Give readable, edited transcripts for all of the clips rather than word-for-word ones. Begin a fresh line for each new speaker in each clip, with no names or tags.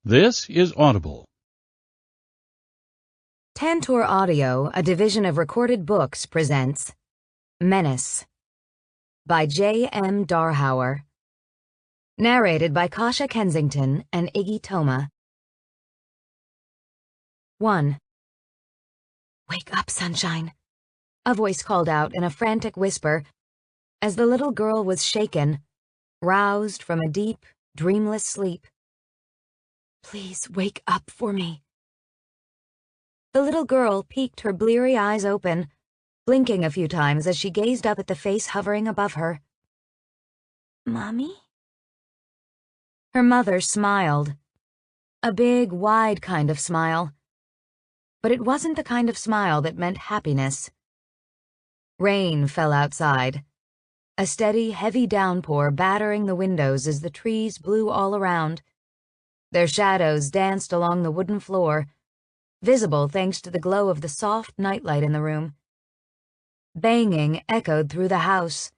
This is Audible.
Tantor Audio, a division of Recorded Books, presents Menace by J.M. Darhauer. Narrated by Kasha Kensington and Iggy Toma. 1. "Wake up, sunshine," a voice called out in a frantic whisper as the little girl was shaken, roused from a deep, dreamless sleep. "Please wake up for me." The little girl peeked her bleary eyes open, blinking a few times as she gazed up at the face hovering above her. "Mommy?" Her mother smiled. A big, wide kind of smile. But it wasn't the kind of smile that meant happiness. Rain fell outside, a steady, heavy downpour battering the windows as the trees blew all around. Their shadows danced along the wooden floor, visible thanks to the glow of the soft nightlight in the room. Banging echoed through the house,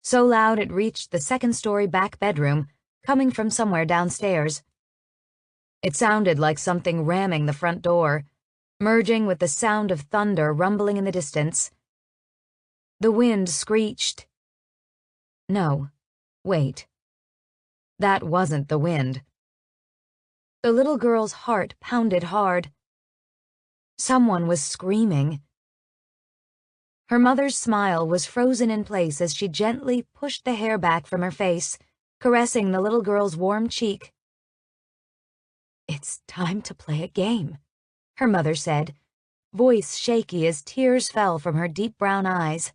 so loud it reached the second-story back bedroom, coming from somewhere downstairs. It sounded like something ramming the front door, merging with the sound of thunder rumbling in the distance. The wind screeched. No, wait. That wasn't the wind. The little girl's heart pounded hard. Someone was screaming. Her mother's smile was frozen in place as she gently pushed the hair back from her face, caressing the little girl's warm cheek. "It's time to play a game," her mother said, voice shaky as tears fell from her deep brown eyes.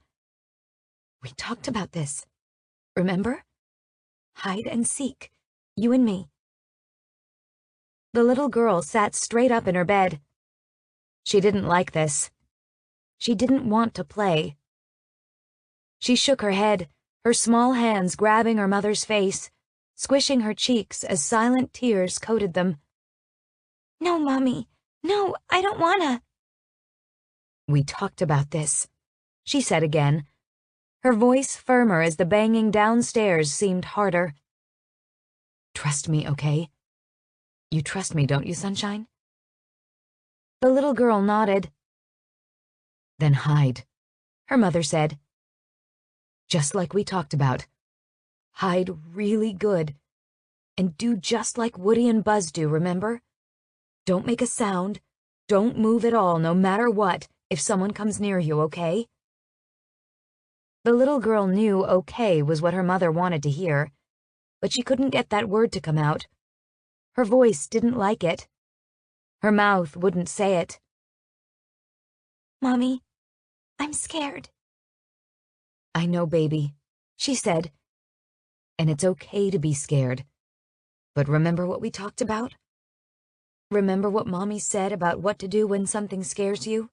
"We talked about this, remember? Hide and seek, you and me." The little girl sat straight up in her bed. She didn't like this. She didn't want to play. She shook her head, her small hands grabbing her mother's face, squishing her cheeks as silent tears coated them. "No, Mommy. No, I don't wanna." "We talked about this," she said again, her voice firmer as the banging downstairs seemed harder. "Trust me, okay? You trust me, don't you, sunshine?" The little girl nodded. "Then hide," her mother said. "Just like we talked about. Hide really good. And do just like Woody and Buzz do, remember? Don't make a sound. Don't move at all, no matter what, if someone comes near you, okay?" The little girl knew okay was what her mother wanted to hear, but she couldn't get that word to come out. Her voice didn't like it. Her mouth wouldn't say it. "Mommy, I'm scared." "I know, baby," she said. "And it's okay to be scared. But remember what we talked about? Remember what Mommy said about what to do when something scares you?"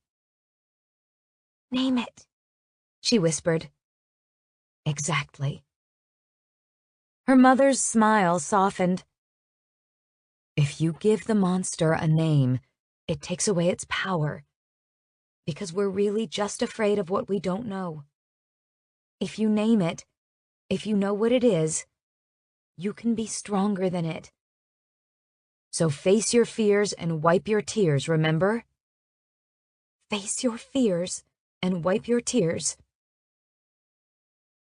"Name it," she whispered. "Exactly." Her mother's smile softened. "If you give the monster a name, it takes away its power, because we're really just afraid of what we don't know. If you name it, if you know what it is, you can be stronger than it. So face your fears and wipe your tears, remember? Face your fears and wipe your tears."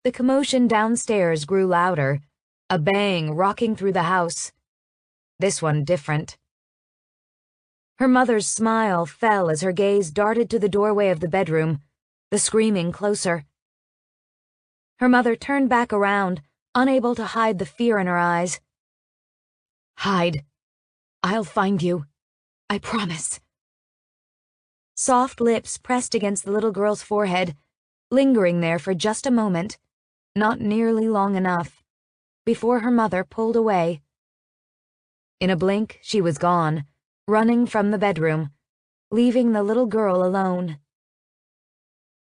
The commotion downstairs grew louder, a bang rocking through the house. This one different. Her mother's smile fell as her gaze darted to the doorway of the bedroom, the screaming closer. Her mother turned back around, unable to hide the fear in her eyes. "Hide. I'll find you. I promise." Soft lips pressed against the little girl's forehead, lingering there for just a moment, not nearly long enough, before her mother pulled away. In a blink, she was gone, running from the bedroom, leaving the little girl alone.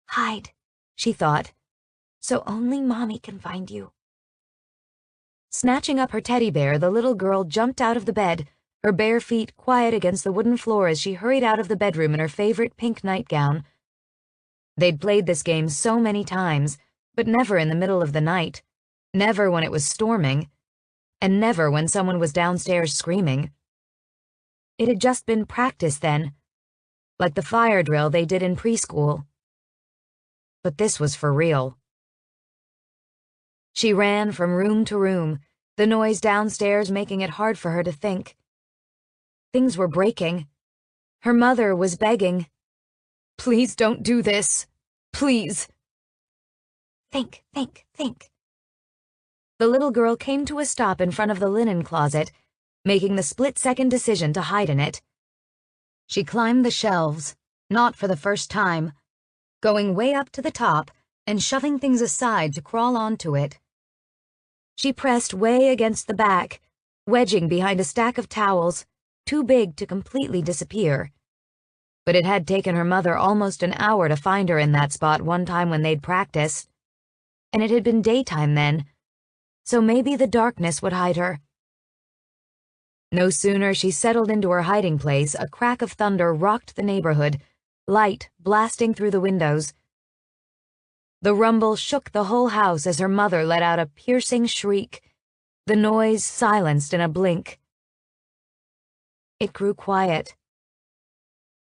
"Hide," she thought, "so only Mommy can find you." Snatching up her teddy bear, the little girl jumped out of the bed, her bare feet quiet against the wooden floor as she hurried out of the bedroom in her favorite pink nightgown. They'd played this game so many times, but never in the middle of the night, never when it was storming, and never when someone was downstairs screaming. It had just been practice then, like the fire drill they did in preschool. But this was for real. She ran from room to room, the noise downstairs making it hard for her to think. Things were breaking. Her mother was begging. "Please don't do this. Please." Think, think, think. The little girl came to a stop in front of the linen closet, making the split-second decision to hide in it. She climbed the shelves, not for the first time, going way up to the top and shoving things aside to crawl onto it. She pressed way against the back, wedging behind a stack of towels, too big to completely disappear. But it had taken her mother almost an hour to find her in that spot one time when they'd practiced, and it had been daytime then, so maybe the darkness would hide her. No sooner she settled into her hiding place, a crack of thunder rocked the neighborhood, light blasting through the windows. The rumble shook the whole house as her mother let out a piercing shriek, the noise silenced in a blink. It grew quiet.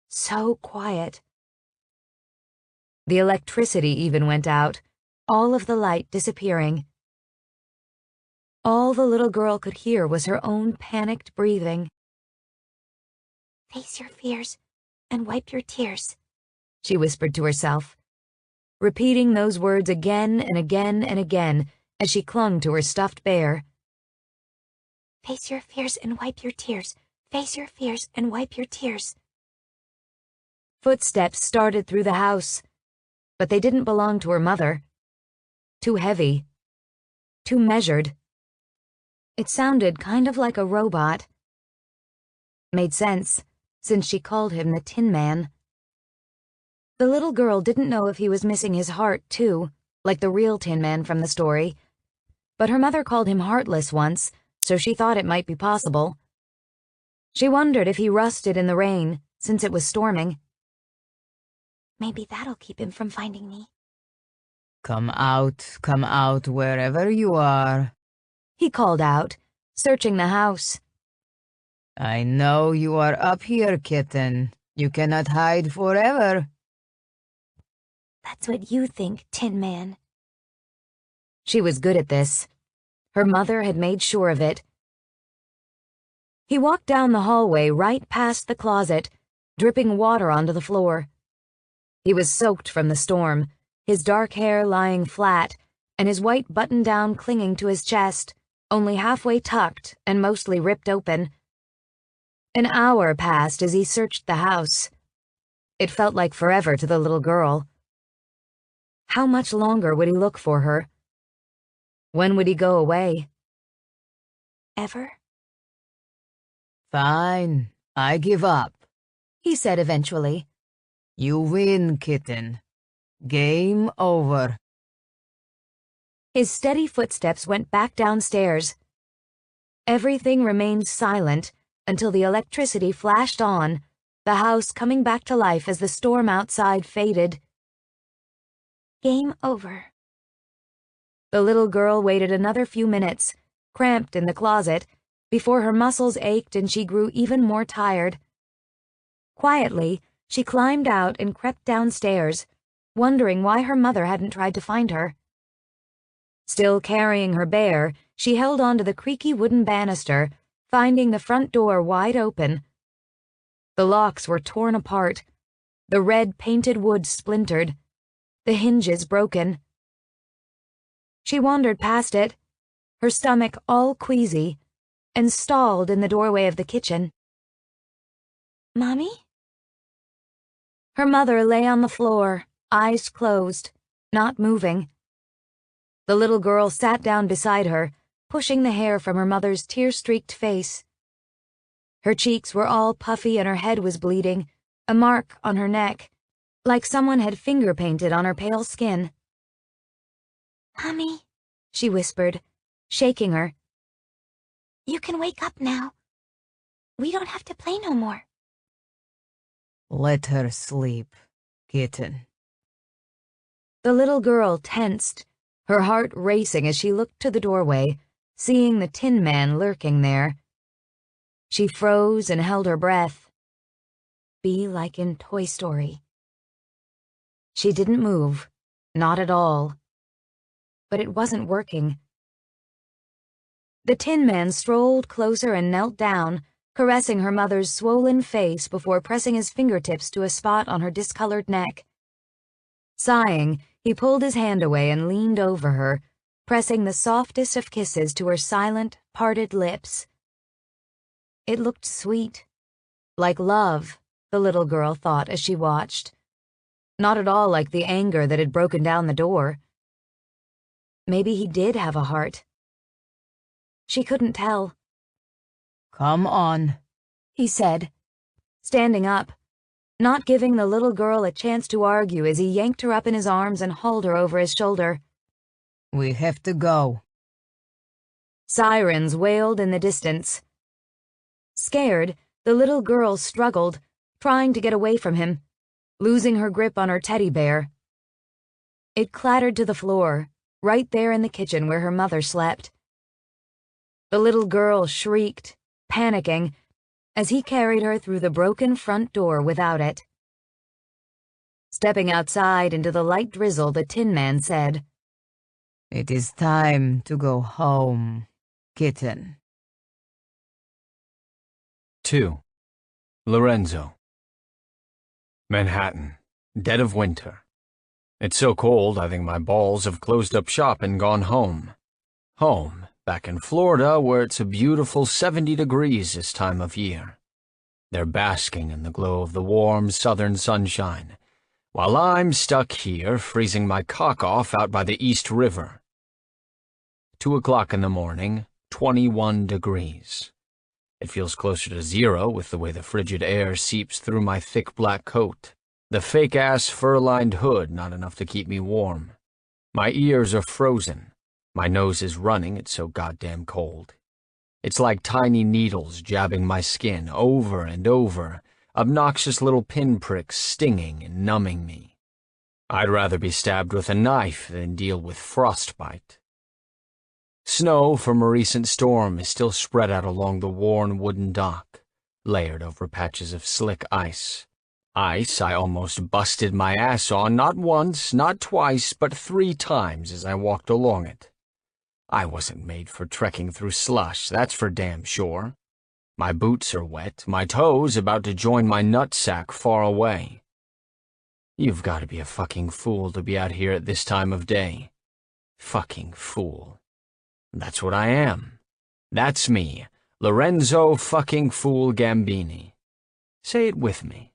So quiet. The electricity even went out, all of the light disappearing. All the little girl could hear was her own panicked breathing. "Face your fears and wipe your tears," she whispered to herself, repeating those words again and again and again as she clung to her stuffed bear. "Face your fears and wipe your tears. Face your fears and wipe your tears." Footsteps started through the house, but they didn't belong to her mother. Too heavy. Too measured. It sounded kind of like a robot. Made sense, since she called him the Tin Man. The little girl didn't know if he was missing his heart, too, like the real Tin Man from the story, but her mother called him heartless once, so she thought it might be possible. She wondered if he rusted in the rain, since it was storming. "Maybe that'll keep him from finding me."
Come out wherever you are,"
he called out, searching the house.
"I know you are up here, kitten. You cannot hide forever."
"That's what you think, Tin Man." She was good at this. Her mother had made sure of it. He walked down the hallway right past the closet, dripping water onto the floor. He was soaked from the storm, his dark hair lying flat, and his white button-down clinging to his chest, only halfway tucked and mostly ripped open. An hour passed as he searched the house. It felt like forever to the little girl. How much longer would he look for her? When would he go away? Ever?
"Fine, I give up,"
he said eventually.
"You win, kitten. Game over."
His steady footsteps went back downstairs. Everything remained silent until the electricity flashed on, the house coming back to life as the storm outside faded. Game over. The little girl waited another few minutes, cramped in the closet, before her muscles ached and she grew even more tired. Quietly, she climbed out and crept downstairs, wondering why her mother hadn't tried to find her. Still carrying her bear, she held onto the creaky wooden banister, finding the front door wide open. The locks were torn apart, the red painted wood splintered, the hinges broken. She wandered past it, her stomach all queasy, and stalled in the doorway of the kitchen. "Mommy?" Her mother lay on the floor, eyes closed, not moving. The little girl sat down beside her, pushing the hair from her mother's tear-streaked face. Her cheeks were all puffy and her head was bleeding, a mark on her neck, like someone had finger-painted on her pale skin. "Mommy," she whispered, shaking her. "You can wake up now. We don't have to play no more."
"Let her sleep, kitten."
The little girl tensed, her heart racing as she looked to the doorway, seeing the Tin Man lurking there. She froze and held her breath. Be like in Toy Story. She didn't move, not at all. But it wasn't working. The Tin Man strolled closer and knelt down, caressing her mother's swollen face before pressing his fingertips to a spot on her discolored neck. Sighing, he pulled his hand away and leaned over her, pressing the softest of kisses to her silent, parted lips. It looked sweet, like love, the little girl thought as she watched. Not at all like the anger that had broken down the door. Maybe he did have a heart. She couldn't tell.
Come on,
He said, standing up, not giving the little girl a chance to argue as he yanked her up in his arms and hauled her over his shoulder.
we have to go.
Sirens wailed in the distance. Scared, the little girl struggled, trying to get away from him, losing her grip on her teddy bear. It clattered to the floor, right there in the kitchen where her mother slept. The little girl shrieked, panicking, as he carried her through the broken front door without it. Stepping outside into the light drizzle, the Tin Man said,
It is time to go home, kitten.
2. Lorenzo. Manhattan, dead of winter. It's so cold I think my balls have closed up shop and gone home. Home, back in Florida, where it's a beautiful 70 degrees this time of year. They're basking in the glow of the warm southern sunshine, while I'm stuck here freezing my cock off out by the East River. 2 o'clock in the morning, 21 degrees. It feels closer to zero with the way the frigid air seeps through my thick black coat. The fake-ass fur-lined hood not enough to keep me warm. My ears are frozen. My nose is running, it's so goddamn cold. It's like tiny needles jabbing my skin over and over, obnoxious little pinpricks stinging and numbing me. I'd rather be stabbed with a knife than deal with frostbite. Snow from a recent storm is still spread out along the worn wooden dock, layered over patches of slick ice. Ice I almost busted my ass on not once, not twice, but 3 times as I walked along it. I wasn't made for trekking through slush, that's for damn sure. My boots are wet, my toes about to join my nutsack far away. You've got to be a fucking fool to be out here at this time of day. Fucking fool. That's what I am. That's me, Lorenzo fucking fool Gambini. Say it with me.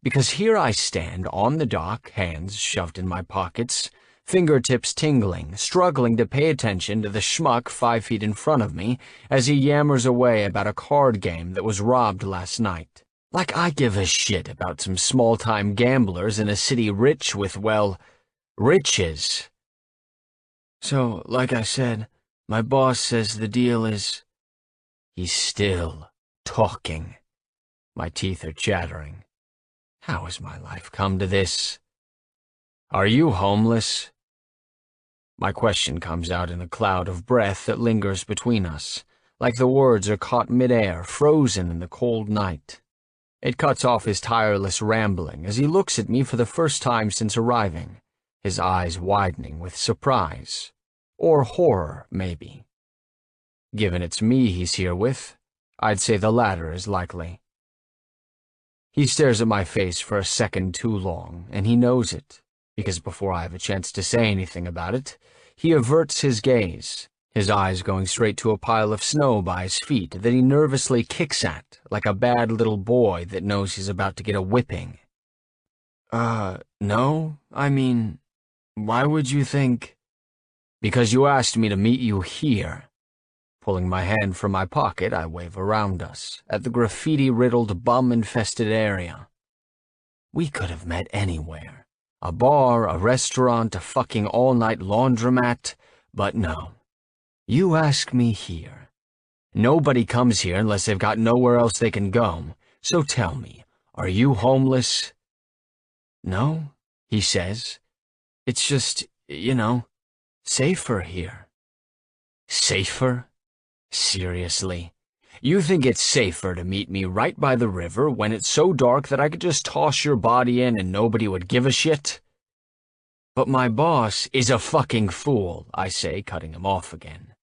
Because here I stand on the dock, hands shoved in my pockets, fingertips tingling, struggling to pay attention to the schmuck 5 feet in front of me as he yammers away about a card game that was robbed last night. Like I give a shit about some small-time gamblers in a city rich with, well, riches. So, like I said, my boss says the deal is... He's still talking. My teeth are chattering. How has my life come to this? Are you homeless? My question comes out in a cloud of breath that lingers between us, like the words are caught midair, frozen in the cold night. It cuts off his tireless rambling as he looks at me for the first time since arriving, his eyes widening with surprise. Or horror, maybe. Given it's me he's here with, I'd say the latter is likely. He stares at my face for a second too long, and he knows it, because before I have a chance to say anything about it, he averts his gaze, his eyes going straight to a pile of snow by his feet that he nervously kicks at, like a bad little boy that knows he's about to get a whipping. No, I mean, why would you think... Because you asked me to meet you here. Pulling my hand from my pocket, I wave around us, at the graffiti-riddled, bum-infested area. We could have met anywhere. A bar, a restaurant, a fucking all-night laundromat, but no. You ask me here. Nobody comes here unless they've got nowhere else they can go, so tell me, are you homeless? No, he says. It's just, safer here. Safer? Seriously? You think it's safer to meet me right by the river when it's so dark that I could just toss your body in and nobody would give a shit? But my boss is a fucking fool, I say, cutting him off again.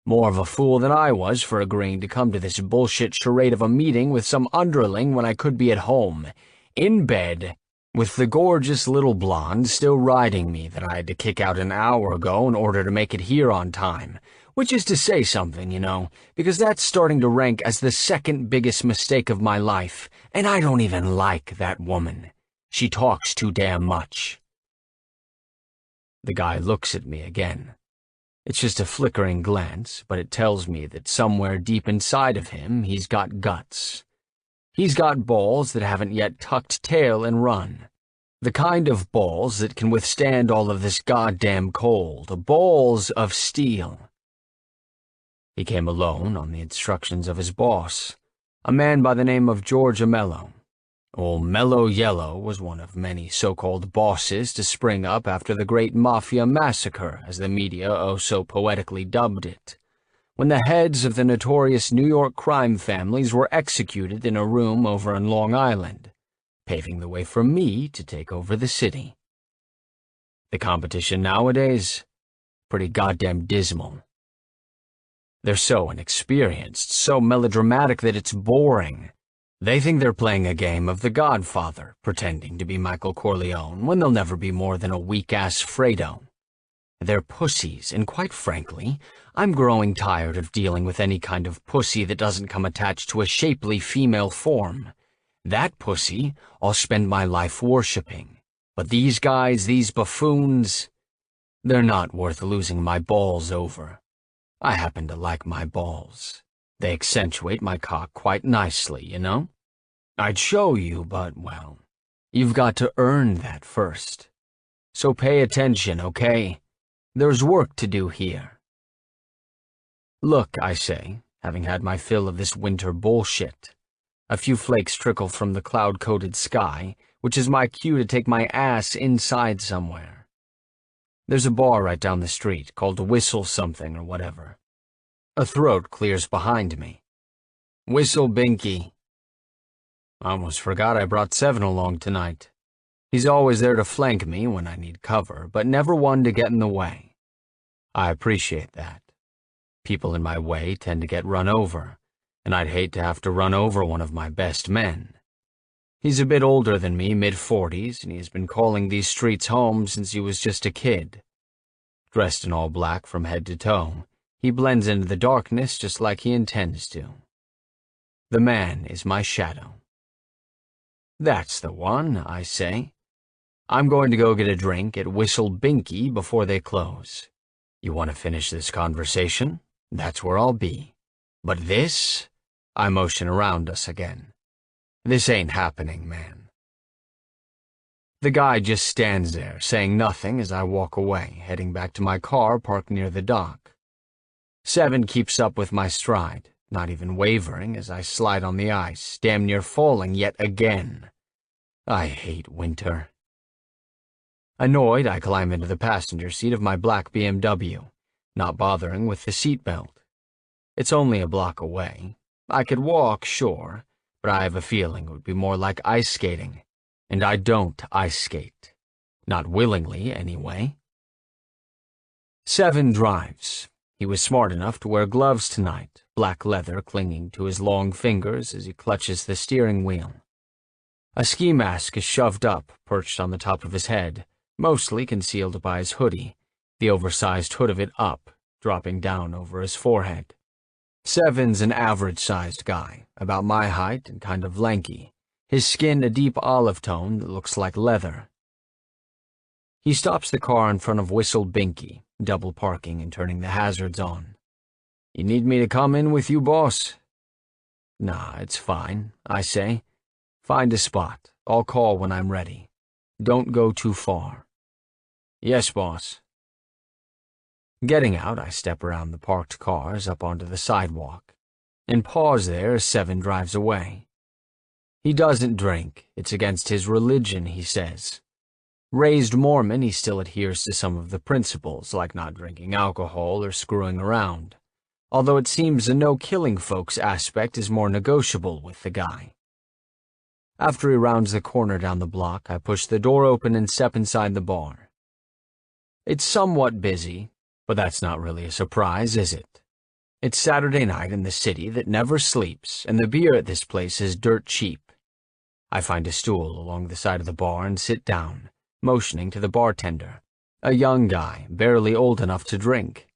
More of a fool than I was for agreeing to come to this bullshit charade of a meeting with some underling when I could be at home, in bed, with the gorgeous little blonde still riding me that I had to kick out an hour ago in order to make it here on time. Which is to say something, you know, because that's starting to rank as the second biggest mistake of my life, and I don't even like that woman. She talks too damn much. The guy looks at me again. It's just a flickering glance, but it tells me that somewhere deep inside of him he's got guts. He's got balls that haven't yet tucked tail and run. The kind of balls that can withstand all of this goddamn cold, balls of steel. He came alone on the instructions of his boss, a man by the name of George Mello. Old Mellow Yellow was one of many so-called bosses to spring up after the Great Mafia Massacre, as the media oh so poetically dubbed it, when the heads of the notorious New York crime families were executed in a room over on Long Island, paving the way for me to take over the city. The competition nowadays, pretty goddamn dismal. They're so inexperienced, so melodramatic that it's boring. They think they're playing a game of The Godfather, pretending to be Michael Corleone when they'll never be more than a weak-ass Fredo. They're pussies, and quite frankly, I'm growing tired of dealing with any kind of pussy that doesn't come attached to a shapely female form. That pussy I'll spend my life worshipping. But these guys, these buffoons, they're not worth losing my balls over. I happen to like my balls. They accentuate my cock quite nicely, you know? I'd show you, but, well, you've got to earn that first. So pay attention, okay? There's work to do here. Look, I say, having had my fill of this winter bullshit. A few flakes trickle from the cloud-coated sky, which is my cue to take my ass inside somewhere. There's a bar right down the street called Whistle Something or whatever. A throat clears behind me. Whistle Binky. I almost forgot I brought Seven along tonight. He's always there to flank me when I need cover, but never one to get in the way. I appreciate that. People in my way tend to get run over, and I'd hate to have to run over one of my best men. He's a bit older than me, mid-40s, and he's been calling these streets home since he was just a kid. Dressed in all black from head to toe, he blends into the darkness just like he intends to. The man is my shadow. That's the one, I say. I'm going to go get a drink at Whistle Binky before they close. You want to finish this conversation? That's where I'll be. But this? I motion around us again. This ain't happening, man. The guy just stands there, saying nothing as I walk away, heading back to my car parked near the dock. Seven keeps up with my stride, not even wavering as I slide on the ice, damn near falling yet again. I hate winter. Annoyed, I climb into the passenger seat of my black BMW, not bothering with the seatbelt. It's only a block away. I could walk, sure, but I have a feeling it would be more like ice skating, and I don't ice skate. Not willingly, anyway. Seven drives. He was smart enough to wear gloves tonight, black leather clinging to his long fingers as he clutches the steering wheel. A ski mask is shoved up, perched on the top of his head, mostly concealed by his hoodie, the oversized hood of it up, dropping down over his forehead. Seven's an average-sized guy, about my height and kind of lanky, his skin a deep olive tone that looks like leather. He stops the car in front of Whistle Binky, double parking and turning the hazards on. You need me to come in with you, boss? Nah, it's fine, I say. Find a spot. I'll call when I'm ready. Don't go too far. Yes, boss. Getting out, I step around the parked cars up onto the sidewalk, and pause there as Seven drives away. He doesn't drink. It's against his religion, he says. Raised Mormon, he still adheres to some of the principles, like not drinking alcohol or screwing around. although it seems the no-killing folks aspect is more negotiable with the guy. After he rounds the corner down the block, I push the door open and step inside the bar. It's somewhat busy, but that's not really a surprise, is it? It's Saturday night in the city that never sleeps, and the beer at this place is dirt cheap. I find a stool along the side of the bar and sit down, motioning to the bartender, a young guy, barely old enough to drink.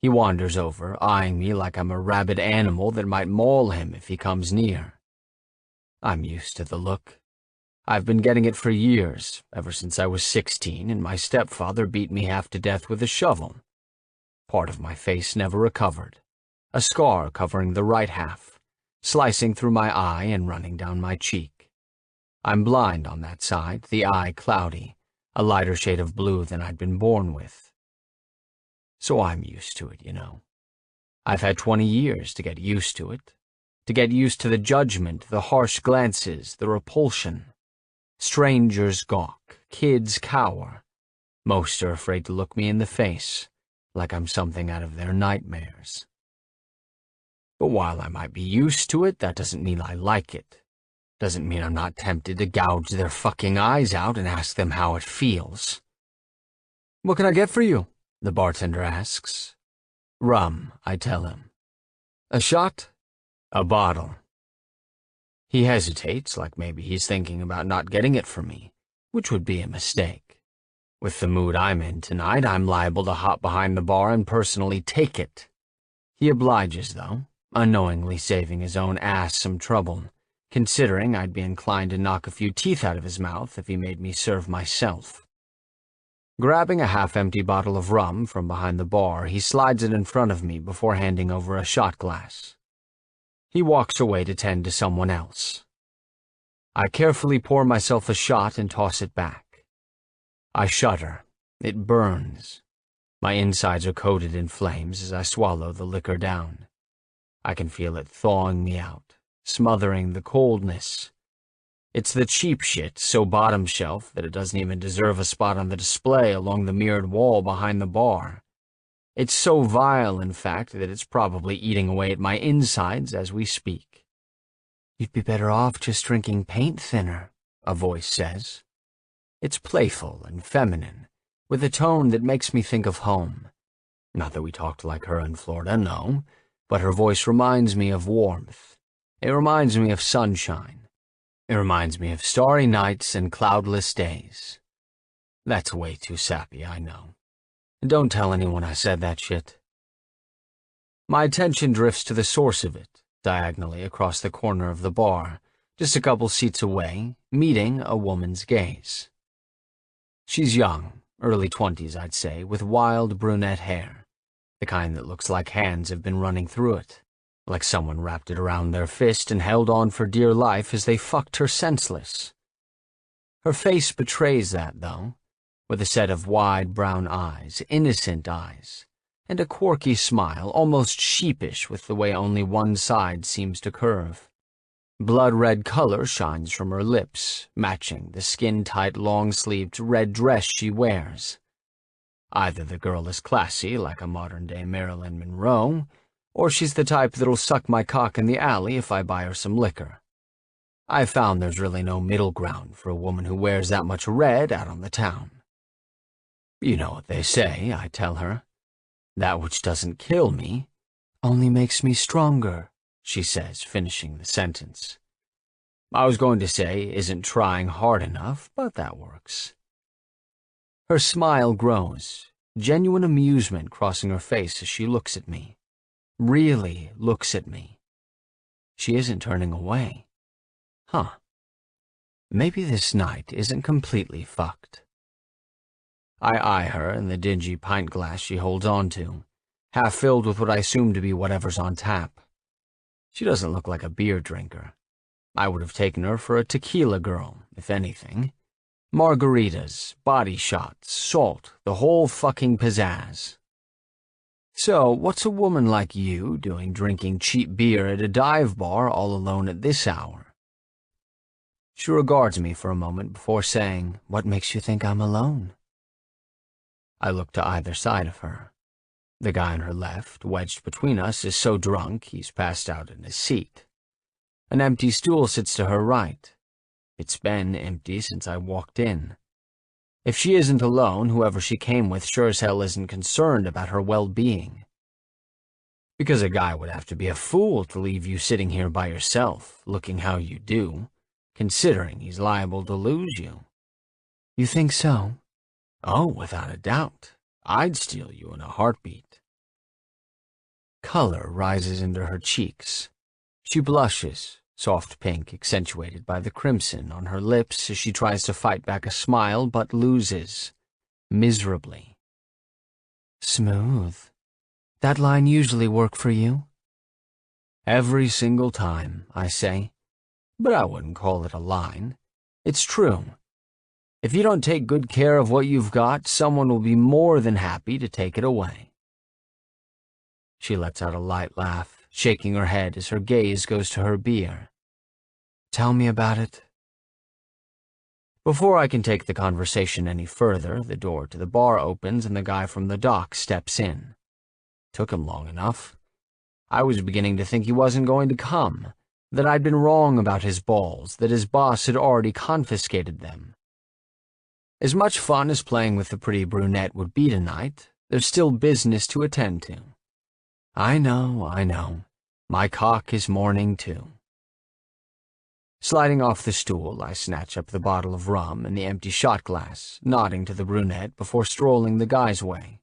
He wanders over, eyeing me like I'm a rabid animal that might maul him if he comes near. I'm used to the look. I've been getting it for years, ever since I was 16, and my stepfather beat me half to death with a shovel. Part of my face never recovered, a scar covering the right half, slicing through my eye and running down my cheek. I'm blind on that side, the eye cloudy, a lighter shade of blue than I'd been born with. So I'm used to it, you know. I've had 20 years to get used to it, to get used to the judgment, the harsh glances, the repulsion. Strangers gawk, kids cower. Most are afraid to look me in the face, like I'm something out of their nightmares. But while I might be used to it, that doesn't mean I like it. Doesn't mean I'm not tempted to gouge their fucking eyes out and ask them how it feels. "What can I get for you?" the bartender asks. "Rum," I tell him. "A shot?" "A bottle." He hesitates, like maybe he's thinking about not getting it for me, which would be a mistake. With the mood I'm in tonight, I'm liable to hop behind the bar and personally take it. He obliges, though, unknowingly saving his own ass some trouble, considering I'd be inclined to knock a few teeth out of his mouth if he made me serve myself. Grabbing a half-empty bottle of rum from behind the bar, he slides it in front of me before handing over a shot glass. He walks away to tend to someone else. I carefully pour myself a shot and toss it back. I shudder. It burns. My insides are coated in flames as I swallow the liquor down. I can feel it thawing me out, smothering the coldness. It's the cheap shit, so bottom shelf that it doesn't even deserve a spot on the display along the mirrored wall behind the bar. It's so vile, in fact, that it's probably eating away at my insides as we speak. "You'd be better off just drinking paint thinner," a voice says. It's playful and feminine, with a tone that makes me think of home. Not that we talked like her in Florida, no, but her voice reminds me of warmth. It reminds me of sunshine. It reminds me of starry nights and cloudless days. That's way too sappy, I know. Don't tell anyone I said that shit. My attention drifts to the source of it, diagonally across the corner of the bar, just a couple seats away, meeting a woman's gaze. She's young, early 20s, I'd say, with wild brunette hair, the kind that looks like hands have been running through it, like someone wrapped it around their fist and held on for dear life as they fucked her senseless. Her face betrays that, though, with a set of wide brown eyes, innocent eyes, and a quirky smile, almost sheepish with the way only one side seems to curve. Blood-red color shines from her lips, matching the skin-tight, long-sleeved red dress she wears. Either the girl is classy, like a modern-day Marilyn Monroe, or she's the type that'll suck my cock in the alley if I buy her some liquor. I've found there's really no middle ground for a woman who wears that much red out on the town. "You know what they say," I tell her. "That which doesn't kill me only makes me stronger," she says, finishing the sentence. I was going to say, isn't trying hard enough, but that works. Her smile grows, genuine amusement crossing her face as she looks at me. Really looks at me. She isn't turning away. Huh. Maybe this night isn't completely fucked. I eye her in the dingy pint glass she holds on to, half filled with what I assume to be whatever's on tap. She doesn't look like a beer drinker. I would have taken her for a tequila girl, if anything. Margaritas, body shots, salt, the whole fucking pizzazz. "So, what's a woman like you doing drinking cheap beer at a dive bar all alone at this hour?" She regards me for a moment before saying, "What makes you think I'm alone?" I look to either side of her. The guy on her left, wedged between us, is so drunk he's passed out in his seat. An empty stool sits to her right. It's been empty since I walked in. If she isn't alone, whoever she came with sure as hell isn't concerned about her well-being. Because a guy would have to be a fool to leave you sitting here by yourself, looking how you do, considering he's liable to lose you. You think so? Oh, without a doubt. I'd steal you in a heartbeat. Color rises into her cheeks. She blushes, soft pink accentuated by the crimson on her lips as she tries to fight back a smile but loses, miserably. Smooth. That line usually work for you? Every single time, I say. But I wouldn't call it a line. It's true. If you don't take good care of what you've got, someone will be more than happy to take it away. She lets out a light laugh, shaking her head as her gaze goes to her beer. Tell me about it. Before I can take the conversation any further, the door to the bar opens and the guy from the dock steps in. Took him long enough. I was beginning to think he wasn't going to come, that I'd been wrong about his balls, that his boss had already confiscated them. As much fun as playing with the pretty brunette would be tonight, there's still business to attend to. I know. My cock is mourning too. Sliding off the stool, I snatch up the bottle of rum and the empty shot glass, nodding to the brunette before strolling the guy's way.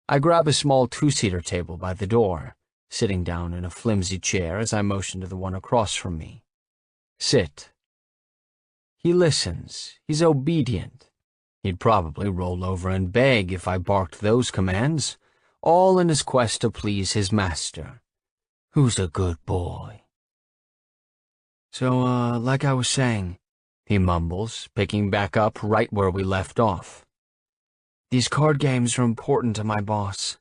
I grab a small two-seater table by the door, sitting down in a flimsy chair as I motion to the one across from me. Sit. He listens. He's obedient. He'd probably roll over and beg if I barked those commands, all in his quest to please his master, who's a good boy. So, like I was saying, he mumbles, picking back up right where we left off. These card games are important to my boss.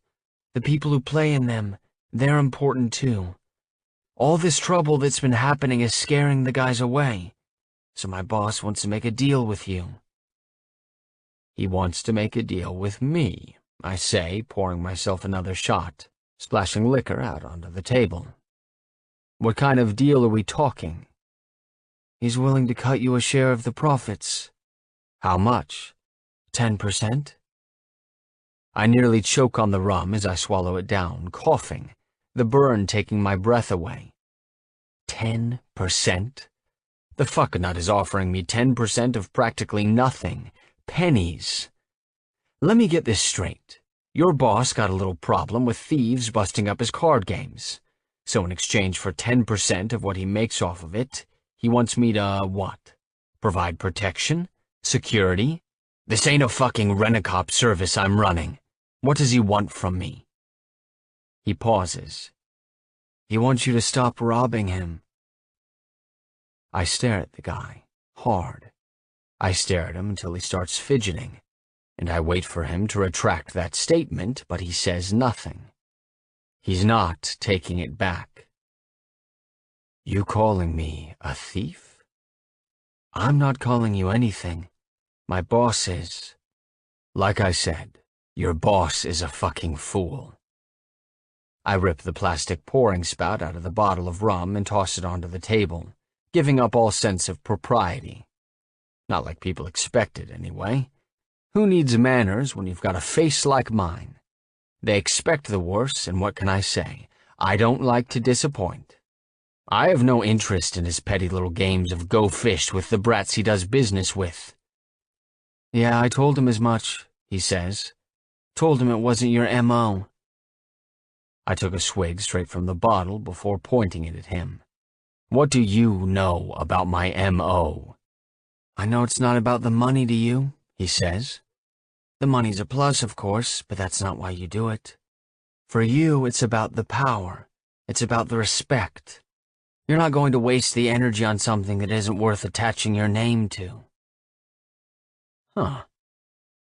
The people who play in them, they're important too. All this trouble that's been happening is scaring the guys away, so my boss wants to make a deal with you. He wants to make a deal with me, I say, pouring myself another shot, splashing liquor out onto the table. What kind of deal are we talking? He's willing to cut you a share of the profits. How much? 10%? I nearly choke on the rum as I swallow it down, coughing, the burn taking my breath away. 10%? The fucknut is offering me 10% of practically nothing. Pennies. Let me get this straight. Your boss got a little problem with thieves busting up his card games. So in exchange for 10% of what he makes off of it, he wants me to, what? Provide protection? Security? This ain't a fucking rent-a-cop service I'm running. What does he want from me? He pauses. He wants you to stop robbing him. I stare at the guy, hard. I stare at him until he starts fidgeting, and I wait for him to retract that statement, but he says nothing. He's not taking it back. You calling me a thief? I'm not calling you anything. My boss is. Like I said, your boss is a fucking fool. I rip the plastic pouring spout out of the bottle of rum and toss it onto the table, giving up all sense of propriety. Not like people expect it, anyway. Who needs manners when you've got a face like mine? They expect the worst, and what can I say? I don't like to disappoint. I have no interest in his petty little games of go fish with the brats he does business with. Yeah, I told him as much, he says. Told him it wasn't your M.O. I took a swig straight from the bottle before pointing it at him. What do you know about my M.O.? I know it's not about the money to you, he says. The money's a plus, of course, but that's not why you do it. For you, it's about the power. It's about the respect. You're not going to waste the energy on something that isn't worth attaching your name to. Huh.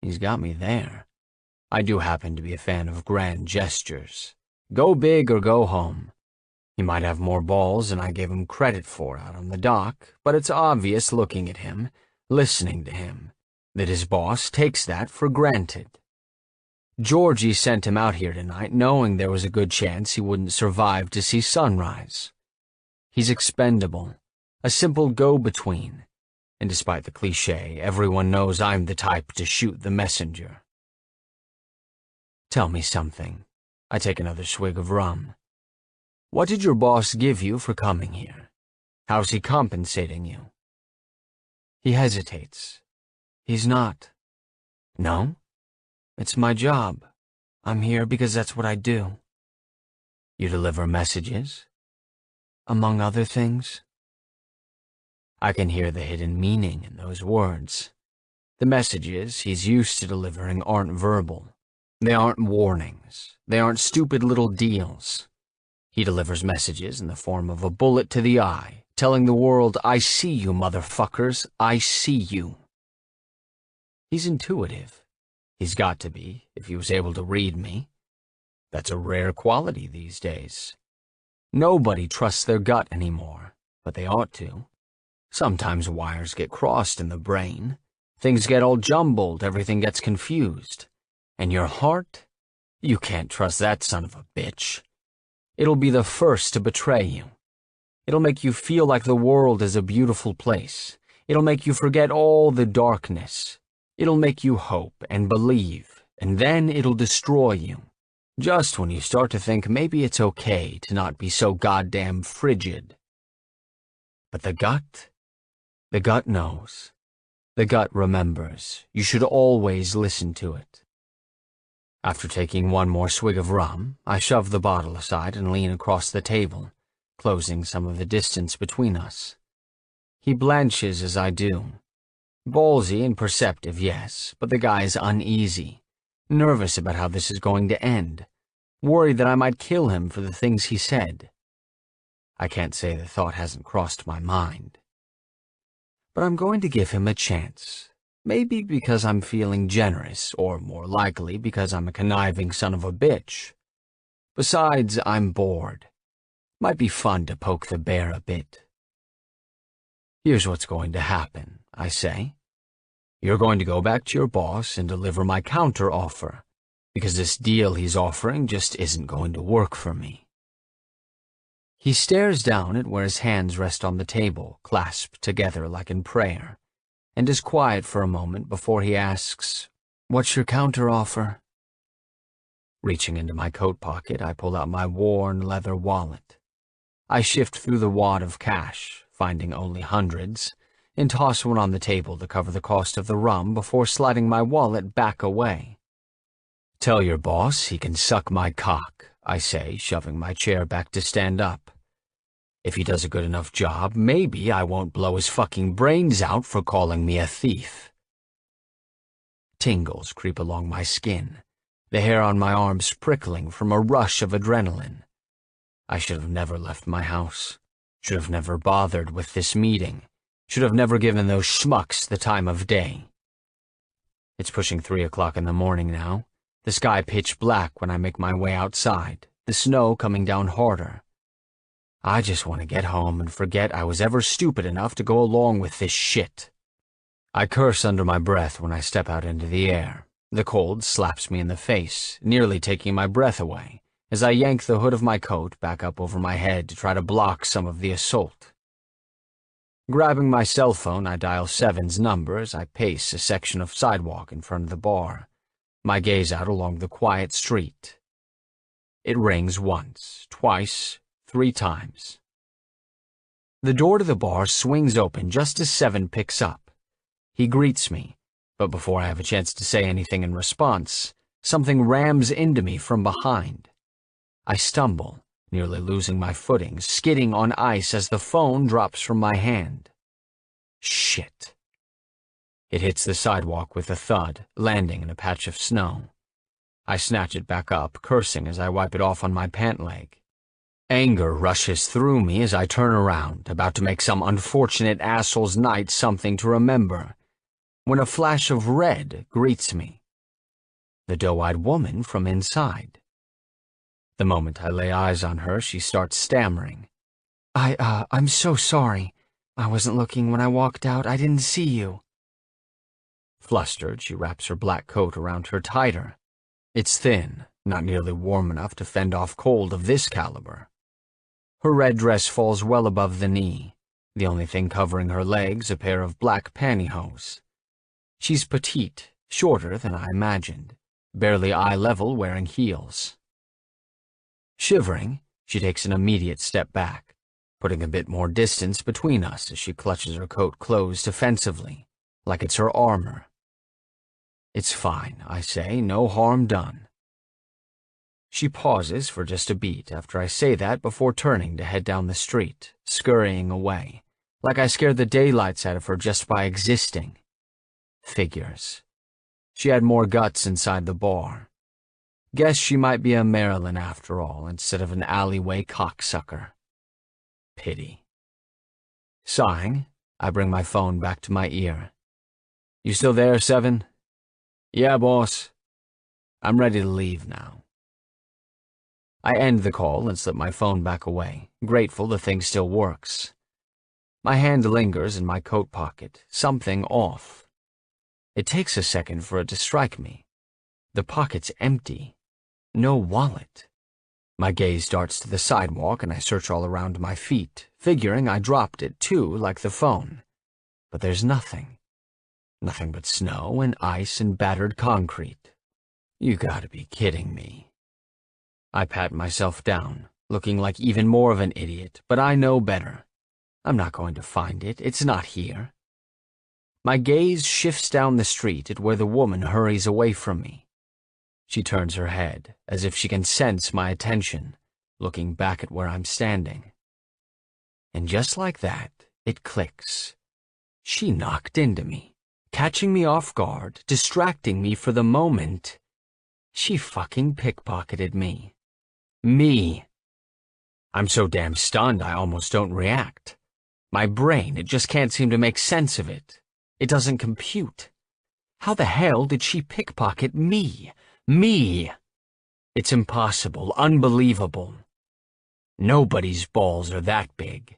He's got me there. I do happen to be a fan of grand gestures. Go big or go home. He might have more balls than I gave him credit for out on the dock, but it's obvious looking at him, listening to him, that his boss takes that for granted. Georgie sent him out here tonight knowing there was a good chance he wouldn't survive to see sunrise. He's expendable, a simple go-between, and despite the cliché, everyone knows I'm the type to shoot the messenger. Tell me something. I take another swig of rum. What did your boss give you for coming here? How's he compensating you? He hesitates. He's not. No? It's my job. I'm here because that's what I do. You deliver messages? Among other things? I can hear the hidden meaning in those words. The messages he's used to delivering aren't verbal. They aren't warnings. They aren't stupid little deals. He delivers messages in the form of a bullet to the eye, telling the world, I see you, motherfuckers, I see you. He's intuitive. He's got to be, if he was able to read me. That's a rare quality these days. Nobody trusts their gut anymore, but they ought to. Sometimes wires get crossed in the brain. Things get all jumbled, everything gets confused. And your heart? You can't trust that son of a bitch. It'll be the first to betray you. It'll make you feel like the world is a beautiful place. It'll make you forget all the darkness. It'll make you hope and believe, and then it'll destroy you. Just when you start to think maybe it's okay to not be so goddamn frigid. But the gut knows. The gut remembers. You should always listen to it. After taking one more swig of rum, I shove the bottle aside and lean across the table, closing some of the distance between us. He blanches as I do. Ballsy and perceptive, yes, but the guy's uneasy, nervous about how this is going to end, worried that I might kill him for the things he said. I can't say the thought hasn't crossed my mind. But I'm going to give him a chance. Maybe because I'm feeling generous, or more likely because I'm a conniving son of a bitch. Besides, I'm bored. Might be fun to poke the bear a bit. Here's what's going to happen, I say. You're going to go back to your boss and deliver my counter-offer, because this deal he's offering just isn't going to work for me. He stares down at where his hands rest on the table, clasped together like in prayer, and is quiet for a moment before he asks, What's your counter-offer? Reaching into my coat pocket, I pull out my worn leather wallet. I shift through the wad of cash, finding only hundreds, and toss one on the table to cover the cost of the rum before sliding my wallet back away. Tell your boss he can suck my cock, I say, shoving my chair back to stand up. If he does a good enough job, maybe I won't blow his fucking brains out for calling me a thief. Tingles creep along my skin, the hair on my arms prickling from a rush of adrenaline. I should have never left my house, should have never bothered with this meeting, should have never given those schmucks the time of day. It's pushing 3 o'clock in the morning now, the sky pitch black when I make my way outside, the snow coming down harder. I just want to get home and forget I was ever stupid enough to go along with this shit. I curse under my breath when I step out into the air. The cold slaps me in the face, nearly taking my breath away, as I yank the hood of my coat back up over my head to try to block some of the assault. Grabbing my cell phone, I dial Seven's number as I pace a section of sidewalk in front of the bar, my gaze out along the quiet street. It rings once, twice, 3 times. The door to the bar swings open just as Seven picks up. He greets me, but before I have a chance to say anything in response, something rams into me from behind. I stumble, nearly losing my footing, skidding on ice as the phone drops from my hand. Shit. It hits the sidewalk with a thud, landing in a patch of snow. I snatch it back up, cursing as I wipe it off on my pant leg. Anger rushes through me as I turn around, about to make some unfortunate asshole's night something to remember, when a flash of red greets me. The doe-eyed woman from inside. The moment I lay eyes on her, she starts stammering. I'm so sorry. I wasn't looking when I walked out. I didn't see you. Flustered, she wraps her black coat around her tighter. It's thin, not nearly warm enough to fend off cold of this caliber. Her red dress falls well above the knee, the only thing covering her legs a pair of black pantyhose. She's petite, shorter than I imagined, barely eye-level wearing heels. Shivering, she takes an immediate step back, putting a bit more distance between us as she clutches her coat closed defensively, like it's her armor. It's fine, I say, no harm done. She pauses for just a beat after I say that before turning to head down the street, scurrying away, like I scared the daylights out of her just by existing. Figures. She had more guts inside the bar. Guess she might be a Marilyn after all, instead of an alleyway cocksucker. Pity. Sighing, I bring my phone back to my ear. You still there, Seven? Yeah, boss. I'm ready to leave now. I end the call and slip my phone back away, grateful the thing still works. My hand lingers in my coat pocket, something off. It takes a second for it to strike me. The pocket's empty. No wallet. My gaze darts to the sidewalk and I search all around my feet, figuring I dropped it too, like the phone. But there's nothing. Nothing but snow and ice and battered concrete. You gotta be kidding me. I pat myself down, looking like even more of an idiot, but I know better. I'm not going to find it. It's not here. My gaze shifts down the street at where the woman hurries away from me. She turns her head, as if she can sense my attention, looking back at where I'm standing. And just like that, it clicks. She knocked into me, catching me off guard, distracting me for the moment. She fucking pickpocketed me. Me. I'm so damn stunned I almost don't react. My brain, it just can't seem to make sense of it. It doesn't compute. How the hell did she pickpocket me? Me! It's impossible, unbelievable. Nobody's balls are that big.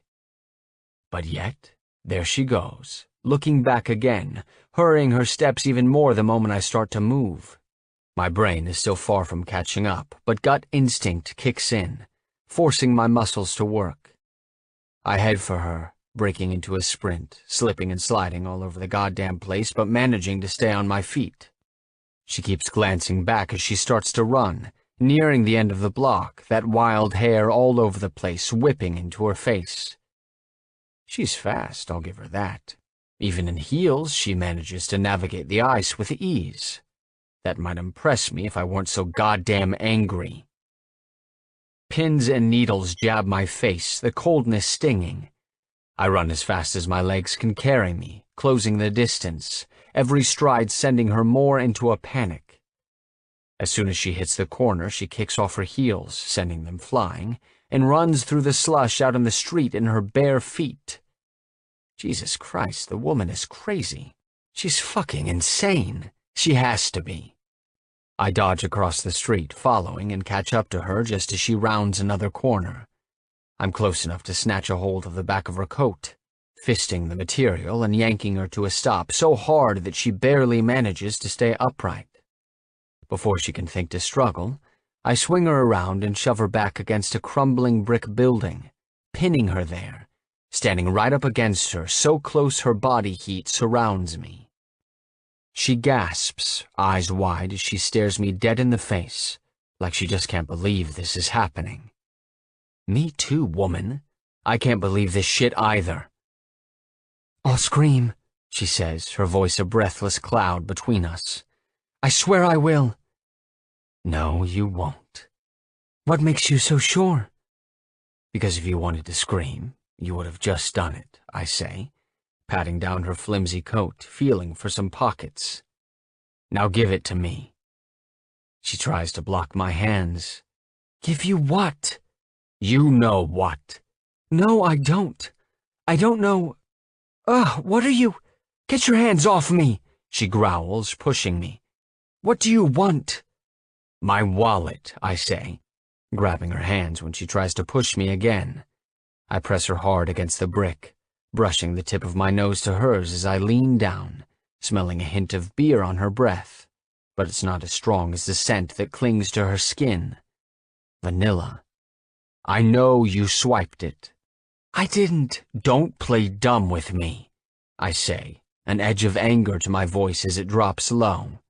But yet, there she goes, looking back again, hurrying her steps even more the moment I start to move. My brain is still far from catching up, but gut instinct kicks in, forcing my muscles to work. I head for her, breaking into a sprint, slipping and sliding all over the goddamn place, but managing to stay on my feet. She keeps glancing back as she starts to run, nearing the end of the block, that wild hair all over the place, whipping into her face. She's fast, I'll give her that. Even in heels, she manages to navigate the ice with ease. That might impress me if I weren't so goddamn angry. Pins and needles jab my face, the coldness stinging. I run as fast as my legs can carry me, closing the distance, every stride sending her more into a panic. As soon as she hits the corner, she kicks off her heels, sending them flying, and runs through the slush out in the street in her bare feet. Jesus Christ, the woman is crazy. She's fucking insane. She has to be. I dodge across the street, following, and catch up to her just as she rounds another corner. I'm close enough to snatch a hold of the back of her coat, fisting the material and yanking her to a stop so hard that she barely manages to stay upright. Before she can think to struggle, I swing her around and shove her back against a crumbling brick building, pinning her there, standing right up against her so close her body heat surrounds me. She gasps, eyes wide, as she stares me dead in the face, like she just can't believe this is happening. Me too, woman. I can't believe this shit either. I'll scream, she says, her voice a breathless cloud between us. I swear I will. No, you won't. What makes you so sure? Because if you wanted to scream, you would have just done it, I say, patting down her flimsy coat, feeling for some pockets. Now give it to me. She tries to block my hands. Give you what? You know what. No, I don't. I don't know. Ugh, what are you? Get your hands off me, she growls, pushing me. What do you want? My wallet, I say, grabbing her hands when she tries to push me again. I press her hard against the brick, brushing the tip of my nose to hers as I lean down, smelling a hint of beer on her breath. but it's not as strong as the scent that clings to her skin. Vanilla. I know you swiped it. I didn't. Don't play dumb with me, I say, an edge of anger to my voice as it drops low.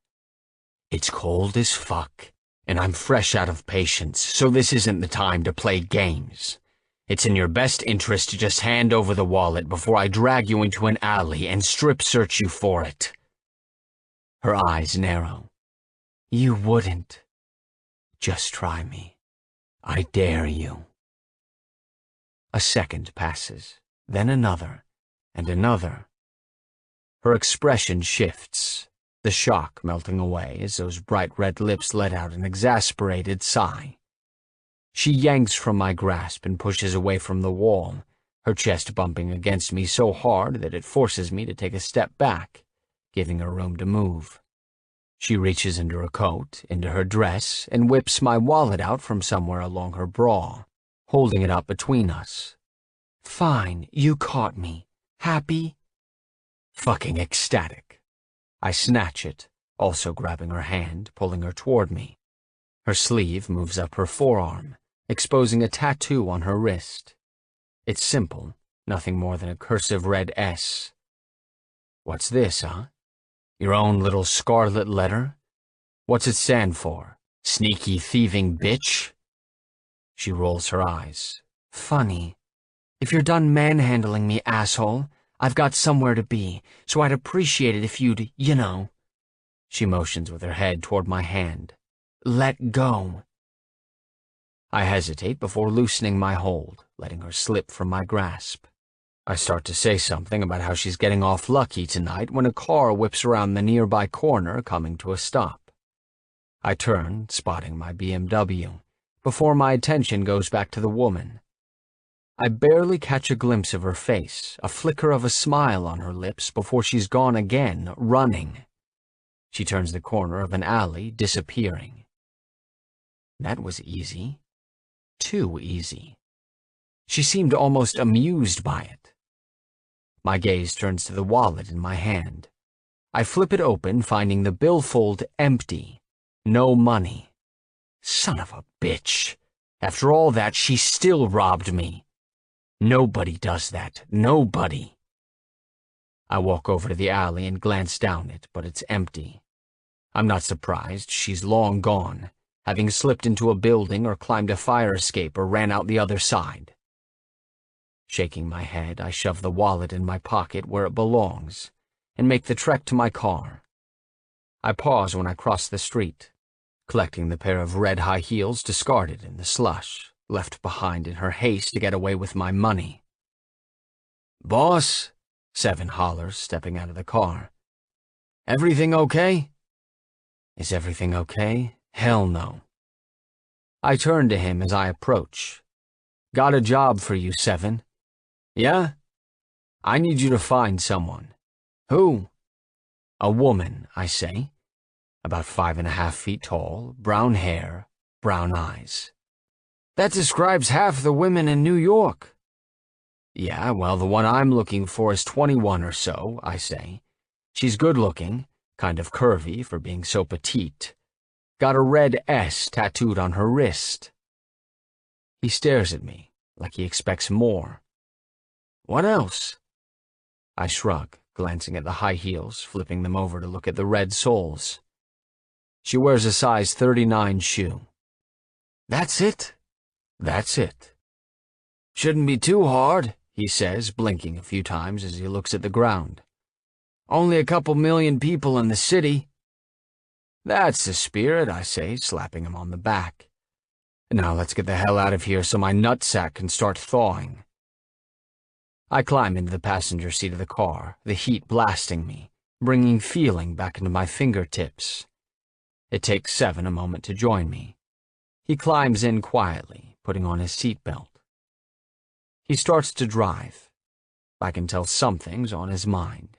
It's cold as fuck, and I'm fresh out of patience, so this isn't the time to play games. It's in your best interest to just hand over the wallet before I drag you into an alley and strip search you for it. Her eyes narrow. You wouldn't. Just try me. I dare you. A second passes, then another, and another. Her expression shifts, the shock melting away as those bright red lips let out an exasperated sigh. She yanks from my grasp and pushes away from the wall, her chest bumping against me so hard that it forces me to take a step back, giving her room to move. She reaches into her coat, into her dress, and whips my wallet out from somewhere along her bra, holding it up between us. Fine, you caught me. Happy? Fucking ecstatic. I snatch it, also grabbing her hand, pulling her toward me. Her sleeve moves up her forearm, exposing a tattoo on her wrist. It's simple, nothing more than a cursive red S. What's this, huh? Your own little scarlet letter? What's it stand for? Sneaky thieving bitch? She rolls her eyes. Funny. If you're done manhandling me, asshole, I've got somewhere to be, so I'd appreciate it if you'd, you know. She motions with her head toward my hand. Let go. I hesitate before loosening my hold, letting her slip from my grasp. I start to say something about how she's getting off lucky tonight when a car whips around the nearby corner, coming to a stop. I turn, spotting my BMW, before my attention goes back to the woman. I barely catch a glimpse of her face, a flicker of a smile on her lips before she's gone again, running. She turns the corner of an alley, disappearing. That was easy. Too easy. She seemed almost amused by it. My gaze turns to the wallet in my hand. I flip it open, finding the billfold empty. No money. Son of a bitch. After all that, she still robbed me. Nobody does that. Nobody. I walk over to the alley and glance down it, but it's empty. I'm not surprised. She's long gone, having slipped into a building or climbed a fire escape or ran out the other side. Shaking my head, I shove the wallet in my pocket where it belongs and make the trek to my car. I pause when I cross the street, collecting the pair of red high heels discarded in the slush, left behind in her haste to get away with my money. Boss, Seven hollers, stepping out of the car. Everything okay? Is everything okay? Hell no. I turn to him as I approach. Got a job for you, Seven. Yeah? I need you to find someone. Who? A woman, I say. About 5.5 feet tall, brown hair, brown eyes. That describes half the women in New York. Yeah, well, the one I'm looking for is 21 or so, I say. She's good-looking, kind of curvy for being so petite. Got a red S tattooed on her wrist. He stares at me, like he expects more. What else? I shrug, glancing at the high heels, flipping them over to look at the red soles. She wears a size 39 shoe. That's it? That's it. Shouldn't be too hard, he says, blinking a few times as he looks at the ground. Only a couple million people in the city. That's the spirit, I say, slapping him on the back. Now let's get the hell out of here so my nutsack can start thawing. I climb into the passenger seat of the car, the heat blasting me, bringing feeling back into my fingertips. It takes Seven a moment to join me. He climbs in quietly, putting on his seatbelt. He starts to drive. I can tell something's on his mind.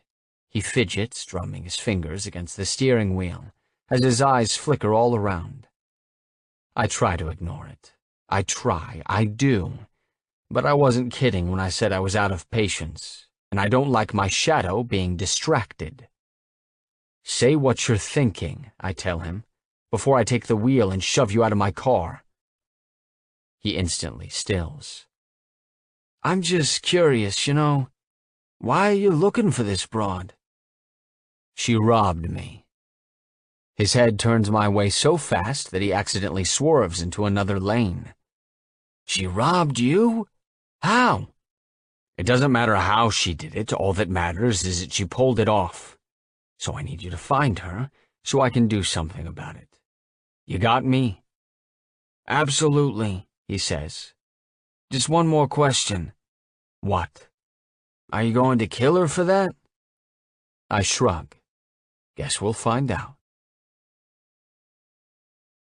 He fidgets, drumming his fingers against the steering wheel, as his eyes flicker all around. I try to ignore it. I do. But I wasn't kidding when I said I was out of patience, and I don't like my shadow being distracted. Say what you're thinking, I tell him, before I take the wheel and shove you out of my car. He instantly stills. I'm just curious, you know. Why are you looking for this broad? She robbed me. His head turns my way so fast that he accidentally swerves into another lane. She robbed you? How? It doesn't matter how she did it. All that matters is that she pulled it off. So I need you to find her so I can do something about it. You got me? Absolutely, he says. Just one more question. What? Are you going to kill her for that? I shrug. Guess we'll find out.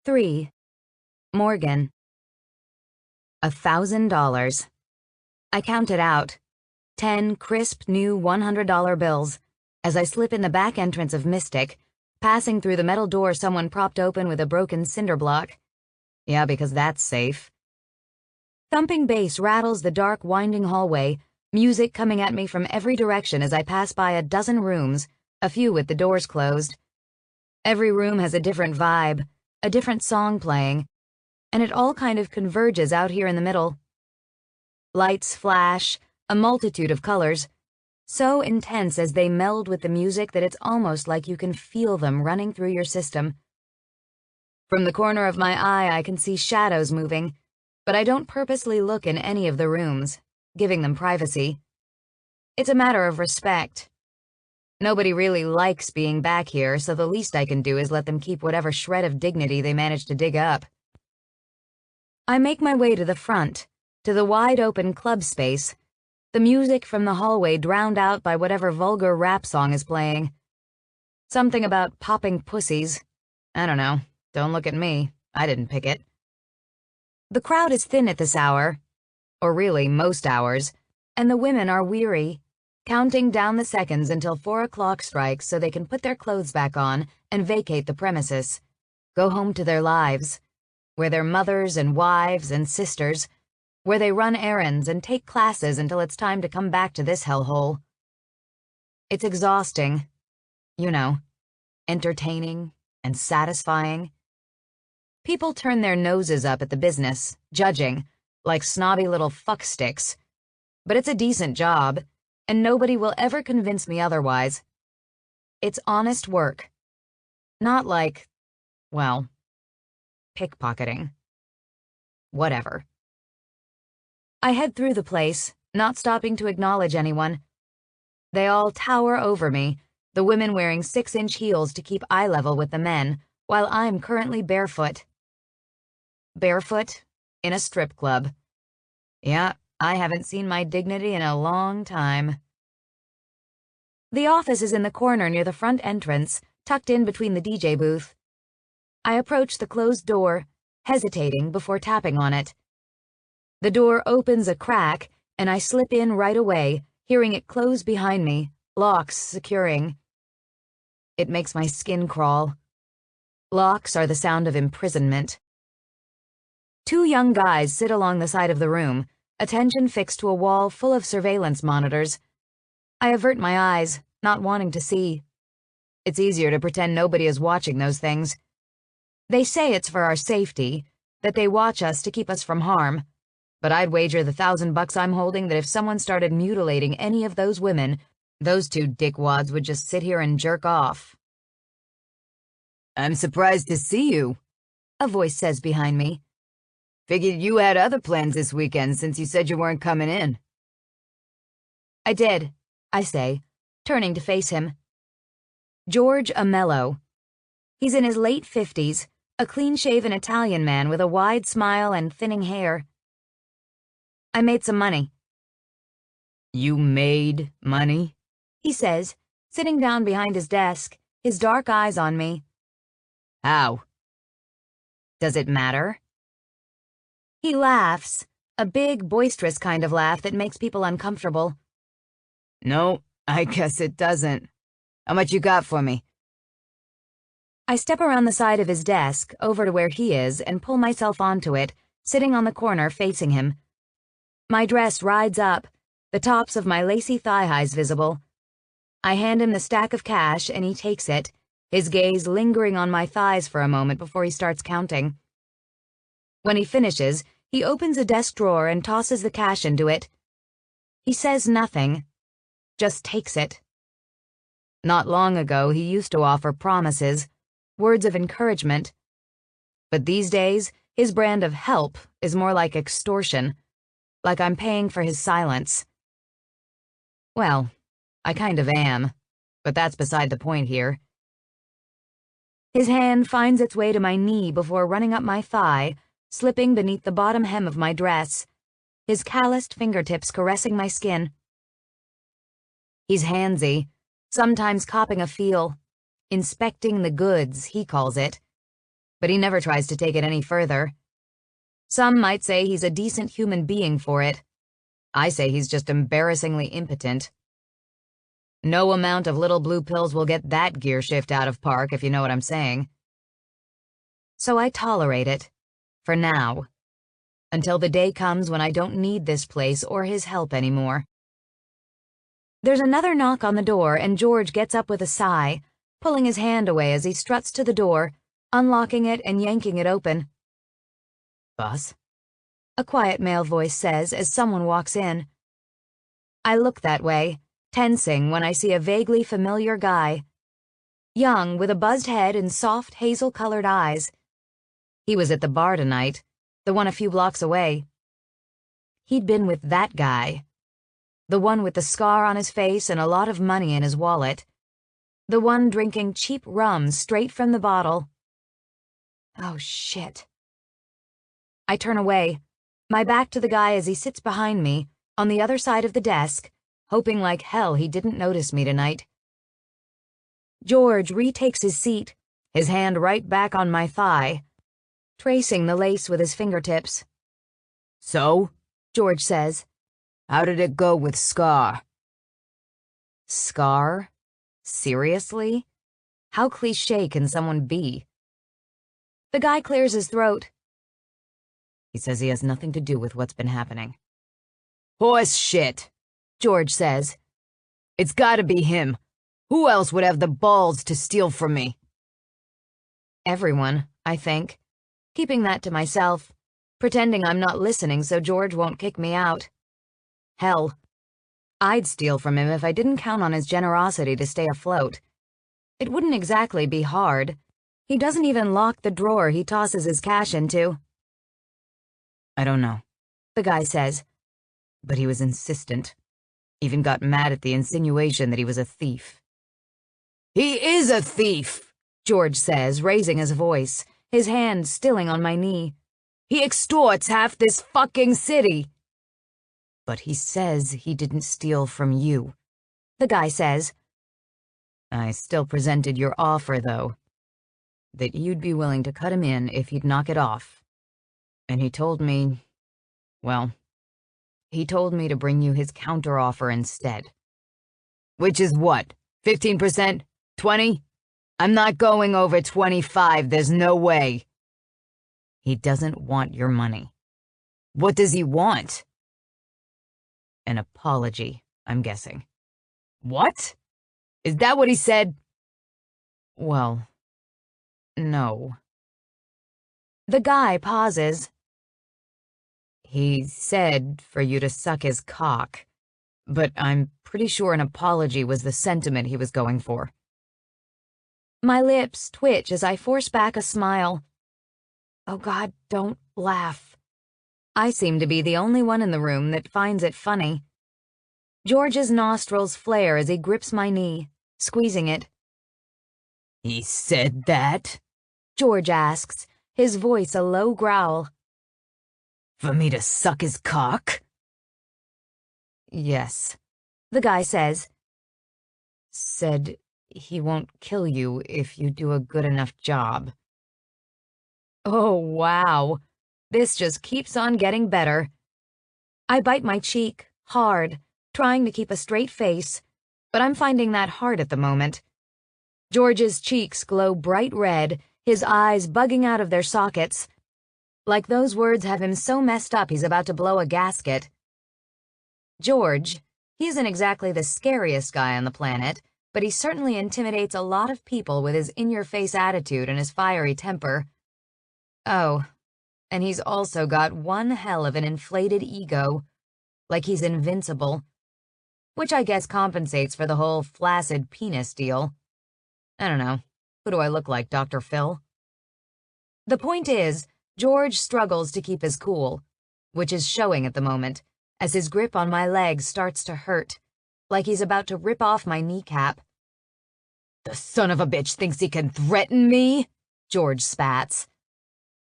3. Morgan. $1,000. I count it out. 10 crisp new $100 bills as I slip in the back entrance of Mystic, passing through the metal door someone propped open with a broken cinder block. Yeah, because that's safe. Thumping bass rattles the dark, winding hallway, music coming at me from every direction as I pass by a dozen rooms, a few with the doors closed. Every room has a different vibe, a different song playing, and it all kind of converges out here in the middle. Lights flash, a multitude of colors, so intense as they meld with the music that it's almost like you can feel them running through your system. From the corner of my eye, I can see shadows moving, but I don't purposely look in any of the rooms, giving them privacy. It's a matter of respect. Nobody really likes being back here, so the least I can do is let them keep whatever shred of dignity they manage to dig up. I make my way to the front, to the wide-open club space, the music from the hallway drowned out by whatever vulgar rap song is playing. Something about popping pussies. I don't know. Don't look at me. I didn't pick it. The crowd is thin at this hour, or really most hours, and the women are weary, counting down the seconds until 4 o'clock strikes so they can put their clothes back on and vacate the premises, go home to their lives, where their mothers and wives and sisters, where they run errands and take classes until it's time to come back to this hellhole. It's exhausting, you know, entertaining and satisfying. People turn their noses up at the business, judging, like snobby little fucksticks. But it's a decent job, and nobody will ever convince me otherwise. It's honest work. Not like, well, pickpocketing. Whatever. I head through the place, not stopping to acknowledge anyone. They all tower over me, the women wearing 6-inch heels to keep eye level with the men, while I'm currently barefoot. Barefoot in a strip club. Yeah, I haven't seen my dignity in a long time. The office is in the corner near the front entrance, tucked in between the DJ booth. I approach the closed door, hesitating before tapping on it. The door opens a crack, and I slip in right away, hearing it close behind me, locks securing. It makes my skin crawl. Locks are the sound of imprisonment. 2 young guys sit along the side of the room, attention fixed to a wall full of surveillance monitors. I avert my eyes, not wanting to see. It's easier to pretend nobody is watching those things. They say it's for our safety, that they watch us to keep us from harm. But I'd wager the $1,000 I'm holding that if someone started mutilating any of those women, those 2 dickwads would just sit here and jerk off.
I'm surprised to see you,
a voice says behind me.
Figured you had other plans this weekend since you said you weren't coming in.
I did, I say, turning to face him. George Amello. He's in his late 50s, a clean-shaven Italian man with a wide smile and thinning hair. I made some money.
You made money?
He says, sitting down behind his desk, his dark eyes on me.
How?
Does it matter? He laughs, a big, boisterous kind of laugh that makes people uncomfortable.
No, I guess it doesn't. How much you got for me?
I step around the side of his desk, over to where he is, and pull myself onto it, sitting on the corner facing him. My dress rides up, the tops of my lacy thigh-highs visible. I hand him the stack of cash, and he takes it, his gaze lingering on my thighs for a moment before he starts counting. When he finishes, he opens a desk drawer and tosses the cash into it. He says nothing, just takes it. Not long ago, he used to offer promises, words of encouragement. But these days, his brand of help is more like extortion, like I'm paying for his silence. Well, I kind of am, but that's beside the point here. His hand finds its way to my knee before running up my thigh, slipping beneath the bottom hem of my dress, his calloused fingertips caressing my skin. He's handsy, sometimes copping a feel, inspecting the goods, he calls it, but he never tries to take it any further. Some might say he's a decent human being for it. I say he's just embarrassingly impotent. No amount of little blue pills will get that gear shift out of park, if you know what I'm saying. So I tolerate it, for now, until the day comes when I don't need this place or his help anymore. There's another knock on the door, and George gets up with a sigh, pulling his hand away as he struts to the door, unlocking it and yanking it open. "Boss?" a quiet male voice says as someone walks in. I look that way, tensing when I see a vaguely familiar guy. Young, with a buzzed head and soft, hazel-colored eyes. He was at the bar tonight, the one a few blocks away. He'd been with that guy. The one with the scar on his face and a lot of money in his wallet. The one drinking cheap rum straight from the bottle. Oh, shit. I turn away, my back to the guy as he sits behind me, on the other side of the desk, hoping like hell he didn't notice me tonight. George retakes his seat, his hand right back on my thigh, tracing the lace with his fingertips.
"So?"
George says.
"How did it go with Scar?"
Scar? Seriously? How cliché can someone be? The guy clears his throat.
He says he has nothing to do with what's been happening. "Horse shit,"
George says.
"It's gotta be him. Who else would have the balls to steal from me?"
Everyone, I think. Keeping that to myself, pretending I'm not listening so George won't kick me out. Hell, I'd steal from him if I didn't count on his generosity to stay afloat. It wouldn't exactly be hard. He doesn't even lock the drawer he tosses his cash into.
"I don't know,"
the guy says.
but he was insistent. Even got mad at the insinuation that he was a thief. "He is a thief,"
George says, raising his voice, his hand stilling on my knee.
"He extorts half this fucking city." "But he says he didn't steal from you,"
the guy says.
"I still presented your offer, though, that you'd be willing to cut him in if he'd knock it off. And he told me, well, he told me to bring you his counteroffer instead." "Which is what? 15%? 20? I'm not going over 25, there's no way." "He doesn't want your money." "What does he want?" "An apology, I'm guessing." "What? Is that what he said?" "Well, no."
The guy pauses.
"He said for you to suck his cock, but I'm pretty sure an apology was the sentiment he was going for."
My lips twitch as I force back a smile. Oh God, don't laugh. I seem to be the only one in the room that finds it funny. George's nostrils flare as he grips my knee, squeezing it.
"He said that?"
George asks, his voice a low growl.
"For me to suck his cock?"
"Yes," the guy says.
"Said he won't kill you if you do a good enough job."
Oh, wow. This just keeps on getting better. I bite my cheek, hard, trying to keep a straight face, but I'm finding that hard at the moment. George's cheeks glow bright red, his eyes bugging out of their sockets. Like those words have him so messed up he's about to blow a gasket. George, he isn't exactly the scariest guy on the planet, but he certainly intimidates a lot of people with his in-your-face attitude and his fiery temper. Oh, and he's also got one hell of an inflated ego, like he's invincible, which I guess compensates for the whole flaccid penis deal. I don't know. Who do I look like, Dr. Phil? The point is, George struggles to keep his cool, which is showing at the moment, as his grip on my leg starts to hurt, like he's about to rip off my kneecap.
The son of a bitch thinks he can threaten me? George spats.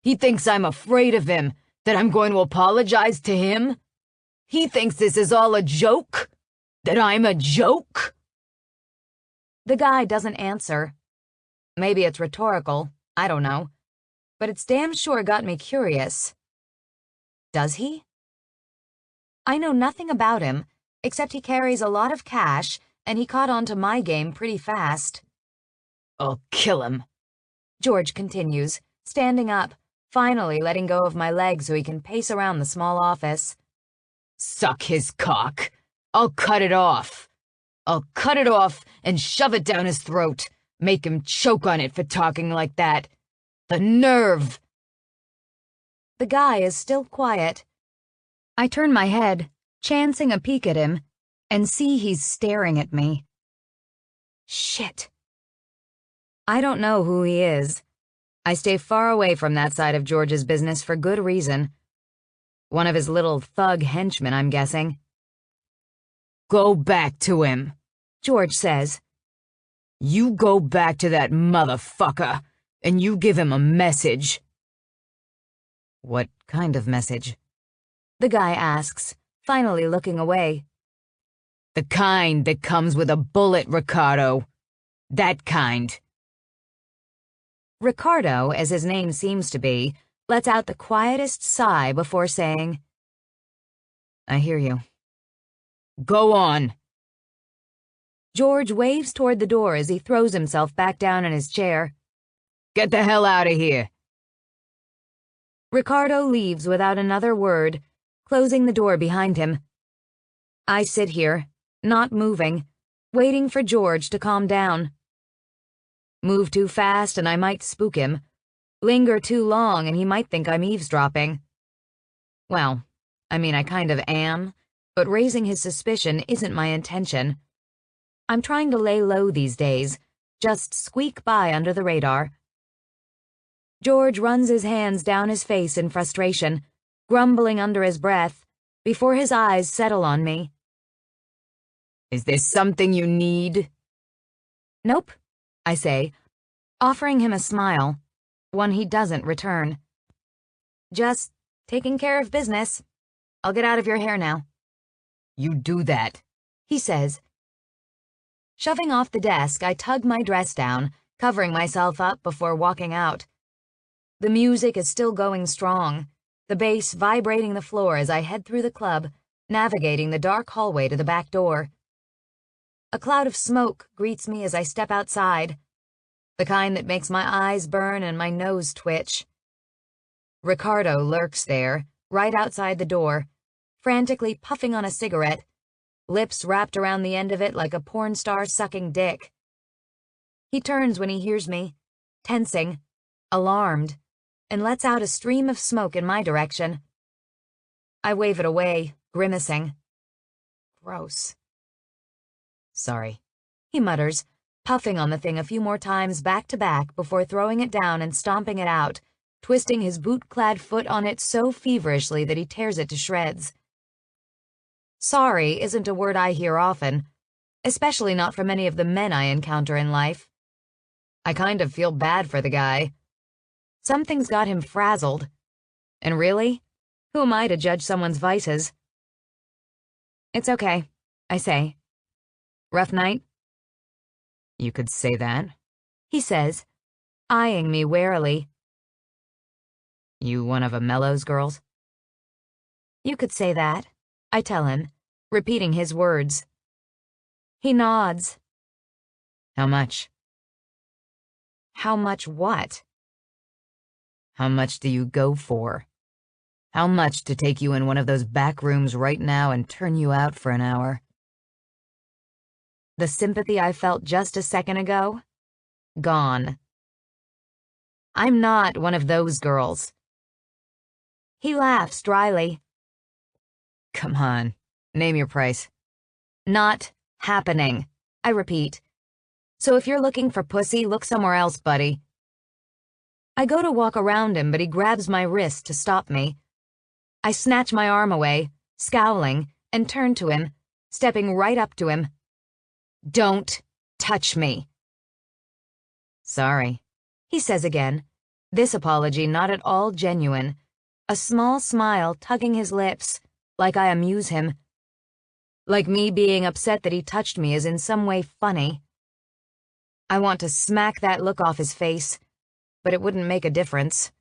He thinks I'm afraid of him, that I'm going to apologize to him? He thinks this is all a joke? That I'm a joke?
The guy doesn't answer. Maybe it's rhetorical, I don't know, but it's damn sure got me curious. Does he? I know nothing about him, except he carries a lot of cash, and he caught on to my game pretty fast.
I'll kill him,
George continues, standing up, finally letting go of my leg so he can pace around the small office.
Suck his cock. I'll cut it off. I'll cut it off and shove it down his throat. Make him choke on it for talking like that. The nerve!
The guy is still quiet. I turn my head, chancing a peek at him, and see he's staring at me. Shit. I don't know who he is. I stay far away from that side of George's business for good reason. One of his little thug henchmen, I'm guessing.
Go back to him,
George says.
You go back to that motherfucker, and you give him a message. What kind of message?
The guy asks, finally looking away.
The kind that comes with a bullet, Ricardo. That kind.
Ricardo, as his name seems to be, lets out the quietest sigh before saying,
I hear you. Go on.
George waves toward the door as he throws himself back down in his chair.
Get the hell out of here.
Ricardo leaves without another word, closing the door behind him. I sit here, not moving, waiting for George to calm down. Move too fast and I might spook him. Linger too long and he might think I'm eavesdropping. Well, I kind of am, but raising his suspicion isn't my intention. I'm trying to lay low these days, just squeak by under the radar. George runs his hands down his face in frustration, grumbling under his breath, before his eyes settle on me.
Is there something you need?
Nope, I say, offering him a smile, one he doesn't return. Just taking care of business. I'll get out of your hair now.
You do that,
he says. Shoving off the desk, I tug my dress down, covering myself up before walking out. The music is still going strong, the bass vibrating the floor as I head through the club, navigating the dark hallway to the back door. A cloud of smoke greets me as I step outside, the kind that makes my eyes burn and my nose twitch. Ricardo lurks there, right outside the door, frantically puffing on a cigarette, lips wrapped around the end of it like a porn star sucking dick. He turns when he hears me, tensing, alarmed, and lets out a stream of smoke in my direction. I wave it away, grimacing. Gross.
Sorry,
he mutters, puffing on the thing a few more times back to back before throwing it down and stomping it out, twisting his boot-clad foot on it so feverishly that he tears it to shreds. Sorry isn't a word I hear often, especially not from any of the men I encounter in life. I kind of feel bad for the guy. Something's got him frazzled. And really, who am I to judge someone's vices? It's okay, I say. Rough night?
You could say that,
he says, eyeing me warily.
You one of Amello's girls?
You could say that, I tell him, repeating his words. He nods.
How much?
How much what?
How much do you go for? How much to take you in one of those back rooms right now and turn you out for an hour?
The sympathy I felt just a second ago? Gone. I'm not one of those girls. He laughs dryly.
Come on, name your price.
Not happening, I repeat. So if you're looking for pussy, look somewhere else, buddy. I go to walk around him, but he grabs my wrist to stop me. I snatch my arm away, scowling, and turn to him, stepping right up to him. Don't touch me.
Sorry,
He says again, this apology not at all genuine, a small smile tugging his lips, like I amuse him. Like me being upset that he touched me is in some way funny. I want to smack that look off his face, but it wouldn't make a difference.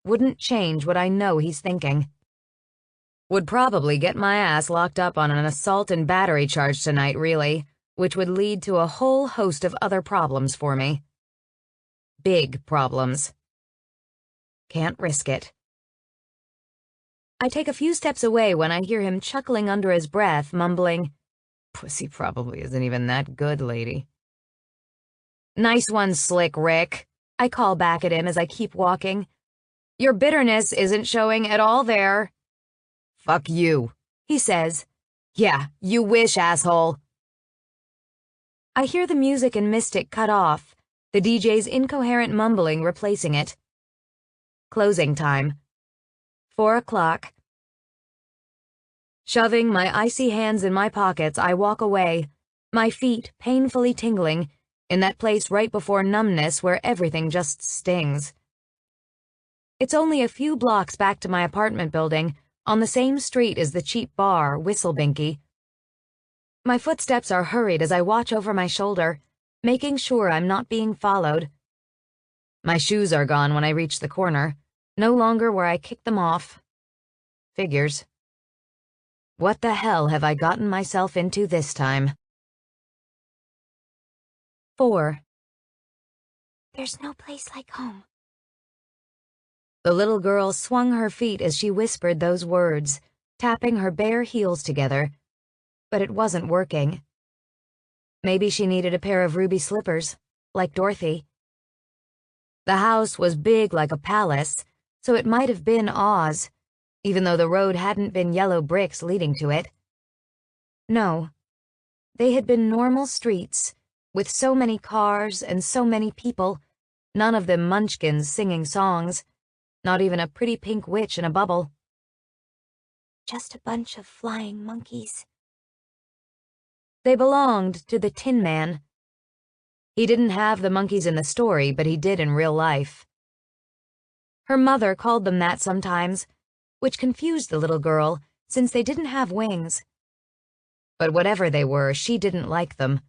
Wouldn't change what I know he's thinking. Would probably get my ass locked up on an assault and battery charge tonight, really, which would lead to a whole host of other problems for me. Big problems. Can't risk it. I take a few steps away when I hear him chuckling under his breath, mumbling,
pussy probably isn't even that good, lady.
Nice one, Slick Rick. I call back at him as I keep walking. Your bitterness isn't showing at all there.
Fuck you,
he says. Yeah, you wish, asshole. I hear the music and Mystic cut off, the DJ's incoherent mumbling replacing it. Closing time. 4 o'clock. Shoving my icy hands in my pockets, I walk away, my feet painfully tingling, in that place right before numbness where everything just stings. It's only a few blocks back to my apartment building, on the same street as the cheap bar, Whistlebinky. My footsteps are hurried as I watch over my shoulder, making sure I'm not being followed. My shoes are gone when I reach the corner, no longer where I kicked them off. Figures. What the hell have I gotten myself into this time? 4. There's no place like home. The little girl swung her feet as she whispered those words, tapping her bare heels together, but it wasn't working. Maybe she needed a pair of ruby slippers, like Dorothy. The house was big like a palace, so it might have been Oz, even though the road hadn't been yellow bricks leading to it. No, they had been normal streets, with so many cars and so many people, none of them munchkins singing songs, not even a pretty pink witch in a bubble. Just a bunch of flying monkeys. They belonged to the Tin Man. He didn't have the monkeys in the story, but he did in real life. Her mother called them that sometimes, which confused the little girl, since they didn't have wings. But whatever they were, she didn't like them.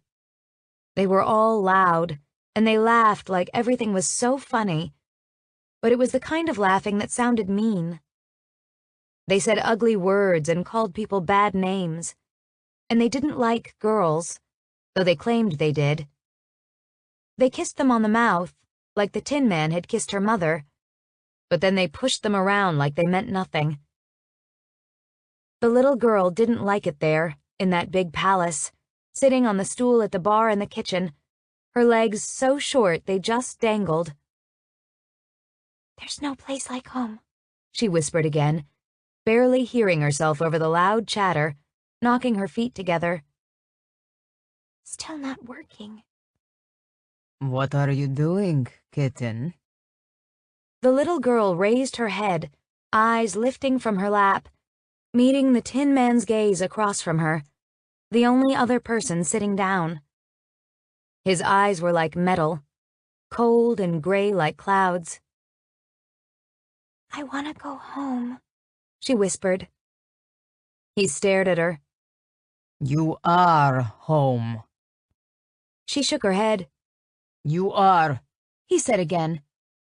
They were all loud, and they laughed like everything was so funny, but it was the kind of laughing that sounded mean. They said ugly words and called people bad names, and they didn't like girls, though they claimed they did. They kissed them on the mouth, like the Tin Man had kissed her mother, but then they pushed them around like they meant nothing. The little girl didn't like it there, in that big palace, sitting on the stool at the bar in the kitchen, her legs so short they just dangled. There's no place like home, she whispered again, barely hearing herself over the loud chatter, knocking her feet together. Still not working.
What are you doing, kitten?
The little girl raised her head, eyes lifting from her lap, meeting the Tin Man's gaze across from her, the only other person sitting down. His eyes were like metal, cold and gray like clouds. I want to go home, she whispered. He stared at her.
You are home.
She shook her head.
You are.
He said again.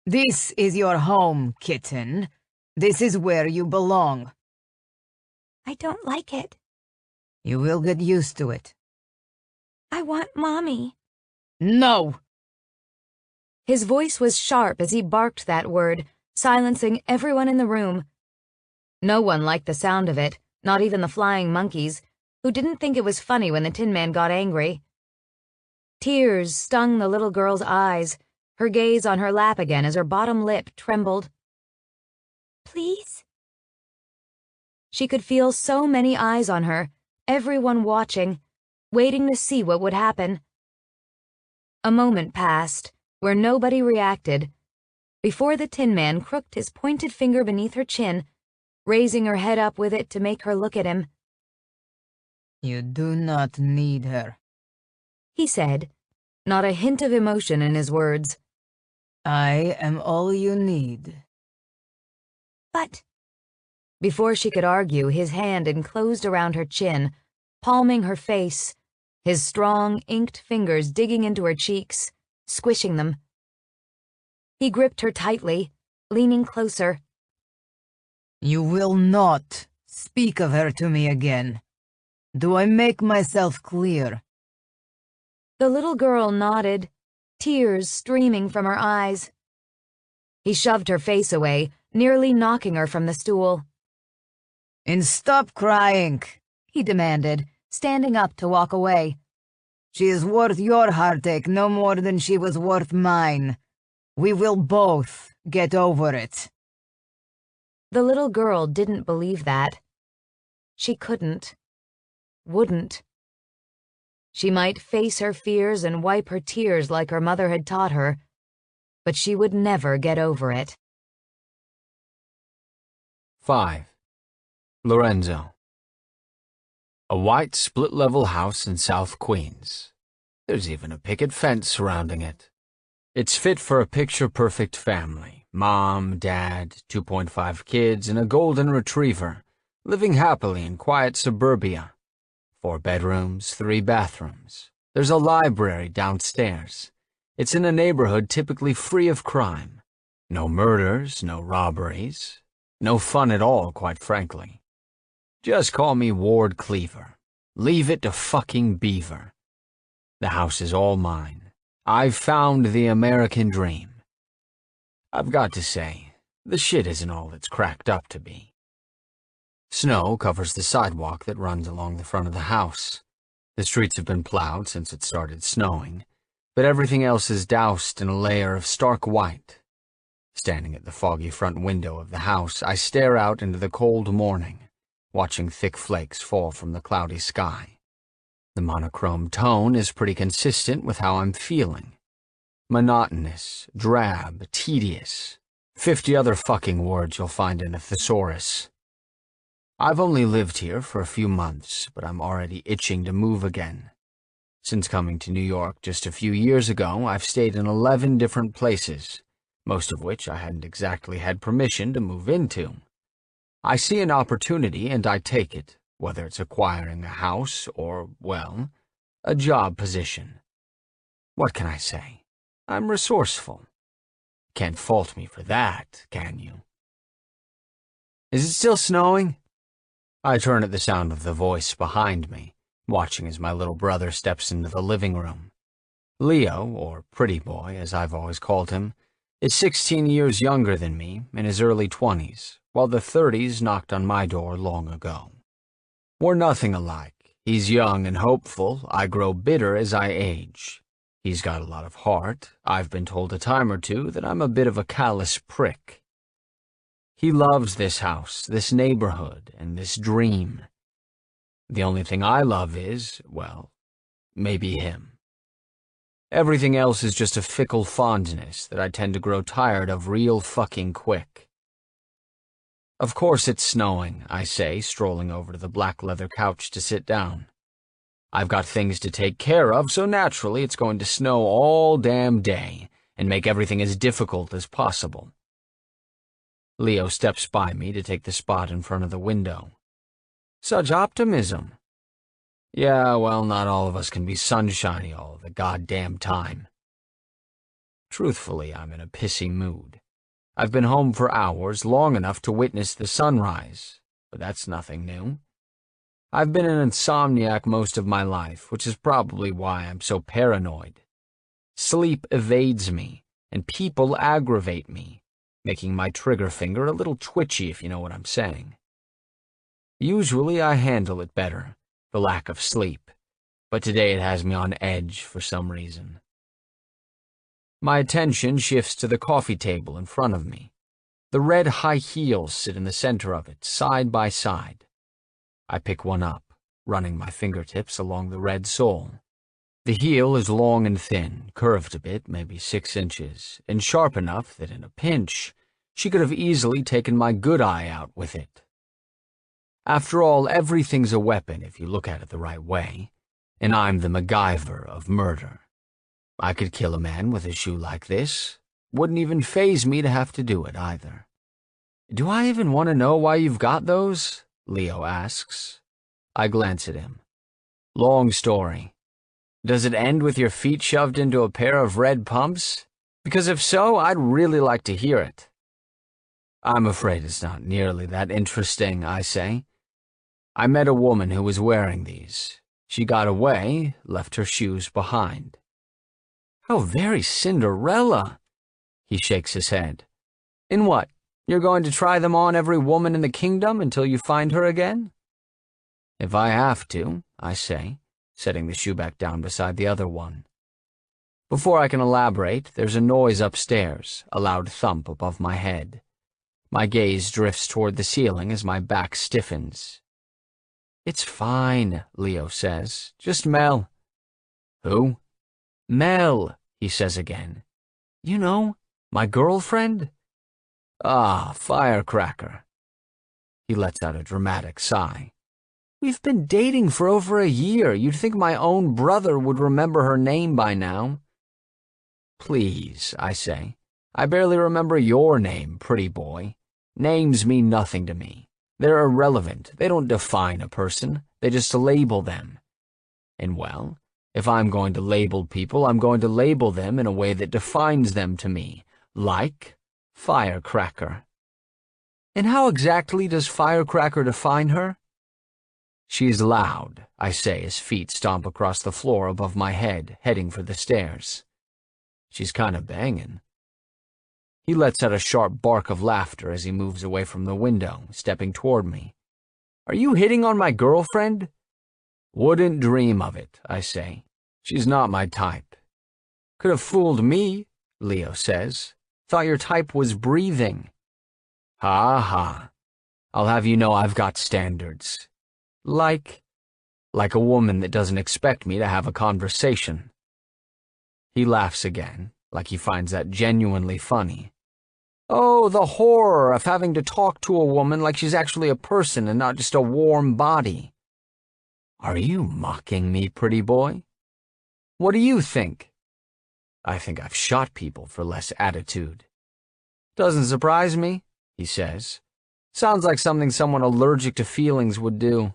This is your home, kitten. This is where you belong.
I don't like it.
You will get used to it.
I want Mommy.
No!
His voice was sharp as he barked that word, silencing everyone in the room. No one liked the sound of it, not even the flying monkeys, who didn't think it was funny when the Tin Man got angry. Tears stung the little girl's eyes, her gaze on her lap again as her bottom lip trembled. "Please?" She could feel so many eyes on her, everyone watching, waiting to see what would happen. A moment passed, where nobody reacted, before the Tin Man crooked his pointed finger beneath her chin, raising her head up with it to make her look at him.
"You do not need her,"
he said, not a hint of emotion in his words.
"I am all you need."
But before she could argue, his hand enclosed around her chin, palming her face, his strong, inked fingers digging into her cheeks, squishing them. He gripped her tightly, leaning closer.
"You will not speak of her to me again. Do I make myself clear?"
The little girl nodded, tears streaming from her eyes. He shoved her face away, nearly knocking her from the stool.
"And stop crying," he demanded, standing up to walk away. "She is worth your heartache no more than she was worth mine. We will both get over it."
The little girl didn't believe that. She couldn't. Wouldn't. She might face her fears and wipe her tears like her mother had taught her, but she would never get over it.
5. Lorenzo. A white split-level house in South Queens. There's even a picket fence surrounding it. It's fit for a picture-perfect family. Mom, dad, 2.5 kids, and a golden retriever, living happily in quiet suburbia. 4 bedrooms, 3 bathrooms. There's a library downstairs. It's in a neighborhood typically free of crime. No murders, no robberies. No fun at all, quite frankly. Just call me Ward Cleaver. Leave it to fucking Beaver. The house is all mine. I've found the American dream. I've got to say, the shit isn't all it's cracked up to be. Snow covers the sidewalk that runs along the front of the house. The streets have been plowed since it started snowing, but everything else is doused in a layer of stark white. Standing at the foggy front window of the house, I stare out into the cold morning, watching thick flakes fall from the cloudy sky. The monochrome tone is pretty consistent with how I'm feeling. Monotonous, drab, tedious. 50 other fucking words you'll find in a thesaurus. I've only lived here for a few months, but I'm already itching to move again. Since coming to New York just a few years ago, I've stayed in 11 different places, most of which I hadn't exactly had permission to move into. I see an opportunity and I take it, whether it's acquiring a house or, well, a job position. What can I say? I'm resourceful. Can't fault me for that, can you? Is it still snowing? I turn at the sound of the voice behind me, watching as my little brother steps into the living room. Leo, or Pretty Boy, as I've always called him, is 16 years younger than me, in his early 20s, while the 30s knocked on my door long ago. We're nothing alike. He's young and hopeful. I grow bitter as I age. He's got a lot of heart. I've been told a time or two that I'm a bit of a callous prick. He loves this house, this neighborhood, and this dream. The only thing I love is, well, maybe him. Everything else is just a fickle fondness that I tend to grow tired of real fucking quick. Of course it's snowing, I say, strolling over to the black leather couch to sit down. I've got things to take care of, so naturally it's going to snow all damn day and make everything as difficult as possible. Leo steps by me to take the spot in front of the window. Such optimism. Yeah, well, not all of us can be sunshiny all the goddamn time. Truthfully, I'm in a pissy mood. I've been home for hours, long enough to witness the sunrise, but that's nothing new. I've been an insomniac most of my life, which is probably why I'm so paranoid. Sleep evades me, and people aggravate me, making my trigger finger a little twitchy, if you know what I'm saying. Usually I handle it better, the lack of sleep, but today it has me on edge for some reason. My attention shifts to the coffee table in front of me. The red high heels sit in the center of it, side by side. I pick one up, running my fingertips along the red sole. The heel is long and thin, curved a bit, maybe 6 inches, and sharp enough that in a pinch, she could have easily taken my good eye out with it. After all, everything's a weapon if you look at it the right way, and I'm the MacGyver of murder. I could kill a man with a shoe like this. Wouldn't even faze me to have to do it either. Do I even want to know why you've got those? Leo asks. I glance at him. Long story. Does it end with your feet shoved into a pair of red pumps? Because if so, I'd really like to hear it. I'm afraid it's not nearly that interesting, I say. I met a woman who was wearing these. She got away, left her shoes behind. How very Cinderella, he shakes his head. In what? You're going to try them on every woman in the kingdom until you find her again? If I have to, I say, setting the shoe back down beside the other one. Before I can elaborate, there's a noise upstairs, a loud thump above my head. My gaze drifts toward the ceiling as my back stiffens. It's fine, Leo says. Just Mel. Who? Mel, he says again. You know, my girlfriend? Ah, firecracker. He lets out a dramatic sigh. We've been dating for over a year. You'd think my own brother would remember her name by now. Please, I say. I barely remember your name, pretty boy. Names mean nothing to me. They're irrelevant. They don't define a person. They just label them. And well, if I'm going to label people, I'm going to label them in a way that defines them to me, like firecracker. And how exactly does firecracker define her? She's loud, I say as feet stomp across the floor above my head, heading for the stairs. She's kind of banging. He lets out a sharp bark of laughter as he moves away from the window, stepping toward me. Are you hitting on my girlfriend? Wouldn't dream of it, I say. She's not my type. Could have fooled me, Leo says. Thought your type was breathing. Ha ha. I'll have you know I've got standards. Like a woman that doesn't expect me to have a conversation. He laughs again, like he finds that genuinely funny. Oh, the horror of having to talk to a woman like she's actually a person and not just a warm body. Are you mocking me, pretty boy? What do you think? I think I've shot people for less attitude. Doesn't surprise me, he says. Sounds like something someone allergic to feelings would do.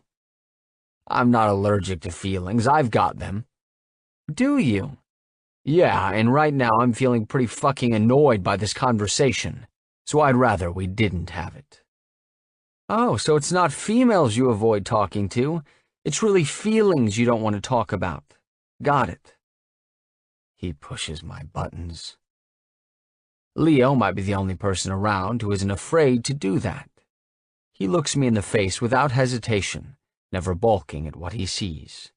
I'm not allergic to feelings, I've got them. Do you? Yeah, and right now I'm feeling pretty fucking annoyed by this conversation, so I'd rather we didn't have it. Oh, so it's not females you avoid talking to, it's really feelings you don't want to talk about. Got it. He pushes my buttons. Leo might be the only person around who isn't afraid to do that. He looks me in the face without hesitation, never balking at what he sees.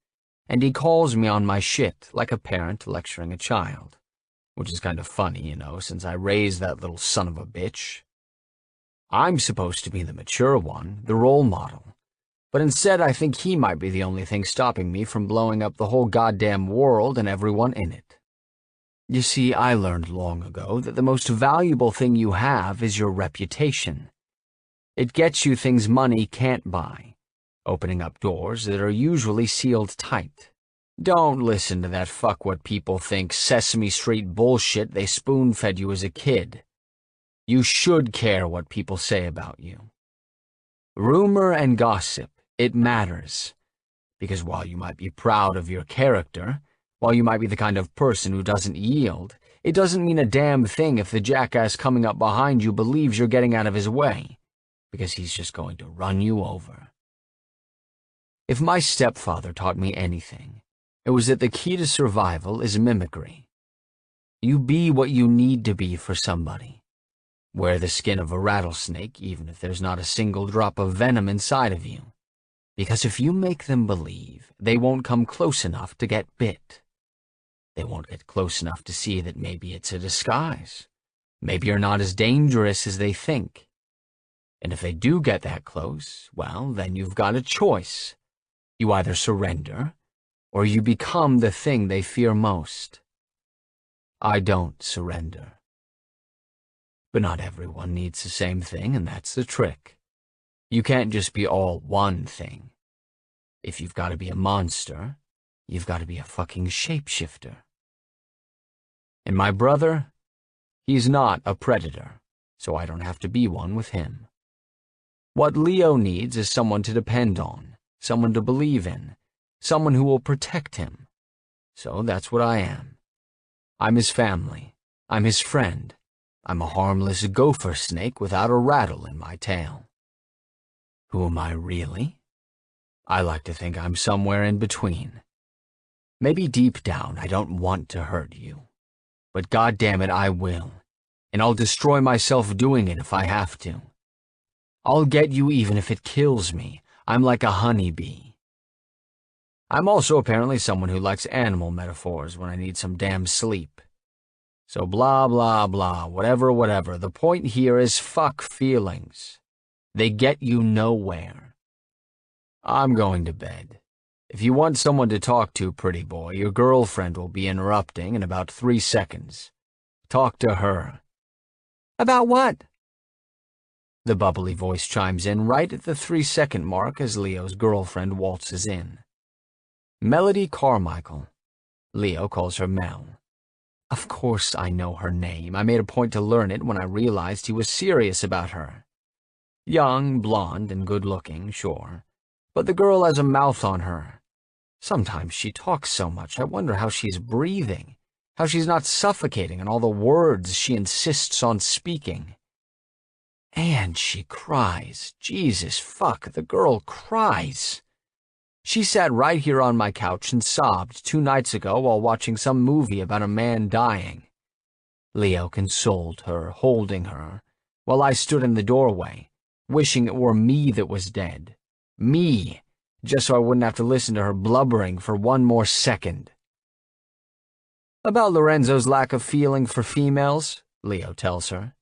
And he calls me on my shit like a parent lecturing a child, which is kind of funny, you know, since I raised that little son of a bitch. I'm supposed to be the mature one, the role model, but instead I think he might be the only thing stopping me from blowing up the whole goddamn world and everyone in it. You see, I learned long ago that the most valuable thing you have is your reputation. It gets you things money can't buy, opening up doors that are usually sealed tight. Don't listen to that fuck what people think Sesame Street bullshit they spoon-fed you as a kid. You should care what people say about you. Rumor and gossip, it matters. Because while you might be proud of your character, while you might be the kind of person who doesn't yield, it doesn't mean a damn thing if the jackass coming up behind you believes you're getting out of his way, because he's just going to run you over. If my stepfather taught me anything, it was that the key to survival is mimicry. You be what you need to be for somebody. Wear the skin of a rattlesnake even if there's not a single drop of venom inside of you. Because if you make them believe, they won't come close enough to get bit. They won't get close enough to see that maybe it's a disguise. Maybe you're not as dangerous as they think. And if they do get that close, well, then you've got a choice. You either surrender, or you become the thing they fear most. I don't surrender. But not everyone needs the same thing, and that's the trick. You can't just be all one thing. If you've got to be a monster, you've got to be a fucking shapeshifter. And my brother, he's not a predator, so I don't have to be one with him. What Leo needs is someone to depend on, someone to believe in, someone who will protect him. So that's what I am. I'm his family. I'm his friend. I'm a harmless gopher snake without a rattle in my tail. Who am I really? I like to think I'm somewhere in between. Maybe deep down I don't want to hurt you. But goddamn it, I will. And I'll destroy myself doing it if I have to. I'll get you even if it kills me. I'm like a honeybee. I'm also apparently someone who likes animal metaphors when I need some damn sleep. So blah, blah, blah, whatever. The point here is fuck feelings. They get you nowhere. I'm going to bed. If you want someone to talk to, pretty boy, your girlfriend will be interrupting in about 3 seconds. Talk to her. About what? The bubbly voice chimes in right at the 3-second mark as Leo's girlfriend waltzes in. Melody Carmichael. Leo calls her Mel. Of course I know her name. I made a point to learn it when I realized he was serious about her. Young, blonde, and good-looking, sure. But the girl has a mouth on her. Sometimes she talks so much, I wonder how she's breathing, how she's not suffocating on all the words she insists on speaking. And she cries. Jesus fuck, the girl cries. She sat right here on my couch and sobbed 2 nights ago while watching some movie about a man dying. Leo consoled her, holding her, while I stood in the doorway, wishing it were me that was dead. Me, just so I wouldn't have to listen to her blubbering for 1 more second. About Lorenzo's lack of feeling for females, Leo tells her.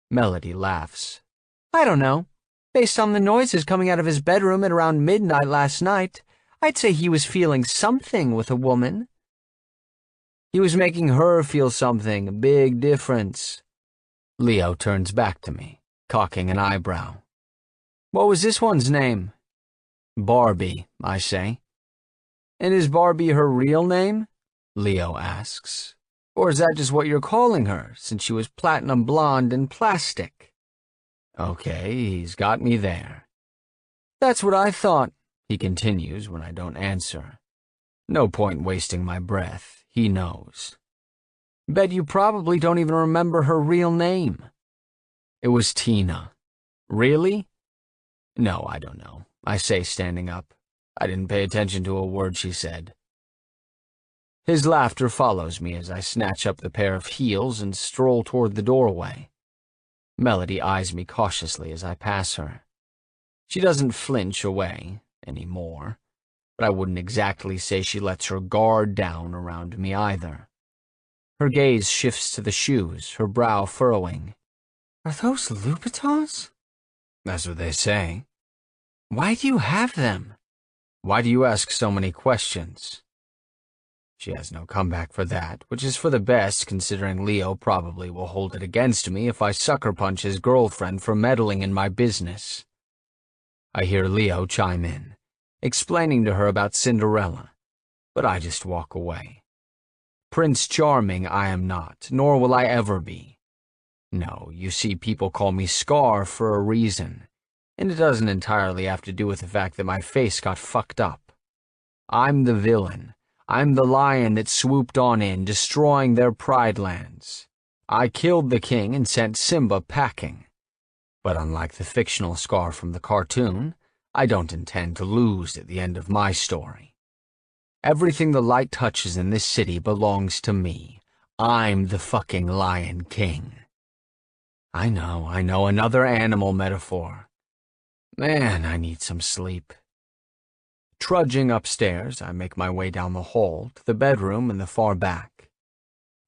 Melody laughs. I don't know. Based on the noises coming out of his bedroom at around midnight last night, I'd say he was feeling something with a woman. He was making her feel something, a big difference. Leo turns back to me, cocking an eyebrow. What was this one's name? Barbie, I say. And is Barbie her real name? Leo asks. Or is that just what you're calling her, since she was platinum blonde and plastic? Okay, he's got me there. That's what I thought, he continues when I don't answer. No point wasting my breath, he knows. Bet you probably don't even remember her real name. It was Tina. Really? No, I don't know, I say, standing up. I didn't pay attention to a word she said. His laughter follows me as I snatch up the pair of heels and stroll toward the doorway. Melody eyes me cautiously as I pass her. She doesn't flinch away anymore, but I wouldn't exactly say she lets her guard down around me either. Her gaze shifts to the shoes, her brow furrowing. Are those Louboutins? That's what they say. Why do you have them? Why do you ask so many questions? She has no comeback for that, which is for the best considering Leo probably will hold it against me if I sucker punch his girlfriend for meddling in my business. I hear Leo chime in, explaining to her about Cinderella, but I just walk away. Prince Charming I am not, nor will I ever be. No, you see, people call me Scar for a reason, and it doesn't entirely have to do with the fact that my face got fucked up. I'm the villain. I'm the lion that swooped on in, destroying their pride lands. I killed the king and sent Simba packing. But unlike the fictional Scar from the cartoon, I don't intend to lose at the end of my story. Everything the light touches in this city belongs to me. I'm the fucking Lion King. I know, another animal metaphor. Man, I need some sleep. Trudging upstairs, I make my way down the hall to the bedroom in the far back.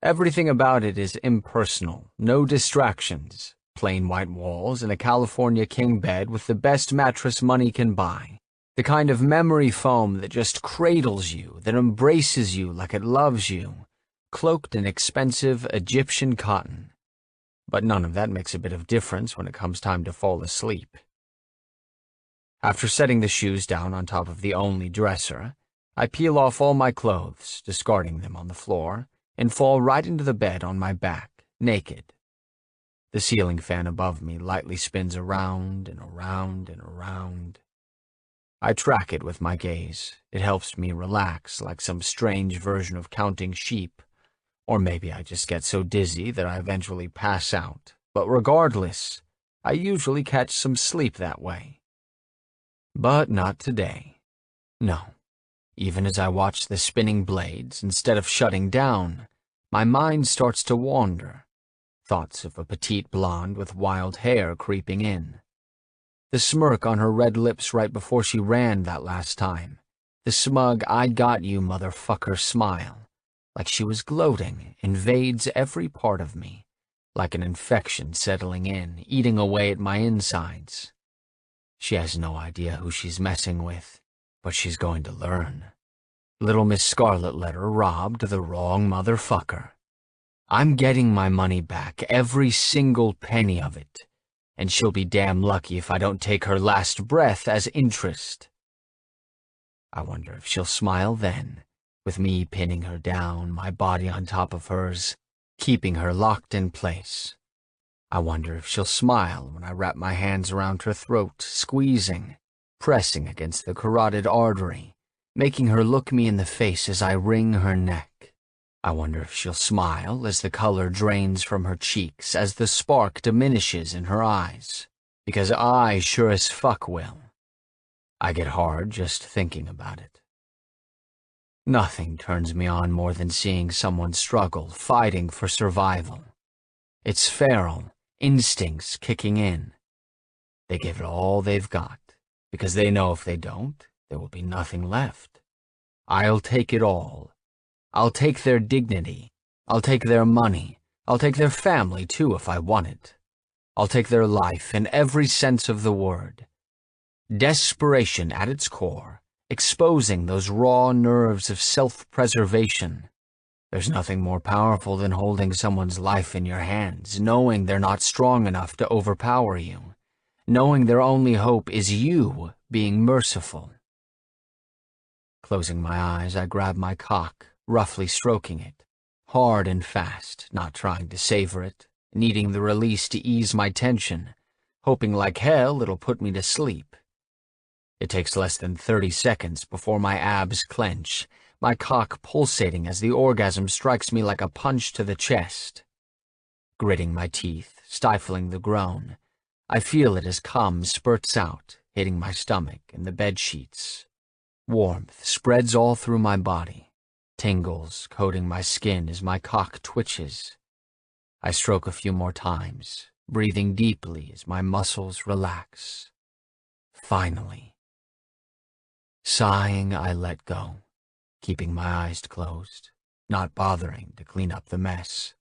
Everything about it is impersonal, no distractions, plain white walls and a California king bed with the best mattress money can buy. The kind of memory foam that just cradles you, that embraces you like it loves you, cloaked in expensive Egyptian cotton. But none of that makes a bit of difference when it comes time to fall asleep. After setting the shoes down on top of the only dresser, I peel off all my clothes, discarding them on the floor, and fall right into the bed on my back, naked. The ceiling fan above me lightly spins around and around and around. I track it with my gaze. It helps me relax like some strange version of counting sheep. Or maybe I just get so dizzy that I eventually pass out. But regardless, I usually catch some sleep that way. But not today. No. Even as I watch the spinning blades, instead of shutting down, my mind starts to wander. Thoughts of a petite blonde with wild hair creeping in. The smirk on her red lips right before she ran that last time. The smug "I got you, motherfucker" smile. Like she was gloating, invades every part of me. Like an infection settling in, eating away at my insides. She has no idea who she's messing with, but she's going to learn. Little Miss Scarlet Letter robbed the wrong motherfucker. I'm getting my money back, every single penny of it. And she'll be damn lucky if I don't take her last breath as interest. I wonder if she'll smile then, with me pinning her down, my body on top of hers, keeping her locked in place. I wonder if she'll smile when I wrap my hands around her throat, squeezing, pressing against the carotid artery, making her look me in the face as I wring her neck. I wonder if she'll smile as the color drains from her cheeks, as the spark diminishes in her eyes. Because I sure as fuck will. I get hard just thinking about it. Nothing turns me on more than seeing someone struggle, fighting for survival. It's feral, instincts kicking in. They give it all they've got, because they know if they don't, there will be nothing left. I'll take it all. I'll take their dignity. I'll take their money. I'll take their family, too, if I want it. I'll take their life in every sense of the word. Desperation at its core, exposing those raw nerves of self-preservation. There's nothing more powerful than holding someone's life in your hands, knowing they're not strong enough to overpower you, knowing their only hope is you being merciful. Closing my eyes, I grab my cock, roughly stroking it, hard and fast, not trying to savor it, needing the release to ease my tension, hoping like hell it'll put me to sleep. It takes less than 30 seconds before my abs clench, my cock pulsating as the orgasm strikes me like a punch to the chest. Gritting my teeth, stifling the groan, I feel it as cum spurts out, hitting my stomach and the bed sheets. Warmth spreads all through my body. Tingles coating my skin as my cock twitches. I stroke a few more times, breathing deeply as my muscles relax. Finally. Sighing, I let go, keeping my eyes closed, not bothering to clean up the mess.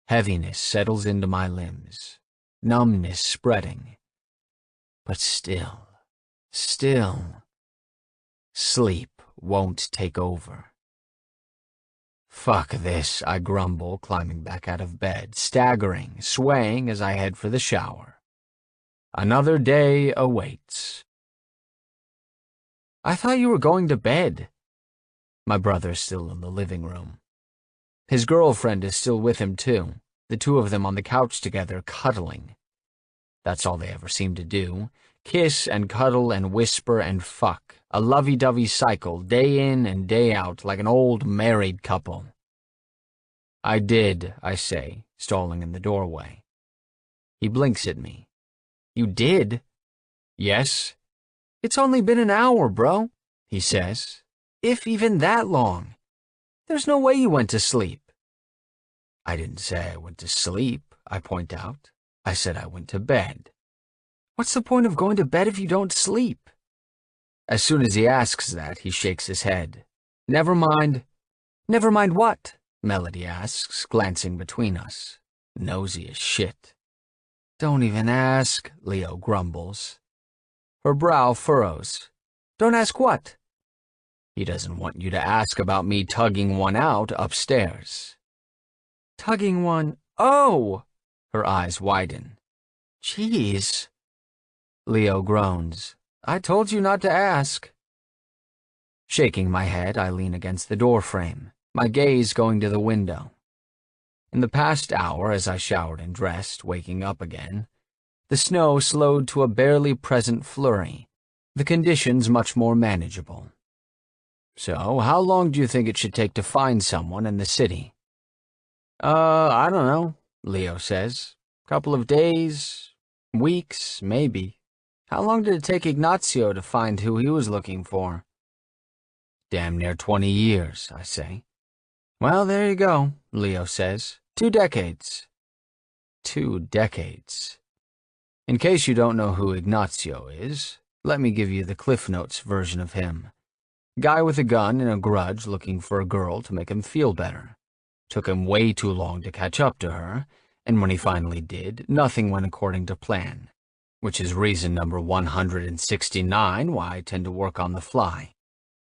Heaviness settles into my limbs, numbness spreading. But still, sleep won't take over. Fuck this, I grumble, climbing back out of bed, staggering, swaying as I head for the shower. Another day awaits. I thought you were going to bed. My brother's still in the living room. His girlfriend is still with him, too, the two of them on the couch together, cuddling. That's all they ever seem to do. Kiss and cuddle and whisper and fuck. A lovey-dovey cycle, day in and day out, like an old married couple. I did, I say, stalling in the doorway. He blinks at me. You did? Yes. It's only been an hour, bro, he says. If even that long. There's no way you went to sleep. I didn't say I went to sleep, I point out. I said I went to bed. What's the point of going to bed if you don't sleep? As soon as he asks that, he shakes his head. Never mind.
Never mind what?
Melody asks, glancing between us. Nosy as shit. Don't even ask, Leo grumbles. Her brow furrows.
Don't ask what?
He doesn't want you to ask about me tugging one out upstairs.
Tugging one? Oh!
Her eyes widen.
Jeez.
Leo groans. I told you not to ask. Shaking my head, I lean against the doorframe, my gaze going to the window. In the past hour, as I showered and dressed, waking up again, the snow slowed to a barely present flurry, the conditions much more manageable. So, how long do you think it should take to find someone in the city? I don't know, Leo says. Couple of days, weeks, maybe. How long did it take Ignacio to find who he was looking for? Damn near 20 years, I say. Well, there you go, Leo says. 2 decades. 2 decades. In case you don't know who Ignacio is, let me give you the Cliff Notes version of him. Guy with a gun and a grudge looking for a girl to make him feel better. Took him way too long to catch up to her, and when he finally did, nothing went according to plan, which is reason number 169 why I tend to work on the fly.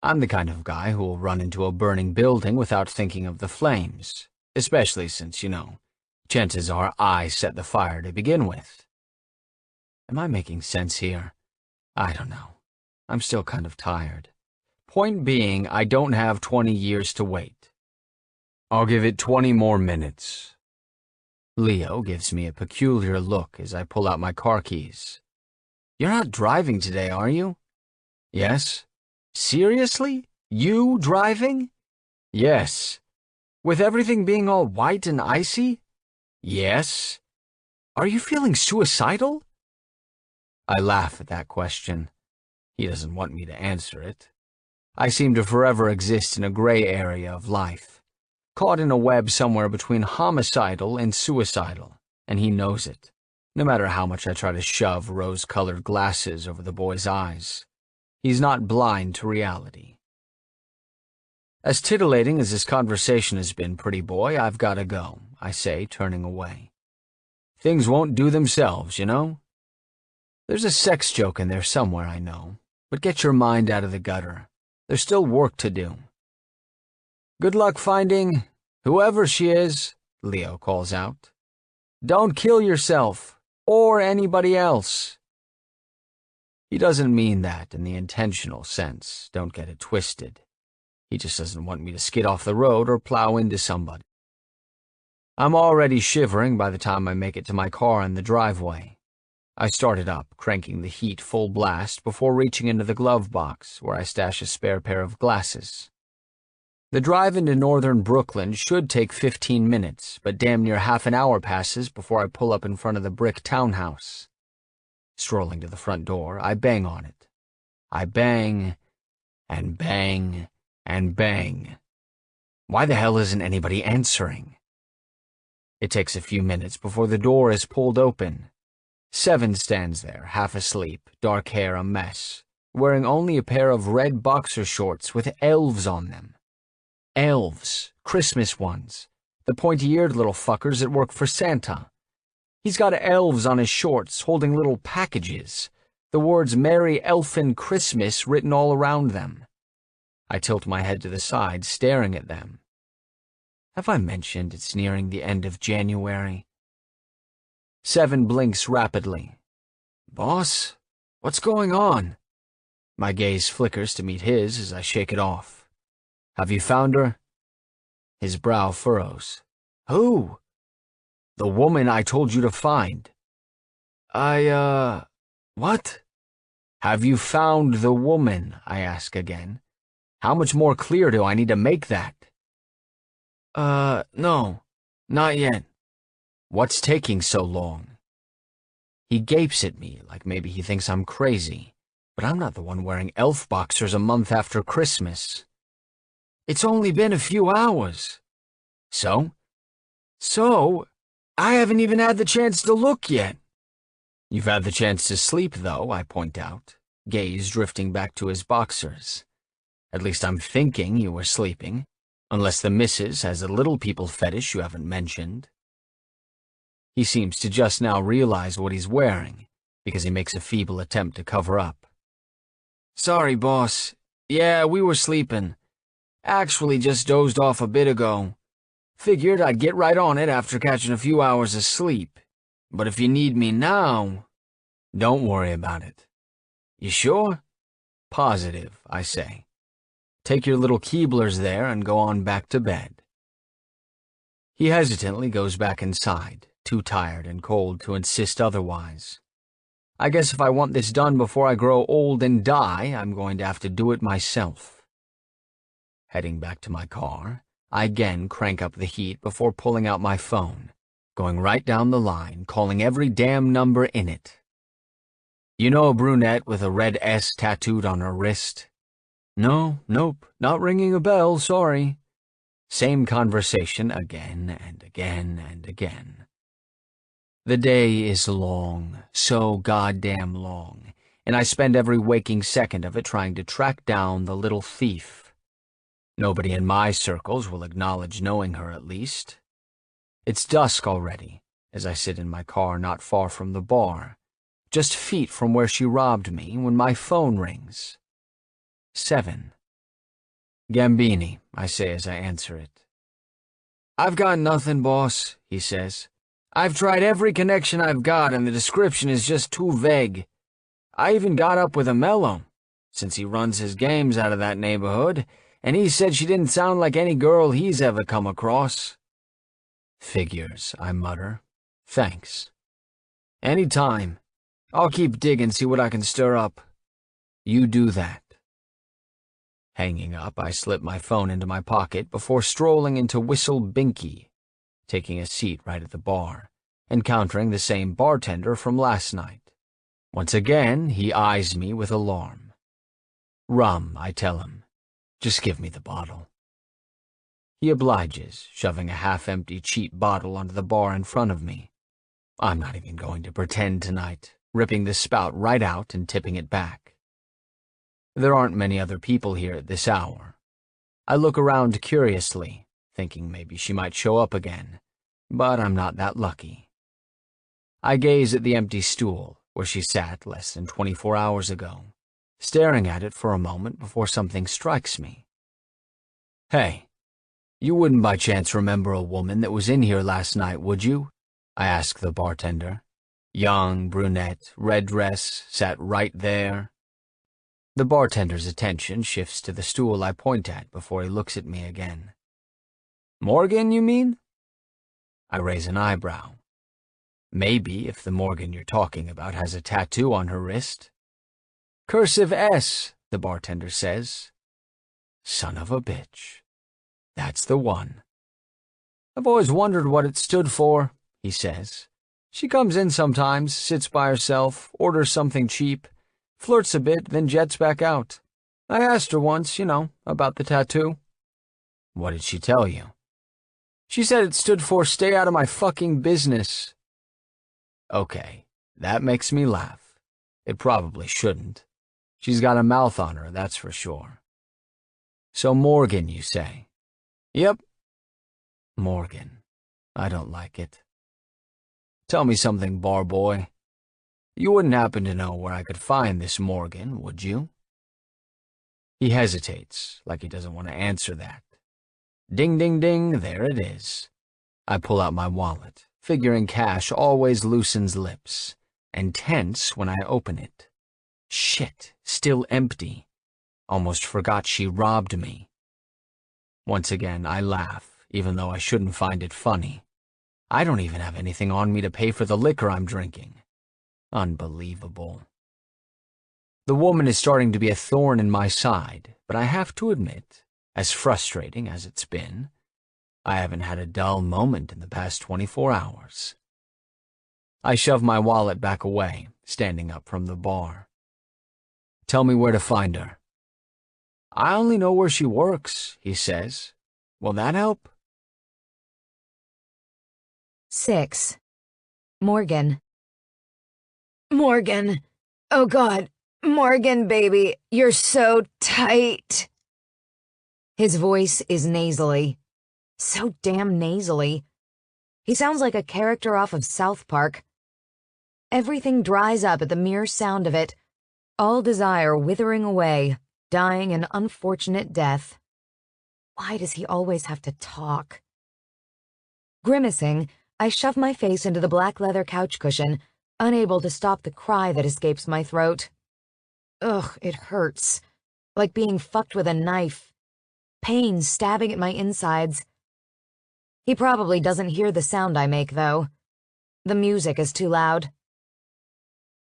I'm the kind of guy who will run into a burning building without thinking of the flames, especially since, chances are I set the fire to begin with. Am I making sense here? I don't know. I'm still kind of tired. Point being, I don't have 20 years to wait. I'll give it 20 more minutes. Leo gives me a peculiar look as I pull out my car keys. You're not driving today, are you? Yes. Seriously? You driving? Yes. With everything being all white and icy? Yes. Are you feeling suicidal? I laugh at that question. He doesn't want me to answer it. I seem to forever exist in a gray area of life, caught in a web somewhere between homicidal and suicidal, and he knows it, no matter how much I try to shove rose-colored glasses over the boy's eyes. He's not blind to reality. As titillating as this conversation has been, pretty boy, I've got to go, I say, turning away. Things won't do themselves, There's a sex joke in there somewhere, I know, but get your mind out of the gutter. There's still work to do. Good luck finding whoever she is, Leo calls out. Don't kill yourself, or anybody else. He doesn't mean that in the intentional sense, don't get it twisted. He just doesn't want me to skid off the road or plow into somebody. I'm already shivering by the time I make it to my car in the driveway. I start it up, cranking the heat full blast before reaching into the glove box where I stash a spare pair of glasses. The drive into northern Brooklyn should take 15 minutes, but damn near half an hour passes before I pull up in front of the brick townhouse. Strolling to the front door, I bang on it. I bang, and bang, and bang. Why the hell isn't anybody answering? It takes a few minutes before the door is pulled open. Seven stands there, half asleep, dark hair a mess, wearing only a pair of red boxer shorts with elves on them. Elves, Christmas ones, the pointy-eared little fuckers that work for Santa. He's got elves on his shorts holding little packages, the words Merry Elfin Christmas written all around them. I tilt my head to the side, staring at them. Have I mentioned it's nearing the end of January? Seven blinks rapidly. Boss, what's going on? My gaze flickers to meet his as I shake it off. Have you found her? His brow furrows. Who? The woman I told you to find. What? Have you found the woman? I ask again. How much more clear do I need to make that? No, not yet. What's taking so long? He gapes at me like maybe he thinks I'm crazy, but I'm not the one wearing elf boxers a month after Christmas. It's only been a few hours. So? I haven't even had the chance to look yet. You've had the chance to sleep, though, I point out. gaze drifting back to his boxers. At least I'm thinking you were sleeping, unless the missus has a little people fetish you haven't mentioned. He seems to just now realize what he's wearing, because he makes a feeble attempt to cover up. Sorry, boss. Yeah, we were sleeping. Actually just dozed off a bit ago. Figured I'd get right on it after catching a few hours of sleep. But if you need me now... Don't worry about it. You sure? Positive, I say. Take your little Keeblers there and go on back to bed. He hesitantly goes back inside, too tired and cold to insist otherwise. I guess if I want this done before I grow old and die, I'm going to have to do it myself. Heading back to my car, I again crank up the heat before pulling out my phone, going right down the line, calling every damn number in it. You know a brunette with a red S tattooed on her wrist? No, nope, not ringing a bell, sorry. Same conversation again and again and again. The day is long, so goddamn long, and I spend every waking second of it trying to track down the little thief. Nobody in my circles will acknowledge knowing her, at least. It's dusk already, as I sit in my car not far from the bar, just feet from where she robbed me, when my phone rings. 7. Gambini, I say as I answer it. I've got nothing, boss, he says. I've tried every connection I've got, and the description is just too vague. I even got up with a mellow, since he runs his games out of that neighborhood, and he said she didn't sound like any girl he's ever come across. Figures, I mutter. Thanks. Any time. I'll keep digging, see what I can stir up. You do that. Hanging up, I slip my phone into my pocket before strolling into Whistle Binky, taking a seat right at the bar, encountering the same bartender from last night. Once again, he eyes me with alarm. Rum, I tell him. Just give me the bottle. He obliges, shoving a half-empty cheap bottle onto the bar in front of me. I'm not even going to pretend tonight, ripping the spout right out and tipping it back. There aren't many other people here at this hour. I look around curiously, thinking maybe she might show up again, but I'm not that lucky. I gaze at the empty stool where she sat less than 24 hours ago, staring at it for a moment before something strikes me. Hey, you wouldn't by chance remember a woman that was in here last night, would you? I ask the bartender. Young, brunette, red dress, sat right there. The bartender's attention shifts to the stool I point at before he looks at me again. Morgan, you mean? I raise an eyebrow. Maybe if the Morgan you're talking about has a tattoo on her wrist. Cursive S, the bartender says. Son of a bitch. That's the one. I've always wondered what it stood for, he says. She comes in sometimes, sits by herself, orders something cheap, flirts a bit, then jets back out. I asked her once, about the tattoo. What did she tell you? She said it stood for stay out of my fucking business. Okay, that makes me laugh. It probably shouldn't. She's got a mouth on her, that's for sure. So Morgan, you say? Yep. Morgan. I don't like it. Tell me something, bar boy. You wouldn't happen to know where I could find this Morgan, would you? He hesitates, like he doesn't want to answer that. Ding, ding, ding, there it is. I pull out my wallet, figuring cash always loosens lips, and tense when I open it. Shit, still empty. Almost forgot she robbed me. Once again, I laugh, even though I shouldn't find it funny. I don't even have anything on me to pay for the liquor I'm drinking. Unbelievable. The woman is starting to be a thorn in my side, but I have to admit, as frustrating as it's been, I haven't had a dull moment in the past 24 hours. I shove my wallet back away, standing up from the bar. Tell me where to find her. I only know where she works, he says. Will that help?
6. Morgan. Morgan. Oh, God. Morgan, baby, you're so tight. His voice is nasally. So damn nasally. He sounds like a character off of South Park. Everything dries up at the mere sound of it, all desire withering away, dying an unfortunate death. Why does he always have to talk? Grimacing, I shove my face into the black leather couch cushion, unable to stop the cry that escapes my throat. Ugh, it hurts. Like being fucked with a knife. Pain stabbing at my insides. He probably doesn't hear the sound I make, though. The music is too loud.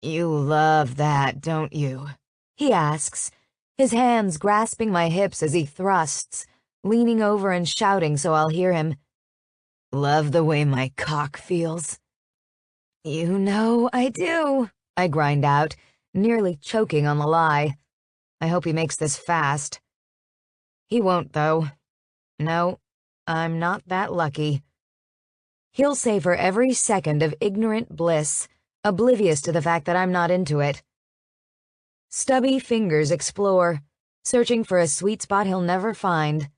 You love that, don't you? He asks, his hands grasping my hips as he thrusts, leaning over and shouting so I'll hear him. Love the way my cock feels? You know I do, I grind out, nearly choking on the lie. I hope he makes this fast. He won't, though. No, I'm not that lucky. He'll savor every second of ignorant bliss, oblivious to the fact that I'm not into it. Stubby fingers explore, searching for a sweet spot he'll never find.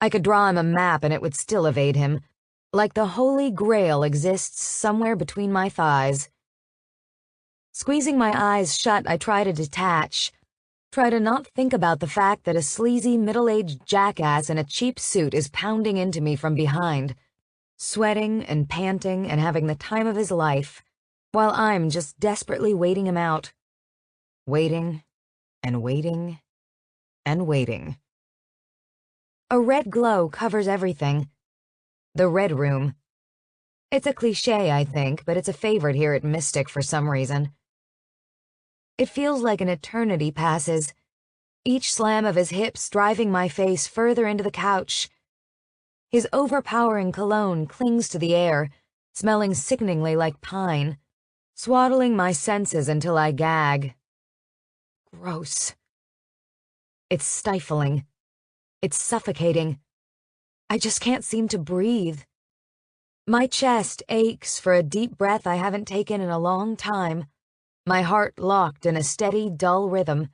I could draw him a map and it would still evade him, like the Holy Grail exists somewhere between my thighs. Squeezing my eyes shut, I try to detach, try to not think about the fact that a sleazy middle-aged jackass in a cheap suit is pounding into me from behind, sweating and panting and having the time of his life, while I'm just desperately waiting him out. Waiting and waiting and waiting. A red glow covers everything. The Red Room. It's a cliché, I think, but it's a favorite here at Mystic for some reason. It feels like an eternity passes, each slam of his hips driving my face further into the couch. His overpowering cologne clings to the air, smelling sickeningly like pine, swaddling my senses until I gag. Gross. It's stifling. It's suffocating. I just can't seem to breathe. My chest aches for a deep breath I haven't taken in a long time, my heart locked in a steady, dull rhythm.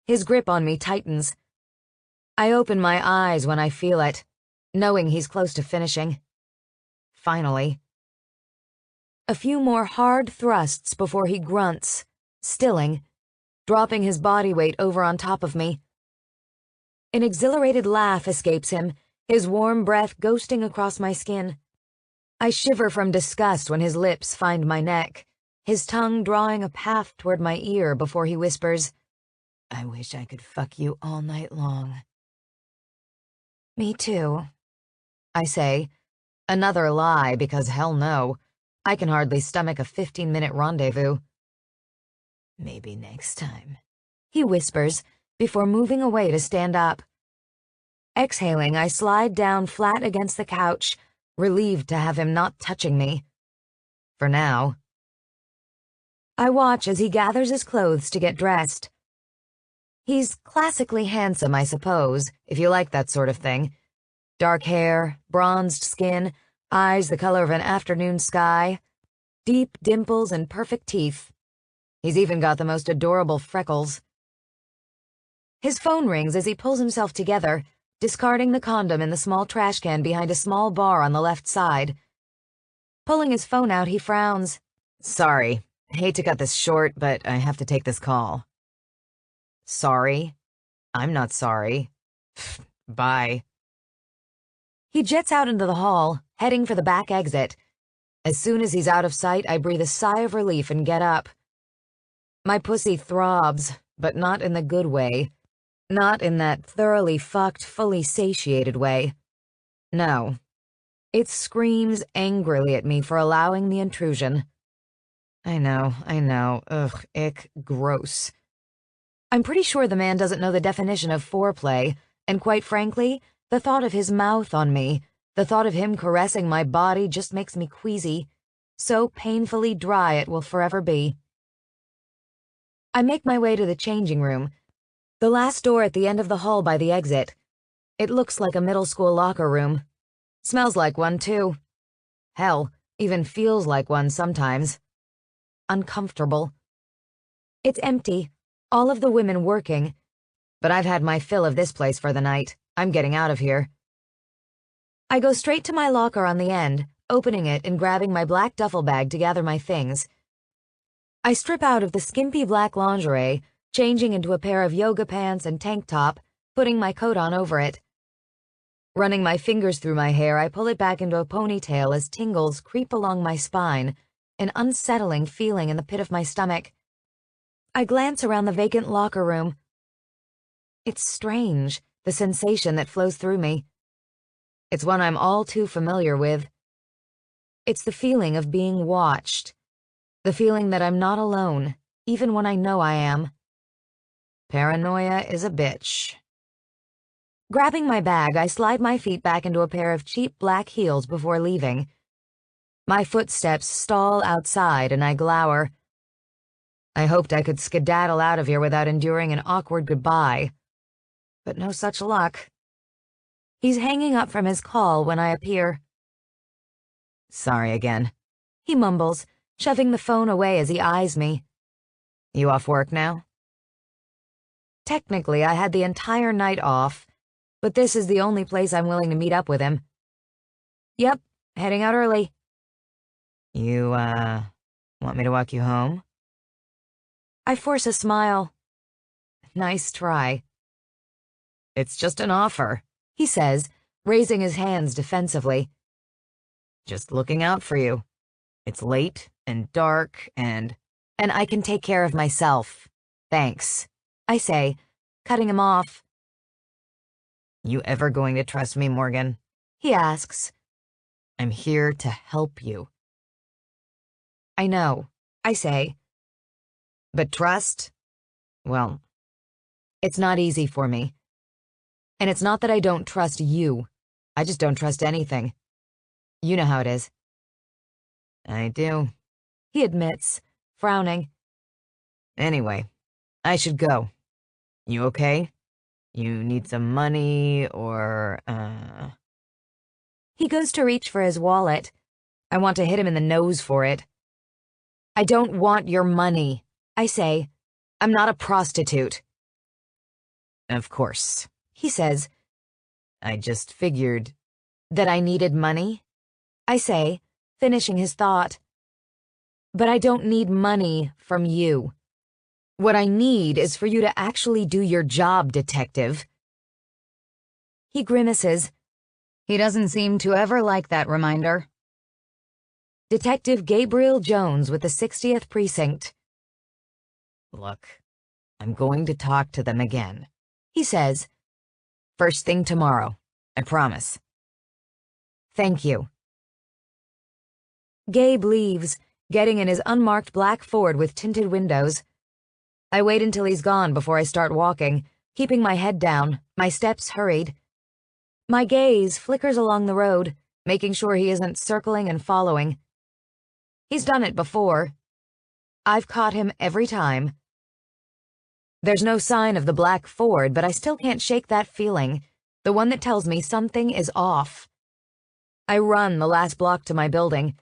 His grip on me tightens. I open my eyes when I feel it, knowing he's close to finishing. Finally. A few more hard thrusts before he grunts, stilling, dropping his body weight over on top of me. An exhilarated laugh escapes him, his warm breath ghosting across my skin. I shiver from disgust when his lips find my neck, his tongue drawing a path toward my ear before he whispers, I wish I could fuck you all night long. Me too, I say. Another lie, because hell no. I can hardly stomach a 15-minute rendezvous. Maybe next time, he whispers, before moving away to stand up. Exhaling, I slide down flat against the couch, relieved to have him not touching me. For now. I watch as he gathers his clothes to get dressed. He's classically handsome, I suppose, if you like that sort of thing. Dark hair, bronzed skin, eyes the color of an afternoon sky, deep dimples and perfect teeth. He's even got the most adorable freckles. His phone rings as he pulls himself together, discarding the condom in the small trash can behind a small bar on the left side. Pulling his phone out, he frowns. Sorry, hate to cut this short, but I have to take this call. Sorry? I'm not sorry. Bye. He jets out into the hall, heading for the back exit. As soon as he's out of sight, I breathe a sigh of relief and get up. My pussy throbs, but not in the good way. Not in that thoroughly fucked, fully satiated way. No. It screams angrily at me for allowing the intrusion. I know. Ugh, ick, gross. I'm pretty sure the man doesn't know the definition of foreplay, and quite frankly, the thought of his mouth on me, the thought of him caressing my body just makes me queasy. So painfully dry it will forever be. I make my way to the changing room, the last door at the end of the hall by the exit. It looks like a middle school locker room. Smells like one, too. Hell, even feels like one sometimes. Uncomfortable. It's empty, all of the women working, but I've had my fill of this place for the night. I'm getting out of here. I go straight to my locker on the end, opening it and grabbing my black duffel bag to gather my things. I strip out of the skimpy black lingerie, changing into a pair of yoga pants and tank top, putting my coat on over it. Running my fingers through my hair, I pull it back into a ponytail as tingles creep along my spine, an unsettling feeling in the pit of my stomach. I glance around the vacant locker room. It's strange, the sensation that flows through me. It's one I'm all too familiar with. It's the feeling of being watched. The feeling that I'm not alone, even when I know I am. Paranoia is a bitch. Grabbing my bag, I slide my feet back into a pair of cheap black heels before leaving. My footsteps stall outside and I glower. I hoped I could skedaddle out of here without enduring an awkward goodbye. But no such luck. He's hanging up from his call when I appear. Sorry again, he mumbles, shoving the phone away as he eyes me. You off work now? Technically, I had the entire night off, but this is the only place I'm willing to meet up with him. Yep, heading out early. You, want me to walk you home? I force a smile. Nice try. It's just an offer, he says, raising his hands defensively. Just looking out for you. It's late and dark and I can take care of myself. Thanks, I say, cutting him off. You ever going to trust me, Morgan? He asks. I'm here to help you. I know, I say. But trust? Well, it's not easy for me. And it's not that I don't trust you. I just don't trust anything. You know how it is. I do, he admits, frowning. Anyway, I should go. You okay? You need some money or, He goes to reach for his wallet. I want to hit him in the nose for it. I don't want your money, I say. I'm not a prostitute. Of course, he says. I just figured that I needed money, I say, finishing his thought. But I don't need money from you. What I need is for you to actually do your job, detective. He grimaces. He doesn't seem to ever like that reminder. Detective Gabriel Jones with the 60th Precinct. Look, I'm going to talk to them again, he says. First thing tomorrow, I promise. Thank you. Gabe leaves, getting in his unmarked black Ford with tinted windows. I wait until he's gone before I start walking, keeping my head down, my steps hurried. My gaze flickers along the road, making sure he isn't circling and following. He's done it before. I've caught him every time. There's no sign of the black Ford, but I still can't shake that feeling, the one that tells me something is off. I run the last block to my building,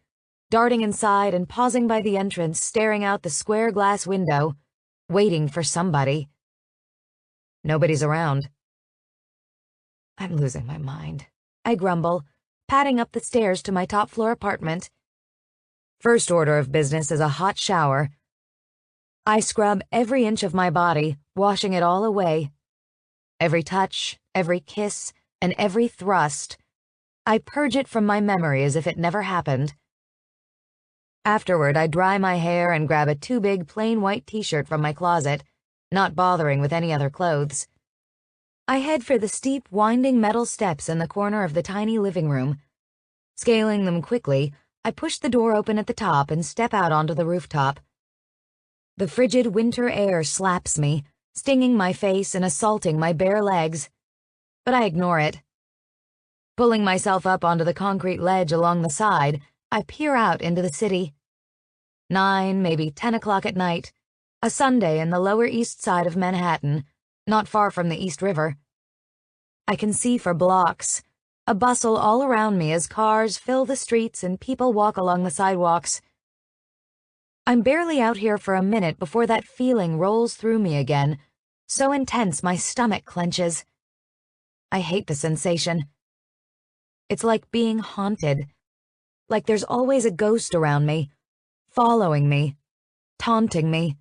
darting inside and pausing by the entrance, staring out the square glass window, waiting for somebody. Nobody's around. I'm losing my mind, I grumble, padding up the stairs to my top-floor apartment. First order of business is a hot shower. I scrub every inch of my body, washing it all away. Every touch, every kiss, and every thrust. I purge it from my memory as if it never happened. Afterward, I dry my hair and grab a too-big plain white t-shirt from my closet, not bothering with any other clothes. I head for the steep, winding metal steps in the corner of the tiny living room. Scaling them quickly, I push the door open at the top and step out onto the rooftop. The frigid winter air slaps me, stinging my face and assaulting my bare legs. But I ignore it. Pulling myself up onto the concrete ledge along the side, I peer out into the city. 9, maybe 10 o'clock at night, a Sunday in the Lower East Side of Manhattan, not far from the East River. I can see for blocks, a bustle all around me as cars fill the streets and people walk along the sidewalks. I'm barely out here for a minute before that feeling rolls through me again, so intense my stomach clenches. I hate the sensation. It's like being haunted, like there's always a ghost around me, following me, taunting me,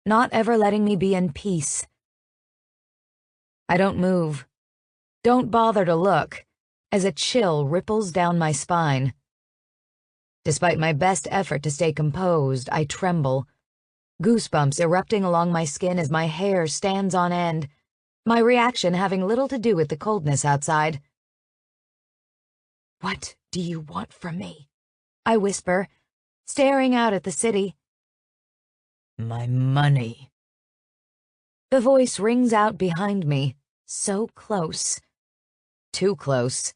not ever letting me be in peace. I don't move, don't bother to look, as a chill ripples down my spine. Despite my best effort to stay composed, I tremble, goosebumps erupting along my skin as my hair stands on end, my reaction having little to do with the coldness outside. "What do you want from me?" I whisper, staring out at the city.
"My money."
The voice rings out behind me, so close. Too close.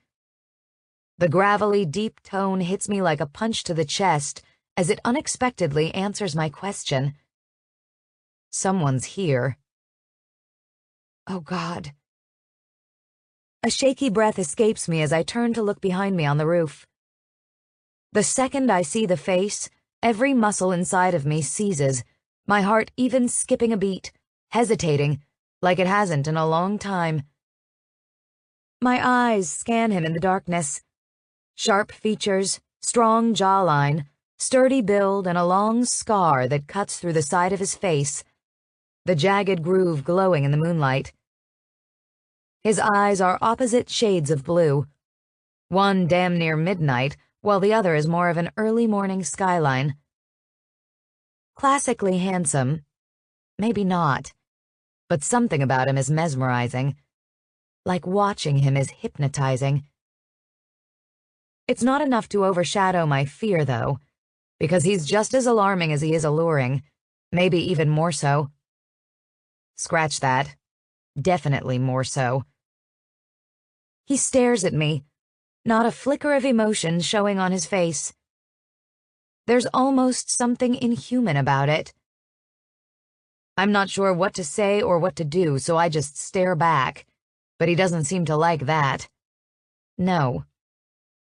The gravelly, deep tone hits me like a punch to the chest as it unexpectedly answers my question. Someone's here. Oh, God. A shaky breath escapes me as I turn to look behind me on the roof. The second I see the face, every muscle inside of me seizes, my heart even skipping a beat, hesitating, like it hasn't in a long time. My eyes scan him in the darkness. Sharp features, strong jawline, sturdy build, and a long scar that cuts through the side of his face, the jagged groove glowing in the moonlight. His eyes are opposite shades of blue, one damn near midnight, while the other is more of an early morning skyline. Classically handsome, maybe not, but something about him is mesmerizing, like watching him is hypnotizing. It's not enough to overshadow my fear, though, because he's just as alarming as he is alluring, maybe even more so. Scratch that. Definitely more so. He stares at me, not a flicker of emotion showing on his face. There's almost something inhuman about it. I'm not sure what to say or what to do, so I just stare back, but he doesn't seem to like that. No.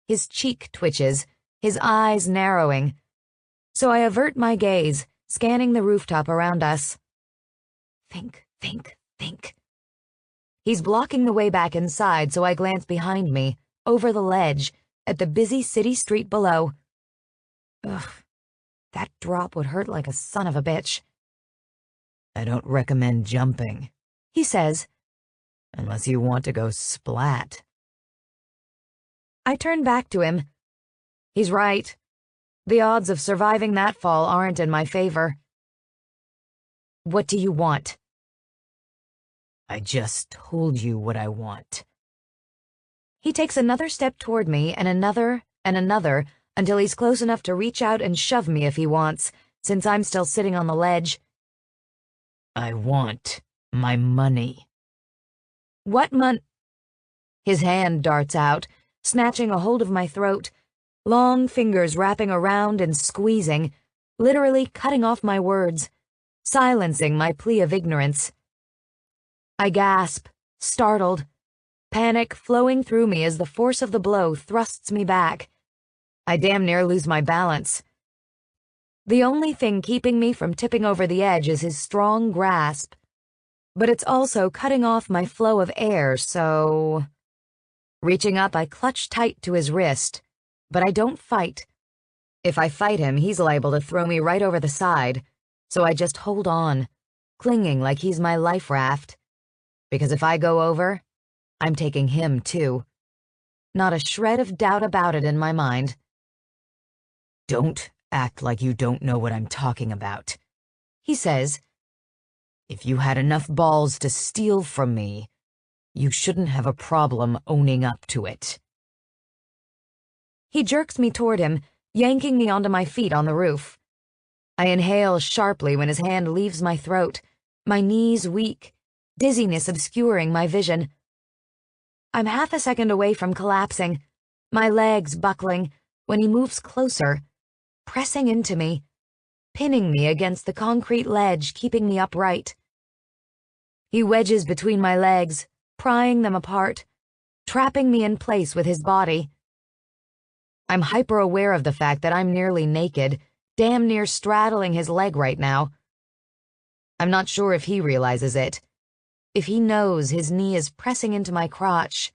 His cheek twitches, his eyes narrowing, so I avert my gaze, scanning the rooftop around us. Think, think, think. He's blocking the way back inside, so I glance behind me, over the ledge, at the busy city street below. Ugh, that drop would hurt like a son of a bitch.
"I don't recommend jumping,"
he says,
"unless you want to go splat."
I turn back to him. He's right. The odds of surviving that fall aren't in my favor. What do you want?
"I just told you what I want."
He takes another step toward me and another, until he's close enough to reach out and shove me if he wants, since I'm still sitting on the ledge.
"I want my money."
What His hand darts out, snatching a hold of my throat, long fingers wrapping around and squeezing, literally cutting off my words, silencing my plea of ignorance. I gasp, startled, panic flowing through me as the force of the blow thrusts me back. I damn near lose my balance. The only thing keeping me from tipping over the edge is his strong grasp, but it's also cutting off my flow of air, so... Reaching up, I clutch tight to his wrist, but I don't fight. If I fight him, he's liable to throw me right over the side, so I just hold on, clinging like he's my life raft. Because if I go over, I'm taking him too. Not a shred of doubt about it in my mind.
"Don't act like you don't know what I'm talking about,"
he says.
"If you had enough balls to steal from me, you shouldn't have a problem owning up to it."
He jerks me toward him, yanking me onto my feet on the roof. I inhale sharply when his hand leaves my throat, my knees weak, dizziness obscuring my vision. I'm half a second away from collapsing, my legs buckling, when he moves closer, pressing into me, pinning me against the concrete ledge, keeping me upright. He wedges between my legs, prying them apart, trapping me in place with his body. I'm hyper-aware of the fact that I'm nearly naked, damn near straddling his leg right now. I'm not sure if he realizes it, if he knows his knee is pressing into my crotch.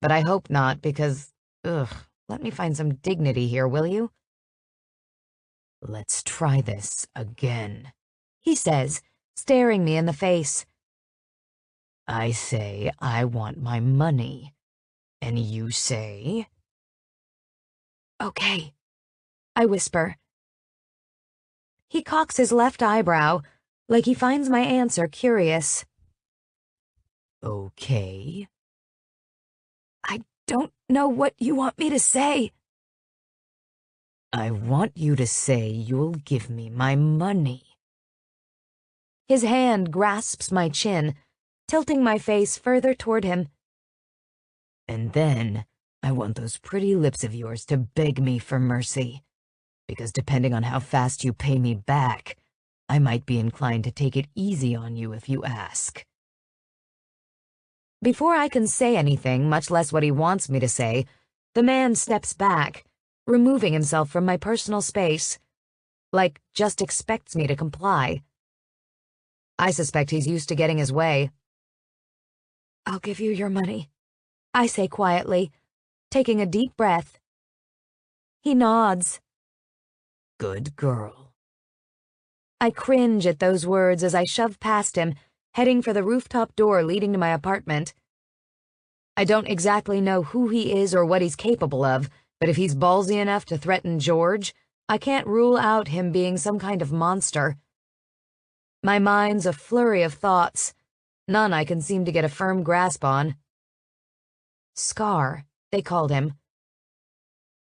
But I hope not, because, let me find some dignity here, will you? Let's try this again, he says, staring me in the face. I say I want my money, and you say... Okay, I whisper. He cocks his left eyebrow, like he finds my answer curious. Okay. I don't know what you want me to say. I want you to say you'll give me my money. His hand grasps my chin, tilting my face further toward him. And then I want those pretty lips of yours to beg me for mercy, because depending on how fast you pay me back, I might be inclined to take it easy on you if you ask. Before I can say anything, much less what he wants me to say, the man steps back, removing himself from my personal space, like just expects me to comply. I suspect he's used to getting his way. I'll give you your money, I say quietly, taking a deep breath. He nods. Good girl. I cringe at those words as I shove past him, heading for the rooftop door leading to my apartment. I don't exactly know who he is or what he's capable of, but if he's ballsy enough to threaten George, I can't rule out him being some kind of monster. My mind's a flurry of thoughts, none I can seem to get a firm grasp on. Scar, they called him.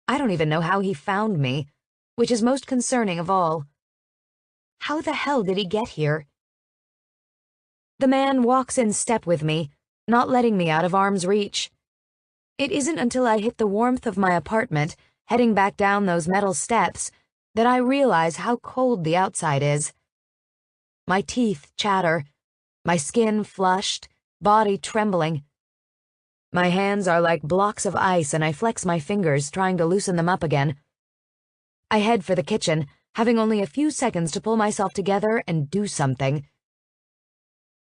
I don't even know how he found me, which is most concerning of all. How the hell did he get here? The man walks in step with me, not letting me out of arm's reach. It isn't until I hit the warmth of my apartment, heading back down those metal steps, that I realize how cold the outside is. My teeth chatter, my skin flushed, body trembling. My hands are like blocks of ice and I flex my fingers, trying to loosen them up again. I head for the kitchen, having only a few seconds to pull myself together and do something.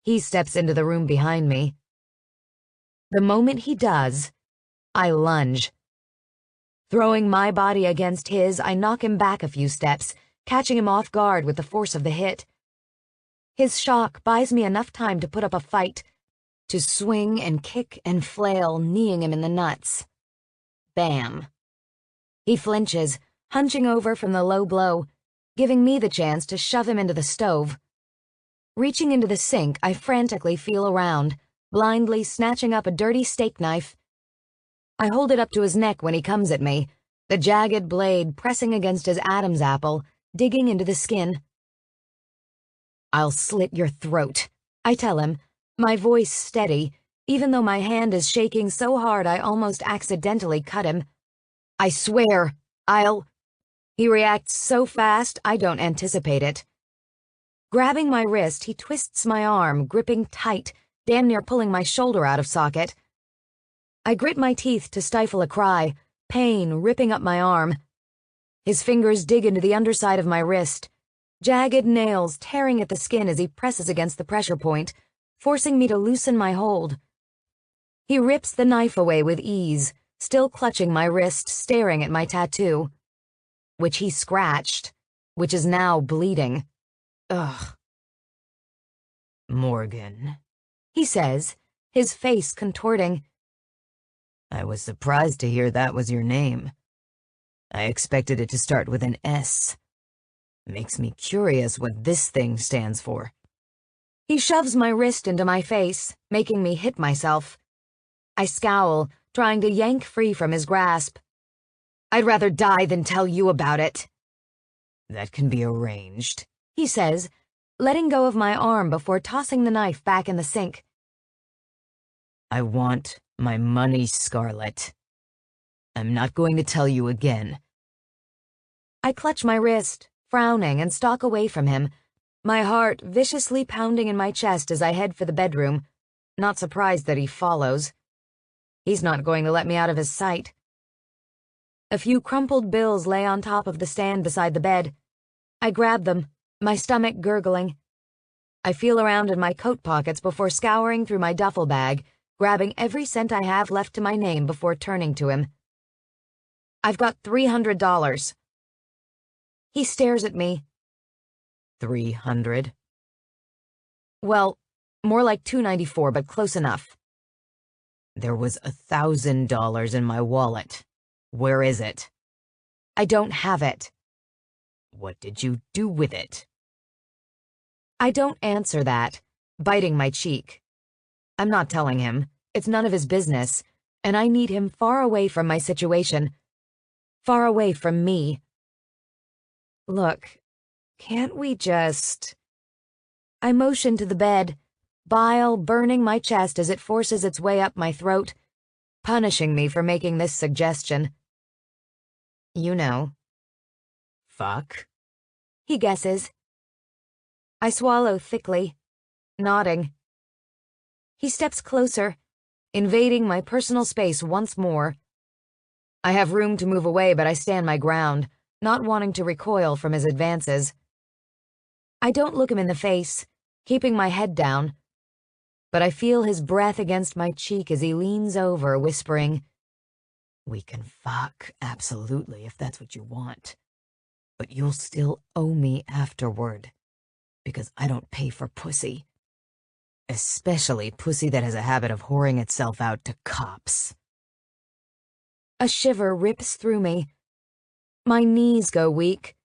He steps into the room behind me. The moment he does, I lunge. Throwing my body against his, I knock him back a few steps, catching him off guard with the force of the hit. His shock buys me enough time to put up a fight, to swing and kick and flail, kneeing him in the nuts. Bam. He flinches, hunching over from the low blow, giving me the chance to shove him into the stove. Reaching into the sink, I frantically feel around, blindly snatching up a dirty steak knife. I hold it up to his neck when he comes at me, the jagged blade pressing against his Adam's apple, digging into the skin. I'll slit your throat, I tell him, my voice steady, even though my hand is shaking so hard I almost accidentally cut him. I swear, He reacts so fast I don't anticipate it. Grabbing my wrist, he twists my arm, gripping tight, damn near pulling my shoulder out of socket. I grit my teeth to stifle a cry, pain ripping up my arm. His fingers dig into the underside of my wrist, jagged nails tearing at the skin as he presses against the pressure point, forcing me to loosen my hold. He rips the knife away with ease, still clutching my wrist, staring at my tattoo, which he scratched, which is now bleeding. Ugh. Morgan, he says, his face contorting. I was surprised to hear that was your name. I expected it to start with an S. Makes me curious what this thing stands for. He shoves my wrist into my face, making me hit myself. I scowl, trying to yank free from his grasp. I'd rather die than tell you about it. That can be arranged, he says, letting go of my arm before tossing the knife back in the sink. I want my money, Scarlett. I'm not going to tell you again. I clutch my wrist, frowning, and stalk away from him, my heart viciously pounding in my chest as I head for the bedroom, not surprised that he follows. He's not going to let me out of his sight. A few crumpled bills lay on top of the stand beside the bed. I grab them, my stomach gurgling. I feel around in my coat pockets before scouring through my duffel bag, grabbing every cent I have left to my name before turning to him. I've got $300. He stares at me.
300?
Well, more like $294, but close enough.
There was $1,000 in my wallet. Where is it?
I don't have it.
What did you do with it?
I don't answer that, biting my cheek. I'm not telling him. It's none of his business, and I need him far away from my situation. Far away from me. Look, can't we just... I motion to the bed, bile burning my chest as it forces its way up my throat, punishing me for making this suggestion.
You know. Fuck?
He guesses. I swallow thickly, nodding. He steps closer, invading my personal space once more. I have room to move away, but I stand my ground, not wanting to recoil from his advances. I don't look him in the face, keeping my head down, but I feel his breath against my cheek as he leans over, whispering,
"We can fuck, absolutely, if that's what you want. But you'll still owe me afterward, because I don't pay for pussy. Especially pussy that has a habit of whoring itself out to cops."
A shiver rips through me. My knees go weak.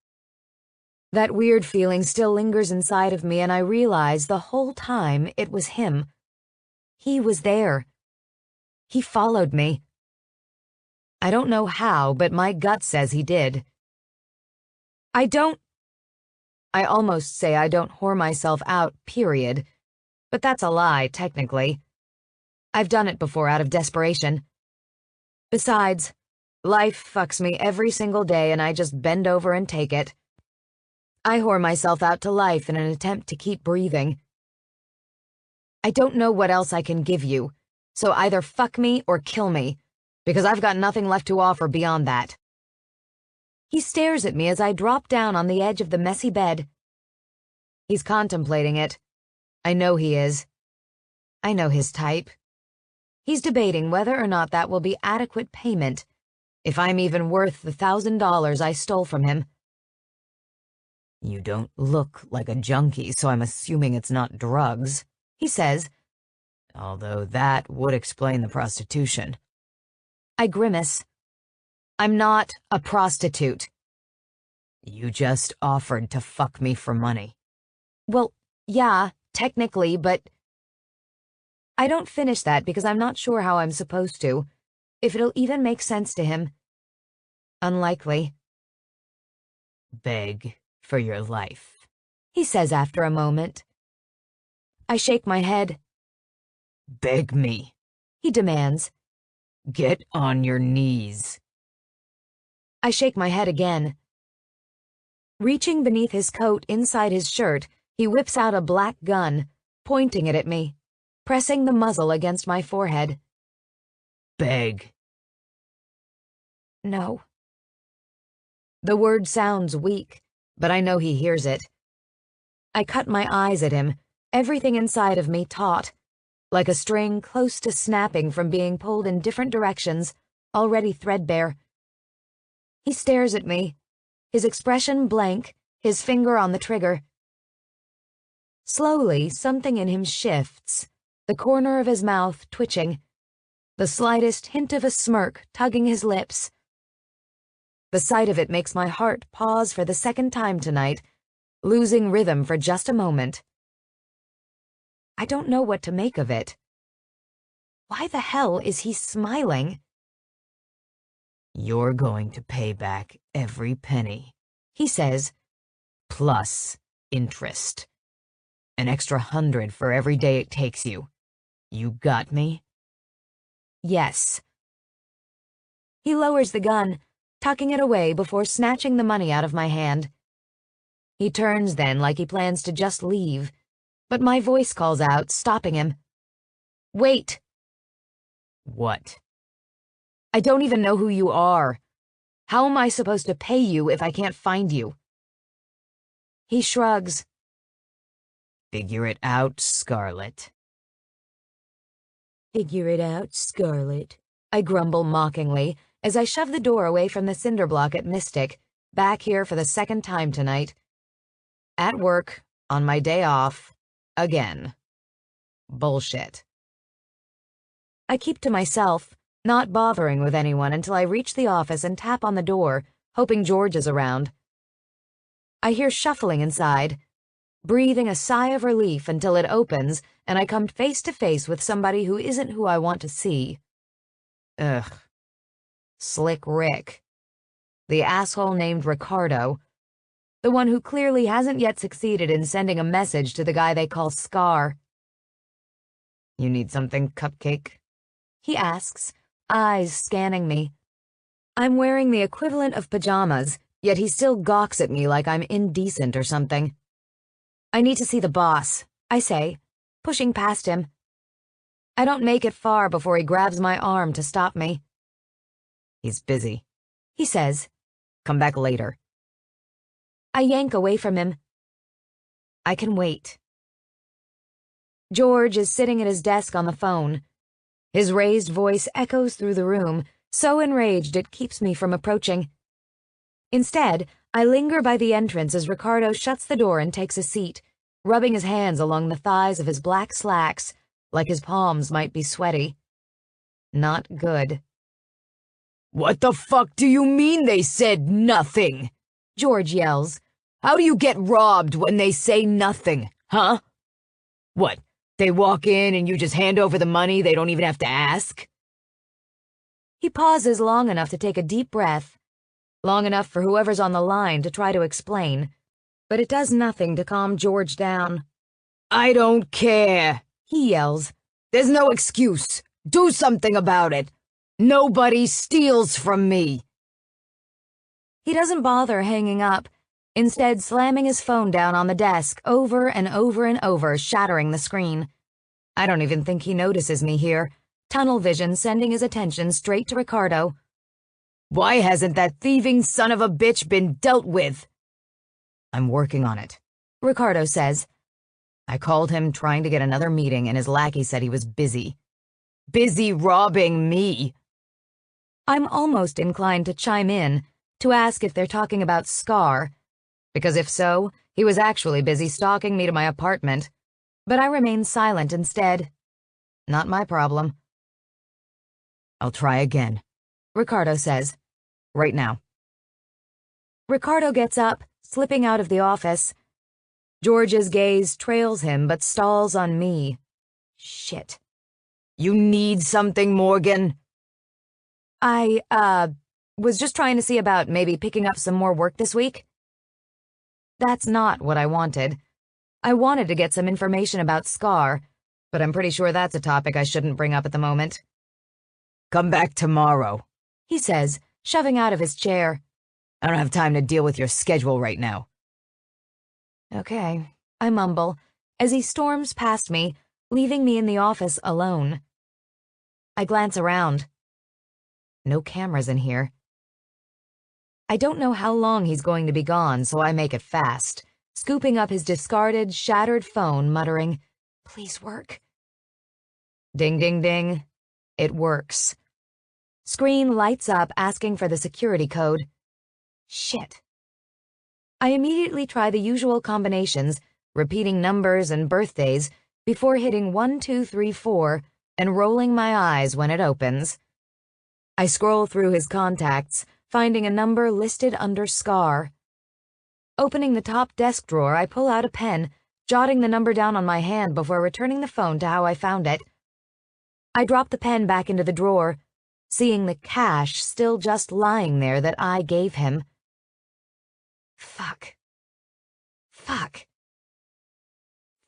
That weird feeling still lingers inside of me, and I realize the whole time it was him. He was there. He followed me. I don't know how, but my gut says he did. I almost say I don't whore myself out, period. But that's a lie, technically. I've done it before out of desperation. Besides, life fucks me every single day and I just bend over and take it. I whore myself out to life in an attempt to keep breathing. I don't know what else I can give you, so either fuck me or kill me, because I've got nothing left to offer beyond that. He stares at me as I drop down on the edge of the messy bed. He's contemplating it. I know he is. I know his type. He's debating whether or not that will be adequate payment, if I'm even worth the $1,000 I stole from him.
"You don't look like a junkie, so I'm assuming it's not drugs," he says, "although that would explain the prostitution."
I grimace. I'm not a prostitute.
"You just offered to fuck me for money."
Well, yeah, technically, but... I don't finish that because I'm not sure how I'm supposed to, if it'll even make sense to him. Unlikely.
"Beg for your life,"
he says after a moment. I shake my head.
"Beg me,"
he demands.
"Get on your knees."
I shake my head again. Reaching beneath his coat inside his shirt, he whips out a black gun, pointing it at me, pressing the muzzle against my forehead.
"Beg."
No. The word sounds weak, but I know he hears it. I cut my eyes at him, everything inside of me taut, like a string close to snapping from being pulled in different directions, already threadbare. He stares at me, his expression blank, his finger on the trigger. Slowly, something in him shifts, the corner of his mouth twitching, the slightest hint of a smirk tugging his lips. The sight of it makes my heart pause for the second time tonight, losing rhythm for just a moment. I don't know what to make of it. Why the hell is he smiling?
"You're going to pay back every penny,"
he says.
"Plus interest. An extra 100 for every day it takes you. You got me?"
Yes. He lowers the gun, tucking it away before snatching the money out of my hand. He turns then like he plans to just leave, but my voice calls out, stopping him. Wait.
"What?"
I don't even know who you are. How am I supposed to pay you if I can't find you? He shrugs.
Figure it out, Scarlet.
Figure it out, Scarlet, I grumble mockingly as I shove the door away from the cinder block at Mystic, back here for the second time tonight. At work, on my day off, again. Bullshit. I keep to myself, not bothering with anyone until I reach the office and tap on the door, hoping George is around. I hear shuffling inside, breathing a sigh of relief until it opens and I come face to face with somebody who isn't who I want to see. Ugh. Slick Rick. The asshole named Ricardo. The one who clearly hasn't yet succeeded in sending a message to the guy they call Scar.
You need something, Cupcake?
He asks, eyes scanning me. I'm wearing the equivalent of pajamas, yet he still gawks at me like I'm indecent or something. I need to see the boss, I say, pushing past him. I don't make it far before he grabs my arm to stop me.
He's busy,
he says.
Come back later.
I yank away from him. I can wait. George is sitting at his desk on the phone. His raised voice echoes through the room, so enraged it keeps me from approaching. Instead, I linger by the entrance as Ricardo shuts the door and takes a seat, rubbing his hands along the thighs of his black slacks, like his palms might be sweaty. Not good.
What the fuck do you mean they said nothing?
George yells.
How do you get robbed when they say nothing, huh? What, they walk in and you just hand over the money, they don't even have to ask?
He pauses long enough to take a deep breath, long enough for whoever's on the line to try to explain, but it does nothing to calm George down.
I don't care,
he yells.
There's no excuse. Do something about it. Nobody steals from me.
He doesn't bother hanging up, instead slamming his phone down on the desk over and over and over, shattering the screen. I don't even think he notices me here, tunnel vision sending his attention straight to Ricardo.
Why hasn't that thieving son of a bitch been dealt with? I'm working on it,
Ricardo says.
I called him trying to get another meeting and his lackey said he was busy. Busy robbing me.
I'm almost inclined to chime in, to ask if they're talking about Scar, because if so, he was actually busy stalking me to my apartment, but I remain silent instead. Not my problem.
I'll try again,
Ricardo says.
Right now.
Ricardo gets up, slipping out of the office. George's gaze trails him but stalls on me. Shit.
You need something, Morgan?
I was just trying to see about maybe picking up some more work this week. That's not what I wanted. I wanted to get some information about Scar, but I'm pretty sure that's a topic I shouldn't bring up at the moment.
Come back tomorrow,
he says, shoving out of his chair.
I don't have time to deal with your schedule right now.
Okay, I mumble, as he storms past me, leaving me in the office alone. I glance around. No cameras in here. I don't know how long he's going to be gone, so I make it fast, scooping up his discarded, shattered phone, muttering, "Please work." Ding, ding, ding. It works. Screen lights up asking for the security code. Shit. I immediately try the usual combinations, repeating numbers and birthdays, before hitting 1, 2, 3, 4 and rolling my eyes when it opens. I scroll through his contacts, finding a number listed under Scar. Opening the top desk drawer, I pull out a pen, jotting the number down on my hand before returning the phone to how I found it. I drop the pen back into the drawer, seeing the cash still just lying there that I gave him. Fuck. Fuck.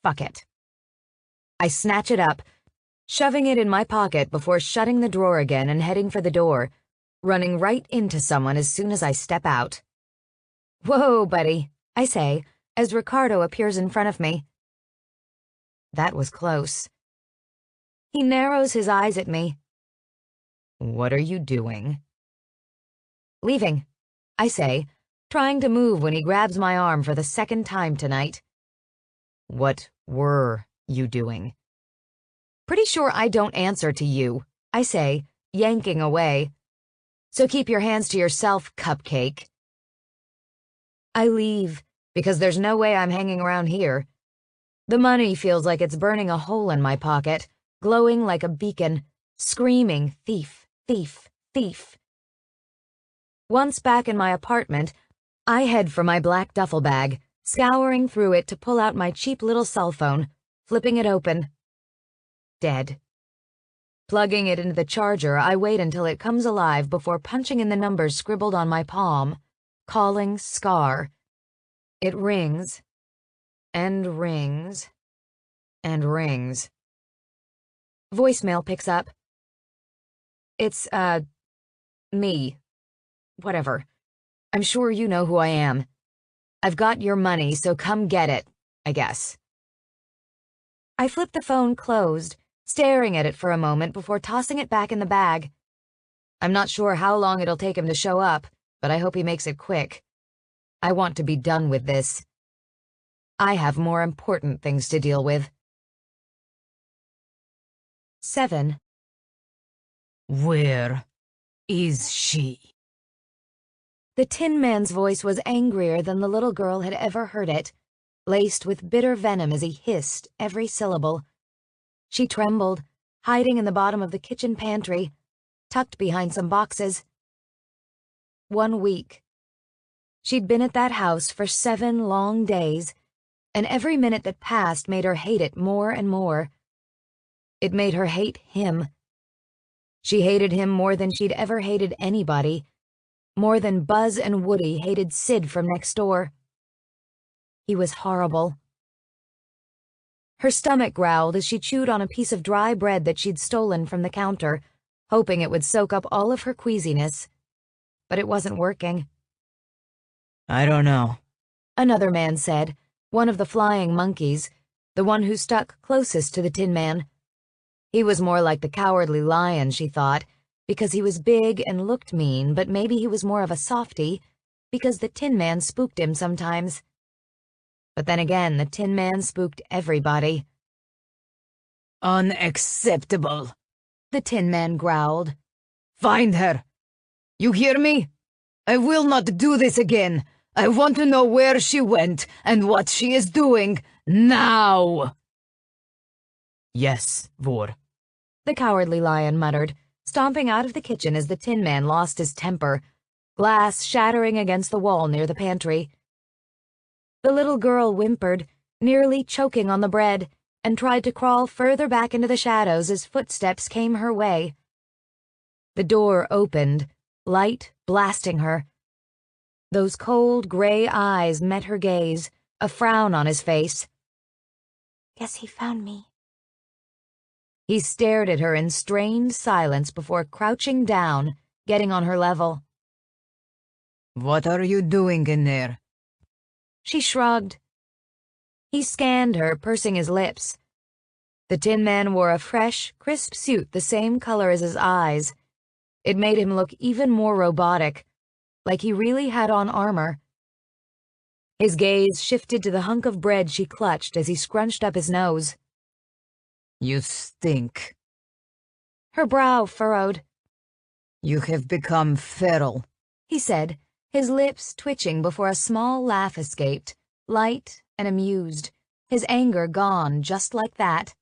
Fuck it. I snatch it up, shoving it in my pocket before shutting the drawer again and heading for the door, running right into someone as soon as I step out. "Whoa, buddy," I say, as Ricardo appears in front of me. That was close. He narrows his eyes at me.
What are you doing?
Leaving. I say, trying to move when he grabs my arm for the second time tonight.
What were you doing?
Pretty sure I don't answer to you, I say, yanking away. So keep your hands to yourself, Cupcake. I leave, because there's no way I'm hanging around here. The money feels like it's burning a hole in my pocket, glowing like a beacon, screaming, thief, thief, thief. Once back in my apartment, I head for my black duffel bag, scouring through it to pull out my cheap little cell phone, flipping it open. Dead. Plugging it into the charger, I wait until it comes alive before punching in the numbers scribbled on my palm. Calling Scar. It rings, and rings, and rings. Voicemail picks up. It's, me. Whatever. I'm sure you know who I am. I've got your money, so come get it, I guess. I flip the phone closed, staring at it for a moment before tossing it back in the bag. I'm not sure how long it'll take him to show up, but I hope he makes it quick. I want to be done with this. I have more important things to deal with. 7.
Where is she?
The Tin Man's voice was angrier than the little girl had ever heard it, laced with bitter venom as he hissed every syllable. She trembled, hiding in the bottom of the kitchen pantry, tucked behind some boxes. 1 week. She'd been at that house for 7 long days, and every minute that passed made her hate it more and more. It made her hate him. She hated him more than she'd ever hated anybody, more than Buzz and Woody hated Sid from next door. He was horrible. Her stomach growled as she chewed on a piece of dry bread that she'd stolen from the counter, hoping it would soak up all of her queasiness. But it wasn't working.
I don't know,
Another man said, one of the flying monkeys, the one who stuck closest to the Tin Man. He was more like the Cowardly Lion, she thought, because he was big and looked mean, but maybe he was more of a softie, because the Tin Man spooked him sometimes. But then again, the Tin Man spooked everybody.
Unacceptable,
The Tin Man growled.
Find her. You hear me? I will not do this again. I want to know where she went and what she is doing now. Yes, Vor.
The Cowardly Lion muttered, stomping out of the kitchen as the Tin Man lost his temper, glass shattering against the wall near the pantry. The little girl whimpered, nearly choking on the bread, and tried to crawl further back into the shadows as footsteps came her way. The door opened, light blasting her. Those cold, gray eyes met her gaze, a frown on his face.
Guess he found me.
He stared at her in strained silence before crouching down, getting on her level.
What are you doing in there?
She shrugged. He scanned her, pursing his lips. The Tin Man wore a fresh, crisp suit the same color as his eyes. It made him look even more robotic, like he really had on armor. His gaze shifted to the hunk of bread she clutched as he scrunched up his nose.
You stink.
Her brow furrowed.
You have become feral,
He said, his lips twitching before a small laugh escaped, light and amused, his anger gone just like that.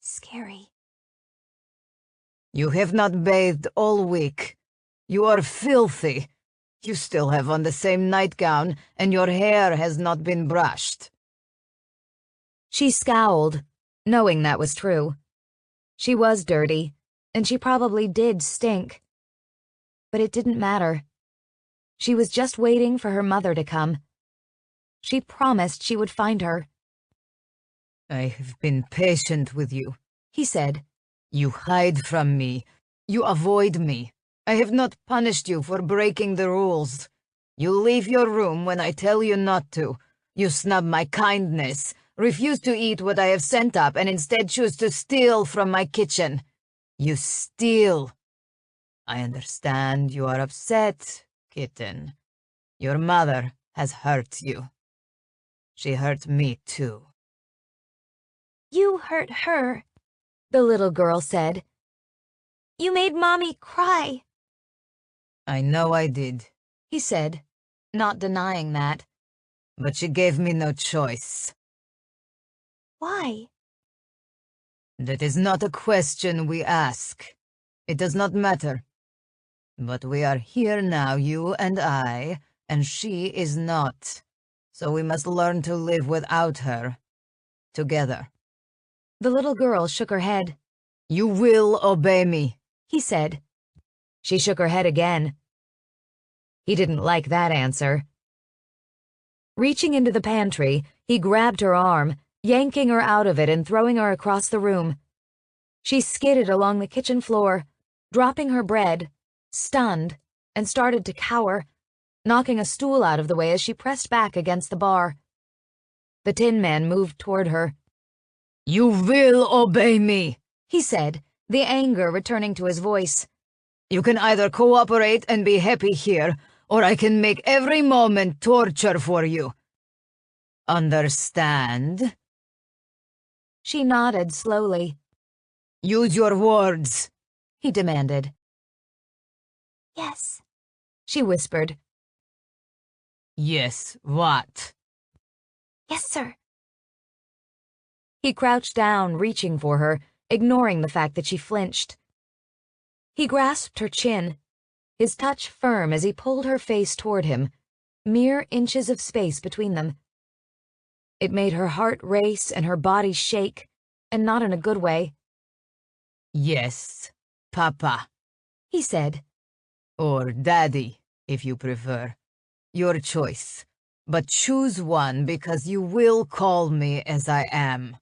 Scary.
You have not bathed all week. You are filthy. You still have on the same nightgown, and your hair has not been brushed.
She scowled, knowing that was true. She was dirty, and she probably did stink. But it didn't matter. She was just waiting for her mother to come. She promised she would find her.
I have been patient with you,
He said.
You hide from me. You avoid me. I have not punished you for breaking the rules. You leave your room when I tell you not to. You snub my kindness, refuse to eat what I have sent up, and instead choose to steal from my kitchen. You steal. I understand you are upset, Kitten, your mother has hurt you. She hurt me too.
You hurt her, the little girl said. You made Mommy cry.
I know I did, he said, not denying that. But she gave me no choice.
Why?
That is not a question we ask. It does not matter. But we are here now, you and I, and she is not. So we must learn to live without her. Together.
The little girl shook her head.
You will obey me,
he said. She shook her head again. He didn't like that answer. Reaching into the pantry, he grabbed her arm, yanking her out of it and throwing her across the room. She skidded along the kitchen floor, dropping her bread, stunned, and started to cower, knocking a stool out of the way as she pressed back against the bar. The Tin Man moved toward her.
You will obey me,
he said, the anger returning to his voice.
You can either cooperate and be happy here, or I can make every moment torture for you. Understand?
She nodded slowly.
Use your words,
he demanded.
Yes,
she whispered.
Yes, what?
Yes, sir.
He crouched down, reaching for her, ignoring the fact that she flinched. He grasped her chin, his touch firm as he pulled her face toward him, mere inches of space between them. It made her heart race and her body shake, and not in a good way.
Yes, Papa,
he said.
Or Daddy, if you prefer. Your choice. But choose one because you will call me as I am.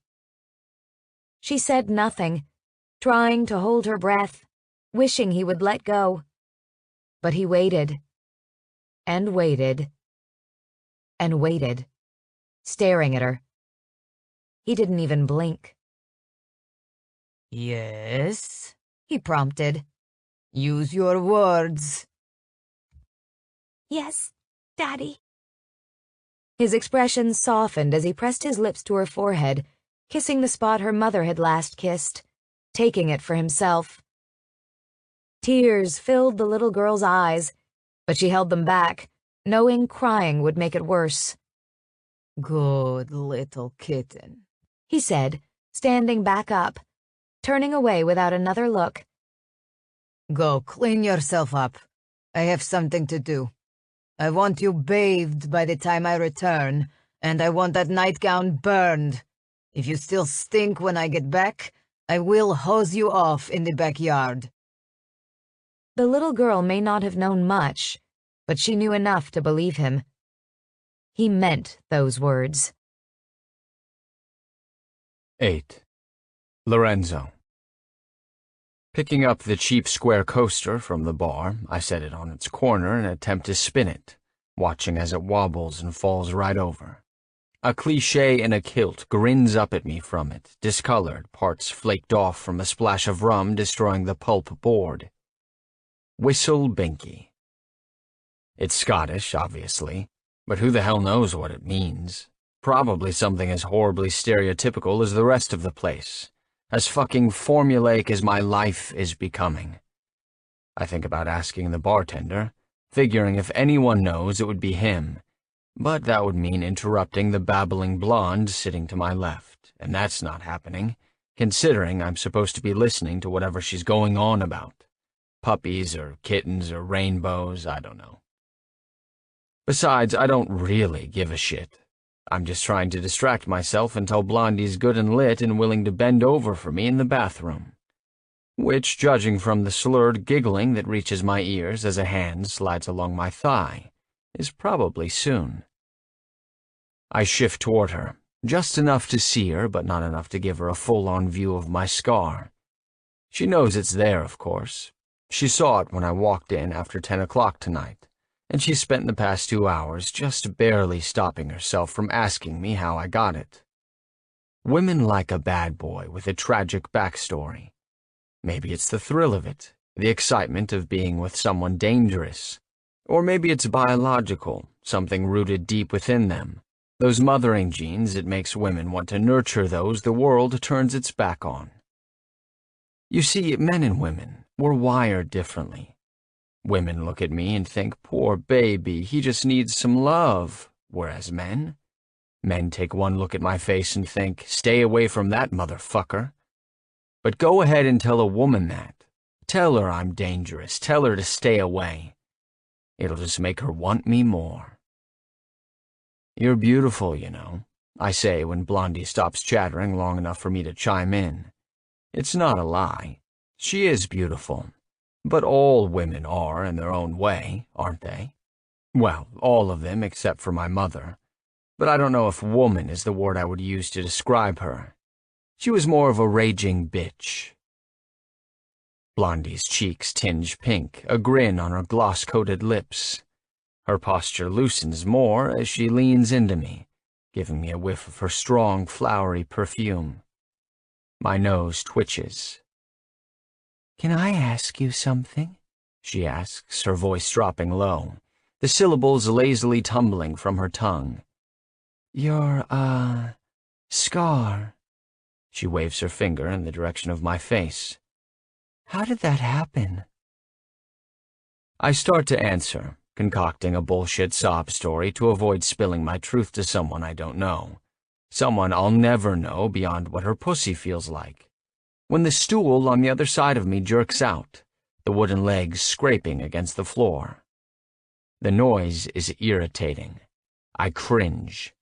She said nothing, trying to hold her breath, wishing he would let go. But he waited, and waited, and waited, staring at her. He didn't even blink.
Yes,
he prompted.
Use your words.
Yes, Daddy.
His expression softened as he pressed his lips to her forehead, kissing the spot her mother had last kissed, taking it for himself. Tears filled the little girl's eyes, but she held them back, knowing crying would make it worse.
Good little kitten,
he said, standing back up, turning away without another look.
Go clean yourself up. I have something to do. I want you bathed by the time I return, and I want that nightgown burned. If you still stink when I get back, I will hose you off in the backyard.
The little girl may not have known much, but she knew enough to believe him. He meant those words.
8. Lorenzo. Picking up the cheap square coaster from the bar, I set it on its corner and attempt to spin it, watching as it wobbles and falls right over. A cliché in a kilt grins up at me from it, discolored, parts flaked off from a splash of rum destroying the pulp board. Whistle Binky. It's Scottish, obviously, but who the hell knows what it means? Probably something as horribly stereotypical as the rest of the place, as fucking formulaic as my life is becoming. I think about asking the bartender, figuring if anyone knows it would be him, but that would mean interrupting the babbling blonde sitting to my left, and that's not happening, considering I'm supposed to be listening to whatever she's going on about. Puppies or kittens or rainbows, I don't know. Besides, I don't really give a shit. I'm just trying to distract myself until Blondie's good and lit and willing to bend over for me in the bathroom. Which, judging from the slurred giggling that reaches my ears as a hand slides along my thigh, is probably soon. I shift toward her, just enough to see her, but not enough to give her a full-on view of my scar. She knows it's there, of course. She saw it when I walked in after 10 o'clock tonight, and she spent the past 2 hours just barely stopping herself from asking me how I got it. Women like a bad boy with a tragic backstory. Maybe it's the thrill of it, the excitement of being with someone dangerous. Or maybe it's biological, something rooted deep within them. Those mothering genes that makes women want to nurture those the world turns its back on. You see, men and women, we're wired differently. Women look at me and think, poor baby, he just needs some love. Whereas men take one look at my face and think, stay away from that motherfucker. But go ahead and tell a woman that. Tell her I'm dangerous. Tell her to stay away. It'll just make her want me more. You're beautiful, you know, I say when Blondie stops chattering long enough for me to chime in. It's not a lie. She is beautiful. But all women are in their own way, aren't they? Well, all of them except for my mother. But I don't know if woman is the word I would use to describe her. She was more of a raging bitch. Blondie's cheeks tinge pink, a grin on her gloss-coated lips. Her posture loosens more as she leans into me, giving me a whiff of her strong, flowery perfume. My nose twitches. "Can I ask you something?" she asks, her voice dropping low, the syllables lazily tumbling from her tongue. "Your, scar." She waves her finger in the direction of my face. "How did that happen?" I start to answer, concocting a bullshit sob story to avoid spilling my truth to someone I don't know. Someone I'll never know beyond what her pussy feels like. When the stool on the other side of me jerks out, the wooden legs scraping against the floor. The noise is irritating. I cringe.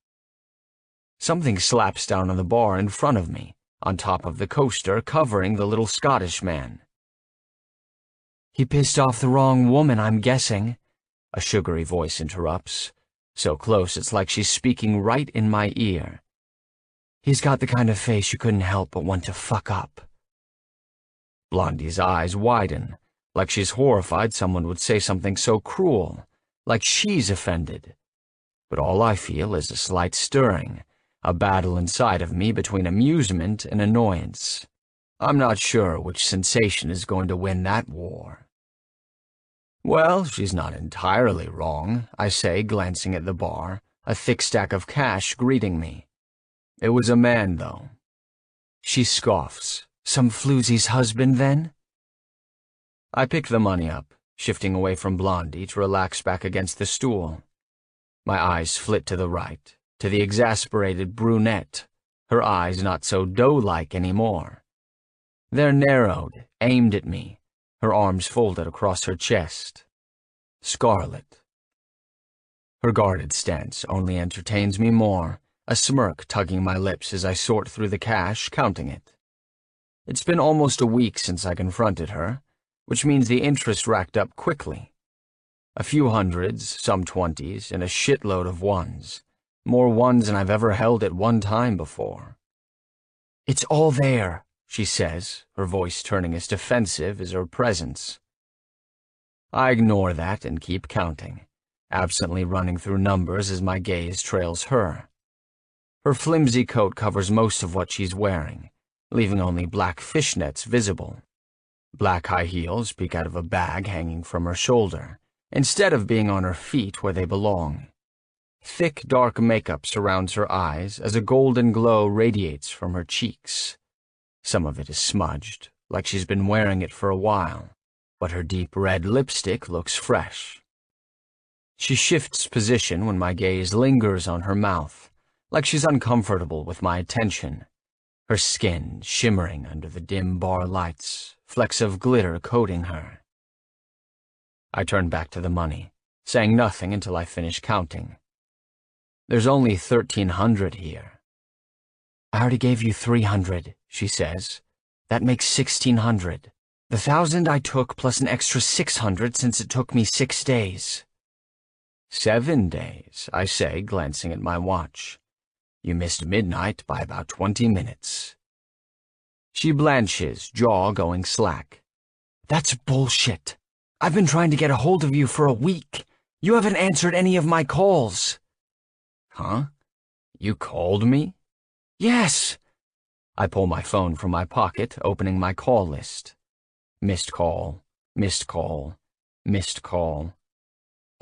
Something slaps down on the bar in front of me, on top of the coaster covering the little Scottish man. "He pissed off the wrong woman, I'm guessing," a sugary voice interrupts, so close it's like she's speaking right in my ear. "He's got the kind of face you couldn't help but want to fuck up." Blondie's eyes widen, like she's horrified someone would say something so cruel, like she's offended. But all I feel is a slight stirring, a battle inside of me between amusement and annoyance. I'm not sure which sensation is going to win that war. "Well, she's not entirely wrong," I say, glancing at the bar, a thick stack of cash greeting me. "It was a man, though." She scoffs. "Some floozy's husband, then?" I pick the money up, shifting away from Blondie to relax back against the stool. My eyes flit to the right, to the exasperated brunette, her eyes not so doe-like anymore. They're narrowed, aimed at me, her arms folded across her chest. Scarlet. Her guarded stance only entertains me more, a smirk tugging my lips as I sort through the cash, counting it. It's been almost a week since I confronted her, which means the interest racked up quickly. A few hundreds, some 20s, and a shitload of ones. More ones than I've ever held at one time before. "It's all there," she says, her voice turning as defensive as her presence. I ignore that and keep counting, absently running through numbers as my gaze trails her. Her flimsy coat covers most of what she's wearing, leaving only black fishnets visible. Black high heels peek out of a bag hanging from her shoulder, instead of being on her feet where they belong. Thick, dark makeup surrounds her eyes as a golden glow radiates from her cheeks. Some of it is smudged, like she's been wearing it for a while, but her deep red lipstick looks fresh. She shifts position when my gaze lingers on her mouth, like she's uncomfortable with my attention. Her skin shimmering under the dim bar lights, flecks of glitter coating her. I turn back to the money, saying nothing until I finish counting. There's only 1,300 here. "I already gave you 300, she says. "That makes 1,600. The 1,000 I took plus an extra 600 since it took me 6 days. 7 days, I say, glancing at my watch. You missed midnight by about 20 minutes. She blanches, jaw going slack. "That's bullshit. I've been trying to get a hold of you for a week. You haven't answered any of my calls." "Huh? You called me?" "Yes." I pull my phone from my pocket, opening my call list. Missed call, missed call, missed call.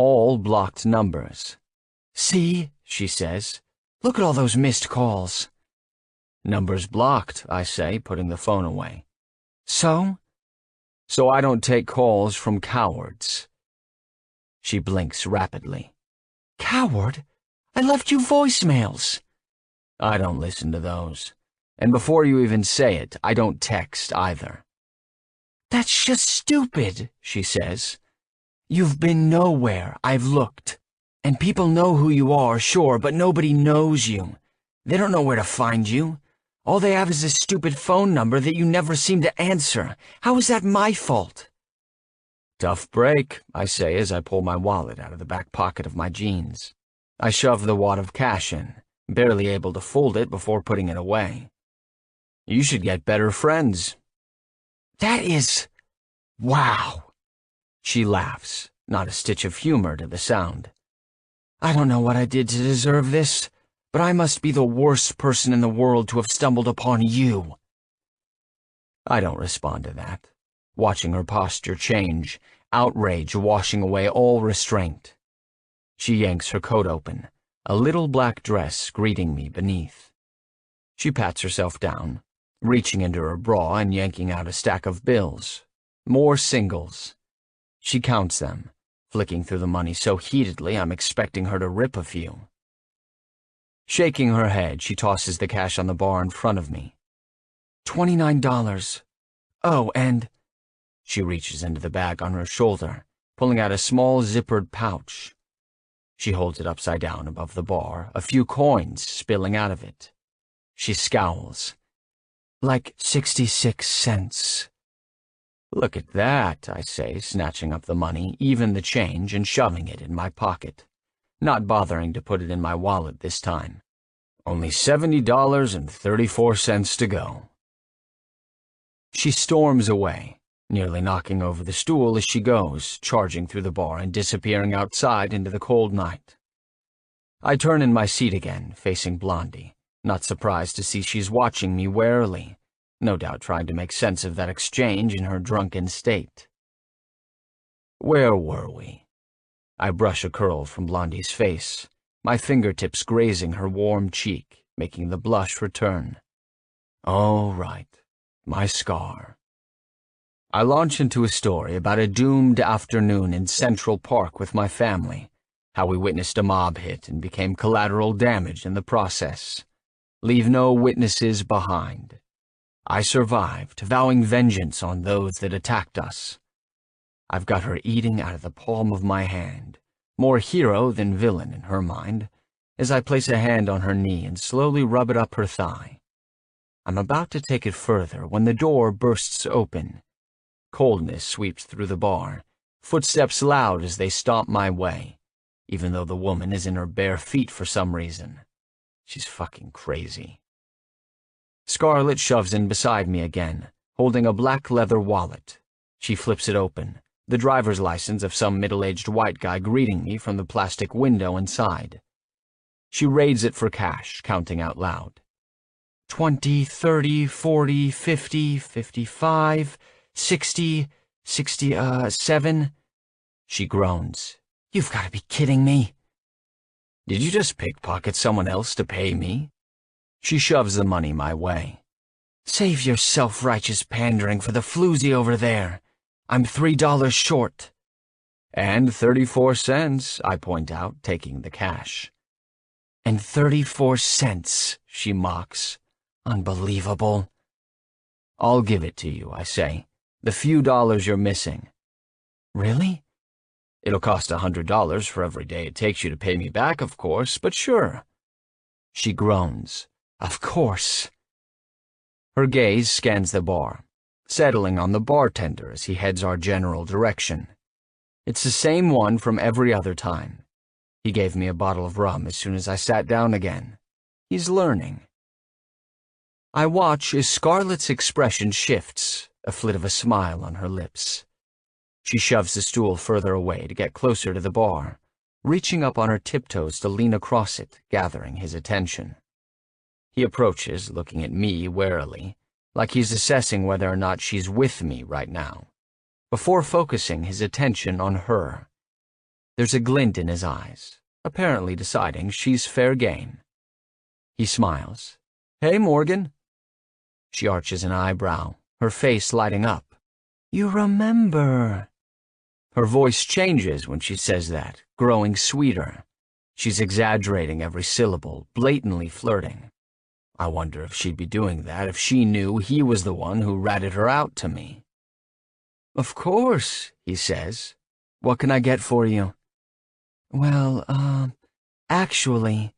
all blocked numbers. "See," she says. "Look at all those missed calls." "Numbers blocked," I say, putting the phone away. "So?" "So I don't take calls from cowards." She blinks rapidly. "Coward? I left you voicemails." "I don't listen to those. And before you even say it, I don't text either." "That's just stupid," she says. "You've been nowhere, I've looked. And people know who you are, sure, but nobody knows you. They don't know where to find you. All they have is a stupid phone number that you never seem to answer. How is that my fault?" "Tough break," I say as I pull my wallet out of the back pocket of my jeans. I shove the wad of cash in, barely able to fold it before putting it away. "You should get better friends." "That is... wow." She laughs, not a stitch of humor to the sound. "I don't know what I did to deserve this, but I must be the worst person in the world to have stumbled upon you." I don't respond to that, watching her posture change, outrage washing away all restraint. She yanks her coat open, a little black dress greeting me beneath. She pats herself down, reaching into her bra and yanking out a stack of bills. More singles. She counts them, flicking through the money so heatedly I'm expecting her to rip a few. Shaking her head, she tosses the cash on the bar in front of me. $29. Oh, and... She reaches into the bag on her shoulder, pulling out a small zippered pouch. She holds it upside down above the bar, a few coins spilling out of it. She scowls. Like 66 cents. "Look at that," I say, snatching up the money, even the change, and shoving it in my pocket, not bothering to put it in my wallet this time. Only $70.34 to go. She storms away, nearly knocking over the stool as she goes, charging through the bar and disappearing outside into the cold night. I turn in my seat again, facing Blondie, not surprised to see she's watching me warily, no doubt trying to make sense of that exchange in her drunken state. Where were we? I brush a curl from Blondie's face, my fingertips grazing her warm cheek, making the blush return. Oh, right, my scar. I launch into a story about a doomed afternoon in Central Park with my family, how we witnessed a mob hit and became collateral damage in the process. Leave no witnesses behind. I survived, vowing vengeance on those that attacked us. I've got her eating out of the palm of my hand, more hero than villain in her mind, as I place a hand on her knee and slowly rub it up her thigh. I'm about to take it further when the door bursts open. Coldness sweeps through the bar, footsteps loud as they stomp my way, even though the woman is in her bare feet for some reason. She's fucking crazy. Scarlett shoves in beside me again, holding a black leather wallet. She flips it open, the driver's license of some middle-aged white guy greeting me from the plastic window inside. She raids it for cash, counting out loud. 20, 30, 40, 50, 55... 60, 67. She groans. You've got to be kidding me. Did you just pickpocket someone else to pay me? She shoves the money my way. Save your self-righteous pandering for the floozy over there. I'm $3 short. And 34 cents, I point out, taking the cash. And 34 cents, she mocks. Unbelievable. I'll give it to you, I say. The few dollars you're missing. Really? It'll cost $100 for every day it takes you to pay me back, of course, but sure. She groans. Of course. Her gaze scans the bar, settling on the bartender as he heads our general direction. It's the same one from every other time. He gave me a bottle of rum as soon as I sat down again. He's learning. I watch as Scarlett's expression shifts, a flit of a smile on her lips. She shoves the stool further away to get closer to the bar, reaching up on her tiptoes to lean across it, gathering his attention. He approaches, looking at me warily, like he's assessing whether or not she's with me right now, before focusing his attention on her. There's a glint in his eyes, apparently deciding she's fair game. He smiles. "Hey, Morgan." She arches an eyebrow, her face lighting up. "You remember." Her voice changes when she says that, growing sweeter. She's exaggerating every syllable, blatantly flirting. I wonder if she'd be doing that if she knew he was the one who ratted her out to me. "Of course," he says. "What can I get for you?" "Well, actually..."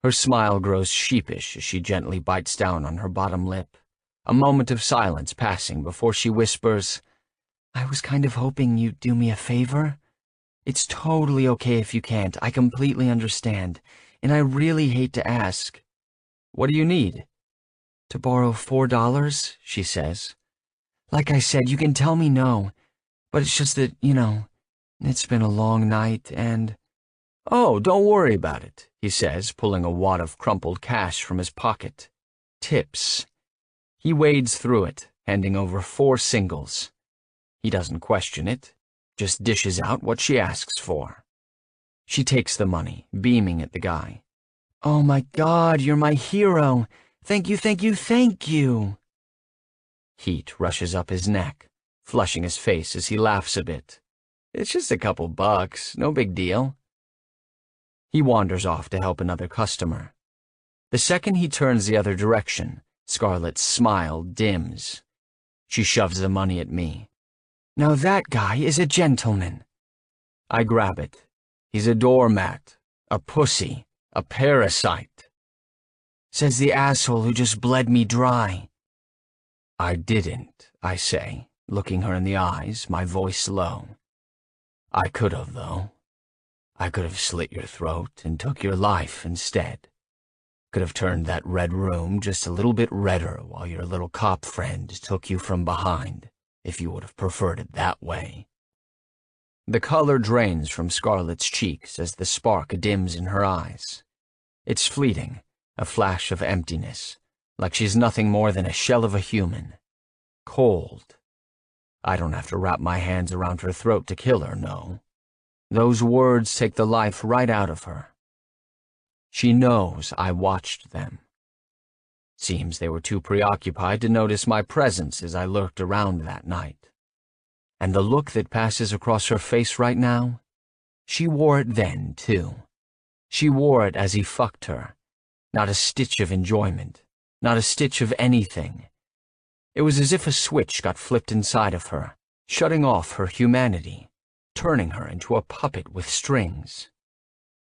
Her smile grows sheepish as she gently bites down on her bottom lip, a moment of silence passing before she whispers, "I was kind of hoping you'd do me a favor. It's totally okay if you can't, I completely understand, and I really hate to ask." "What do you need?" "To borrow $4, she says. "Like I said, you can tell me no, but it's just that, it's been a long night and..." "Oh, don't worry about it," he says, pulling a wad of crumpled cash from his pocket. Tips. He wades through it, handing over 4 singles. He doesn't question it, just dishes out what she asks for. She takes the money, beaming at the guy. "Oh my God, you're my hero. Thank you, thank you, thank you." Heat rushes up his neck, flushing his face as he laughs a bit. "It's just a couple bucks, no big deal." He wanders off to help another customer. The second he turns the other direction, Scarlett's smile dims. She shoves the money at me. "Now that guy is a gentleman." I grab it. He's a doormat, a pussy, a parasite. Says the asshole who just bled me dry. "I didn't," I say, looking her in the eyes, my voice low. "I could have, though. I could have slit your throat and took your life instead. Could have turned that red room just a little bit redder while your little cop friend took you from behind, if you would have preferred it that way." The color drains from Scarlett's cheeks as the spark dims in her eyes. It's fleeting, a flash of emptiness, like she's nothing more than a shell of a human. Cold. I don't have to wrap my hands around her throat to kill her, no. Those words take the life right out of her. She knows I watched them. Seems they were too preoccupied to notice my presence as I lurked around that night. And the look that passes across her face right now, she wore it then, too. She wore it as he fucked her. Not a stitch of enjoyment, not a stitch of anything. It was as if a switch got flipped inside of her, shutting off her humanity, turning her into a puppet with strings.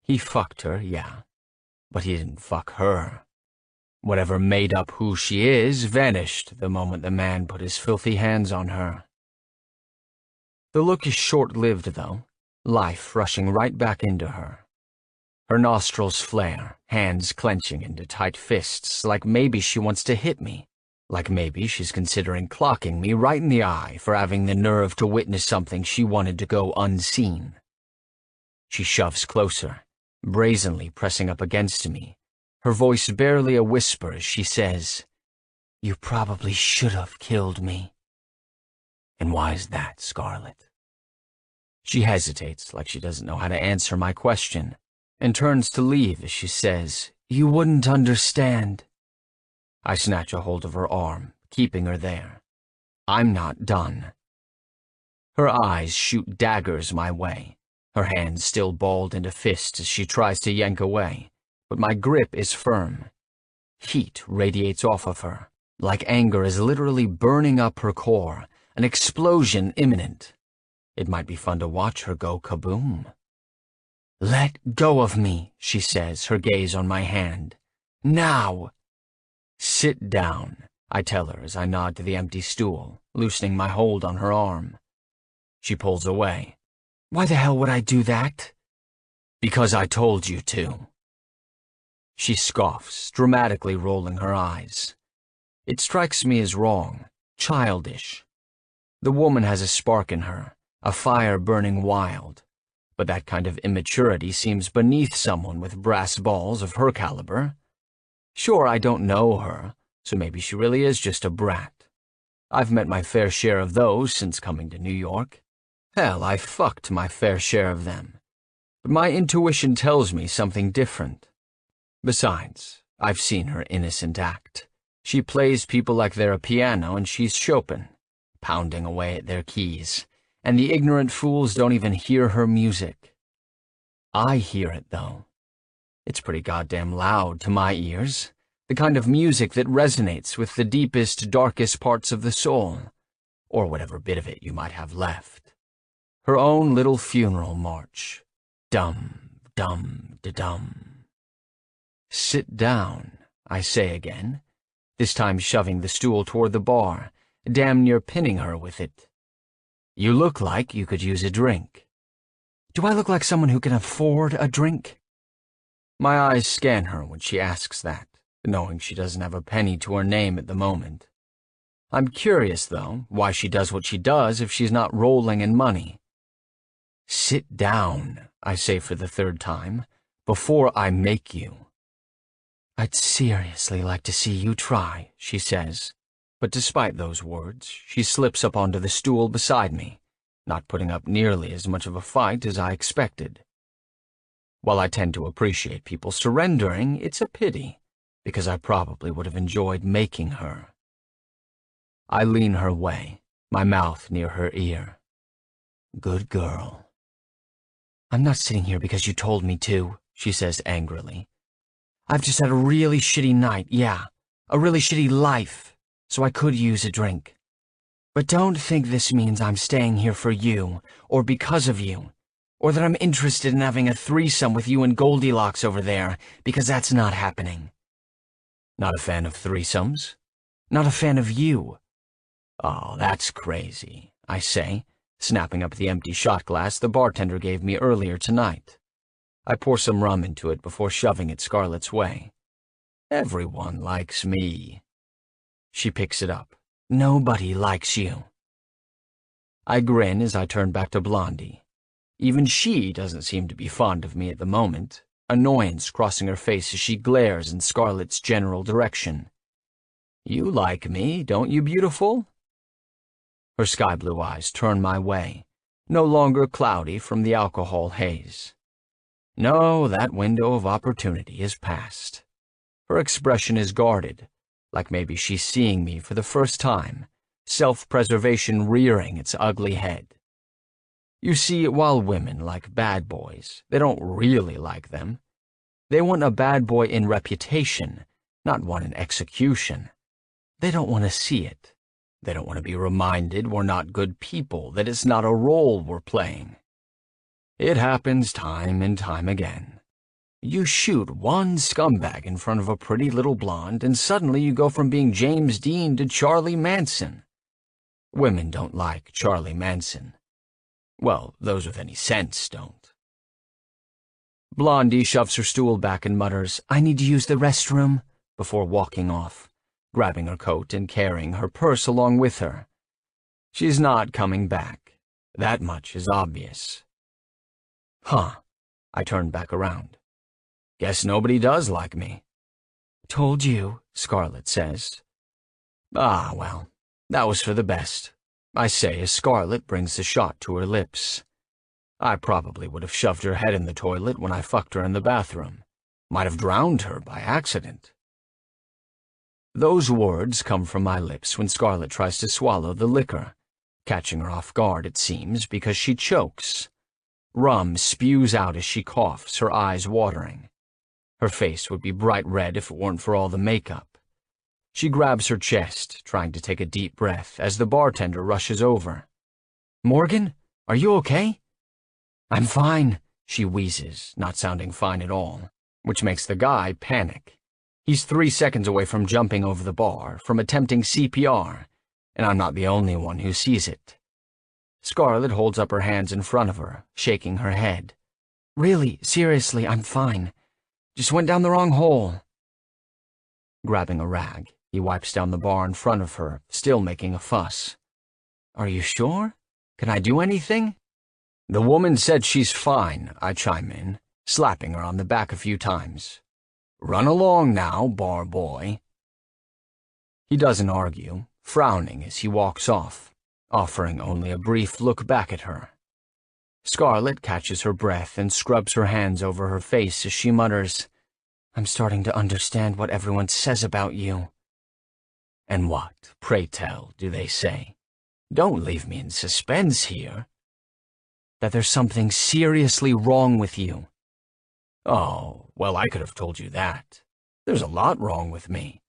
He fucked her, yeah, but he didn't fuck her. Whatever made up who she is vanished the moment the man put his filthy hands on her. The look is short-lived, though, life rushing right back into her. Her nostrils flare, hands clenching into tight fists, like maybe she wants to hit me, like maybe she's considering clocking me right in the eye for having the nerve to witness something she wanted to go unseen. She shoves closer, brazenly pressing up against me, her voice barely a whisper as she says, "You probably should have killed me." "And why is that, Scarlett?" She hesitates like she doesn't know how to answer my question, and turns to leave as she says, "You wouldn't understand." I snatch a hold of her arm, keeping her there. I'm not done. Her eyes shoot daggers my way, her hands still balled into fists as she tries to yank away, but my grip is firm. Heat radiates off of her, like anger is literally burning up her core, an explosion imminent. It might be fun to watch her go kaboom. "Let go of me," she says, her gaze on my hand. "Now!" "Sit down," I tell her as I nod to the empty stool, loosening my hold on her arm. She pulls away. "Why the hell would I do that?" "Because I told you to." She scoffs, dramatically rolling her eyes. It strikes me as wrong, childish. The woman has a spark in her, a fire burning wild, but that kind of immaturity seems beneath someone with brass balls of her caliber. Sure, I don't know her, so maybe she really is just a brat. I've met my fair share of those since coming to New York. Hell, I fucked my fair share of them. But my intuition tells me something different. Besides, I've seen her innocent act. She plays people like they're a piano and she's Chopin, pounding away at their keys, and the ignorant fools don't even hear her music. I hear it, though. It's pretty goddamn loud to my ears, the kind of music that resonates with the deepest, darkest parts of the soul, or whatever bit of it you might have left. Her own little funeral march. Dum, dum, da-dum. Sit down, I say again, this time shoving the stool toward the bar, damn near pinning her with it. You look like you could use a drink. Do I look like someone who can afford a drink? My eyes scan her when she asks that, knowing she doesn't have a penny to her name at the moment. I'm curious, though, why she does what she does if she's not rolling in money. Sit down, I say for the third time, before I make you. I'd seriously like to see you try, she says, but despite those words, she slips up onto the stool beside me, not putting up nearly as much of a fight as I expected. While I tend to appreciate people surrendering, it's a pity, because I probably would have enjoyed making her. I lean her way, my mouth near her ear. Good girl. I'm not sitting here because you told me to, she says angrily. I've just had a really shitty night, yeah, a really shitty life, so I could use a drink. But don't think this means I'm staying here for you, or because of you, or that I'm interested in having a threesome with you and Goldilocks over there, because that's not happening. Not a fan of threesomes? Not a fan of you? Oh, that's crazy, I say, snapping up the empty shot glass the bartender gave me earlier tonight. I pour some rum into it before shoving it Scarlett's way. Everyone likes me. She picks it up. Nobody likes you. I grin as I turn back to Blondie. Even she doesn't seem to be fond of me at the moment, annoyance crossing her face as she glares in Scarlett's general direction. You like me, don't you, beautiful? Her sky-blue eyes turn my way, no longer cloudy from the alcohol haze. No, that window of opportunity is past. Her expression is guarded, like maybe she's seeing me for the first time, self-preservation rearing its ugly head. You see, while women like bad boys, they don't really like them. They want a bad boy in reputation, not one in execution. They don't want to see it. They don't want to be reminded we're not good people, that it's not a role we're playing. It happens time and time again. You shoot one scumbag in front of a pretty little blonde, and suddenly you go from being James Dean to Charlie Manson. Women don't like Charlie Manson. Well, those with any sense don't. Blondie shoves her stool back and mutters, I need to use the restroom, before walking off, grabbing her coat and carrying her purse along with her. She's not coming back. That much is obvious. Huh. I turned back around. Guess nobody does like me. Told you, Scarlett says. Ah, well, that was for the best, I say as Scarlett brings the shot to her lips. I probably would have shoved her head in the toilet when I fucked her in the bathroom. Might have drowned her by accident. Those words come from my lips when Scarlett tries to swallow the liquor, catching her off guard, it seems, because she chokes. Rum spews out as she coughs, her eyes watering. Her face would be bright red if it weren't for all the makeup. She grabs her chest, trying to take a deep breath, as the bartender rushes over. Morgan, are you okay? I'm fine, she wheezes, not sounding fine at all, which makes the guy panic. He's 3 seconds away from jumping over the bar, from attempting CPR, and I'm not the only one who sees it. Scarlett holds up her hands in front of her, shaking her head. Really, seriously, I'm fine. Just went down the wrong hole. Grabbing a rag, he wipes down the bar in front of her, still making a fuss. Are you sure? Can I do anything? The woman said she's fine, I chime in, slapping her on the back a few times. Run along now, bar boy. He doesn't argue, frowning as he walks off, offering only a brief look back at her, Scarlet catches her breath and scrubs her hands over her face as she mutters, "I'm starting to understand what everyone says about you." "And what, pray tell, do they say? Don't leave me in suspense here." "That there's something seriously wrong with you." "Oh, well, I could have told you that. There's a lot wrong with me."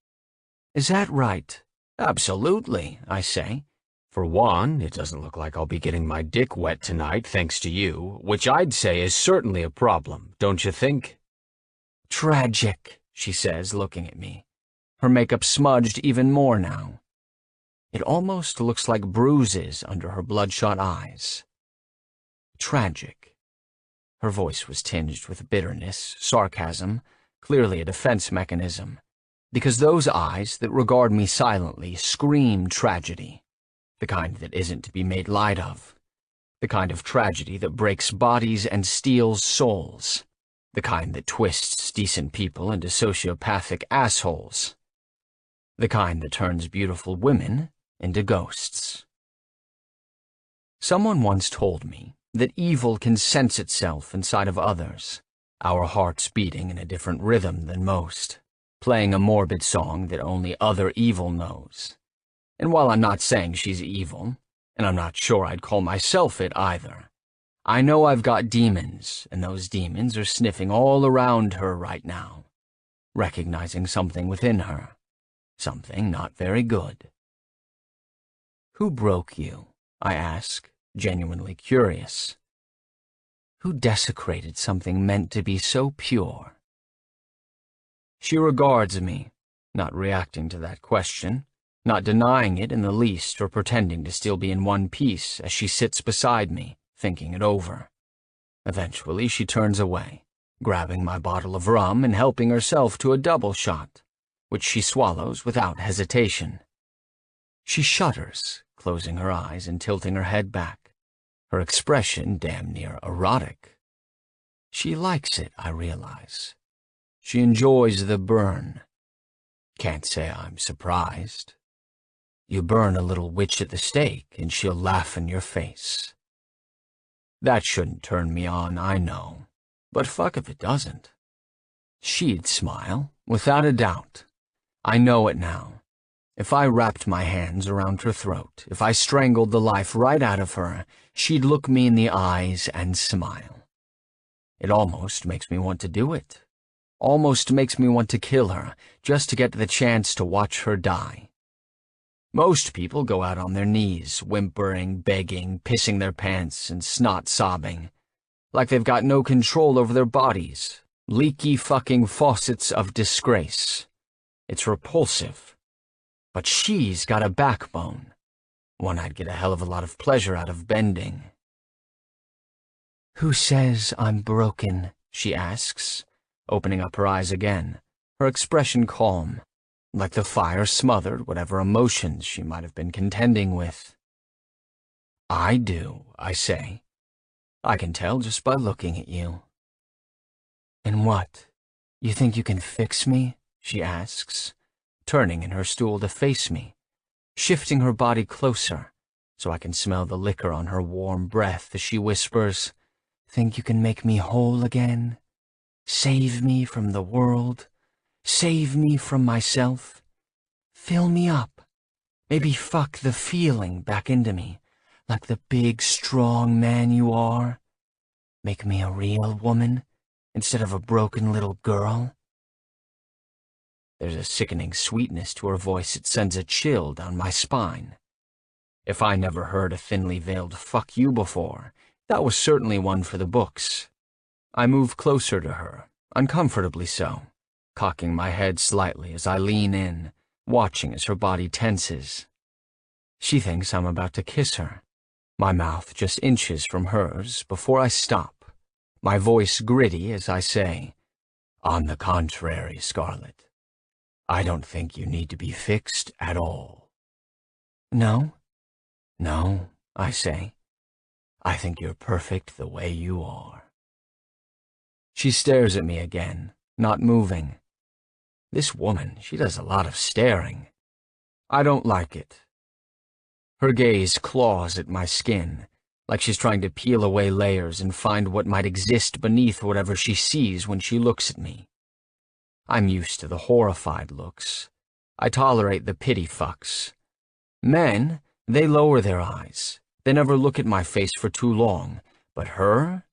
"Is that right?" "Absolutely," I say. "For one, it doesn't look like I'll be getting my dick wet tonight thanks to you, which I'd say is certainly a problem, don't you think?" "Tragic," she says, looking at me. Her makeup smudged even more now. It almost looks like bruises under her bloodshot eyes. Tragic. Her voice was tinged with bitterness, sarcasm, clearly a defense mechanism, because those eyes that regard me silently scream tragedy, the kind that isn't to be made light of, the kind of tragedy that breaks bodies and steals souls, the kind that twists decent people into sociopathic assholes, the kind that turns beautiful women into ghosts. Someone once told me that evil can sense itself inside of others, our hearts beating in a different rhythm than most, playing a morbid song that only other evil knows. And while I'm not saying she's evil, and I'm not sure I'd call myself it either, I know I've got demons, and those demons are sniffing all around her right now, recognizing something within her, something not very good. "Who broke you?" I ask, genuinely curious. "Who desecrated something meant to be so pure?" She regards me, not reacting to that question, not denying it in the least or pretending to still be in one piece as she sits beside me, thinking it over. Eventually she turns away, grabbing my bottle of rum and helping herself to a double shot, which she swallows without hesitation. She shudders, closing her eyes and tilting her head back, her expression damn near erotic. She likes it, I realize. She enjoys the burn. Can't say I'm surprised. You burn a little witch at the stake and she'll laugh in your face. That shouldn't turn me on, I know, but fuck if it doesn't. She'd smile, without a doubt. I know it now. If I wrapped my hands around her throat, if I strangled the life right out of her, she'd look me in the eyes and smile. It almost makes me want to do it. Almost makes me want to kill her, just to get the chance to watch her die. Most people go out on their knees, whimpering, begging, pissing their pants, and snot sobbing, like they've got no control over their bodies, leaky fucking faucets of disgrace. It's repulsive. But she's got a backbone, one I'd get a hell of a lot of pleasure out of bending. "Who says I'm broken?" she asks, opening up her eyes again, her expression calm, like the fire smothered whatever emotions she might have been contending with. "I do," I say. "I can tell just by looking at you." "And what? You think you can fix me?" she asks, turning in her stool to face me, shifting her body closer so I can smell the liquor on her warm breath as she whispers, "Think you can make me whole again? Save me from the world? Save me from myself? Fill me up. Maybe fuck the feeling back into me, like the big, strong man you are? Make me a real woman instead of a broken little girl?" There's a sickening sweetness to her voice that sends a chill down my spine. If I never heard a thinly veiled "fuck you" before, that was certainly one for the books. I move closer to her, uncomfortably so, cocking my head slightly as I lean in, watching as her body tenses. She thinks I'm about to kiss her. My mouth just inches from hers before I stop, my voice gritty as I say, "On the contrary, Scarlet, I don't think you need to be fixed at all." "No?" "No," I say. "I think you're perfect the way you are." She stares at me again, not moving. This woman, she does a lot of staring. I don't like it. Her gaze claws at my skin, like she's trying to peel away layers and find what might exist beneath whatever she sees when she looks at me. I'm used to the horrified looks. I tolerate the pity fucks. Men, they lower their eyes. They never look at my face for too long. But her?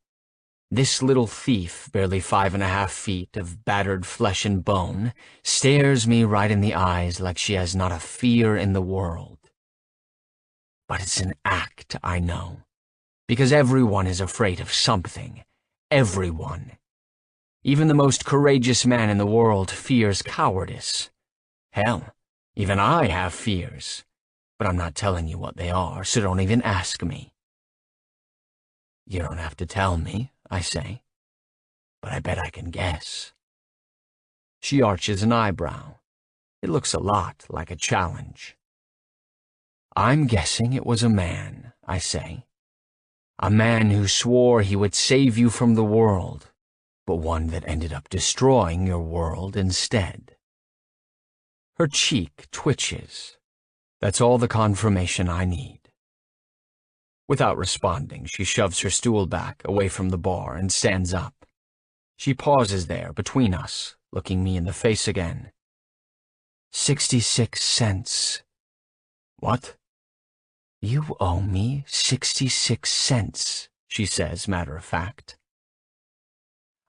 This little thief, barely 5.5 feet of battered flesh and bone, stares me right in the eyes like she has not a fear in the world. But it's an act, I know. Because everyone is afraid of something. Everyone. Even the most courageous man in the world fears cowardice. Hell, even I have fears. But I'm not telling you what they are, so don't even ask me. You don't have to tell me, I say. But I bet I can guess. She arches an eyebrow. It looks a lot like a challenge. I'm guessing it was a man, I say. A man who swore he would save you from the world, but one that ended up destroying your world instead. Her cheek twitches. That's all the confirmation I need. Without responding, she shoves her stool back, away from the bar, and stands up. She pauses there, between us, looking me in the face again. 66 cents. What? You owe me 66 cents, she says, matter of fact.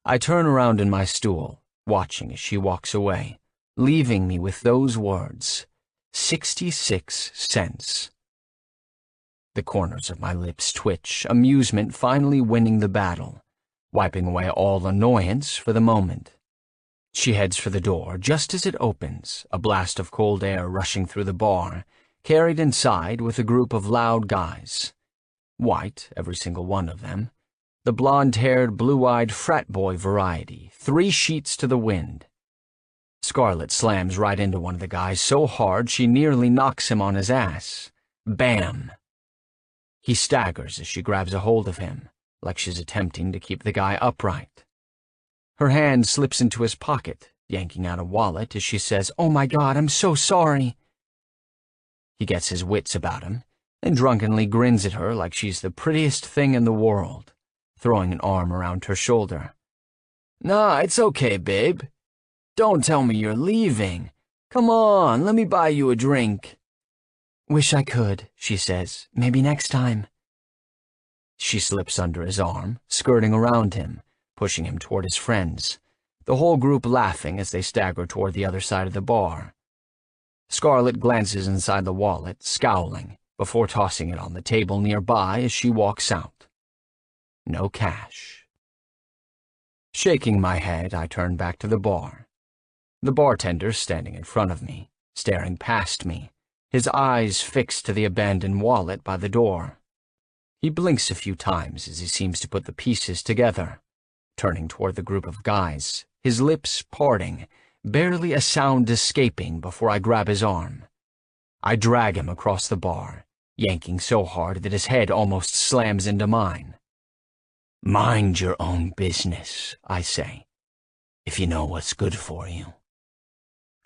I turn around in my stool, watching as she walks away, leaving me with those words, 66 cents. The corners of my lips twitch, amusement finally winning the battle, wiping away all annoyance for the moment. She heads for the door just as it opens, a blast of cold air rushing through the bar, carried inside with a group of loud guys. White, every single one of them. The blonde-haired, blue-eyed frat boy variety, 3 sheets to the wind. Scarlet slams right into one of the guys so hard she nearly knocks him on his ass. Bam! He staggers as she grabs a hold of him, like she's attempting to keep the guy upright. Her hand slips into his pocket, yanking out a wallet as she says, "Oh my God, I'm so sorry." He gets his wits about him and drunkenly grins at her like she's the prettiest thing in the world, throwing an arm around her shoulder. "Nah, it's okay, babe. Don't tell me you're leaving. Come on, let me buy you a drink." "Wish I could," she says. "Maybe next time." She slips under his arm, skirting around him, pushing him toward his friends, the whole group laughing as they stagger toward the other side of the bar. Scarlet glances inside the wallet, scowling, before tossing it on the table nearby as she walks out. No cash. Shaking my head, I turn back to the bar. The bartender's standing in front of me, staring past me, his eyes fixed to the abandoned wallet by the door. He blinks a few times as he seems to put the pieces together, turning toward the group of guys, his lips parting, barely a sound escaping before I grab his arm. I drag him across the bar, yanking so hard that his head almost slams into mine. "Mind your own business," I say, "if you know what's good for you."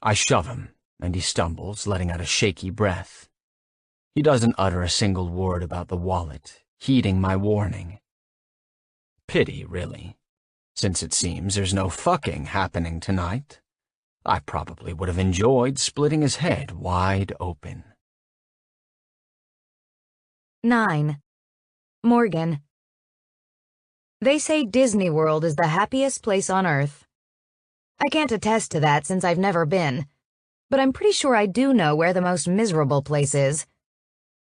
I shove him, and he stumbles, letting out a shaky breath. He doesn't utter a single word about the wallet, heeding my warning. Pity, really, since it seems there's no fucking happening tonight. I probably would have enjoyed splitting his head wide open.
9. Morgan. They say Disney World is the happiest place on Earth. I can't attest to that since I've never been, but I'm pretty sure I do know where the most miserable place is.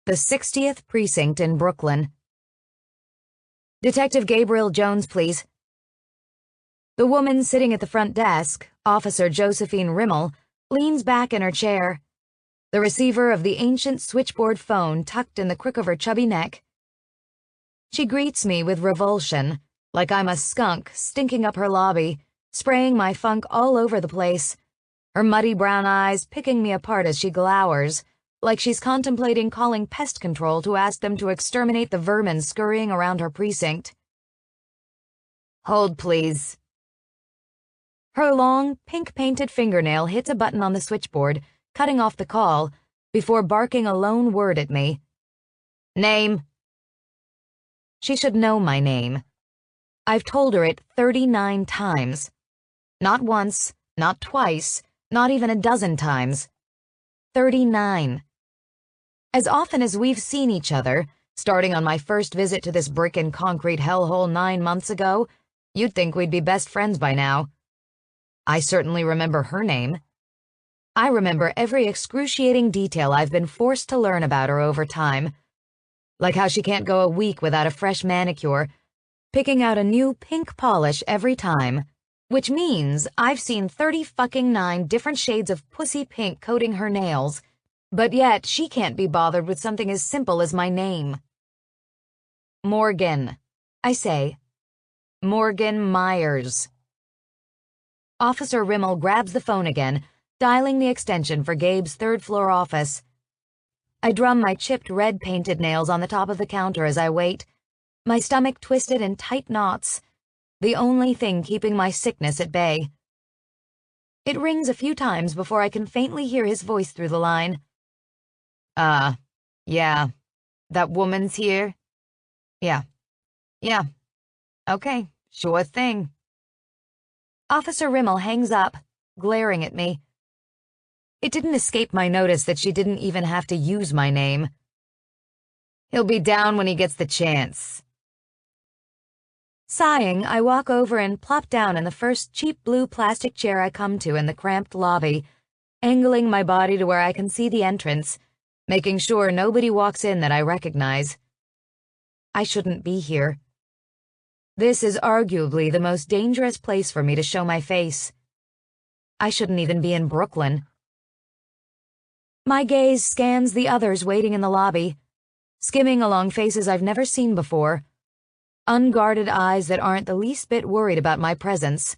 The 60th Precinct in Brooklyn. Detective Gabriel Jones, please. The woman sitting at the front desk, Officer Josephine Rimmel, leans back in her chair, the receiver of the ancient switchboard phone tucked in the crook of her chubby neck. She greets me with revulsion, like I'm a skunk stinking up her lobby, spraying my funk all over the place, her muddy brown eyes picking me apart as she glowers, like she's contemplating calling pest control to ask them to exterminate the vermin scurrying around her precinct. "Hold, please." Her long, pink-painted fingernail hits a button on the switchboard, cutting off the call, before barking a lone word at me. "Name?" She should know my name. I've told her it 39 times. Not once, not twice, not even a dozen times. 39. As often as we've seen each other, starting on my first visit to this brick and concrete hellhole 9 months ago, you'd think we'd be best friends by now. I certainly remember her name. I remember every excruciating detail I've been forced to learn about her over time. Like how she can't go a week without a fresh manicure, picking out a new pink polish every time, which means I've seen 39 different shades of pussy pink coating her nails, but yet she can't be bothered with something as simple as my name. Morgan, I say. Morgan Myers. Officer Rimmel grabs the phone again, dialing the extension for Gabe's third-floor office. I drum my chipped red-painted nails on the top of the counter as I wait, my stomach twisted in tight knots, the only thing keeping my sickness at bay. It rings a few times before I can faintly hear his voice through the line. Yeah, that woman's here? Yeah. Okay, sure thing. Officer Rimmel hangs up, glaring at me. It didn't escape my notice that she didn't even have to use my name. He'll be down when he gets the chance. Sighing, I walk over and plop down in the first cheap blue plastic chair I come to in the cramped lobby, angling my body to where I can see the entrance, making sure nobody walks in that I recognize. I shouldn't be here. This is arguably the most dangerous place for me to show my face. I shouldn't even be in Brooklyn. My gaze scans the others waiting in the lobby, skimming along faces I've never seen before, unguarded eyes that aren't the least bit worried about my presence,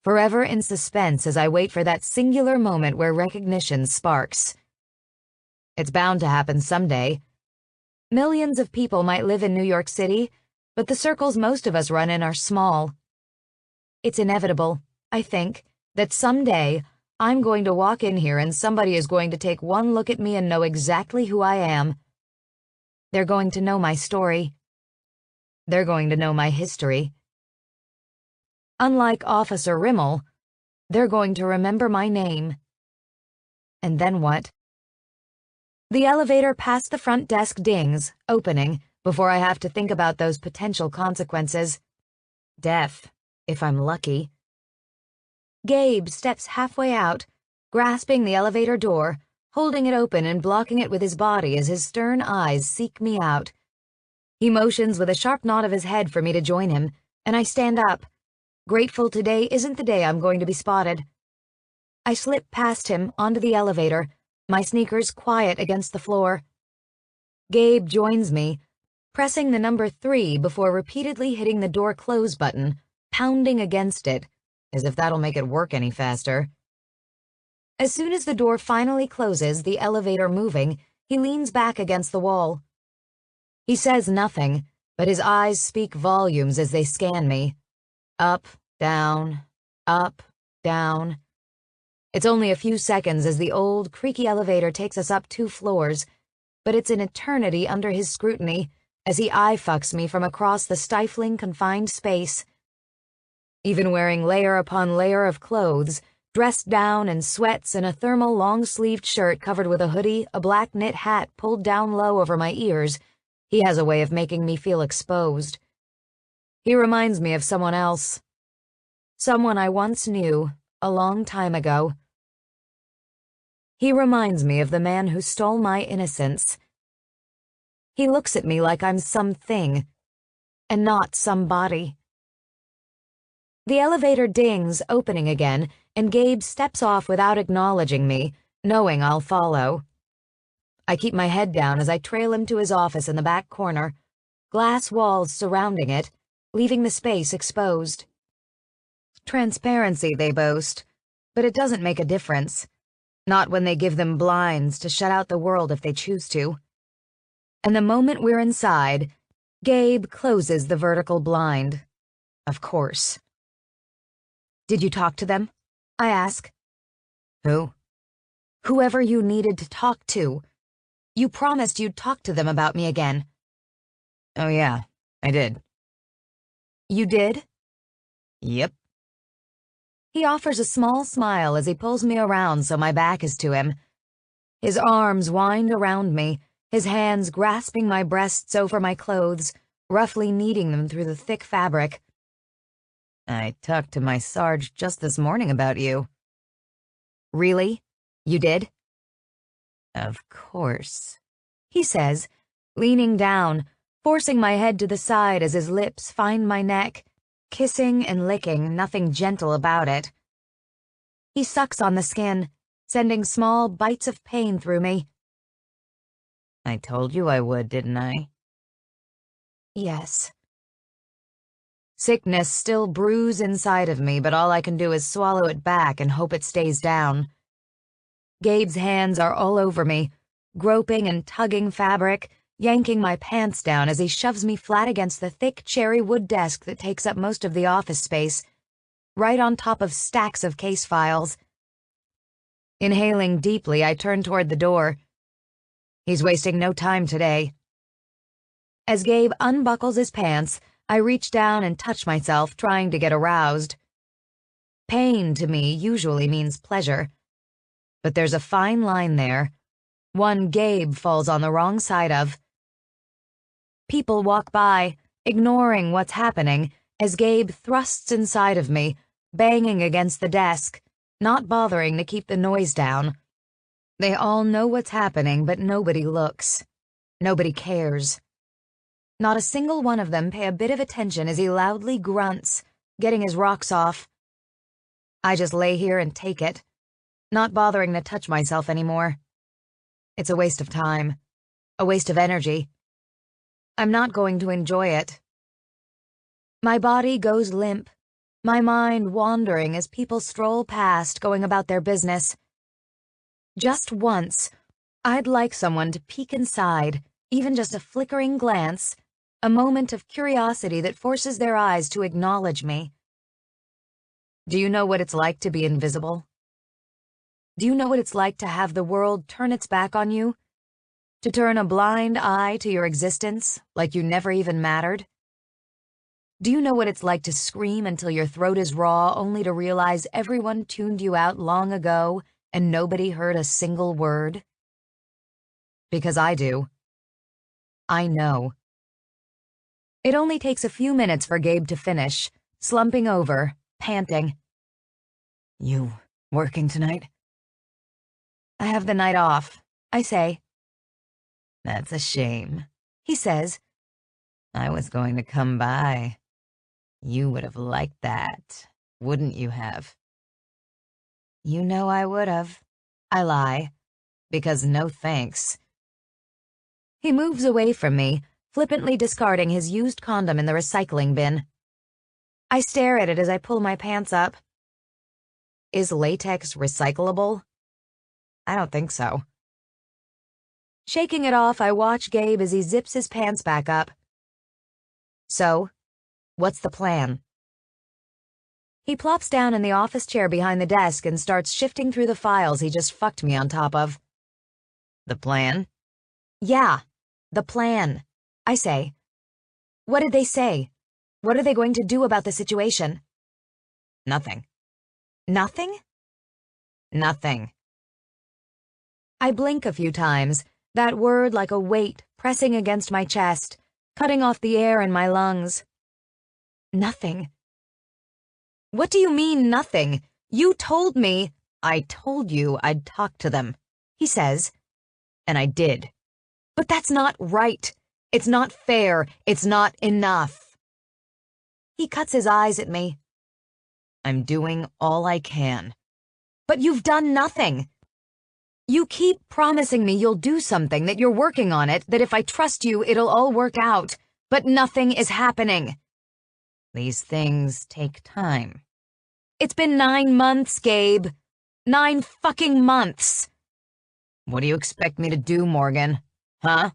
forever in suspense as I wait for that singular moment where recognition sparks. It's bound to happen someday. Millions of people might live in New York City, but the circles most of us run in are small. It's inevitable, I think, that someday I'm going to walk in here and somebody is going to take one look at me and know exactly who I am. They're going to know my story. They're going to know my history. Unlike Officer Rimmel, they're going to remember my name. And then what? The elevator past the front desk dings, opening, before I have to think about those potential consequences. Death, if I'm lucky. Gabe steps halfway out, grasping the elevator door, holding it open and blocking it with his body as his stern eyes seek me out. He motions with a sharp nod of his head for me to join him, and I stand up, grateful today isn't the day I'm going to be spotted. I slip past him onto the elevator, my sneakers quiet against the floor. Gabe joins me, pressing the number 3 before repeatedly hitting the door close button, pounding against it, as if that'll make it work any faster. As soon as the door finally closes, the elevator moving, he leans back against the wall. He says nothing, but his eyes speak volumes as they scan me. Up, down, up, down. It's only a few seconds as the old, creaky elevator takes us up 2 floors, but it's an eternity under his scrutiny as he eye-fucks me from across the stifling, confined space. Even wearing layer upon layer of clothes, dressed down in sweats and a thermal long-sleeved shirt covered with a hoodie, a black knit hat pulled down low over my ears, he has a way of making me feel exposed. He reminds me of someone else. Someone I once knew, a long time ago. He reminds me of the man who stole my innocence. He looks at me like I'm something, and not somebody. The elevator dings, opening again, and Gabe steps off without acknowledging me, knowing I'll follow. I keep my head down as I trail him to his office in the back corner, glass walls surrounding it, leaving the space exposed. Transparency, they boast, but it doesn't make a difference. Not when they give them blinds to shut out the world if they choose to. And the moment we're inside, Gabe closes the vertical blind. Of course. Did you talk to them? I ask. Who? Whoever you needed to talk to. You promised you'd talk to them about me again. Oh yeah,
I did.
You did?
Yep.
He offers a small smile as he pulls me around so my back is to him. His arms wind around me, his hands grasping my breasts over my clothes, roughly kneading them through the thick fabric.
I talked to my Sarge just this morning about you.
Really? You did?
Of course,
he says, leaning down, forcing my head to the side as his lips find my neck, kissing and licking, nothing gentle about it. He sucks on the skin, sending small bites of pain through me.
I told you I would, didn't I?
Yes.
Sickness still brews inside of me, but all I can do is swallow it back and hope it stays down.
Gabe's hands are all over me, groping and tugging fabric, yanking my pants down as he shoves me flat against the thick cherry wood desk that takes up most of the office space, right on top of stacks of case files. Inhaling deeply, I turn toward the door. He's wasting no time today. As Gabe unbuckles his pants, I reach down and touch myself, trying to get aroused. Pain to me usually means pleasure. But there's a fine line there, one Gabe falls on the wrong side of. People walk by, ignoring what's happening, as Gabe thrusts inside of me, banging against the desk, not bothering to keep the noise down. They all know what's happening, but nobody looks. Nobody cares. Not a single one of them pay a bit of attention as he loudly grunts, getting his rocks off. I just lay here and take it, not bothering to touch myself anymore. It's a waste of time, a waste of energy. I'm not going to enjoy it. My body goes limp, my mind wandering as people stroll past, going about their business. Just once, I'd like someone to peek inside, even just a flickering glance, a moment of curiosity that forces their eyes to acknowledge me. Do you know what it's like to be invisible? Do you know what it's like to have the world turn its back on you? To turn a blind eye to your existence, like you never even mattered? Do you know what it's like to scream until your throat is raw, only to realize everyone tuned you out long ago and nobody heard a single word? Because I do. I know. It only takes a few minutes for Gabe to finish, slumping over, panting.
You working tonight?
I have the night off, I say.
That's a shame,
he says.
I was going to come by. You would have liked that, wouldn't you have?
You know I would have. I lie.
Because no thanks.
He moves away from me, flippantly discarding his used condom in the recycling bin. I stare at it as I pull my pants up.
Is latex recyclable? I don't think so.
Shaking it off, I watch Gabe as he zips his pants back up.
So, what's the plan?
He plops down in the office chair behind the desk and starts shifting through the files he just fucked me on top of.
The plan?
Yeah, the plan, I say. What did they say? What are they going to do about the situation?
Nothing.
Nothing?
Nothing.
I blink a few times, that word like a weight pressing against my chest, cutting off the air in my lungs. Nothing. What do you mean, nothing? You told me.
I told you I'd talk to them,
he says.
And I did.
But that's not right. It's not fair. It's not enough. He cuts his eyes at me.
I'm doing all I can.
But you've done nothing. You keep promising me you'll do something, that you're working on it, that if I trust you, it'll all work out. But nothing is happening.
These things take time.
It's been 9 months, Gabe. 9 fucking months.
What do you expect me to do, Morgan? Huh?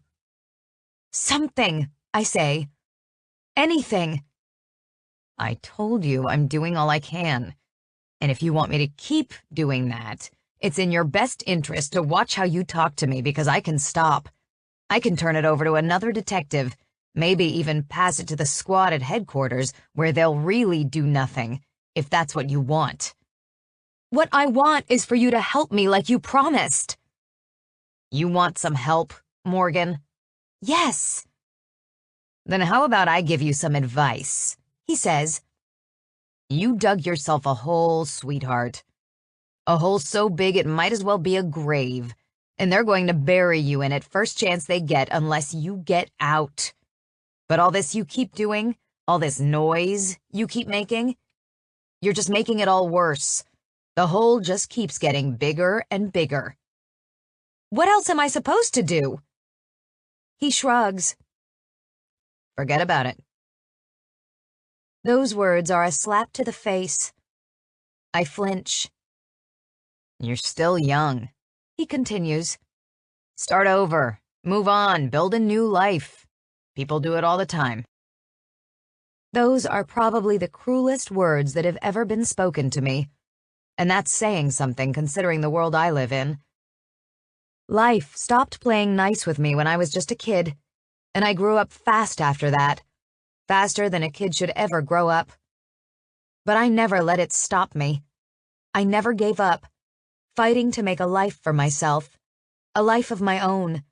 Something, I say. Anything.
I told you I'm doing all I can. And if you want me to keep doing that, it's in your best interest to watch how you talk to me, because I can stop. I can turn it over to another detective, Maybe even pass it to the squad at headquarters where they'll really do nothing, if that's what you want.
What I want is for you to help me like you promised.
You want some help, Morgan?
Yes.
Then how about I give you some advice? He says. You dug yourself a hole, sweetheart. A hole so big it might as well be a grave, and they're going to bury you in it first chance they get unless you get out. But all this you keep doing, all this noise you keep making, you're just making it all worse. The hole just keeps getting bigger and bigger.
What else am I supposed to do? He shrugs.
Forget about it.
Those words are a slap to the face. I flinch.
You're still young,
he continues.
Start over, move on, build a new life. People do it all the time.
Those are probably the cruelest words that have ever been spoken to me, and that's saying something considering the world I live in. Life stopped playing nice with me when I was just a kid, and I grew up fast after that, faster than a kid should ever grow up. But I never let it stop me. I never gave up, fighting to make a life for myself, a life of my own,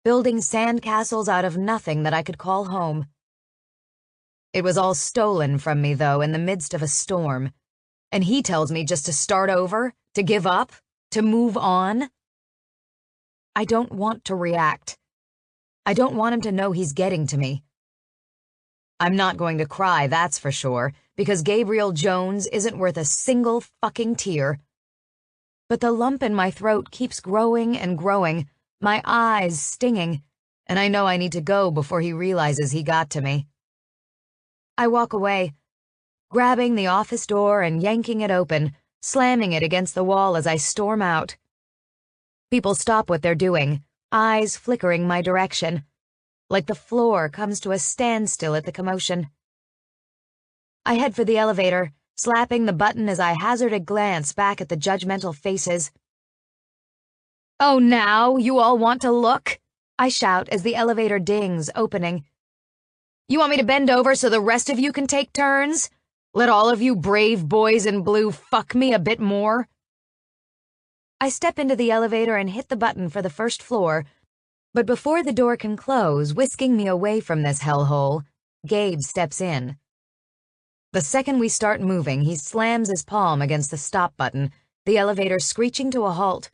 building sandcastles out of nothing that I could call home. It was all stolen from me, though, in the midst of a storm, and he tells me just to start over, to give up, to move on. I don't want to react. I don't want him to know he's getting to me. I'm not going to cry, that's for sure, because Gabriel Jones isn't worth a single fucking tear. But the lump in my throat keeps growing and growing, my eyes stinging, and I know I need to go before he realizes he got to me. I walk away, grabbing the office door and yanking it open, slamming it against the wall as I storm out. People stop what they're doing, eyes flickering my direction, like the floor comes to a standstill at the commotion. I head for the elevator, slapping the button as I hazard a glance back at the judgmental faces. "Oh, now you all want to look?" I shout as the elevator dings, opening. "You want me to bend over so the rest of you can take turns? Let all of you brave boys in blue fuck me a bit more?" I step into the elevator and hit the button for the first floor, but before the door can close, whisking me away from this hellhole, Gabe steps in. The second we start moving, he slams his palm against the stop button, the elevator screeching to a halt.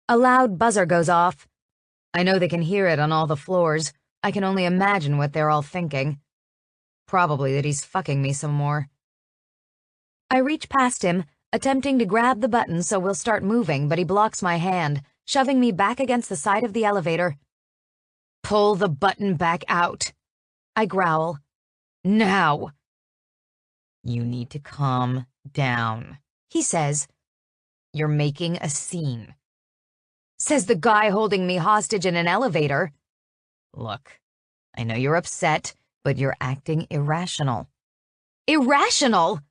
A loud buzzer goes off. I know they can hear it on all the floors. I can only imagine what they're all thinking. Probably that he's fucking me some more. I reach past him, attempting to grab the button so we'll start moving, but he blocks my hand, shoving me back against the side of the elevator. "Pull the button back out," I growl. "Now." "You need to calm down," he says. "You're making a scene." Says the guy holding me hostage in an elevator. "Look, I know you're upset, but you're acting irrational." "Irrational?"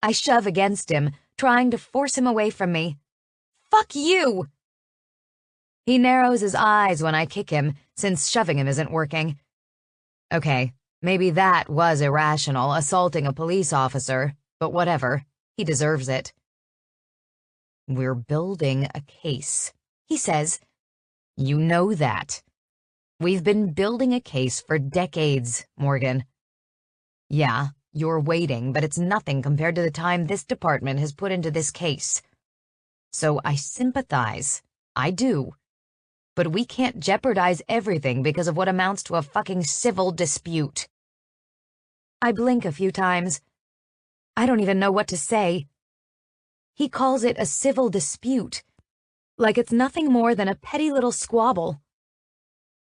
I shove against him, trying to force him away from me. "Fuck you!" He narrows his eyes when I kick him, since shoving him isn't working. Okay, maybe that was irrational, assaulting a police officer, but whatever, he deserves it. "We're building a case," he says. "You know that. We've been building a case for decades, Morgan. Yeah, you're waiting, but it's nothing compared to the time this department has put into this case. So I sympathize. I do. But we can't jeopardize everything because of what amounts to a fucking civil dispute." I blink a few times. I don't even know what to say. He calls it a civil dispute, like it's nothing more than a petty little squabble.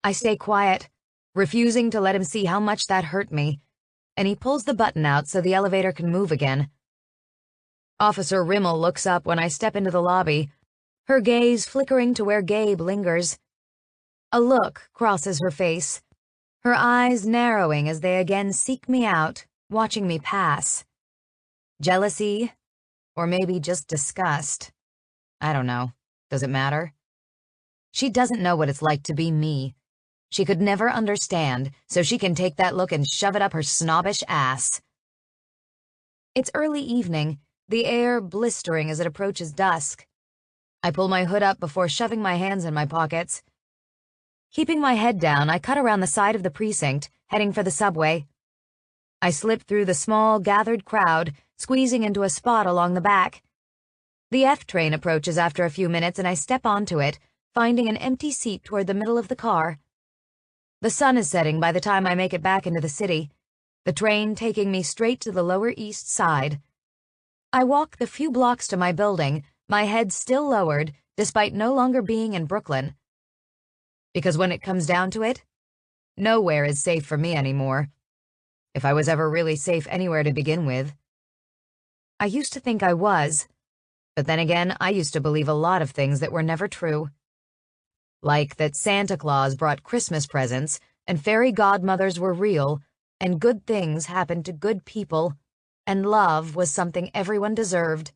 I stay quiet, refusing to let him see how much that hurt me, and he pulls the button out so the elevator can move again. Officer Rimmel looks up when I step into the lobby, her gaze flickering to where Gabe lingers. A look crosses her face, her eyes narrowing as they again seek me out, watching me pass. Jealousy, or maybe just disgust. I don't know. Does it matter? She doesn't know what it's like to be me. she could never understand, so she can take that look and shove it up her snobbish ass. It's early evening, the air blistering as it approaches dusk. I pull my hood up before shoving my hands in my pockets. Keeping my head down, I cut around the side of the precinct, heading for the subway. I slip through the small, gathered crowd, squeezing into a spot along the back. The F train approaches after a few minutes and I step onto it, finding an empty seat toward the middle of the car. The sun is setting by the time I make it back into the city, the train taking me straight to the Lower East Side. I walk the few blocks to my building, my head still lowered, despite no longer being in Brooklyn. Because when it comes down to it, nowhere is safe for me anymore. If I was ever really safe anywhere to begin with. I used to think I was, but then again, I used to believe a lot of things that were never true. Like that Santa Claus brought Christmas presents, and fairy godmothers were real, and good things happened to good people, and love was something everyone deserved.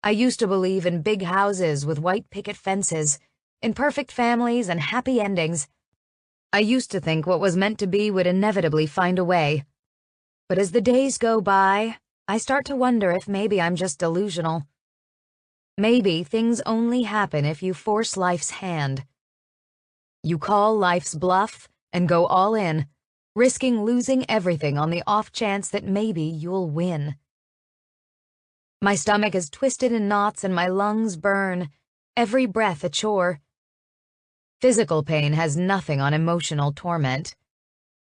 I used to believe in big houses with white picket fences, in perfect families and happy endings. I used to think what was meant to be would inevitably find a way. But as the days go by, I start to wonder if maybe I'm just delusional. Maybe things only happen if you force life's hand. You call life's bluff and go all in, risking losing everything on the off chance that maybe you'll win. My stomach is twisted in knots and my lungs burn, every breath a chore. Physical pain has nothing on emotional torment.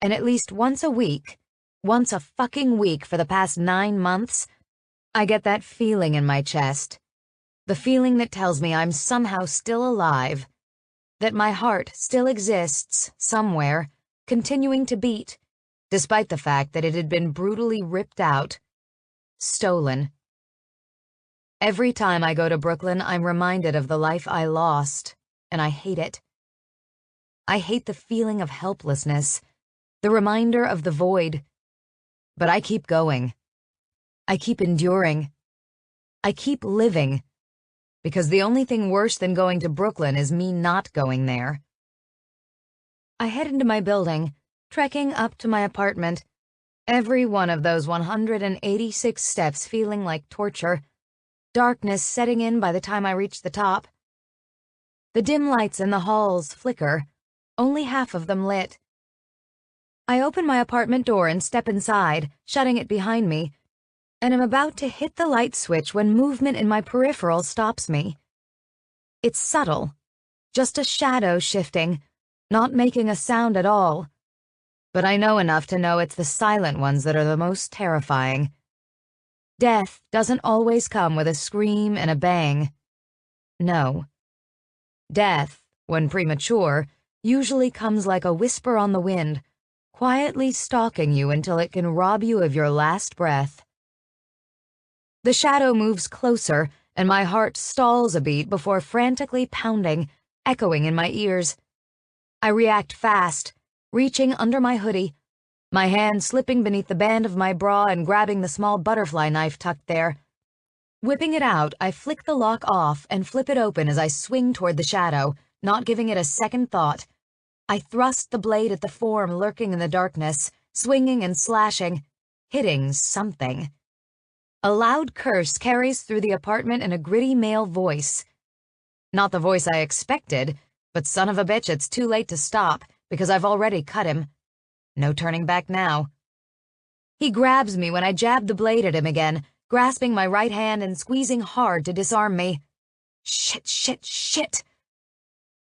And at least once a fucking week for the past 9 months, I get that feeling in my chest. The feeling that tells me I'm somehow still alive, that my heart still exists somewhere, continuing to beat, despite the fact that it had been brutally ripped out, stolen. Every time I go to Brooklyn, I'm reminded of the life I lost, and I hate it. I hate the feeling of helplessness, the reminder of the void. But I keep going. I keep enduring. I keep living. Because the only thing worse than going to Brooklyn is me not going there. I head into my building, trekking up to my apartment, every one of those 186 steps feeling like torture, darkness setting in by the time I reach the top. The dim lights in the halls flicker, only half of them lit. I open my apartment door and step inside, shutting it behind me, and am about to hit the light switch when movement in my peripheral stops me. It's subtle, just a shadow shifting, not making a sound at all. But I know enough to know it's the silent ones that are the most terrifying. Death doesn't always come with a scream and a bang. No. Death, when premature, usually comes like a whisper on the wind, quietly stalking you until it can rob you of your last breath. The shadow moves closer, and my heart stalls a beat before frantically pounding, echoing in my ears. I react fast, reaching under my hoodie, my hand slipping beneath the band of my bra and grabbing the small butterfly knife tucked there. Whipping it out, I flick the lock off and flip it open as I swing toward the shadow, not giving it a second thought. I thrust the blade at the form lurking in the darkness, swinging and slashing, hitting something. A loud curse carries through the apartment in a gritty male voice. Not the voice I expected, but son of a bitch, it's too late to stop, because I've already cut him. No turning back now. He grabs me when I jab the blade at him again, grasping my right hand and squeezing hard to disarm me. Shit, shit, shit!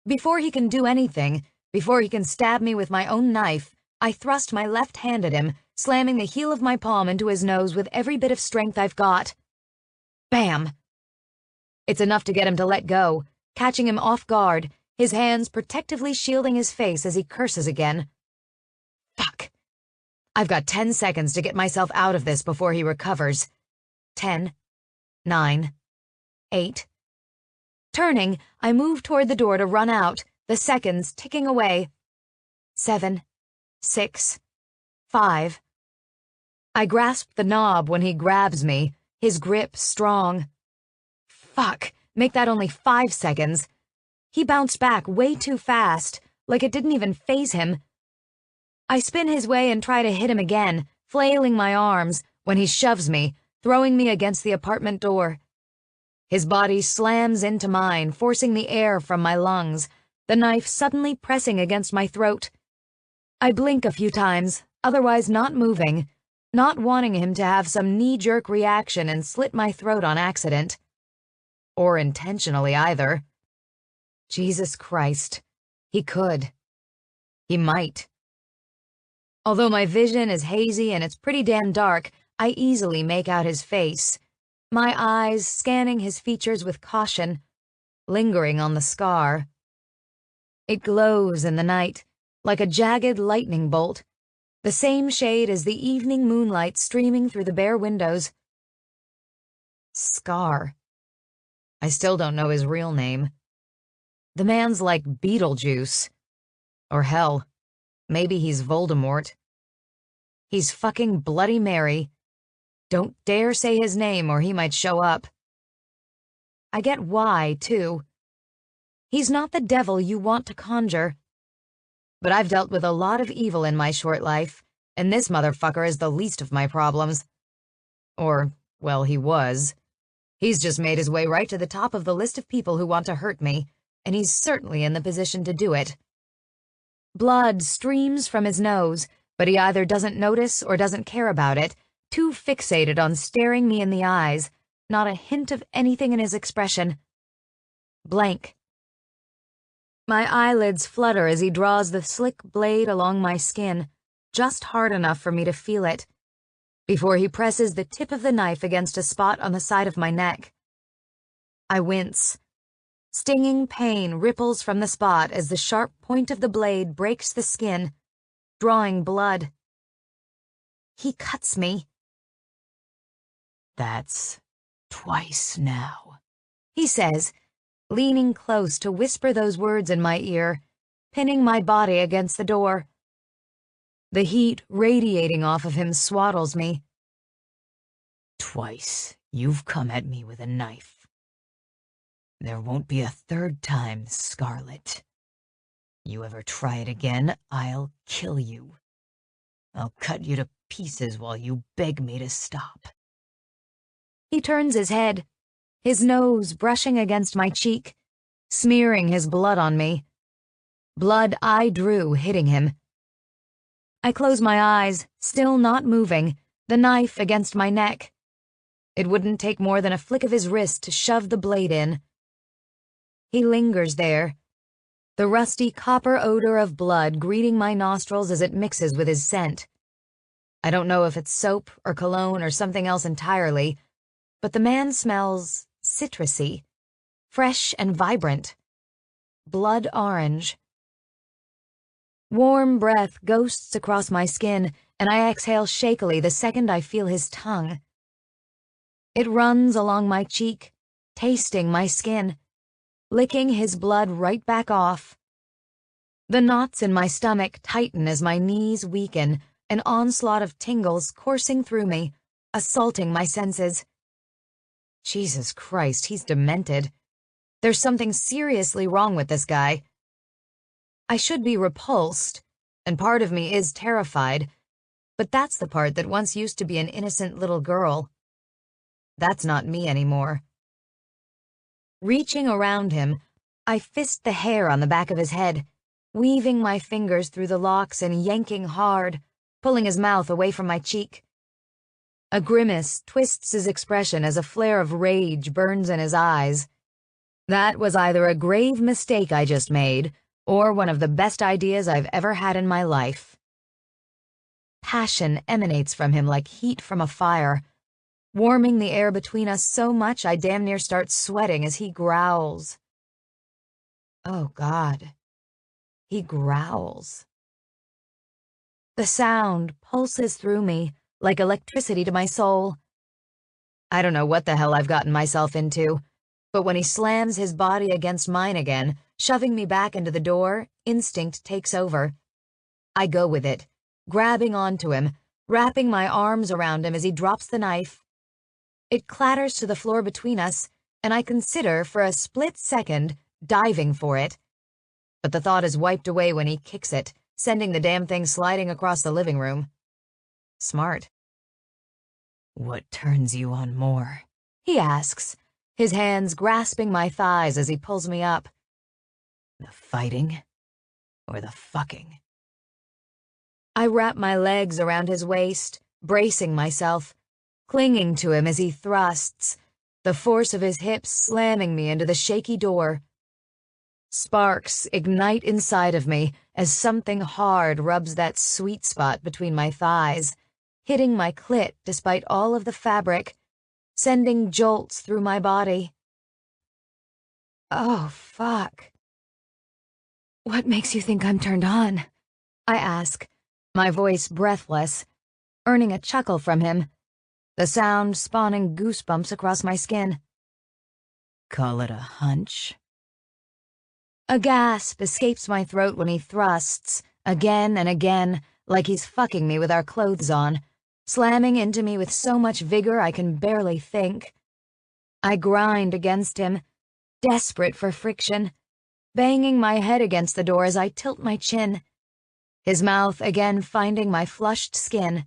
Before he can do anything, before he can stab me with my own knife, I thrust my left hand at him, slamming the heel of my palm into his nose with every bit of strength I've got. Bam! It's enough to get him to let go, catching him off guard, his hands protectively shielding his face as he curses again. Fuck. I've got 10 seconds to get myself out of this before he recovers. 10, 9, 8. Turning, I move toward the door to run out, the seconds ticking away. 7, 6, 5. I grasp the knob when he grabs me, his grip strong. Fuck, make that only 5 seconds. He bounced back way too fast, like it didn't even faze him. I spin his way and try to hit him again, flailing my arms, when he shoves me, throwing me against the apartment door. His body slams into mine, forcing the air from my lungs, the knife suddenly pressing against my throat. I blink a few times, otherwise not moving, not wanting him to have some knee-jerk reaction and slit my throat on accident. Or intentionally either. Jesus Christ, he could. He might. Although my vision is hazy and it's pretty damn dark, I easily make out his face, my eyes scanning his features with caution, lingering on the scar. It glows in the night, like a jagged lightning bolt, the same shade as the evening moonlight streaming through the bare windows. Scar. I still don't know his real name. The man's like Beetlejuice. Or hell, maybe he's Voldemort. He's fucking Bloody Mary. Don't dare say his name or he might show up. I get why, too. He's not the devil you want to conjure. But I've dealt with a lot of evil in my short life, and this motherfucker is the least of my problems. Or, well, he was. He's just made his way right to the top of the list of people who want to hurt me, and he's certainly in the position to do it. Blood streams from his nose, but he either doesn't notice or doesn't care about it, too fixated on staring me in the eyes, not a hint of anything in his expression. Blank. My eyelids flutter as he draws the slick blade along my skin, just hard enough for me to feel it, before he presses the tip of the knife against a spot on the side of my neck. I wince. Stinging pain ripples from the spot as the sharp point of the blade breaks the skin, drawing blood. He cuts me. "That's twice now," he says, leaning close to whisper those words in my ear, pinning my body against the door. The heat radiating off of him swaddles me. "Twice you've come at me with a knife. There won't be a third time, Scarlet. You ever try it again, I'll kill you. I'll cut you to pieces while you beg me to stop." He turns his head, his nose brushing against my cheek, smearing his blood on me. Blood I drew hitting him. I close my eyes, still not moving, the knife against my neck. It wouldn't take more than a flick of his wrist to shove the blade in. He lingers there, the rusty copper odor of blood greeting my nostrils as it mixes with his scent. I don't know if it's soap or cologne or something else entirely, but the man smells citrusy, fresh and vibrant. Blood orange. Warm breath ghosts across my skin, and I exhale shakily the second I feel his tongue. It runs along my cheek, tasting my skin, licking his blood right back off. The knots in my stomach tighten as my knees weaken, an onslaught of tingles coursing through me, assaulting my senses. Jesus Christ, he's demented. There's something seriously wrong with this guy. I should be repulsed, and part of me is terrified, but that's the part that once used to be an innocent little girl. That's not me anymore. Reaching around him, I fist the hair on the back of his head, weaving my fingers through the locks and yanking hard, pulling his mouth away from my cheek. A grimace twists his expression as a flare of rage burns in his eyes. That was either a grave mistake I just made, or one of the best ideas I've ever had in my life. Passion emanates from him like heat from a fire, warming the air between us so much I damn near start sweating as he growls. Oh, God. He growls. The sound pulses through me, like electricity to my soul. I don't know what the hell I've gotten myself into, but when he slams his body against mine again, shoving me back into the door, instinct takes over. I go with it, grabbing onto him, wrapping my arms around him as he drops the knife. It clatters to the floor between us, and I consider, for a split second, diving for it.
but the thought is wiped away when he kicks it, sending the damn thing sliding across the living room. Smart. "What turns you on more?" he asks, his hands grasping my thighs as he pulls me up. "The fighting or the fucking?" I wrap my legs around his waist, bracing myself, clinging to him as he thrusts, the force of his hips slamming me into the shaky door. Sparks ignite inside of me as something hard rubs that sweet spot between my thighs, hitting my clit despite all of the fabric, sending jolts through my body. Oh, fuck. "What makes you think I'm turned on?" I ask, my voice breathless, earning a chuckle from him, the sound spawning goosebumps across my skin. "Call it a hunch?" A gasp escapes my throat when he thrusts, again and again, like he's fucking me with our clothes on, slamming into me with so much vigor I can barely think. I grind against him, desperate for friction, banging my head against the door as I tilt my chin, his mouth again finding my flushed skin.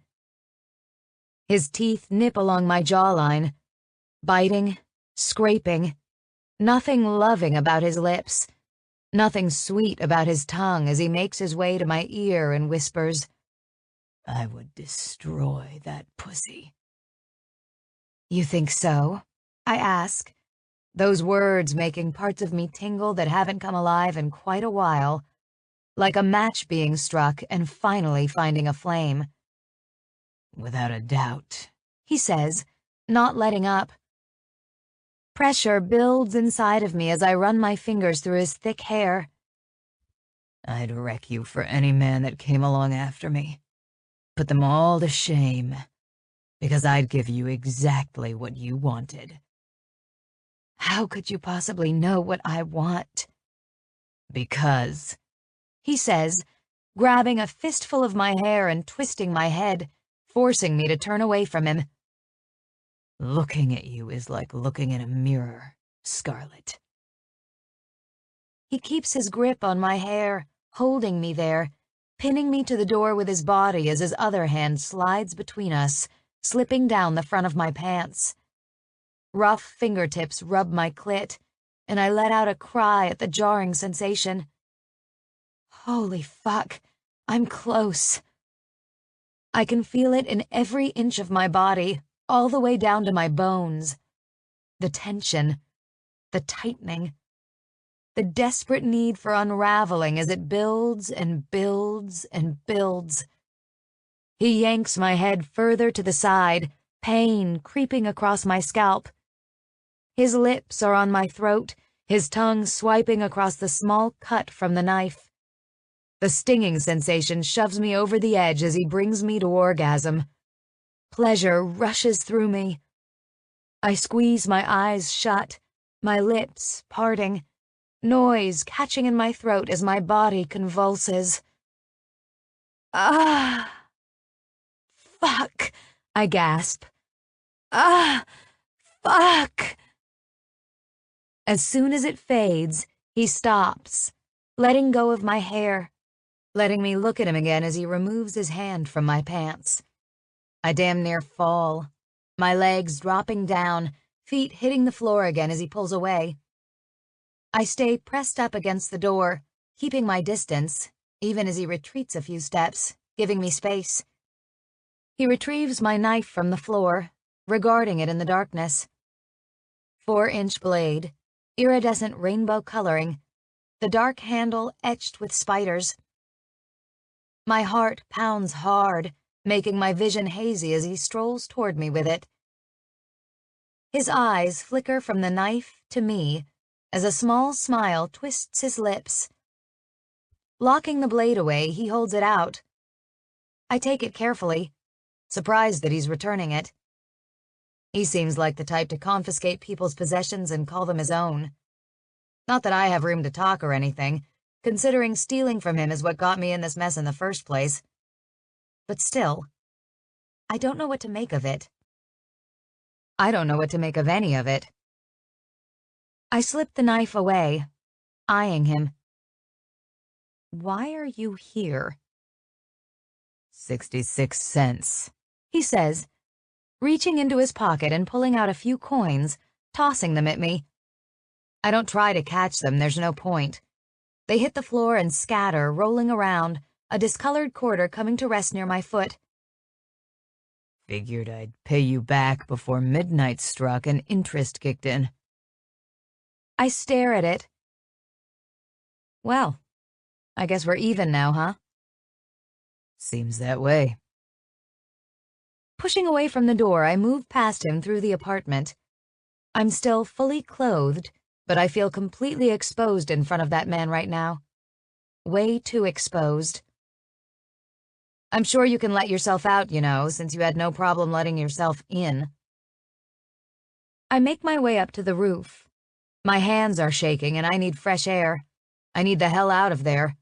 His teeth nip along my jawline, biting, scraping, nothing loving about his lips, nothing sweet about his tongue as he makes his way to my ear and whispers, "I would destroy that pussy." "You think so?" I ask, those words making parts of me tingle that haven't come alive in quite a while, like a match being struck and finally finding a flame. "Without a doubt," he says, not letting up. Pressure builds inside of me as I run my fingers through his thick hair. "I'd wreck you for any man that came along after me. Put them all to shame, because I'd give you exactly what you wanted." "How could you possibly know what I want?" "Because," he says, grabbing a fistful of my hair and twisting my head, forcing me to turn away from him. "Looking at you is like looking in a mirror, Scarlet." He keeps his grip on my hair, holding me there, pinning me to the door with his body as his other hand slides between us, slipping down the front of my pants. Rough fingertips rub my clit, and I let out a cry at the jarring sensation. Holy fuck, I'm close. I can feel it in every inch of my body, all the way down to my bones. The tension, the tightening, the desperate need for unraveling as it builds and builds and builds. He yanks my head further to the side, pain creeping across my scalp. His lips are on my throat, his tongue swiping across the small cut from the knife. The stinging sensation shoves me over the edge as he brings me to orgasm. Pleasure rushes through me. I squeeze my eyes shut, my lips parting, noise catching in my throat as my body convulses. "Ah! Fuck!" I gasp. "Ah! Fuck!" As soon as it fades, he stops, letting go of my hair, letting me look at him again as he removes his hand from my pants. I damn near fall, my legs dropping down, feet hitting the floor again as he pulls away. I stay pressed up against the door, keeping my distance, even as he retreats a few steps, giving me space. He retrieves my knife from the floor, regarding it in the darkness. 4-inch blade, iridescent rainbow coloring, the dark handle etched with spiders. My heart pounds hard, making my vision hazy as he strolls toward me with it. His eyes flicker from the knife to me as a small smile twists his lips. Locking the blade away, he holds it out. I take it carefully, surprised that he's returning it. He seems like the type to confiscate people's possessions and call them his own. Not that I have room to talk or anything, considering stealing from him is what got me in this mess in the first place. But still, I don't know what to make of it. I don't know what to make of any of it. I slip the knife away, eyeing him.
Why are you here?
66 cents,
He says, reaching into his pocket and pulling out a few coins, tossing them at me. I don't try to catch them, there's no point. They hit the floor and scatter, rolling around, a discolored quarter coming to rest near my foot.
Figured I'd pay you back before midnight struck and interest kicked in.
I stare at it. Well, I guess we're even now, huh?
Seems that way.
Pushing away from the door, I move past him through the apartment. I'm still fully clothed, but I feel completely exposed in front of that man right now. Way too exposed. I'm sure you can let yourself out, since you had no problem letting yourself in. I make my way up to the roof. My hands are shaking and I need fresh air. I need the hell out of there.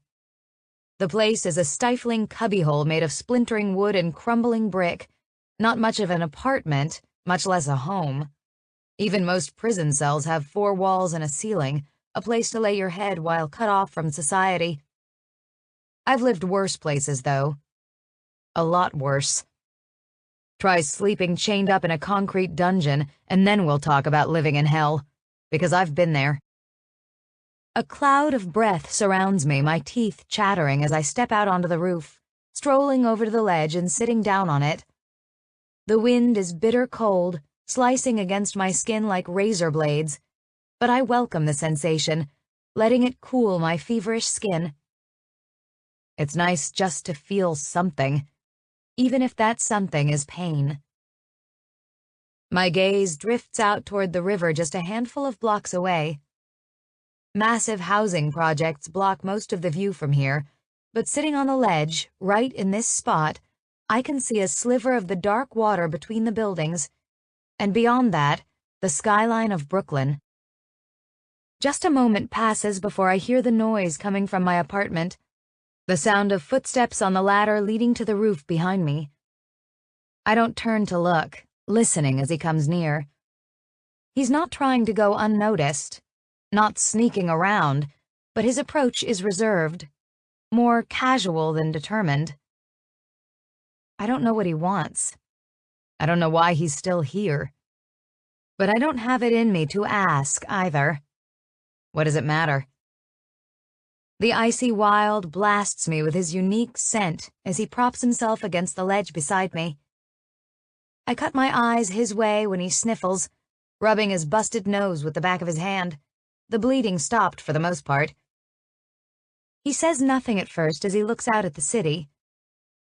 The place is a stifling cubbyhole made of splintering wood and crumbling brick. Not much of an apartment, much less a home. Even most prison cells have 4 walls and a ceiling, a place to lay your head while cut off from society. I've lived worse places, though. A lot worse. Try sleeping chained up in a concrete dungeon, and then we'll talk about living in hell, because I've been there. A cloud of breath surrounds me, my teeth chattering as I step out onto the roof, strolling over to the ledge and sitting down on it. The wind is bitter cold, slicing against my skin like razor blades, but I welcome the sensation, letting it cool my feverish skin. It's nice just to feel something, even if that something is pain. My gaze drifts out toward the river just a handful of blocks away. Massive housing projects block most of the view from here, but sitting on the ledge, right in this spot, I can see a sliver of the dark water between the buildings, and beyond that, the skyline of Brooklyn. Just a moment passes before I hear the noise coming from my apartment, the sound of footsteps on the ladder leading to the roof behind me. I don't turn to look, listening as he comes near. He's not trying to go unnoticed, not sneaking around, but his approach is reserved, more casual than determined. I don't know what he wants. I don't know why he's still here. But I don't have it in me to ask either. What does it matter? The icy wild blasts me with his unique scent as he props himself against the ledge beside me. I cut my eyes his way when he sniffles, rubbing his busted nose with the back of his hand. The bleeding stopped for the most part. He says nothing at first as he looks out at the city,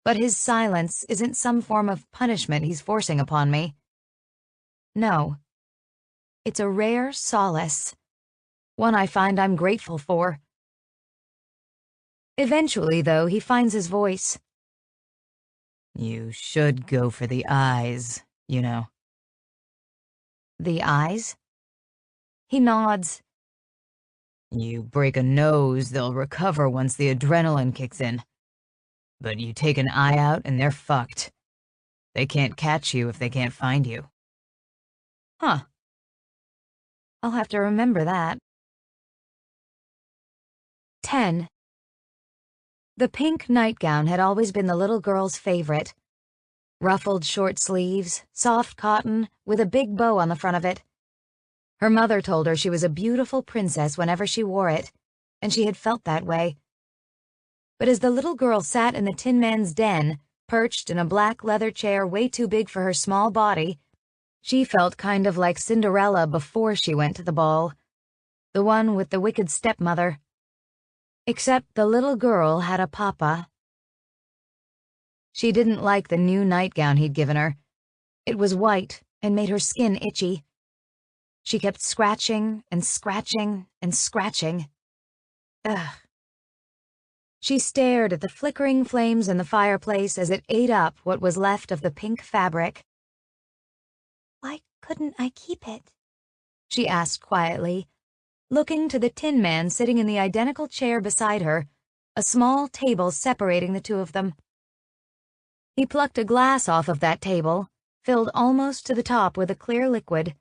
but his silence isn't some form of punishment he's forcing upon me. No. It's a rare solace, one I find I'm grateful for. Eventually, though, he finds his voice.
You should go for the eyes,
The eyes? He nods.
You break a nose, they'll recover once the adrenaline kicks in. But you take an eye out and they're fucked. They can't catch you if they can't find you.
Huh. I'll have to remember that. 10. The pink nightgown had always been the little girl's favorite. Ruffled short sleeves, soft cotton, with a big bow on the front of it. Her mother told her she was a beautiful princess whenever she wore it, and she had felt that way. But as the little girl sat in the Tin Man's den, perched in a black leather chair way too big for her small body, she felt kind of like Cinderella before she went to the ball, the one with the wicked stepmother. Except the little girl had a papa. She didn't like the new nightgown he'd given her. It was white and made her skin itchy. She kept scratching and scratching and scratching. Ugh. She stared at the flickering flames in the fireplace as it ate up what was left of the pink fabric.
Why couldn't I keep it?
She asked quietly, looking to the Tin Man sitting in the identical chair beside her, a small table separating the two of them. He plucked a glass off of that table, filled almost to the top with a clear liquid.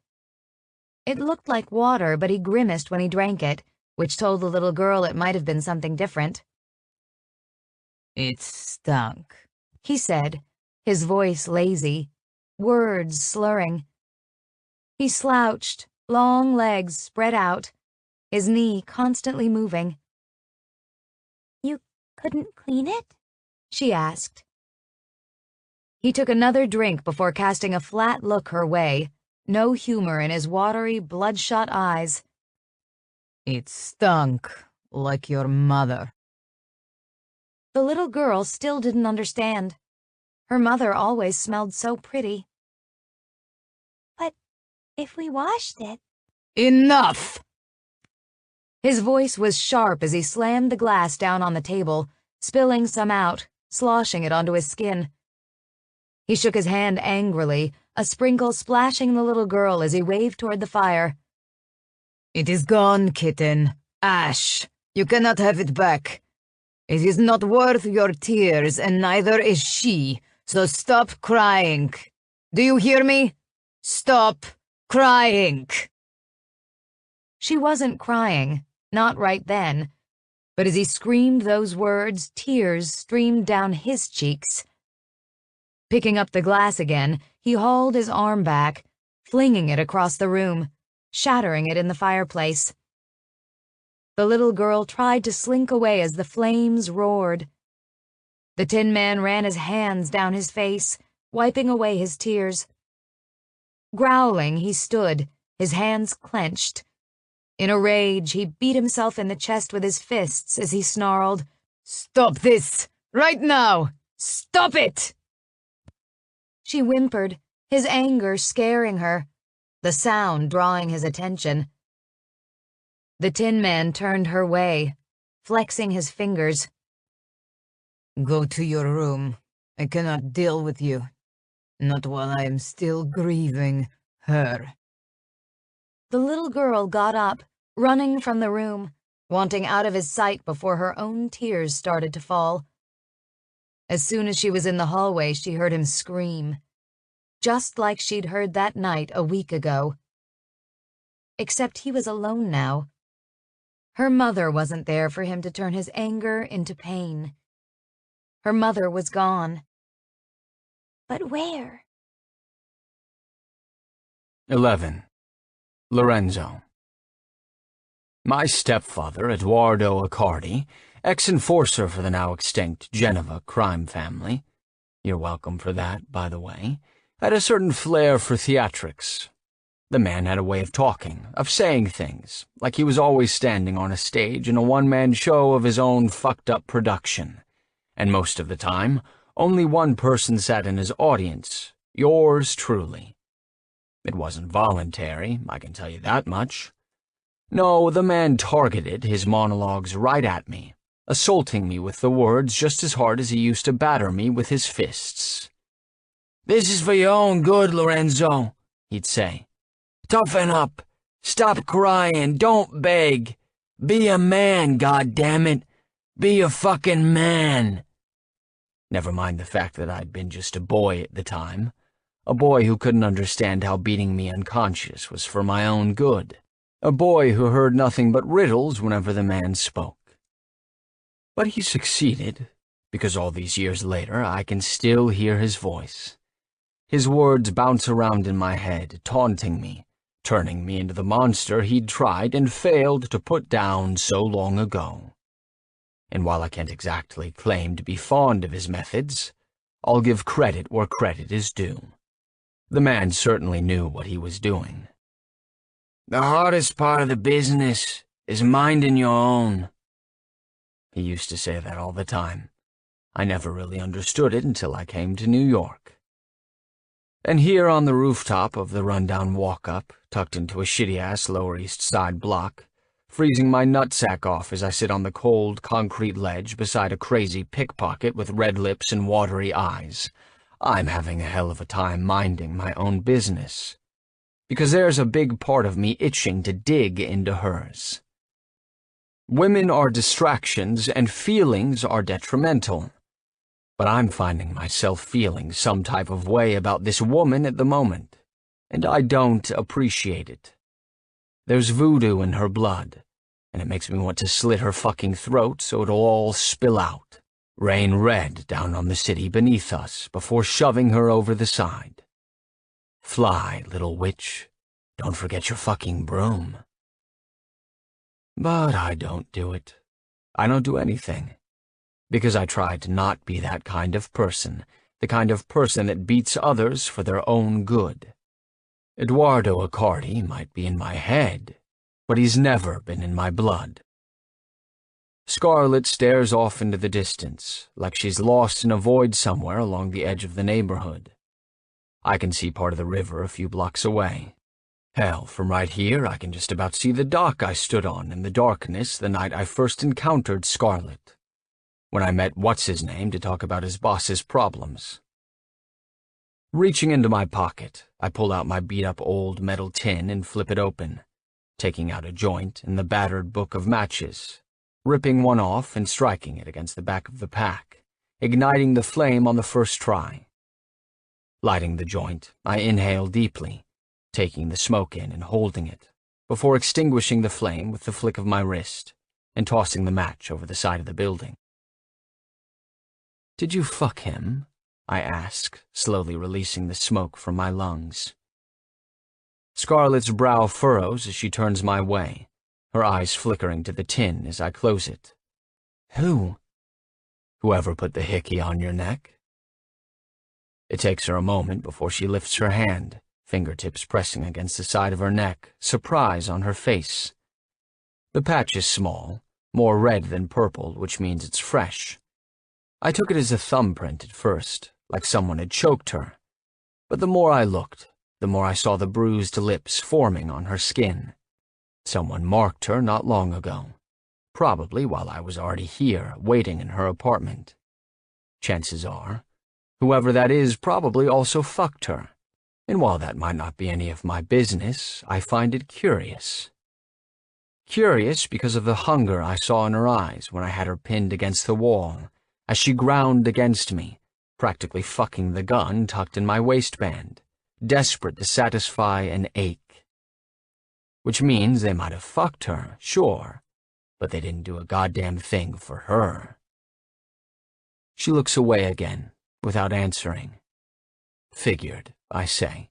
It looked like water, but he grimaced when he drank it, which told the little girl it might have been something different.
It stunk,
he said, his voice lazy, words slurring. He slouched, long legs spread out, his knee constantly moving.
You couldn't clean it?
She asked. He took another drink before casting a flat look her way, no humor in his watery, bloodshot eyes.
It stunk like your mother.
The little girl still didn't understand. Her mother always smelled so pretty.
But if we washed it...
Enough!
His voice was sharp as he slammed the glass down on the table, spilling some out, sloshing it onto his skin. He shook his hand angrily, a sprinkle splashing the little girl as he waved toward the fire.
It is gone, kitten. Ash, you cannot have it back. It is not worth your tears, and neither is she, so stop crying. Do you hear me? Stop crying.
She wasn't crying, not right then, but as he screamed those words, tears streamed down his cheeks. Picking up the glass again, he hauled his arm back, flinging it across the room, shattering it in the fireplace. The little girl tried to slink away as the flames roared. The Tin Man ran his hands down his face, wiping away his tears. Growling, he stood, his hands clenched. In a rage, he beat himself in the chest with his fists as he snarled,
Stop this! Right now! Stop it!
She whimpered, his anger scaring her, the sound drawing his attention. The Tin Man turned her way, flexing his fingers.
Go to your room. I cannot deal with you. Not while I am still grieving her.
The little girl got up, running from the room, wanting out of his sight before her own tears started to fall. As soon as she was in the hallway, she heard him scream, just like she'd heard that night a week ago. Except he was alone now. Her mother wasn't there for him to turn his anger into pain. Her mother was gone.
But where?
11. Lorenzo. My stepfather, Eduardo Accardi, ex-enforcer for the now extinct Geneva crime family, you're welcome for that, by the way, had a certain flair for theatrics. The man had a way of talking, of saying things, like he was always standing on a stage in a one-man show of his own fucked-up production. And most of the time, only one person sat in his audience, yours truly. It wasn't voluntary, I can tell you that much. No, the man targeted his monologues right at me, assaulting me with the words just as hard as he used to batter me with his fists. "This is for your own good, Lorenzo," he'd say. "Toughen up. Stop crying. Don't beg. Be a man, goddammit. Be a fucking man." Never mind the fact that I'd been just a boy at the time. A boy who couldn't understand how beating me unconscious was for my own good. A boy who heard nothing but riddles whenever the man spoke. But he succeeded, because all these years later I can still hear his voice. His words bounce around in my head, taunting me, turning me into the monster he'd tried and failed to put down so long ago. And while I can't exactly claim to be fond of his methods, I'll give credit where credit is due. The man certainly knew what he was doing. "The hardest part of the business is minding your own." He used to say that all the time. I never really understood it until I came to New York. And here on the rooftop of the rundown walk-up, tucked into a shitty-ass Lower East Side block, freezing my nutsack off as I sit on the cold concrete ledge beside a crazy pickpocket with red lips and watery eyes, I'm having a hell of a time minding my own business. Because there's a big part of me itching to dig into hers. Women are distractions and feelings are detrimental. But I'm finding myself feeling some type of way about this woman at the moment, and I don't appreciate it. There's voodoo in her blood, and it makes me want to slit her fucking throat so it'll all spill out. rain red down on the city beneath us before shoving her over the side. Fly, little witch. Don't forget your fucking broom. But I don't do it. I don't do anything. Because I try to not be that kind of person, the kind of person that beats others for their own good. Eduardo Accardi might be in my head, but he's never been in my blood. Scarlet stares off into the distance, like she's lost in a void somewhere along the edge of the neighborhood. I can see part of the river a few blocks away. Hell, from right here I can just about see the dock I stood on in the darkness the night I first encountered Scarlet, when I met What's-His-Name to talk about his boss's problems. Reaching into my pocket, I pull out my beat-up old metal tin and flip it open, taking out a joint and the battered book of matches, ripping one off and striking it against the back of the pack, igniting the flame on the first try. Lighting the joint, I inhale deeply, taking the smoke in and holding it, before extinguishing the flame with the flick of my wrist and tossing the match over the side of the building. "Did you fuck him?" I ask, slowly releasing the smoke from my lungs. Scarlet's brow furrows as she turns my way, her eyes flickering to the tin as I close it. "Who?" "Whoever put the hickey on your neck." It takes her a moment before she lifts her hand, fingertips pressing against the side of her neck, surprise on her face. The patch is small, more red than purple, which means it's fresh. I took it as a thumbprint at first, like someone had choked her, but the more I looked, the more I saw the bruised lips forming on her skin. Someone marked her not long ago, probably while I was already here, waiting in her apartment. Chances are, whoever that is probably also fucked her, and while that might not be any of my business, I find it curious. Curious because of the hunger I saw in her eyes when I had her pinned against the wall, as she ground against me, practically fucking the gun tucked in my waistband, desperate to satisfy an ache. Which means they might have fucked her, sure, but they didn't do a goddamn thing for her. She looks away again, without answering. Figured, I say,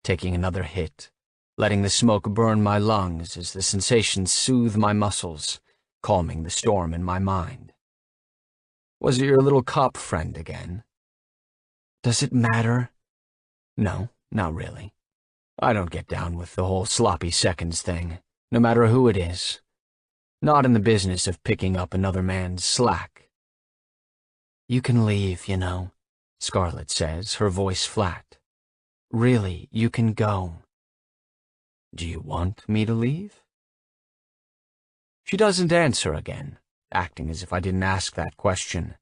taking another hit, letting the smoke burn my lungs as the sensations soothe my muscles, calming the storm in my mind. "Was it your little cop friend again?" "Does it matter?" "No, not really. I don't get down with the whole sloppy seconds thing, no matter who it is. Not in the business of picking up another man's slack." "You can leave, you know," Scarlet says, her voice flat. "Really, you can go." "Do you want me to leave?" She doesn't answer again, acting as if I didn't ask that question,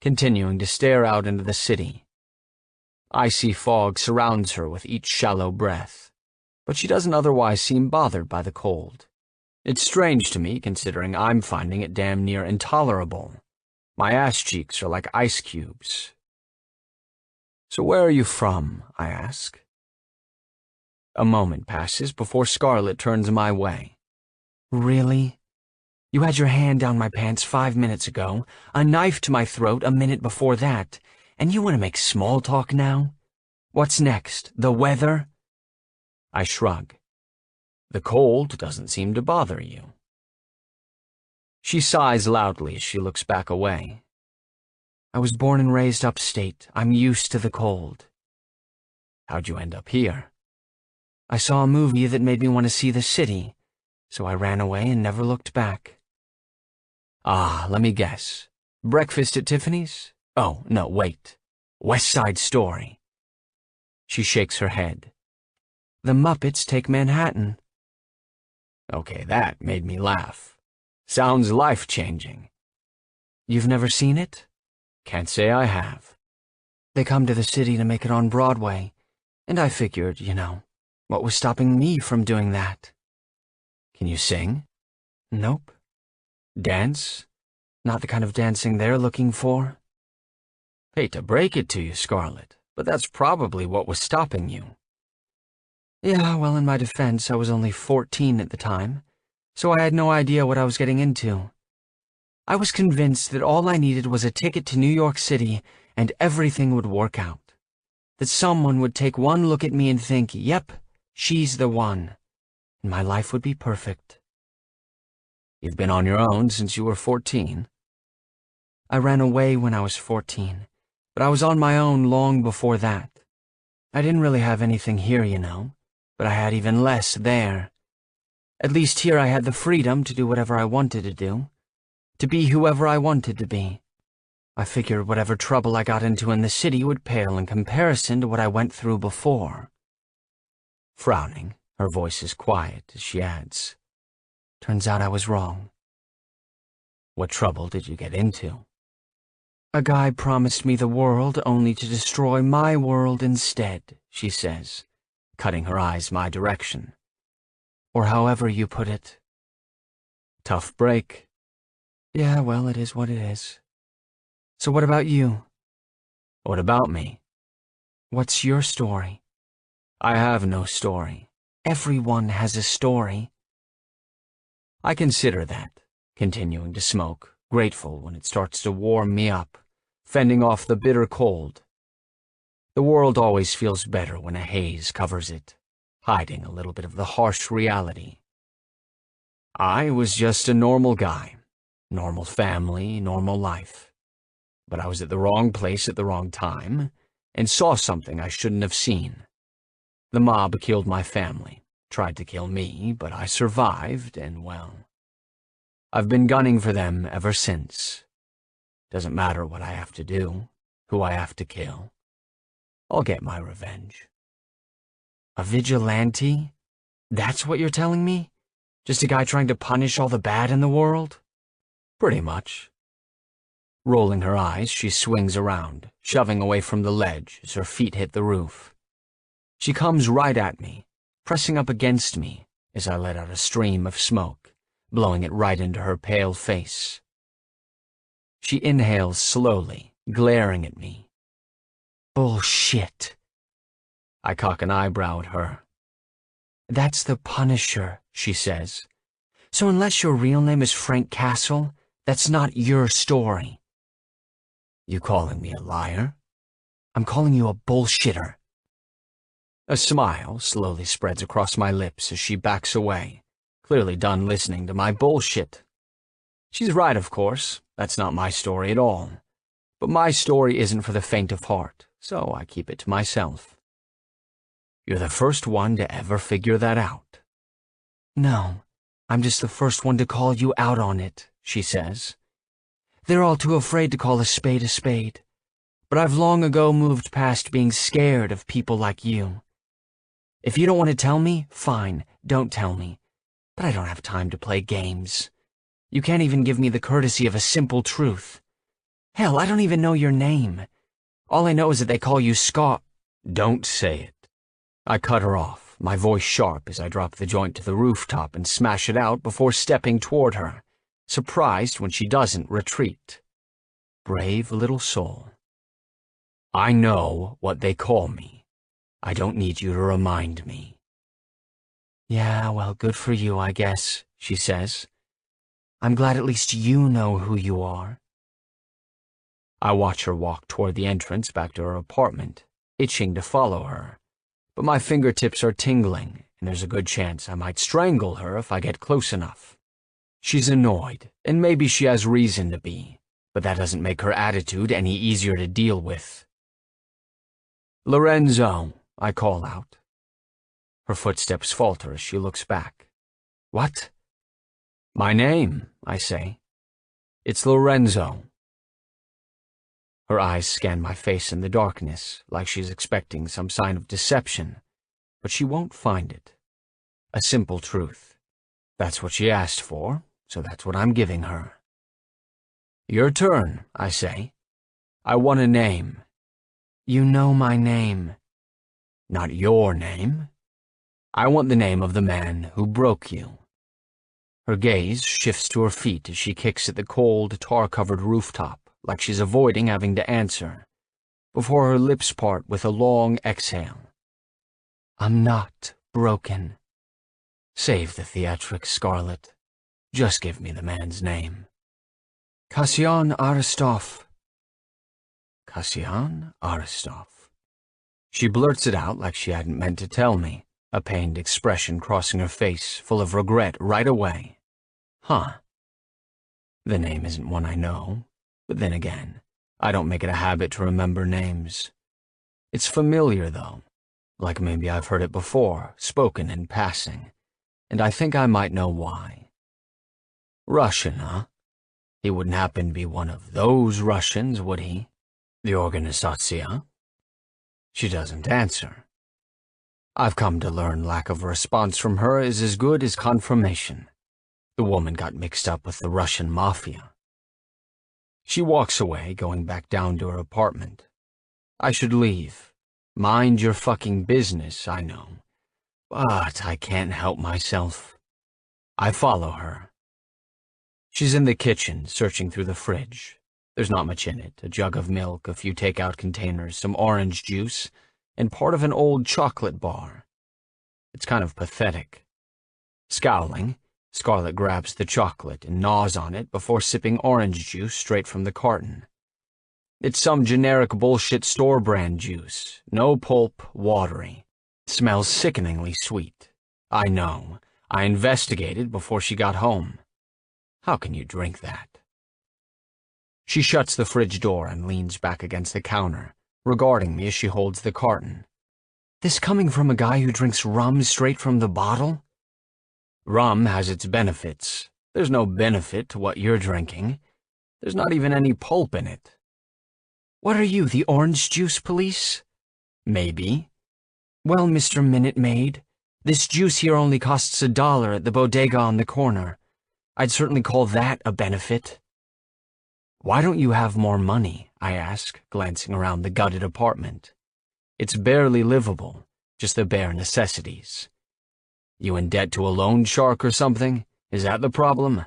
continuing to stare out into the city. Icy fog surrounds her with each shallow breath, but she doesn't otherwise seem bothered by the cold. It's strange to me, considering I'm finding it damn near intolerable. My ass cheeks are like ice cubes. "So where are you from?" I ask. A moment passes before Scarlet turns my way. "Really? You had your hand down my pants 5 minutes ago, a knife to my throat a minute before that, and you want to make small talk now? What's next? The weather?" I shrug. "The cold doesn't seem to bother you." She sighs loudly as she looks back away. "I was born and raised upstate. I'm used to the cold." "How'd you end up here?" "I saw a movie that made me want to see the city, so I ran away and never looked back." "Ah, let me guess. Breakfast at Tiffany's? Oh, no, wait. West Side Story." She shakes her head. "The Muppets Take Manhattan." Okay, that made me laugh. Sounds life-changing. "You've never seen it?" "Can't say I have." "They come to the city to make it on Broadway, and I figured, you know, what was stopping me from doing that?" "Can you sing?" "Nope." "Dance?" "Not the kind of dancing they're looking for." "Hate to break it to you, Scarlet, but that's probably what was stopping you." "Yeah, well, in my defense, I was only 14 at the time, so I had no idea what I was getting into. I was convinced that all I needed was a ticket to New York City and everything would work out. That someone would take one look at me and think, yep, she's the one, and my life would be perfect. You've been on your own since you were 14. I ran away when I was 14, but I was on my own long before that. I didn't really have anything here, you know, but I had even less there. At least here I had the freedom to do whatever I wanted to do, to be whoever I wanted to be. I figured whatever trouble I got into in the city would pale in comparison to what I went through before. Frowning, her voice is quiet as she adds, "Turns out I was wrong." "What trouble did you get into?" "A guy promised me the world only to destroy my world instead," she says, cutting her eyes my direction. "Or however you put it." "Tough break." "Yeah, well, it is what it is. So what about you?" "What about me?" "What's your story?" "I have no story." "Everyone has a story." I consider that, continuing to smoke, grateful when it starts to warm me up, fending off the bitter cold. The world always feels better when a haze covers it, hiding a little bit of the harsh reality. I was just a normal guy, normal family, normal life. But I was at the wrong place at the wrong time, and saw something I shouldn't have seen. The mob killed my family, tried to kill me, but I survived, and well, I've been gunning for them ever since. Doesn't matter what I have to do, who I have to kill. I'll get my revenge. A vigilante? That's what you're telling me? Just a guy trying to punish all the bad in the world? Pretty much. Rolling her eyes, she swings around, shoving away from the ledge as her feet hit the roof. She comes right at me, pressing up against me as I let out a stream of smoke, blowing it right into her pale face. She inhales slowly, glaring at me. "Bullshit." I cock an eyebrow at her. "That's the Punisher," she says. "So unless your real name is Frank Castle, that's not your story." "You calling me a liar?" "I'm calling you a bullshitter." A smile slowly spreads across my lips as she backs away, clearly done listening to my bullshit. She's right, of course. That's not my story at all. But my story isn't for the faint of heart, so I keep it to myself. You're the first one to ever figure that out. "No, I'm just the first one to call you out on it," she says. "They're all too afraid to call a spade a spade. But I've long ago moved past being scared of people like you. If you don't want to tell me, fine, don't tell me. But I don't have time to play games. You can't even give me the courtesy of a simple truth. Hell, I don't even know your name. All I know is that they call you Scott." "Don't say it." I cut her off, my voice sharp as I drop the joint to the rooftop and smash it out before stepping toward her, surprised when she doesn't retreat. Brave little soul. "I know what they call me. I don't need you to remind me." "Yeah, well, good for you, I guess," she says. "I'm glad at least you know who you are." I watch her walk toward the entrance back to her apartment, itching to follow her, but my fingertips are tingling, and there's a good chance I might strangle her if I get close enough. She's annoyed, and maybe she has reason to be, but that doesn't make her attitude any easier to deal with. "Lorenzo," I call out. Her footsteps falter as she looks back. "What?" "My name," I say. "It's Lorenzo." Her eyes scan my face in the darkness, like she's expecting some sign of deception, but she won't find it. A simple truth. That's what she asked for, so that's what I'm giving her. "Your turn," I say. "I want a name." "You know my name." "Not your name. I want the name of the man who broke you." Her gaze shifts to her feet as she kicks at the cold, tar-covered rooftop, like she's avoiding having to answer, before her lips part with a long exhale. "I'm not broken." Save the theatrics, Scarlet. Just give me the man's name. Kasyan Aristov. Kasyan Aristov. She blurts it out like she hadn't meant to tell me, a pained expression crossing her face, full of regret right away. Huh. The name isn't one I know, but then again, I don't make it a habit to remember names. It's familiar, though, like maybe I've heard it before, spoken in passing, and I think I might know why. Russian, huh? He wouldn't happen to be one of those Russians, would he? The Organizacja? She doesn't answer. I've come to learn lack of response from her is as good as confirmation. The woman got mixed up with the Russian mafia. She walks away, going back down to her apartment. I should leave. Mind your fucking business, I know. But I can't help myself. I follow her. She's in the kitchen, searching through the fridge. There's not much in it, a jug of milk, a few takeout containers, some orange juice, and part of an old chocolate bar. It's kind of pathetic. Scowling, Scarlett grabs the chocolate and gnaws on it before sipping orange juice straight from the carton. It's some generic bullshit store-brand juice, no pulp, watery. It smells sickeningly sweet. I know. I investigated before she got home. How can you drink that? She shuts the fridge door and leans back against the counter, regarding me as she holds the carton. This coming from a guy who drinks rum straight from the bottle? Rum has its benefits. There's no benefit to what you're drinking. There's not even any pulp in it. What are you, the orange juice police? Maybe. Well, Mr. Minute Maid, this juice here only costs $1 at the bodega on the corner. I'd certainly call that a benefit. Why don't you have more money? I ask, glancing around the gutted apartment. It's barely livable, just the bare necessities. You in debt to a loan shark or something? Is that the problem?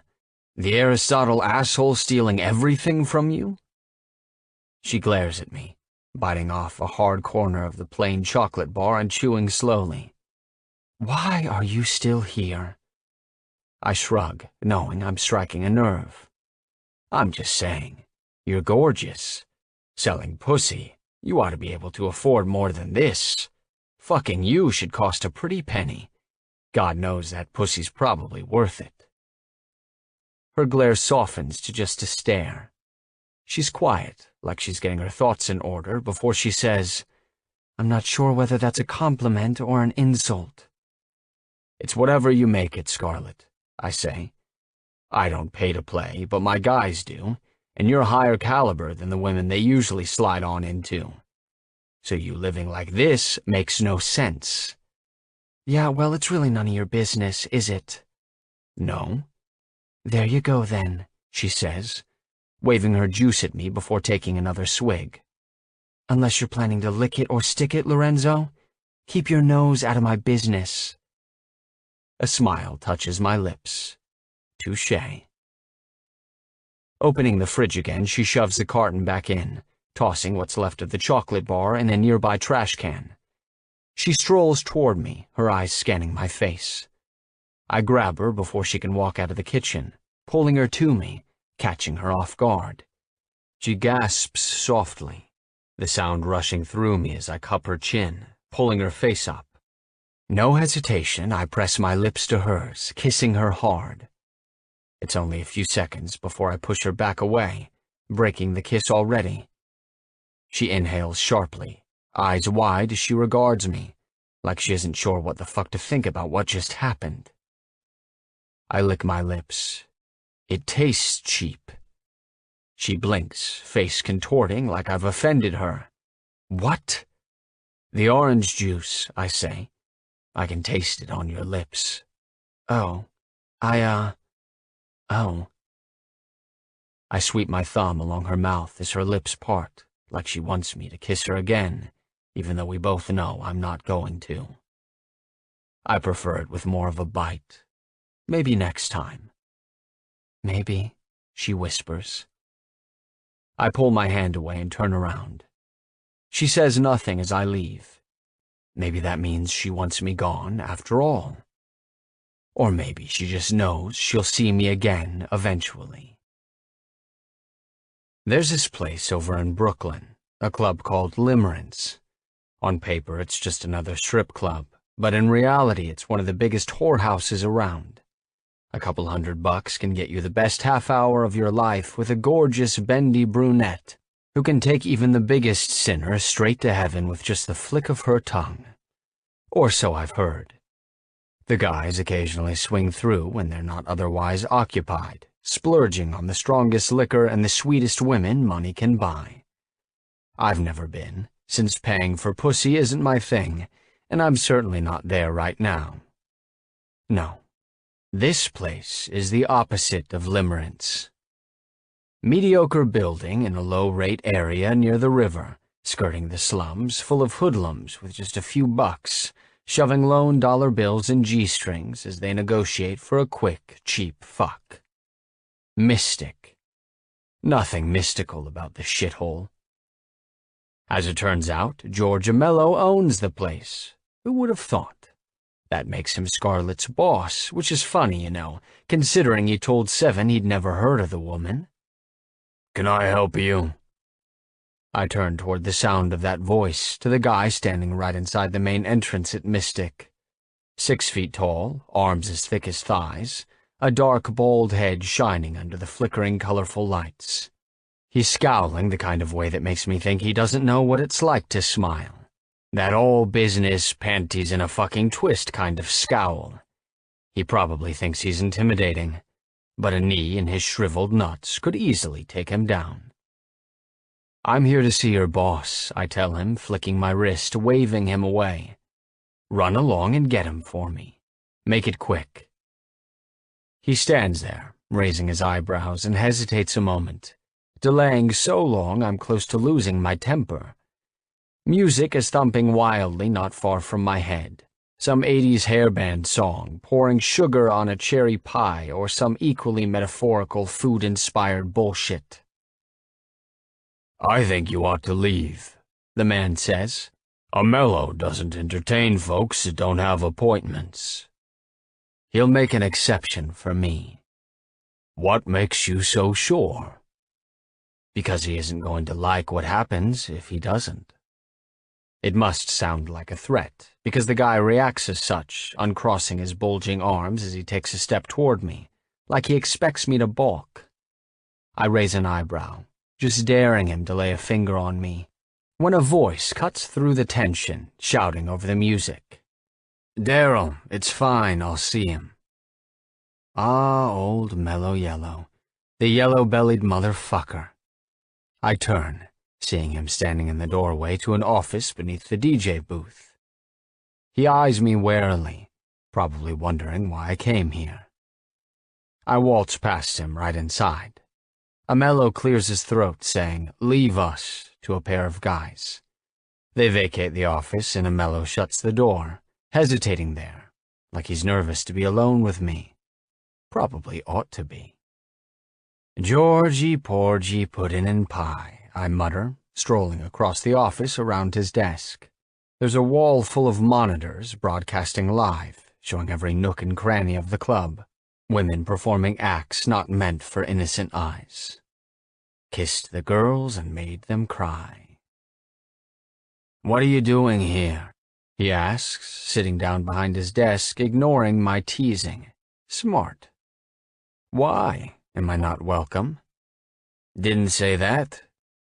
The Aristotle asshole stealing everything from you? She glares at me, biting off a hard corner of the plain chocolate bar and chewing slowly. Why are you still here? I shrug, knowing I'm striking a nerve. I'm just saying, you're gorgeous. Selling pussy, you ought to be able to afford more than this. Fucking you should cost a pretty penny. God knows that pussy's probably worth it. Her glare softens to just a stare. She's quiet, like she's getting her thoughts in order, before she says, I'm not sure whether that's a compliment or an insult. It's whatever you make it, Scarlett, I say. I don't pay to play, but my guys do, and you're higher caliber than the women they usually slide on into. So you living like this makes no sense. Yeah, well, it's really none of your business, is it? No. There you go, then, she says, waving her juice at me before taking another swig. Unless you're planning to lick it or stick it, Lorenzo, keep your nose out of my business. A smile touches my lips. Touché. Opening the fridge again, she shoves the carton back in, tossing what's left of the chocolate bar in a nearby trash can. She strolls toward me, her eyes scanning my face. I grab her before she can walk out of the kitchen, pulling her to me, catching her off guard. She gasps softly, the sound rushing through me as I cup her chin, pulling her face up. No hesitation, I press my lips to hers, kissing her hard. It's only a few seconds before I push her back away, breaking the kiss already. She inhales sharply, eyes wide as she regards me, like she isn't sure what the fuck to think about what just happened. I lick my lips. It tastes cheap. She blinks, face contorting like I've offended her. What? The orange juice, I say. I can taste it on your lips. Oh. Oh. I sweep my thumb along her mouth as her lips part, like she wants me to kiss her again, even though we both know I'm not going to. I prefer it with more of a bite. Maybe next time. Maybe, she whispers. I pull my hand away and turn around. She says nothing as I leave. Maybe that means she wants me gone after all. Or maybe she just knows she'll see me again eventually. There's this place over in Brooklyn, a club called Limerence. On paper, it's just another strip club, but in reality, it's one of the biggest whorehouses around. A couple $100 can get you the best half hour of your life with a gorgeous, bendy brunette who can take even the biggest sinner straight to heaven with just the flick of her tongue. Or so I've heard. The guys occasionally swing through when they're not otherwise occupied, splurging on the strongest liquor and the sweetest women money can buy. I've never been, since paying for pussy isn't my thing, and I'm certainly not there right now. No, this place is the opposite of Limerence. Mediocre building in a low-rate area near the river, skirting the slums, full of hoodlums with just a few bucks, shoving lone dollar bills and G-strings as they negotiate for a quick, cheap fuck. Mystic. Nothing mystical about the shithole. As it turns out, George Amello owns the place. Who would have thought? That makes him Scarlett's boss, which is funny, considering he told Seven he'd never heard of the woman. "Can I help you?" I turned toward the sound of that voice, to the guy standing right inside the main entrance at Mystic. 6 feet tall, arms as thick as thighs, a dark, bald head shining under the flickering, colorful lights. He's scowling the kind of way that makes me think he doesn't know what it's like to smile. That all business, panties in a fucking twist kind of scowl. He probably thinks he's intimidating, but a knee in his shriveled nuts could easily take him down. "I'm here to see your boss," I tell him, flicking my wrist, waving him away. "Run along and get him for me. Make it quick." He stands there, raising his eyebrows, and hesitates a moment, delaying so long I'm close to losing my temper. Music is thumping wildly not far from my head. Some 80s hairband song, pouring sugar on a cherry pie, or some equally metaphorical food-inspired bullshit. "I think you ought to leave," the man says. "Amello doesn't entertain folks that don't have appointments." He'll make an exception for me. What makes you so sure? Because he isn't going to like what happens if he doesn't. It must sound like a threat, because the guy reacts as such, uncrossing his bulging arms as he takes a step toward me, like he expects me to balk. I raise an eyebrow, just daring him to lay a finger on me, when a voice cuts through the tension, shouting over the music. "Daryl, it's fine, I'll see him." Ah, old Mellow Yellow, the yellow-bellied motherfucker. I turn, seeing him standing in the doorway to an office beneath the DJ booth. He eyes me warily, probably wondering why I came here. I waltz past him right inside. Amello clears his throat, saying, "Leave us," to a pair of guys. They vacate the office, and Amello shuts the door, hesitating there, like he's nervous to be alone with me. Probably ought to be. "Georgie, porgy, puddin' and pie," I mutter, strolling across the office around his desk. There's a wall full of monitors broadcasting live, showing every nook and cranny of the club. Women performing acts not meant for innocent eyes. Kissed the girls and made them cry. "What are you doing here?" he asks, sitting down behind his desk, ignoring my teasing. Smart. "Why? Am I not welcome?" "Didn't say that.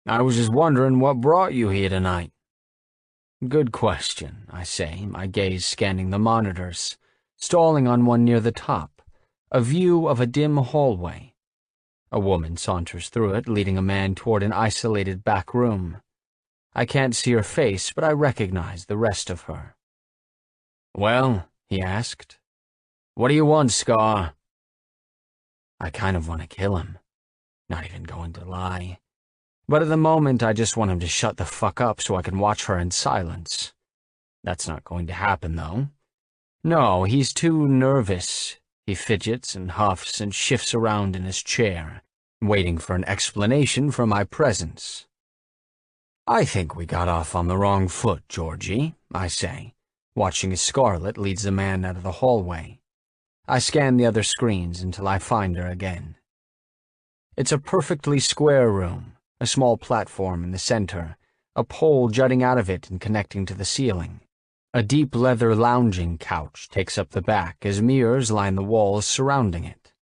I was just wondering what brought you here tonight." "Good question," I say, my gaze scanning the monitors, stalling on one near the top, a view of a dim hallway. A woman saunters through it, leading a man toward an isolated back room. I can't see her face, but I recognize the rest of her. "Well," he asked, "what do you want, Scar?" I kind of want to kill him. Not even going to lie. But at the moment, I just want him to shut the fuck up so I can watch her in silence. That's not going to happen, though. No, he's too nervous. He fidgets and huffs and shifts around in his chair, waiting for an explanation for my presence. "I think we got off on the wrong foot, Georgie," I say, watching as Scarlett leads the man out of the hallway. I scan the other screens until I find her again. It's a perfectly square room, a small platform in the center, a pole jutting out of it and connecting to the ceiling. A deep leather lounging couch takes up the back as mirrors line the walls surrounding it.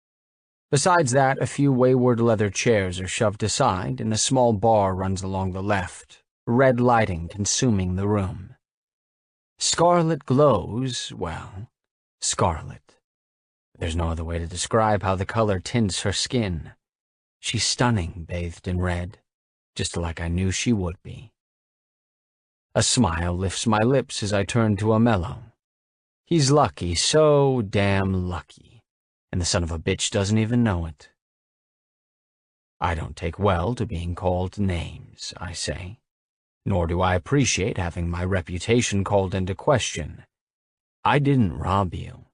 Besides that, a few wayward leather chairs are shoved aside and a small bar runs along the left, red lighting consuming the room. Scarlet glows, well, scarlet. There's no other way to describe how the color tints her skin. She's stunning, bathed in red, just like I knew she would be. A smile lifts my lips as I turn to Amello. He's lucky, so damn lucky, and the son of a bitch doesn't even know it. I don't take well to being called names, I say, nor do I appreciate having my reputation called into question. I didn't rob you.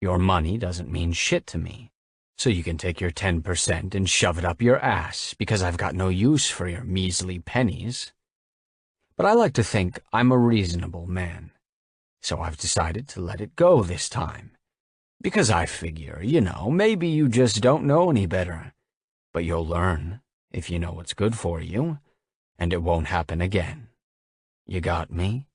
Your money doesn't mean shit to me, so you can take your 10% and shove it up your ass because I've got no use for your measly pennies. But I like to think I'm a reasonable man, so I've decided to let it go this time. Because I figure, maybe you just don't know any better, but you'll learn if you know what's good for you, and it won't happen again. You got me?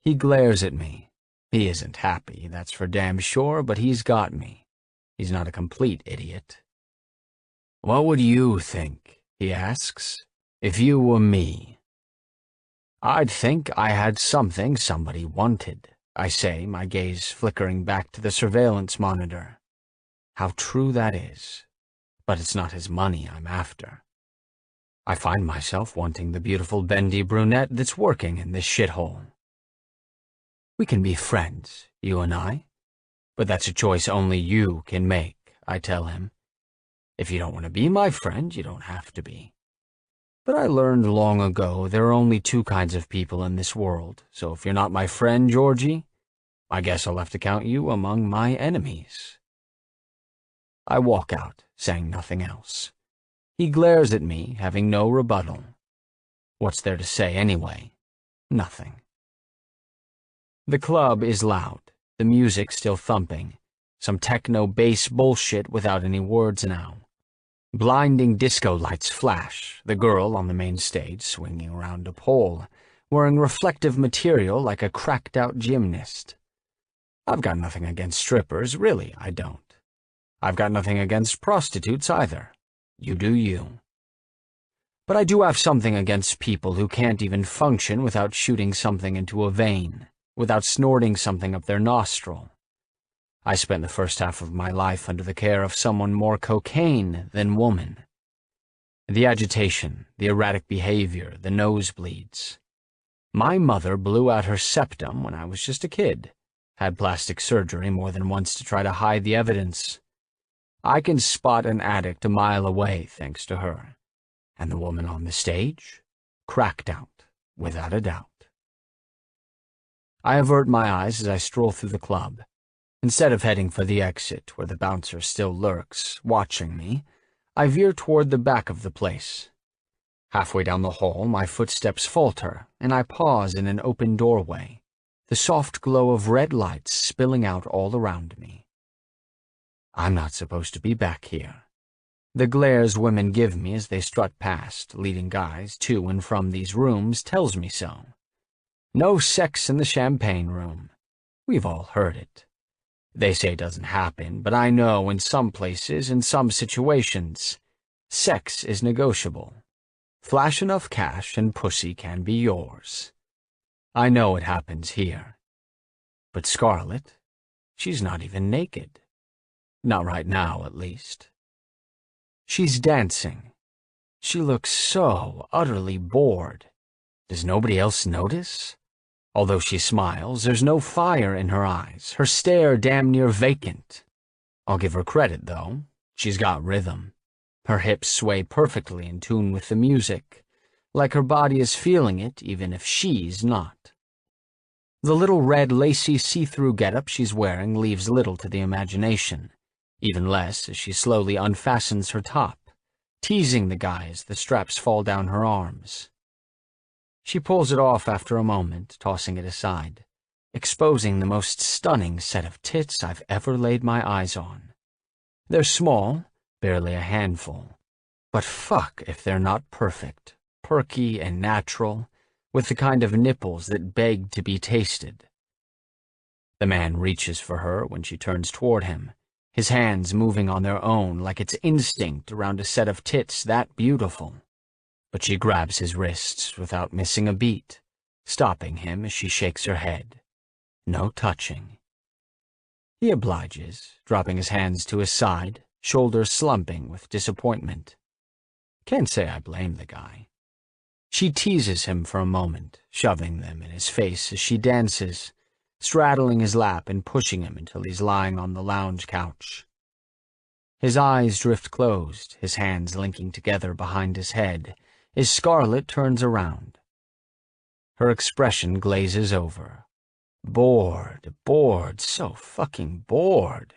He glares at me. He isn't happy, that's for damn sure, but he's got me. He's not a complete idiot. What would you think, he asks, if you were me? I'd think I had something somebody wanted, I say, my gaze flickering back to the surveillance monitor. How true that is. But it's not his money I'm after. I find myself wanting the beautiful bendy brunette that's working in this shithole. We can be friends, you and I, but that's a choice only you can make, I tell him. If you don't want to be my friend, you don't have to be. But I learned long ago there are only two kinds of people in this world, so if you're not my friend, Georgie, I guess I'll have to count you among my enemies. I walk out, saying nothing else. He glares at me, having no rebuttal. What's there to say anyway? Nothing. The club is loud, the music still thumping, some techno bass bullshit without any words now. Blinding disco lights flash, the girl on the main stage swinging around a pole, wearing reflective material like a cracked-out gymnast. I've got nothing against strippers, really, I don't. I've got nothing against prostitutes either. You do you. But I do have something against people who can't even function without shooting something into a vein, without snorting something up their nostril. I spent the first half of my life under the care of someone more cocaine than woman. The agitation, the erratic behavior, the nosebleeds. My mother blew out her septum when I was just a kid, had plastic surgery more than once to try to hide the evidence. I can spot an addict a mile away thanks to her. And the woman on the stage? Cracked out, without a doubt. I avert my eyes as I stroll through the club. Instead of heading for the exit, where the bouncer still lurks, watching me, I veer toward the back of the place. Halfway down the hall, my footsteps falter, and I pause in an open doorway, the soft glow of red lights spilling out all around me. I'm not supposed to be back here. The glares women give me as they strut past, leading guys to and from these rooms, tells me so. No sex in the champagne room. We've all heard it. They say it doesn't happen, but I know in some places, in some situations, sex is negotiable. Flash enough cash and pussy can be yours. I know it happens here. But Scarlet, she's not even naked. Not right now, at least. She's dancing. She looks so utterly bored. Does nobody else notice? Although she smiles, there's no fire in her eyes, her stare damn near vacant. I'll give her credit, though. She's got rhythm. Her hips sway perfectly in tune with the music, like her body is feeling it even if she's not. The little red lacy see-through getup she's wearing leaves little to the imagination, even less as she slowly unfastens her top, teasing the guy as the straps fall down her arms. She pulls it off after a moment, tossing it aside, exposing the most stunning set of tits I've ever laid my eyes on. They're small, barely a handful, But fuck if they're not perfect, perky and natural, with the kind of nipples that beg to be tasted. The man reaches for her when she turns toward him, his hands moving on their own like it's instinct around a set of tits that beautiful. But she grabs his wrists without missing a beat, stopping him as she shakes her head. No touching. He obliges, dropping his hands to his side, shoulders slumping with disappointment. Can't say I blame the guy. She teases him for a moment, shoving them in his face as she dances, straddling his lap and pushing him until he's lying on the lounge couch. His eyes drift closed, his hands linking together behind his head, as Scarlet turns around. Her expression glazes over. Bored, so fucking bored.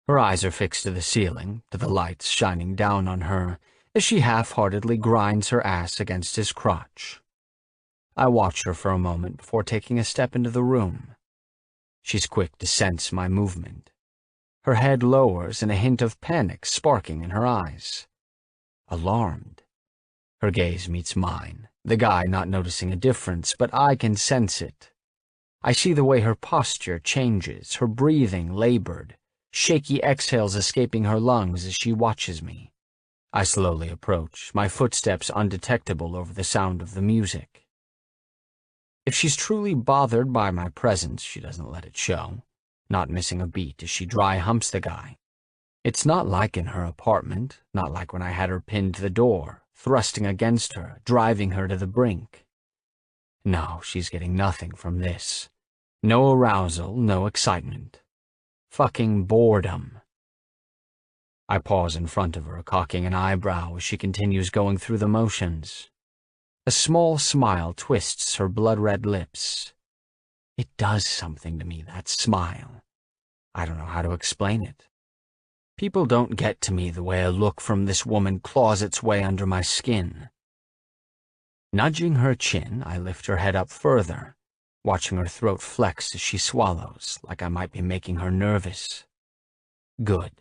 Her eyes are fixed to the ceiling, to the lights shining down on her, as she half-heartedly grinds her ass against his crotch. I watch her for a moment before taking a step into the room. She's quick to sense my movement. Her head lowers and a hint of panic sparking in her eyes. Alarmed. Her gaze meets mine, the guy not noticing a difference, but I can sense it. I see the way her posture changes, her breathing labored, shaky exhales escaping her lungs as she watches me. I slowly approach, my footsteps undetectable over the sound of the music. If she's truly bothered by my presence, she doesn't let it show, not missing a beat as she dry humps the guy. It's not like in her apartment, not like when I had her pinned to the door, thrusting against her, driving her to the brink. No, she's getting nothing from this. No arousal, no excitement. Fucking boredom. I pause in front of her, cocking an eyebrow as she continues going through the motions. A small smile twists her blood-red lips. It does something to me, that smile. I don't know how to explain it. People don't get to me the way a look from this woman claws its way under my skin. Nudging her chin, I lift her head up further, watching her throat flex as she swallows, like I might be making her nervous. Good.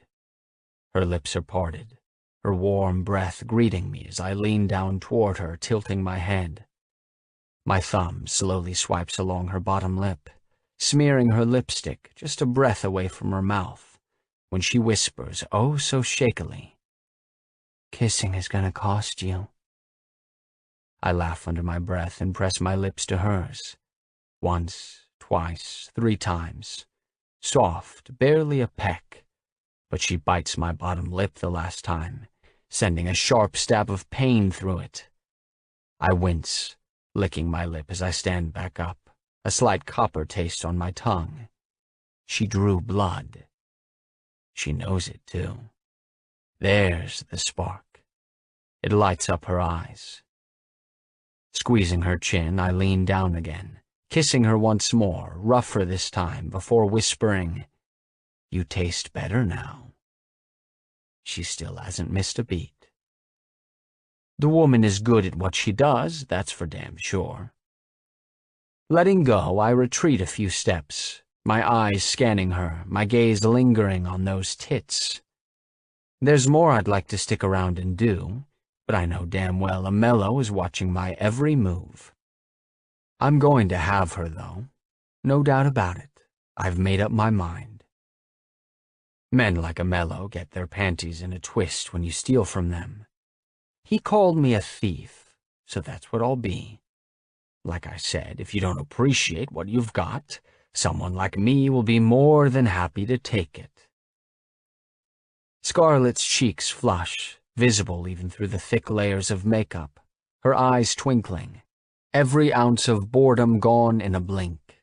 Her lips are parted, her warm breath greeting me as I lean down toward her, tilting my head. My thumb slowly swipes along her bottom lip, smearing her lipstick just a breath away from her mouth, when she whispers, oh so shakily, "Kissing is gonna cost you." I laugh under my breath and press my lips to hers. Once, twice, 3 times. Soft, barely a peck. But she bites my bottom lip the last time, sending a sharp stab of pain through it. I wince, licking my lip as I stand back up, a slight copper taste on my tongue. She drew blood. She knows it, too. There's the spark. It lights up her eyes. Squeezing her chin, I lean down again, kissing her once more, rougher this time, before whispering, "You taste better now." She still hasn't missed a beat. The woman is good at what she does, that's for damn sure. Letting go, I retreat a few steps, my eyes scanning her, my gaze lingering on those tits. There's more I'd like to stick around and do, but I know damn well Amello is watching my every move. I'm going to have her, though. No doubt about it. I've made up my mind. Men like Amello get their panties in a twist when you steal from them. He called me a thief, so that's what I'll be. Like I said, if you don't appreciate what you've got, someone like me will be more than happy to take it. Scarlet's cheeks flush, visible even through the thick layers of makeup, her eyes twinkling, every ounce of boredom gone in a blink.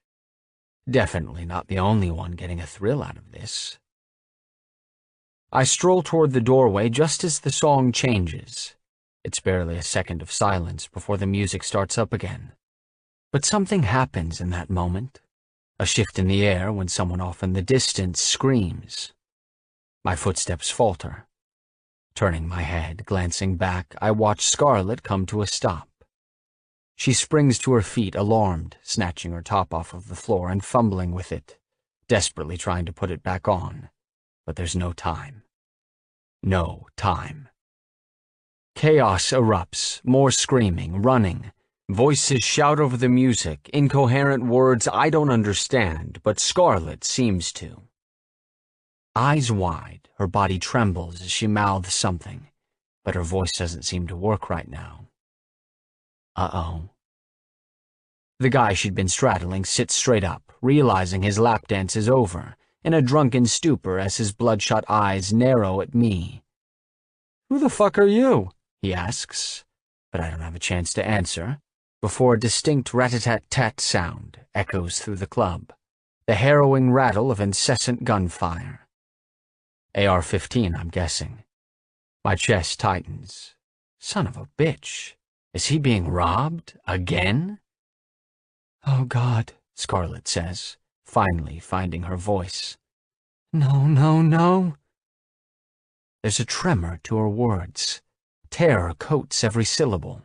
Definitely not the only one getting a thrill out of this. I stroll toward the doorway just as the song changes. It's barely a second of silence before the music starts up again. But something happens in that moment. A shift in the air when someone off in the distance screams. My footsteps falter. Turning my head, glancing back, I watch Scarlet come to a stop. She springs to her feet, alarmed, snatching her top off of the floor and fumbling with it, desperately trying to put it back on. But there's no time. No time. Chaos erupts, more screaming, running. Voices shout over the music, incoherent words I don't understand, but Scarlet seems to. Eyes wide, her body trembles as she mouths something, but her voice doesn't seem to work right now. Uh-oh. The guy she'd been straddling sits straight up, realizing his lap dance is over, in a drunken stupor as his bloodshot eyes narrow at me. "Who the fuck are you?" he asks, but I don't have a chance to answer, before a distinct rat-a-tat-tat sound echoes through the club, the harrowing rattle of incessant gunfire. AR-15, I'm guessing. My chest tightens. Son of a bitch. Is he being robbed? Again? "Oh, God," Scarlet says, finally finding her voice. "No, no, no." There's a tremor to her words. Terror coats every syllable.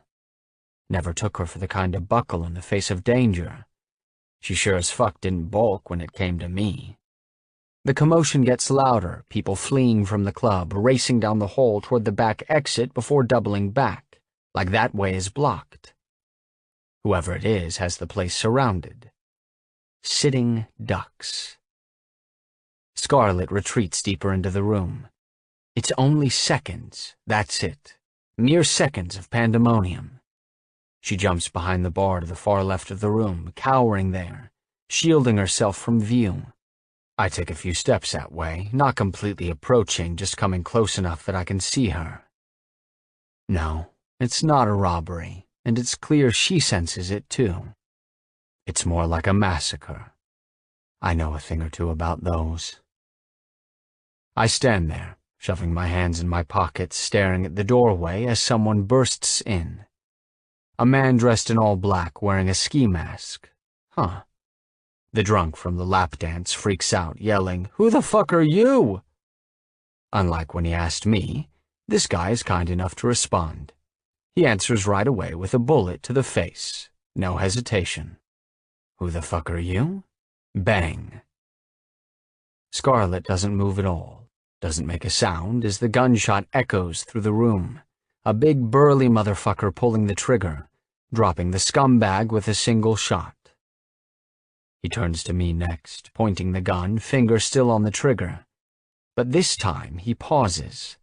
Never took her for the kind to buckle in the face of danger. She sure as fuck didn't balk when it came to me. The commotion gets louder, people fleeing from the club, racing down the hall toward the back exit before doubling back, like that way is blocked. Whoever it is has the place surrounded. Sitting ducks. Scarlet retreats deeper into the room. It's only seconds, that's it. Mere seconds of pandemonium. She jumps behind the bar to the far left of the room, cowering there, shielding herself from view. I take a few steps that way, not completely approaching, just coming close enough that I can see her. No, it's not a robbery, and it's clear she senses it too. It's more like a massacre. I know a thing or two about those. I stand there, shoving my hands in my pockets, staring at the doorway as someone bursts in. A man dressed in all black, wearing a ski mask. Huh. The drunk from the lap dance freaks out, yelling, "Who the fuck are you?" Unlike when he asked me, this guy is kind enough to respond. He answers right away with a bullet to the face. No hesitation. "Who the fuck are you?" Bang. Scarlet doesn't move at all, doesn't make a sound as the gunshot echoes through the room. A big burly motherfucker pulling the trigger, dropping the scumbag with a single shot. He turns to me next, pointing the gun, finger still on the trigger. But this time he pauses.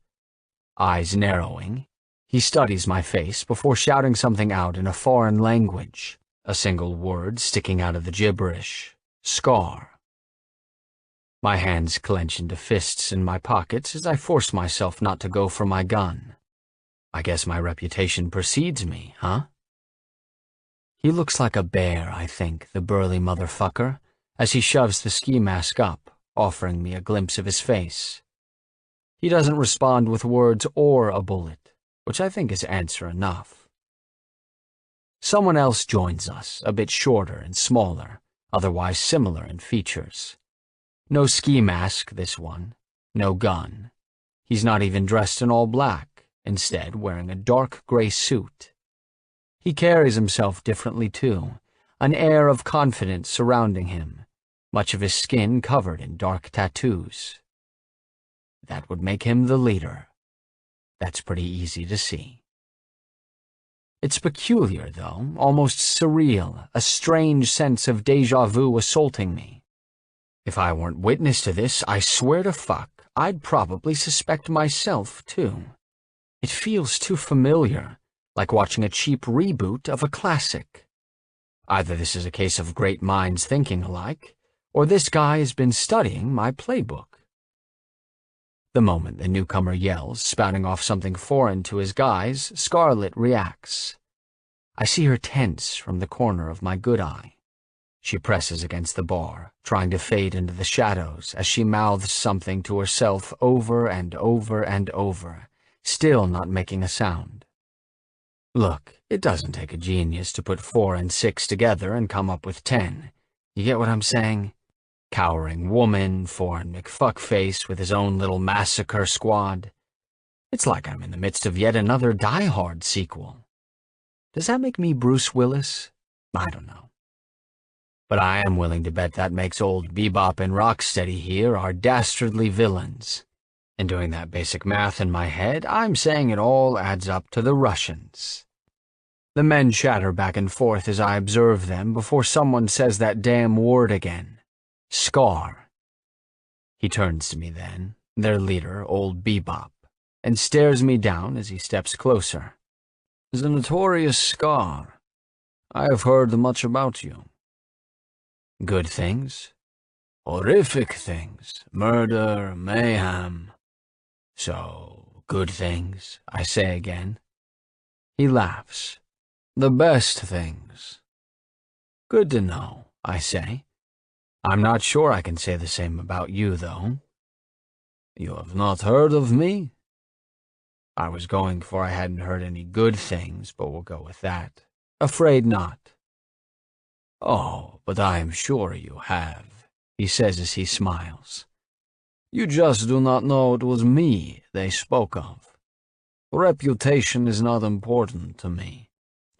Eyes narrowing, he studies my face before shouting something out in a foreign language, a single word sticking out of the gibberish. Scar. My hands clench into fists in my pockets as I force myself not to go for my gun. I guess my reputation precedes me, huh? He looks like a bear, I think, the burly motherfucker, as he shoves the ski mask up, offering me a glimpse of his face. He doesn't respond with words or a bullet, which I think is answer enough. Someone else joins us, a bit shorter and smaller, otherwise similar in features. No ski mask, this one. No gun. He's not even dressed in all black, instead wearing a dark gray suit. He carries himself differently too, an air of confidence surrounding him, much of his skin covered in dark tattoos. That would make him the leader. That's pretty easy to see. It's peculiar, though, almost surreal, a strange sense of déjà vu assaulting me. If I weren't witness to this, I swear to fuck, I'd probably suspect myself, too. It feels too familiar, like watching a cheap reboot of a classic. Either this is a case of great minds thinking alike, or this guy has been studying my playbook. The moment the newcomer yells, spouting off something foreign to his guys, Scarlet reacts. I see her tense from the corner of my good eye. She presses against the bar, trying to fade into the shadows as she mouths something to herself over and over and over, still not making a sound. Look, it doesn't take a genius to put 4 and 6 together and come up with 10. You get what I'm saying? Cowering woman, foreign McFuckface with his own little massacre squad. It's like I'm in the midst of yet another Die Hard sequel. Does that make me Bruce Willis? I don't know. But I am willing to bet that makes old Bebop and Rocksteady here are dastardly villains. And doing that basic math in my head, I'm saying it all adds up to the Russians. The men chatter back and forth as I observe them before someone says that damn word again. Scar. He turns to me then, their leader, old Bebop, and stares me down as he steps closer. The notorious Scar. I have heard much about you. Good things? Horrific things. Murder, mayhem. So, good things, I say again. He laughs. The best things. Good to know, I say. I'm not sure I can say the same about you, though. You have not heard of me? I was going for I hadn't heard any good things, but we'll go with that. Afraid not. Oh, but I am sure you have, he says as he smiles. You just do not know it was me they spoke of. Reputation is not important to me.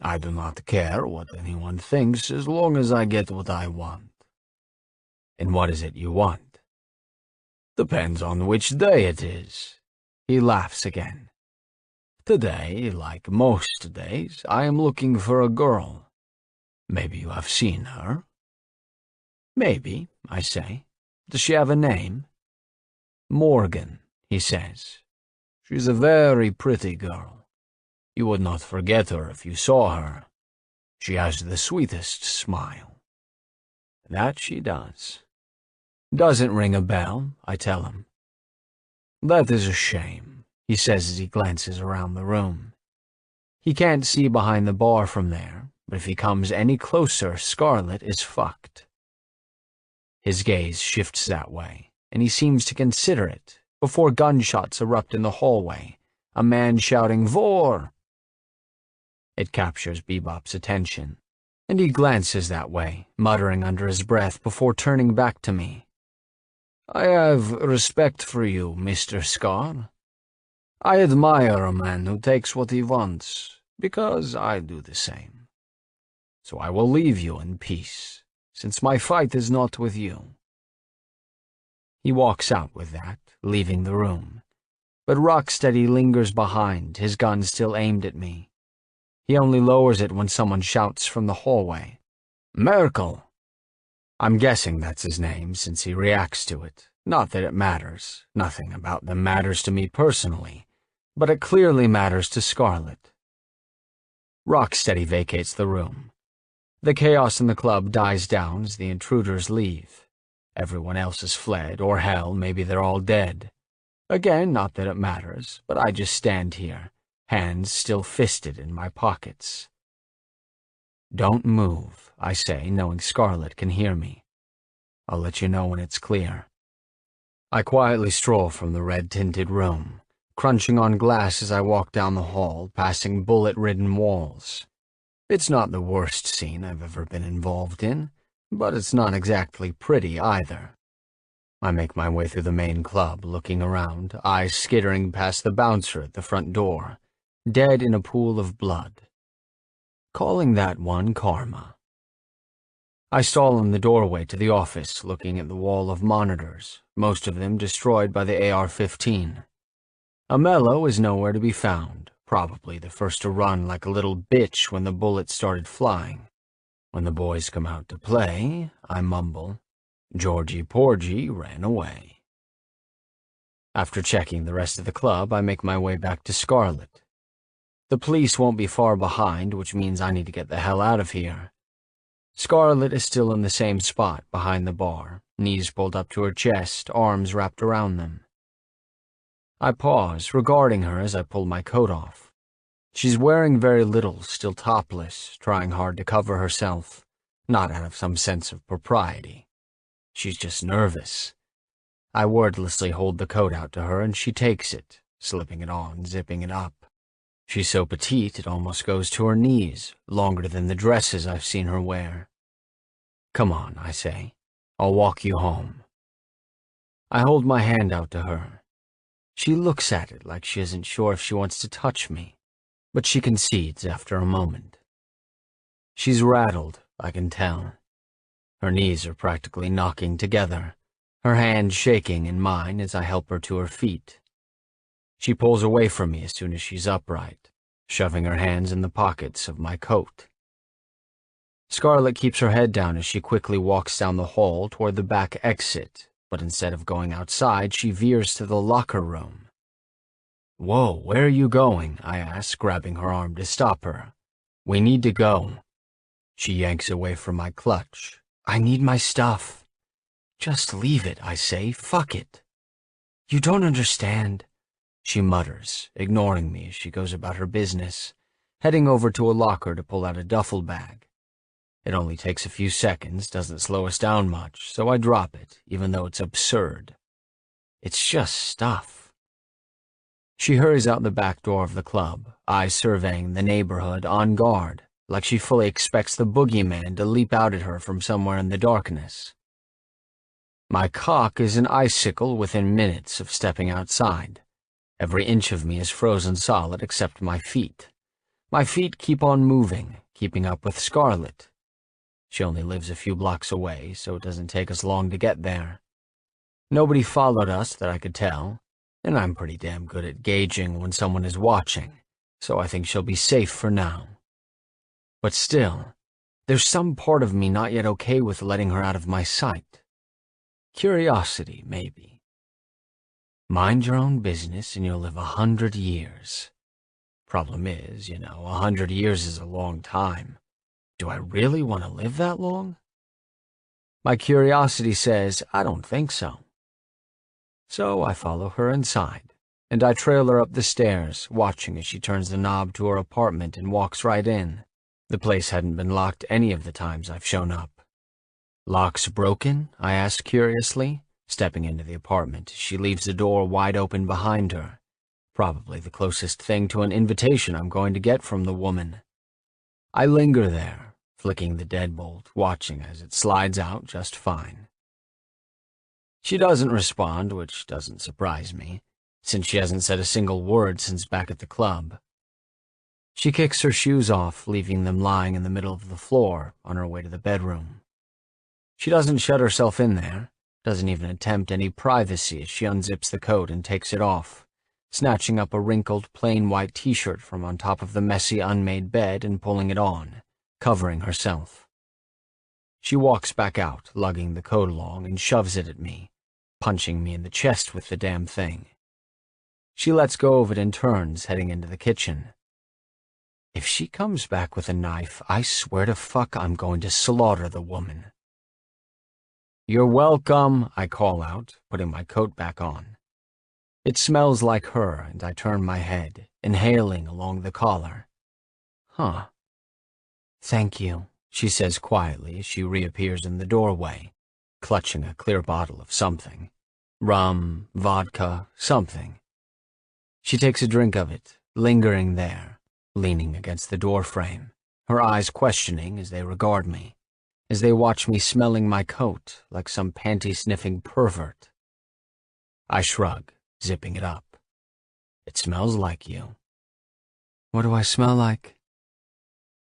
I do not care what anyone thinks as long as I get what I want. And what is it you want? Depends on which day it is. He laughs again. Today, like most days, I am looking for a girl. Maybe you have seen her? Maybe, I say. Does she have a name? Morgan, he says. She's a very pretty girl. You would not forget her if you saw her. She has the sweetest smile. That she does. Doesn't ring a bell, I tell him. That is a shame, he says as he glances around the room. He can't see behind the bar from there, but if he comes any closer, Scarlet is fucked. His gaze shifts that way, and he seems to consider it, before gunshots erupt in the hallway, a man shouting, "Vor!" It captures Bebop's attention, and he glances that way, muttering under his breath before turning back to me. I have respect for you, Mr. Scar. I admire a man who takes what he wants, because I do the same. So I will leave you in peace, since my fight is not with you. He walks out with that, leaving the room, but Rocksteady lingers behind, his gun still aimed at me. He only lowers it when someone shouts from the hallway, Merkel! I'm guessing that's his name, since he reacts to it. Not that it matters. Nothing about them matters to me personally, but it clearly matters to Scarlet. Rocksteady vacates the room. The chaos in the club dies down as the intruders leave. Everyone else has fled, or hell, maybe they're all dead. Again, not that it matters, but I just stand here, hands still fisted in my pockets. Don't move, I say, knowing Scarlet can hear me. I'll let you know when it's clear. I quietly stroll from the red-tinted room, crunching on glass as I walk down the hall, passing bullet-ridden walls. It's not the worst scene I've ever been involved in, but it's not exactly pretty either. I make my way through the main club, looking around, eyes skittering past the bouncer at the front door, dead in a pool of blood. Calling that one karma. I stall in the doorway to the office, looking at the wall of monitors, most of them destroyed by the AR-15. Amello is nowhere to be found, probably the first to run like a little bitch when the bullets started flying. When the boys come out to play, I mumble, Georgie Porgy ran away. After checking the rest of the club, I make my way back to Scarlet. The police won't be far behind, which means I need to get the hell out of here. Scarlet is still in the same spot behind the bar, knees pulled up to her chest, arms wrapped around them. I pause, regarding her as I pull my coat off. She's wearing very little, still topless, trying hard to cover herself, not out of some sense of propriety. She's just nervous. I wordlessly hold the coat out to her and she takes it, slipping it on, zipping it up. She's so petite it almost goes to her knees, longer than the dresses I've seen her wear. Come on, I say. I'll walk you home. I hold my hand out to her. She looks at it like she isn't sure if she wants to touch me, but she concedes after a moment. She's rattled, I can tell. Her knees are practically knocking together, her hand shaking in mine as I help her to her feet. She pulls away from me as soon as she's upright, shoving her hands in the pockets of my coat. Scarlet keeps her head down as she quickly walks down the hall toward the back exit, but instead of going outside, she veers to the locker room. "Whoa, where are you going?" I ask, grabbing her arm to stop her. "We need to go." She yanks away from my clutch. "I need my stuff." "Just leave it," I say. "Fuck it." "You don't understand," she mutters, ignoring me as she goes about her business, heading over to a locker to pull out a duffel bag. It only takes a few seconds, doesn't slow us down much, so I drop it, even though it's absurd. It's just stuff. She hurries out the back door of the club, eyes surveying the neighborhood, on guard, like she fully expects the boogeyman to leap out at her from somewhere in the darkness. My cock is an icicle within minutes of stepping outside. Every inch of me is frozen solid except my feet. My feet keep on moving, keeping up with Scarlet. She only lives a few blocks away, so it doesn't take us long to get there. Nobody followed us that I could tell, and I'm pretty damn good at gauging when someone is watching, so I think she'll be safe for now. But still, there's some part of me not yet okay with letting her out of my sight. Curiosity, maybe. Mind your own business and you'll live 100 years. Problem is, 100 years is a long time. Do I really want to live that long? My curiosity says I don't think so. So I follow her inside, and I trail her up the stairs, watching as she turns the knob to her apartment and walks right in. The place hadn't been locked any of the times I've shown up. "Lock's broken?" I asked curiously, stepping into the apartment. She leaves the door wide open behind her, probably the closest thing to an invitation I'm going to get from the woman. I linger there, flicking the deadbolt, watching as it slides out just fine. She doesn't respond, which doesn't surprise me, since she hasn't said a single word since back at the club. She kicks her shoes off, leaving them lying in the middle of the floor on her way to the bedroom. She doesn't shut herself in there, doesn't even attempt any privacy as she unzips the coat and takes it off, snatching up a wrinkled plain white t-shirt from on top of the messy unmade bed and pulling it on, covering herself. She walks back out, lugging the coat along, and shoves it at me, punching me in the chest with the damn thing. She lets go of it and turns, heading into the kitchen. If she comes back with a knife, I swear to fuck I'm going to slaughter the woman. "You're welcome," I call out, putting my coat back on. It smells like her, and I turn my head, inhaling along the collar. "Huh. Thank you," she says quietly as she reappears in the doorway, clutching a clear bottle of something. Rum, vodka, something. She takes a drink of it, lingering there, leaning against the doorframe, her eyes questioning as they regard me, as they watch me smelling my coat like some panty-sniffing pervert. I shrug, zipping it up. "It smells like you." "What do I smell like?"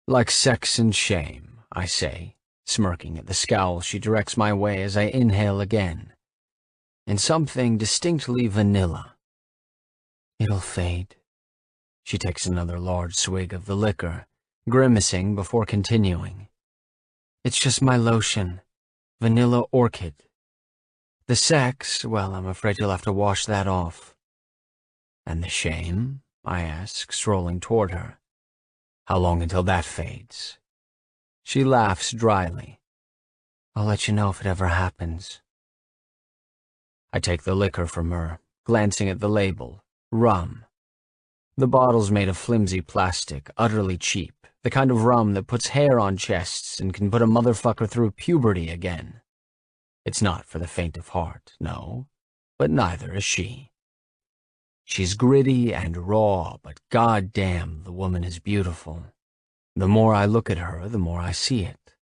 "Like sex and shame," I say, smirking at the scowl she directs my way as I inhale again. And something distinctly vanilla. "It'll fade." She takes another large swig of the liquor, grimacing before continuing. "It's just my lotion. Vanilla orchid. The sex, well, I'm afraid you'll have to wash that off." "And the shame?" I ask, strolling toward her. "How long until that fades?" She laughs dryly. "I'll let you know if it ever happens." I take the liquor from her, glancing at the label. Rum. The bottle's made of flimsy plastic, utterly cheap, the kind of rum that puts hair on chests and can put a motherfucker through puberty again. It's not for the faint of heart, no, but neither is she. She's gritty and raw, but goddamn, the woman is beautiful. The more I look at her, the more I see it.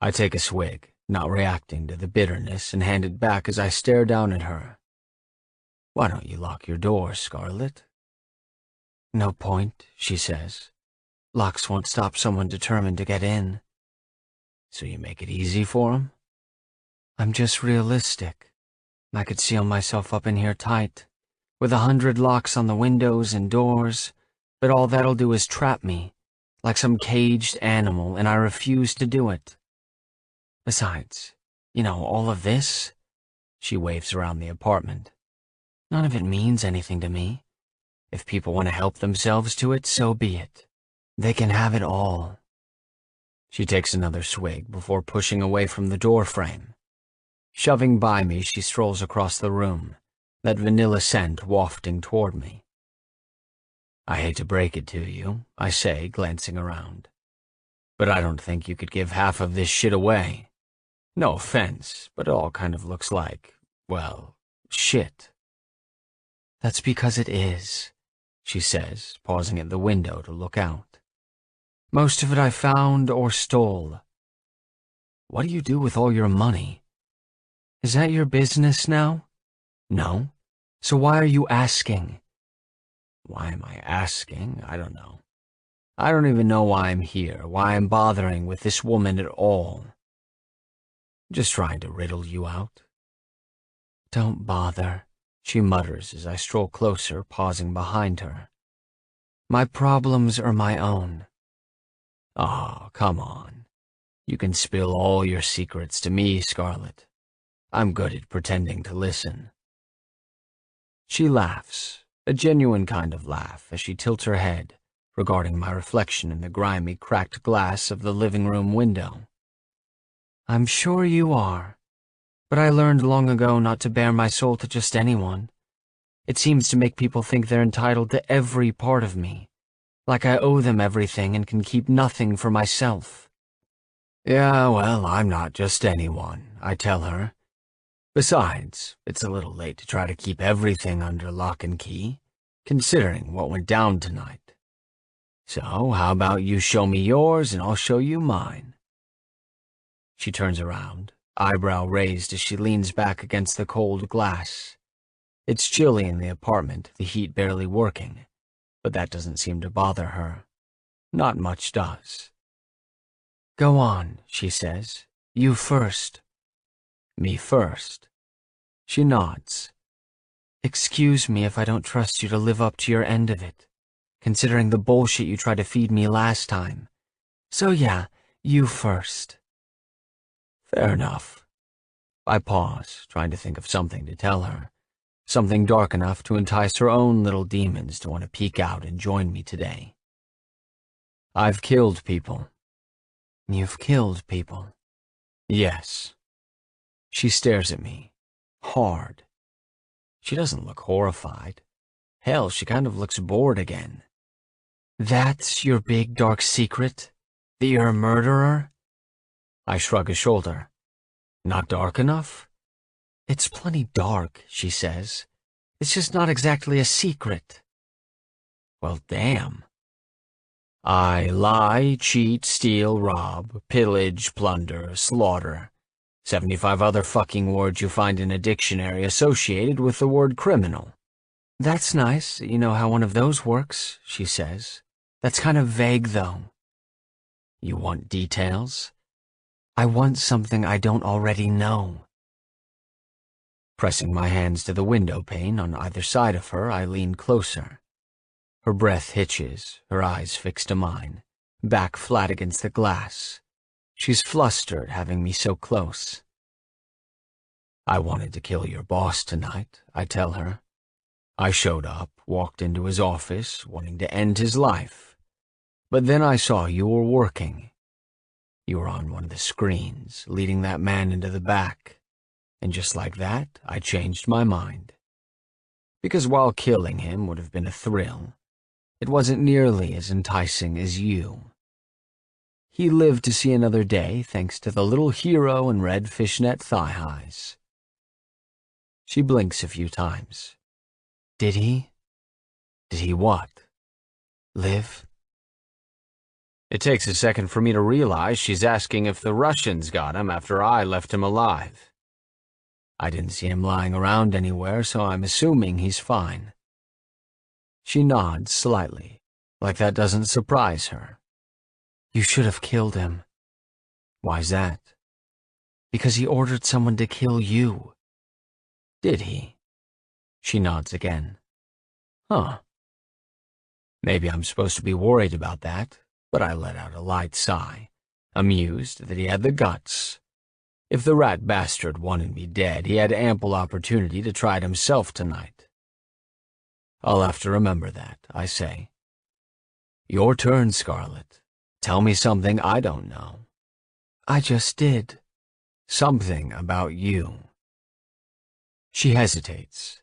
I take a swig, not reacting to the bitterness, and hand it back as I stare down at her. "Why don't you lock your door, Scarlet?" "No point," she says. "Locks won't stop someone determined to get in." "So you make it easy for 'em?" "I'm just realistic. I could seal myself up in here tight, with 100 locks on the windows and doors, but all that'll do is trap me, like some caged animal, and I refuse to do it. Besides, all of this, she waves around the apartment. None of it means anything to me. If people want to help themselves to it, so be it. They can have it all. She takes another swig before pushing away from the door frame. Shoving by me, she strolls across the room, that vanilla scent wafting toward me. I hate to break it to you, I say, glancing around, but I don't think you could give half of this shit away. No offense, but it all kind of looks like, well, shit. That's because it is, she says, pausing at the window to look out. Most of it I found or stole. What do you do with all your money? Is that your business now? No. So why are you asking? Why am I asking? I don't know. I don't even know why I'm here, why I'm bothering with this woman at all. Just trying to riddle you out. Don't bother, she mutters as I stroll closer, pausing behind her. My problems are my own. Oh, come on. You can spill all your secrets to me, Scarlet. I'm good at pretending to listen. She laughs, a genuine kind of laugh, as she tilts her head, regarding my reflection in the grimy, cracked glass of the living room window. I'm sure you are, but I learned long ago not to bare my soul to just anyone. It seems to make people think they're entitled to every part of me, like I owe them everything and can keep nothing for myself. Yeah, well, I'm not just anyone, I tell her. Besides, it's a little late to try to keep everything under lock and key, considering what went down tonight. So, how about you show me yours and I'll show you mine? She turns around, eyebrow raised as she leans back against the cold glass. It's chilly in the apartment, the heat barely working, but that doesn't seem to bother her. Not much does. Go on, she says. You first. Me first. She nods. Excuse me if I don't trust you to live up to your end of it, considering the bullshit you tried to feed me last time. So yeah, you first. Fair enough. I pause, trying to think of something to tell her. Something dark enough to entice her own little demons to want to peek out and join me today. I've killed people. You've killed people? Yes. She stares at me, hard. She doesn't look horrified. Hell, she kind of looks bored again. That's your big dark secret? That you're a murderer? I shrug a shoulder. Not dark enough? It's plenty dark, she says. It's just not exactly a secret. Well, damn. I lie, cheat, steal, rob, pillage, plunder, slaughter. 75 other fucking words you find in a dictionary associated with the word criminal. That's nice. You know how one of those works, she says. That's kind of vague, though. You want details? I want something I don't already know. Pressing my hands to the window pane on either side of her, I lean closer. Her breath hitches, her eyes fixed to mine, back flat against the glass. She's flustered having me so close. I wanted to kill your boss tonight, I tell her. I showed up, walked into his office, wanting to end his life. But then I saw you were working. You were on one of the screens, leading that man into the back. And just like that, I changed my mind. Because while killing him would have been a thrill, it wasn't nearly as enticing as you. He lived to see another day thanks to the little hero in red fishnet thigh-highs. She blinks a few times. Did he? Did he what? Live? It takes a second for me to realize she's asking if the Russians got him after I left him alive. I didn't see him lying around anywhere, so I'm assuming he's fine. She nods slightly, like that doesn't surprise her. You should have killed him. Why's that? Because he ordered someone to kill you. Did he? She nods again. Huh. Maybe I'm supposed to be worried about that, but I let out a light sigh, amused that he had the guts. If the rat bastard wanted me dead, he had ample opportunity to try it himself tonight. I'll have to remember that, I say. Your turn, Scarlet. Tell me something I don't know. I just did. Something about you. She hesitates.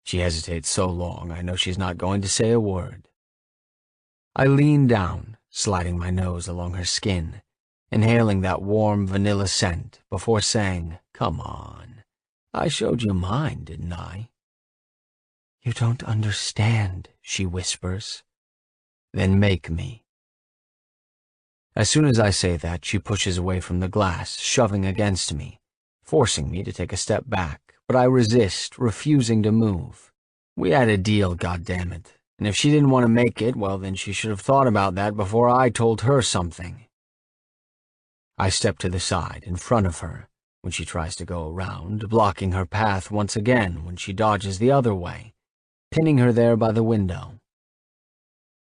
She hesitates so long, I know she's not going to say a word. I lean down, sliding my nose along her skin, inhaling that warm vanilla scent before saying, "Come on, I showed you mine, didn't I?" You don't understand, she whispers. Then make me. As soon as I say that, she pushes away from the glass, shoving against me, forcing me to take a step back, but I resist, refusing to move. We had a deal, goddammit, and if she didn't want to make it, well, then she should have thought about that before I told her something. I step to the side, in front of her, when she tries to go around, blocking her path once again when she dodges the other way, pinning her there by the window.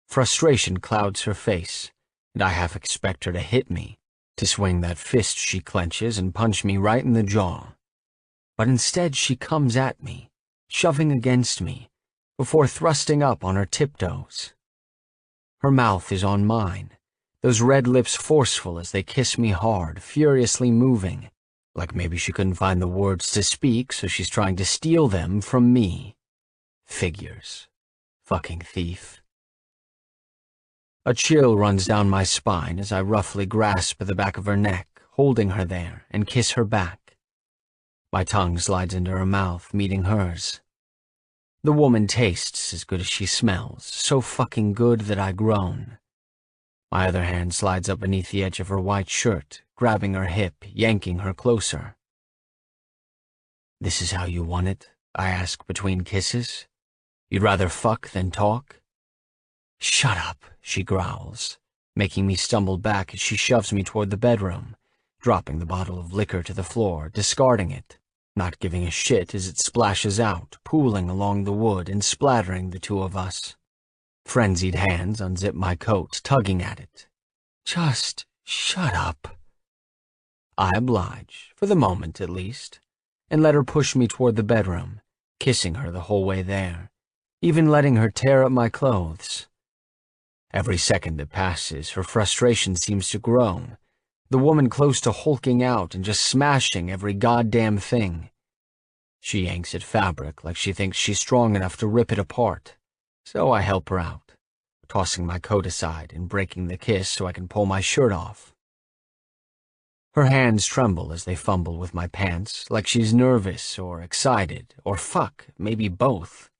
Frustration clouds her face, and I half expect her to hit me, to swing that fist she clenches and punch me right in the jaw. But instead she comes at me, shoving against me, before thrusting up on her tiptoes. Her mouth is on mine, those red lips forceful as they kiss me hard, furiously moving, like maybe she couldn't find the words to speak, so she's trying to steal them from me. Figures. Fucking thief. A chill runs down my spine as I roughly grasp the back of her neck, holding her there, and kiss her back. My tongue slides into her mouth, meeting hers. The woman tastes as good as she smells, so fucking good that I groan. My other hand slides up beneath the edge of her white shirt, grabbing her hip, yanking her closer. This is how you want it? I ask between kisses. You'd rather fuck than talk? Shut up, she growls, making me stumble back as she shoves me toward the bedroom, dropping the bottle of liquor to the floor, discarding it, not giving a shit as it splashes out, pooling along the wood and splattering the two of us. Frenzied hands unzip my coat, tugging at it. Just shut up. I oblige, for the moment at least, and let her push me toward the bedroom, kissing her the whole way there, even letting her tear up my clothes. Every second that passes, her frustration seems to grow, the woman close to hulking out and just smashing every goddamn thing. She yanks at fabric like she thinks she's strong enough to rip it apart, so I help her out, tossing my coat aside and breaking the kiss so I can pull my shirt off. Her hands tremble as they fumble with my pants, like she's nervous or excited, or fuck, maybe both.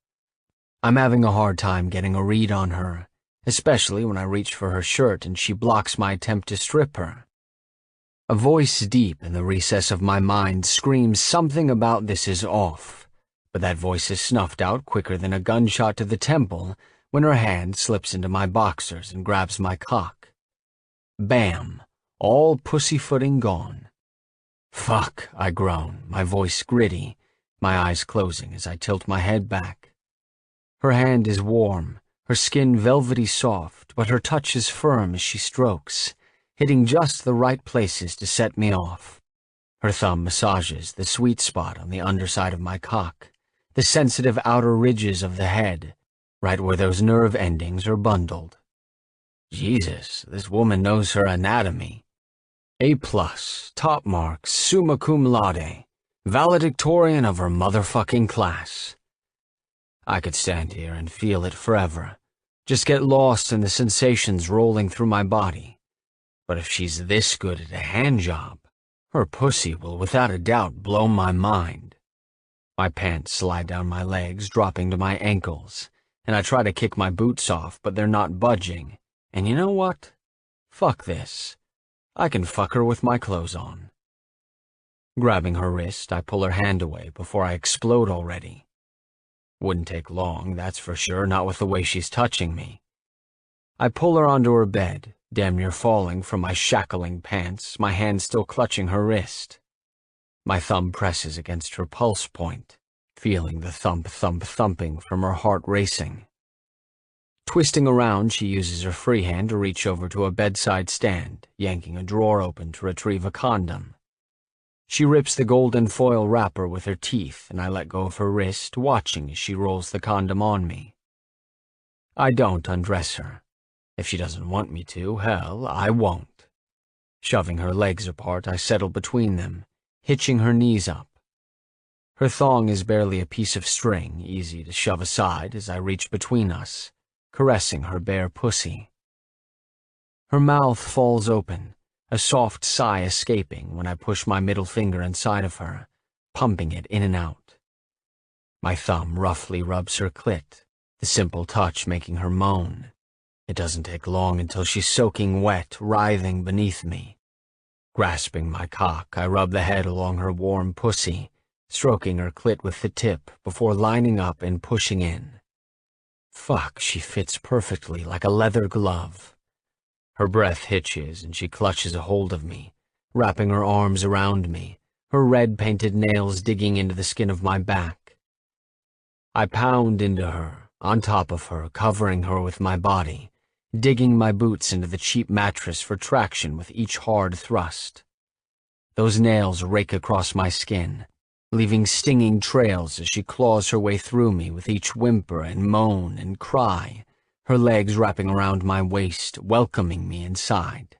I'm having a hard time getting a read on her, especially when I reach for her shirt and she blocks my attempt to strip her. A voice deep in the recess of my mind screams something about this is off, but that voice is snuffed out quicker than a gunshot to the temple when her hand slips into my boxers and grabs my cock. Bam! All pussyfooting gone. Fuck, I groan, my voice gritty, my eyes closing as I tilt my head back. Her hand is warm, her skin velvety soft, but her touch is firm as she strokes, hitting just the right places to set me off. Her thumb massages the sweet spot on the underside of my cock, the sensitive outer ridges of the head, right where those nerve endings are bundled. Jesus, this woman knows her anatomy. A+, top marks, summa cum laude, valedictorian of her motherfucking class. I could stand here and feel it forever, just get lost in the sensations rolling through my body. But if she's this good at a hand job, her pussy will without a doubt blow my mind. My pants slide down my legs, dropping to my ankles, and I try to kick my boots off, but they're not budging. And you know what? Fuck this. I can fuck her with my clothes on. Grabbing her wrist, I pull her hand away before I explode already. Wouldn't take long, that's for sure, not with the way she's touching me. I pull her onto her bed, damn near falling from my shackling pants, my hand still clutching her wrist. My thumb presses against her pulse point, feeling the thump-thump-thumping from her heart racing. Twisting around, she uses her free hand to reach over to a bedside stand, yanking a drawer open to retrieve a condom. She rips the golden foil wrapper with her teeth, and I let go of her wrist, watching as she rolls the condom on me. I don't undress her. If she doesn't want me to, hell, I won't. Shoving her legs apart, I settle between them, hitching her knees up. Her thong is barely a piece of string, easy to shove aside as I reach between us, caressing her bare pussy. Her mouth falls open, a soft sigh escaping when I push my middle finger inside of her, pumping it in and out. My thumb roughly rubs her clit, the simple touch making her moan. It doesn't take long until she's soaking wet, writhing beneath me. Grasping my cock, I rub the head along her warm pussy, stroking her clit with the tip before lining up and pushing in. Fuck, she fits perfectly like a leather glove. Her breath hitches and she clutches a hold of me, wrapping her arms around me, her red-painted nails digging into the skin of my back. I pound into her, on top of her, covering her with my body, digging my boots into the cheap mattress for traction with each hard thrust. Those nails rake across my skin, leaving stinging trails as she claws her way through me with each whimper and moan and cry, her legs wrapping around my waist, welcoming me inside.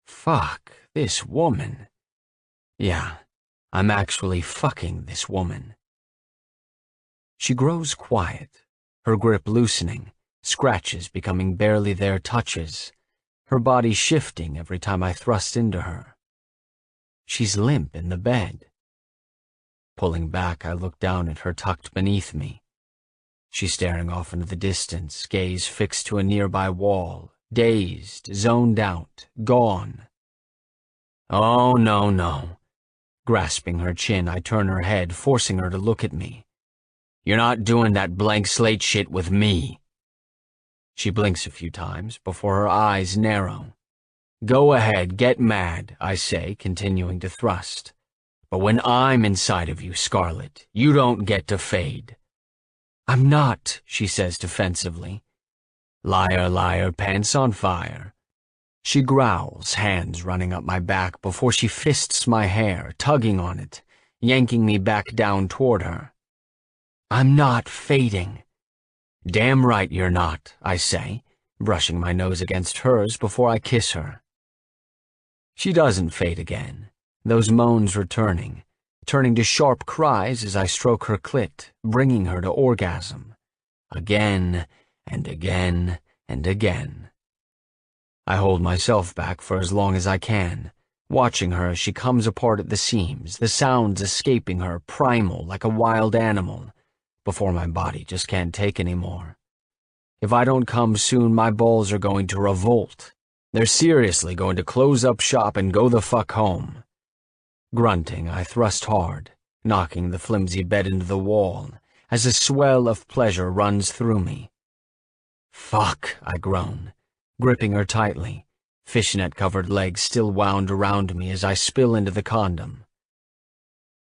Fuck, this woman. Yeah, I'm actually fucking this woman. She grows quiet, her grip loosening, scratches becoming barely there touches, her body shifting every time I thrust into her. She's limp in the bed. Pulling back, I look down at her tucked beneath me. She's staring off into the distance, gaze fixed to a nearby wall, dazed, zoned out, gone. Oh, no, no. Grasping her chin, I turn her head, forcing her to look at me. You're not doing that blank slate shit with me. She blinks a few times before her eyes narrow. Go ahead, get mad, I say, continuing to thrust. But when I'm inside of you, Scarlet, you don't get to fade. I'm not, she says defensively. Liar, liar, pants on fire. She growls, hands running up my back before she fists my hair, tugging on it, yanking me back down toward her. I'm not fading. Damn right you're not, I say, brushing my nose against hers before I kiss her. She doesn't fade again, those moans returning, turning to sharp cries as I stroke her clit, bringing her to orgasm. Again and again and again. I hold myself back for as long as I can, watching her as she comes apart at the seams, the sounds escaping her primal like a wild animal, before my body just can't take any more. If I don't come soon, my balls are going to revolt. They're seriously going to close up shop and go the fuck home. Grunting, I thrust hard, knocking the flimsy bed into the wall, as a swell of pleasure runs through me. Fuck, I groan, gripping her tightly, fishnet-covered legs still wound around me as I spill into the condom.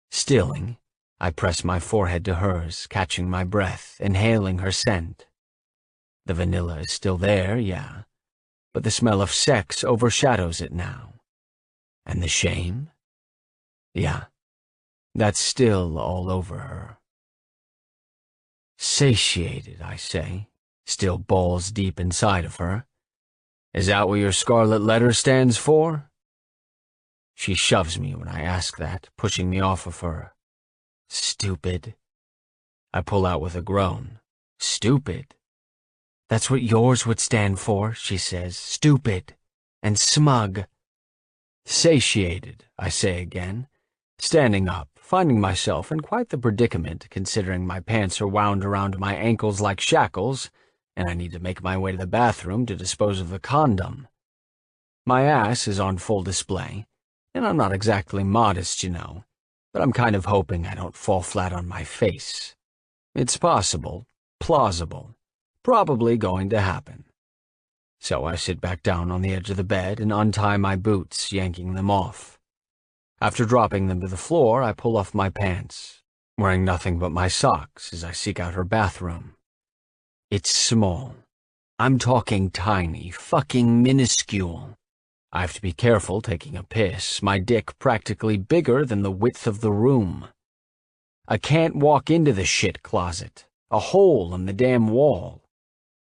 Stilling, I press my forehead to hers, catching my breath, inhaling her scent. The vanilla is still there, yeah, but the smell of sex overshadows it now. And the shame? Yeah, that's still all over her. Satiated, I say, still balls deep inside of her. Is that what your scarlet letter stands for? She shoves me when I ask that, pushing me off of her. Stupid. I pull out with a groan. Stupid. That's what yours would stand for, she says. Stupid. And smug. Satiated, I say again, standing up, finding myself in quite the predicament considering my pants are wound around my ankles like shackles, and I need to make my way to the bathroom to dispose of the condom. My ass is on full display, and I'm not exactly modest, you know, but I'm kind of hoping I don't fall flat on my face. It's possible, plausible, probably going to happen. So I sit back down on the edge of the bed and untie my boots, yanking them off. After dropping them to the floor, I pull off my pants, wearing nothing but my socks as I seek out her bathroom. It's small, I'm talking tiny, fucking minuscule. I have to be careful taking a piss, my dick practically bigger than the width of the room. I can't walk into the shit closet, a hole in the damn wall.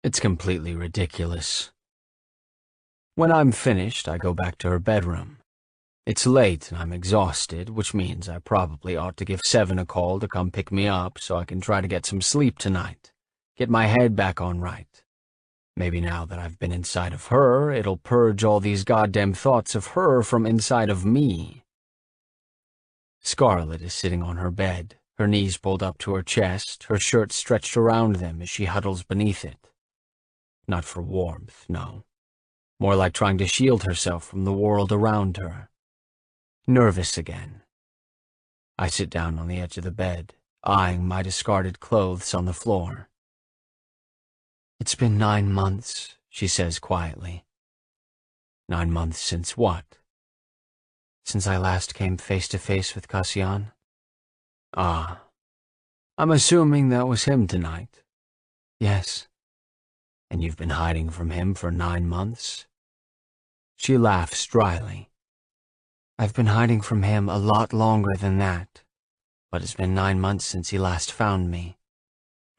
It's completely ridiculous. When I'm finished, I go back to her bedroom. It's late and I'm exhausted, which means I probably ought to give Seven a call to come pick me up so I can try to get some sleep tonight, get my head back on right. Maybe now that I've been inside of her, it'll purge all these goddamn thoughts of her from inside of me. Scarlett is sitting on her bed, her knees pulled up to her chest, her shirt stretched around them as she huddles beneath it. Not for warmth, no. More like trying to shield herself from the world around her. Nervous again. I sit down on the edge of the bed, eyeing my discarded clothes on the floor. It's been 9 months, she says quietly. 9 months since what? Since I last came face to face with Cassian. Ah, I'm assuming that was him tonight. Yes. And you've been hiding from him for 9 months? She laughs dryly. I've been hiding from him a lot longer than that, but it's been 9 months since he last found me.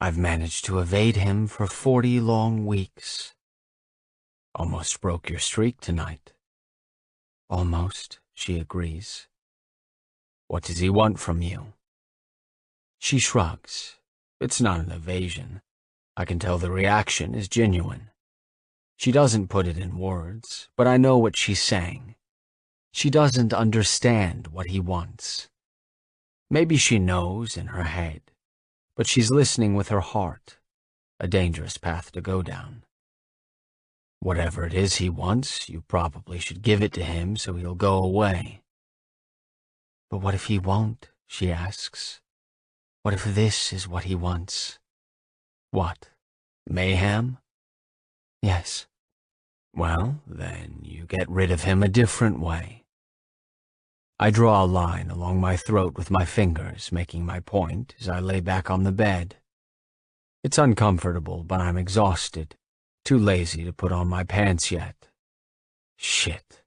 I've managed to evade him for 40 long weeks. Almost broke your streak tonight. Almost, she agrees. What does he want from you? She shrugs. It's not an evasion. I can tell the reaction is genuine. She doesn't put it in words, but I know what she's saying. She doesn't understand what he wants. Maybe she knows in her head, but she's listening with her heart, a dangerous path to go down. Whatever it is he wants, you probably should give it to him so he'll go away. But what if he won't, she asks. What if this is what he wants? What, mayhem? Yes. Well, then you get rid of him a different way. I draw a line along my throat with my fingers, making my point as I lay back on the bed. It's uncomfortable, but I'm exhausted, too lazy to put on my pants yet. Shit.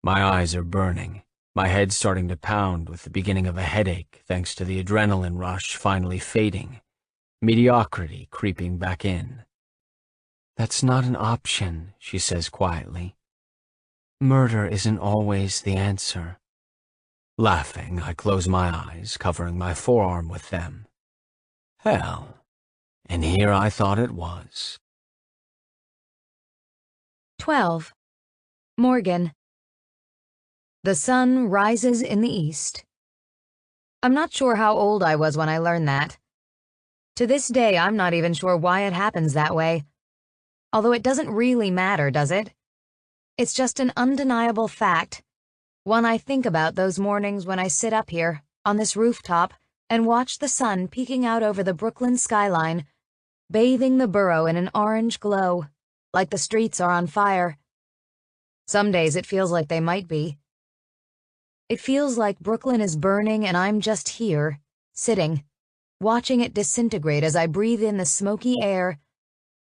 My eyes are burning, my head starting to pound with the beginning of a headache thanks to the adrenaline rush finally fading, mediocrity creeping back in. That's not an option, she says quietly. Murder isn't always the answer. Laughing, I close my eyes, covering my forearm with them. Hell, and here I thought it was.
12. Morgan. The sun rises in the east. I'm not sure how old I was when I learned that. To this day, I'm not even sure why it happens that way. Although it doesn't really matter, does it? It's just an undeniable fact. One I think about those mornings when I sit up here, on this rooftop, and watch the sun peeking out over the Brooklyn skyline, bathing the borough in an orange glow, like the streets are on fire. Some days it feels like they might be. It feels like Brooklyn is burning and I'm just here, sitting, watching it disintegrate as I breathe in the smoky air,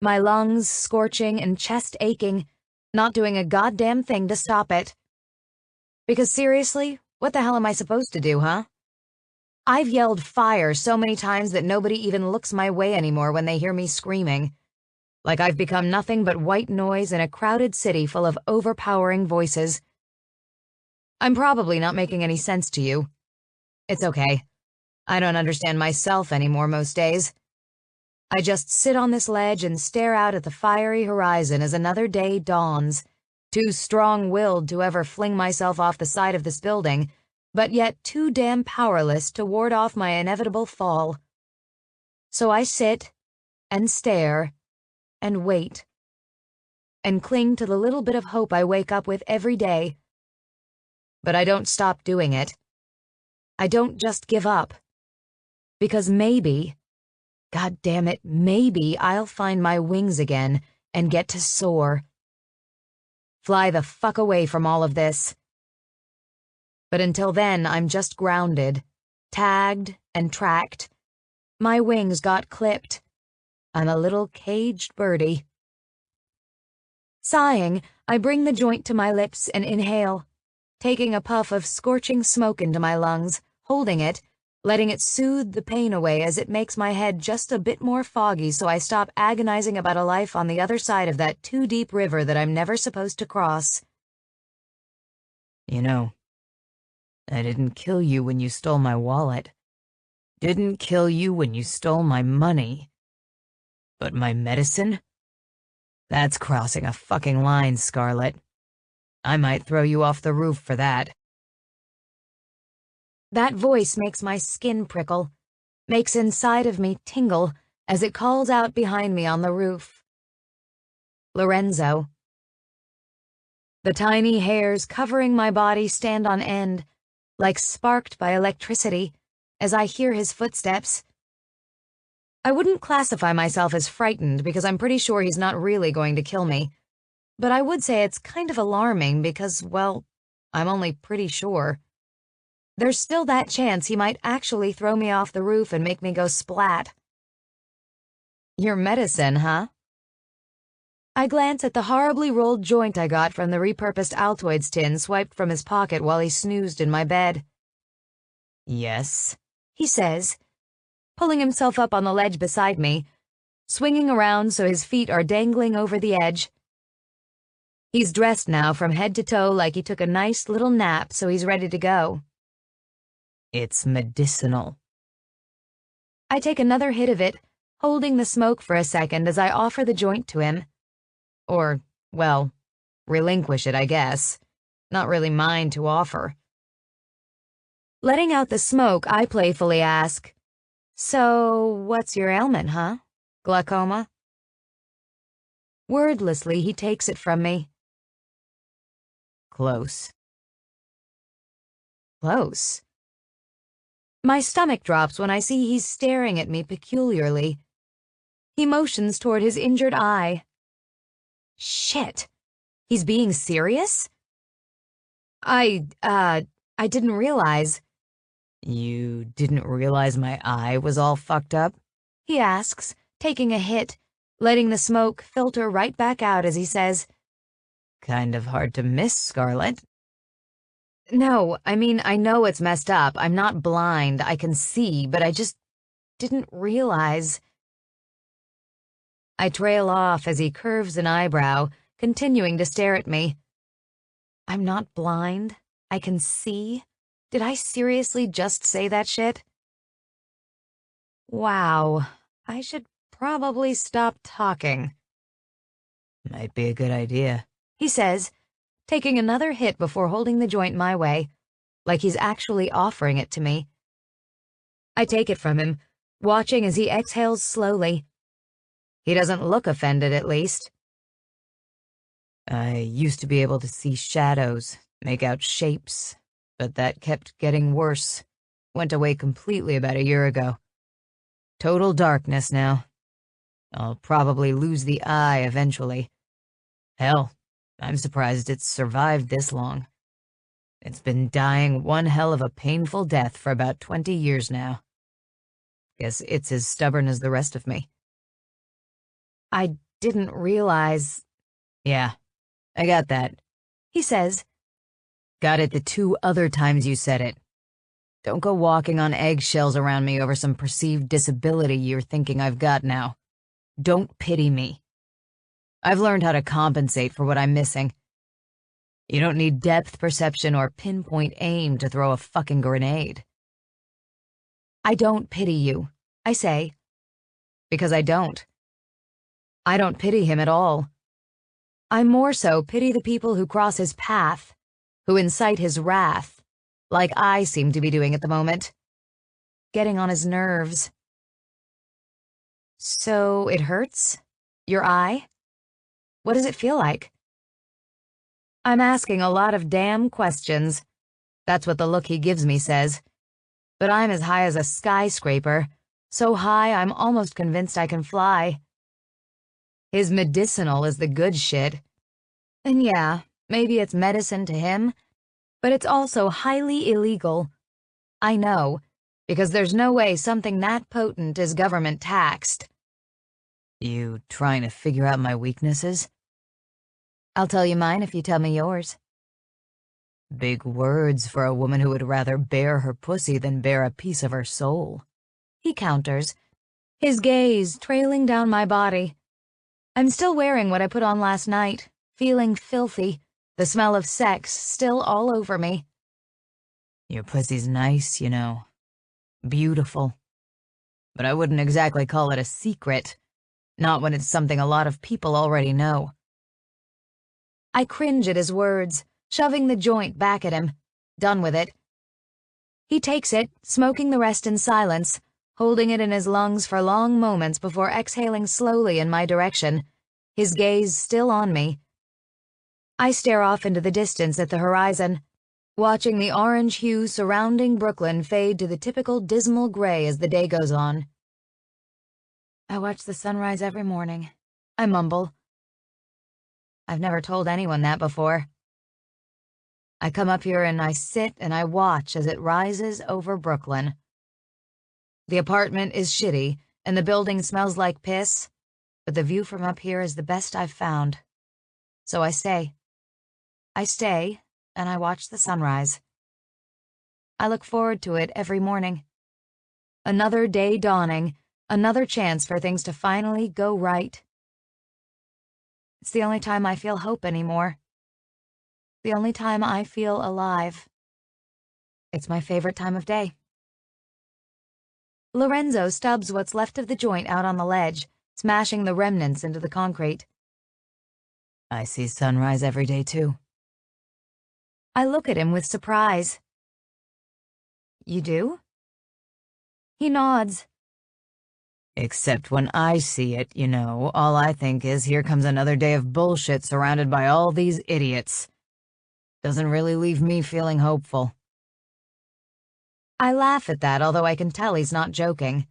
my lungs scorching and chest aching, not doing a goddamn thing to stop it. Because seriously, what the hell am I supposed to do, huh? I've yelled fire so many times that nobody even looks my way anymore when they hear me screaming. Like I've become nothing but white noise in a crowded city full of overpowering voices. I'm probably not making any sense to you. It's okay. I don't understand myself anymore most days. I just sit on this ledge and stare out at the fiery horizon as another day dawns, too strong-willed to ever fling myself off the side of this building, but yet too damn powerless to ward off my inevitable fall. So I sit and stare and wait and cling to the little bit of hope I wake up with every day. But I don't stop doing it. I don't just give up. Because maybe, God damn it, maybe I'll find my wings again and get to soar. Fly the fuck away from all of this. But until then, I'm just grounded, tagged and tracked. My wings got clipped. I'm a little caged birdie. Sighing, I bring the joint to my lips and inhale, taking a puff of scorching smoke into my lungs, holding it, letting it soothe the pain away as it makes my head just a bit more foggy so I stop agonizing about a life on the other side of that too-deep river that I'm never supposed to cross.
You know, I didn't kill you when you stole my wallet. Didn't kill you when you stole my money. But my medicine? That's crossing a fucking line, Scarlet. I might throw you off the roof for that.
That voice makes my skin prickle, makes inside of me tingle as it calls out behind me on the roof. Lorenzo. The tiny hairs covering my body stand on end, like sparked by electricity, as I hear his footsteps. I wouldn't classify myself as frightened because I'm pretty sure he's not really going to kill me, but I would say it's kind of alarming because, well, I'm only pretty sure. There's still that chance he might actually throw me off the roof and make me go splat.
Your medicine, huh?
I glance at the horribly rolled joint I got from the repurposed Altoids tin swiped from his pocket while he snoozed in my bed.
Yes,
he says, pulling himself up on the ledge beside me, swinging around so his feet are dangling over the edge. He's dressed now from head to toe like he took a nice little nap, so he's ready to go.
It's medicinal.
I take another hit of it, holding the smoke for a second as I offer the joint to him.
Or, well, relinquish it, I guess. Not really mine to offer.
Letting out the smoke, I playfully ask, "So, what's your ailment, huh? Glaucoma?" Wordlessly, he takes it from me.
Close.
Close. My stomach drops when I see he's staring at me peculiarly. He motions toward his injured eye. Shit. He's being serious? I didn't realize.
You didn't realize my eye was all fucked up?
He asks, taking a hit, letting the smoke filter right back out as he says,
Kind of hard to miss, Scarlet.
No, I mean, I know it's messed up. I'm not blind. I can see, but I just didn't realize. I trail off as he curves an eyebrow, continuing to stare at me. I'm not blind. I can see. Did I seriously just say that shit? Wow, I should probably stop talking.
Might be a good idea,
he says, taking another hit before holding the joint my way, like he's actually offering it to me. I take it from him, watching as he exhales slowly. He doesn't look offended, at least.
I used to be able to see shadows, make out shapes, but that kept getting worse. Went away completely about a year ago. Total darkness now. I'll probably lose the eye eventually. Hell, I'm surprised it's survived this long. It's been dying one hell of a painful death for about 20 years now. Guess it's as stubborn as the rest of me.
I didn't realize.
Yeah, I got that,
he says.
Got it the 2 other times you said it. Don't go walking on eggshells around me over some perceived disability you're thinking I've got now. Don't pity me. I've learned how to compensate for what I'm missing. You don't need depth perception or pinpoint aim to throw a fucking grenade.
I don't pity you, I say.
Because I don't.
I don't pity him at all. I more so pity the people who cross his path, who incite his wrath, like I seem to be doing at the moment. Getting on his nerves. So it hurts? Your eye? What does it feel like? I'm asking a lot of damn questions. That's what the look he gives me says. But I'm as high as a skyscraper, so high I'm almost convinced I can fly. His medicinal is the good shit. And yeah, maybe it's medicine to him, but it's also highly illegal. I know, because there's no way something that potent is government taxed.
You trying to figure out my weaknesses?
I'll tell you mine if you tell me yours.
Big words for a woman who would rather bare her pussy than bare a piece of her soul,
he counters, his gaze trailing down my body. I'm still wearing what I put on last night, feeling filthy, the smell of sex still all over me.
Your pussy's nice, you know. Beautiful. But I wouldn't exactly call it a secret, not when it's something a lot of people already know.
I cringe at his words, shoving the joint back at him. Done with it. He takes it, smoking the rest in silence, holding it in his lungs for long moments before exhaling slowly in my direction, his gaze still on me. I stare off into the distance at the horizon, watching the orange hue surrounding Brooklyn fade to the typical dismal gray as the day goes on. I watch the sunrise every morning, I mumble. I've never told anyone that before. I come up here and I sit and I watch as it rises over Brooklyn. The apartment is shitty and the building smells like piss, but the view from up here is the best I've found. So I stay. I stay and I watch the sunrise. I look forward to it every morning. Another day dawning, another chance for things to finally go right. It's the only time I feel hope anymore. The only time I feel alive. It's my favorite time of day. Lorenzo stubs what's left of the joint out on the ledge, smashing the remnants into the concrete.
I see sunrise every day, too.
I look at him with surprise. You do? He nods.
Except when I see it, you know, all I think is here comes another day of bullshit surrounded by all these idiots. Doesn't really leave me feeling hopeful.
I laugh at that, although I can tell he's not joking.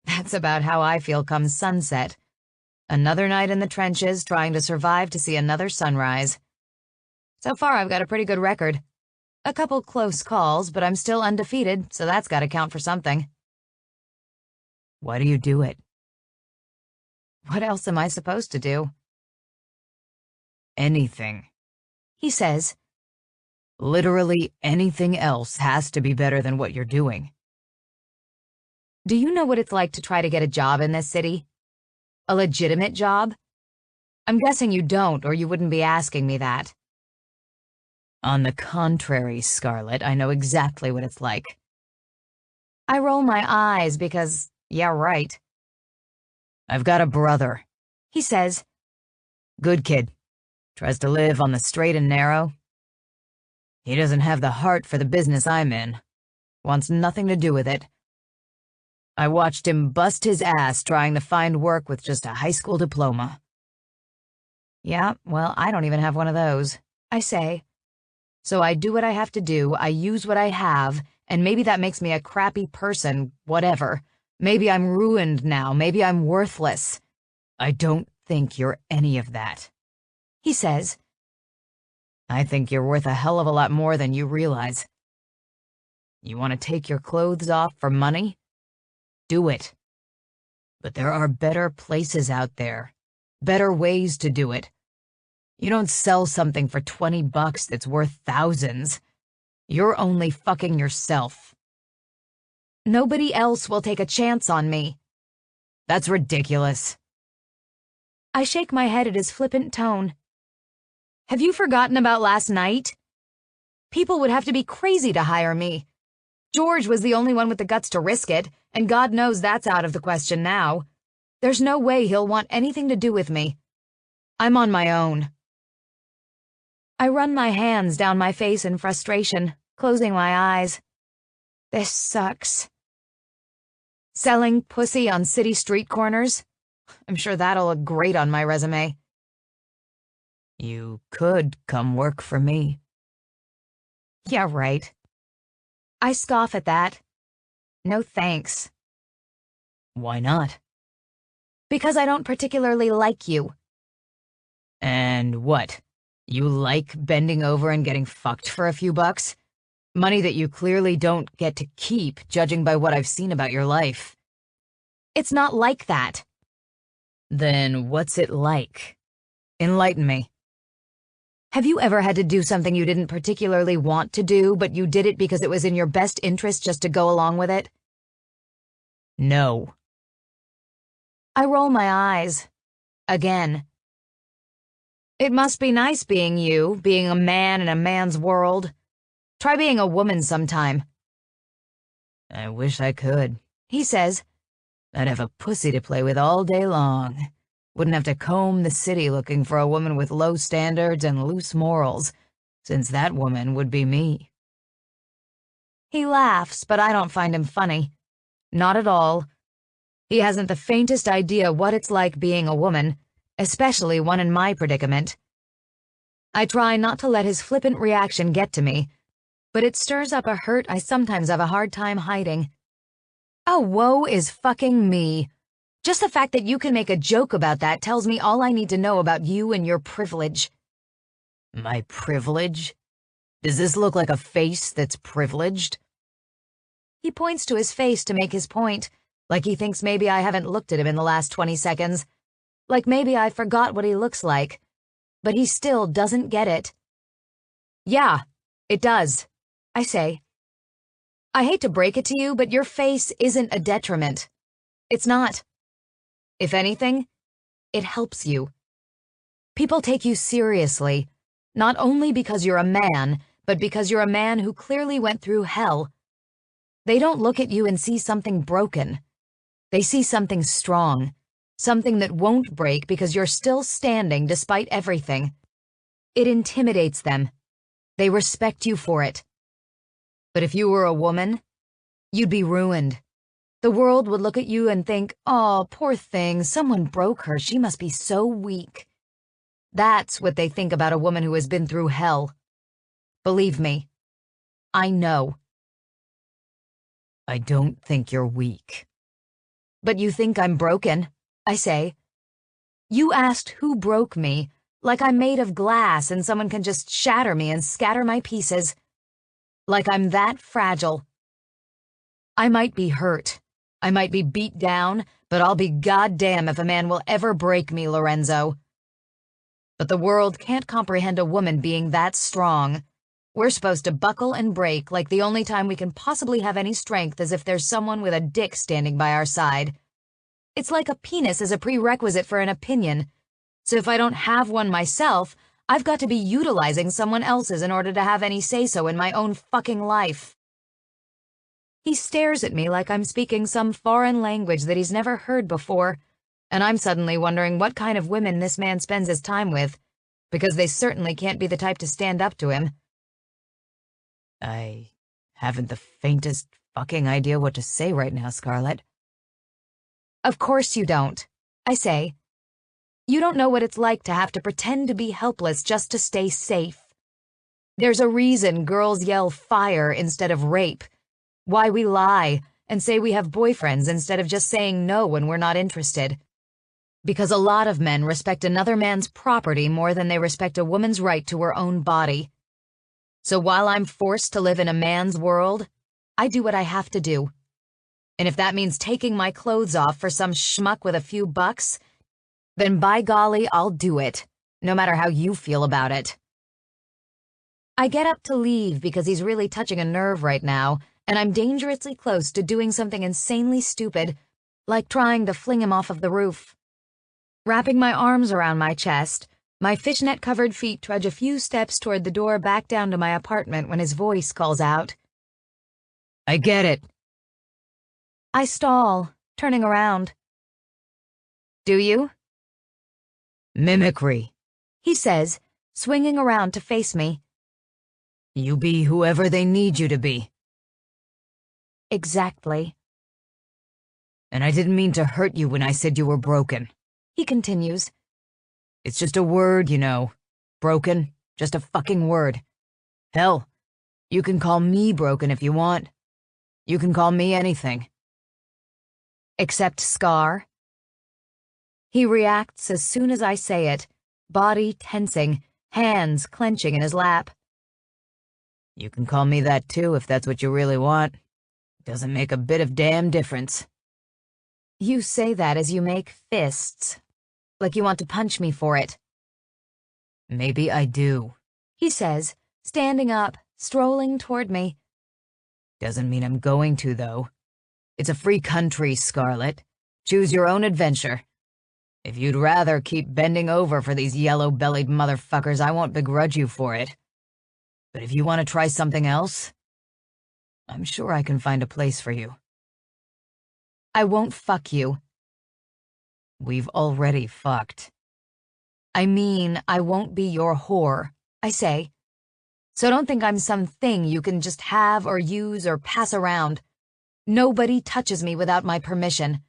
That's about how I feel come sunset. Another night in the trenches, trying to survive to see another sunrise. So far, I've got a pretty good record. A couple close calls, but I'm still undefeated, so that's gotta count for something.
Why do you do it?
What else am I supposed to do?
Anything,
he says.
Literally anything else has to be better than what you're doing.
Do you know what it's like to try to get a job in this city? A legitimate job? I'm guessing you don't, or you wouldn't be asking me that.
On the contrary, Scarlett, I know exactly what it's like.
I roll my eyes because, yeah, right.
I've got a brother,
he says.
Good kid. Tries to live on the straight and narrow. He doesn't have the heart for the business I'm in. Wants nothing to do with it. I watched him bust his ass trying to find work with just a high school diploma.
Yeah, well, I don't even have one of those, I say. So I do what I have to do, I use what I have, and maybe that makes me a crappy person, whatever. Maybe I'm ruined now, maybe I'm worthless.
I don't think you're any of that,
he says.
I think you're worth a hell of a lot more than you realize. You want to take your clothes off for money? Do it. But there are better places out there, better ways to do it. You don't sell something for $20 that's worth thousands. You're only fucking yourself.
Nobody else will take a chance on me.
That's ridiculous.
I shake my head at his flippant tone. Have you forgotten about last night? People would have to be crazy to hire me. George was the only one with the guts to risk it, and God knows that's out of the question now. There's no way he'll want anything to do with me. I'm on my own. I run my hands down my face in frustration, closing my eyes. This sucks. Selling pussy on city street corners? I'm sure that'll look great on my resume.
You could come work for me.
Yeah, right. I scoff at that. No thanks.
Why not?
Because I don't particularly like you.
And what? You like bending over and getting fucked for a few bucks? Money that you clearly don't get to keep, judging by what I've seen about your life.
It's not like that.
Then what's it like? Enlighten me. Have you ever had to do something you didn't particularly want to do, but you did it because it was in your best interest just to go along with it? No. I roll my eyes. Again. It must be nice being you, being a man in a man's world. Try being a woman sometime. I wish I could, he says. I'd have a pussy to play with all day long. Wouldn't have to comb the city looking for a woman with low standards and loose morals, since that woman would be me. He laughs, but I don't find him funny. Not at all. He hasn't the faintest idea what it's like being a woman, especially one in my predicament. I try not to let his flippant reaction get to me, but it stirs up a hurt I sometimes have a hard time hiding. Oh, woe is fucking me. Just the fact that you can make a joke about that tells me all I need to know about you and your privilege. My privilege? Does this look like a face that's privileged? He points to his face to make his point, like he thinks maybe I haven't looked at him in the last 20 seconds, like maybe I forgot what he looks like, but he still doesn't get it. Yeah, it does, I say. I hate to break it to you, but your face isn't a detriment. It's not. If anything, it helps you. People take you seriously, not only because you're a man, but because you're a man who clearly went through hell. They don't look at you and see something broken. They see something strong, something that won't break because you're still standing despite everything. It intimidates them. They respect you for it. But if you were a woman, you'd be ruined. The world would look at you and think, "Oh, poor thing, someone broke her, she must be so weak." That's what they think about a woman who has been through hell. Believe me, I know. I don't think you're weak. But you think I'm broken, I say. You asked who broke me, like I'm made of glass and someone can just shatter me and scatter my pieces. Like I'm that fragile. I might be hurt. I might be beat down, but I'll be goddamn if a man will ever break me, Lorenzo. But the world can't comprehend a woman being that strong. We're supposed to buckle and break like the only time we can possibly have any strength is if there's someone with a dick standing by our side. It's like a penis is a prerequisite for an opinion. So if I don't have one myself, I've got to be utilizing someone else's in order to have any say-so in my own fucking life. He stares at me like I'm speaking some foreign language that he's never heard before, and I'm suddenly wondering what kind of women this man spends his time with, because they certainly can't be the type to stand up to him. I haven't the faintest fucking idea what to say right now, Scarlett. Of course you don't, I say. You don't know what it's like to have to pretend to be helpless just to stay safe. There's a reason girls yell fire instead of rape. Why we lie and say we have boyfriends instead of just saying no when we're not interested. Because a lot of men respect another man's property more than they respect a woman's right to her own body. So while I'm forced to live in a man's world, I do what I have to do. And if that means taking my clothes off for some schmuck with a few bucks, then by golly, I'll do it, no matter how you feel about it. I get up to leave because he's really touching a nerve right now, and I'm dangerously close to doing something insanely stupid, like trying to fling him off of the roof. Wrapping my arms around my chest, my fishnet-covered feet trudge a few steps toward the door back down to my apartment when his voice calls out. I get it. I stall, turning around. Do you? Mimicry, he says, swinging around to face me. You be whoever they need you to be. Exactly. And I didn't mean to hurt you when I said you were broken, he continues. It's just a word, you know. Broken, just a fucking word. Hell, you can call me broken if you want. You can call me anything. Except Scar. He reacts as soon as I say it, body tensing, hands clenching in his lap. You can call me that too if that's what you really want. Doesn't make a bit of damn difference. You say that as you make fists, like you want to punch me for it. Maybe I do,
he says, standing up, strolling toward me.
Doesn't mean I'm going to, though. It's a free country, Scarlet. Choose your own adventure. If you'd rather keep bending over for these yellow-bellied motherfuckers, I won't begrudge you for it. But if you want to try something else, I'm sure I can find a place for you.
I won't fuck you.
We've already fucked.
I mean, I won't be your whore, I say. So don't think I'm some thing you can just have or use or pass around. Nobody touches me without my permission.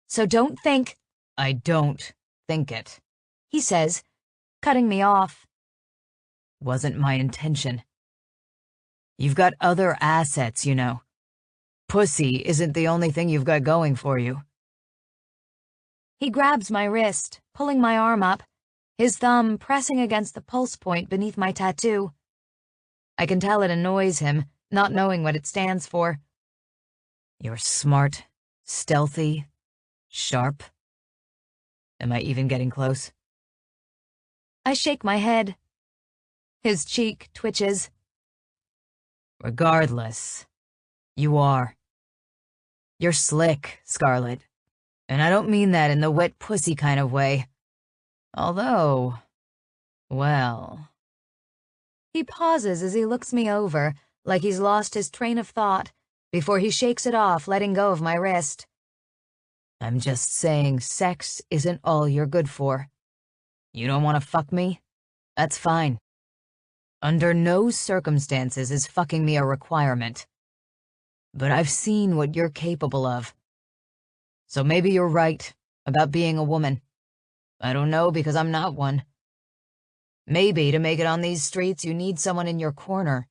So don't think—
I don't think it,
he says, cutting me off.
Wasn't my intention. You've got other assets, you know. Pussy isn't the only thing you've got going for you.
He grabs my wrist, pulling my arm up, his thumb pressing against the pulse point beneath my tattoo. I can tell it annoys him, not knowing what it stands for.
You're smart, stealthy, sharp. Am I even getting close?
I shake my head. His cheek twitches.
Regardless, you are. You're slick, Scarlet. And I don't mean that in the wet pussy kind of way. Although, well...
He pauses as he looks me over, like he's lost his train of thought, before he shakes it off, letting go of my wrist.
I'm just saying sex isn't all you're good for. You don't want to fuck me? That's fine. Under no circumstances is fucking me a requirement. But I've seen what you're capable of. So maybe you're right about being a woman. I don't know because I'm not one. Maybe to make it on these streets you need someone in your corner.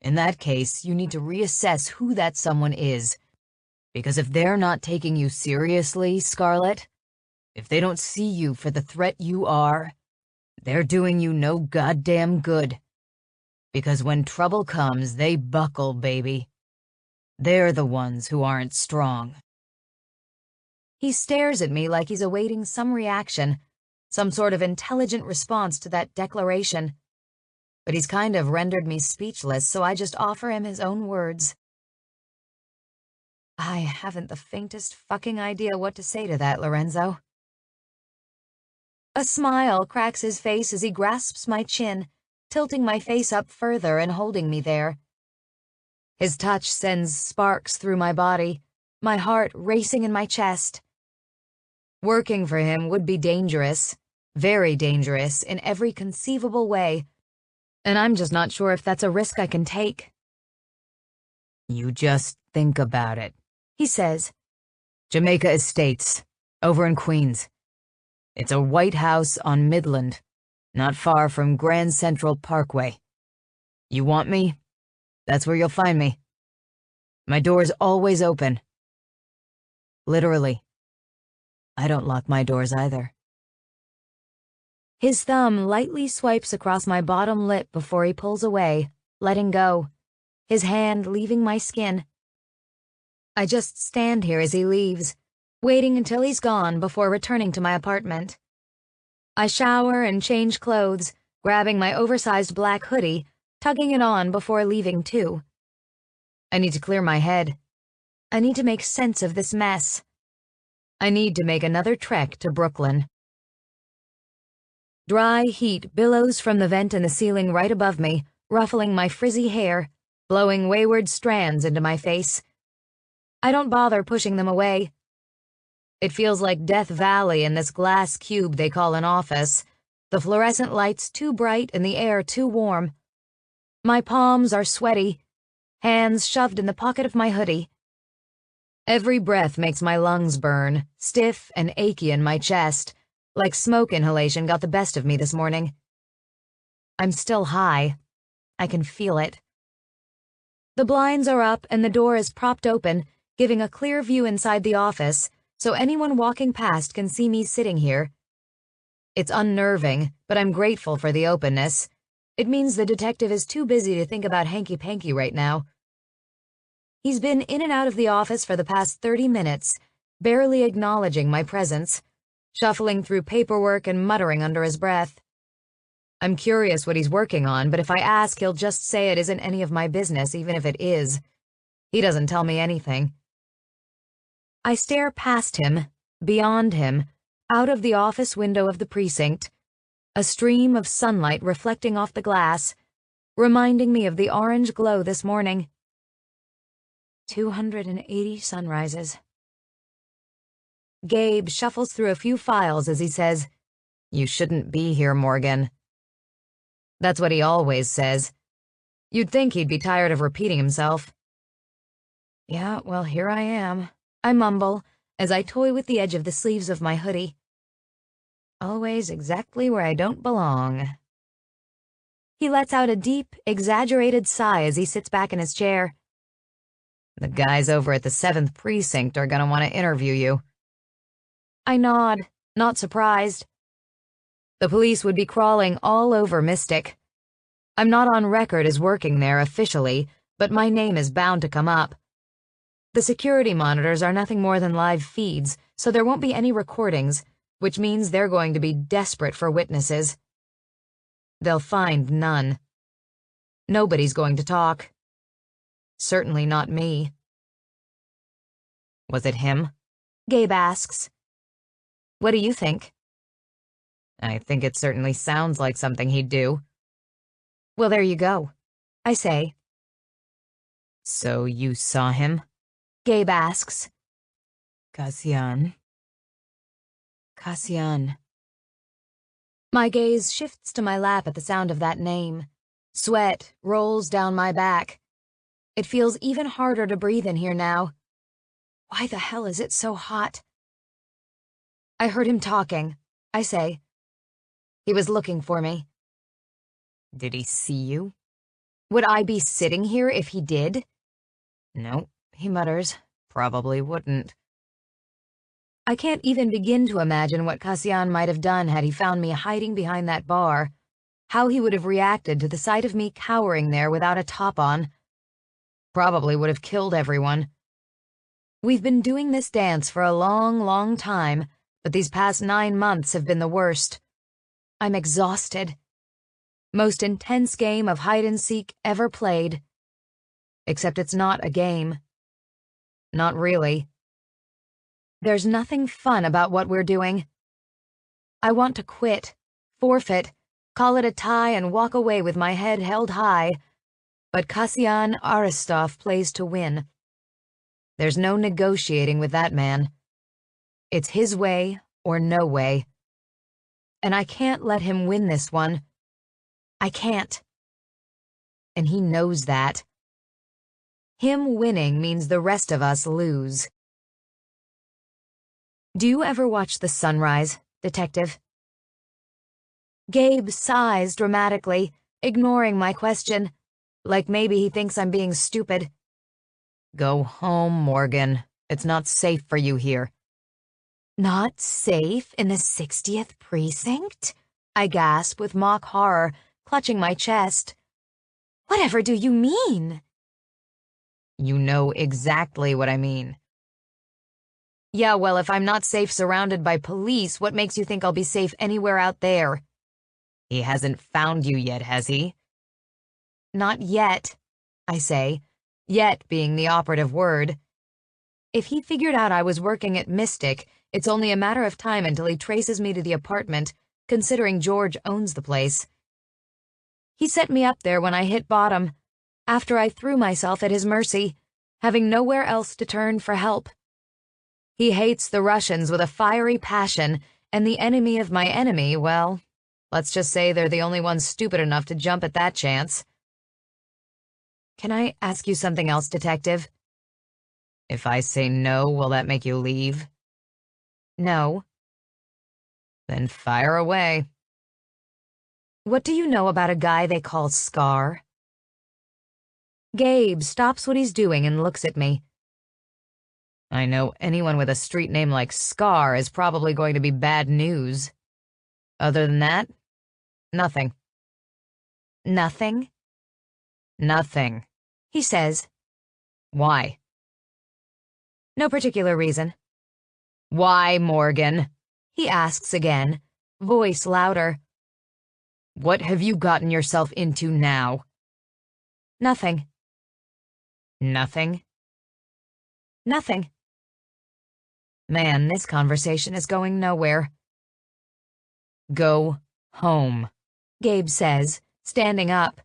In that case, you need to reassess who that someone is. Because if they're not taking you seriously, Scarlet, if they don't see you for the threat you are, they're doing you no goddamn good. Because when trouble comes, they buckle, baby. They're the ones who aren't strong.
He stares at me like he's awaiting some reaction, some sort of intelligent response to that declaration. But he's kind of rendered me speechless, so I just offer him his own words. I haven't the faintest fucking idea what to say to that, Lorenzo. A smile cracks his face as he grasps my chin, tilting my face up further and holding me there. His touch sends sparks through my body, my heart racing in my chest. Working for him would be dangerous, very dangerous in every conceivable way, and I'm just not sure if that's a risk I can take.
You just think about it,
he says.
Jamaica Estates, over in Queens. It's a white house on Midland, not far from Grand Central Parkway. You want me? That's where you'll find me. My door's always open. Literally. I don't lock my doors either.
His thumb lightly swipes across my bottom lip before he pulls away, letting go, his hand leaving my skin. I just stand here as he leaves, waiting until he's gone before returning to my apartment. I shower and change clothes, grabbing my oversized black hoodie, tugging it on before leaving too. I need to clear my head. I need to make sense of this mess. I need to make another trek to Brooklyn. Dry heat billows from the vent in the ceiling right above me, ruffling my frizzy hair, blowing wayward strands into my face. I don't bother pushing them away. It feels like Death Valley in this glass cube they call an office, the fluorescent lights too bright and the air too warm. My palms are sweaty, hands shoved in the pocket of my hoodie. Every breath makes my lungs burn, stiff and achy in my chest, like smoke inhalation got the best of me this morning. I'm still high. I can feel it. The blinds are up and the door is propped open, giving a clear view inside the office, so anyone walking past can see me sitting here. It's unnerving, but I'm grateful for the openness. It means the detective is too busy to think about hanky-panky right now. He's been in and out of the office for the past 30 minutes, barely acknowledging my presence, shuffling through paperwork and muttering under his breath.
I'm curious what he's working on, but if I ask, he'll just say it isn't any of my business, even if it is. He doesn't tell me anything.
I stare past him, beyond him, out of the office window of the precinct, a stream of sunlight reflecting off the glass, reminding me of the orange glow this morning. 280 sunrises. Gabe shuffles through a few files as he says,
"You shouldn't be here, Morgan." That's what he always says. You'd think he'd be tired of repeating himself.
Yeah, well, here I am, I mumble as I toy with the edge of the sleeves of my hoodie. Always exactly where I don't belong. He lets out a deep, exaggerated sigh as he sits back in his chair.
The guys over at the 7th Precinct are gonna want to interview you.
I nod, not surprised.
The police would be crawling all over Mystic. I'm not on record as working there officially, but my name is bound to come up. The security monitors are nothing more than live feeds, so there won't be any recordings, which means they're going to be desperate for witnesses. They'll find none. Nobody's going to talk. Certainly not me. Was it him?
Gabe asks.
What do you think? I think it certainly sounds like something he'd do. Well, there you go, I say. So you saw him?
Gabe asks.
Cassian.
My gaze shifts to my lap at the sound of that name. Sweat rolls down my back. It feels even harder to breathe in here now. Why the hell is it so hot? I heard him talking, I say. He was looking for me.
Did he see you?
Would I be sitting here if he did?
No, he mutters. Probably wouldn't.
I can't even begin to imagine what Cassian might have done had he found me hiding behind that bar. How he would have reacted to the sight of me cowering there without a top on.
Probably would have killed everyone.
We've been doing this dance for a long, long time, but these past 9 months have been the worst. I'm exhausted. Most intense game of hide-and-seek ever played.
Except it's not a game. Not really.
There's nothing fun about what we're doing. I want to quit, forfeit, call it a tie and walk away with my head held high, but Cassian Aristov plays to win.
There's no negotiating with that man. It's his way or no way.
And I can't let him win this one. I can't.
And he knows that. Him winning means the rest of us lose.
Do you ever watch the sunrise, Detective? Gabe sighs dramatically, ignoring my question, like maybe he thinks I'm being stupid.
Go home, Morgan. It's not safe for you here.
Not safe in the 60th Precinct? I gasp with mock horror, clutching my chest. Whatever do you mean?
You know exactly what I mean.
Yeah, well, if I'm not safe surrounded by police, what makes you think I'll be safe anywhere out there?
He hasn't found you yet, has he?
Not yet, I say,
yet being the operative word.
If he figured out I was working at Mystic, it's only a matter of time until he traces me to the apartment, considering George owns the place. He set me up there when I hit bottom, after I threw myself at his mercy, having nowhere else to turn for help. He hates the Russians with a fiery passion, and the enemy of my enemy, well, let's just say they're the only ones stupid enough to jump at that chance.
Can I ask you something else, Detective? If I say no, will that make you leave?
No.
Then fire away.
What do you know about a guy they call Scar? Gabe stops what he's doing and looks at me.
I know anyone with a street name like Scar is probably going to be bad news. Other than that, nothing.
Nothing?
Nothing,
he says.
Why?
No particular reason.
Why, Morgan?
He asks again, voice louder.
What have you gotten yourself into now?
Nothing.
Nothing?
Nothing.
Man, this conversation is going nowhere. Go home,
Gabe says, standing up.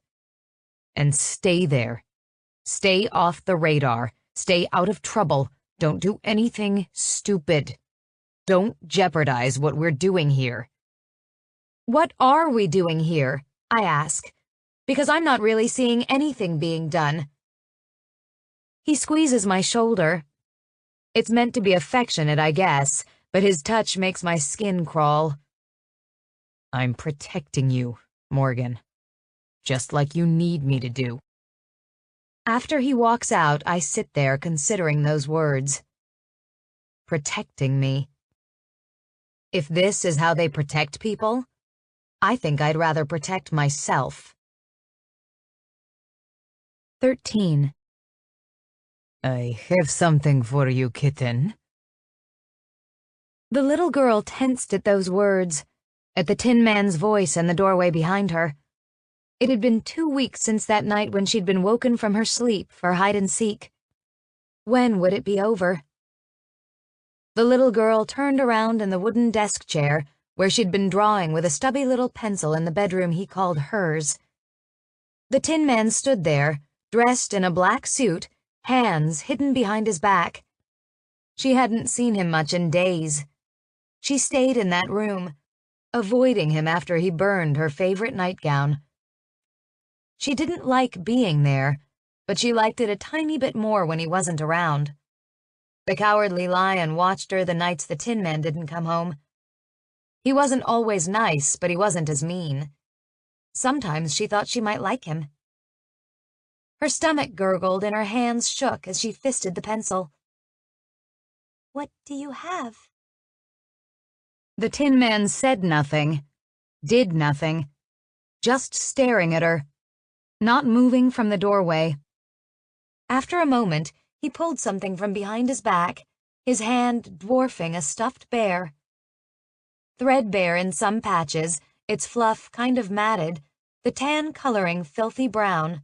and stay there. Stay off the radar. Stay out of trouble. Don't do anything stupid. Don't jeopardize what we're doing here.
What are we doing here? I ask, because I'm not really seeing anything being done. He squeezes my shoulder. It's meant to be affectionate, I guess, but his touch makes my skin crawl.
I'm protecting you, Morgan. Just like you need me to do.
After he walks out, I sit there considering those words.
Protecting me. If this is how they protect people, I think I'd rather protect myself.
13.
I have something for you, kitten.
The little girl tensed at those words, at the Tin Man's voice in the doorway behind her. It had been 2 weeks since that night when she'd been woken from her sleep for hide-and-seek. When would it be over? The little girl turned around in the wooden desk chair where she'd been drawing with a stubby little pencil in the bedroom he called hers. The Tin Man stood there, dressed in a black suit, hands hidden behind his back. She hadn't seen him much in days. She stayed in that room, avoiding him after he burned her favorite nightgown. She didn't like being there, but she liked it a tiny bit more when he wasn't around. The Cowardly Lion watched her the nights the Tin Man didn't come home. He wasn't always nice, but he wasn't as mean. Sometimes she thought she might like him. Her stomach gurgled and her hands shook as she fisted the pencil. "What do you have?"
The Tin Man said nothing, did nothing, just staring at her, not moving from the doorway. After a moment, he pulled something from behind his back, his hand dwarfing a stuffed bear. Threadbare in some patches, its fluff kind of matted, the tan coloring filthy brown.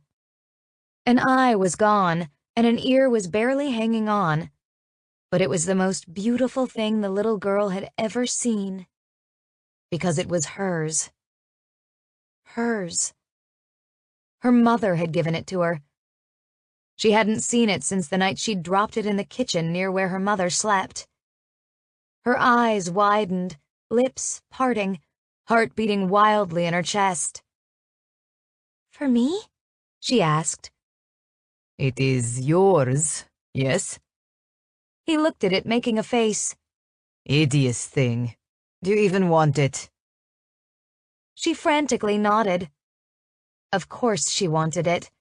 An eye was gone, and an ear was barely hanging on, but it was the most beautiful thing the little girl had ever seen, because it was hers. Hers. Her mother had given it to her. She hadn't seen it since the night she'd dropped it in the kitchen near where her mother slept. Her eyes widened, lips parting, heart beating wildly in her chest. "For me?" she asked. It is yours, yes?
He looked at it, making a face.
Hideous thing. Do you even want it?
She frantically nodded. Of course she wanted it.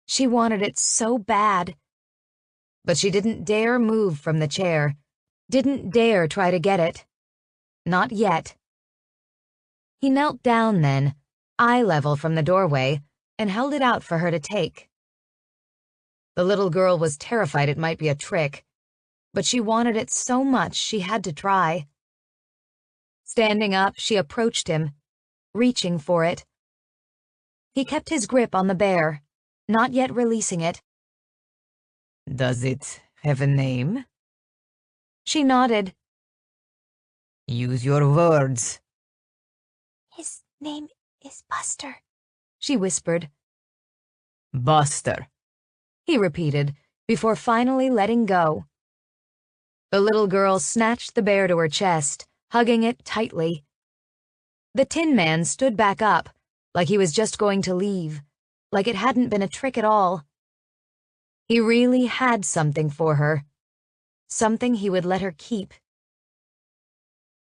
She wanted it so bad. But she didn't dare move from the chair, didn't dare try to get it. Not yet. He knelt down then, eye level from the doorway, and held it out for her to take. The little girl was terrified it might be a trick, but she wanted it so much she had to try. Standing up, she approached him, reaching for it. He kept his grip on the bear, not yet releasing it.
Does it have a name?
She nodded.
Use your words.
His name is Buster,
She whispered.
Buster.
He repeated, before finally letting go. The little girl snatched the bear to her chest, hugging it tightly. The Tin Man stood back up, like he was just going to leave, like it hadn't been a trick at all. He really had something for her, something he would let her keep.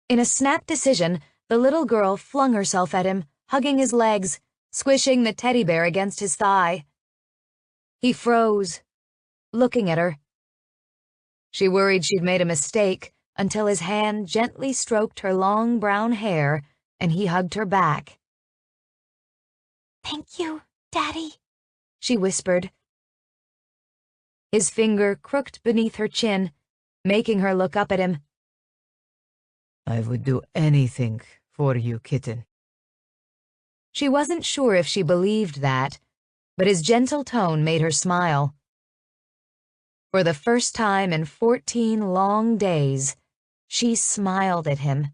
In a snap decision, the little girl flung herself at him, hugging his legs, squishing the teddy bear against his thigh. He froze, looking at her. She worried she'd made a mistake until his hand gently stroked her long brown hair and he hugged her back.
"Thank you, Daddy,"
she whispered. His finger crooked beneath her chin, making her look up at him.
I would do anything for you, kitten.
She wasn't sure if she believed that, but his gentle tone made her smile. For the first time in 14 long days, she smiled at him.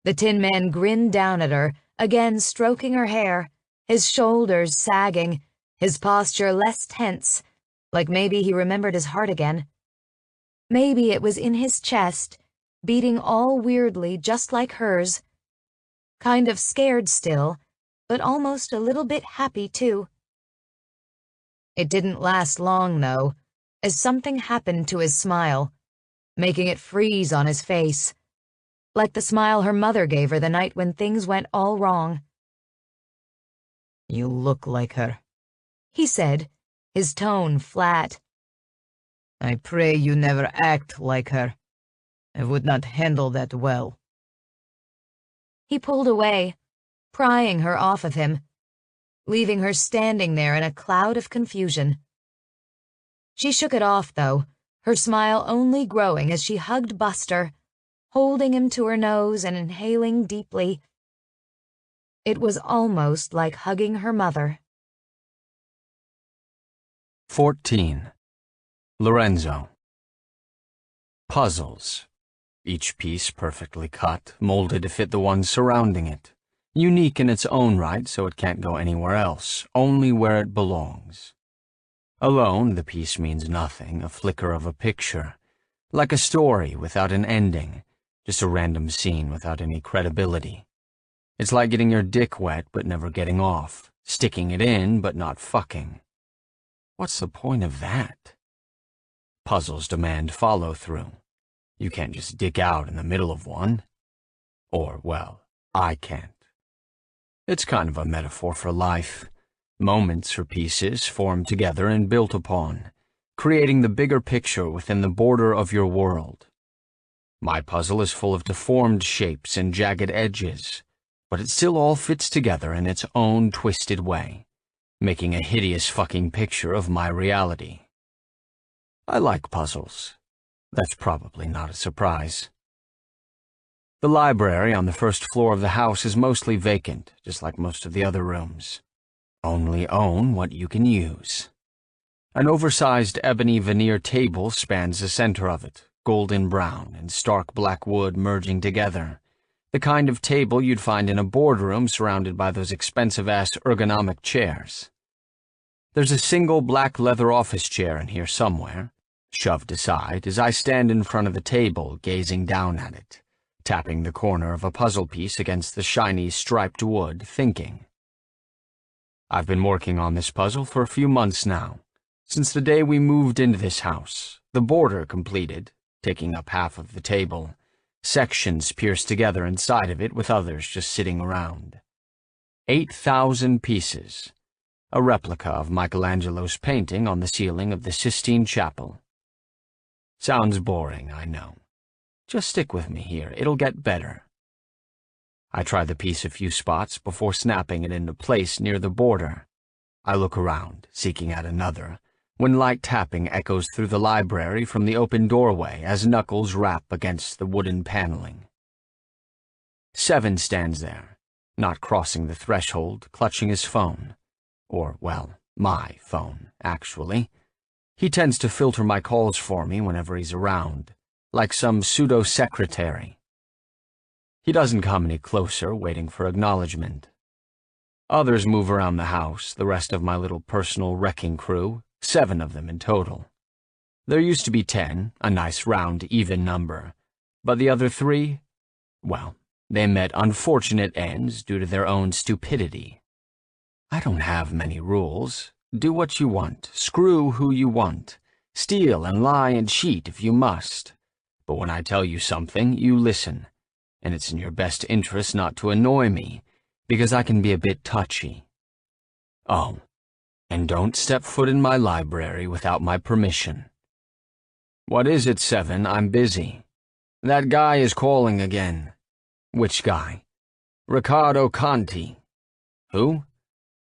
The Tin Man grinned down at her, again stroking her hair, his shoulders sagging, his posture less tense, like maybe he remembered his heart again. Maybe it was in his chest, beating all weirdly just like hers. Kind of scared still, but almost a little bit happy too. It didn't last long, though, as something happened to his smile, making it freeze on his face, like the smile her mother gave her the night when things went all wrong.
"You look like her,"
he said, his tone flat.
"I pray you never act like her. I would not handle that well."
He pulled away, prying her off of him, leaving her standing there in a cloud of confusion. She shook it off, though, her smile only growing as she hugged Buster, holding him to her nose and inhaling deeply. It was almost like hugging her mother.
14. Lorenzo. Puzzles. Each piece perfectly cut, molded to fit the one surrounding it. Unique in its own right, so it can't go anywhere else, only where it belongs. Alone, the piece means nothing, a flicker of a picture. Like a story without an ending, just a random scene without any credibility. It's like getting your dick wet but never getting off, sticking it in but not fucking. What's the point of that? Puzzles demand follow-through. You can't just dick out in the middle of one. Or, well, I can't. It's kind of a metaphor for life. Moments or pieces formed together and built upon, creating the bigger picture within the border of your world. My puzzle is full of deformed shapes and jagged edges, but it still all fits together in its own twisted way, making a hideous fucking picture of my reality. I like puzzles. That's probably not a surprise. The library on the first floor of the house is mostly vacant, just like most of the other rooms. Only own what you can use. An oversized ebony veneer table spans the center of it, golden brown and stark black wood merging together. The kind of table you'd find in a boardroom surrounded by those expensive-ass ergonomic chairs. There's a single black leather office chair in here somewhere, shoved aside as I stand in front of the table gazing down at it, tapping the corner of a puzzle piece against the shiny striped wood, thinking. I've been working on this puzzle for a few months now, since the day we moved into this house, the border completed, taking up half of the table, sections pierced together inside of it with others just sitting around. 8,000 pieces, a replica of Michelangelo's painting on the ceiling of the Sistine Chapel. Sounds boring, I know. Just stick with me here, it'll get better. I try the piece a few spots before snapping it into place near the border. I look around, seeking out another, when light tapping echoes through the library from the open doorway as knuckles rap against the wooden paneling. 7 stands there, not crossing the threshold, clutching his phone. Or, well, my phone, actually. He tends to filter my calls for me whenever he's around, like some pseudo-secretary. He doesn't come any closer, waiting for acknowledgement. Others move around the house, the rest of my little personal wrecking crew, 7 of them in total. There used to be 10, a nice round, even number, but the other 3, well, they met unfortunate ends due to their own stupidity. I don't have many rules. Do what you want, screw who you want, steal and lie and cheat if you must. But when I tell you something, you listen, and it's in your best interest not to annoy me, because I can be a bit touchy. Oh, and don't step foot in my library without my permission. What is it, 7? I'm busy. That guy is calling again. Which guy? Riccardo Conti. Who?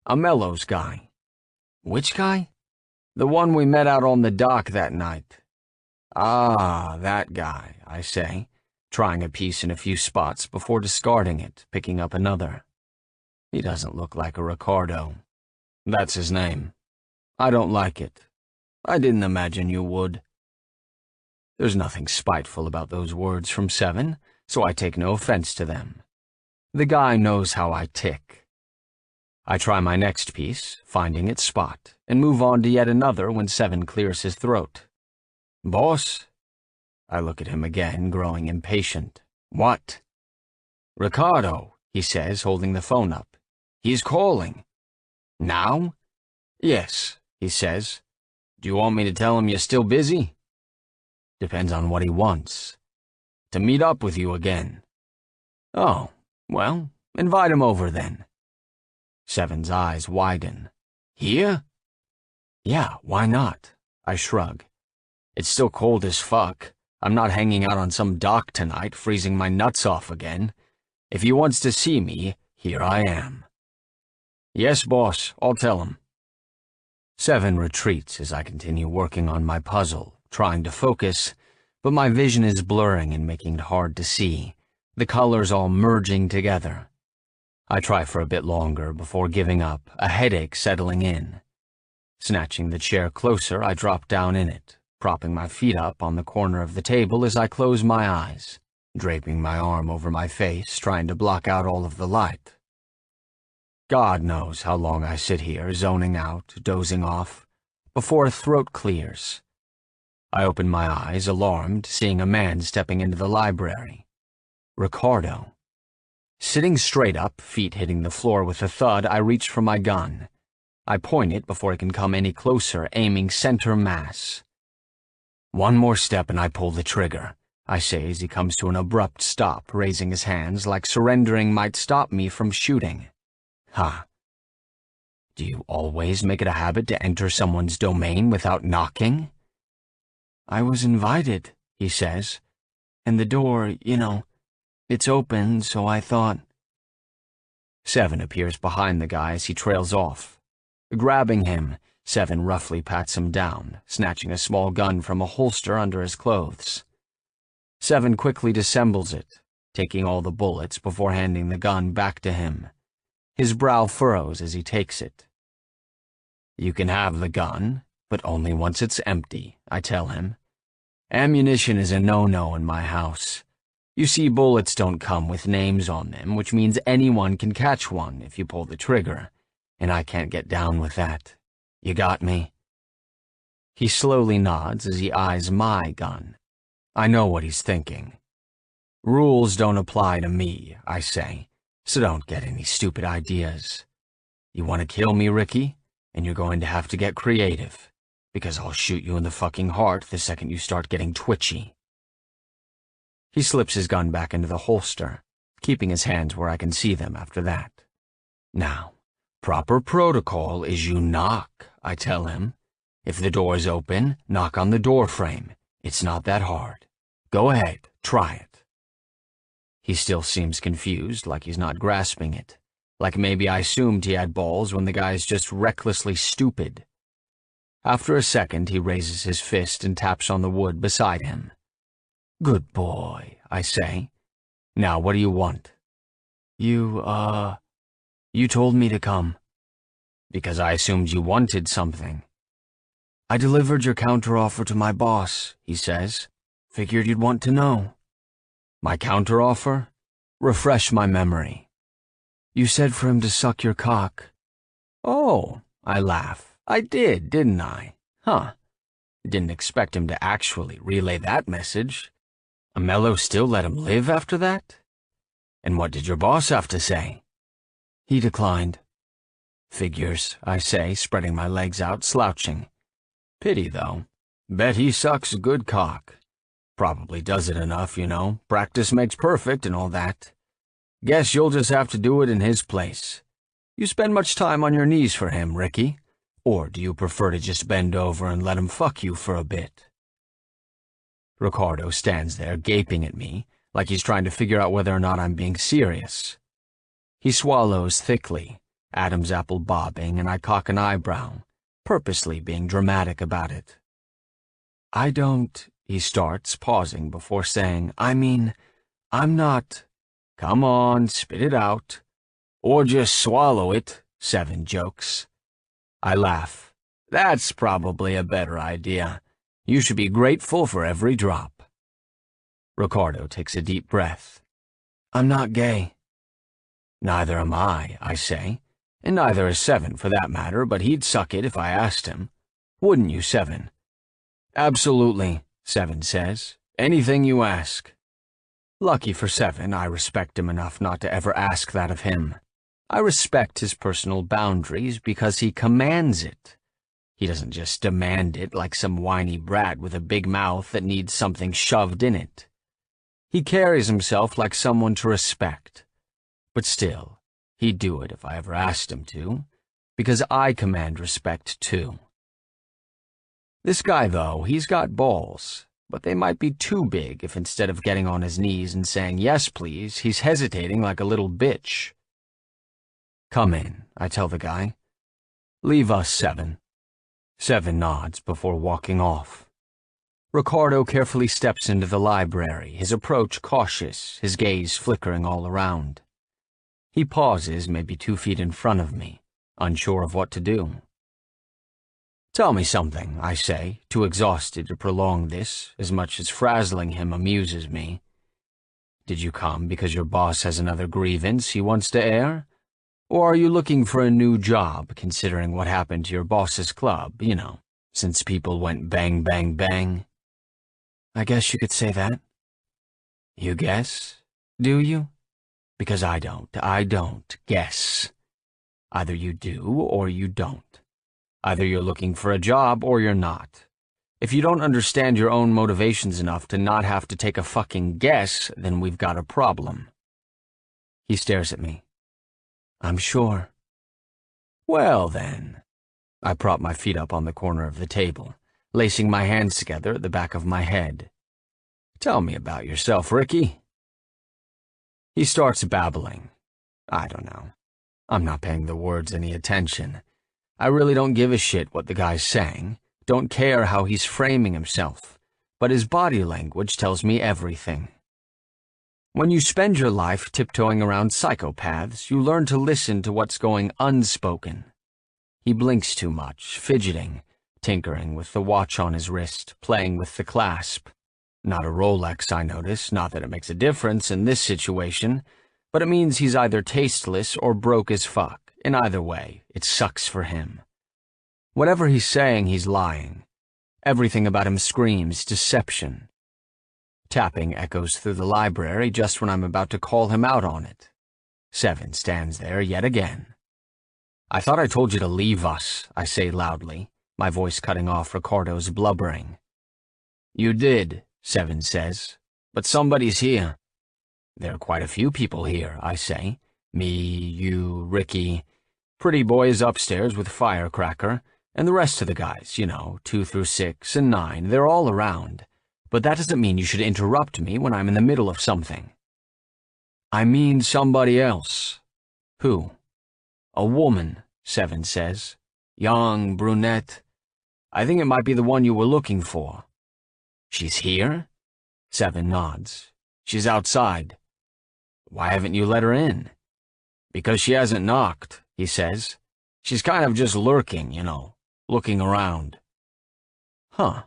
Amello's guy. Which guy? The one we met out on the dock that night. Ah, that guy, I say, trying a piece in a few spots before discarding it, picking up another. He doesn't look like a Ricardo. That's his name. I don't like it. I didn't imagine you would. There's nothing spiteful about those words from Seven, so I take no offense to them. The guy knows how I tick. I try my next piece, finding its spot, and move on to yet another when Seven clears his throat. Boss? I look at him again, growing impatient. What? Ricardo, he says, holding the phone up. He's calling. Now? Yes, he says. Do you want me to tell him you're still busy? Depends on what he wants. To meet up with you again. Oh, well, invite him over then. Seven's eyes widen. Here? Yeah, why not? I shrug. It's still cold as fuck. I'm not hanging out on some dock tonight, freezing my nuts off again. If he wants to see me, here I am. Yes, boss, I'll tell him. Seven retreats as I continue working on my puzzle, trying to focus, but my vision is blurring and making it hard to see, the colors all merging together. I try for a bit longer before giving up, a headache settling in. Snatching the chair closer, I drop down in it, propping my feet up on the corner of the table as I close my eyes, draping my arm over my face, trying to block out all of the light. God knows how long I sit here, zoning out, dozing off, before a throat clears. I open my eyes, alarmed, seeing a man stepping into the library. Ricardo. Sitting straight up, feet hitting the floor with a thud, I reach for my gun. I point it before it can come any closer, aiming center mass. One more step and I pull the trigger, I say as he comes to an abrupt stop, raising his hands like surrendering might stop me from shooting. Ha. Do you always make it a habit to enter someone's domain without knocking? I was invited, he says, and the door, it's open, so I thought. Seven appears behind the guy as he trails off. Grabbing him, Seven roughly pats him down, snatching a small gun from a holster under his clothes. Seven quickly dissembles it, taking all the bullets before handing the gun back to him. His brow furrows as he takes it. You can have the gun, but only once it's empty, I tell him. Ammunition is a no-no in my house. You see, bullets don't come with names on them, which means anyone can catch one if you pull the trigger, and I can't get down with that. You got me? He slowly nods as he eyes my gun. I know what he's thinking. Rules don't apply to me, I say, so don't get any stupid ideas. You want to kill me, Ricky? And you're going to have to get creative, because I'll shoot you in the fucking heart the second you start getting twitchy. He slips his gun back into the holster, keeping his hands where I can see them after that. Now, proper protocol is you knock, I tell him. If the door's open, knock on the door frame. It's not that hard. Go ahead, try it. He still seems confused, like he's not grasping it. Like maybe I assumed he had balls when the guy's just recklessly stupid. After a second, he raises his fist and taps on the wood beside him. Good boy, I say. Now, what do you want? You told me to come. Because I assumed you wanted something. I delivered your counteroffer to my boss, he says. Figured you'd want to know. My counteroffer? Refresh my memory. You said for him to suck your cock. Oh, I laugh. I did, didn't I? Huh. Didn't expect him to actually relay that message. Mello still let him live after that? And what did your boss have to say? He declined. Figures, I say, spreading my legs out, slouching. Pity, though. Bet he sucks a good cock. Probably does it enough, Practice makes perfect and all that. Guess you'll just have to do it in his place. You spend much time on your knees for him, Ricky? Or do you prefer to just bend over and let him fuck you for a bit? Ricardo stands there gaping at me, like he's trying to figure out whether or not I'm being serious. He swallows thickly, Adam's apple bobbing, and I cock an eyebrow, purposely being dramatic about it. I don't, he starts, pausing before saying, I'm not. Come on, spit it out. Or just swallow it, Seven jokes. I laugh. That's probably a better idea. You should be grateful for every drop. Ricardo takes a deep breath. I'm not gay. Neither am I say. And neither is Seven, for that matter, but he'd suck it if I asked him. Wouldn't you, Seven? Absolutely, Seven says. Anything you ask. Lucky for Seven, I respect him enough not to ever ask that of him. I respect his personal boundaries because he commands it. He doesn't just demand it like some whiny brat with a big mouth that needs something shoved in it. He carries himself like someone to respect. But still, he'd do it if I ever asked him to, because I command respect too. This guy, though, he's got balls, but they might be too big if instead of getting on his knees and saying yes please, he's hesitating like a little bitch. Come in, I tell the guy. Leave us, Seven. Seven nods before walking off. Ricardo carefully steps into the library, his approach cautious, his gaze flickering all around. He pauses maybe 2 feet in front of me, unsure of what to do. Tell me something, I say, too exhausted to prolong this, as much as frazzling him amuses me. Did you come because your boss has another grievance he wants to air? Or are you looking for a new job, considering what happened to your boss's club, you know, since people went bang, bang, bang? I guess you could say that. You guess? Do you? Because I don't guess. Either you do or you don't. Either you're looking for a job or you're not. If you don't understand your own motivations enough to not have to take a fucking guess, then we've got a problem. He stares at me. I'm sure. Well, then. I prop my feet up on the corner of the table, lacing my hands together at the back of my head. Tell me about yourself, Ricky. He starts babbling. I don't know. I'm not paying the words any attention. I really don't give a shit what the guy's saying, don't care how he's framing himself, but his body language tells me everything. When you spend your life tiptoeing around psychopaths, you learn to listen to what's going unspoken. He blinks too much, fidgeting, tinkering with the watch on his wrist, playing with the clasp. Not a Rolex, I notice, not that it makes a difference in this situation, but it means he's either tasteless or broke as fuck. In either way, it sucks for him. Whatever he's saying, he's lying. Everything about him screams deception. Tapping echoes through the library just when I'm about to call him out on it. Seven stands there yet again. I thought I told you to leave us, I say loudly, my voice cutting off Ricardo's blubbering. You did, Seven says, but somebody's here. There are quite a few people here, I say. Me, you, Ricky. Pretty boy is upstairs with Firecracker, and the rest of the guys, you know, 2 through 6 and 9, they're all around. But that doesn't mean you should interrupt me when I'm in the middle of something. I mean somebody else. Who? A woman, Seven says. Young, brunette. I think it might be the one you were looking for. She's here? Seven nods. She's outside. Why haven't you let her in? Because she hasn't knocked, he says. She's kind of just lurking, you know, looking around. Huh.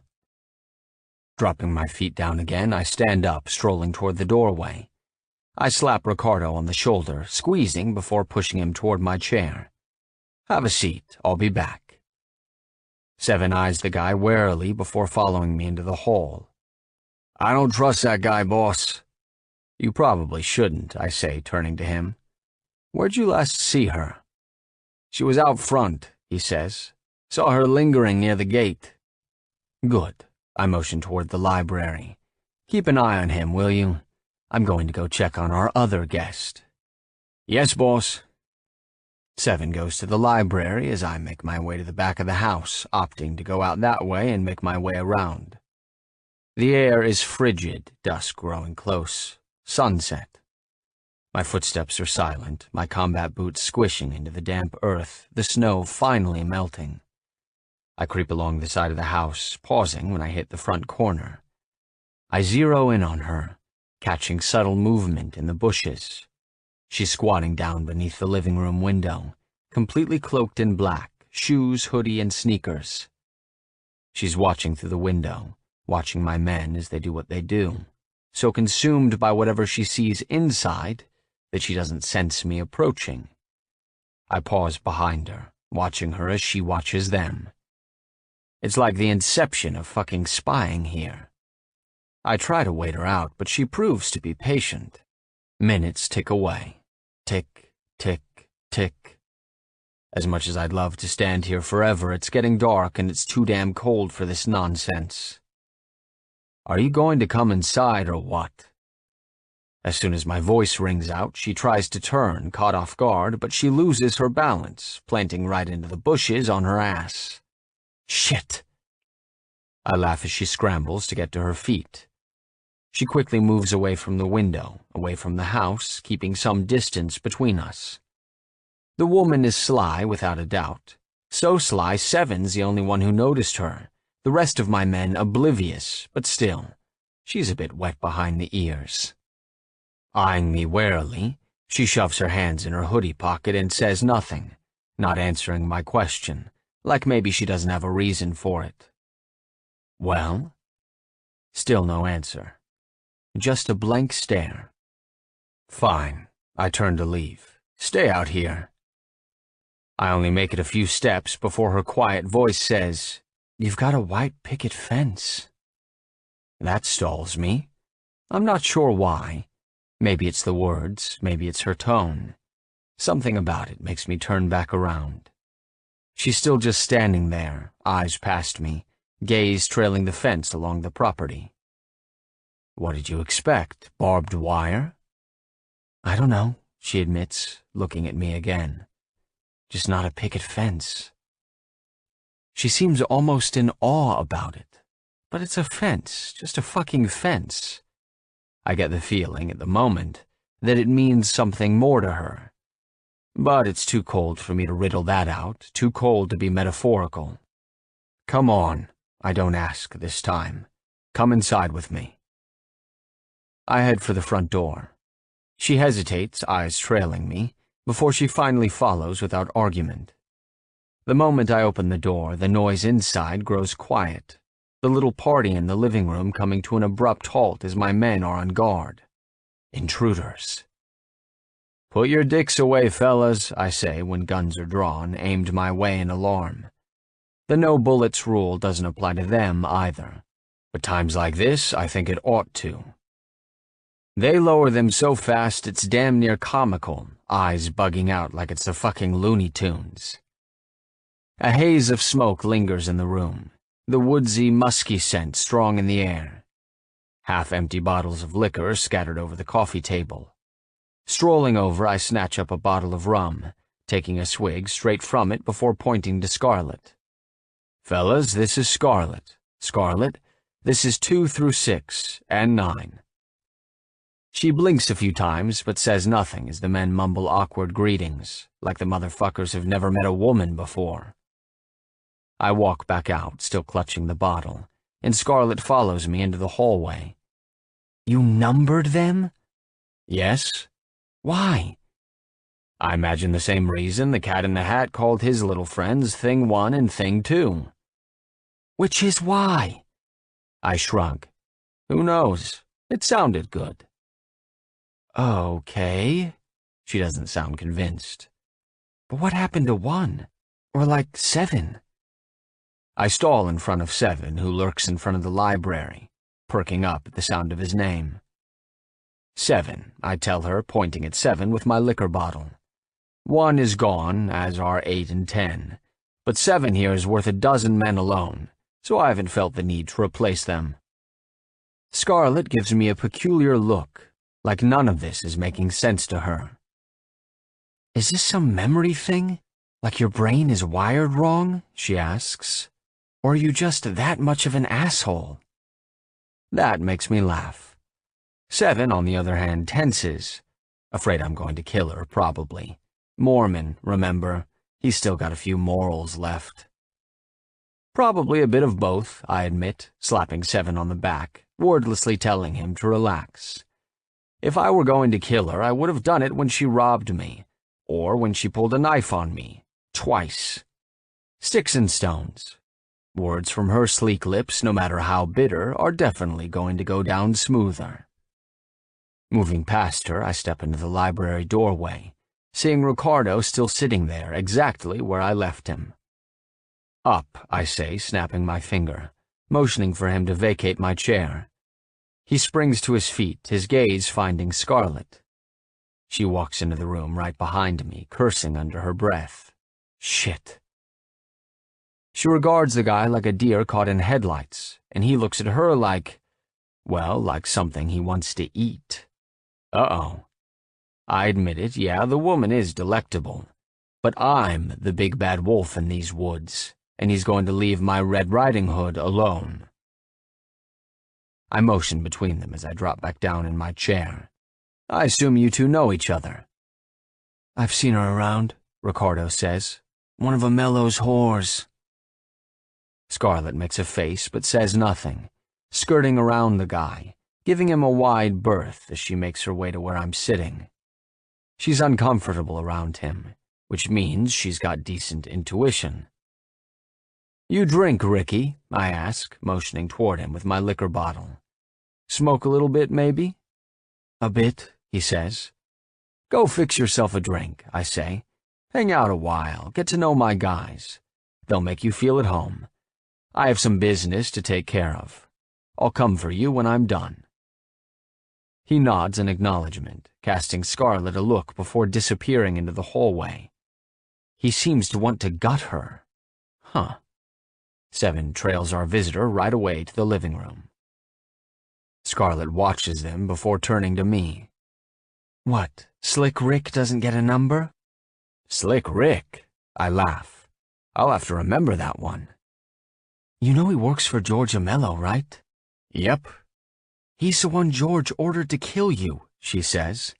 Dropping my feet down again, I stand up, strolling toward the doorway. I slap Ricardo on the shoulder, squeezing before pushing him toward my chair. Have a seat, I'll be back. Seven eyes the guy warily before following me into the hall. I don't trust that guy, boss. You probably shouldn't, I say, turning to him. Where'd you last see her? She was out front, he says. Saw her lingering near the gate. Good. I motion toward the library. Keep an eye on him, will you? I'm going to go check on our other guest. Yes, boss. Seven goes to the library as I make my way to the back of the house, opting to go out that way and make my way around. The air is frigid, dusk growing close. Sunset. My footsteps are silent, my combat boots squishing into the damp earth, the snow finally melting. I creep along the side of the house, pausing when I hit the front corner. I zero in on her, catching subtle movement in the bushes. She's squatting down beneath the living room window, completely cloaked in black, shoes, hoodie, and sneakers. She's watching through the window, watching my men as they do what they do, so consumed by whatever she sees inside that she doesn't sense me approaching. I pause behind her, watching her as she watches them. It's like the inception of fucking spying here. I try to wait her out, but she proves to be patient. Minutes tick away. Tick, tick, tick. As much as I'd love to stand here forever, it's getting dark and it's too damn cold for this nonsense. Are you going to come inside or what? As soon as my voice rings out, she tries to turn, caught off guard, but she loses her balance, planting right into the bushes on her ass. Shit! I laugh as she scrambles to get to her feet. She quickly moves away from the window, away from the house, keeping some distance between us. The woman is sly, without a doubt. So sly, Seven's the only one who noticed her. The rest of my men oblivious, but still, she's a bit wet behind the ears. Eyeing me warily, she shoves her hands in her hoodie pocket and says nothing, not answering my question, like maybe she doesn't have a reason for it. Well? Still no answer. Just a blank stare. Fine, I turn to leave. Stay out here. I only make it a few steps before her quiet voice says, "You've got a white picket fence." That stalls me. I'm not sure why. Maybe it's the words, maybe it's her tone. Something about it makes me turn back around. She's still just standing there, eyes past me, gaze trailing the fence along the property. What did you expect? Barbed wire? I don't know, she admits, looking at me again. Just not a picket fence. She seems almost in awe about it. But it's a fence, just a fucking fence. I get the feeling, at the moment, that it means something more to her. But it's too cold for me to riddle that out, too cold to be metaphorical. Come on, I don't ask this time. Come inside with me. I head for the front door. She hesitates, eyes trailing me, before she finally follows without argument. The moment I open the door, the noise inside grows quiet, the little party in the living room coming to an abrupt halt as my men are on guard. Intruders. Put your dicks away, fellas, I say when guns are drawn, aimed my way in alarm. The no bullets rule doesn't apply to them either, but times like this, I think it ought to. They lower them so fast it's damn near comical, eyes bugging out like it's the fucking Looney Tunes. A haze of smoke lingers in the room, the woodsy, musky scent strong in the air. Half-empty bottles of liquor scattered over the coffee table. Strolling over, I snatch up a bottle of rum, taking a swig straight from it before pointing to Scarlet. Fellas, this is Scarlet. Scarlet, this is 2 through 6, and 9. She blinks a few times, but says nothing as the men mumble awkward greetings, like the motherfuckers have never met a woman before. I walk back out, still clutching the bottle, and Scarlet follows me into the hallway. You numbered them? Yes. Why? I imagine the same reason the Cat in the Hat called his little friends Thing 1 and Thing 2. Which is why? I shrug. Who knows? It sounded good. Okay. She doesn't sound convinced. But what happened to 1? Or like 7? I stall in front of 7, who lurks in front of the library, perking up at the sound of his name. 7, I tell her, pointing at 7 with my liquor bottle. 1 is gone, as are 8 and 10, but 7 here is worth a dozen men alone, so I haven't felt the need to replace them. Scarlet gives me a peculiar look, like none of this is making sense to her. Is this some memory thing? Like your brain is wired wrong? She asks. Or are you just that much of an asshole? That makes me laugh. 7, on the other hand, tenses. Afraid I'm going to kill her, probably. Mormon, remember? He's still got a few morals left. Probably a bit of both, I admit, slapping 7 on the back, wordlessly telling him to relax. If I were going to kill her, I would have done it when she robbed me, or when she pulled a knife on me, twice. Sticks and stones. Words from her sleek lips, no matter how bitter, are definitely going to go down smoother. Moving past her, I step into the library doorway, seeing Ricardo still sitting there, exactly where I left him. Up, I say, snapping my finger, motioning for him to vacate my chair. He springs to his feet, his gaze finding Scarlet. She walks into the room right behind me, cursing under her breath. Shit. She regards the guy like a deer caught in headlights, and he looks at her like, well, like something he wants to eat. Uh-oh. I admit it, yeah, the woman is delectable. But I'm the big bad wolf in these woods, and he's going to leave my Red Riding Hood alone. I motion between them as I drop back down in my chair. I assume you two know each other.
I've seen her around, Ricardo says. One of Amello's whores.
Scarlet makes a face but says nothing, skirting around the guy, giving him a wide berth as she makes her way to where I'm sitting. She's uncomfortable around him, which means she's got decent intuition. You drink, Ricky? I ask, motioning toward him with my liquor bottle. Smoke a little bit, maybe?
A bit, he says.
Go fix yourself a drink, I say. Hang out a while, get to know my guys. They'll make you feel at home. I have some business to take care of. I'll come for you when I'm done. He nods in acknowledgement, casting Scarlet a look before disappearing into the hallway. He seems to want to gut her. Huh. Seven trails our visitor right away to the living room. Scarlet watches them before turning to me.
What, Slick Rick doesn't get a number?
Slick Rick? I laugh. I'll have to remember that one.
You know he works for George Amello, right?
Yep.
He's the one George ordered to kill you, she says.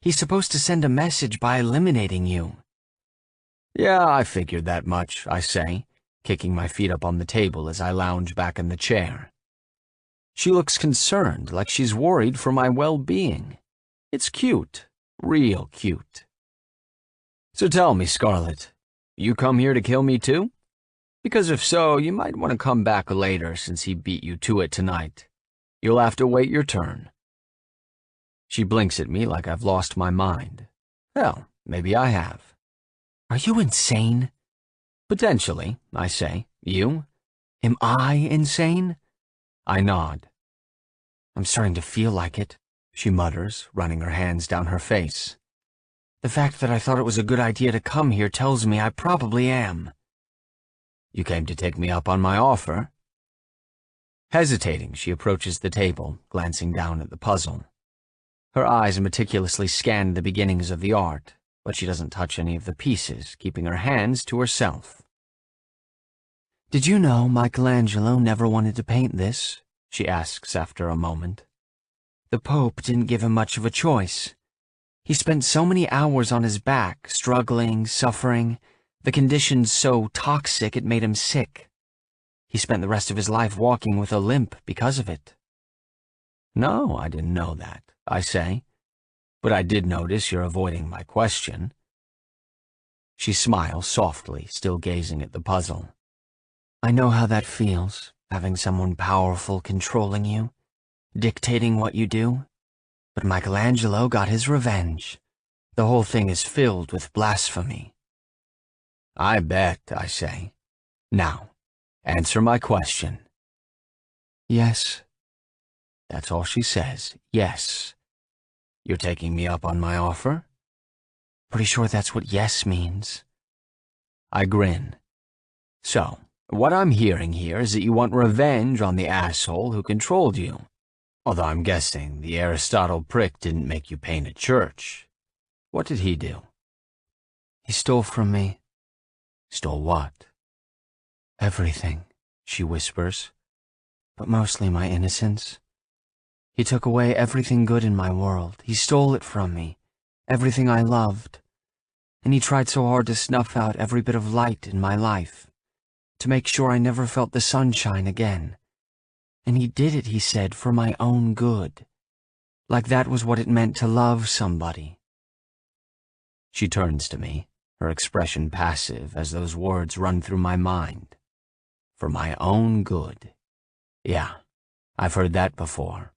He's supposed to send a message by eliminating you.
Yeah, I figured that much, I say, kicking my feet up on the table as I lounge back in the chair. She looks concerned, like she's worried for my well-being. It's cute, real cute. So tell me, Scarlet, you come here to kill me too? Because if so, you might want to come back later since he beat you to it tonight. You'll have to wait your turn. She blinks at me like I've lost my mind. Hell, maybe I have.
Are you insane?
Potentially, I say. You?
Am I insane?
I nod.
I'm starting to feel like it, she mutters, running her hands down her face. The fact that I thought it was a good idea to come here tells me I probably am.
You came to take me up on my offer? Hesitating, she approaches the table, glancing down at the puzzle. Her eyes meticulously scan the beginnings of the art, but she doesn't touch any of the pieces, keeping her hands to herself.
Did you know Michelangelo never wanted to paint this? She asks after a moment. The Pope didn't give him much of a choice. He spent so many hours on his back, struggling, suffering, the conditions so toxic it made him sick. He spent the rest of his life walking with a limp because of it.
No, I didn't know that, I say. But I did notice you're avoiding my question. She smiles softly, still gazing at the puzzle.
I know how that feels, having someone powerful controlling you, dictating what you do. But Michelangelo got his revenge. The whole thing is filled with blasphemy.
I bet, I say. Now, answer my question.
Yes.
That's all she says, yes. You're taking me up on my offer?
Pretty sure that's what yes means.
I grin. So, what I'm hearing here is that you want revenge on the asshole who controlled you. Although I'm guessing the Aristotle prick didn't make you paint a church. What did he do?
He stole from me.
Stole what?
Everything, she whispers. But mostly my innocence. He took away everything good in my world. He stole it from me. Everything I loved. And he tried so hard to snuff out every bit of light in my life. To make sure I never felt the sunshine again. And he did it, he said, for my own good. Like that was what it meant to love somebody. She turns to me, her expression passive as those words run through my mind. For my own good. Yeah, I've heard that before.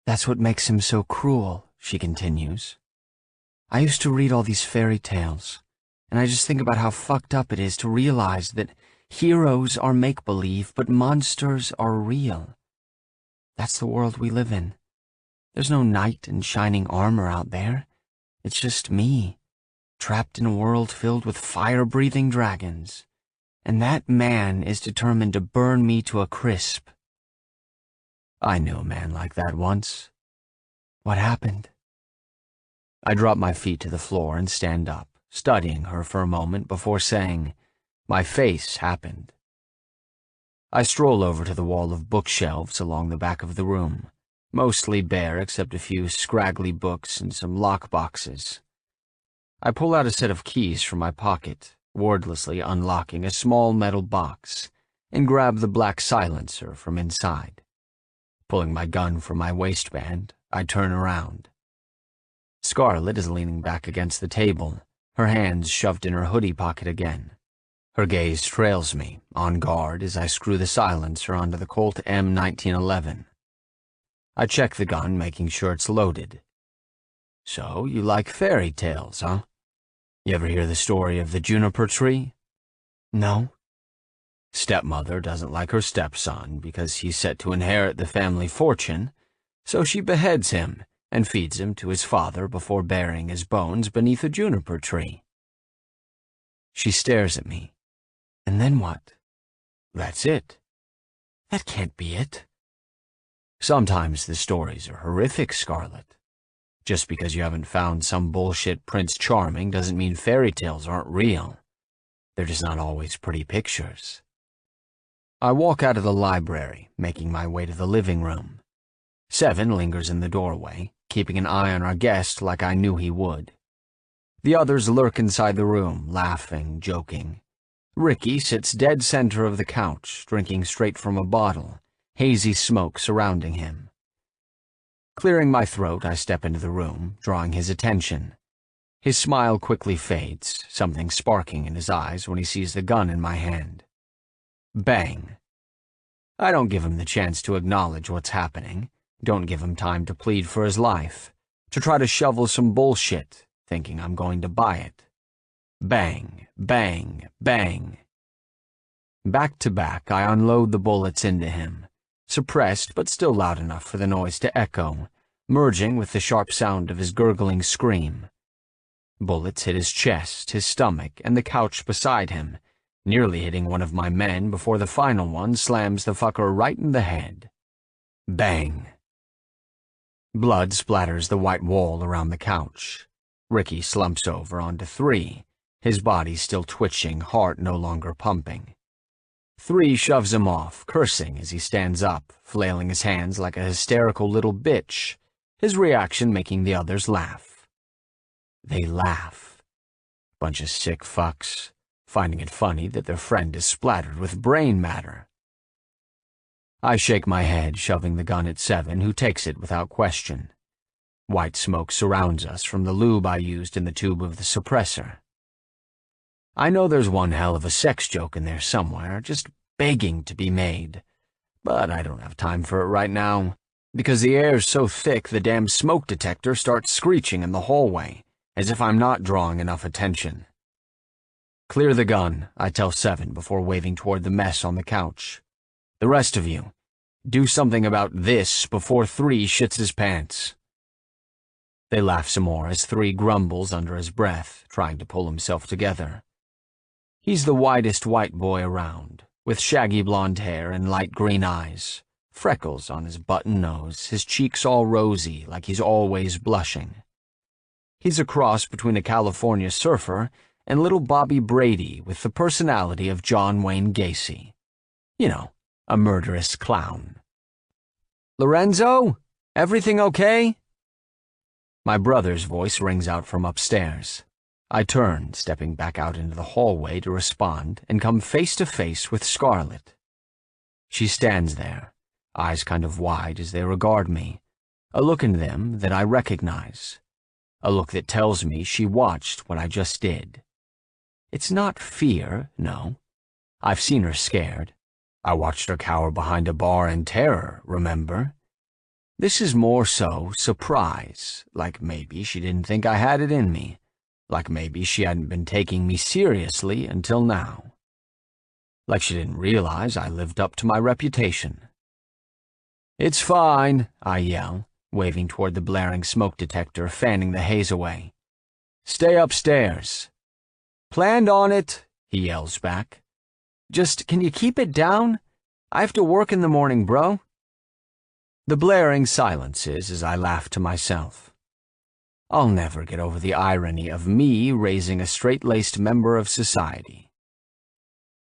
That's what makes him so cruel, she continues. I used to read all these fairy tales, and I just think about how fucked up it is to realize that heroes are make-believe, but monsters are real. That's the world we live in. There's no knight in shining armor out there. It's just me, trapped in a world filled with fire-breathing dragons. And that man is determined to burn me to a crisp. I knew a man like that once. What happened? I drop my feet to the floor and stand up, studying her for a moment before saying, my face happened. I stroll over to the wall of bookshelves along the back of the room, mostly bare except a few scraggly books and some lock boxes. I pull out a set of keys from my pocket, wordlessly unlocking a small metal box, and grab the black silencer from inside. Pulling my gun from my waistband, I turn around. Scarlet is leaning back against the table, her hands shoved in her hoodie pocket again. Her gaze trails me, on guard as I screw the silencer onto the Colt M1911. I check the gun, making sure it's loaded. So, you like fairy tales, huh? You ever hear the story of the juniper tree? No. Stepmother doesn't like her stepson because he's set to inherit the family fortune, so she beheads him and feeds him to his father before burying his bones beneath a juniper tree. She stares at me. And then what? That's it. That can't be it. Sometimes the stories are horrific, Scarlet. Just because you haven't found some bullshit Prince Charming doesn't mean fairy tales aren't real. They're just not always pretty pictures. I walk out of the library, making my way to the living room. Seven lingers in the doorway, keeping an eye on our guest like I knew he would. The others lurk inside the room, laughing, joking. Ricky sits dead center of the couch, drinking straight from a bottle, hazy smoke surrounding him. Clearing my throat, I step into the room, drawing his attention. His smile quickly fades, something sparking in his eyes when he sees the gun in my hand. Bang. I don't give him the chance to acknowledge what's happening, don't give him time to plead for his life, to try to shovel some bullshit, thinking I'm going to buy it. Bang, bang, bang. Back to back, I unload the bullets into him, suppressed but still loud enough for the noise to echo, merging with the sharp sound of his gurgling scream. Bullets hit his chest, his stomach, and the couch beside him, nearly hitting one of my men before the final one slams the fucker right in the head. Bang. Blood splatters the white wall around the couch. Ricky slumps over onto 3, his body still twitching, heart no longer pumping. 3 shoves him off, cursing as he stands up, flailing his hands like a hysterical little bitch, his reaction making the others laugh. They laugh. Bunch of sick fucks, finding it funny that their friend is splattered with brain matter. I shake my head, shoving the gun at 7, who takes it without question. White smoke surrounds us from the lube I used in the tube of the suppressor. I know there's one hell of a sex joke in there somewhere, just begging to be made. But I don't have time for it right now, because the air's so thick the damn smoke detector starts screeching in the hallway, as if I'm not drawing enough attention. Clear the gun, I tell 7 before waving toward the mess on the couch. The rest of you, do something about this before 3 shits his pants. They laugh some more as 3 grumbles under his breath, trying to pull himself together. He's the whitest white boy around, with shaggy blonde hair and light green eyes, freckles on his button nose, his cheeks all rosy like he's always blushing. He's a cross between a California surfer and little Bobby Brady with the personality of John Wayne Gacy. You know, a murderous clown. "Lorenzo? Everything okay?" My brother's voice rings out from upstairs. I turn, stepping back out into the hallway to respond, and come face to face with Scarlet. She stands there, eyes kind of wide as they regard me, a look in them that I recognize, a look that tells me she watched what I just did. It's not fear, no. I've seen her scared. I watched her cower behind a bar in terror, remember? This is more so surprise, like maybe she didn't think I had it in me, like maybe she hadn't been taking me seriously until now. Like she didn't realize I lived up to my reputation. "It's fine," I yell, waving toward the blaring smoke detector, fanning the haze away. "Stay upstairs." "Planned on it," he yells back. "Just, can you keep it down? I have to work in the morning, bro." The blaring silences as I laugh to myself. I'll never get over the irony of me raising a straight-laced member of society.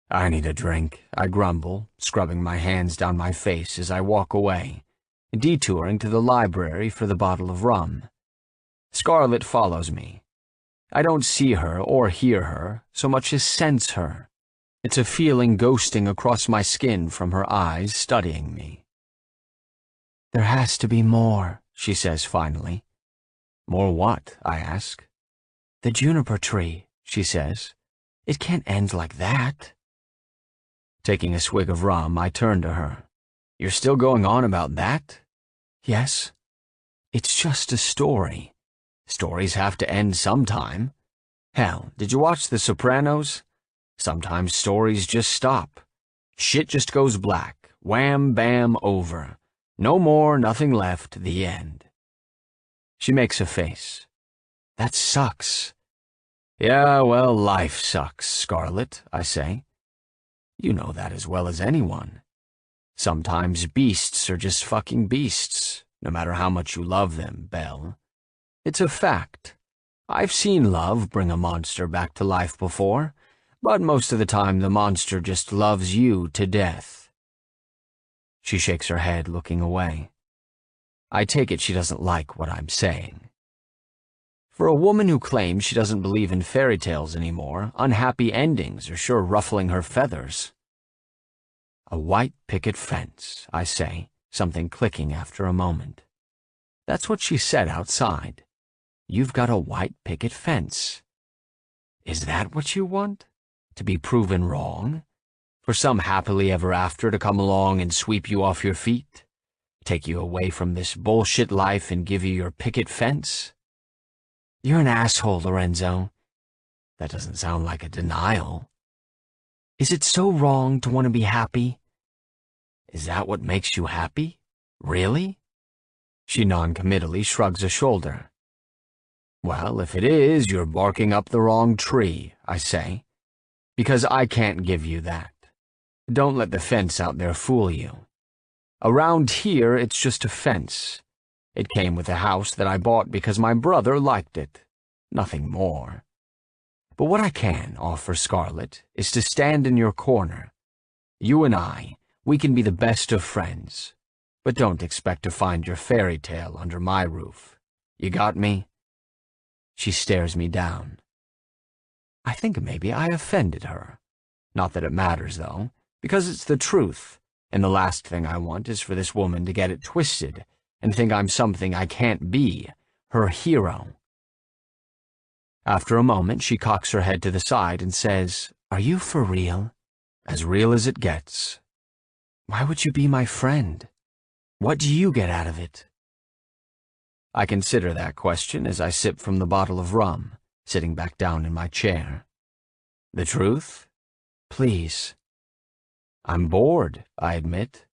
"I need a drink," I grumble, scrubbing my hands down my face as I walk away, detouring to the library for the bottle of rum. Scarlet follows me. I don't see her or hear her, so much as sense her. It's a feeling ghosting across my skin from her eyes studying me. "There has to be more," she says finally. "More what?" I ask. "The juniper tree," she says. "It can't end like that." Taking a swig of rum, I turn to her. "You're still going on about that?" "Yes. It's just a story. Stories have to end sometime. Hell, did you watch The Sopranos? Sometimes stories just stop. Shit just goes black. Wham, bam, over. No more, nothing left, the end." She makes a face. "That sucks." "Yeah, well, life sucks, Scarlet," I say. "You know that as well as anyone. Sometimes beasts are just fucking beasts, no matter how much you love them, Belle. It's a fact. I've seen love bring a monster back to life before, but most of the time the monster just loves you to death." She shakes her head, looking away. I take it she doesn't like what I'm saying. For a woman who claims she doesn't believe in fairy tales anymore, unhappy endings are sure ruffling her feathers. "A white picket fence," I say, something clicking after a moment. That's what she said outside. "You've got a white picket fence." Is that what you want? To be proven wrong? For some happily ever after to come along and sweep you off your feet? Take you away from this bullshit life and give you your picket fence? You're an asshole, Lorenzo. That doesn't sound like a denial. Is it so wrong to want to be happy? Is that what makes you happy? Really? She noncommittally shrugs a shoulder. Well, if it is, you're barking up the wrong tree, I say. Because I can't give you that. Don't let the fence out there fool you. Around here, it's just a fence. It came with a house that I bought because my brother liked it. Nothing more. But what I can offer, Scarlet, is to stand in your corner. You and I, we can be the best of friends. But don't expect to find your fairy tale under my roof. You got me? She stares me down. I think maybe I offended her. Not that it matters, though, because it's the truth, and the last thing I want is for this woman to get it twisted and think I'm something I can't be, her hero. After a moment, she cocks her head to the side and says, Are you for real? As real as it gets. Why would you be my friend? What do you get out of it? I consider that question as I sip from the bottle of rum, sitting back down in my chair. The truth? Please. I'm bored, I admit.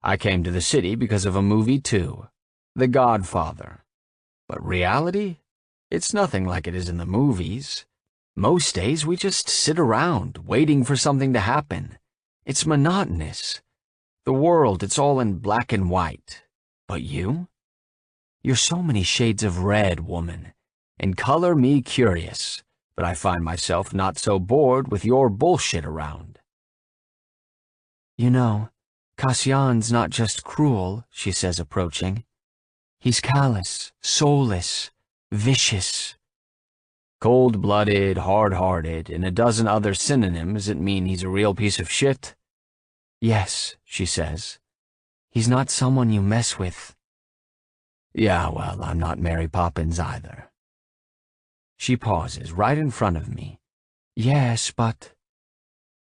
I came to the city because of a movie too, The Godfather. But reality? It's nothing like it is in the movies. Most days we just sit around, waiting for something to happen. It's monotonous. The world, it's all in black and white. But you? You're so many shades of red, woman. And color me curious, but I find myself not so bored with your bullshit around. You know, Cassian's not just cruel, she says, approaching. He's callous, soulless, vicious. Cold-blooded, hard-hearted, and a dozen other synonyms that mean he's a real piece of shit. Yes, she says. He's not someone you mess with. Yeah, well, I'm not Mary Poppins either. She pauses right in front of me. Yes, but...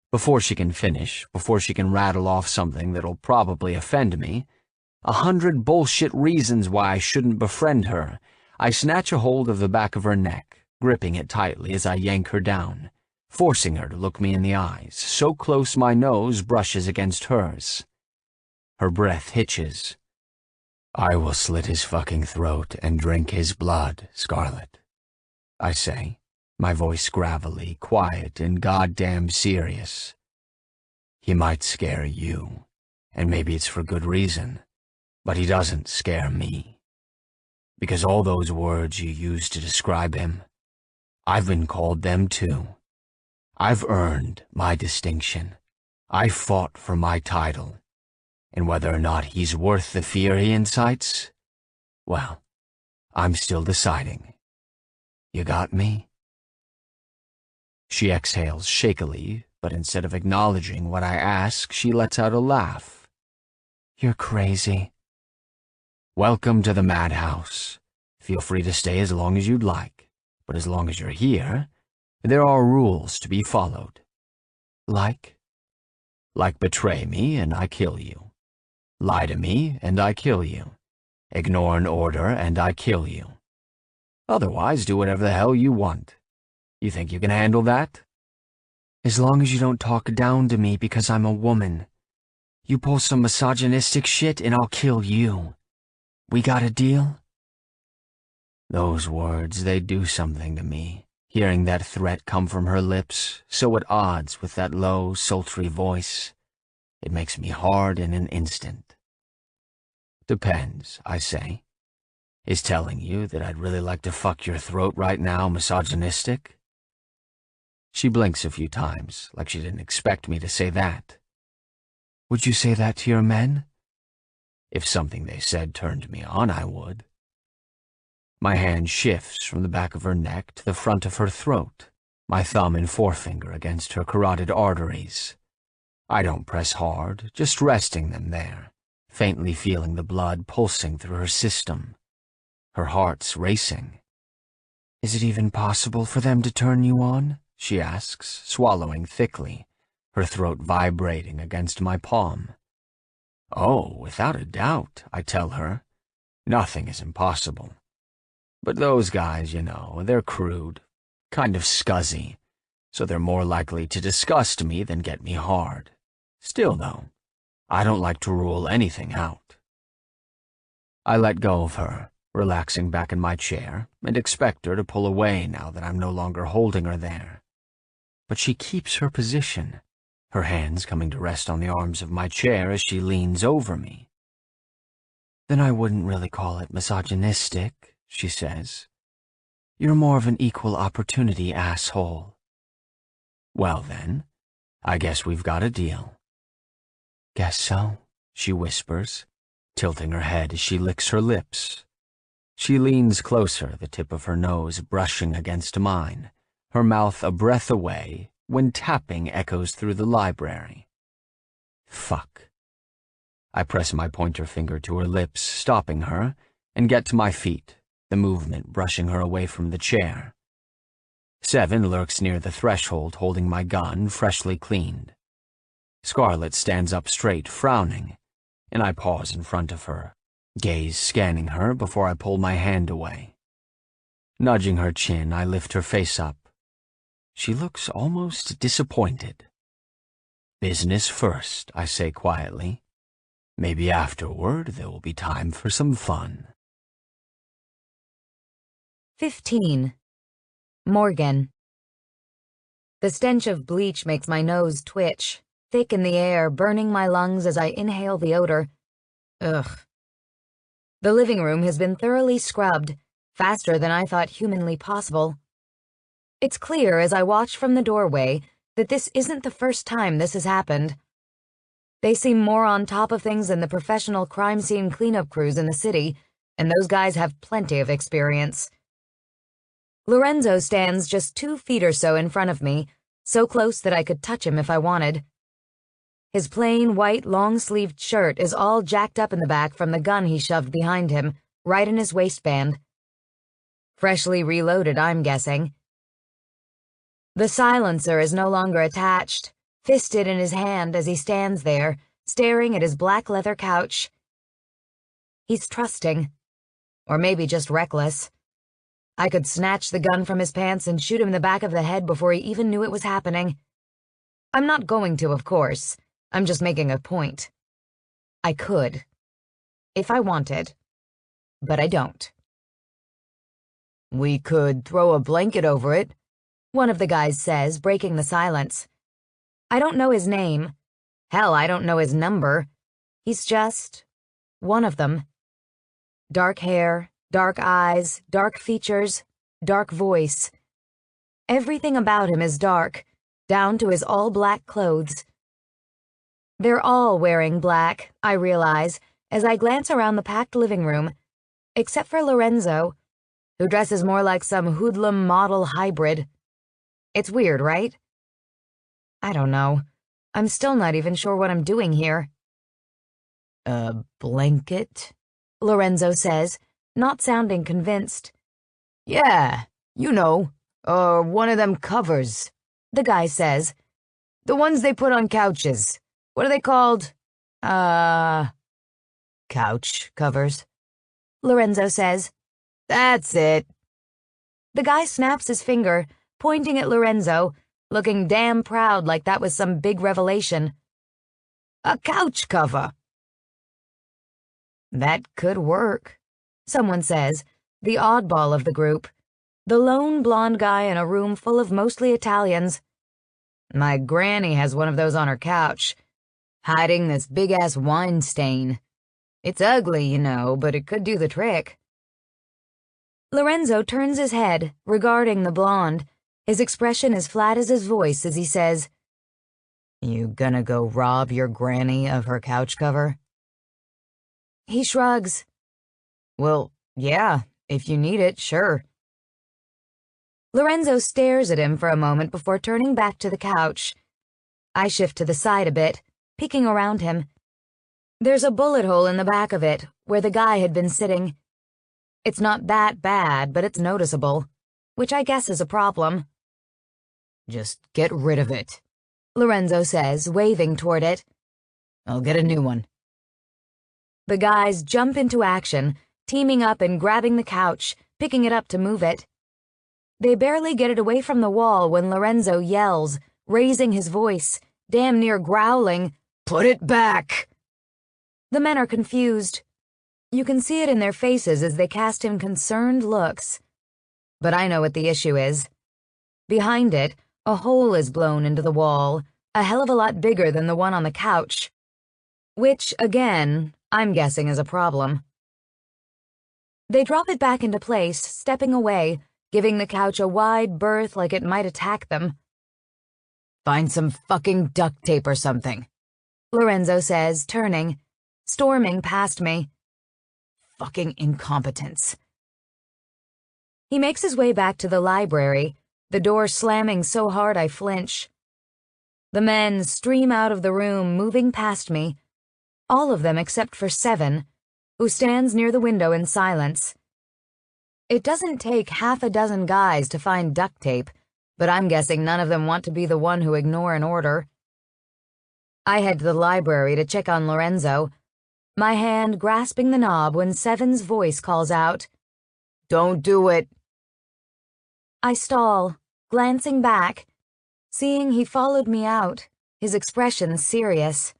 Before she can finish, before she can rattle off something that'll probably offend me, 100 bullshit reasons why I shouldn't befriend her, I snatch a hold of the back of her neck, gripping it tightly as I yank her down, forcing her to look me in the eyes, so close my nose brushes against hers. Her breath hitches. I will slit his fucking throat and drink his blood, Scarlet, I say, my voice gravelly, quiet, and goddamn serious. He might scare you, and maybe it's for good reason, but he doesn't scare me. Because all those words you used to describe him, I've been called them too. I've earned my distinction. I fought for my title. And whether or not he's worth the fear he incites, well, I'm still deciding. You got me? She exhales shakily, but instead of acknowledging what I ask, she lets out a laugh. You're crazy. Welcome to the madhouse. Feel free to stay as long as you'd like, but as long as you're here, there are rules to be followed. Like betray me and I kill you. Lie to me, and I kill you. Ignore an order, and I kill you. Otherwise, do whatever the hell you want. You think you can handle that? As long as you don't talk down to me because I'm a woman. You pull some misogynistic shit, and I'll kill you. We got a deal? Those words, they do something to me. Hearing that threat come from her lips, so at odds with that low, sultry voice. It makes me hard in an instant. Depends, I say. Is telling you that I'd really like to fuck your throat right now misogynistic? She blinks a few times, like she didn't expect me to say that. Would you say that to your men? If something they said turned me on, I would. My hand shifts from the back of her neck to the front of her throat, my thumb and forefinger against her carotid arteries. I don't press hard, just resting them there, faintly feeling the blood pulsing through her system. Her heart's racing. Is it even possible for them to turn you on? She asks, swallowing thickly, her throat vibrating against my palm. Oh, without a doubt, I tell her. Nothing is impossible. But those guys, you know, they're crude, kind of scuzzy, so they're more likely to disgust me than get me hard. Still, though, I don't like to rule anything out. I let go of her, relaxing back in my chair, and expect her to pull away now that I'm no longer holding her there. But she keeps her position, her hands coming to rest on the arms of my chair as she leans over me. Then I wouldn't really call it misogynistic, she says. You're more of an equal opportunity asshole. Well then, I guess we've got a deal. Guess so, she whispers, tilting her head as she licks her lips. She leans closer, the tip of her nose brushing against mine, her mouth a breath away when tapping echoes through the library. Fuck. I press my pointer finger to her lips, stopping her, and get to my feet, the movement brushing her away from the chair. Seven lurks near the threshold holding my gun, freshly cleaned. Scarlet stands up straight, frowning, and I pause in front of her, gaze scanning her before I pull my hand away. Nudging her chin, I lift her face up. She looks almost disappointed. Business first, I say quietly. Maybe afterward there will be time for some fun.
15. Morgan. The stench of bleach makes my nose twitch, thick in the air, burning my lungs as I inhale the odor. Ugh. The living room has been thoroughly scrubbed, faster than I thought humanly possible. It's clear as I watch from the doorway that this isn't the first time this has happened. They seem more on top of things than the professional crime scene cleanup crews in the city, and those guys have plenty of experience. Lorenzo stands just 2 feet or so in front of me, so close that I could touch him if I wanted. His plain white long-sleeved shirt is all jacked up in the back from the gun he shoved behind him, right in his waistband. Freshly reloaded, I'm guessing. The silencer is no longer attached, fisted in his hand as he stands there, staring at his black leather couch. He's trusting. Or maybe just reckless. I could snatch the gun from his pants and shoot him in the back of the head before he even knew it was happening. I'm not going to, of course. I'm just making a point. I could. If I wanted. But I don't. "We could throw a blanket over it," one of the guys says, breaking the silence. I don't know his name. Hell, I don't know his number. He's just one of them. Dark hair, dark eyes, dark features, dark voice. Everything about him is dark, down to his all-black clothes. They're all wearing black, I realize, as I glance around the packed living room, except for Lorenzo, who dresses more like some hoodlum model hybrid. It's weird, right? I don't know. I'm still not even sure what I'm doing here. "A blanket?" Lorenzo says, not sounding convinced. "Yeah, you know, or one of them covers," the guy says. "The ones they put on couches. What are they called?" Couch covers," Lorenzo says. "That's it." The guy snaps his finger, pointing at Lorenzo, looking damn proud like that was some big revelation. "A couch cover." "That could work," someone says, the oddball of the group, the lone blonde guy in a room full of mostly Italians. "My granny has one of those on her couch, hiding this big-ass wine stain. It's ugly, you know, but it could do the trick." Lorenzo turns his head, regarding the blonde, his expression as flat as his voice as he says, "You gonna go rob your granny of her couch cover?" He shrugs. "Well, yeah, if you need it, sure." Lorenzo stares at him for a moment before turning back to the couch. I shift to the side a bit, peeking around him. There's a bullet hole in the back of it, where the guy had been sitting. It's not that bad, but it's noticeable, which I guess is a problem. "Just get rid of it," Lorenzo says, waving toward it. "I'll get a new one." The guys jump into action, teaming up and grabbing the couch, picking it up to move it. They barely get it away from the wall when Lorenzo yells, raising his voice, damn near growling, "Put it back!" The men are confused. You can see it in their faces as they cast him concerned looks. But I know what the issue is. Behind it, a hole is blown into the wall, a hell of a lot bigger than the one on the couch. Which, again, I'm guessing is a problem. They drop it back into place, stepping away, giving the couch a wide berth like it might attack them. "Find some fucking duct tape or something," Lorenzo says, turning, storming past me. "Fucking incompetence." He makes his way back to the library, the door slamming so hard I flinch. The men stream out of the room, moving past me, all of them except for Seven, who stands near the window in silence. It doesn't take half a dozen guys to find duct tape, but I'm guessing none of them want to be the one who ignore an order. I head to the library to check on Lorenzo, my hand grasping the knob when Seven's voice calls out, "Don't do it." I stall, glancing back, seeing he followed me out, his expression serious.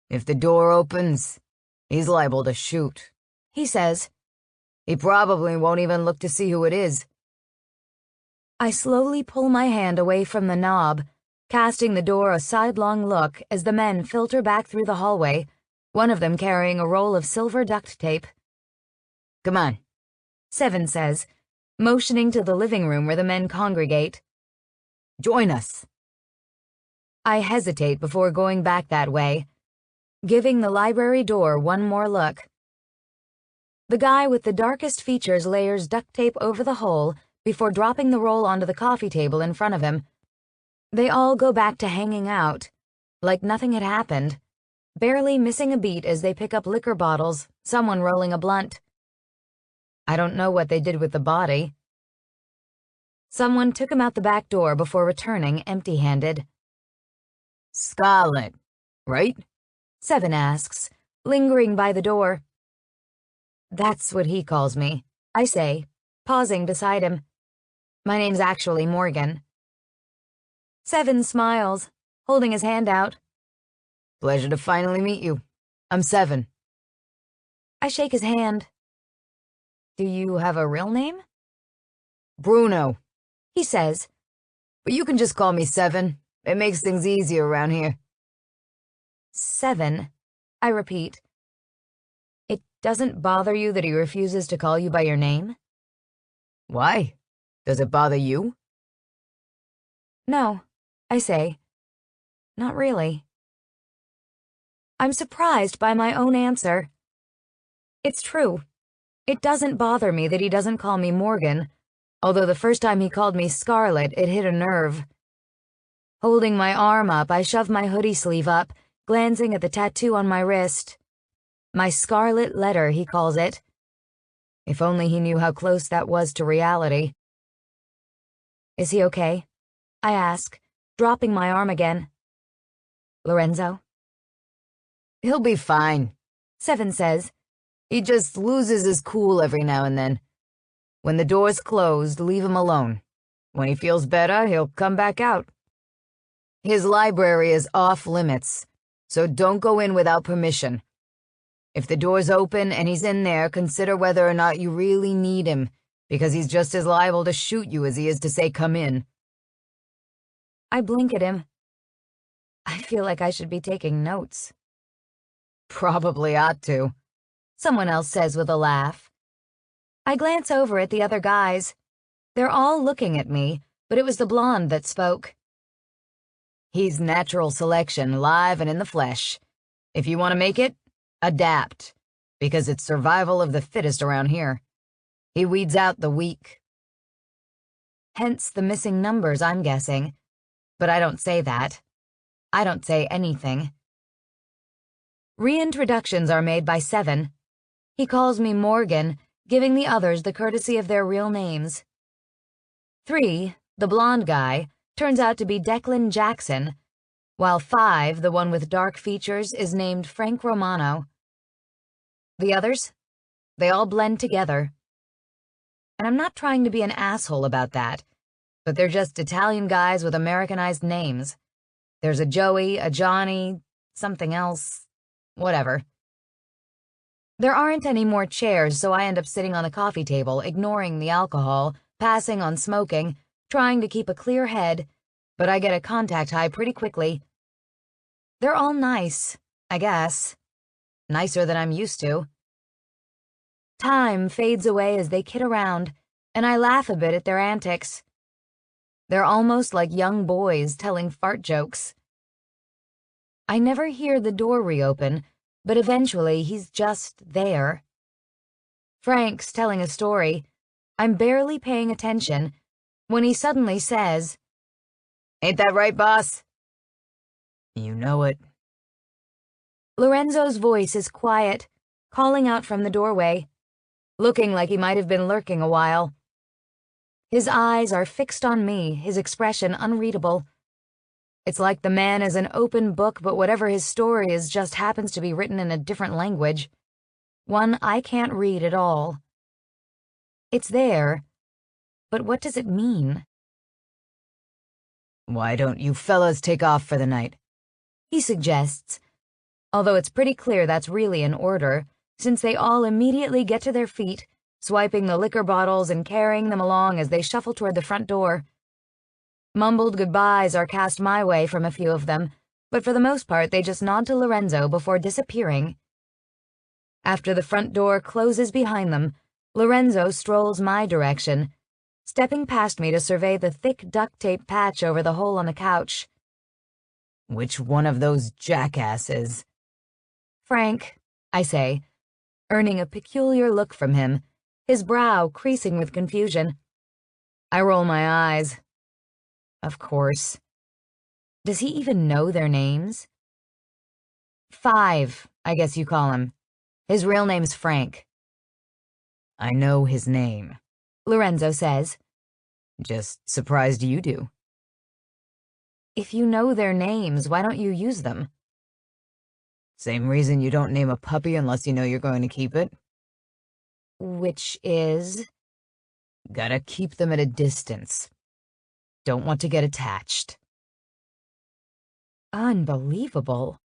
"If the door opens, he's liable to shoot," he says. "He probably won't even look to see who it is." I slowly pull my hand away from the knob, casting the door a sidelong look as the men filter back through the hallway, one of them carrying a roll of silver duct tape. "Come on," Seven says, motioning to the living room where the men congregate. "Join us." I hesitate before going back that way, giving the library door one more look. The guy with the darkest features layers duct tape over the hole before dropping the roll onto the coffee table in front of him. They all go back to hanging out, like nothing had happened, barely missing a beat as they pick up liquor bottles, someone rolling a blunt. I don't know what they did with the body. Someone took him out the back door before returning empty-handed.
Scarlet, right?
Seven asks, lingering by the door. That's what he calls me, I say, pausing beside him. My name's actually Morgan. Seven smiles, holding his hand out.
Pleasure to finally meet you. I'm Seven.
I shake his hand. Do you have a real name?
Bruno,
He says.
but you can just call me Seven. It makes things easier around here.
Seven, I repeat. It doesn't bother you that he refuses to call you by your name?
Why? Does it bother you?
No, I say. Not really. I'm surprised by my own answer. It's true. It doesn't bother me that he doesn't call me Morgan, although the first time he called me Scarlet, it hit a nerve. Holding my arm up, I shove my hoodie sleeve up, glancing at the tattoo on my wrist. My scarlet letter, he calls it. If only he knew how close that was to reality. Is he okay? I ask, dropping my arm again. Lorenzo?
He'll be fine,
Seven says.
He just loses his cool every now and then. When the door's closed, leave him alone. When he feels better, he'll come back out. His library is off limits, so don't go in without permission. If the door's open and he's in there, consider whether or not you really need him, because he's just as liable to shoot you as he is to say come in.
I blink at him. I feel like I should be taking notes.
Probably ought to,
Someone else says with a laugh. I glance over at the other guys. They're all looking at me, but it was the blonde that spoke.
He's natural selection, live and in the flesh. If you want to make it, adapt, because it's survival of the fittest around here. He weeds out the weak.
Hence the missing numbers, I'm guessing. But I don't say that. I don't say anything. Reintroductions are made by Seven. He calls me Morgan, giving the others the courtesy of their real names. 3, the blonde guy, turns out to be Declan Jackson, while 5, the one with dark features, is named Frank Romano. The others? They all blend together. And I'm not trying to be an asshole about that, but they're just Italian guys with Americanized names. There's a Joey, a Johnny, something else, whatever. There aren't any more chairs, so I end up sitting on the coffee table, ignoring the alcohol, passing on smoking, trying to keep a clear head, but I get a contact high pretty quickly. They're all nice, I guess. Nicer than I'm used to. Time fades away as they kid around, and I laugh a bit at their antics. They're almost like young boys telling fart jokes. I never hear the door reopen, but eventually he's just there. Frank's telling a story. I'm barely paying attention when he suddenly says,
Ain't that right, boss? You know it.
Lorenzo's voice is quiet, calling out from the doorway, looking like he might have been lurking a while. His eyes are fixed on me, his expression unreadable. It's like the man is an open book, but whatever his story is just happens to be written in a different language. One I can't read at all. It's there, but what does it mean?
Why don't you fellas take off for the night?
He suggests, although it's pretty clear that's really an order, since they all immediately get to their feet, swiping the liquor bottles and carrying them along as they shuffle toward the front door. Mumbled goodbyes are cast my way from a few of them, but for the most part they just nod to Lorenzo before disappearing. After the front door closes behind them, Lorenzo strolls my direction, stepping past me to survey the thick duct tape patch over the hole on the couch.
Which one of those jackasses?
Frank, I say, earning a peculiar look from him, his brow creasing with confusion. I roll my eyes. Of course. Does he even know their names? 5, I guess you call him. His real name's Frank.
I know his name.
Lorenzo says.
Just surprised you do.
If you know their names, why don't you use them?
Same reason you don't name a puppy unless you know you're going to keep it.
Which is?
Gotta keep them at a distance. Don't want to get attached.
Unbelievable.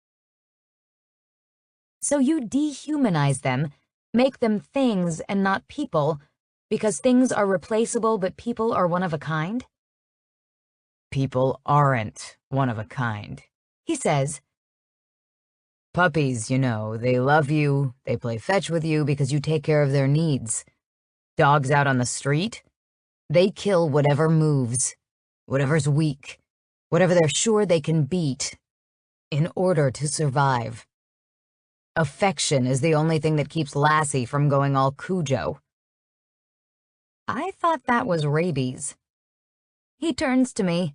So you dehumanize them, make them things and not people, because things are replaceable but people are one of a kind?
People aren't one of a kind,
He says.
Puppies, you know, they love you, they play fetch with you because you take care of their needs. Dogs out on the street, they kill whatever moves, whatever's weak, whatever they're sure they can beat, in order to survive. Affection is the only thing that keeps Lassie from going all Cujo.
I thought that was rabies. He turns to me.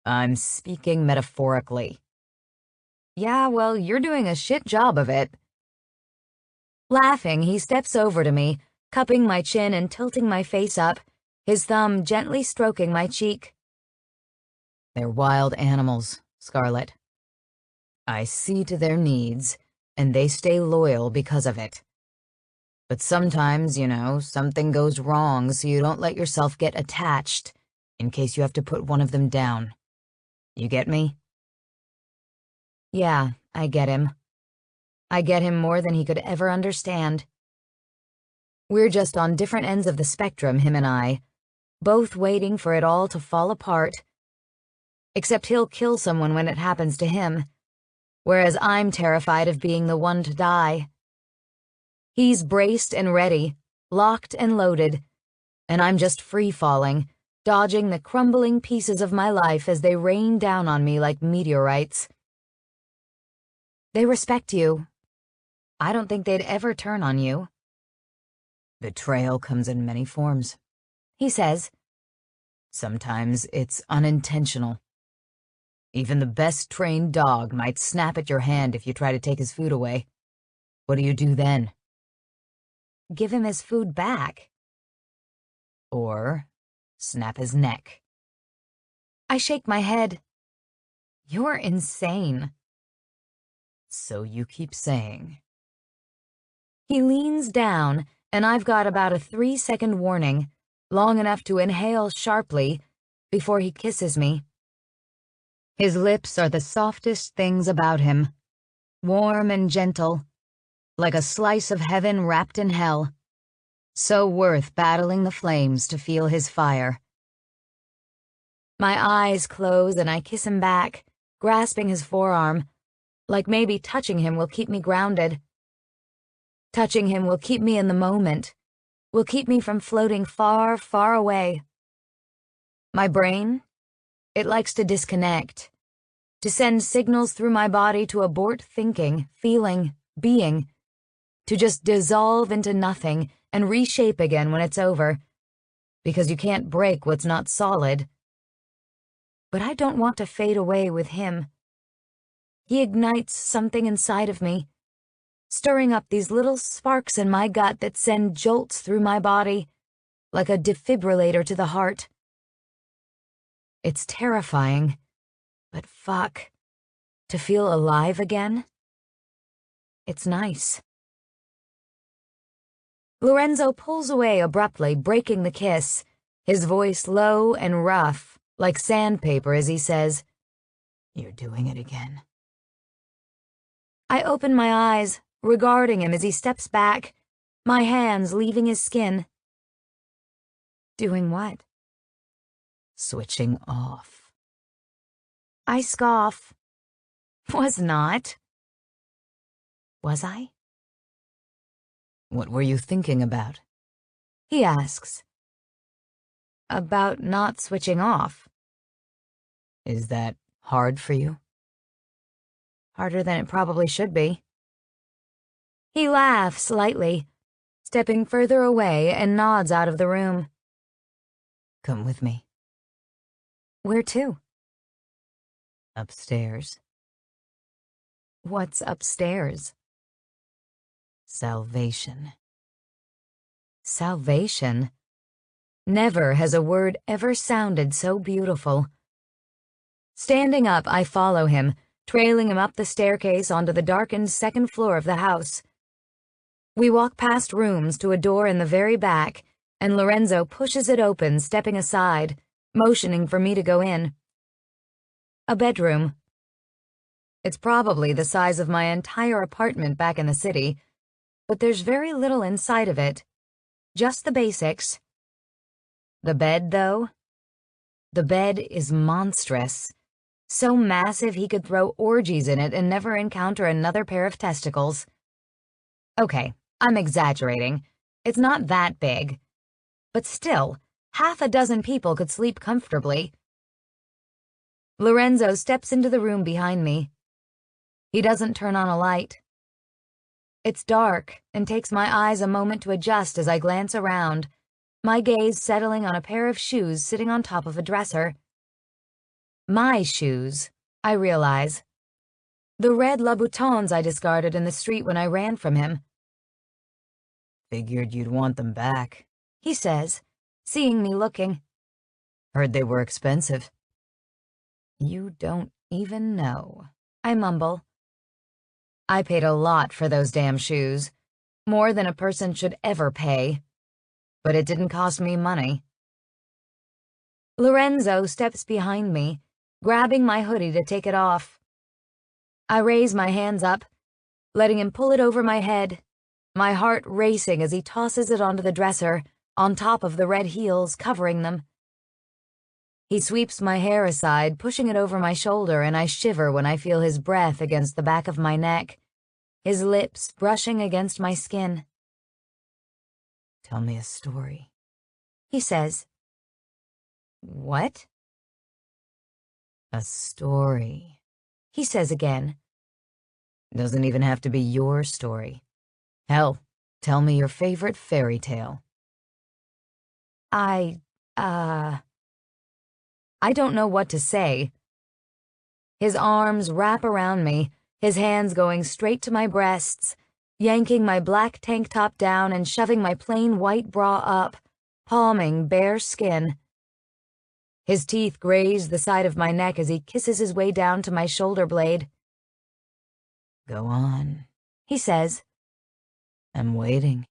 I'm speaking metaphorically.
Yeah, well, you're doing a shit job of it. Laughing, he steps over to me, cupping my chin and tilting my face up, his thumb gently stroking my cheek.
They're wild animals, Scarlet. I see to their needs, and they stay loyal because of it. But sometimes, you know, something goes wrong, so you don't let yourself get attached, in case you have to put one of them down. You get me?
Yeah, I get him. I get him more than he could ever understand. We're just on different ends of the spectrum, him and I, both waiting for it all to fall apart. Except he'll kill someone when it happens to him, whereas I'm terrified of being the one to die. He's braced and ready, locked and loaded, and I'm just free-falling, dodging the crumbling pieces of my life as they rain down on me like meteorites. They respect you. I don't think they'd ever turn on you.
Betrayal comes in many forms,
He says.
Sometimes it's unintentional. Even the best trained dog might snap at your hand if you try to take his food away. What do you do then?
Give him his food back.
Or snap his neck.
I shake my head. You're insane.
So you keep saying.
He leans down, and I've got about a 3-second warning, long enough to inhale sharply, before he kisses me. His lips are the softest things about him, warm and gentle, like a slice of heaven wrapped in hell, so worth battling the flames to feel his fire. My eyes close and I kiss him back, grasping his forearm, like maybe touching him will keep me grounded. Touching him will keep me in the moment, will keep me from floating far, far away. My brain, it likes to disconnect, to send signals through my body to abort thinking, feeling, being, to just dissolve into nothing and reshape again when it's over, because you can't break what's not solid. But I don't want to fade away with him. He ignites something inside of me, stirring up these little sparks in my gut that send jolts through my body, like a defibrillator to the heart. It's terrifying, but fuck, to feel alive again? It's nice. Lorenzo pulls away abruptly, breaking the kiss, his voice low and rough, like sandpaper as he says,
You're doing it again.
I open my eyes, regarding him as he steps back, my hands leaving his skin. Doing what?
Switching off.
I scoff. Was not. Was I?
What were you thinking about?
He asks. About not switching off.
Is that hard for you?
Harder than it probably should be. He laughs lightly, stepping further away and nods out of the room.
Come with me.
Where to?
Upstairs.
What's upstairs?
Salvation.
Salvation. Never has a word ever sounded so beautiful. Standing up, I follow him, trailing him up the staircase onto the darkened second floor of the house. We walk past rooms to a door in the very back, and Lorenzo pushes it open, stepping aside, motioning for me to go in. A bedroom. It's probably the size of my entire apartment back in the city, but there's very little inside of it. Just the basics. The bed, though? The bed is monstrous. So massive he could throw orgies in it and never encounter another pair of testicles. Okay, I'm exaggerating. It's not that big. But still, half a dozen people could sleep comfortably. Lorenzo steps into the room behind me. He doesn't turn on a light. It's dark and takes my eyes a moment to adjust as I glance around, my gaze settling on a pair of shoes sitting on top of a dresser. My shoes, I realize. The red Louboutins I discarded in the street when I ran from him.
Figured you'd want them back,
he says, seeing me looking.
Heard they were expensive.
You don't even know, I mumble. I paid a lot for those damn shoes, more than a person should ever pay. But it didn't cost me money. Lorenzo steps behind me, grabbing my hoodie to take it off. I raise my hands up, letting him pull it over my head, my heart racing as he tosses it onto the dresser, on top of the red heels covering them. He sweeps my hair aside, pushing it over my shoulder, and I shiver when I feel his breath against the back of my neck, his lips brushing against my skin.
Tell me a story,
he says. What?
A story,
he says again.
Doesn't even have to be your story. Hell, tell me your favorite fairy tale.
I don't know what to say. His arms wrap around me, his hands going straight to my breasts, yanking my black tank top down and shoving my plain white bra up, palming bare skin. His teeth graze the side of my neck as he kisses his way down to my shoulder blade.
Go on,
he says.
I'm waiting.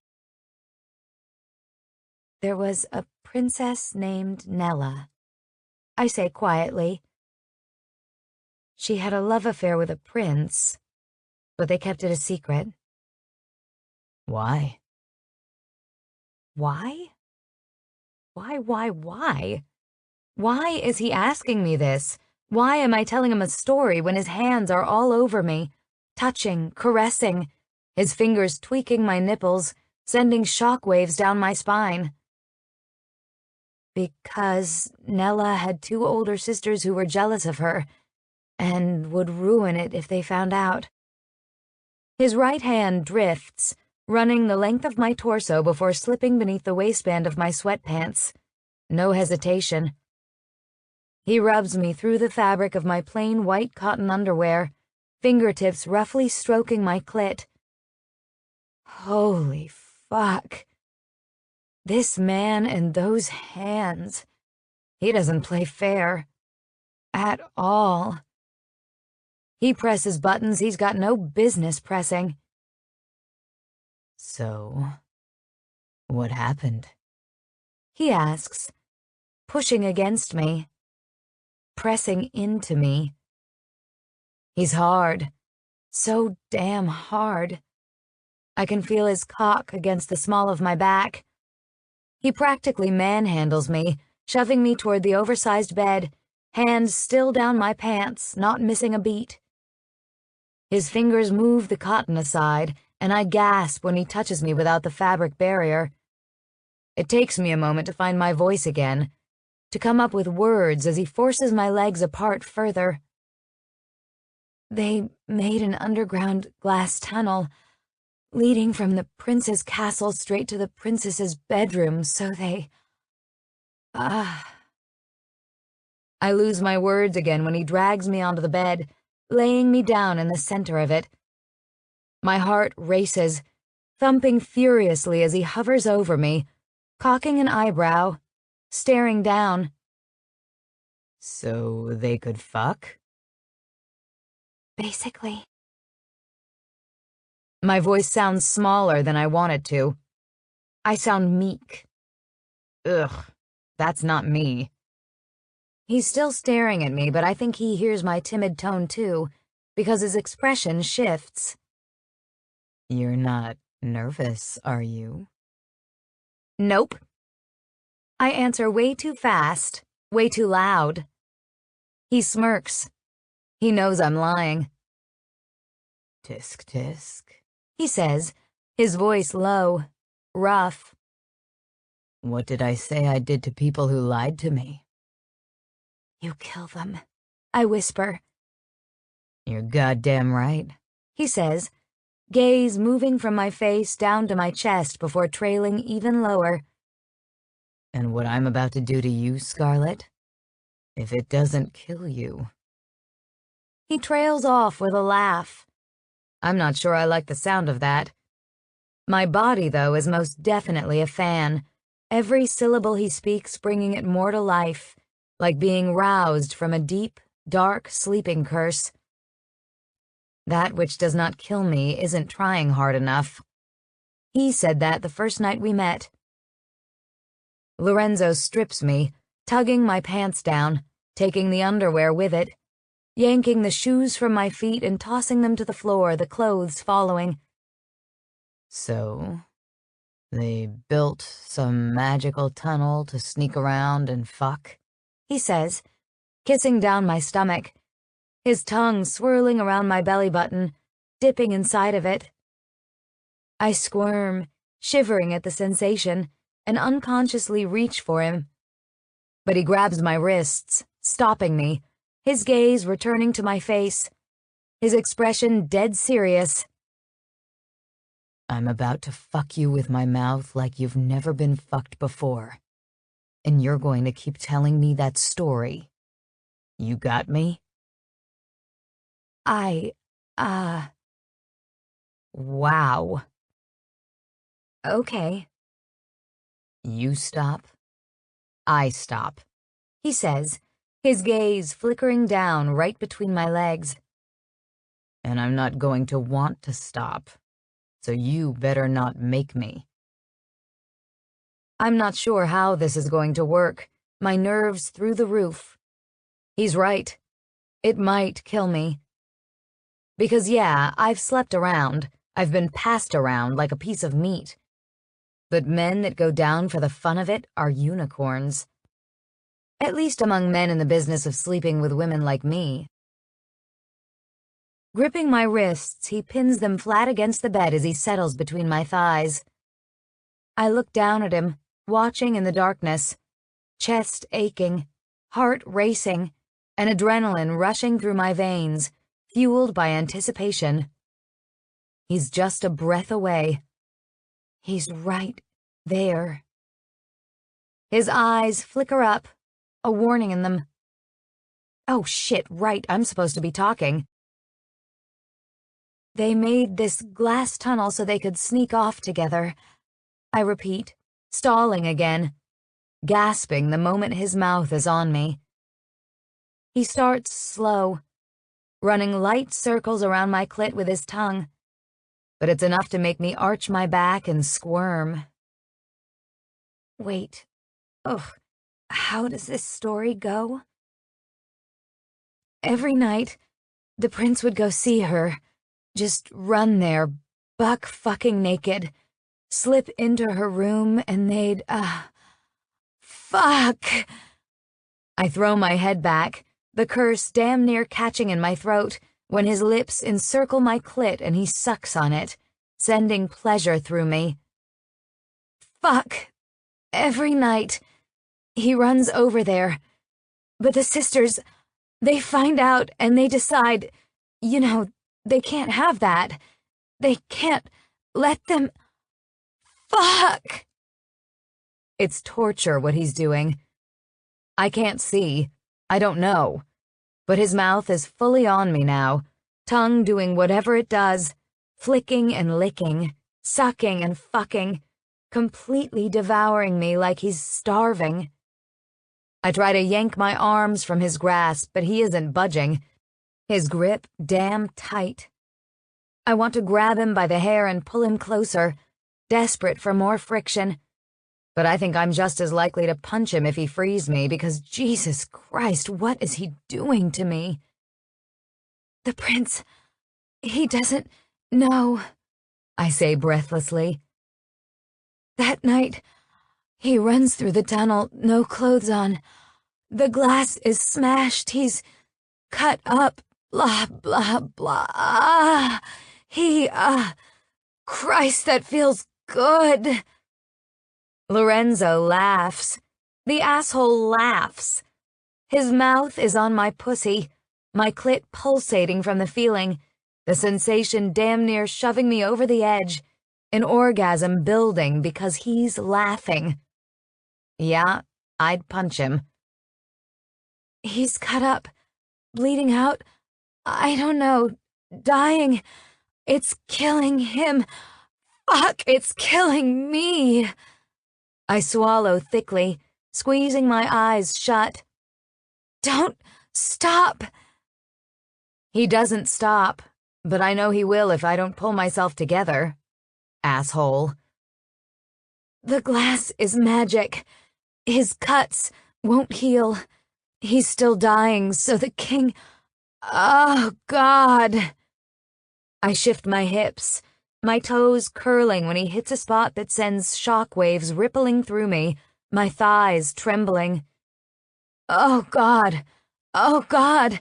There was a princess named Nella, I say quietly. She had a love affair with a prince, but they kept it a secret.
Why?
Why? Why? Why is he asking me this? Why am I telling him a story when his hands are all over me, touching, caressing, his fingers tweaking my nipples, sending shockwaves down my spine? Because Nella had two older sisters who were jealous of her, and would ruin it if they found out. His right hand drifts, running the length of my torso before slipping beneath the waistband of my sweatpants. No hesitation. He rubs me through the fabric of my plain white cotton underwear, fingertips roughly stroking my clit. Holy fuck. This man and those hands. He doesn't play fair. At all. He presses buttons he's got no business pressing.
So, what happened?
He asks, pushing against me, pressing into me. He's hard, so damn hard. I can feel his cock against the small of my back. He practically manhandles me, shoving me toward the oversized bed, hands still down my pants, not missing a beat. His fingers move the cotton aside, and I gasp when he touches me without the fabric barrier. It takes me a moment to find my voice again, to come up with words as he forces my legs apart further. They made an underground glass tunnel, leading from the prince's castle straight to the princess's bedroom, so they... I lose my words again when he drags me onto the bed, laying me down in the center of it. My heart races, thumping furiously as he hovers over me, cocking an eyebrow, staring down.
So they could fuck?
Basically.
My voice sounds smaller than I want it to. I sound meek.
Ugh, that's not me.
He's still staring at me, but I think he hears my timid tone too, because his expression shifts.
You're not nervous, are you?
Nope. I answer way too fast, way too loud. He smirks. He knows I'm lying.
Tisk tisk.
He says, his voice low, rough.
What did I say I did to people who lied to me?
You kill them, I whisper.
You're goddamn right,
he says, gaze moving from my face down to my chest before trailing even lower.
And what I'm about to do to you, Scarlet, if it doesn't kill you.
He trails off with a laugh. I'm not sure I like the sound of that. My body, though, is most definitely a fan, every syllable he speaks bringing it more to life, like being roused from a deep, dark sleeping curse. That which does not kill me isn't trying hard enough. He said that the first night we met. Lorenzo strips me, tugging my pants down, taking the underwear with it, yanking the shoes from my feet and tossing them to the floor, the clothes following.
So, they built some magical tunnel to sneak around and fuck,
he says, kissing down my stomach, his tongue swirling around my belly button, dipping inside of it. I squirm, shivering at the sensation, and unconsciously reach for him. But he grabs my wrists, stopping me, his gaze returning to my face, his expression dead serious.
I'm about to fuck you with my mouth like you've never been fucked before. And you're going to keep telling me that story. You got me?
Wow. Okay.
You stop. I stop,
he says, his gaze flickering down right between my legs.
And I'm not going to want to stop, so you better not make me.
I'm not sure how this is going to work, my nerves through the roof. He's right. It might kill me. Because yeah, I've slept around, I've been passed around like a piece of meat. But men that go down for the fun of it are unicorns. At least among men in the business of sleeping with women like me. Gripping my wrists, he pins them flat against the bed as he settles between my thighs. I look down at him, watching in the darkness, chest aching, heart racing, and adrenaline rushing through my veins, fueled by anticipation. He's just a breath away. He's right there. His eyes flicker up, a warning in them. Oh shit, right, I'm supposed to be talking. They made this glass tunnel so they could sneak off together. I repeat, stalling again, gasping the moment his mouth is on me. He starts slow, running light circles around my clit with his tongue, but it's enough to make me arch my back and squirm. Wait, how does this story go? Every night, the prince would go see her, just run there, buck fucking naked, slip into her room, and they'd, fuck! I throw my head back, the curse damn near catching in my throat, when his lips encircle my clit and he sucks on it, sending pleasure through me. Fuck! Every night, he runs over there, but the sisters, they find out and they decide, they can't have that. They can't let them... Fuck! It's torture what he's doing. I can't see. I don't know. But his mouth is fully on me now, tongue doing whatever it does, flicking and licking, sucking and fucking, completely devouring me like he's starving. I try to yank my arms from his grasp, but he isn't budging. His grip damn tight. I want to grab him by the hair and pull him closer, desperate for more friction. But I think I'm just as likely to punch him if he frees me, because Jesus Christ, what is he doing to me? The prince, he doesn't know, I say breathlessly. That night, he runs through the tunnel, no clothes on. The glass is smashed, he's cut up, blah, blah, blah. Christ, that feels good. Lorenzo laughs. The asshole laughs. His mouth is on my pussy, my clit pulsating from the feeling, the sensation damn near shoving me over the edge, an orgasm building because he's laughing. Yeah, I'd punch him. He's cut up, bleeding out, I don't know, dying. It's killing him. Fuck, it's killing me. I swallow thickly, squeezing my eyes shut. Don't stop. He doesn't stop, but I know he will if I don't pull myself together. Asshole. The glass is magic. His cuts won't heal. He's still dying, so the king... Oh, God. I shift my hips, my toes curling when he hits a spot that sends shockwaves rippling through me, my thighs trembling. Oh, God. Oh, God.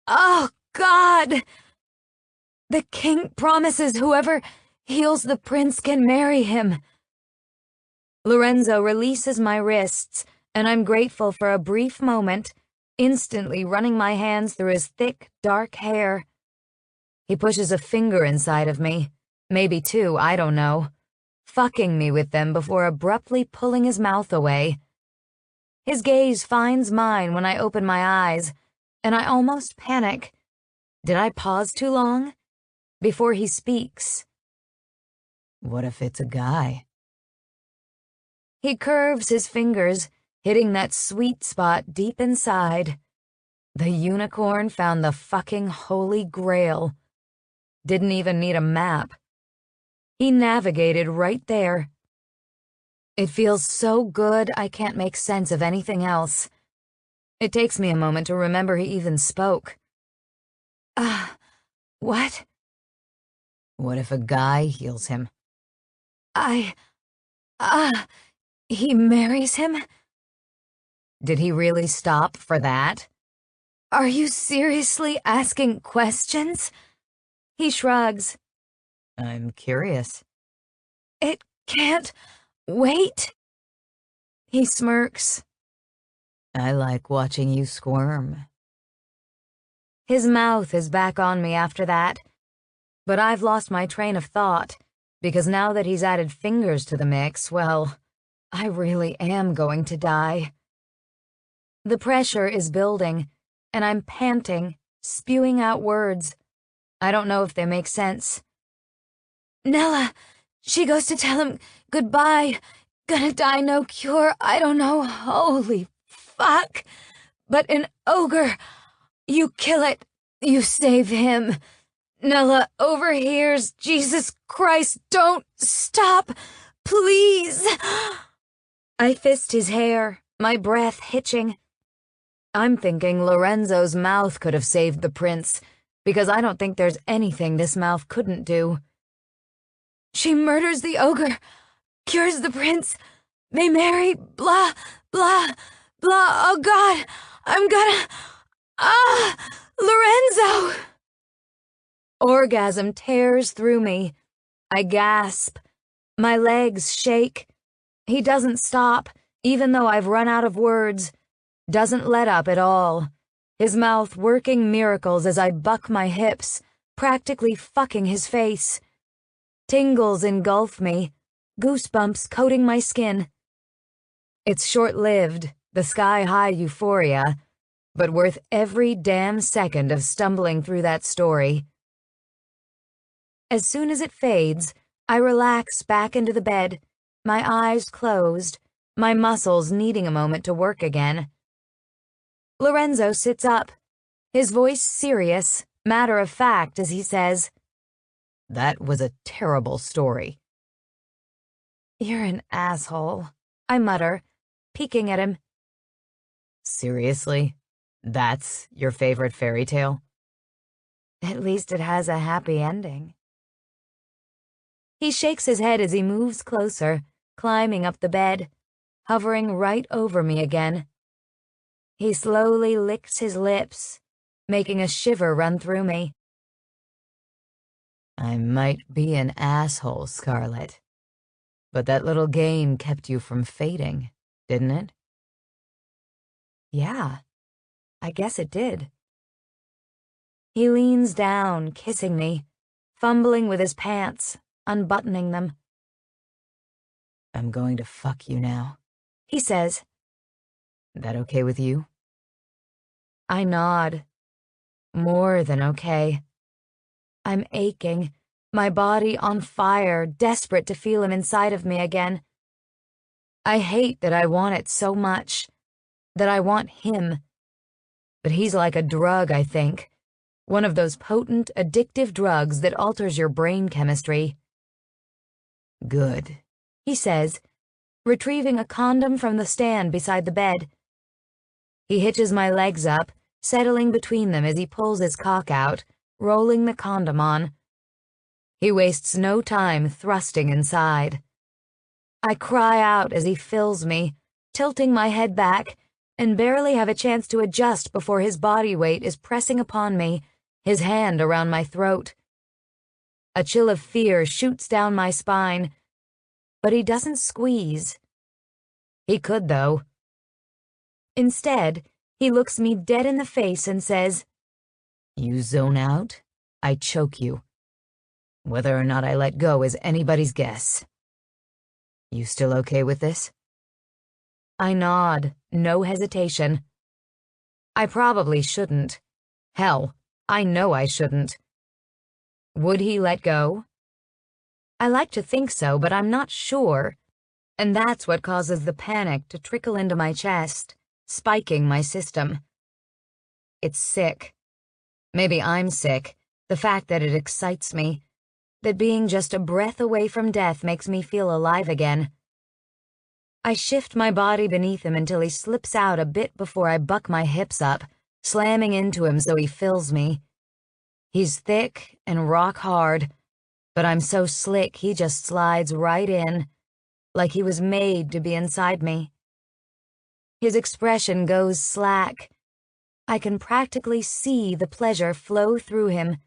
Oh, God. The king promises whoever heals the prince can marry him. Lorenzo releases my wrists, and I'm grateful for a brief moment, instantly running my hands through his thick, dark hair. He pushes a finger inside of me, maybe two, I don't know, fucking me with them before abruptly pulling his mouth away. His gaze finds mine when I open my eyes, and I almost panic. Did I pause too long? Before he speaks.
What if it's a guy?
He curves his fingers, hitting that sweet spot deep inside. The unicorn found the fucking holy grail. Didn't even need a map. He navigated right there. It feels so good I can't make sense of anything else. It takes me a moment to remember he even spoke. What?
What if a guy heals him?
He marries him?
Did he really stop for that?
Are you seriously asking questions? He shrugs.
I'm curious.
It can't wait. He smirks.
I like watching you squirm.
His mouth is back on me after that, but I've lost my train of thought, because now that he's added fingers to the mix, well, I really am going to die. The pressure is building, and I'm panting, spewing out words. I don't know if they make sense. Nella, she goes to tell him goodbye. Gonna die, no cure, I don't know, holy fuck. But an ogre, you kill it, you save him. Nella overhears, Jesus Christ, don't stop, please. I fist his hair, my breath hitching. I'm thinking Lorenzo's mouth could have saved the prince, because I don't think there's anything this mouth couldn't do. She murders the ogre, cures the prince, they marry, blah, blah, blah, oh God, I'm gonna, Lorenzo! Orgasm tears through me. I gasp. My legs shake. He doesn't stop, even though I've run out of words. Doesn't let up at all. His mouth working miracles as I buck my hips, practically fucking his face. Tingles engulf me, goosebumps coating my skin. It's short-lived, the sky-high euphoria, but worth every damn second of stumbling through that story. As soon as it fades, I relax back into the bed, my eyes closed, my muscles needing a moment to work again. Lorenzo sits up, his voice serious, matter of fact as he says,
"That was a terrible story."
"You're an asshole," I mutter, peeking at him.
"Seriously? That's your favorite fairy tale?"
"At least it has a happy ending." He shakes his head as he moves closer, climbing up the bed, hovering right over me again. He slowly licks his lips, making a shiver run through me.
"I might be an asshole, Scarlet, but that little game kept you from fading, didn't it?"
Yeah, I guess it did. He leans down, kissing me, fumbling with his pants, unbuttoning them.
"I'm going to fuck you now.
He says,
That okay with you?"
I nod. More than okay. I'm aching, my body on fire, desperate to feel him inside of me again. I hate that I want it so much, that I want him. But he's like a drug, I think. One of those potent, addictive drugs that alters your brain chemistry.
"Good,"
he says, retrieving a condom from the stand beside the bed. He hitches my legs up, settling between them as he pulls his cock out, rolling the condom on. He wastes no time thrusting inside. I cry out as he fills me, tilting my head back, and barely have a chance to adjust before his body weight is pressing upon me, his hand around my throat. A chill of fear shoots down my spine, but he doesn't squeeze. He could, though. Instead, he looks me dead in the face and says,
"You zone out, I choke you. Whether or not I let go is anybody's guess. You still okay with this?"
I nod, no hesitation. I probably shouldn't. Hell, I know I shouldn't. Would he let go? I like to think so, but I'm not sure, and that's what causes the panic to trickle into my chest, spiking my system. It's sick. Maybe I'm sick, the fact that it excites me, that being just a breath away from death makes me feel alive again. I shift my body beneath him until he slips out a bit before I buck my hips up, slamming into him so he fills me. He's thick and rock hard, but I'm so slick he just slides right in, like he was made to be inside me. His expression goes slack. I can practically see the pleasure flow through him.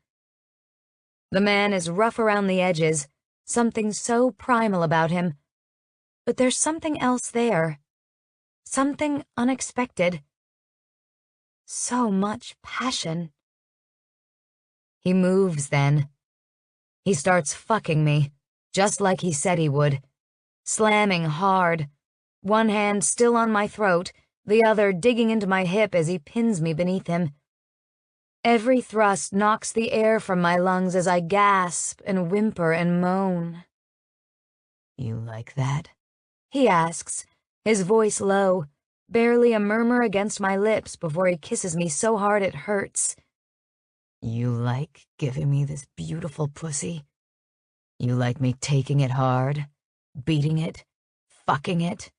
The man is rough around the edges, something so primal about him. But there's something else there. Something unexpected. So much passion. He moves then. He starts fucking me, just like he said he would, slamming hard, one hand still on my throat, the other digging into my hip as he pins me beneath him. Every thrust knocks the air from my lungs as I gasp and whimper and moan.
"You like that?"
he asks, his voice low, barely a murmur against my lips before he kisses me so hard it hurts.
"You like giving me this beautiful pussy? You like me taking it hard, beating it, fucking it,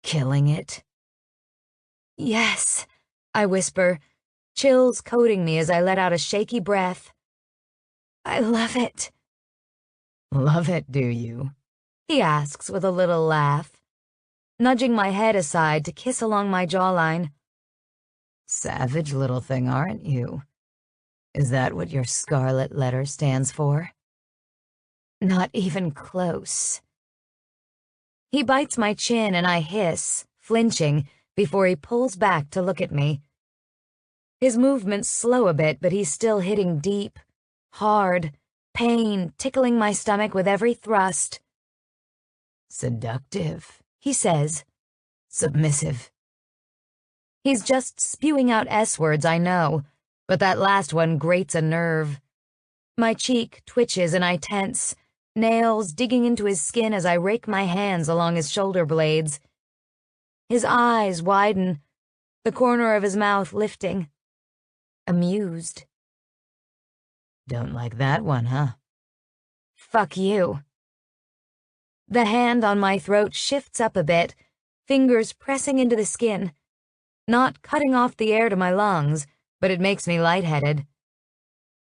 killing it?"
"Yes," I whisper, chills coating me as I let out a shaky breath. "I love it."
"Love it, do you?"
he asks with a little laugh, nudging my head aside to kiss along my jawline.
"Savage little thing, aren't you? Is that what your scarlet letter stands for?"
Not even close. He bites my chin and I hiss, flinching, before he pulls back to look at me. His movements slow a bit, but he's still hitting deep, hard, pain tickling my stomach with every thrust.
"Seductive,"
he says.
"Submissive."
He's just spewing out S-words, I know, but that last one grates a nerve. My cheek twitches and I tense, nails digging into his skin as I rake my hands along his shoulder blades. His eyes widen, the corner of his mouth lifting. Amused.
Don't like that one, huh?
Fuck you. The hand on my throat shifts up a bit, fingers pressing into the skin. Not cutting off the air to my lungs, but it makes me lightheaded.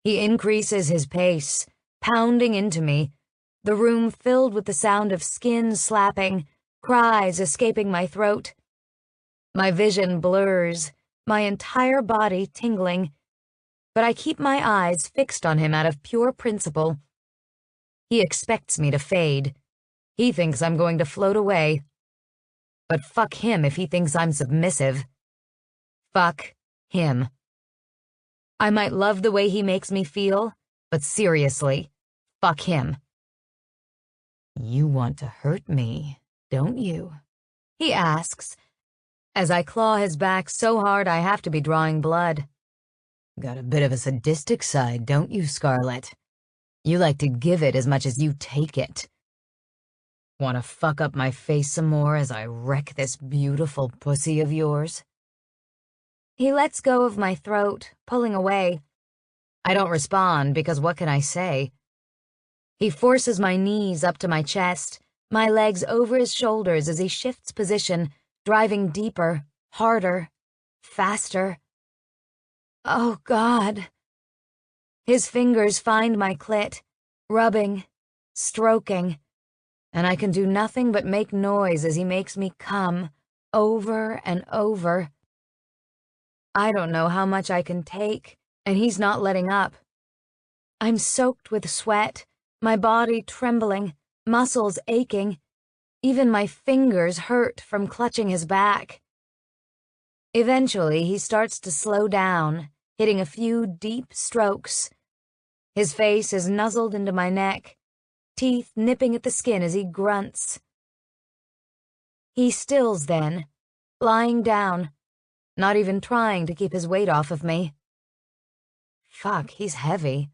He increases his pace, pounding into me, the room filled with the sound of skin slapping, cries escaping my throat. My vision blurs, my entire body tingling, but I keep my eyes fixed on him out of pure principle. He expects me to fade. He thinks I'm going to float away. But fuck him if he thinks I'm submissive. Fuck him. I might love the way he makes me feel, but seriously, fuck him.
You want to hurt me, don't you?
He asks, as I claw his back so hard I have to be drawing blood.
Got a bit of a sadistic side, don't you, Scarlet? You like to give it as much as you take it. Want to fuck up my face some more as I wreck this beautiful pussy of yours?
He lets go of my throat, pulling away.
I don't respond because what can I say?
He forces my knees up to my chest, my legs over his shoulders as he shifts position, driving deeper, harder, faster. Oh, God. His fingers find my clit, rubbing, stroking, and I can do nothing but make noise as he makes me come, over and over. I don't know how much I can take, and he's not letting up. I'm soaked with sweat, my body trembling, muscles aching. Even my fingers hurt from clutching his back. Eventually, he starts to slow down, hitting a few deep strokes. His face is nuzzled into my neck, teeth nipping at the skin as he grunts. He stills then, lying down, not even trying to keep his weight off of me. Fuck, he's heavy.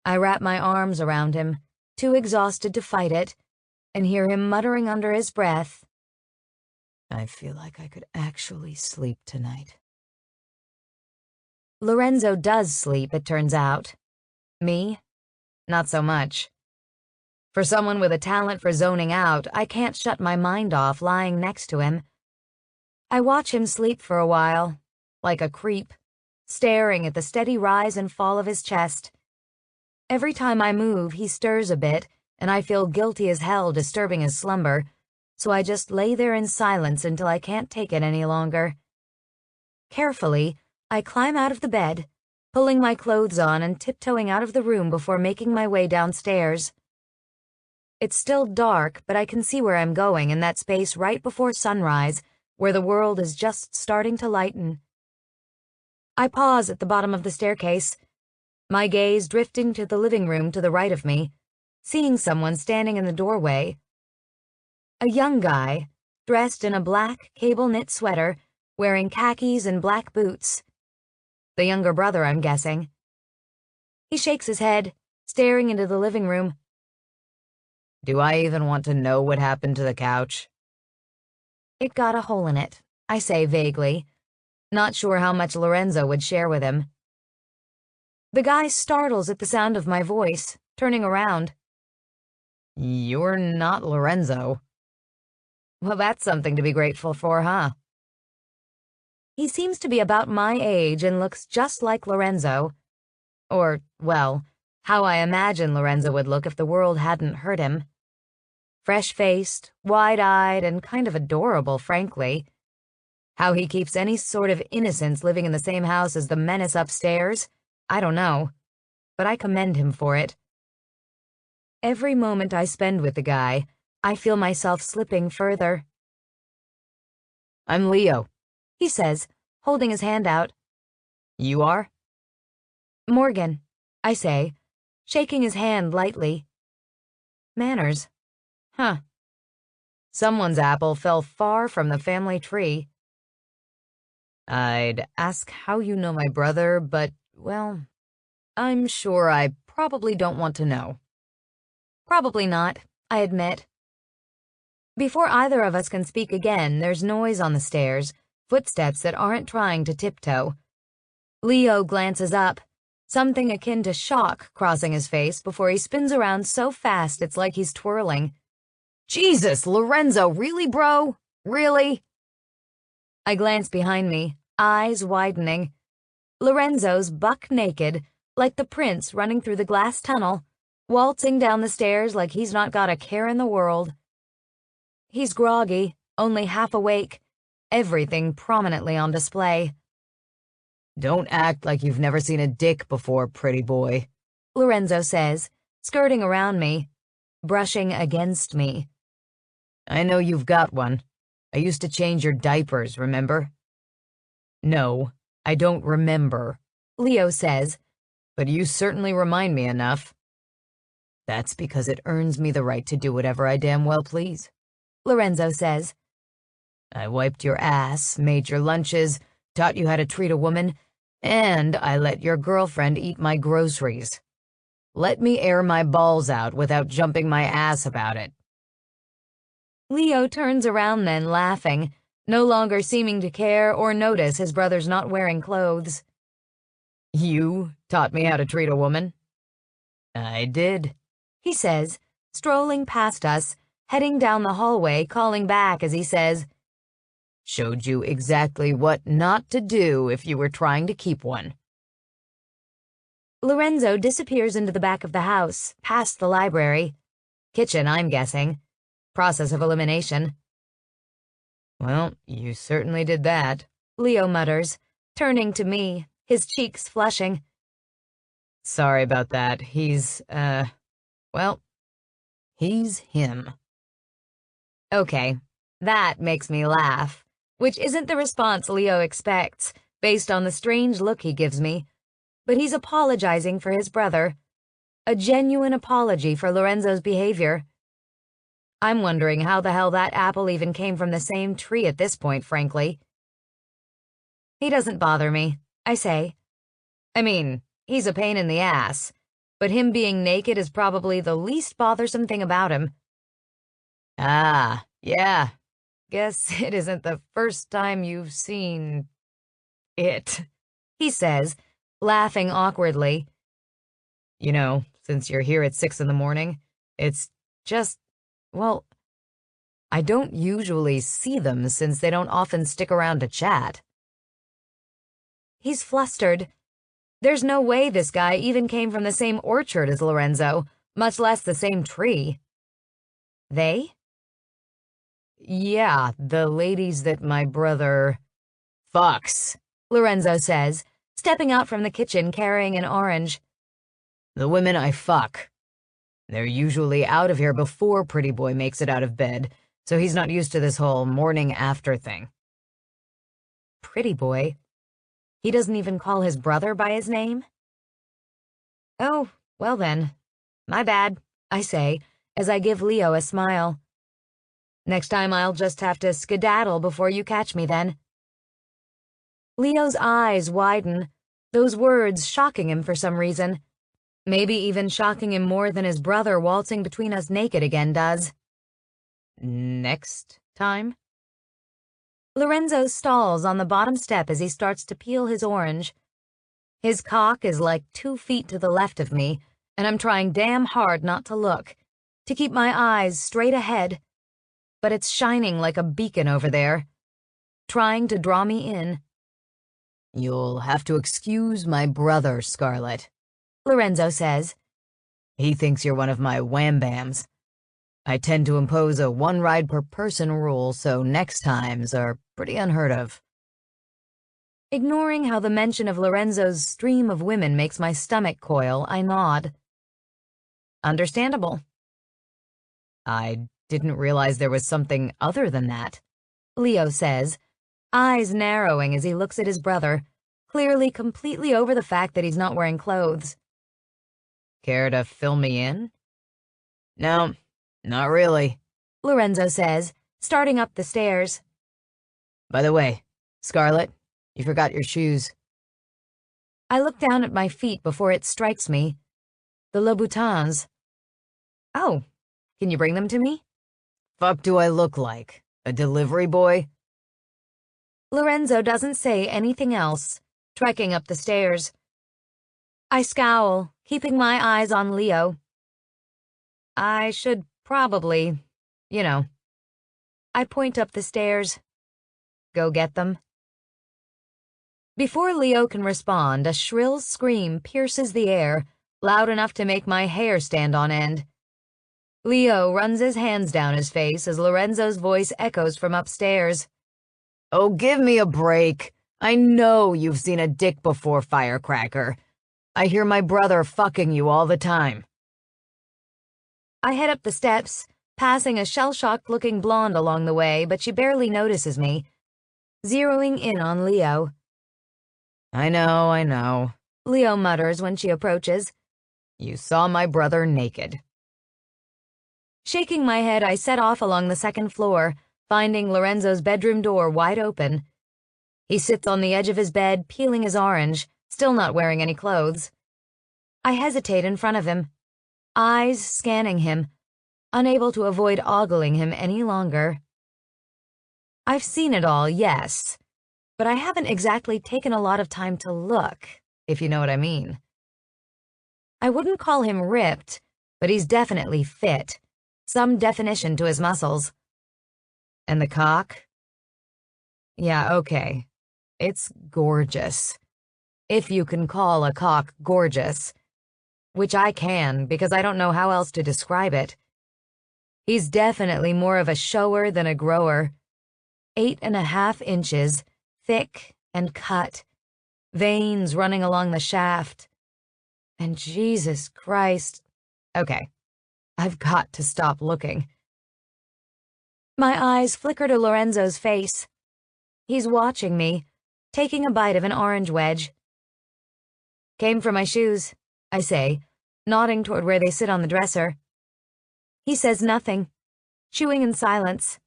I wrap my arms around him, too exhausted to fight it, and hear him muttering under his breath,
I feel like I could actually sleep tonight.
Lorenzo does sleep, it turns out. Me? Not so much. For someone with a talent for zoning out, I can't shut my mind off lying next to him. I watch him sleep for a while, like a creep, staring at the steady rise and fall of his chest. Every time I move, he stirs a bit, and I feel guilty as hell disturbing his slumber, so I just lay there in silence until I can't take it any longer. Carefully, I climb out of the bed, pulling my clothes on and tiptoeing out of the room before making my way downstairs. It's still dark, but I can see where I'm going in that space right before sunrise, where the world is just starting to lighten. I pause at the bottom of the staircase, my gaze drifting to the living room to the right of me, seeing someone standing in the doorway. A young guy, dressed in a black cable-knit sweater, wearing khakis and black boots. The younger brother, I'm guessing. He shakes his head, staring into the living room.
Do I even want to know what happened to the couch?
It got a hole in it, I say vaguely, not sure how much Lorenzo would share with him. The guy startles at the sound of my voice, turning around.
You're not Lorenzo.
Well, that's something to be grateful for, huh? He seems to be about my age and looks just like Lorenzo. Or, well, how I imagine Lorenzo would look if the world hadn't hurt him. Fresh-faced, wide-eyed, and kind of adorable, frankly. How he keeps any sort of innocence living in the same house as the Menace upstairs, I don't know, but I commend him for it. Every moment I spend with the guy, I feel myself slipping further.
I'm Leo,
he says, holding his hand out.
You are?
Morgan, I say, shaking his hand lightly. Manners. Huh. Someone's apple fell far from the family tree.
I'd ask how you know my brother, but, well, I'm sure I probably don't want to know.
Probably not, I admit. Before either of us can speak again, there's noise on the stairs, footsteps that aren't trying to tiptoe. Leo glances up, something akin to shock crossing his face before he spins around so fast it's like he's twirling.
Jesus, Lorenzo, really, bro? Really?
I glance behind me, eyes widening. Lorenzo's buck naked, like the prince running through the glass tunnel, waltzing down the stairs like he's not got a care in the world. He's groggy, only half awake, everything prominently on display.
Don't act like you've never seen a dick before, pretty boy,
Lorenzo says, skirting around me, brushing against me.
I know you've got one. I used to change your diapers, remember? No, I don't remember,
Leo says,
but you certainly remind me enough. That's because it earns me the right to do whatever I damn well please,
Lorenzo says.
I wiped your ass, made your lunches, taught you how to treat a woman, and I let your girlfriend eat my groceries. Let me air my balls out without jumping my ass about it.
Leo turns around then, laughing, no longer seeming to care or notice his brother's not wearing clothes.
You taught me how to treat a woman? I did,
he says, strolling past us, heading down the hallway, calling back as he says,
showed you exactly what not to do if you were trying to keep one.
Lorenzo disappears into the back of the house, past the library. Kitchen, I'm guessing. Process of elimination.
Well, you certainly did that,
Leo mutters, turning to me, his cheeks flushing.
Sorry about that. He's him.
Okay, that makes me laugh, which isn't the response Leo expects, based on the strange look he gives me. But he's apologizing for his brother. A genuine apology for Lorenzo's behavior. I'm wondering how the hell that apple even came from the same tree at this point, frankly. He doesn't bother me, I say. I mean, he's a pain in the ass, but him being naked is probably the least bothersome thing about him.
Ah, yeah.
Guess it isn't the first time you've seen it, he says, laughing awkwardly.
You know, since you're here at 6 in the morning, it's just, well, I don't usually see them since they don't often stick around to chat.
He's flustered. There's no way this guy even came from the same orchard as Lorenzo, much less the same tree. They?
Yeah, the ladies that my brother fucks,
Lorenzo says, stepping out from the kitchen carrying an orange.
The women I fuck. They're usually out of here before Pretty Boy makes it out of bed, so he's not used to this whole morning after thing.
Pretty Boy? He doesn't even call his brother by his name? Oh, well then. My bad, I say, as I give Leo a smile. Next time I'll just have to skedaddle before you catch me then. Leo's eyes widen, those words shocking him for some reason. Maybe even shocking him more than his brother waltzing between us naked again does.
Next time?
Lorenzo stalls on the bottom step as he starts to peel his orange. His cock is like 2 feet to the left of me, and I'm trying damn hard not to look, to keep my eyes straight ahead. But it's shining like a beacon over there, trying to draw me in.
You'll have to excuse my brother, Scarlet,
Lorenzo says.
He thinks you're one of my wham-bams. I tend to impose a one-ride-per-person rule, so next times are pretty unheard of.
Ignoring how the mention of Lorenzo's stream of women makes my stomach coil, I nod. Understandable.
I didn't realize there was something other than that,
Leo says, eyes narrowing as he looks at his brother, clearly completely over the fact that he's not wearing clothes.
Care to fill me in? No, not really,
Lorenzo says, starting up the stairs.
By the way, Scarlet, you forgot your shoes.
I look down at my feet before it strikes me. The Louboutins. Oh, can you bring them to me?
Fuck do I look like? A delivery boy?
Lorenzo doesn't say anything else, trekking up the stairs. I scowl, keeping my eyes on Leo. I should probably, you know. I point up the stairs. Go get them. Before Leo can respond, a shrill scream pierces the air, loud enough to make my hair stand on end. Leo runs his hands down his face as Lorenzo's voice echoes from upstairs.
Oh, give me a break. I know you've seen a dick before, Firecracker. I hear my brother fucking you all the time.
I head up the steps, passing a shell-shocked-looking blonde along the way, but she barely notices me, zeroing in on Leo.
I know,
Leo mutters when she approaches.
You saw my brother naked.
Shaking my head, I set off along the second floor, finding Lorenzo's bedroom door wide open. He sits on the edge of his bed, peeling his orange, still not wearing any clothes. I hesitate in front of him, eyes scanning him, unable to avoid ogling him any longer. I've seen it all, yes, but I haven't exactly taken a lot of time to look, if you know what I mean. I wouldn't call him ripped, but he's definitely fit, some definition to his muscles.
And the cock? Yeah, okay. It's gorgeous. If you can call a cock gorgeous. Which I can, because I don't know how else to describe it. He's definitely more of a shower than a grower. 8.5 inches, thick and cut, veins running along the shaft. And Jesus Christ. Okay, I've got to stop looking.
My eyes flicker to Lorenzo's face. He's watching me, taking a bite of an orange wedge. Came for my shoes, I say, nodding toward where they sit on the dresser. He says nothing, chewing in silence.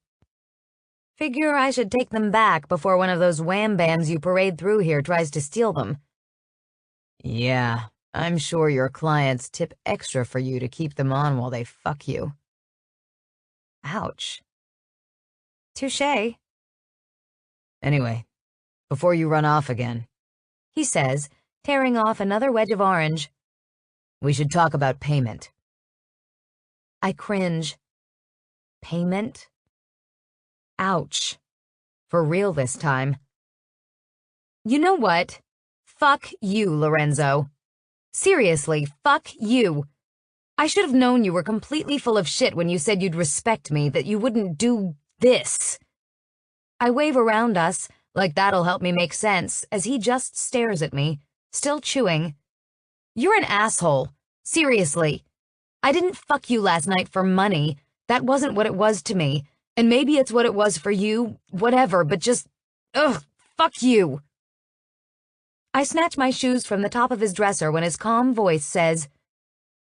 Figure I should take them back before one of those wham-bams you parade through here tries to steal them.
Yeah, I'm sure your clients tip extra for you to keep them on while they fuck you.
Ouch. Touché.
Anyway, before you run off again,
He says, tearing off another wedge of orange.
We should talk about payment.
I cringe. Payment? Ouch.
For real this time.
You know what? Fuck you, Lorenzo. Seriously, fuck you. I should have known you were completely full of shit when you said you'd respect me, that you wouldn't do this. I wave around us, like that'll help me make sense, as he just stares at me, still chewing. You're an asshole. Seriously. I didn't fuck you last night for money. That wasn't what it was to me. And maybe it's what it was for you, whatever, but just, ugh, fuck you. I snatch my shoes from the top of his dresser when his calm voice says,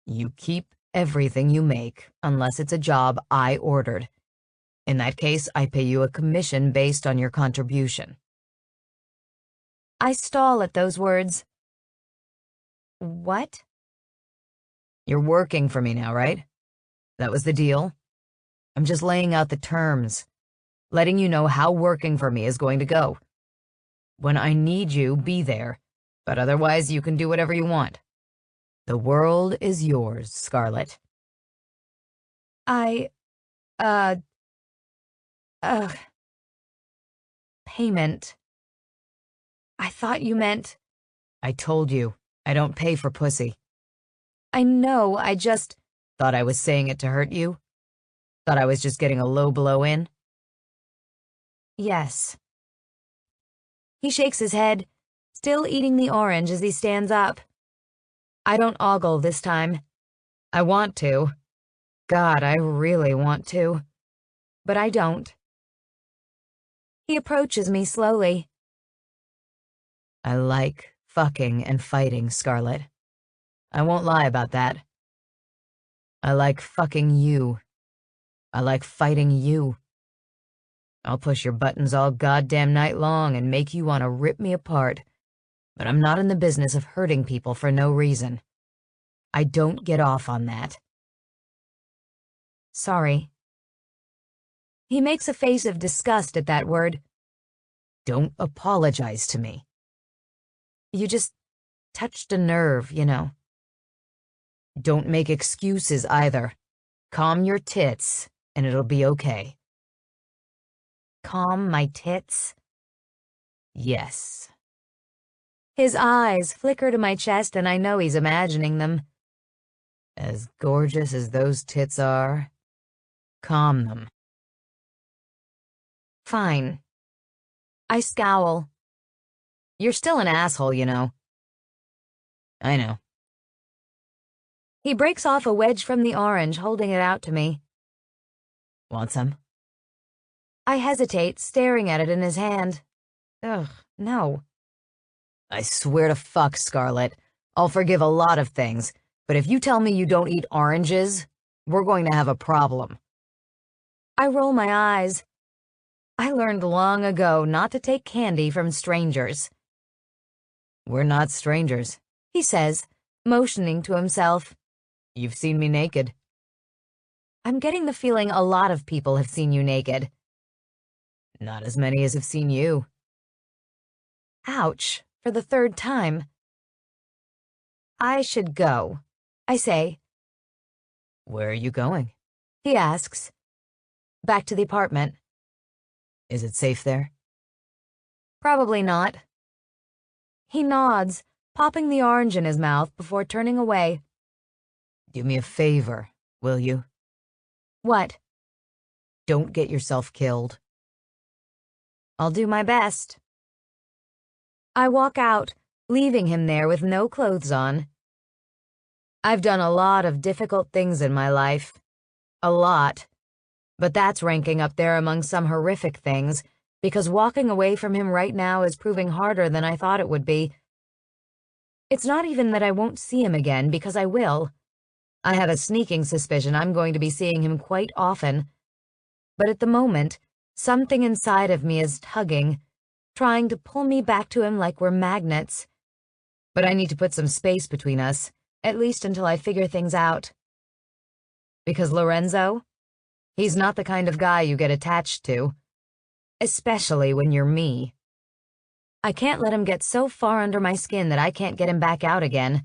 You keep everything you make, unless it's a job I ordered. In that case, I pay you a commission based on your contribution.
I stall at those words. What?
You're working for me now, right? That was the deal? I'm just laying out the terms, letting you know how working for me is going to go. When I need you, be there, but otherwise you can do whatever you want. The world is yours, Scarlet.
Payment. I thought you meant...
I told you, I don't pay for pussy.
I know, I just...
Thought I was saying it to hurt you? Thought I was just getting a low blow in?
Yes. He shakes his head, still eating the orange as he stands up. I don't ogle this time.
I want to. God, I really want to.
But I don't. He approaches me slowly.
I like fucking and fighting, Scarlet. I won't lie about that. I like fucking you. I like fighting you. I'll push your buttons all goddamn night long and make you want to rip me apart. But I'm not in the business of hurting people for no reason. I don't get off on that.
Sorry. He makes a face of disgust at that word.
Don't apologize to me.
You just touched a nerve, you know.
Don't make excuses either. Calm your tits, and it'll be okay.
Calm my tits?
Yes.
His eyes flicker to my chest, and I know he's imagining them.
As gorgeous as those tits are, calm them.
Fine. I scowl.
You're still an asshole, you know. I know.
He breaks off a wedge from the orange, holding it out to me.
Want some?
I hesitate, staring at it in his hand. Ugh, no.
I swear to fuck, Scarlet, I'll forgive a lot of things, but if you tell me you don't eat oranges, we're going to have a problem.
I roll my eyes. I learned long ago not to take candy from strangers.
We're not strangers,
he says, motioning to himself.
You've seen me naked.
I'm getting the feeling a lot of people have seen you naked.
Not as many as have seen you.
Ouch, for the third time. I should go, I say.
Where are you going?
He asks. Back to the apartment.
Is it safe there?
Probably not. He nods, popping the orange in his mouth before turning away.
Do me a favor, will you?
What?
Don't get yourself killed.
I'll do my best. I walk out, leaving him there with no clothes on. I've done a lot of difficult things in my life. A lot. But that's ranking up there among some horrific things, because walking away from him right now is proving harder than I thought it would be. It's not even that I won't see him again, because I will. I have a sneaking suspicion I'm going to be seeing him quite often. But at the moment, something inside of me is tugging, trying to pull me back to him like we're magnets. But I need to put some space between us, at least until I figure things out. Because Lorenzo, he's not the kind of guy you get attached to, especially when you're me. I can't let him get so far under my skin that I can't get him back out again.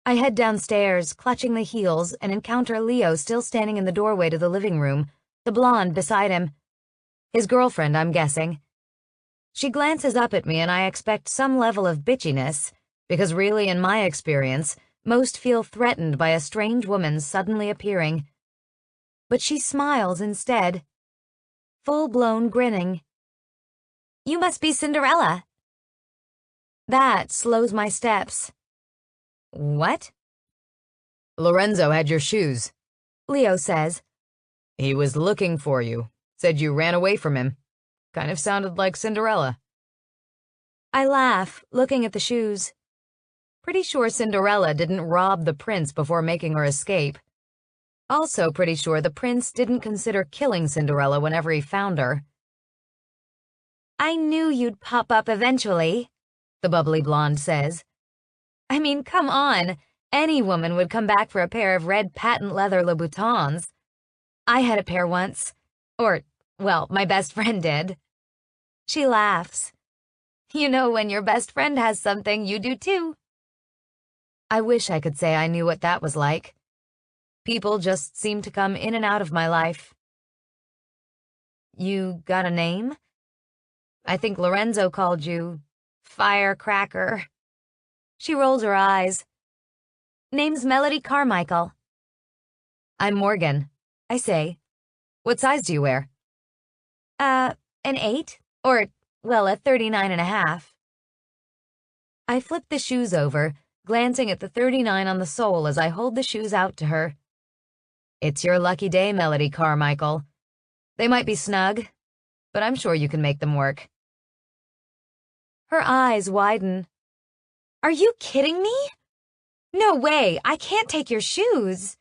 I head downstairs, clutching the heels, and encounter Leo still standing in the doorway to the living room, the blonde beside him. His girlfriend, I'm guessing. She glances up at me and I expect some level of bitchiness, because really, in my experience, most feel threatened by a strange woman suddenly appearing. But she smiles instead, full-blown grinning. You must be Cinderella. That slows my steps. What?
Lorenzo had your shoes,
Leo says.
He was looking for you. Said you ran away from him. Kind of sounded like Cinderella.
I laugh, looking at the shoes. Pretty sure Cinderella didn't rob the prince before making her escape. Also pretty sure the prince didn't consider killing Cinderella whenever he found her. I knew you'd pop up eventually, the bubbly blonde says. I mean, come on. Any woman would come back for a pair of red patent leather Louboutins. I had a pair once. Or, well, my best friend did. She laughs. You know, when your best friend has something, you do too. I wish I could say I knew what that was like. People just seem to come in and out of my life. You got a name? I think Lorenzo called you Firecracker. She rolls her eyes. Name's Melody Carmichael. I'm Morgan, I say. What size do you wear? An 8? Or, well, a 39.5. I flip the shoes over, glancing at the 39 on the sole as I hold the shoes out to her. It's your lucky day, Melody Carmichael. They might be snug, but I'm sure you can make them work. Her eyes widen. Are you kidding me? No way, I can't take your shoes.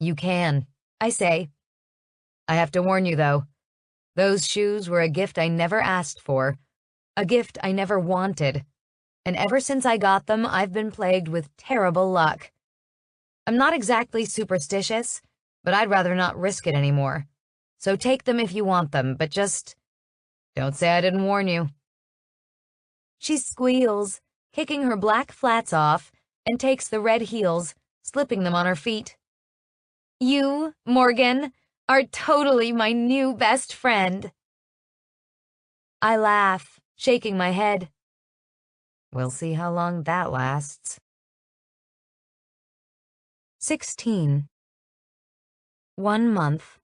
You can, I say. I have to warn you, though. Those shoes were a gift I never asked for, a gift I never wanted, and ever since I got them, I've been plagued with terrible luck. I'm not exactly superstitious,
but I'd rather not risk it anymore. So take them if you want them, but just don't say I didn't warn you.
She squeals, kicking her black flats off, and takes the red heels, slipping them on her feet. You, Morgan, are totally my new best friend. I laugh, shaking my head.
We'll see how long that lasts.
16. 1 month.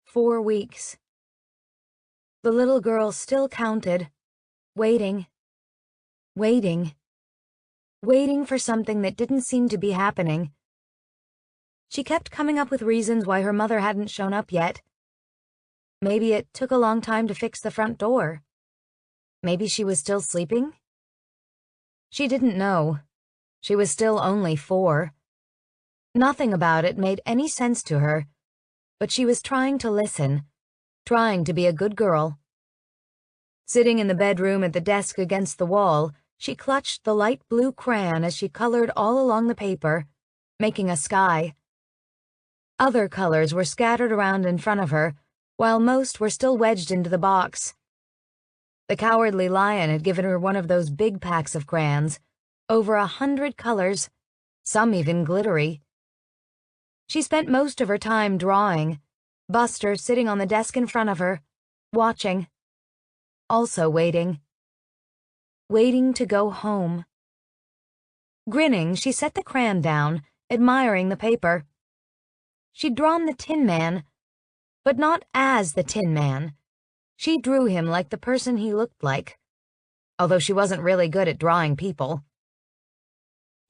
4 weeks. The little girl still counted, waiting, waiting, waiting for something that didn't seem to be happening. She kept coming up with reasons why her mother hadn't shown up yet. Maybe it took a long time to fix the front door. Maybe she was still sleeping? She didn't know. She was still only 4. Nothing about it made any sense to her, but she was trying to listen, trying to be a good girl. Sitting in the bedroom at the desk against the wall, she clutched the light blue crayon as she colored all along the paper, making a sky. Other colors were scattered around in front of her, while most were still wedged into the box. The Cowardly Lion had given her one of those big packs of crayons, over 100 colors, some even glittery. She spent most of her time drawing, Buster sitting on the desk in front of her, watching, also waiting. Waiting to go home. Grinning, she set the crayon down, admiring the paper. She'd drawn the Tin Man, but not as the Tin Man. She drew him like the person he looked like, although she wasn't really good at drawing people.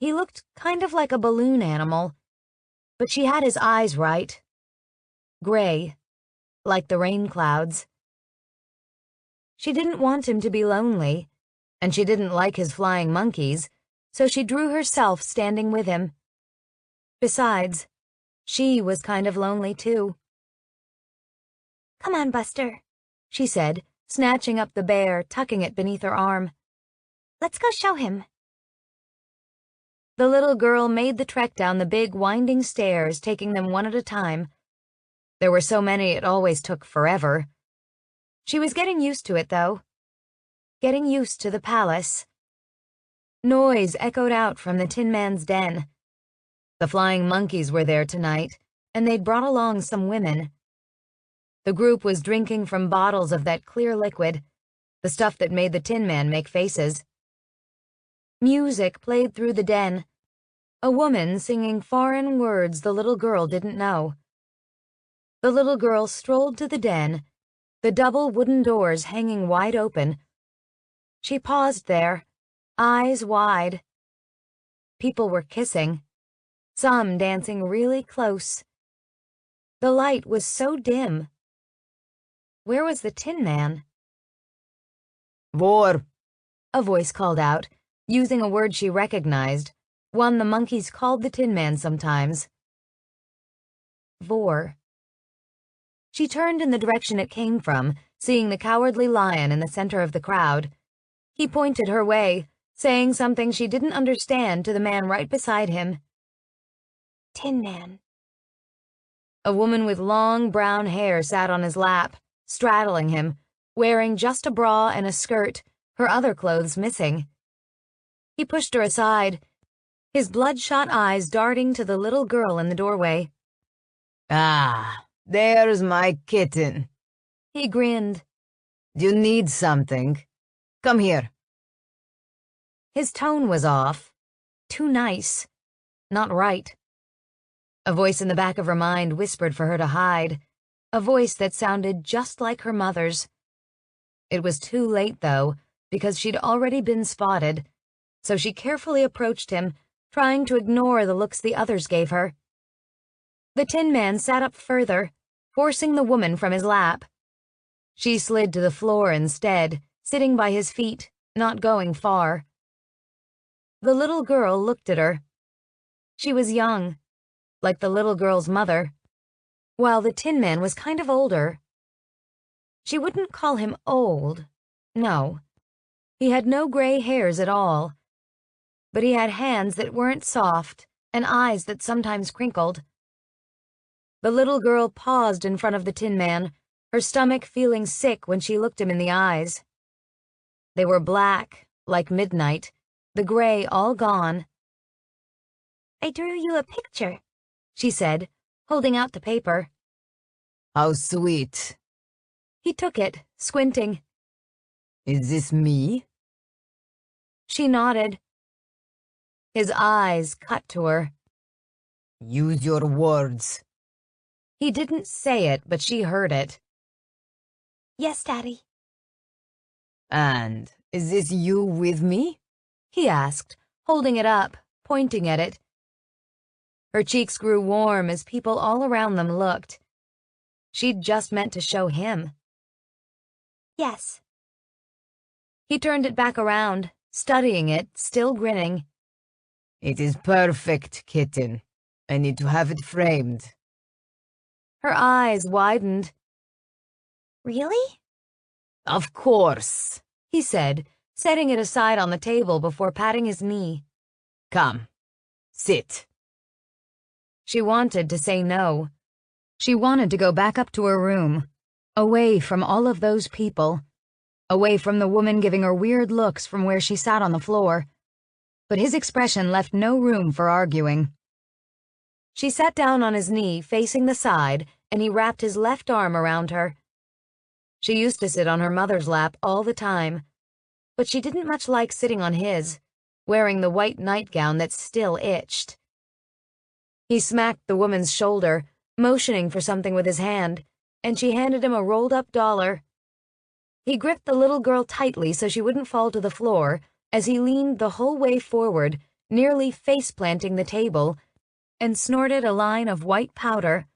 He looked kind of like a balloon animal, but she had his eyes right. Gray, like the rain clouds. She didn't want him to be lonely, and she didn't like his flying monkeys, so she drew herself standing with him. Besides, she was kind of lonely too.
Come on, Buster,
she said, snatching up the bear, tucking it beneath her arm.
let's go show him.
The little girl made the trek down the big winding stairs, taking them one at a time. There were so many it always took forever. She was getting used to it, though. Getting used to the palace. Noise echoed out from the Tin Man's den. The flying monkeys were there tonight, and they'd brought along some women. The group was drinking from bottles of that clear liquid, the stuff that made the Tin Man make faces. Music played through the den, a woman singing foreign words the little girl didn't know. The little girl strolled to the den, the double wooden doors hanging wide open. She paused there, eyes wide. People were kissing, some dancing really close. The light was so dim. Where was the Tin Man?
Vor,
A voice called out, using a word she recognized, one the monkeys called the Tin Man sometimes. Vor. She turned in the direction it came from, seeing the Cowardly Lion in the center of the crowd. He pointed her way, saying something she didn't understand to the man right beside him.
Tin Man.
A woman with long brown hair sat on his lap, straddling him, wearing just a bra and a skirt, her other clothes missing. He pushed her aside, his bloodshot eyes darting to the little girl in the doorway.
Ah, there's my kitten.
He grinned.
Do you need something? Come here.
His tone was off. Too nice. Not right. A voice in the back of her mind whispered for her to hide, a voice that sounded just like her mother's. It was too late, though, because she'd already been spotted, so she carefully approached him, trying to ignore the looks the others gave her. The Tin Man sat up further, forcing the woman from his lap. She slid to the floor instead, sitting by his feet, not going far. The little girl looked at her. She was young, like the little girl's mother, while the Tin Man was kind of older. She wouldn't call him old, no. He had no gray hairs at all, but he had hands that weren't soft and eyes that sometimes crinkled. The little girl paused in front of the Tin Man, her stomach feeling sick when she looked him in the eyes. They were black, like midnight, the gray all gone.
I drew you a picture,
she said, holding out the paper.
How sweet.
He took it, squinting.
Is this me?
She nodded. His eyes cut to her.
Use your words.
He didn't say it, but she heard it.
Yes, Daddy.
And is this you with me?
He asked, holding it up, pointing at it. Her cheeks grew warm as people all around them looked. She'd just meant to show him.
Yes.
He turned it back around, studying it, still grinning.
It is perfect, kitten. I need to have it framed.
Her eyes widened.
Really?
Of course,
he said, setting it aside on the table before patting his knee.
Come, sit.
She wanted to say no. She wanted to go back up to her room, away from all of those people, away from the woman giving her weird looks from where she sat on the floor. But his expression left no room for arguing. She sat down on his knee, facing the side, and he wrapped his left arm around her. She used to sit on her mother's lap all the time, but she didn't much like sitting on his, wearing the white nightgown that still itched. He smacked the woman's shoulder, motioning for something with his hand, and she handed him a rolled-up dollar. He gripped the little girl tightly so she wouldn't fall to the floor as he leaned the whole way forward, nearly face-planting the table, and snorted a line of white powder.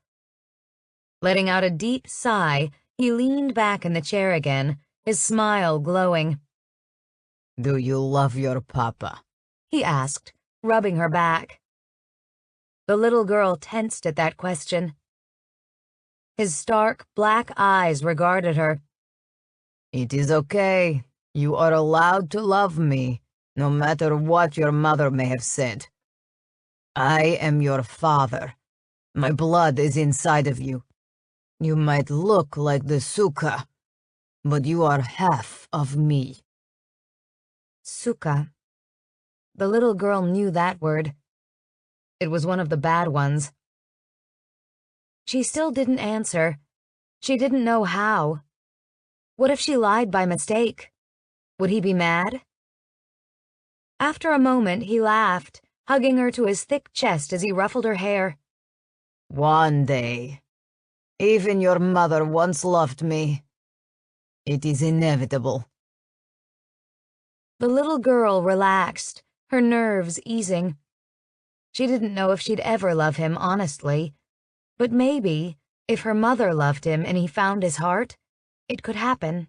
Letting out a deep sigh, he leaned back in the chair again, his smile glowing.
Do you love your papa?
He asked, rubbing her back. The little girl tensed at that question. His stark, black eyes regarded her.
It is okay. You are allowed to love me, no matter what your mother may have said. I am your father. My blood is inside of you. You might look like the Suka, but you are half of me.
Suka. The little girl knew that word. It was one of the bad ones. She still didn't answer. She didn't know how. What if she lied by mistake? Would he be mad? After a moment, he laughed, hugging her to his thick chest as he ruffled her hair.
One day. Even your mother once loved me. It is inevitable.
The little girl relaxed, her nerves easing. She didn't know if she'd ever love him honestly, but maybe, if her mother loved him and he found his heart, it could happen.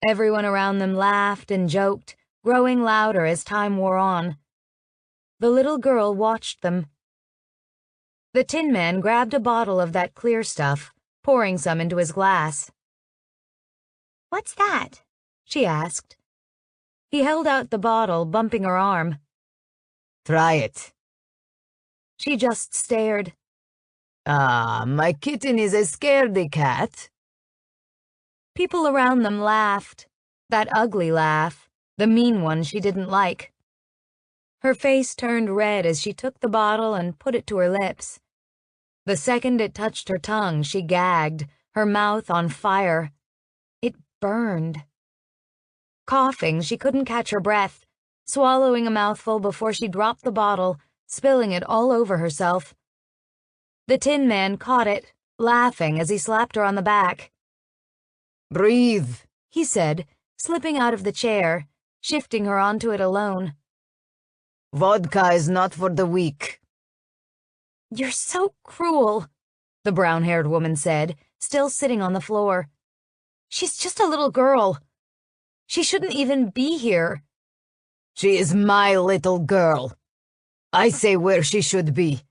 Everyone around them laughed and joked, growing louder as time wore on. The little girl watched them. The Tin Man grabbed a bottle of that clear stuff, pouring some into his glass.
What's that?
She asked. He held out the bottle, bumping her arm.
Try it.
She just stared.
Ah, my kitten is a scaredy cat.
People around them laughed. That ugly laugh, the mean one she didn't like. Her face turned red as she took the bottle and put it to her lips. The second it touched her tongue, she gagged, her mouth on fire. It burned. Coughing, she couldn't catch her breath, swallowing a mouthful before she dropped the bottle, spilling it all over herself. The Tin Man caught it, laughing as he slapped her on the back.
Breathe,
he said, slipping out of the chair, shifting her onto it alone.
Vodka is not for the weak.
You're so cruel, the brown-haired woman said, still sitting on the floor. She's just a little girl. She shouldn't even be here.
She is my little girl. I say where she should be.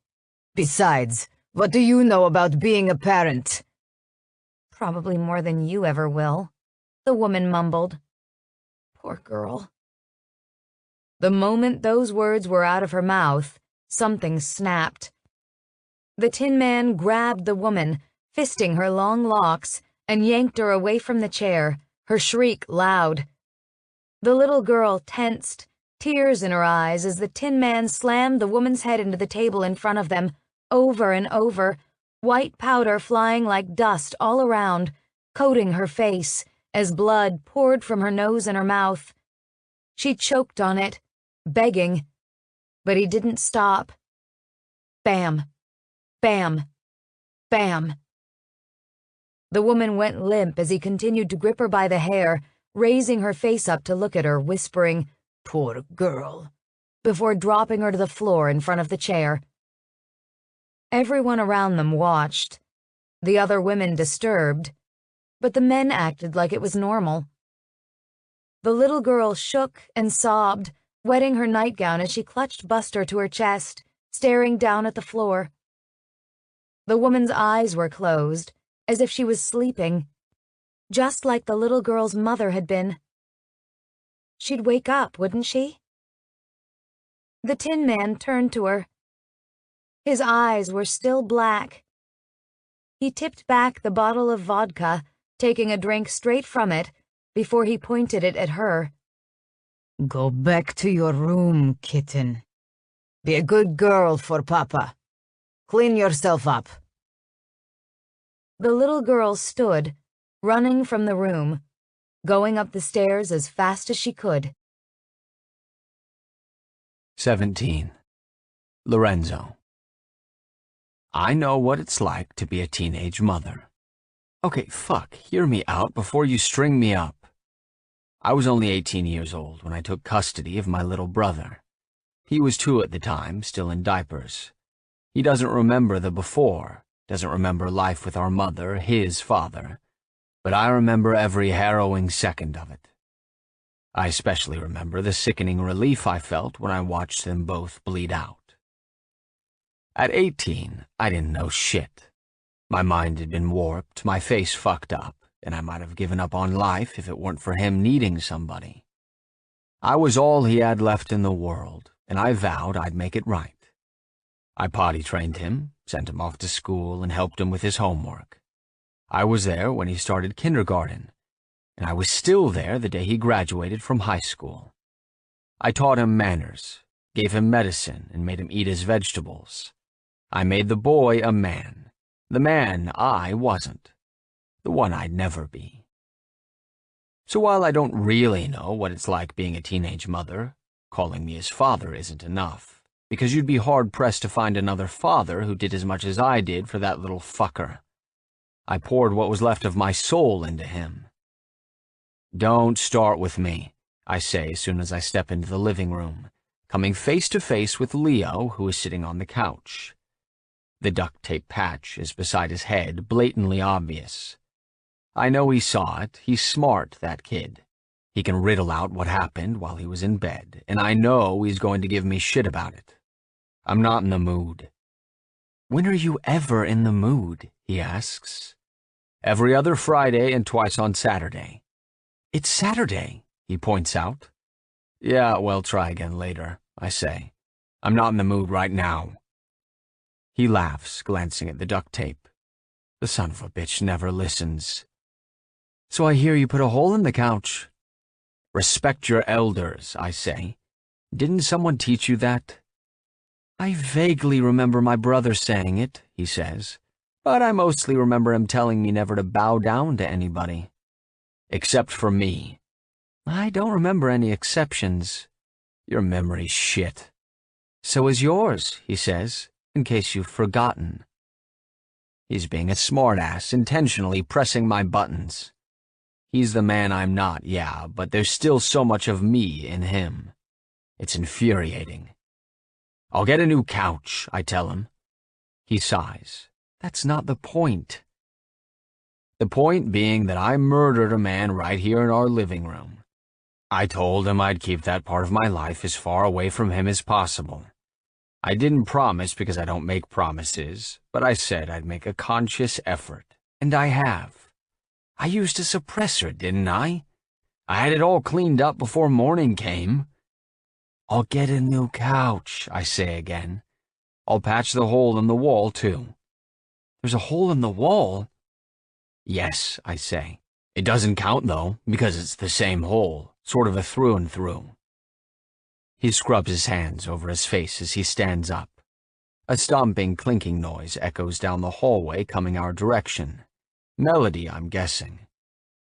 Besides, what do you know about being a parent?
Probably more than you ever will, the woman mumbled. Poor girl. The moment those words were out of her mouth, something snapped. The Tin Man grabbed the woman, fisting her long locks, and yanked her away from the chair, her shriek loud. The little girl tensed, tears in her eyes as the Tin Man slammed the woman's head into the table in front of them, over and over, white powder flying like dust all around, coating her face, as blood poured from her nose and her mouth. She choked on it, begging, but he didn't stop. Bam, bam, bam. The woman went limp as he continued to grip her by the hair, raising her face up to look at her, whispering, "Poor girl," before dropping her to the floor in front of the chair. Everyone around them watched, the other women disturbed, but the men acted like it was normal. The little girl shook and sobbed, wetting her nightgown as she clutched Buster to her chest, staring down at the floor. The woman's eyes were closed, as if she was sleeping, just like the little girl's mother had been. She'd wake up, wouldn't she? The Tin Man turned to her. His eyes were still black. He tipped back the bottle of vodka, taking a drink straight from it, before he pointed it at her.
Go back to your room, kitten. Be a good girl for Papa. Clean yourself up.
The little girl stood, running from the room, going up the stairs as fast as she could.
17. Lorenzo. I know what it's like to be a teenage mother. Okay, fuck, hear me out before you string me up. I was only 18 years old when I took custody of my little brother. He was 2 at the time, still in diapers. He doesn't remember the before, doesn't remember life with our mother, his father, but I remember every harrowing second of it. I especially remember the sickening relief I felt when I watched them both bleed out. At 18, I didn't know shit. My mind had been warped, my face fucked up, and I might have given up on life if it weren't for him needing somebody. I was all he had left in the world, and I vowed I'd make it right. I potty trained him, sent him off to school, and helped him with his homework. I was there when he started kindergarten, and I was still there the day he graduated from high school. I taught him manners, gave him medicine, and made him eat his vegetables. I made the boy a man, the man I wasn't, the one I'd never be. So while I don't really know what it's like being a teenage mother, calling me his father isn't enough, because you'd be hard-pressed to find another father who did as much as I did for that little fucker. I poured what was left of my soul into him. Don't start with me, I say as soon as I step into the living room, coming face to face with Leo, who is sitting on the couch. The duct tape patch is beside his head, blatantly obvious. I know he saw it. He's smart, that kid. He can riddle out what happened while he was in bed, and I know he's going to give me shit about it. I'm not in the mood. When are you ever in the mood? He asks. Every other Friday and twice on Saturday. It's Saturday, he points out. Yeah, well, try again later, I say. I'm not in the mood right now. He laughs, glancing at the duct tape. The son of a bitch never listens. So I hear you put a hole in the couch. Respect your elders, I say. Didn't someone teach you that? I vaguely remember my brother saying it, he says, but I mostly remember him telling me never to bow down to anybody. Except for me. I don't remember any exceptions. Your memory's shit. So is yours, he says, in case you've forgotten. He's being a smartass, intentionally pressing my buttons. He's the man I'm not, yeah, but there's still so much of me in him. It's infuriating. I'll get a new couch, I tell him. He sighs. That's not the point. The point being that I murdered a man right here in our living room. I told him I'd keep that part of my life as far away from him as possible. I didn't promise because I don't make promises, but I said I'd make a conscious effort, and I have. I used a suppressor, didn't I? I had it all cleaned up before morning came. I'll get a new couch, I say again. I'll patch the hole in the wall, too. There's a hole in the wall? Yes, I say. It doesn't count, though, because it's the same hole, sort of a through and through. He scrubs his hands over his face as he stands up. A stomping, clinking noise echoes down the hallway coming our direction. Melody, I'm guessing.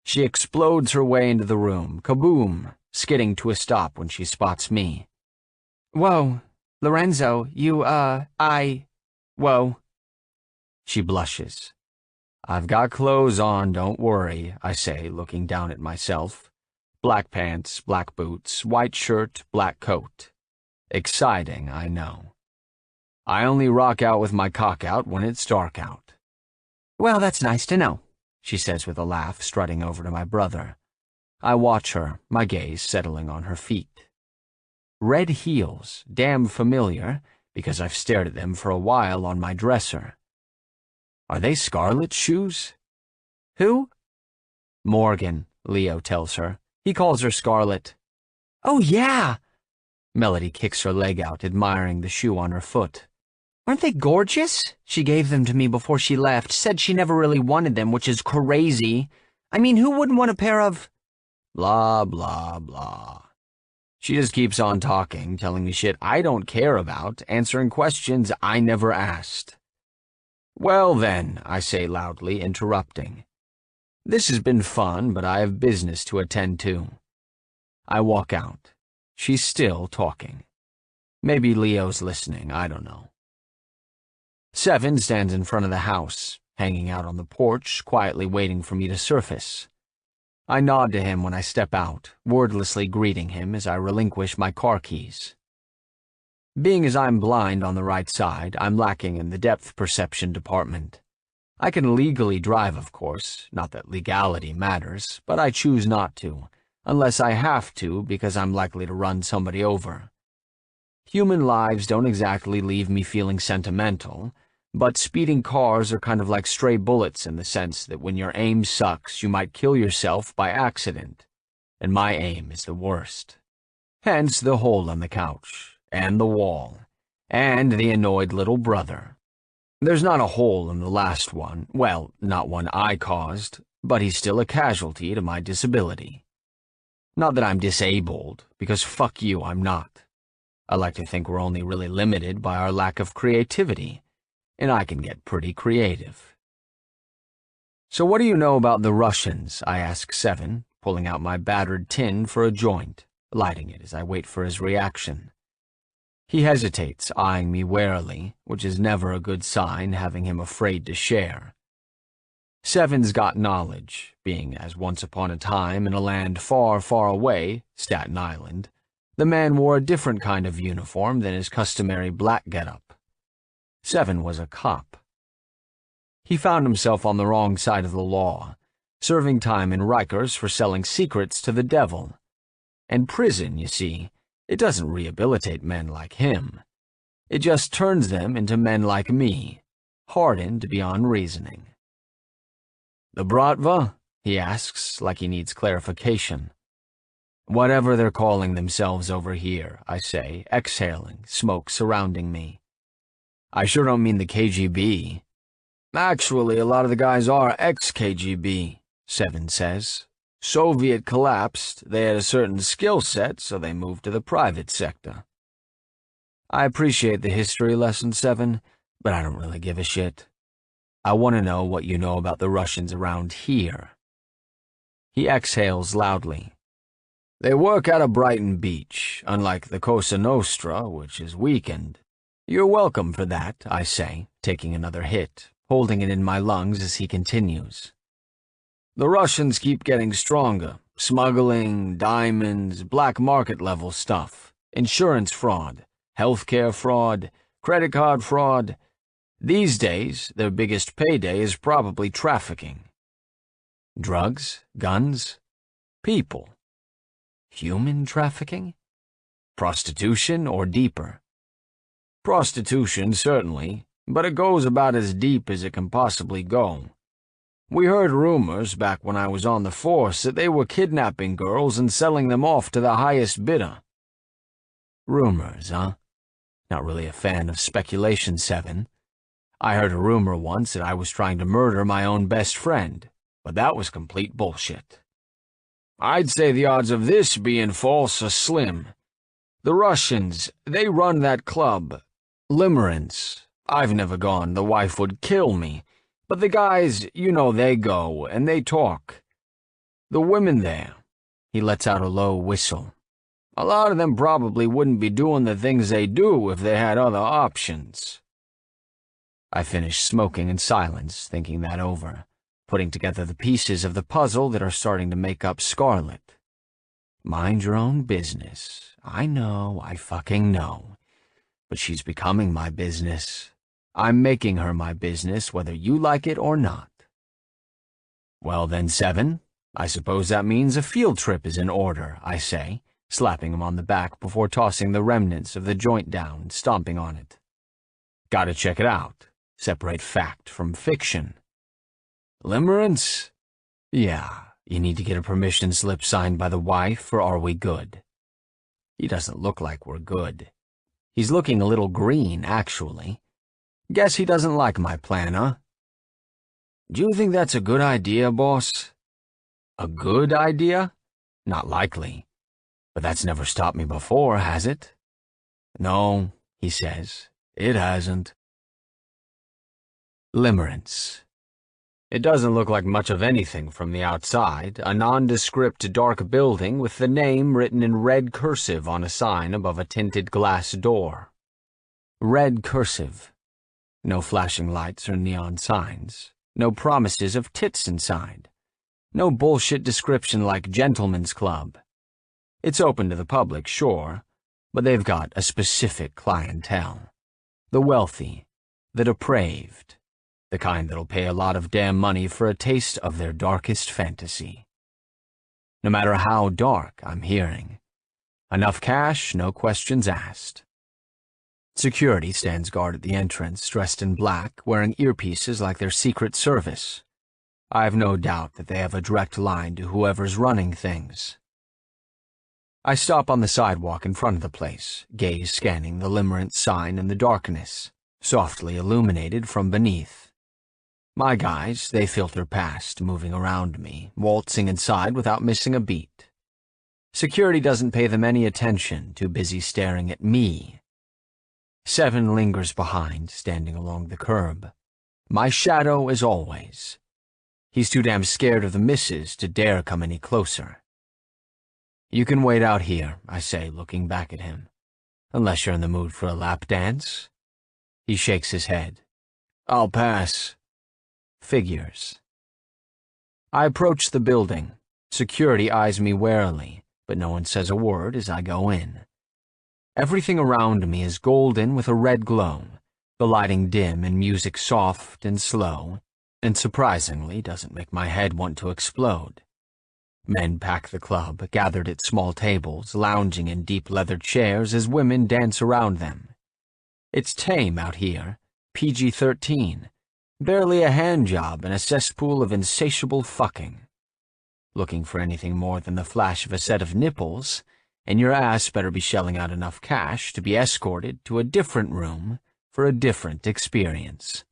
She explodes her way into the room, kaboom, skidding to a stop when she spots me. Whoa, Lorenzo, whoa. She blushes. I've got clothes on, don't worry, I say, looking down at myself. Black pants, black boots, white shirt, black coat. Exciting, I know. I only rock out with my cock out when it's dark out. Well, that's nice to know, she says with a laugh, strutting over to my brother. I watch her, my gaze settling on her feet. Red heels, damn familiar, because I've stared at them for a while on my dresser. Are they Scarlet's shoes? Who? Morgan, Leo tells her. He calls her Scarlet. Oh, yeah! Melody kicks her leg out, admiring the shoe on her foot. Aren't they gorgeous? She gave them to me before she left, said she never really wanted them, which is crazy. I mean, who wouldn't want a pair of... Blah, blah, blah. She just keeps on talking, telling me shit I don't care about, answering questions I never asked. Well then, I say loudly, interrupting. This has been fun, but I have business to attend to. I walk out. She's still talking. Maybe Leo's listening, I don't know. Seven stands in front of the house, hanging out on the porch, quietly waiting for me to surface. I nod to him when I step out, wordlessly greeting him as I relinquish my car keys. Being as I'm blind on the right side, I'm lacking in the depth perception department. I can legally drive, of course, not that legality matters, but I choose not to, unless I have to because I'm likely to run somebody over. Human lives don't exactly leave me feeling sentimental, but speeding cars are kind of like stray bullets in the sense that when your aim sucks, you might kill yourself by accident, and my aim is the worst. Hence the hole on the couch, and the wall, and the annoyed little brother. There's not a hole in the last one, well, not one I caused, but he's still a casualty to my disability. Not that I'm disabled, because fuck you, I'm not. I like to think we're only really limited by our lack of creativity, and I can get pretty creative. So what do you know about the Russians? I ask Seven, pulling out my battered tin for a joint, lighting it as I wait for his reaction. He hesitates, eyeing me warily, which is never a good sign, having him afraid to share. Seven's got knowledge, being as once upon a time in a land far, far away, Staten Island, the man wore a different kind of uniform than his customary black getup. Seven was a cop. He found himself on the wrong side of the law, serving time in Rikers for selling secrets to the devil. And prison, you see, it doesn't rehabilitate men like him. It just turns them into men like me, hardened beyond reasoning. The Bratva? He asks, like he needs clarification. Whatever they're calling themselves over here, I say, exhaling, smoke surrounding me. I sure don't mean the KGB. Actually, a lot of the guys are ex-KGB, Seven says. Soviet collapsed, they had a certain skill set, so they moved to the private sector. I appreciate the history lesson, Seven, but I don't really give a shit. I want to know what you know about the Russians around here. He exhales loudly. They work out of Brighton Beach, unlike the Cosa Nostra, which is weakened. You're welcome for that, I say, taking another hit, holding it in my lungs as he continues. The Russians keep getting stronger. Smuggling, diamonds, black market level stuff, insurance fraud, healthcare fraud, credit card fraud. These days, their biggest payday is probably trafficking. Drugs, guns, people. Human trafficking? Prostitution or deeper? Prostitution, certainly, but it goes about as deep as it can possibly go. We heard rumors back when I was on the force that they were kidnapping girls and selling them off to the highest bidder. Rumors, huh? Not really a fan of speculation, Seven. I heard a rumor once that I was trying to murder my own best friend, but that was complete bullshit. I'd say the odds of this being false are slim. The Russians, they run that club. Limerence. I've never gone, the wife would kill me. But the guys, they go, and they talk. The women there, he lets out a low whistle. A lot of them probably wouldn't be doing the things they do if they had other options. I finish smoking in silence, thinking that over, putting together the pieces of the puzzle that are starting to make up Scarlet. Mind your own business. I know, I fucking know. But she's becoming my business. I'm making her my business, whether you like it or not. Well then, Seven, I suppose that means a field trip is in order, I say, slapping him on the back before tossing the remnants of the joint down and stomping on it. Gotta check it out. Separate fact from fiction. Limerence? Yeah, you need to get a permission slip signed by the wife, or are we good? He doesn't look like we're good. He's looking a little green, actually. Guess he doesn't like my plan, huh? Do you think that's a good idea, boss? A good idea? Not likely. But that's never stopped me before, has it? No, he says, it hasn't. Limerence. It doesn't look like much of anything from the outside, a nondescript dark building with the name written in red cursive on a sign above a tinted glass door. Red cursive. No flashing lights or neon signs. No promises of tits inside. No bullshit description like Gentleman's Club. It's open to the public, sure, but they've got a specific clientele. The wealthy, the depraved, the kind that'll pay a lot of damn money for a taste of their darkest fantasy. No matter how dark, I'm hearing. Enough cash, no questions asked. Security stands guard at the entrance, dressed in black, wearing earpieces like their Secret Service. I've no doubt that they have a direct line to whoever's running things. I stop on the sidewalk in front of the place, gaze scanning the Limerence sign in the darkness, softly illuminated from beneath. My guys, they filter past, moving around me, waltzing inside without missing a beat. Security doesn't pay them any attention, too busy staring at me. Seven lingers behind, standing along the curb. My shadow as always. He's too damn scared of the missus to dare come any closer. You can wait out here, I say, looking back at him. Unless you're in the mood for a lap dance. He shakes his head. I'll pass. Figures. I approach the building. Security eyes me warily, but no one says a word as I go in. Everything around me is golden with a red glow, the lighting dim and music soft and slow, and surprisingly doesn't make my head want to explode. Men pack the club, gathered at small tables, lounging in deep leather chairs as women dance around them. It's tame out here, PG-13, barely a handjob and a cesspool of insatiable fucking. Looking for anything more than the flash of a set of nipples, and your ass better be shelling out enough cash to be escorted to a different room for a different experience.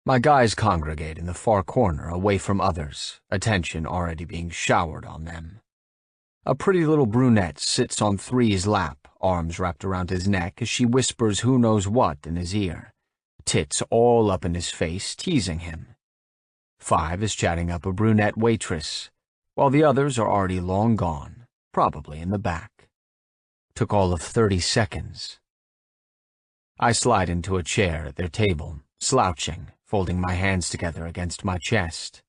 My guys congregate in the far corner, away from others, attention already being showered on them. A pretty little brunette sits on Three's lap, arms wrapped around his neck as she whispers who knows what in his ear, tits all up in his face, teasing him. Five is chatting up a brunette waitress, while the others are already long gone, probably in the back. Took all of 30 seconds. I slide into a chair at their table, slouching, folding my hands together against my chest.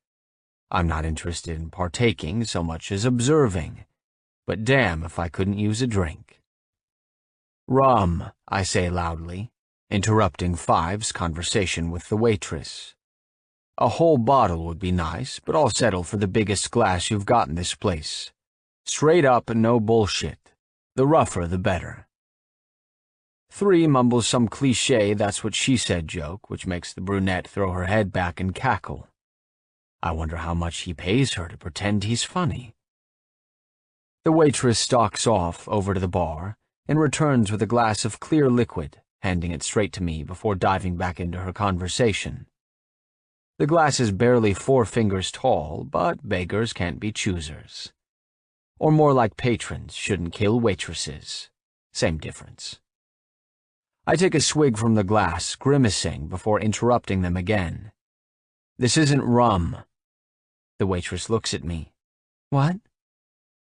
I'm not interested in partaking so much as observing, but damn if I couldn't use a drink. Rum, I say loudly, interrupting Five's conversation with the waitress. A whole bottle would be nice, but I'll settle for the biggest glass you've got in this place. Straight up and no bullshit. The rougher the better. Three mumbles some cliché "that's what she said" joke, which makes the brunette throw her head back and cackle. I wonder how much he pays her to pretend he's funny. The waitress stalks off over to the bar, and returns with a glass of clear liquid, handing it straight to me before diving back into her conversation. The glass is barely 4 fingers tall, but beggars can't be choosers. Or more like patrons shouldn't kill waitresses. Same difference. I take a swig from the glass, grimacing before interrupting them again. This isn't rum. The waitress looks at me. What?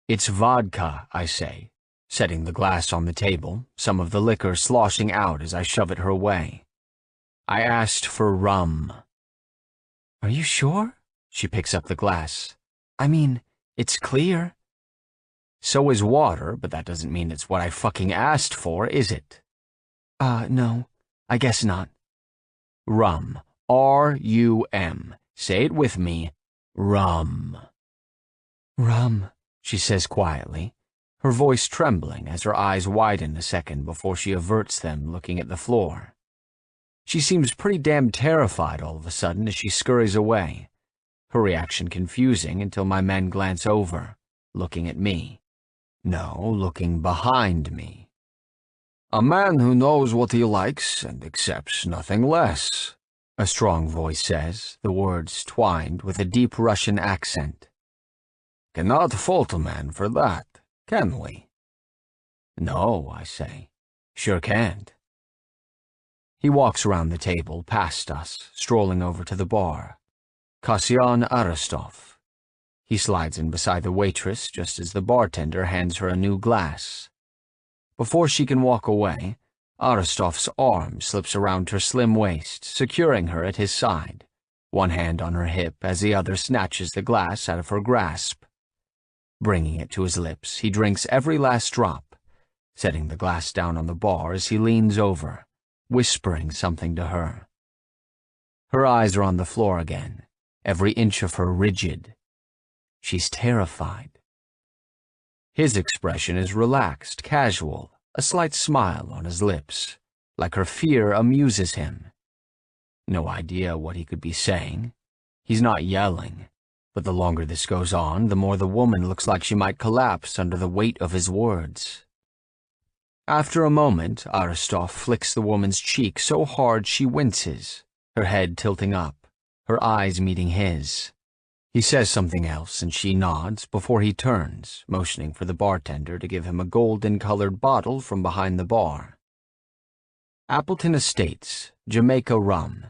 It's vodka, I say, setting the glass on the table, some of the liquor sloshing out as I shove it her way. I asked for rum. Are you sure? She picks up the glass. I mean, it's clear. So is water, but that doesn't mean it's what I fucking asked for, is it? No, I guess not. Rum. R-U-M. Say it with me. Rum. Rum, she says quietly, her voice trembling as her eyes widen a second before she averts them, looking at the floor. She seems pretty damn terrified all of a sudden as she scurries away, her reaction confusing until my men glance over, looking at me. No, looking behind me. A man who knows what he likes and accepts nothing less, a strong voice says, the words twined with a deep Russian accent. Cannot fault a man for that, can we? No, I say. Sure can't. He walks around the table, past us, strolling over to the bar. Kasyan Aristov. He slides in beside the waitress just as the bartender hands her a new glass. Before she can walk away, Aristov's arm slips around her slim waist, securing her at his side, one hand on her hip as the other snatches the glass out of her grasp. Bringing it to his lips, he drinks every last drop, setting the glass down on the bar as he leans over, whispering something to her. Her eyes are on the floor again, every inch of her rigid. She's terrified. His expression is relaxed, casual, a slight smile on his lips, like her fear amuses him. No idea what he could be saying. He's not yelling, but the longer this goes on, the more the woman looks like she might collapse under the weight of his words. After a moment, Aristov flicks the woman's cheek so hard she winces, her head tilting up, her eyes meeting his. He says something else and she nods before he turns, motioning for the bartender to give him a golden-colored bottle from behind the bar. Appleton Estates, Jamaica rum.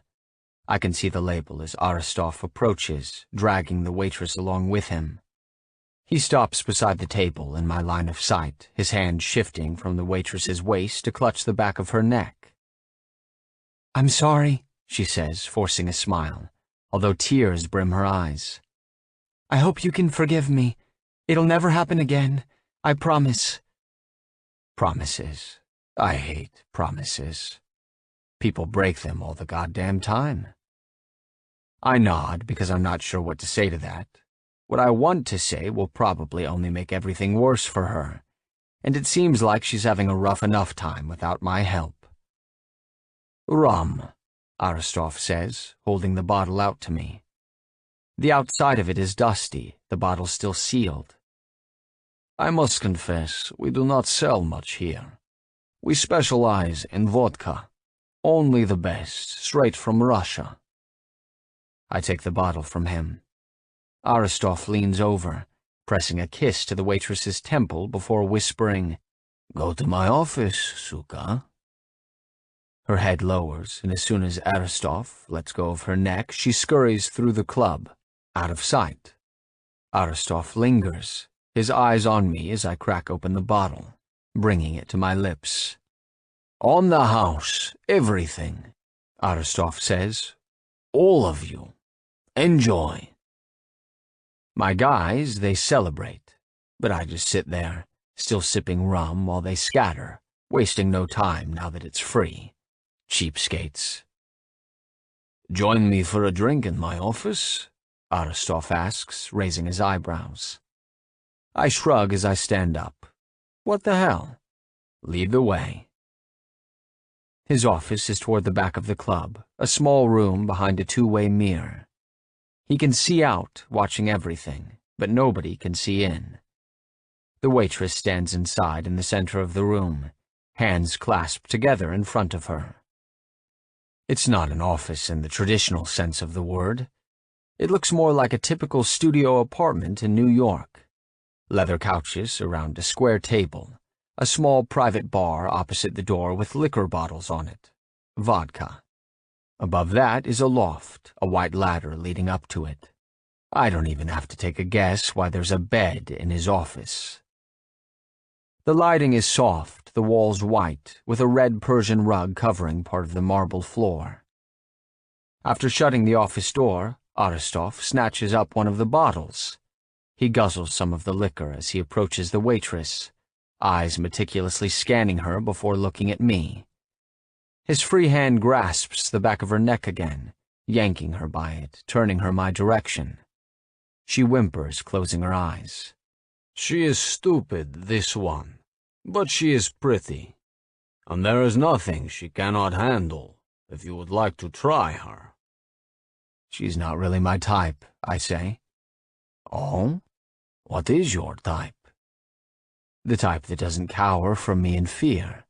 I can see the label as Aristov approaches, dragging the waitress along with him. He stops beside the table in my line of sight, his hand shifting from the waitress's waist to clutch the back of her neck. I'm sorry, she says, forcing a smile, although tears brim her eyes. I hope you can forgive me. It'll never happen again. I promise. Promises. I hate promises. People break them all the goddamn time. I nod because I'm not sure what to say to that. What I want to say will probably only make everything worse for her, and it seems like she's having a rough enough time without my help. Rum, Aristov says, holding the bottle out to me. The outside of it is dusty, the bottle still sealed. I must confess, we do not sell much here. We specialize in vodka. Only the best, straight from Russia. I take the bottle from him. Aristov leans over, pressing a kiss to the waitress's temple before whispering, Go to my office, suka. Her head lowers, and as soon as Aristov lets go of her neck, she scurries through the club, out of sight. Aristov lingers, his eyes on me as I crack open the bottle, bringing it to my lips. On the house, everything, Aristov says. All of you. Enjoy. My guys, they celebrate, but I just sit there, still sipping rum while they scatter, wasting no time now that it's free. Cheapskates. Join me for a drink in my office? Aristov asks, raising his eyebrows. I shrug as I stand up. What the hell? Lead the way. His office is toward the back of the club, a small room behind a two-way mirror. He can see out, watching everything, but nobody can see in. The waitress stands inside in the center of the room, hands clasped together in front of her. It's not an office in the traditional sense of the word. It looks more like a typical studio apartment in New York. Leather couches around a square table, a small private bar opposite the door with liquor bottles on it. Vodka. Above that is a loft, a white ladder leading up to it. I don't even have to take a guess why there's a bed in his office. The lighting is soft, the walls white, with a red Persian rug covering part of the marble floor. After shutting the office door, Aristov snatches up one of the bottles. He guzzles some of the liquor as he approaches the waitress, eyes meticulously scanning her before looking at me. His free hand grasps the back of her neck again, yanking her by it, turning her my direction. She whimpers, closing her eyes.
She is stupid, this one, but she is pretty, and there is nothing she cannot handle, if you would like to try her.
She's not really my type, I say.
Oh? What is your type?
The type that doesn't cower from me in fear.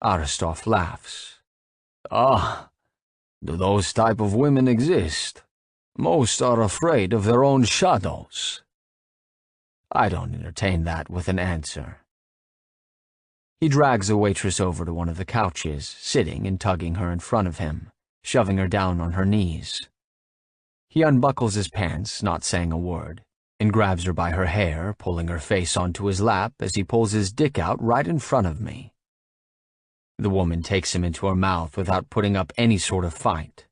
Aristov laughs.
Ah, do those type of women exist? Most are afraid of their own shadows.
I don't entertain that with an answer. He drags the waitress over to one of the couches, sitting and tugging her in front of him, shoving her down on her knees. He unbuckles his pants, not saying a word, and grabs her by her hair, pulling her face onto his lap as he pulls his dick out right in front of me. The woman takes him into her mouth without putting up any sort of fight,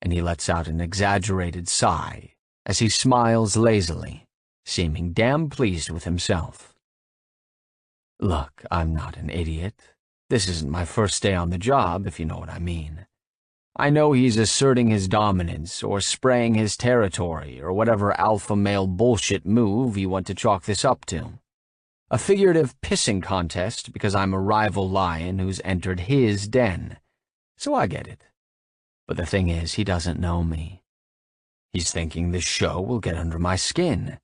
and he lets out an exaggerated sigh as he smiles lazily, seeming damn pleased with himself. Look, I'm not an idiot. This isn't my first day on the job, if you know what I mean. I know he's asserting his dominance or spraying his territory or whatever alpha male bullshit move you want to chalk this up to. A figurative pissing contest because I'm a rival lion who's entered his den. So I get it. But the thing is, he doesn't know me. He's thinking this show will get under my skin,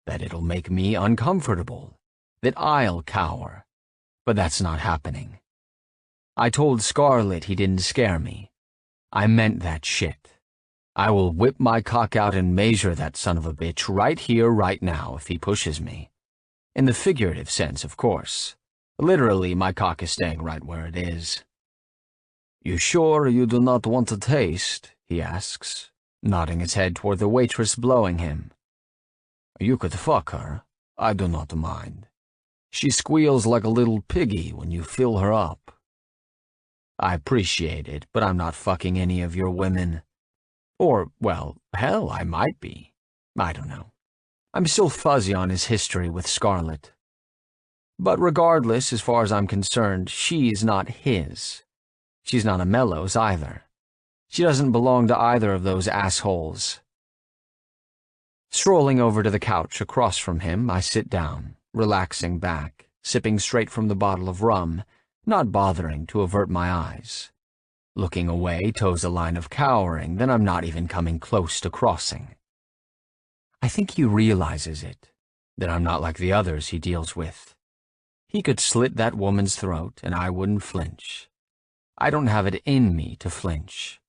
that it'll make me uncomfortable, that I'll cower. But that's not happening. I told Scarlett he didn't scare me. I meant that shit. I will whip my cock out and measure that son of a bitch right here, right now, if he pushes me. In the figurative sense, of course. Literally, my cock is staying right where it is.
You sure you do not want to taste?
He asks, nodding his head toward the waitress blowing him.
You could fuck her. I do not mind. She squeals like a little piggy when you fill her up.
I appreciate it, but I'm not fucking any of your women. Or, well, hell, I might be. I don't know. I'm still fuzzy on his history with Scarlett. But regardless, as far as I'm concerned, she's not his. She's not a Mellows either. She doesn't belong to either of those assholes. Strolling over to the couch across from him, I sit down, relaxing back, sipping straight from the bottle of rum, not bothering to avert my eyes. Looking away toes a line of cowering that I'm not even coming close to crossing. I think he realizes it, that I'm not like the others he deals with. He could slit that woman's throat and I wouldn't flinch. I don't have it in me to flinch.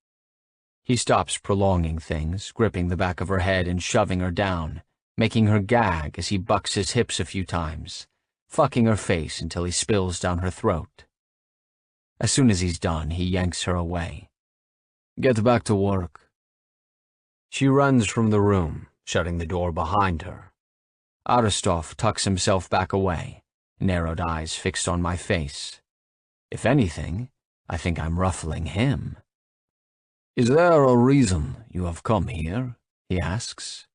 He stops prolonging things, gripping the back of her head and shoving her down, making her gag as he bucks his hips a few times, fucking her face until he spills down her throat. As soon as he's done, he yanks her away.
Get back to work.
She runs from the room, shutting the door behind her. Aristov tucks himself back away, narrowed eyes fixed on my face. If anything, I think I'm ruffling him.
Is there a reason you have come here? He asks.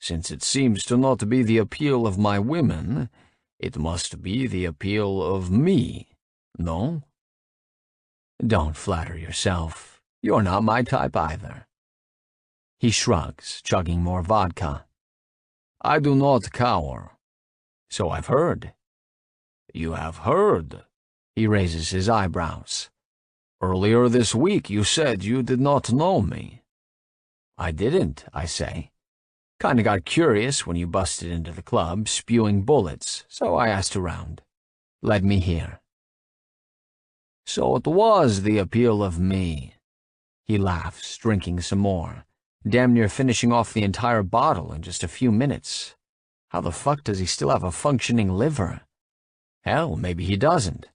Since it seems to not be the appeal of my women, it must be the appeal of me, no?
Don't flatter yourself. You're not my type either. He shrugs, chugging more vodka.
I do not cower.
So I've heard.
You have heard?
He raises his eyebrows.
Earlier this week you said you did not know me.
I didn't, I say.
Kinda got curious when you busted into the club, spewing bullets, so I asked around. Led me here. So it was the appeal of me. He laughs, drinking some more, damn near finishing off the entire bottle in just a few minutes. How the fuck does he still have a functioning liver? Hell, maybe he doesn't.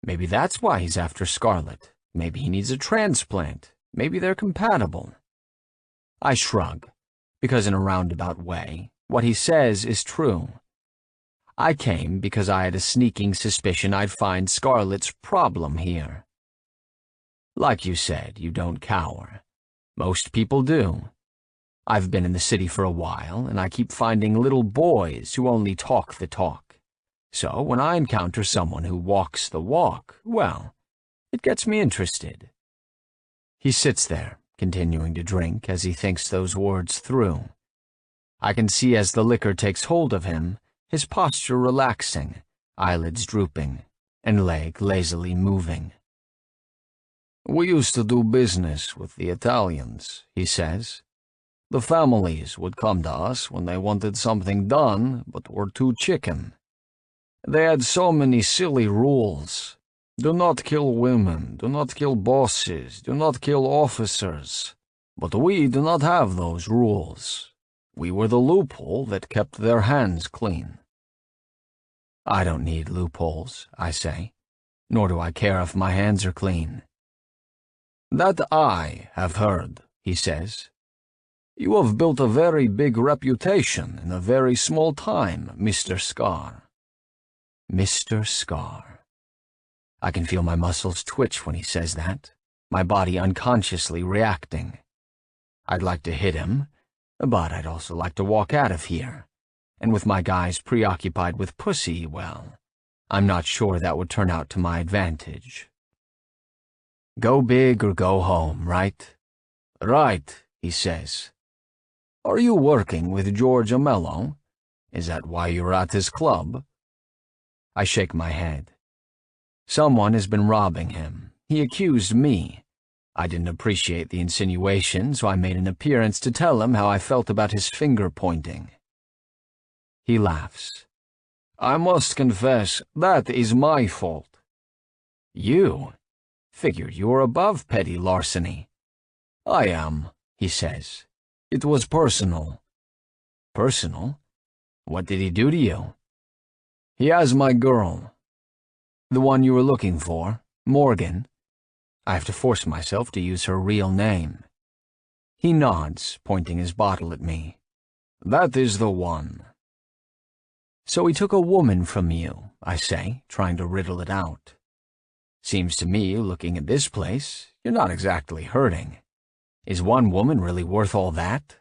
Maybe that's why he's after Scarlett. Maybe he needs a transplant. Maybe they're compatible. I shrug, because in a roundabout way, what he says is true. I came because I had a sneaking suspicion I'd find Scarlett's problem here. Like you said, you don't cower. Most people do. I've been in the city for a while, and I keep finding little boys who only talk the talk. So when I encounter someone who walks the walk, well, it gets me interested. He sits there, continuing to drink as he thinks those words through. I can see as the liquor takes hold of him, his posture relaxing, eyelids drooping, and leg lazily moving. We used to do business with the Italians, he says. The families would come to us when they wanted something done, but were too chicken. They had so many silly rules. Do not kill women, do not kill bosses, do not kill officers. But we do not have those rules. We were the loophole that kept their hands clean. I don't need loopholes, I say, nor do I care if my hands are clean. That I have heard, he says. You have built a very big reputation in a very small time, Mr. Scar. Mr. Scar. I can feel my muscles twitch when he says that, my body unconsciously reacting. I'd like to hit him, but I'd also like to walk out of here. And with my guys preoccupied with pussy, well, I'm not sure that would turn out to my advantage. Go big or go home, right? Right, he says. Are you working with George Amello? Is that why you're at his club? I shake my head. Someone has been robbing him. He accused me. I didn't appreciate the insinuation, so I made an appearance to tell him how I felt about his finger-pointing. He laughs. I must confess, that is my fault. You? Figured you were above petty larceny. I am, he says. It was personal. Personal? What did he do to you? He has my girl. The one you were looking for, Morgan. I have to force myself to use her real name. He nods, pointing his bottle at me. That is the one. So he took a woman from you, I say, trying to riddle it out. Seems to me, looking at this place, you're not exactly hurting. Is one woman really worth all that?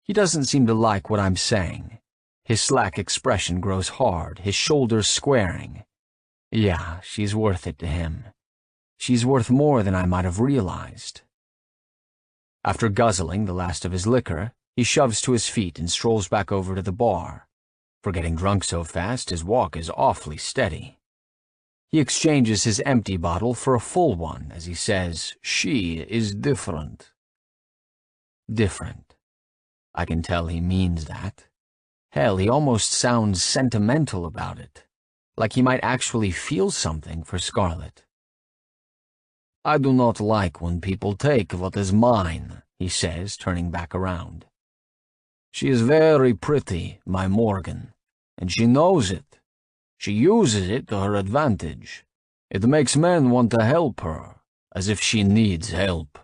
He doesn't seem to like what I'm saying. His slack expression grows hard, his shoulders squaring. Yeah, she's worth it to him. She's worth more than I might have realized. After guzzling the last of his liquor, he shoves to his feet and strolls back over to the bar. For getting drunk so fast, his walk is awfully steady. He exchanges his empty bottle for a full one as he says, "She is different." Different. I can tell he means that. Hell, he almost sounds sentimental about it, like he might actually feel something for Scarlett. I do not like when people take what is mine, he says, turning back around. She is very pretty, my Morgan, and she knows it. She uses it to her advantage. It makes men want to help her, as if she needs help.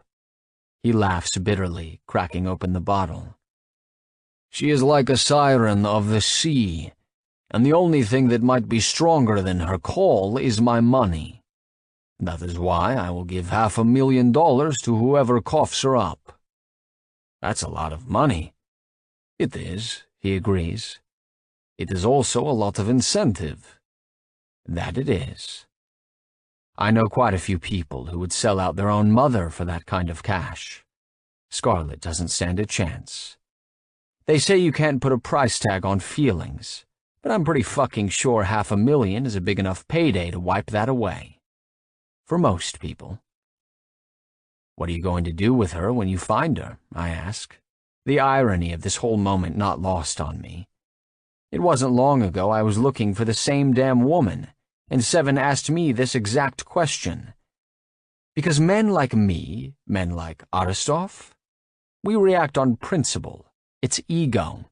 He laughs bitterly, cracking open the bottle. She is like a siren of the sea, and the only thing that might be stronger than her call is my money. That is why I will give $500,000 to whoever coughs her up. That's a lot of money. It is, he agrees. It is also a lot of incentive. That it is. I know quite a few people who would sell out their own mother for that kind of cash. Scarlett doesn't stand a chance. They say you can't put a price tag on feelings, but I'm pretty fucking sure $500,000 is a big enough payday to wipe that away. For most people. What are you going to do with her when you find her? I ask. the irony of this whole moment not lost on me. It wasn't long ago I was looking for the same damn woman, and Seven asked me this exact question. Because men like me, men like Aristov, we react on principle. It's ego.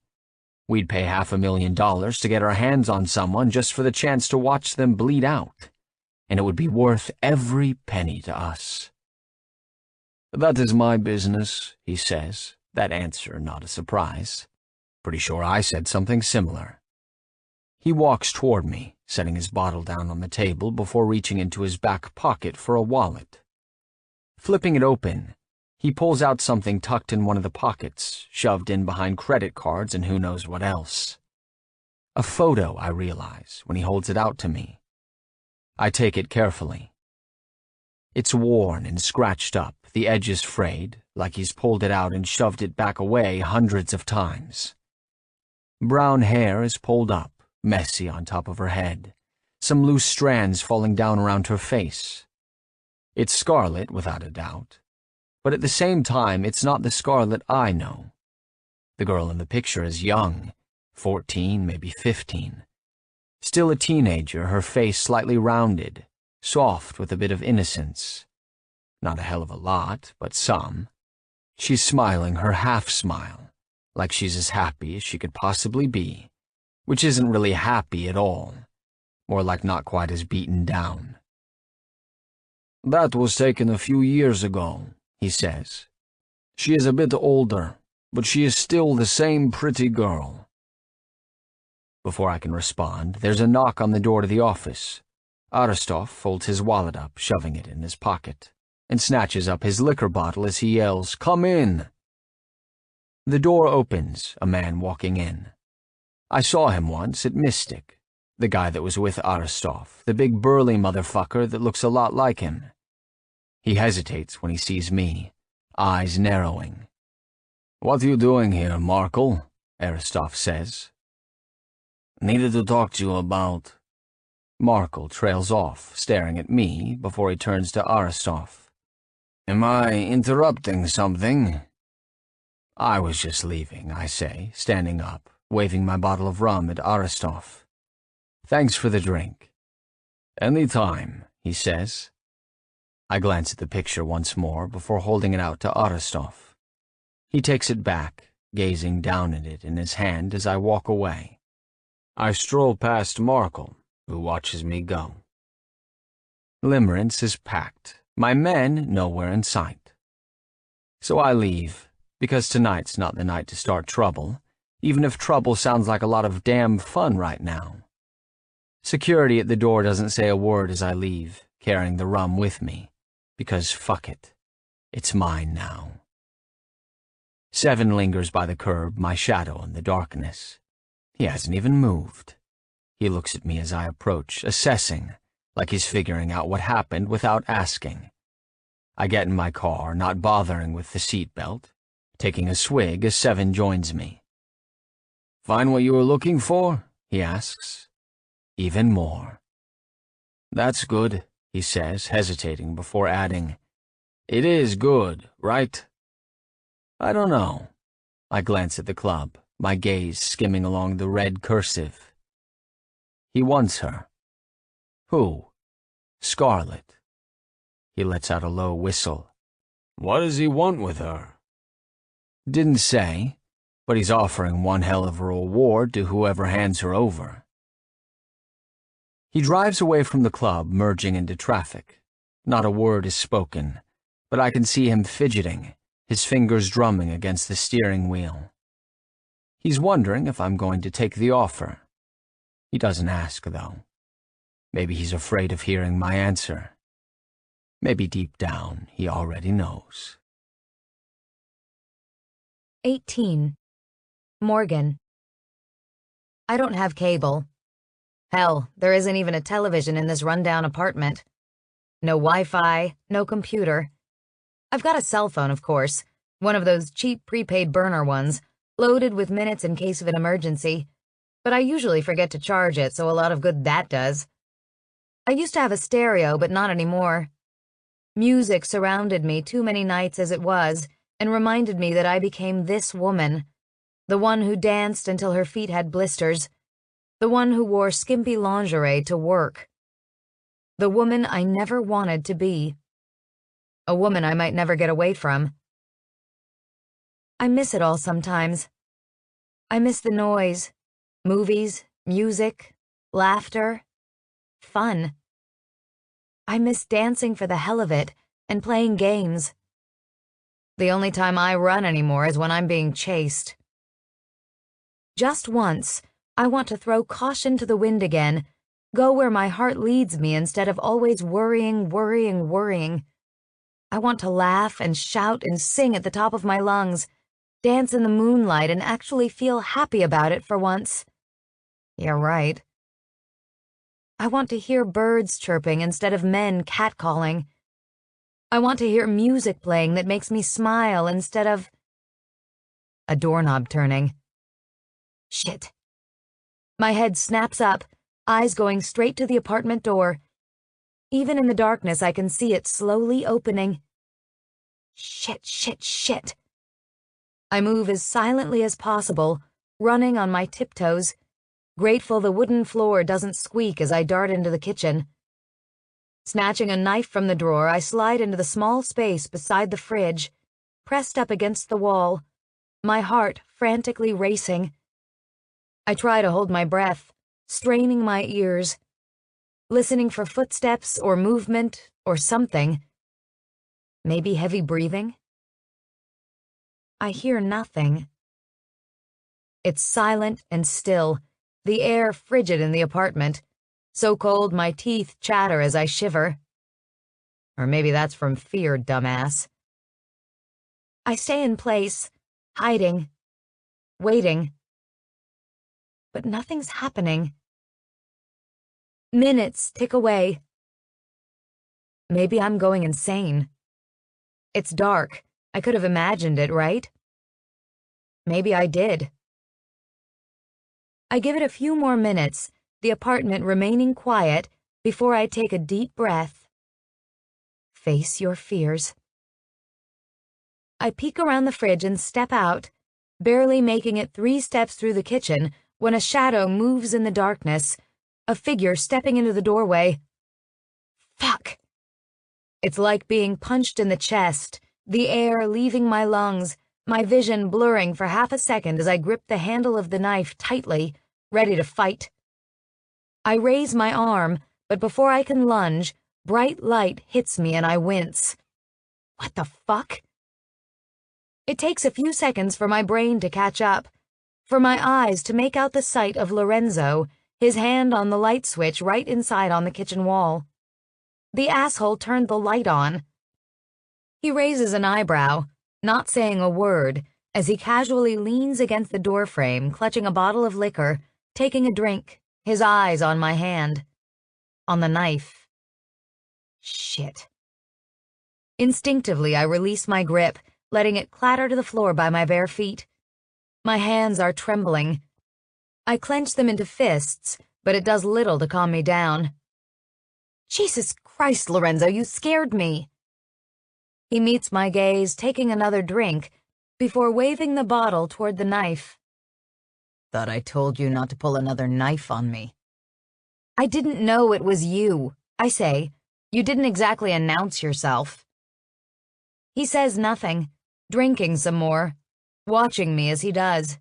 We'd pay $500,000 to get our hands on someone just for the chance to watch them bleed out, and it would be worth every penny to us.
That is my business, he says,
that answer not a surprise. Pretty sure I said something similar. He walks toward me, setting his bottle down on the table before reaching into his back pocket for a wallet. Flipping it open, he pulls out something tucked in one of the pockets, shoved in behind credit cards and who knows what else. A photo, I realize, when he holds it out to me. I take it carefully. It's worn and scratched up, the edges frayed, like he's pulled it out and shoved it back away hundreds of times. Brown hair is pulled up, messy on top of her head, some loose strands falling down around her face. It's scarlet, without a doubt, but at the same time, it's not the Scarlet I know. The girl in the picture is young, 14, maybe 15. Still a teenager, her face slightly rounded, soft with a bit of innocence. Not a hell of a lot, but some. She's smiling her half-smile, like she's as happy as she could possibly be, which isn't really happy at all, more like not quite as beaten down.
That was taken a few years ago, he says. She is a bit older, but she is still the same pretty girl.
Before I can respond, there's a knock on the door to the office. Aristov folds his wallet up, shoving it in his pocket, and snatches up his liquor bottle as he yells, "Come in!" The door opens, a man walking in. I saw him once at Mystic, the guy that was with Aristov, the big burly motherfucker that looks a lot like him. He hesitates when he sees me, eyes narrowing.
"What are you doing here, Markle?" Aristov says.
"Needed to talk to you about..."
Markle trails off, staring at me before he turns to Aristov.
"Am I interrupting something?"
"I was just leaving," I say, standing up, waving my bottle of rum at Aristov. "Thanks for the drink."
"Any time,"
he says. I glance at the picture once more before holding it out to Aristov. He takes it back, gazing down at it in his hand as I walk away. I stroll past Markle, who watches me go. Limerence is packed, my men nowhere in sight. So I leave, because tonight's not the night to start trouble, even if trouble sounds like a lot of damn fun right now. Security at the door doesn't say a word as I leave, carrying the rum with me, because fuck it, it's mine now. Seven lingers by the curb, my shadow in the darkness. He hasn't even moved. He looks at me as I approach, assessing, like he's figuring out what happened without asking. I get in my car, not bothering with the seatbelt, taking a swig as Seven joins me.
"Find what you were looking for?"
he asks. "Even more."
"That's good," he says, hesitating before adding, "It is good, right?"
"I don't know." I glance at the club, my gaze skimming along the red cursive. "He wants her."
"Who?"
"Scarlet." He lets out a low whistle.
"What does he want with her?"
"Didn't say, but he's offering one hell of a reward to whoever hands her over." He drives away from the club, merging into traffic. Not a word is spoken, but I can see him fidgeting, his fingers drumming against the steering wheel. He's wondering if I'm going to take the offer. He doesn't ask, though. Maybe he's afraid of hearing my answer. Maybe deep down he already knows.
18. Morgan. I don't have cable. Hell, there isn't even a television in this rundown apartment. No Wi-Fi, no computer. I've got a cell phone, of course, one of those cheap prepaid burner ones, loaded with minutes in case of an emergency, but I usually forget to charge it, so a lot of good that does. I used to have a stereo, but not anymore. Music surrounded me too many nights as it was, and reminded me that I became this woman, the one who danced until her feet had blisters, the one who wore skimpy lingerie to work, the woman I never wanted to be, a woman I might never get away from. I miss it all sometimes. I miss the noise, movies, music, laughter, fun. I miss dancing for the hell of it and playing games. The only time I run anymore is when I'm being chased. Just once, I want to throw caution to the wind again, go where my heart leads me instead of always worrying. I want to laugh and shout and sing at the top of my lungs, dance in the moonlight and actually feel happy about it for once. Yeah, right. I want to hear birds chirping instead of men catcalling. I want to hear music playing that makes me smile instead of a doorknob turning. Shit. My head snaps up, eyes going straight to the apartment door. Even in the darkness, I can see it slowly opening. Shit. I move as silently as possible, running on my tiptoes, grateful the wooden floor doesn't squeak as I dart into the kitchen. Snatching a knife from the drawer, I slide into the small space beside the fridge, pressed up against the wall, my heart frantically racing. I try to hold my breath, straining my ears, listening for footsteps or movement or something. Maybe heavy breathing? I hear nothing. It's silent and still, the air frigid in the apartment, so cold my teeth chatter as I shiver. Or maybe that's from fear, dumbass. I stay in place, hiding, waiting. But nothing's happening. Minutes tick away. Maybe I'm going insane. It's dark. I could have imagined it, right? Maybe I did. I give it a few more minutes, the apartment remaining quiet, before I take a deep breath. Face your fears. I peek around the fridge and step out, barely making it 3 steps through the kitchen when a shadow moves in the darkness, a figure stepping into the doorway. Fuck! It's like being punched in the chest, the air leaving my lungs, my vision blurring for half a second as I grip the handle of the knife tightly, ready to fight. I raise my arm, but before I can lunge, bright light hits me and I wince. What the fuck? It takes a few seconds for my brain to catch up, for my eyes to make out the sight of Lorenzo, his hand on the light switch right inside on the kitchen wall. The asshole turned the light on. He raises an eyebrow, not saying a word, as he casually leans against the doorframe, clutching a bottle of liquor, taking a drink, his eyes on my hand. On the knife. Shit. Instinctively, I release my grip, letting it clatter to the floor by my bare feet. My hands are trembling. I clench them into fists, but it does little to calm me down. Jesus Christ, Lorenzo, you scared me. He meets my gaze, taking another drink, before waving the bottle toward the knife.
Thought I told you not to pull another knife on me.
I didn't know it was you, I say. You didn't exactly announce yourself. He says nothing, drinking some more, watching me as he does.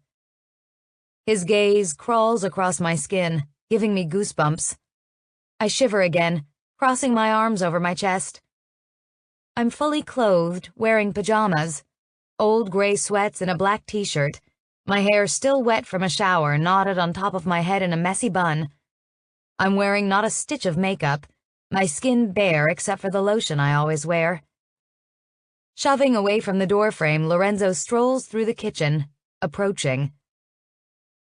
His gaze crawls across my skin, giving me goosebumps. I shiver again, crossing my arms over my chest. I'm fully clothed, wearing pajamas, old gray sweats and a black t-shirt, my hair still wet from a shower knotted on top of my head in a messy bun. I'm wearing not a stitch of makeup, my skin bare except for the lotion I always wear. Shoving away from the doorframe, Lorenzo strolls through the kitchen, approaching.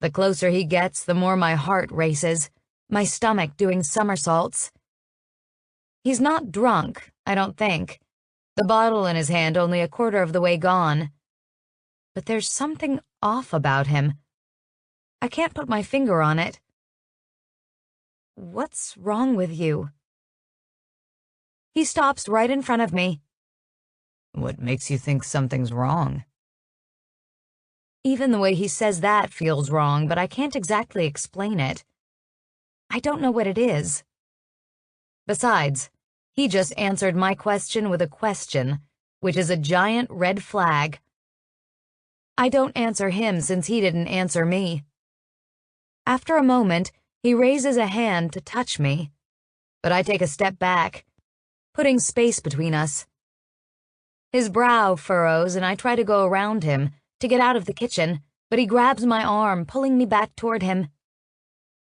The closer he gets, the more my heart races, my stomach doing somersaults. He's not drunk, I don't think. The bottle in his hand only a quarter of the way gone. But there's something off about him. I can't put my finger on it. What's wrong with you? He stops right in front of me.
What makes you think something's wrong?
Even the way he says that feels wrong, but I can't exactly explain it. I don't know what it is. Besides, he just answered my question with a question, which is a giant red flag. I don't answer him since he didn't answer me. After a moment, he raises a hand to touch me, but I take a step back, putting space between us. His brow furrows and I try to go around him to get out of the kitchen, but he grabs my arm, pulling me back toward him.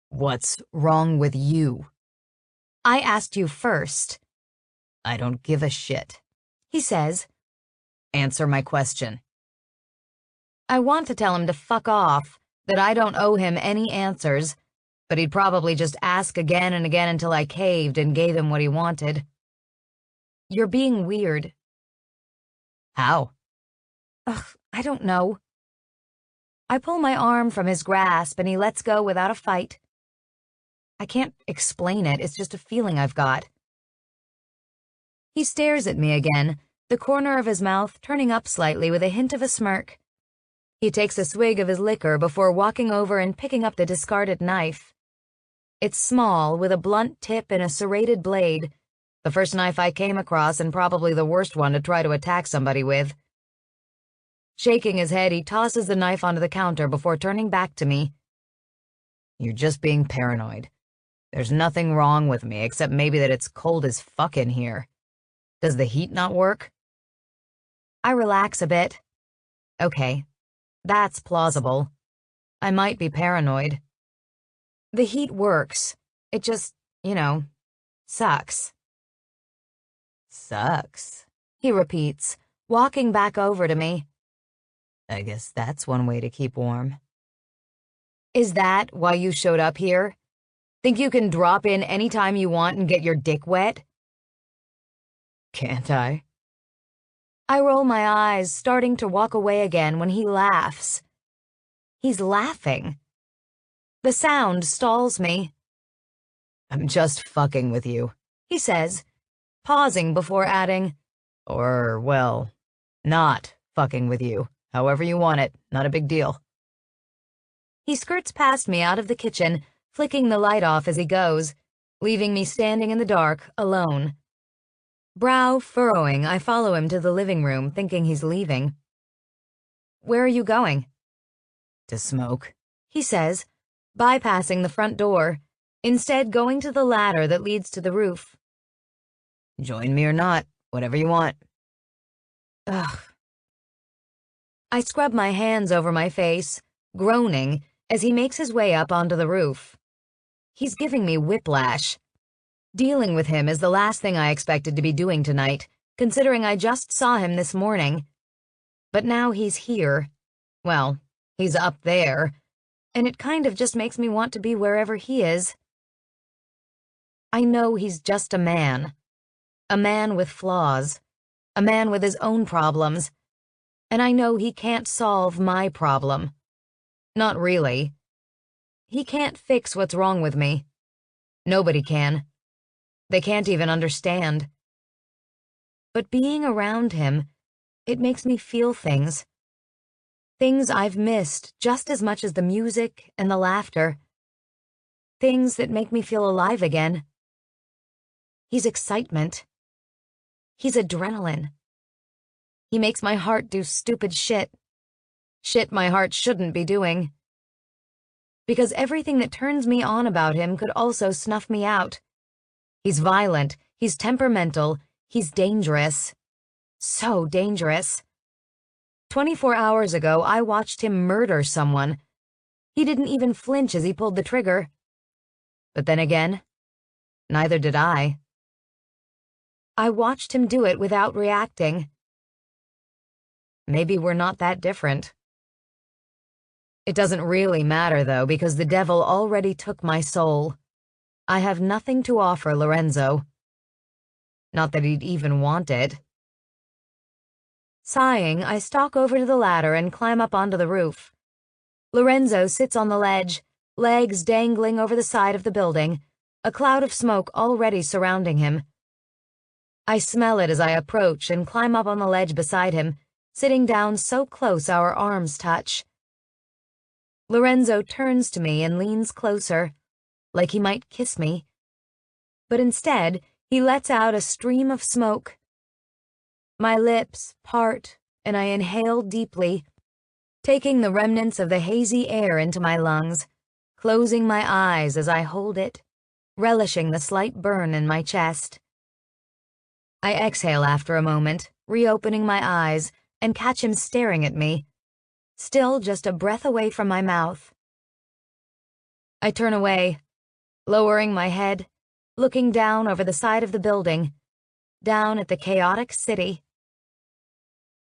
What's wrong with you?
I asked you first.
I don't give a shit.
He says.
Answer my question.
I want to tell him to fuck off, that I don't owe him any answers, but he'd probably just ask again and again until I caved and gave him what he wanted. You're being weird.
How?
Ugh, I don't know. I pull my arm from his grasp and he lets go without a fight. I can't explain it, it's just a feeling I've got. He stares at me again, the corner of his mouth turning up slightly with a hint of a smirk. He takes a swig of his liquor before walking over and picking up the discarded knife. It's small, with a blunt tip and a serrated blade, the first knife I came across and probably the worst one to try to attack somebody with. Shaking his head, he tosses the knife onto the counter before turning back to me.
You're just being paranoid. There's nothing wrong with me except maybe that it's cold as fuck in here. Does the heat not work?
I relax a bit. Okay, that's plausible. I might be paranoid. The heat works. It just, sucks.
Sucks,
he repeats, walking back over to me.
I guess that's one way to keep warm.
Is that why you showed up here? Think you can drop in any time you want and get your dick wet?
Can't I?
I roll my eyes, starting to walk away again when he laughs. He's laughing. The sound stalls me.
I'm just fucking with you,
he says, pausing before adding,
or, well, not fucking with you. However you want it, not a big deal.
He skirts past me out of the kitchen, flicking the light off as he goes, leaving me standing in the dark, alone. Brow furrowing, I follow him to the living room, thinking he's leaving. Where are you going?
To smoke,
he says, bypassing the front door, instead going to the ladder that leads to the roof.
Join me or not, whatever you want.
Ugh. I scrub my hands over my face, groaning, as he makes his way up onto the roof. He's giving me whiplash. Dealing with him is the last thing I expected to be doing tonight, considering I just saw him this morning. But now he's here. Well, he's up there, and it kind of just makes me want to be wherever he is. I know he's just a man with flaws, a man with his own problems, and I know he can't solve my problem. Not really. He can't fix what's wrong with me. Nobody can. They can't even understand. But being around him, it makes me feel things. Things I've missed just as much as the music and the laughter. Things that make me feel alive again. He's excitement. He's adrenaline. He makes my heart do stupid shit. Shit my heart shouldn't be doing. Because everything that turns me on about him could also snuff me out. He's violent, he's temperamental, he's dangerous. So dangerous. 24 hours ago, I watched him murder someone. He didn't even flinch as he pulled the trigger. But then again, neither did I. I watched him do it without reacting. Maybe we're not that different. It doesn't really matter, though, because the devil already took my soul. I have nothing to offer Lorenzo. Not that he'd even want it. Sighing, I stalk over to the ladder and climb up onto the roof. Lorenzo sits on the ledge, legs dangling over the side of the building, a cloud of smoke already surrounding him. I smell it as I approach and climb up on the ledge beside him, sitting down so close our arms touch. Lorenzo turns to me and leans closer, like he might kiss me. But instead, he lets out a stream of smoke. My lips part, and I inhale deeply, taking the remnants of the hazy air into my lungs, closing my eyes as I hold it, relishing the slight burn in my chest. I exhale after a moment, reopening my eyes, and catch him staring at me, still just a breath away from my mouth. I turn away, lowering my head, looking down over the side of the building, down at the chaotic city.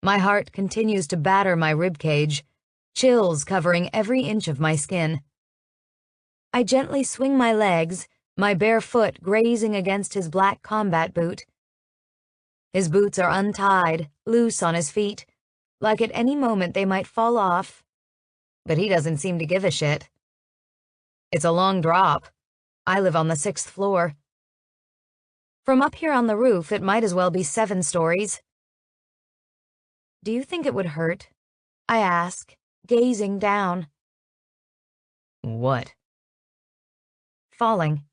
My heart continues to batter my ribcage, chills covering every inch of my skin. I gently swing my legs, my bare foot grazing against his black combat boot. His boots are untied, loose on his feet, like at any moment they might fall off. But he doesn't seem to give a shit. It's a long drop. I live on the 6th floor. From up here on the roof, it might as well be 7 stories. Do you think it would hurt? I ask, gazing down.
What?
Falling.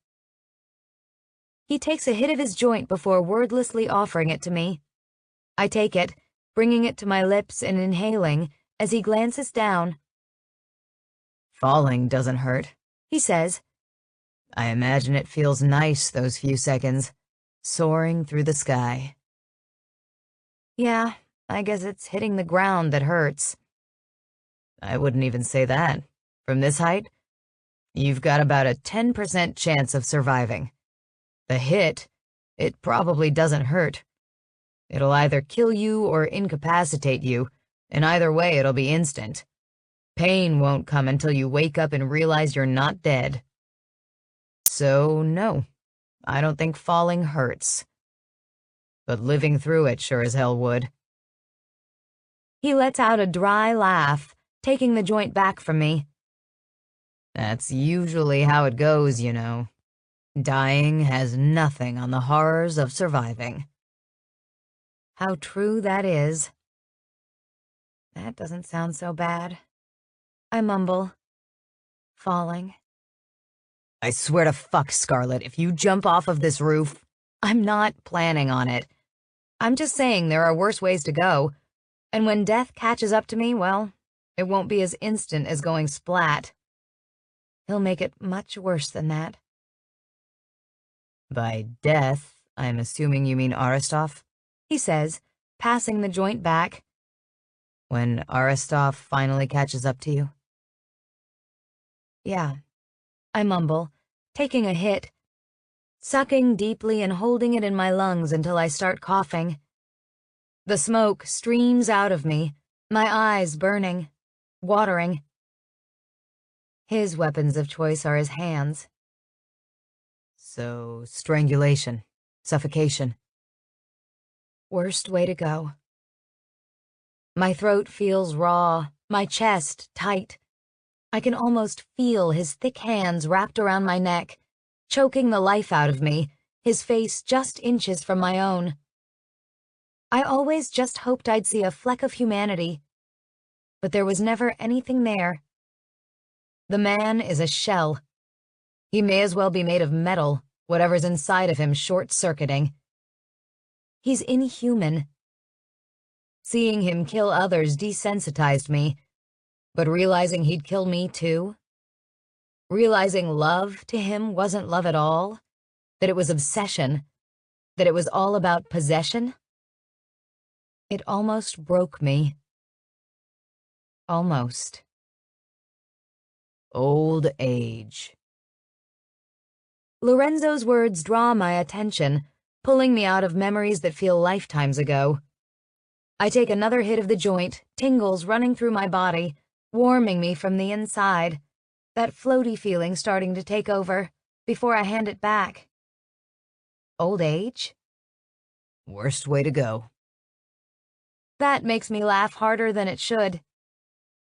He takes a hit of his joint before wordlessly offering it to me. I take it, bringing it to my lips and inhaling as he glances down.
Falling doesn't hurt,
He says.
I imagine it feels nice those few seconds, soaring through the sky.
Yeah, I guess it's hitting the ground that hurts.
I wouldn't even say that. From this height, you've got about a 10% chance of surviving. The hit, it probably doesn't hurt. It'll either kill you or incapacitate you, and either way it'll be instant. Pain won't come until you wake up and realize you're not dead. So, no, I don't think falling hurts. But living through it sure as hell would.
He lets out a dry laugh, taking the joint back from me.
That's usually how it goes, you know. Dying has nothing on the horrors of surviving.
How true that is. That doesn't sound so bad. I mumble. Falling.
I swear to fuck, Scarlet, if you jump off of this roof, I'm not planning on it. I'm just saying there are worse ways to go, and when death catches up to me, well, it won't be as instant as going splat. He'll make it much worse than that. By death, I'm assuming you mean Aristov? He says, passing the joint back. When Aristov finally catches up to you? Yeah, I mumble, taking a hit, sucking deeply and holding it in my lungs until I start coughing. The smoke streams out of me, my eyes burning, watering. His weapons of choice are his hands. So, strangulation, suffocation. Worst way to go. My throat feels raw, my chest tight. I can almost feel his thick hands wrapped around my neck, choking the life out of me, his face just inches from my own. I always just hoped I'd see a fleck of humanity, but there was never anything there. The man is a shell. He may as well be made of metal, whatever's inside of him short-circuiting. He's inhuman. Seeing him kill others desensitized me, but realizing he'd kill me too, realizing love to him wasn't love at all, that it was obsession, that it was all about possession, it almost broke me. Almost. Old age. Lorenzo's words draw my attention, pulling me out of memories that feel lifetimes ago. I take another hit of the joint, tingles running through my body, warming me from the inside, that floaty feeling starting to take over, before I hand it back. Old age? Worst way to go. That makes me laugh harder than it should.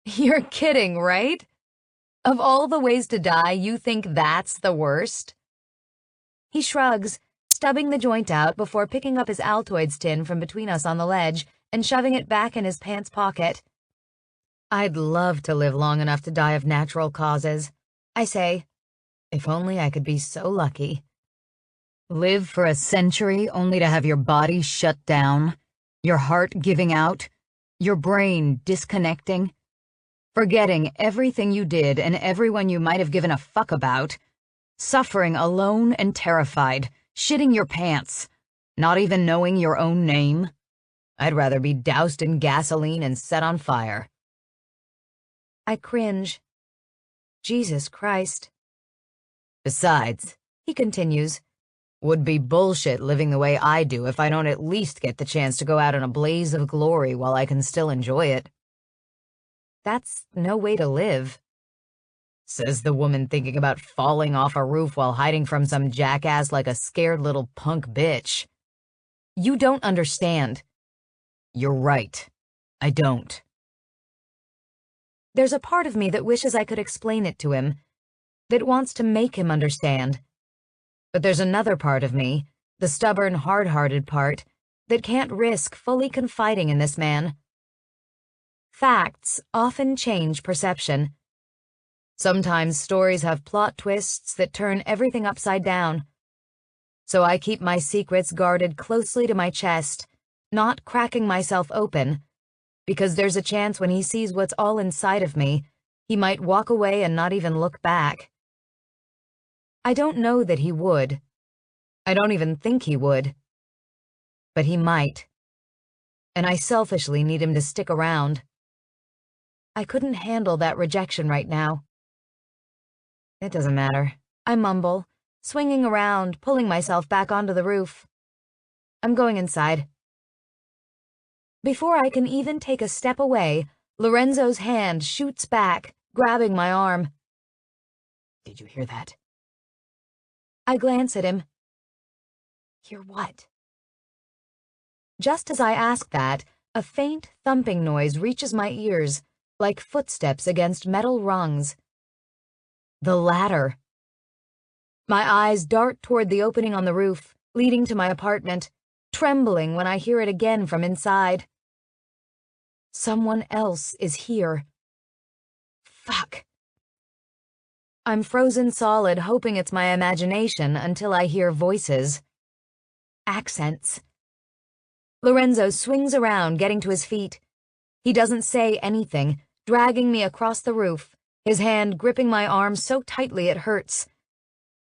You're kidding, right? Of all the ways to die, you think that's the worst? He shrugs,
stubbing the joint out before picking up his Altoids tin from between us on the ledge and shoving it back in his pants pocket.
I'd love to live long enough to die of natural causes,
I say.
if only I could be so lucky. Live for a century only to have your body shut down, your heart giving out, your brain disconnecting, forgetting everything you did and everyone you might have given a fuck about, suffering alone and terrified, shitting your pants, not even knowing your own name. I'd rather be doused in gasoline and set on fire.
I cringe. Jesus Christ.
Besides,
He continues,
would be bullshit living the way I do if I don't at least get the chance to go out in a blaze of glory while I can still enjoy it.
that's no way to live.
Says the woman thinking about falling off a roof while hiding from some jackass like a scared little punk bitch. You don't understand. You're right. I don't.
There's a part of me that wishes I could explain it to him, that wants to make him understand.
But there's another part of me, the stubborn, hard-hearted part, that can't risk fully confiding in this man.
Facts often change perception.
Sometimes stories have plot twists that turn everything upside down. So I keep my secrets guarded closely to my chest, not cracking myself open, because there's a chance when he sees what's all inside of me, he might walk away and not even look back.
I don't know that he would.
I don't even think he would. But he might. And I selfishly need him to stick around.
I couldn't handle that rejection right now.
It doesn't matter.
I mumble, swinging around, pulling myself back onto the roof. I'm going inside. Before I can even take a step away, Lorenzo's hand shoots back, grabbing my arm.
Did you hear that?
I glance at him.
Hear what?
Just as I ask that, a faint thumping noise reaches my ears, like footsteps against metal rungs.
The ladder.
My eyes dart toward the opening on the roof, leading to my apartment, trembling when I hear it again from inside. Someone else is here. Fuck. I'm frozen solid, hoping it's my imagination until I hear voices. Accents. Lorenzo swings around, getting to his feet. He doesn't say anything, dragging me across the roof, his hand gripping my arm so tightly it hurts.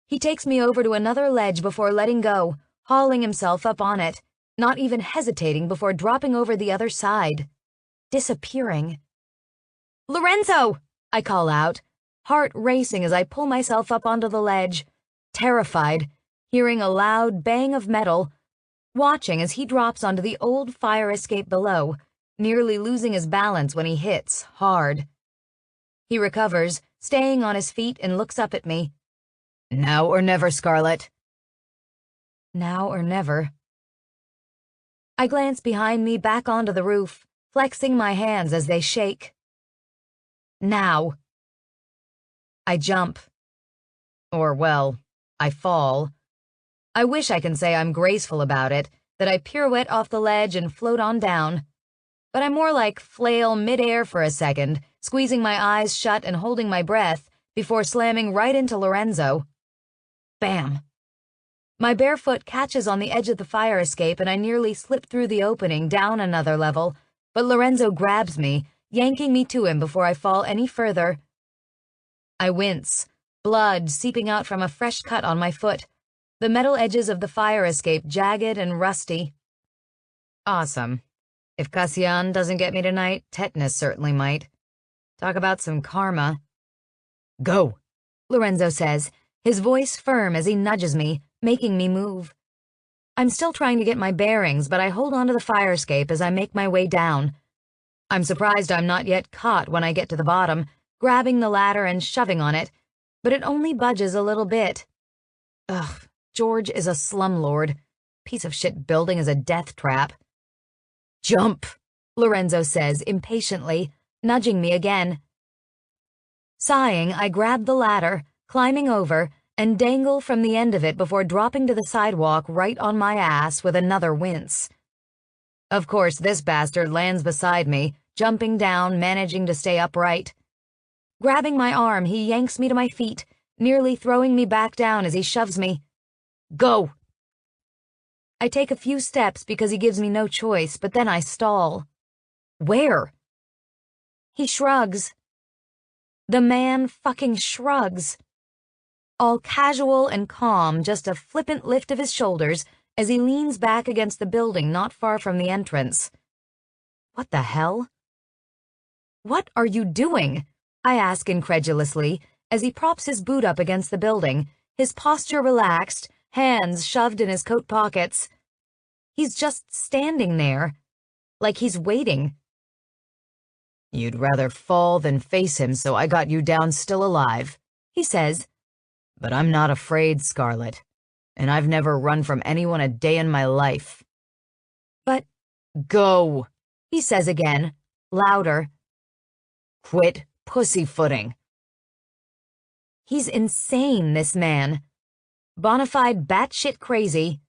He takes me over to another ledge before letting go, hauling himself up on it, not even hesitating before dropping over the other side, disappearing. "Lorenzo!" I call out, heart racing as I pull myself up onto the ledge, terrified, hearing a loud bang of metal, watching as he drops onto the old fire escape below, nearly losing his balance when he hits hard. He recovers, staying on his feet, and looks up at me.
Now or never, Scarlet.
Now or never. I glance behind me back onto the roof, flexing my hands as they shake. Now. I jump.
Or, well, I fall. I wish I can say I'm graceful about it, that I pirouette off the ledge and float on down. But I'm more like flail midair for a second, squeezing my eyes shut and holding my breath before slamming right into Lorenzo. Bam. My bare foot catches on the edge of the fire escape and I nearly slip through the opening down another level, but Lorenzo grabs me, yanking me to him before I fall any further. I wince, blood seeping out from a fresh cut on my foot, the metal edges of the fire escape jagged and rusty. Awesome. If Cassian doesn't get me tonight, tetanus certainly might. Talk about some karma. Go,
Lorenzo says, his voice firm as he nudges me, making me move. I'm still trying to get my bearings, but I hold onto the fire escape as I make my way down. I'm surprised I'm not yet caught when I get to the bottom, grabbing the ladder and shoving on it, but it only budges a little bit. Ugh, George is a slumlord. Piece of shit building is a death trap. Jump, Lorenzo says impatiently, nudging me again. Sighing, I grab the ladder, climbing over, and dangle from the end of it before dropping to the sidewalk right on my ass with another wince. Of course, this bastard lands beside me, jumping down, managing to stay upright. Grabbing my arm, he yanks me to my feet, nearly throwing me back down as he shoves me. Go! I take a few steps because he gives me no choice, but then I stall. Where? He shrugs. The man fucking shrugs. All casual and calm, just a flippant lift of his shoulders as he leans back against the building not far from the entrance. What the hell? What are you doing? I ask incredulously as he props his boot up against the building, his posture relaxed, hands shoved in his coat pockets. He's just standing there, like he's waiting.
You'd rather fall than face him, so I got you down still alive,
he says.
But I'm not afraid, Scarlet, and I've never run from anyone a day in my life.
But
go,
he says again, louder.
Quit pussyfooting.
He's insane, this man. Bonafide batshit crazy.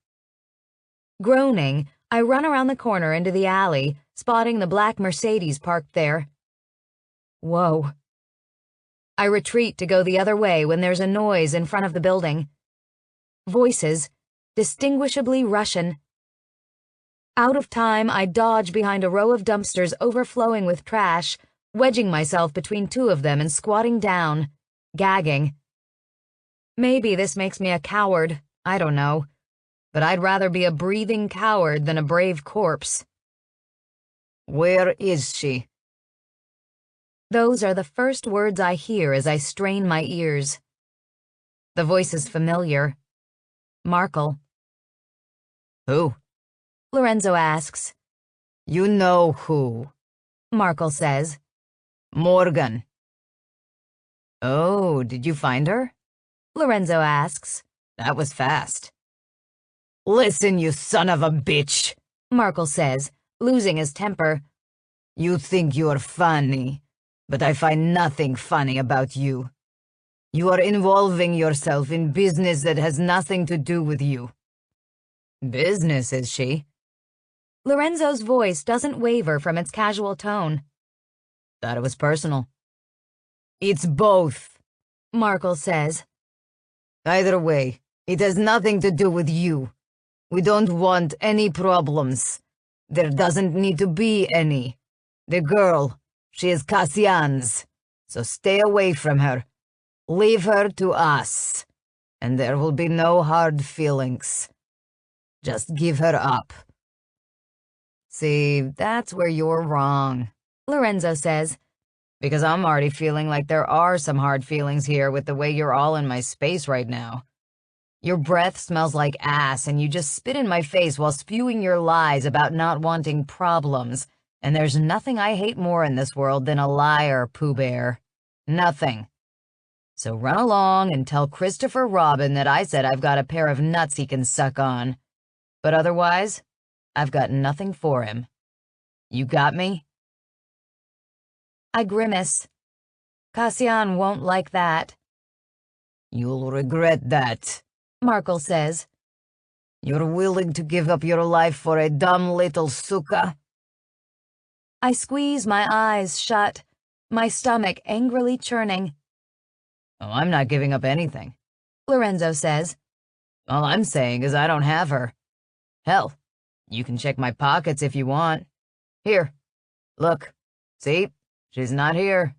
Groaning, I run around the corner into the alley, spotting the black Mercedes parked there. Whoa. I retreat to go the other way when there's a noise in front of the building. Voices, distinguishably Russian. Out of time, I dodge behind a row of dumpsters overflowing with trash, wedging myself between two of them and squatting down, gagging. Maybe this makes me a coward, I don't know, but I'd rather be a breathing coward than a brave corpse.
Where is she?
Those are the first words I hear as I strain my ears. The voice is familiar. Markle.
Who?
Lorenzo asks.
You know who,
Markle says.
Morgan. Oh, did you find her?
Lorenzo asks.
That was fast. Listen, you son of a bitch,
Markle says, losing his temper.
You think you're funny, but I find nothing funny about you. You are involving yourself in business that has nothing to do with you. Business, is she?
Lorenzo's voice doesn't waver from its casual tone.
Thought it was personal. It's both,
Markle says.
Either way, it has nothing to do with you. We don't want any problems. There doesn't need to be any. The girl, she is Cassian's, so stay away from her. Leave her to us, and there will be no hard feelings. Just give her up. See, that's where you're wrong,
Lorenzo says.
Because I'm already feeling like there are some hard feelings here with the way you're all in my space right now. Your breath smells like ass, and you just spit in my face while spewing your lies about not wanting problems, and there's nothing I hate more in this world than a liar, Pooh Bear. Nothing. So run along and tell Christopher Robin that I said I've got a pair of nuts he can suck on. But otherwise, I've got nothing for him. You got me?
I grimace. Cassian won't like that.
You'll regret that,
Markle says.
You're willing to give up your life for a dumb little suka?
I squeeze my eyes shut, my stomach angrily churning.
Oh, I'm not giving up anything,
Lorenzo says.
All I'm saying is I don't have her. Hell, you can check my pockets if you want. Here, look. See? She's not here.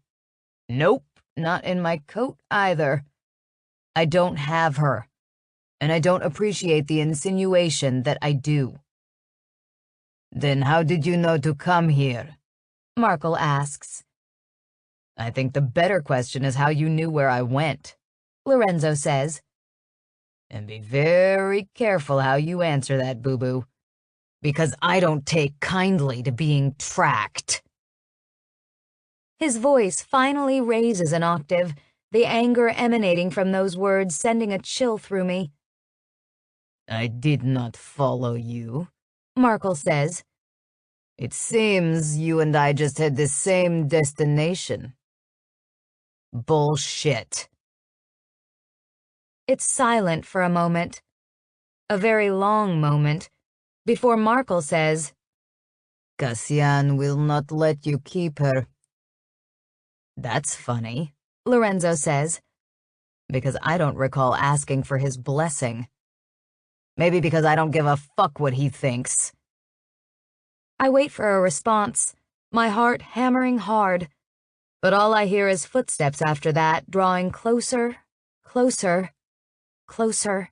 Nope, not in my coat either. I don't have her, and I don't appreciate the insinuation that I do. Then how did you know to come here?
Markle asks.
I think the better question is how you knew where I went,
Lorenzo says.
And be very careful how you answer that, boo-boo, because I don't take kindly to being tracked.
His voice finally raises an octave, the anger emanating from those words sending a chill through me.
I did not follow you,
Markle says.
It seems you and I just had the same destination. Bullshit.
It's silent for a moment. A very long moment, before Markle says,
Cassian will not let you keep her. That's funny,
Lorenzo says.
because I don't recall asking for his blessing. Maybe because I don't give a fuck what he thinks.
I wait for a response, my heart hammering hard, but all I hear is footsteps after that, drawing closer, closer, closer.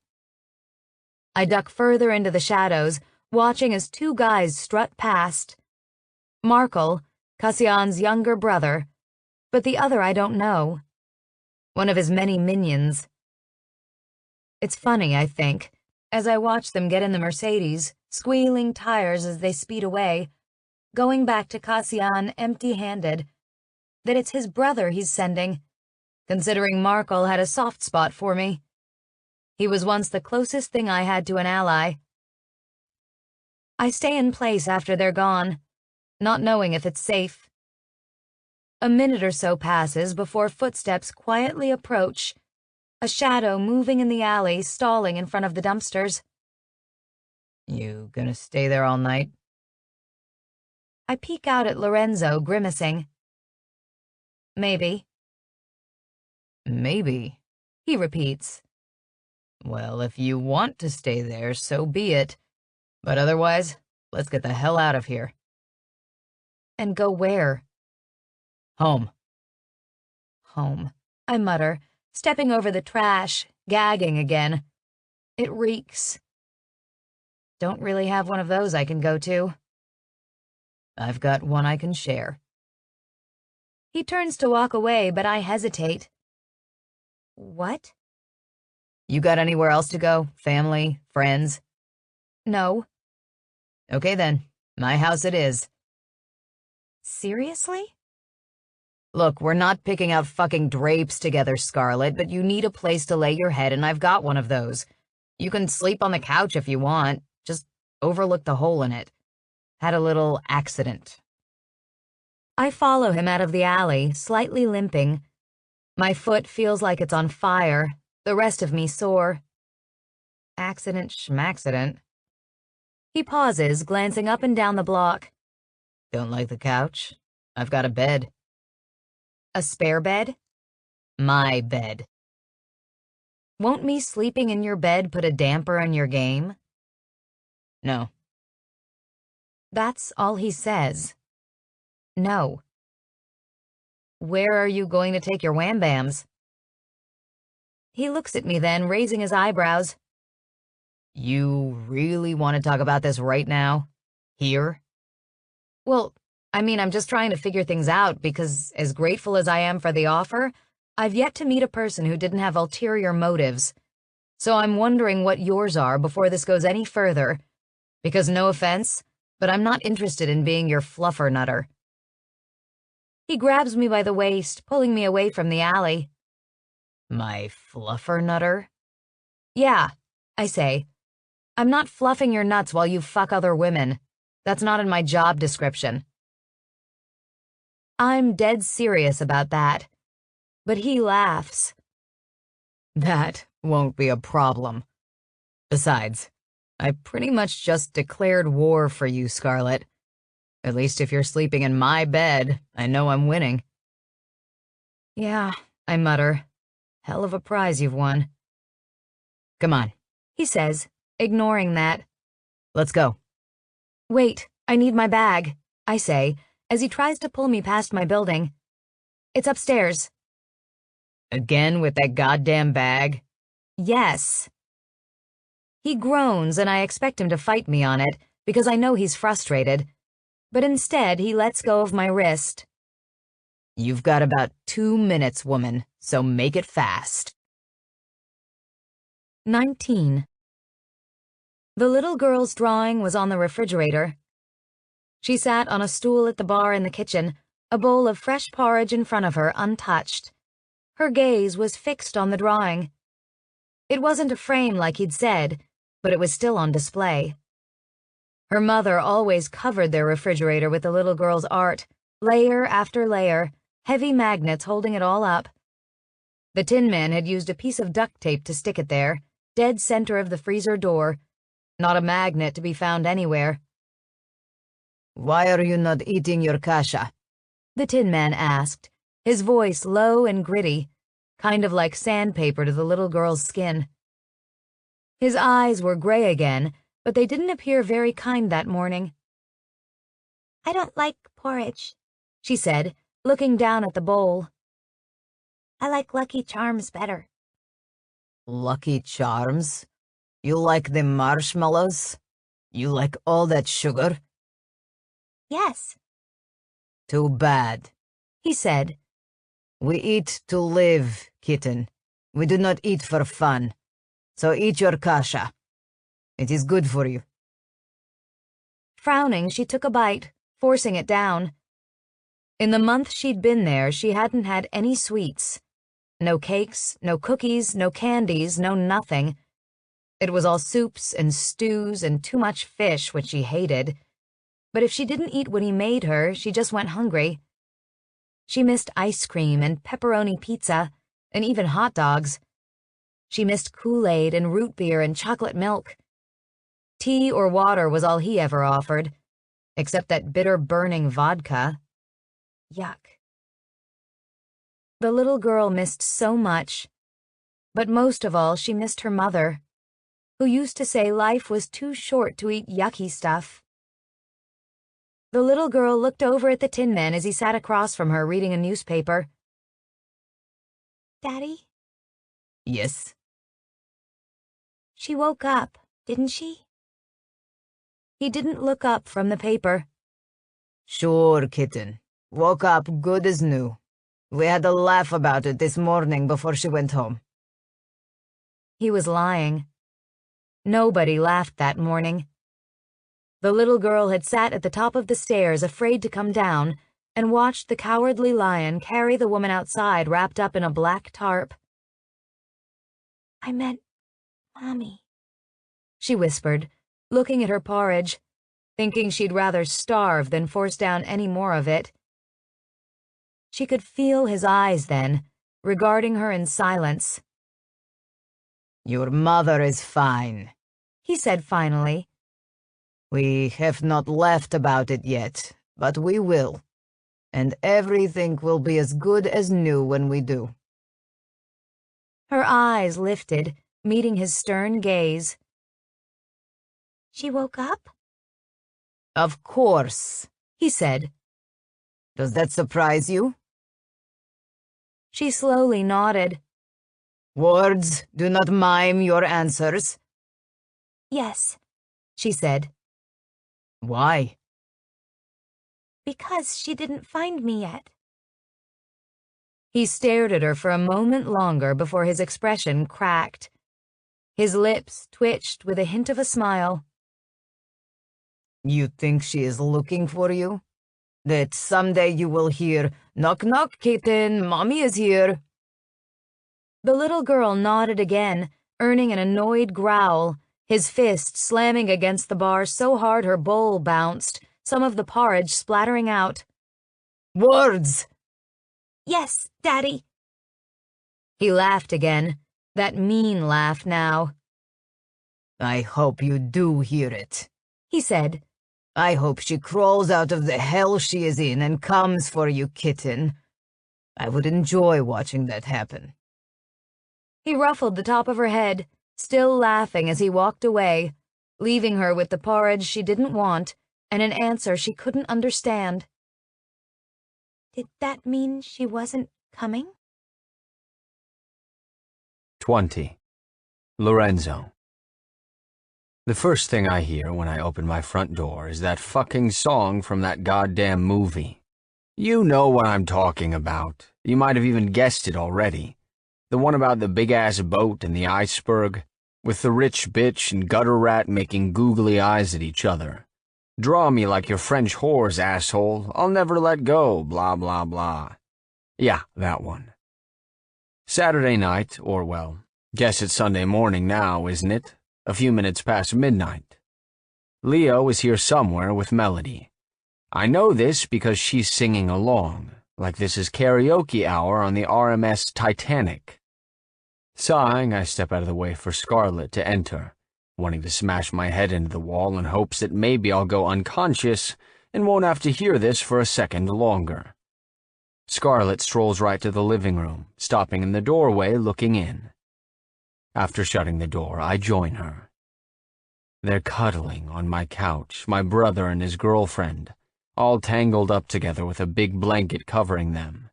I duck further into the shadows, watching as two guys strut past. Markle, Cassian's younger brother, but the other I don't know. One of his many minions. It's funny, I think, as I watch them get in the Mercedes, squealing tires as they speed away, going back to Cassian empty-handed, that it's his brother he's sending, considering Markle had a soft spot for me. He was once the closest thing I had to an ally. I stay in place after they're gone, not knowing if it's safe. A minute or so passes before footsteps quietly approach, a shadow moving in the alley, stalling in front of the dumpsters.
You gonna stay there all night?
I peek out at Lorenzo, grimacing. Maybe.
Maybe,
He repeats.
Well, if you want to stay there, so be it. But otherwise, let's get the hell out of here.
And go where?
Home.
Home, I mutter, stepping over the trash, gagging again. It reeks. Don't really have one of those I can go to.
I've got one I can share.
He turns to walk away, but I hesitate. What?
You got anywhere else to go? Family? Friends?
No.
Okay then, my house it is.
Seriously?
Look, we're not picking out fucking drapes together, Scarlet, but you need a place to lay your head, and I've got one of those. You can sleep on the couch if you want, just overlook the hole in it. Had a little accident.
I follow him out of the alley, slightly limping. My foot feels like it's on fire, the rest of me sore.
Accident schmaccident.
He pauses, glancing up and down the block.
Don't like the couch? I've got a bed.
A spare bed?
My bed.
Won't me sleeping in your bed put a damper on your game?
No.
That's all he says. No.
Where are you going to take your wham-bams?
He looks at me then, raising his eyebrows.
You really want to talk about this right now? Here?
Well, I mean, I'm just trying to figure things out because, as grateful as I am for the offer, I've yet to meet a person who didn't have ulterior motives. So I'm wondering what yours are before this goes any further. Because no offense, but I'm not interested in being your fluffer nutter. He grabs me by the waist, pulling me away from the alley.
My fluffer nutter?
Yeah, I say. I'm not fluffing your nuts while you fuck other women. That's not in my job description. I'm dead serious about that. But he laughs.
That won't be a problem. Besides, I pretty much just declared war for you, Scarlet. At least if you're sleeping in my bed, I know I'm winning.
Yeah, I mutter. Hell of a prize you've won.
Come on,
He says, ignoring that.
let's go.
Wait, I need my bag, I say, as he tries to pull me past my building. It's upstairs.
Again with that goddamn bag?
Yes. He groans, and I expect him to fight me on it, because I know he's frustrated. But instead, he lets go of my wrist.
You've got about 2 minutes, woman, so make it fast.
19. The little girl's drawing was on the refrigerator. She sat on a stool at the bar in the kitchen, a bowl of fresh porridge in front of her, untouched. Her gaze was fixed on the drawing. It wasn't a frame like he'd said, but it was still on display. Her mother always covered their refrigerator with the little girl's art, layer after layer, heavy magnets holding it all up. The Tin Man had used a piece of duct tape to stick it there, dead center of the freezer door, not a magnet to be found anywhere.
"Why are you not eating your kasha?"
The Tin Man asked, his voice low and gritty, kind of like sandpaper to the little girl's skin. His eyes were gray again, but they didn't appear very kind that morning.
I don't like porridge,
she said, looking down at the bowl.
I like Lucky Charms better.
Lucky Charms? You like the marshmallows? You like all that sugar?
Yes.
Too bad,
he said.
We eat to live, kitten. We do not eat for fun. So eat your kasha. It is good for you.
Frowning, she took a bite, forcing it down. In the month she'd been there, she hadn't had any sweets. No cakes, no cookies, no candies, no nothing. It was all soups and stews and too much fish, which she hated. But if she didn't eat what he made her, she just went hungry. She missed ice cream and pepperoni pizza, and even hot dogs. She missed Kool-Aid and root beer and chocolate milk. Tea or water was all he ever offered, except that bitter, burning vodka. Yuck. The little girl missed so much, but most of all she missed her mother, who used to say life was too short to eat yucky stuff. The little girl looked over at the Tin Man as he sat across from her reading a newspaper.
Daddy?
Yes?
She woke up, didn't she?
He didn't look up from the paper.
Sure, kitten. Woke up good as new. We had a laugh about it this morning before she went home.
He was lying. Nobody laughed that morning. The little girl had sat at the top of the stairs, afraid to come down, and watched the Cowardly Lion carry the woman outside wrapped up in a black tarp.
I meant Mommy,
she whispered, looking at her porridge, thinking she'd rather starve than force down any more of it. She could feel his eyes then, regarding her in silence.
Your mother is fine,
he said finally.
We have not laughed about it yet, but we will. And everything will be as good as new when we do.
Her eyes lifted, meeting his stern gaze.
She woke up?
Of course,
he said.
Does that surprise you?
She slowly nodded.
Words do not mime your answers.
Yes,
she said.
Why?
Because she didn't find me yet.
He stared at her for a moment longer before his expression cracked. His lips twitched with a hint of a smile.
You think she is looking for you? That someday you will hear, "Knock, knock, kitten, Mommy is here."
The little girl nodded again, earning an annoyed growl, his fist slamming against the bar so hard her bowl bounced, some of the porridge splattering out.
Words!
Yes, Daddy.
He laughed again, that mean laugh now.
I hope you do hear it,
he said.
I hope she crawls out of the hell she is in and comes for you, kitten. I would enjoy watching that happen.
He ruffled the top of her head, still laughing as he walked away, leaving her with the porridge she didn't want and an answer she couldn't understand.
Did that mean she wasn't coming?
20. Lorenzo. The first thing I hear when I open my front door is that fucking song from that goddamn movie. You know what I'm talking about. You might have even guessed it already. The one about the big-ass boat and the iceberg, with the rich bitch and gutter rat making googly eyes at each other. Draw me like your French whores, asshole. I'll never let go, blah, blah, blah. Yeah, that one. Saturday night, or well, guess it's Sunday morning now, isn't it? A few minutes past midnight. Leo is here somewhere with Melody. I know this because she's singing along, like this is karaoke hour on the RMS Titanic.
Sighing, I step out of the way for Scarlet to enter, wanting to smash my head into the wall in hopes that maybe I'll go unconscious and won't have to hear this for a second longer. Scarlet strolls right to the living room, stopping in the doorway looking in. After shutting the door, I join her. They're cuddling on my couch, my brother and his girlfriend, all tangled up together with a big blanket covering them.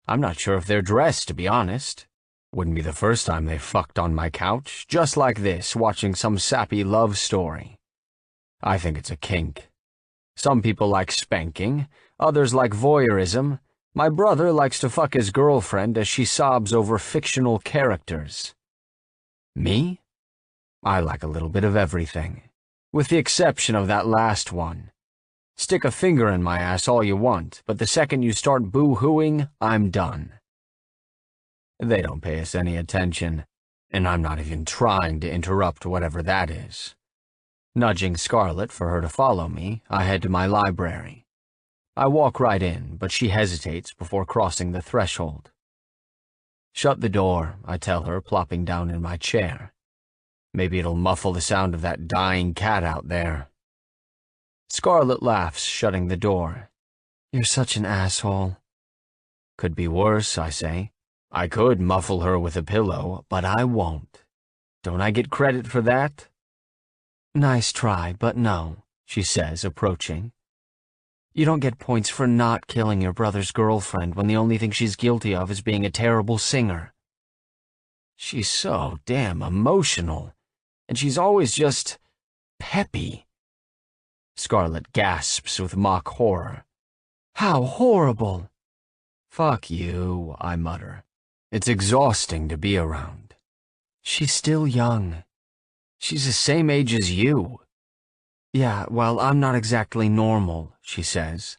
I'm not sure if they're dressed, to be honest. Wouldn't be the first time they fucked on my couch, just like this, watching some sappy love story. I think it's a kink. Some people like spanking, others like voyeurism. My brother likes to fuck his girlfriend as she sobs over fictional characters. Me? I like a little bit of everything, with the exception of that last one. Stick a finger in my ass all you want, but the second you start boo-hooing, I'm done. They don't pay us any attention, and I'm not even trying to interrupt whatever that is. Nudging Scarlet for her to follow me, I head to my library. I walk right in, but she hesitates before crossing the threshold. Shut the door, I tell her, plopping down in my chair. Maybe it'll muffle the sound of that dying cat out there. Scarlet laughs, shutting the door. You're such an asshole. Could be worse, I say. I could muffle her with a pillow, but I won't. Don't I get credit for that? Nice try, but no, she says, approaching. You don't get points for not killing your brother's girlfriend when the only thing she's guilty of is being a terrible singer. She's so damn emotional, and she's always just peppy. Scarlet gasps with mock horror. How horrible! Fuck you, I mutter. It's exhausting to be around. She's still young. She's the same age as you. Yeah, well, I'm not exactly normal, she says.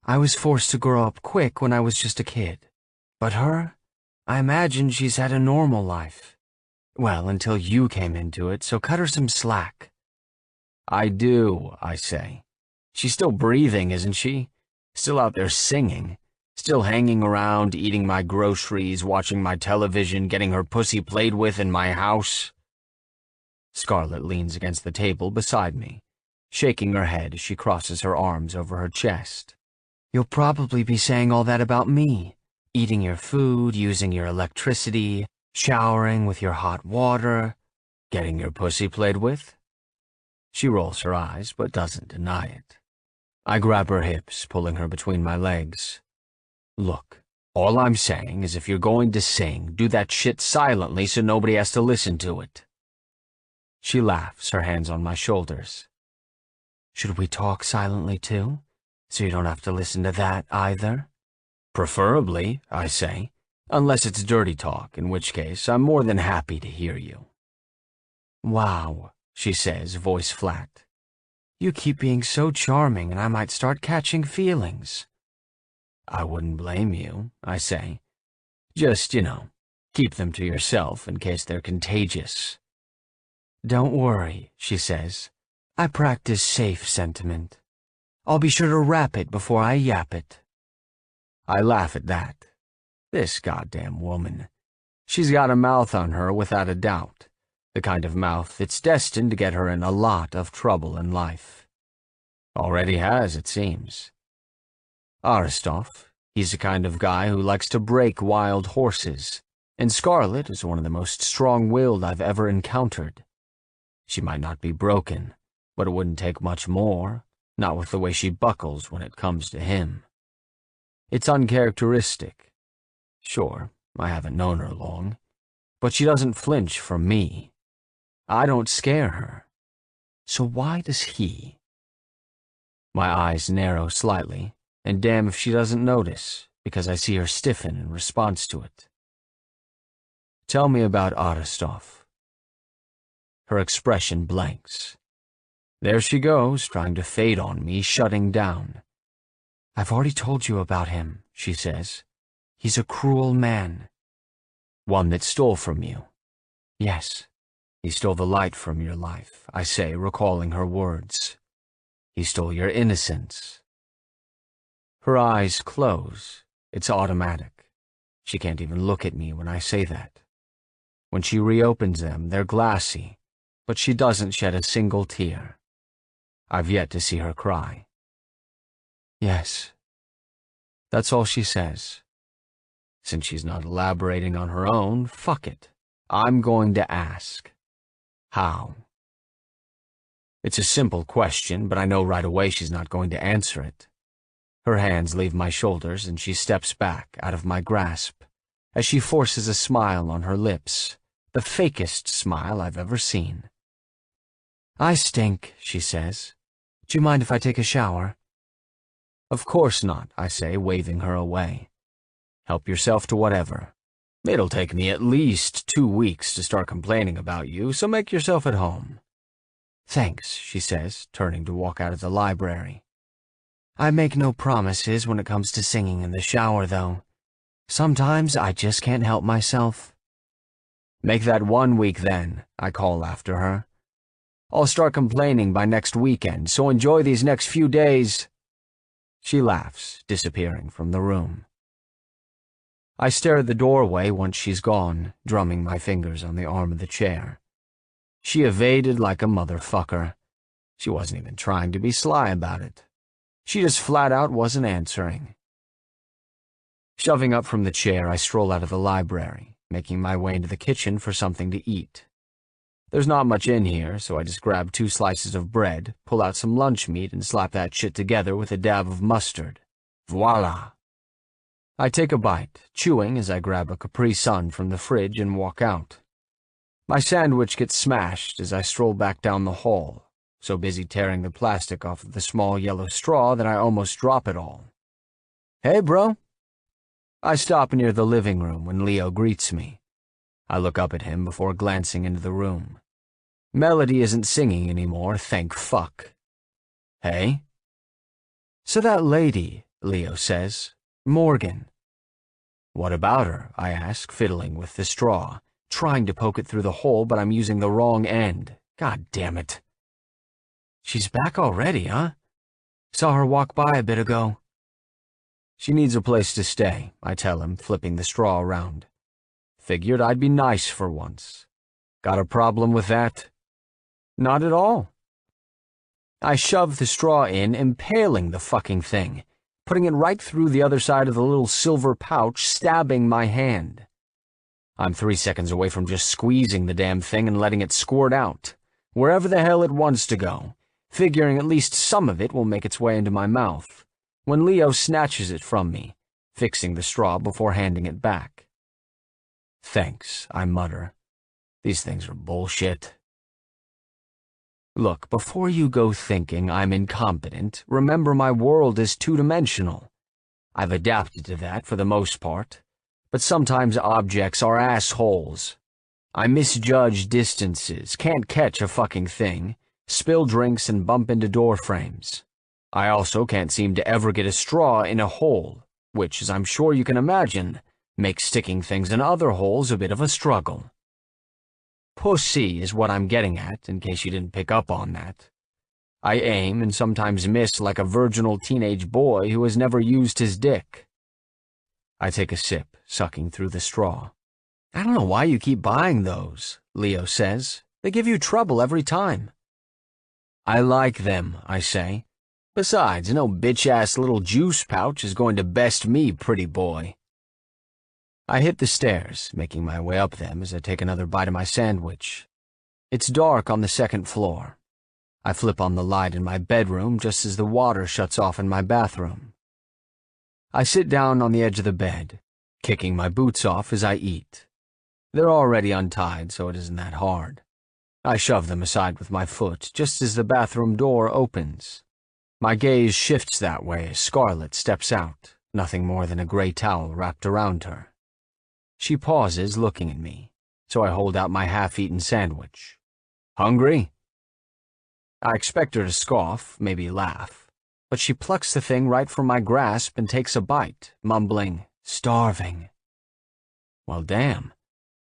I was forced to grow up quick when I was just a kid. But her? I imagine she's had a normal life. Well, until you came into it, so cut her some slack. I do, I say. She's still breathing, isn't she? Still out there singing. Still hanging around, eating my groceries, watching my television, getting her pussy played with in my house. Scarlet leans against the table beside me, shaking her head as she crosses her arms over her chest. You'll probably be saying all that about me. Eating your food, using your electricity, showering with your hot water, getting your pussy played with. She rolls her eyes, but doesn't deny it. I grab her hips, pulling her between my legs. Look, all I'm saying is if you're going to sing, do that shit silently so nobody has to listen to it. She laughs, her hands on my shoulders. Should we talk silently too, so you don't have to listen to that either? Preferably, I say, unless it's dirty talk, in which case I'm more than happy to hear you. Wow, she says, voice flat. You keep being so charming and I might start catching feelings. I wouldn't blame you, I say. Just, keep them to yourself in case they're contagious. Don't worry, she says. I practice safe sentiment. I'll be sure to rap it before I yap it. I laugh at that. This goddamn woman. She's got a mouth on her without a doubt. The kind of mouth that's destined to get her in a lot of trouble in life. Already has, it seems. Aristov, he's the kind of guy who likes to break wild horses, and Scarlet is one of the most strong-willed I've ever encountered. She might not be broken, but it wouldn't take much more, not with the way she buckles when it comes to him. It's uncharacteristic. Sure, I haven't known her long, but she doesn't flinch from me. I don't scare her. So why does he? My eyes narrow slightly, and damn if she doesn't notice, because I see her stiffen in response to it. Tell me about Aristov. Her expression blanks. There she goes, trying to fade on me, shutting down. I've already told you about him, she says. He's a cruel man. One that stole from you. Yes, he stole the light from your life, I say, recalling her words. He stole your innocence. Her eyes close. It's automatic. She can't even look at me when I say that.
When she reopens them, they're glassy, but she doesn't shed a single tear. I've yet to see her cry. Yes. That's all she says. Since she's not elaborating on her own, fuck it. I'm going to ask. How? It's a simple question, but I know right away she's not going to answer it. Her hands leave my shoulders and she steps back out of my grasp as she forces a smile on her lips, the fakest smile I've ever seen. I stink, she says. Do you mind if I take a shower? Of course not, I say, waving her away. Help yourself to whatever. It'll take me at least 2 weeks to start complaining about you, so make yourself at home. Thanks, she says, turning to walk out of the library. I make no promises when it comes to singing in the shower, though. Sometimes I just can't help myself. Make that 1 week then, I call after her. I'll start complaining by next weekend, so enjoy these next few days. She laughs, disappearing from the room. I stare at the doorway once she's gone, drumming my fingers on the arm of the chair. She evaded like a motherfucker. She wasn't even trying to be sly about it. She just flat out wasn't answering. Shoving up from the chair, I stroll out of the library, making my way into the kitchen for something to eat. There's not much in here, so I just grab 2 slices of bread, pull out some lunch meat, and slap that shit together with a dab of mustard. Voila! I take a bite, chewing as I grab a Capri Sun from the fridge and walk out. My sandwich gets smashed as I stroll back down the hall, so busy tearing the plastic off of the small yellow straw that I almost drop it all. Hey, bro. I stop near the living room when Leo greets me. I look up at him before glancing into the room. Melody isn't singing anymore, thank fuck. Hey? So that lady, Leo says, Morgan. What about her? I ask, fiddling with the straw, trying to poke it through the hole, but I'm using the wrong end. God damn it. She's back already, huh? Saw her walk by a bit ago. She needs a place to stay, I tell him, flipping the straw around. Figured I'd be nice for once. Got a problem with that? Not at all. I shove the straw in, impaling the fucking thing, putting it right through the other side of the little silver pouch, stabbing my hand. I'm 3 seconds away from just squeezing the damn thing and letting it squirt out, wherever the hell it wants to go, figuring at least some of it will make its way into my mouth, when Leo snatches it from me, fixing the straw before handing it back. Thanks, I mutter. These things are bullshit. Look, before you go thinking I'm incompetent, remember my world is 2-dimensional. I've adapted to that for the most part, but sometimes objects are assholes. I misjudge distances, can't catch a fucking thing, spill drinks and bump into door frames. I also can't seem to ever get a straw in a hole, which, as I'm sure you can imagine, makes sticking things in other holes a bit of a struggle. Pussy is what I'm getting at, in case you didn't pick up on that. I aim and sometimes miss like a virginal teenage boy who has never used his dick. I take a sip, sucking through the straw. I don't know why you keep buying those, Leo says. They give you trouble every time. I like them, I say. Besides, no bitch-ass little juice pouch is going to best me, pretty boy. I hit the stairs, making my way up them as I take another bite of my sandwich. It's dark on the 2nd floor. I flip on the light in my bedroom just as the water shuts off in my bathroom. I sit down on the edge of the bed, kicking my boots off as I eat. They're already untied, so it isn't that hard. I shove them aside with my foot just as the bathroom door opens. My gaze shifts that way as Scarlett steps out, nothing more than a gray towel wrapped around her. She pauses, looking at me, so I hold out my half-eaten sandwich. Hungry? I expect her to scoff, maybe laugh, but she plucks the thing right from my grasp and takes a bite, mumbling, starving. Well, damn.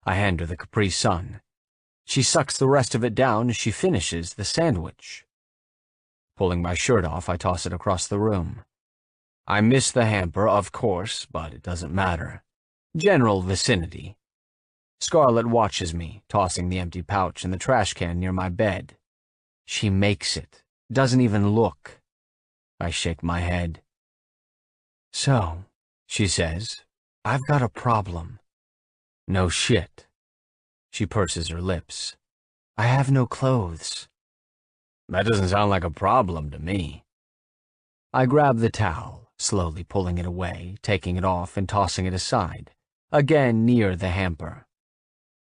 I hand her the Capri Sun. She sucks the rest of it down as she finishes the sandwich. Pulling my shirt off, I toss it across the room. I miss the hamper, of course, but it doesn't matter. General vicinity. Scarlet watches me, tossing the empty pouch in the trash can near my bed. She makes it, doesn't even look. I shake my head. So, she says, I've got a problem. No shit. She purses her lips. I have no clothes. That doesn't sound like a problem to me. I grab the towel, slowly pulling it away, taking it off and tossing it aside, again near the hamper.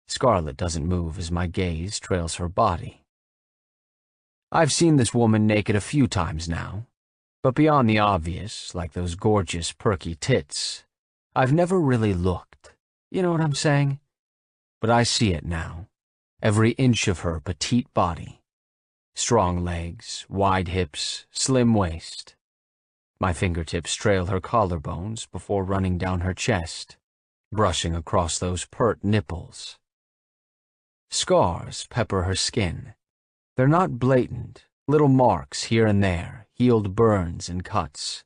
Scarlet doesn't move as my gaze trails her body. I've seen this woman naked a few times now, but beyond the obvious, like those gorgeous, perky tits, I've never really looked. You know what I'm saying? But I see it now, every inch of her petite body. Strong legs, wide hips, slim waist. My fingertips trail her collarbones before running down her chest, brushing across those pert nipples. Scars pepper her skin. They're not blatant, little marks here and there, healed burns and cuts.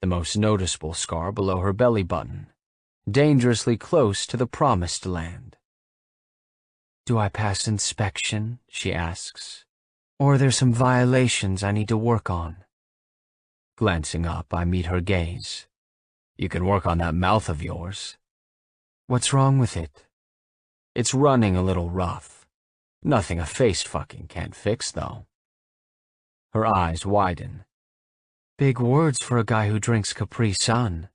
The most noticeable scar below her belly button, dangerously close to the promised land. Do I pass inspection? She asks. Or are there some violations I need to work on? Glancing up, I meet her gaze. You can work on that mouth of yours. What's wrong with it? It's running a little rough. Nothing a face fucking can't fix, though. Her eyes widen. Big words for a guy who drinks Capri Sun.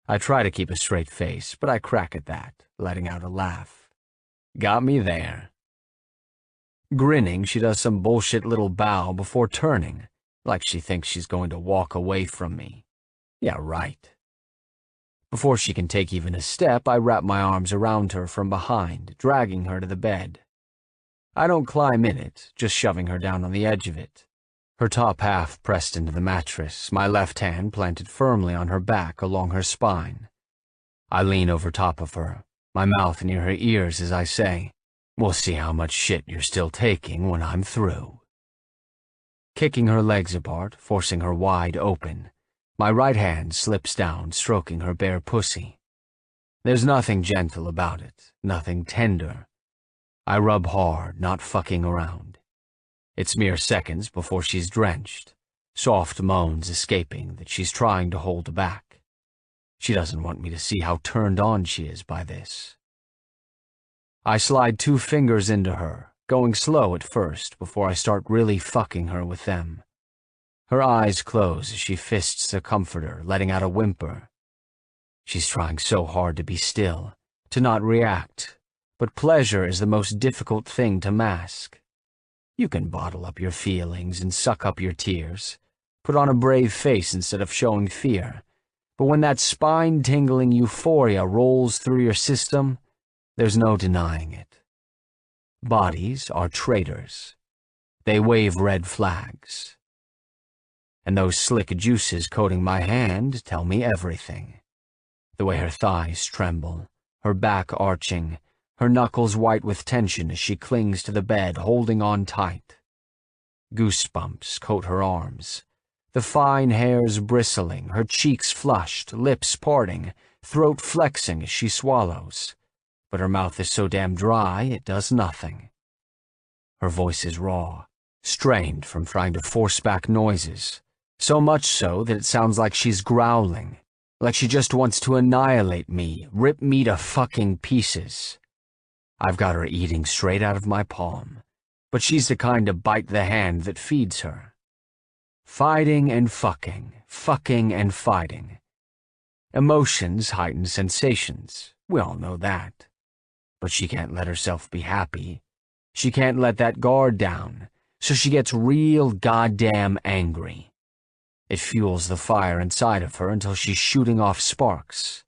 I try to keep a straight face, but I crack at that, letting out a laugh. Got me there. Grinning, she does some bullshit little bow before turning, like she thinks she's going to walk away from me. Yeah, right. Before she can take even a step, I wrap my arms around her from behind, dragging her to the bed. I don't climb in it, just shoving her down on the edge of it. Her top half pressed into the mattress, my left hand planted firmly on her back along her spine. I lean over top of her, my mouth near her ears as I say, we'll see how much shit you're still taking when I'm through. Kicking her legs apart, forcing her wide open, my right hand slips down, stroking her bare pussy. There's nothing gentle about it, nothing tender. I rub hard, not fucking around. It's mere seconds before she's drenched, soft moans escaping that she's trying to hold back. She doesn't want me to see how turned on she is by this. I slide 2 fingers into her, going slow at first before I start really fucking her with them. Her eyes close as she fists the comforter, letting out a whimper. She's trying so hard to be still, to not react, but pleasure is the most difficult thing to mask. You can bottle up your feelings and suck up your tears, put on a brave face instead of showing fear, but when that spine-tingling euphoria rolls through your system, there's no denying it. Bodies are traitors. They wave red flags. And those slick juices coating my hand tell me everything. The way her thighs tremble, her back arching, her knuckles white with tension as she clings to the bed, holding on tight. Goosebumps coat her arms, the fine hairs bristling, her cheeks flushed, lips parting, throat flexing as she swallows. But her mouth is so damn dry it does nothing. Her voice is raw, strained from trying to force back noises, so much so that it sounds like she's growling, like she just wants to annihilate me, rip me to fucking pieces. I've got her eating straight out of my palm, but she's the kind to bite the hand that feeds her. Fighting and fucking and fighting. Emotions heighten sensations, we all know that. But she can't let herself be happy. She can't let that guard down, so she gets real goddamn angry. It fuels the fire inside of her until she's shooting off sparks.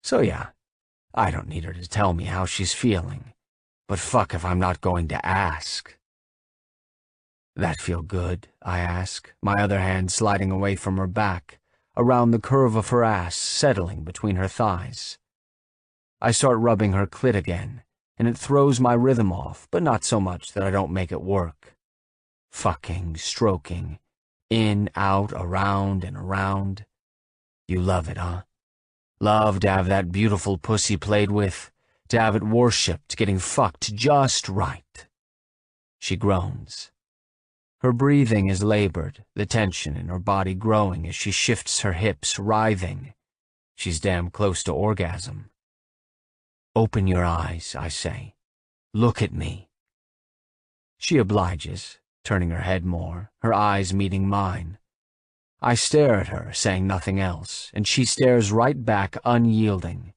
So yeah, I don't need her to tell me how she's feeling, but fuck if I'm not going to ask. That feel good? I ask, my other hand sliding away from her back, around the curve of her ass, settling between her thighs. I start rubbing her clit again, and it throws my rhythm off, but not so much that I don't make it work. Fucking, stroking, in, out, around, and around. You love it, huh? Love to have that beautiful pussy played with, to have it worshipped, getting fucked just right. She groans. Her breathing is labored, the tension in her body growing as she shifts her hips, writhing. She's damn close to orgasm. Open your eyes, I say. Look at me. She obliges, turning her head more, her eyes meeting mine. I stare at her, saying nothing else, and she stares right back, unyielding.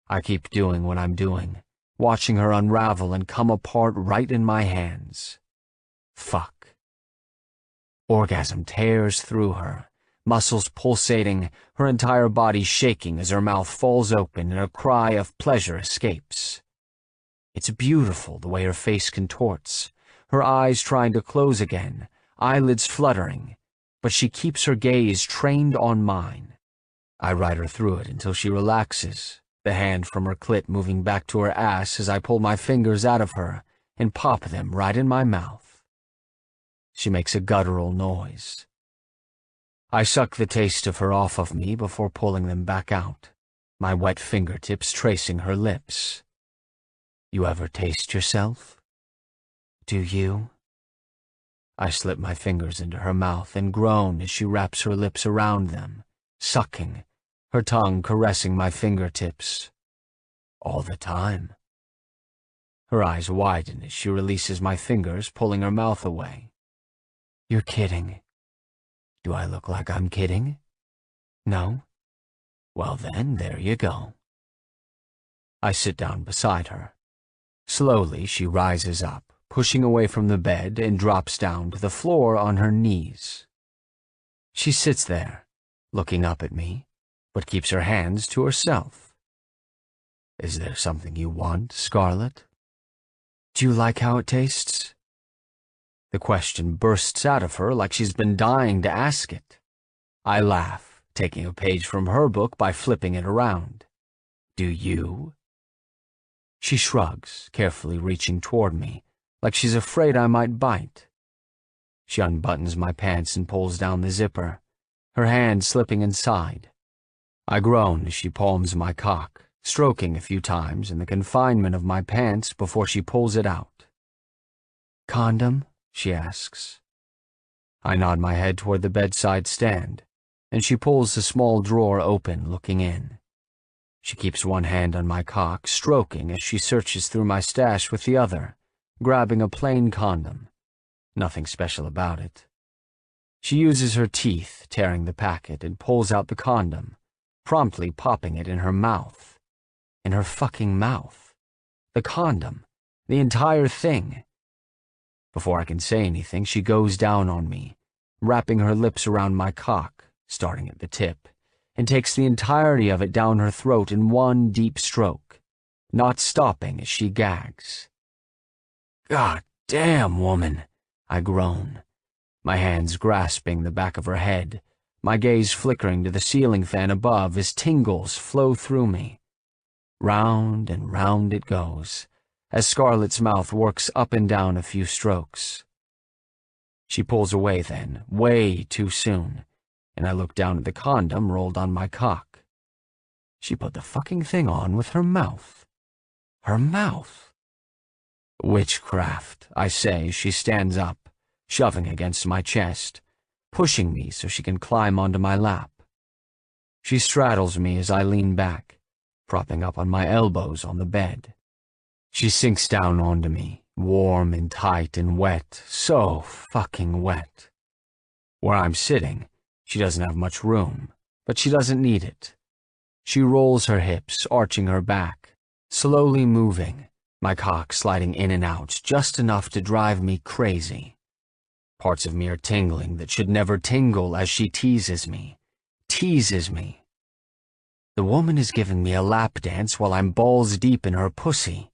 I keep doing what I'm doing, watching her unravel and come apart right in my hands. Fuck. Orgasm tears through her, muscles pulsating, her entire body shaking as her mouth falls open and a cry of pleasure escapes. It's beautiful the way her face contorts, her eyes trying to close again, eyelids fluttering, but she keeps her gaze trained on mine. I ride her through it until she relaxes, the hand from her clit moving back to her ass as I pull my fingers out of her and pop them right in my mouth. She makes a guttural noise. I suck the taste of her off of me before pulling them back out, my wet fingertips tracing her lips. You ever taste yourself? Do you? I slip my fingers into her mouth and groan as she wraps her lips around them, sucking, her tongue caressing my fingertips. All the time. Her eyes widen as she releases my fingers, pulling her mouth away. You're kidding. Do I look like I'm kidding? No? Well then, there you go. I sit down beside her. Slowly, she rises up, pushing away from the bed, and drops down to the floor on her knees. She sits there, looking up at me, but keeps her hands to herself. Is there something you want, Scarlet? Do you like how it tastes? The question bursts out of her like she's been dying to ask it. I laugh, taking a page from her book by flipping it around. Do you? She shrugs, carefully reaching toward me, like she's afraid I might bite. She unbuttons my pants and pulls down the zipper, her hand slipping inside. I groan as she palms my cock, stroking a few times in the confinement of my pants before she pulls it out. Condom? She asks. I nod my head toward the bedside stand, and she pulls the small drawer open, looking in. She keeps one hand on my cock, stroking as she searches through my stash with the other, grabbing a plain condom. Nothing special about it. She uses her teeth, tearing the packet, and pulls out the condom, promptly popping it in her mouth. In her fucking mouth. The condom. The entire thing. Before I can say anything, she goes down on me, wrapping her lips around my cock, starting at the tip, and takes the entirety of it down her throat in one deep stroke, not stopping as she gags. God damn, woman, I groan, my hands grasping the back of her head, my gaze flickering to the ceiling fan above as tingles flow through me. Round and round it goes, as Scarlet's mouth works up and down a few strokes. She pulls away then, way too soon, and I look down at the condom rolled on my cock. She put the fucking thing on with her mouth. Her mouth. Witchcraft, I say as she stands up, shoving against my chest, pushing me so she can climb onto my lap. She straddles me as I lean back, propping up on my elbows on the bed. She sinks down onto me, warm and tight and wet, so fucking wet. Where I'm sitting, she doesn't have much room, but she doesn't need it. She rolls her hips, arching her back, slowly moving, my cock sliding in and out just enough to drive me crazy. Parts of me are tingling that should never tingle as she teases me. Teases me. The woman is giving me a lap dance while I'm balls deep in her pussy.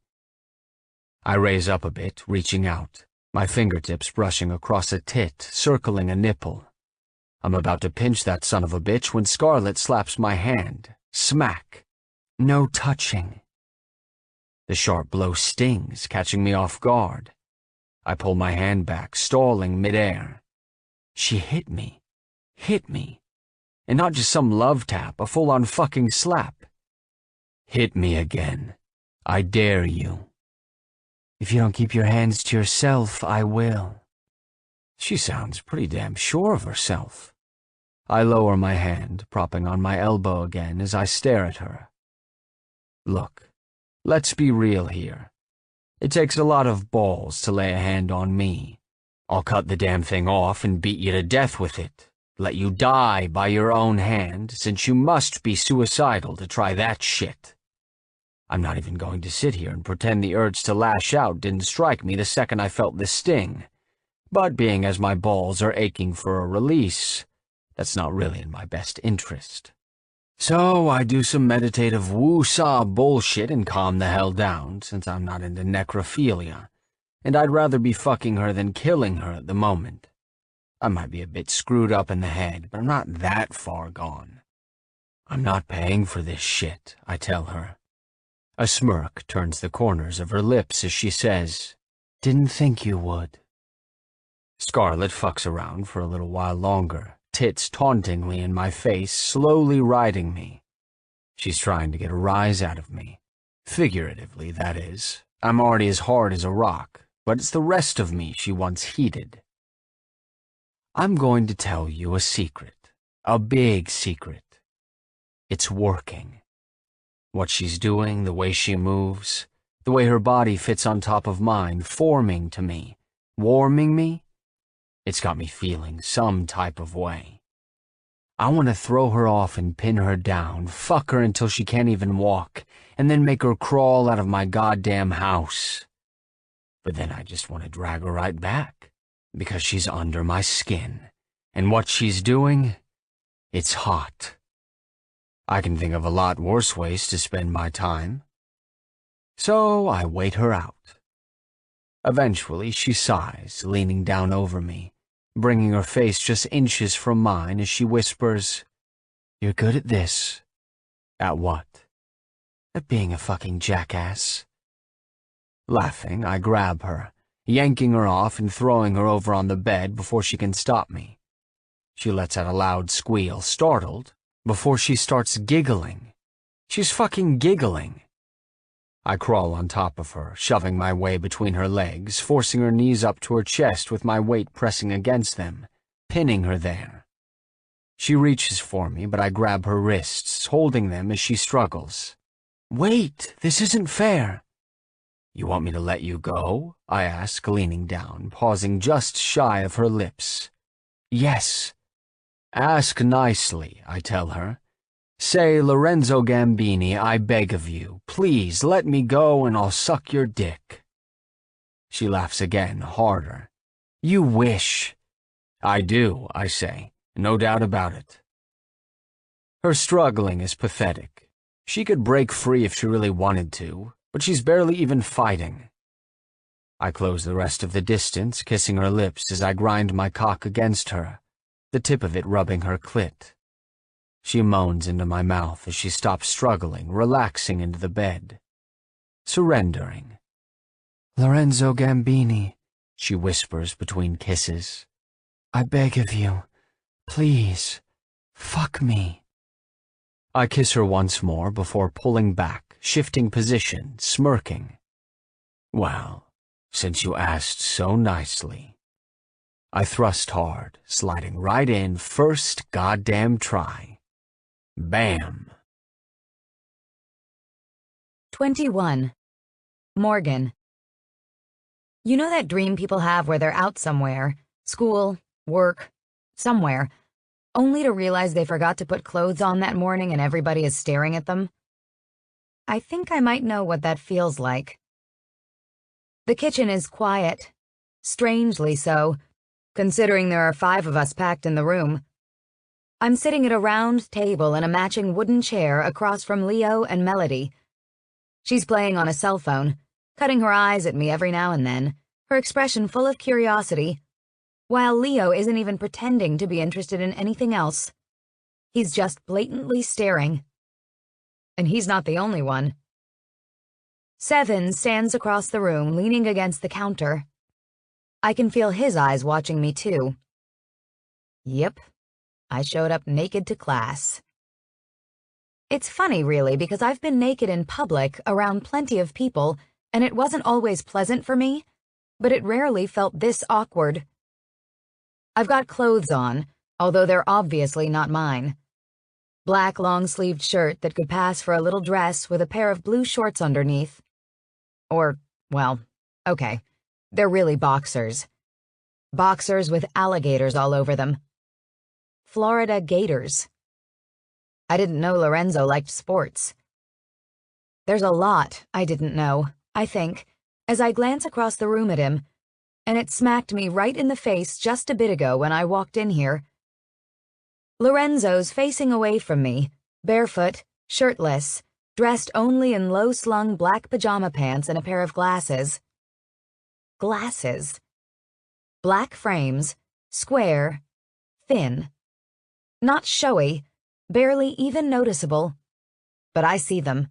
I raise up a bit, reaching out, my fingertips brushing across a tit, circling a nipple. I'm about to pinch that son of a bitch when Scarlet slaps my hand. Smack. No touching. The sharp blow stings, catching me off guard. I pull my hand back, stalling midair. She hit me. Hit me. And not just some love tap, a full-on fucking slap. Hit me again. I dare you. If you don't keep your hands to yourself, I will. She sounds pretty damn sure of herself. I lower my hand, propping on my elbow again as I stare at her. Look, let's be real here. It takes a lot of balls to lay a hand on me. I'll cut the damn thing off and beat you to death with it. Let you die by your own hand, since you must be suicidal to try that shit. I'm not even going to sit here and pretend the urge to lash out didn't strike me the second I felt the sting. But being as my balls are aching for a release, that's not really in my best interest. So I do some meditative woo-saw bullshit and calm the hell down, since I'm not into necrophilia, and I'd rather be fucking her than killing her at the moment. I might be a bit screwed up in the head, but I'm not that far gone. I'm not paying for this shit, I tell her. A smirk turns the corners of her lips as she says, "Didn't think you would." Scarlet fucks around for a little while longer, tits tauntingly in my face, slowly riding me. She's trying to get a rise out of me. Figuratively, that is. I'm already as hard as a rock, but it's the rest of me she wants heated. I'm going to tell you a secret. A big secret. It's working. What she's doing, the way she moves, the way her body fits on top of mine, forming to me, warming me, it's got me feeling some type of way. I want to throw her off and pin her down, fuck her until she can't even walk, and then make her crawl out of my goddamn house. But then I just want to drag her right back, because she's under my skin, and what she's doing, it's hot. I can think of a lot worse ways to spend my time. So I wait her out. Eventually she sighs, leaning down over me, bringing her face just inches from mine as she whispers, "You're good at this." At what? At being a fucking jackass. Laughing, I grab her, yanking her off and throwing her over on the bed before she can stop me. She lets out a loud squeal, startled, before she starts giggling. She's fucking giggling. I crawl on top of her, shoving my way between her legs, forcing her knees up to her chest with my weight pressing against them, pinning her there. She reaches for me, but I grab her wrists, holding them as she struggles. "Wait, this isn't fair." "You want me to let you go?" I ask, leaning down, pausing just shy of her lips. "Yes." "Ask nicely," I tell her. "Say, Lorenzo Gambini, I beg of you, please let me go and I'll suck your dick." She laughs again, harder. "You wish." "I do," I say, no doubt about it. Her struggling is pathetic. She could break free if she really wanted to, but she's barely even fighting. I close the rest of the distance, kissing her lips as I grind my cock against her, the tip of it rubbing her clit. She moans into my mouth as she stops struggling, relaxing into the bed. Surrendering. "Lorenzo Gambini," she whispers between kisses. "I beg of you, please, fuck me." I kiss her once more before pulling back, shifting position, smirking. "Well, since you asked so nicely." I thrust hard, sliding right in first goddamn try. Bam.
21. Morgan. You know that dream people have where they're out somewhere, school, work, somewhere, only to realize they forgot to put clothes on that morning and everybody is staring at them? I think I might know what that feels like. The kitchen is quiet, strangely so, considering there are 5 of us packed in the room. I'm sitting at a round table in a matching wooden chair across from Leo and Melody. She's playing on a cell phone, cutting her eyes at me every now and then, her expression full of curiosity, while Leo isn't even pretending to be interested in anything else. He's just blatantly staring. And he's not the only one. Seven stands across the room, leaning against the counter. I can feel his eyes watching me too. Yep. I showed up naked to class.
It's funny, really, because I've been naked in public around plenty of people, and it wasn't always pleasant for me, but it rarely felt this awkward. I've got clothes on, although they're obviously not mine. Black long-sleeved shirt that could pass for a little dress with a pair of blue shorts underneath. Or, well, okay, they're really boxers. Boxers with alligators all over them. Florida gators. I didn't know Lorenzo liked sports. There's a lot I didn't know, I think, as I glance across the room at him, and it smacked me right in the face just a bit ago when I walked in here. Lorenzo's facing away from me, barefoot, shirtless, dressed only in low-slung black pajama pants and a pair of glasses. Glasses. Black frames, square, thin. Not showy, barely even noticeable, but I see them.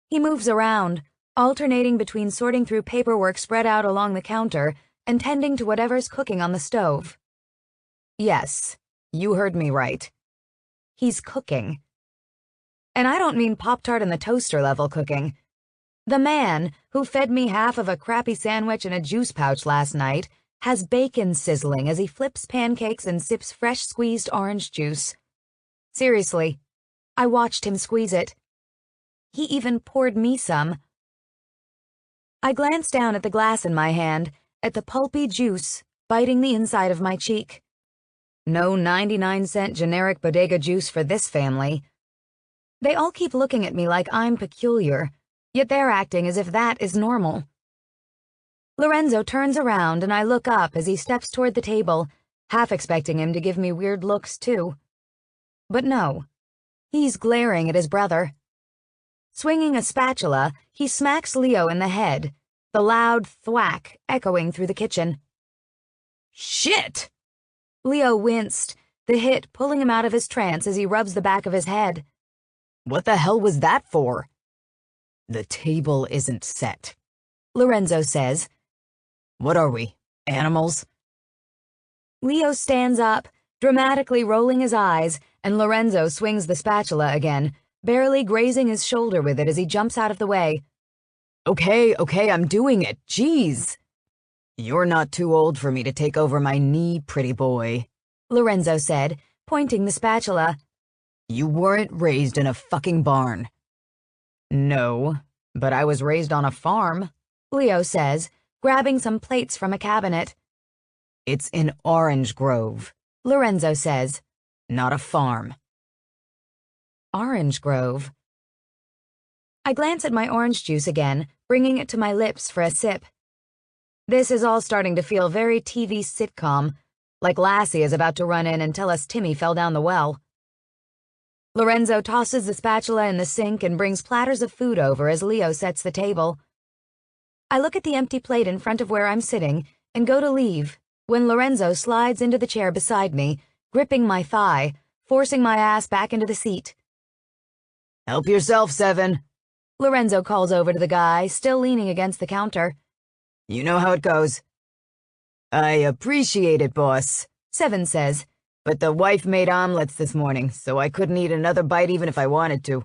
He moves around, alternating between sorting through paperwork spread out along the counter and tending to whatever's cooking on the stove. Yes, you heard me right. He's cooking. And I don't mean Pop-Tart in the toaster level cooking. The man who fed me half of a crappy sandwich and a juice pouch last night has bacon sizzling as he flips pancakes and sips fresh squeezed orange juice. Seriously, I watched him squeeze it. He even poured me some. I glanced down at the glass in my hand, at the pulpy juice biting the inside of my cheek. No 99-cent generic bodega juice for this family. They all keep looking at me like I'm peculiar, yet they're acting as if that is normal. Lorenzo turns around and I look up as he steps toward the table, half expecting him to give me weird looks too. But no, he's glaring at his brother. Swinging a spatula, he smacks Leo in the head, the loud thwack echoing through the kitchen.
Shit!
Leo winced, the hit pulling him out of his trance as he rubs the back of his head.
What the hell was that for? The table isn't set,
Lorenzo says.
What are we, animals?
Leo stands up, dramatically rolling his eyes, and Lorenzo swings the spatula again, barely grazing his shoulder with it as he jumps out of the way.
Okay, I'm doing it. Jeez. You're not too old for me to take over my knee, pretty boy,
Lorenzo said, pointing the spatula.
You weren't raised in a fucking barn. No, but I was raised on a farm,
Leo says, grabbing some plates from a cabinet.
It's in Orange Grove,
Lorenzo says.
Not a farm.
Orange Grove. I glance at my orange juice again, bringing it to my lips for a sip. This is all starting to feel very TV sitcom, like Lassie is about to run in and tell us Timmy fell down the well. Lorenzo tosses the spatula in the sink and brings platters of food over as Leo sets the table. I look at the empty plate in front of where I'm sitting and go to leave when Lorenzo slides into the chair beside me, gripping my thigh, forcing my ass back into the seat.
Help yourself, Seven,
Lorenzo calls over to the guy, still leaning against the counter.
You know how it goes. I appreciate it, boss,
Seven says,
but the wife made omelets this morning, so I couldn't eat another bite even if I wanted to.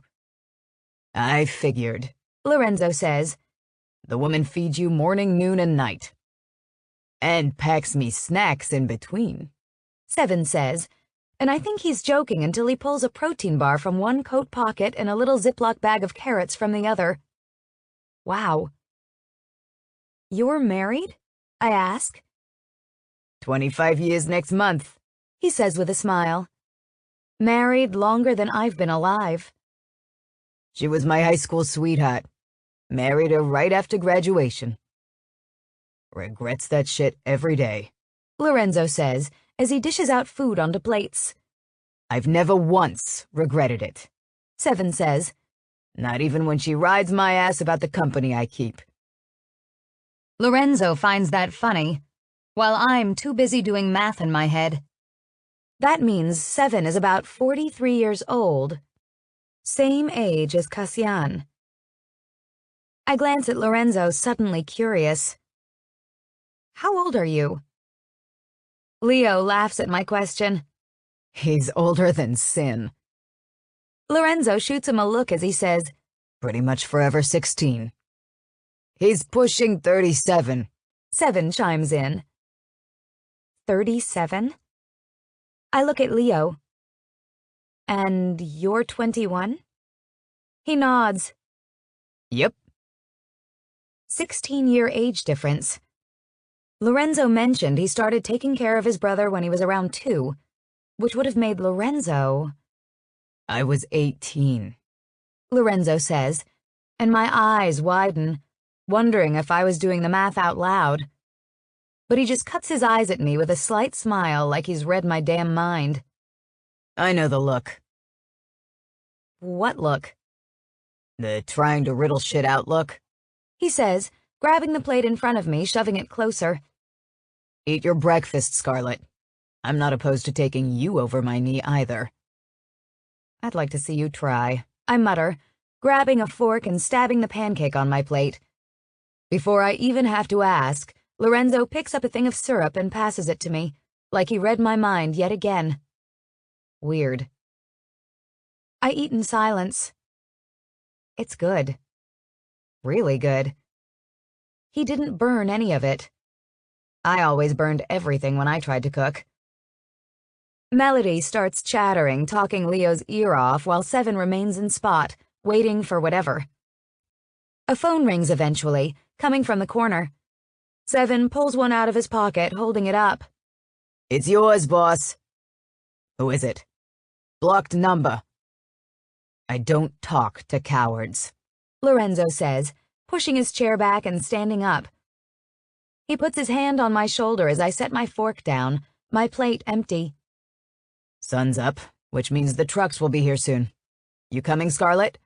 I figured,
Lorenzo says.
The woman feeds you morning, noon, and night. And packs me snacks in between,
Seven says, and I think he's joking until he pulls a protein bar from one coat pocket and a little Ziploc bag of carrots from the other. Wow. You're married? I ask.
25 years next month,
he says with a smile. Married longer than I've been alive.
She was my high school sweetheart. Married her right after graduation. Regrets that shit every day,
Lorenzo says as he dishes out food onto plates.
I've never once regretted it,
Seven says.
Not even when she rides my ass about the company I keep.
Lorenzo finds that funny, while I'm too busy doing math in my head. That means Seven is about 43 years old, same age as Cassian. I glance at Lorenzo, suddenly curious. How old are you? Leo laughs at my question.
He's older than sin.
Lorenzo shoots him a look as he says,
Pretty much forever 16. He's pushing 37.
7 chimes in. 37? I look at Leo. And you're 21? He nods.
Yep.
16-year age difference. Lorenzo mentioned he started taking care of his brother when he was around 2, which would have made Lorenzo...
I was 18.
Lorenzo says, and my eyes widen, wondering if I was doing the math out loud. But he just cuts his eyes at me with a slight smile like he's read my damn mind.
I know the look.
What look?
The trying to riddle shit out look.
He says, grabbing the plate in front of me, shoving it closer.
Eat your breakfast, Scarlet. I'm not opposed to taking you over my knee either.
I'd like to see you try, I mutter, grabbing a fork and stabbing the pancake on my plate. Before I even have to ask, Lorenzo picks up a thing of syrup and passes it to me, like he read my mind yet again. Weird. I eat in silence. It's good. Really good. He didn't burn any of it. I always burned everything when I tried to cook. Melody starts chattering, talking Leo's ear off while 7 remains in spot, waiting for whatever. A phone rings eventually, coming from the corner. 7 pulls one out of his pocket, holding it up.
It's yours, boss. Who is it? Blocked number. I don't talk to cowards,
Lorenzo says, pushing his chair back and standing up. He puts his hand on my shoulder as I set my fork down, my plate empty.
Sun's up, which means the trucks will be here soon. You coming, Scarlet?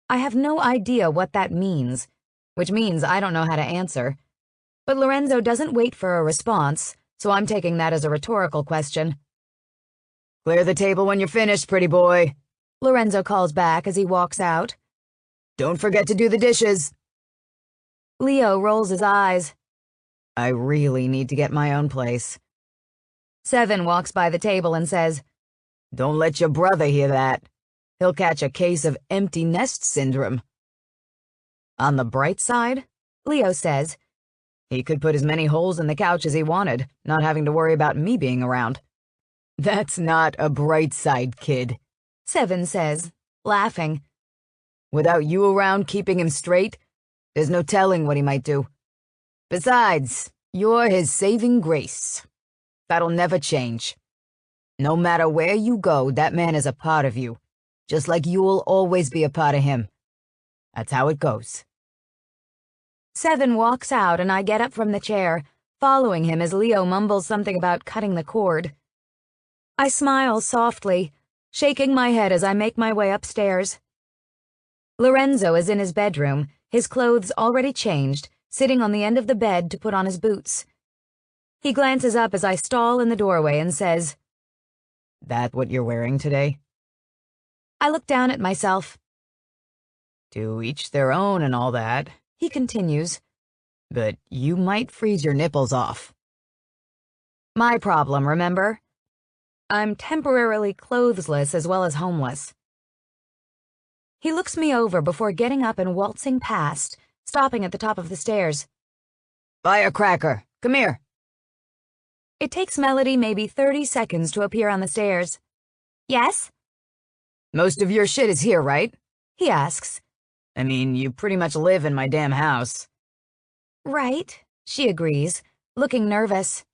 I have no idea what that means, which means I don't know how to answer. But Lorenzo doesn't wait for a response, so I'm taking that as a rhetorical question.
Clear the table when you're finished, pretty boy,
Lorenzo calls back as he walks out.
Don't forget to do the dishes.
Leo rolls his eyes.
I really need to get my own place.
7 walks by the table and says,
Don't let your brother hear that. He'll catch a case of empty nest syndrome.
On the bright side, Leo says,
he could put as many holes in the couch as he wanted, not having to worry about me being around. That's not a bright side, kid,
7 says, laughing.
Without you around keeping him straight, there's no telling what he might do. Besides, you're his saving grace. That'll never change. No matter where you go, that man is a part of you, just like you'll always be a part of him. That's how it goes.
7 walks out and I get up from the chair, following him as Leo mumbles something about cutting the cord. I smile softly, shaking my head as I make my way upstairs. Lorenzo is in his bedroom, his clothes already changed, sitting on the end of the bed to put on his boots. He glances up as I stall in the doorway and says,
That what you're wearing today?
I look down at myself.
To each their own and all that,
he continues,
but you might freeze your nipples off.
My problem, remember? I'm temporarily clothesless as well as homeless. He looks me over before getting up and waltzing past, stopping at the top of the stairs.
Firecracker, come here.
It takes Melody maybe 30 seconds to appear on the stairs. Yes?
Most of your shit is here, right?
He asks.
I mean, you pretty much live in my damn house.
Right, she agrees, looking nervous.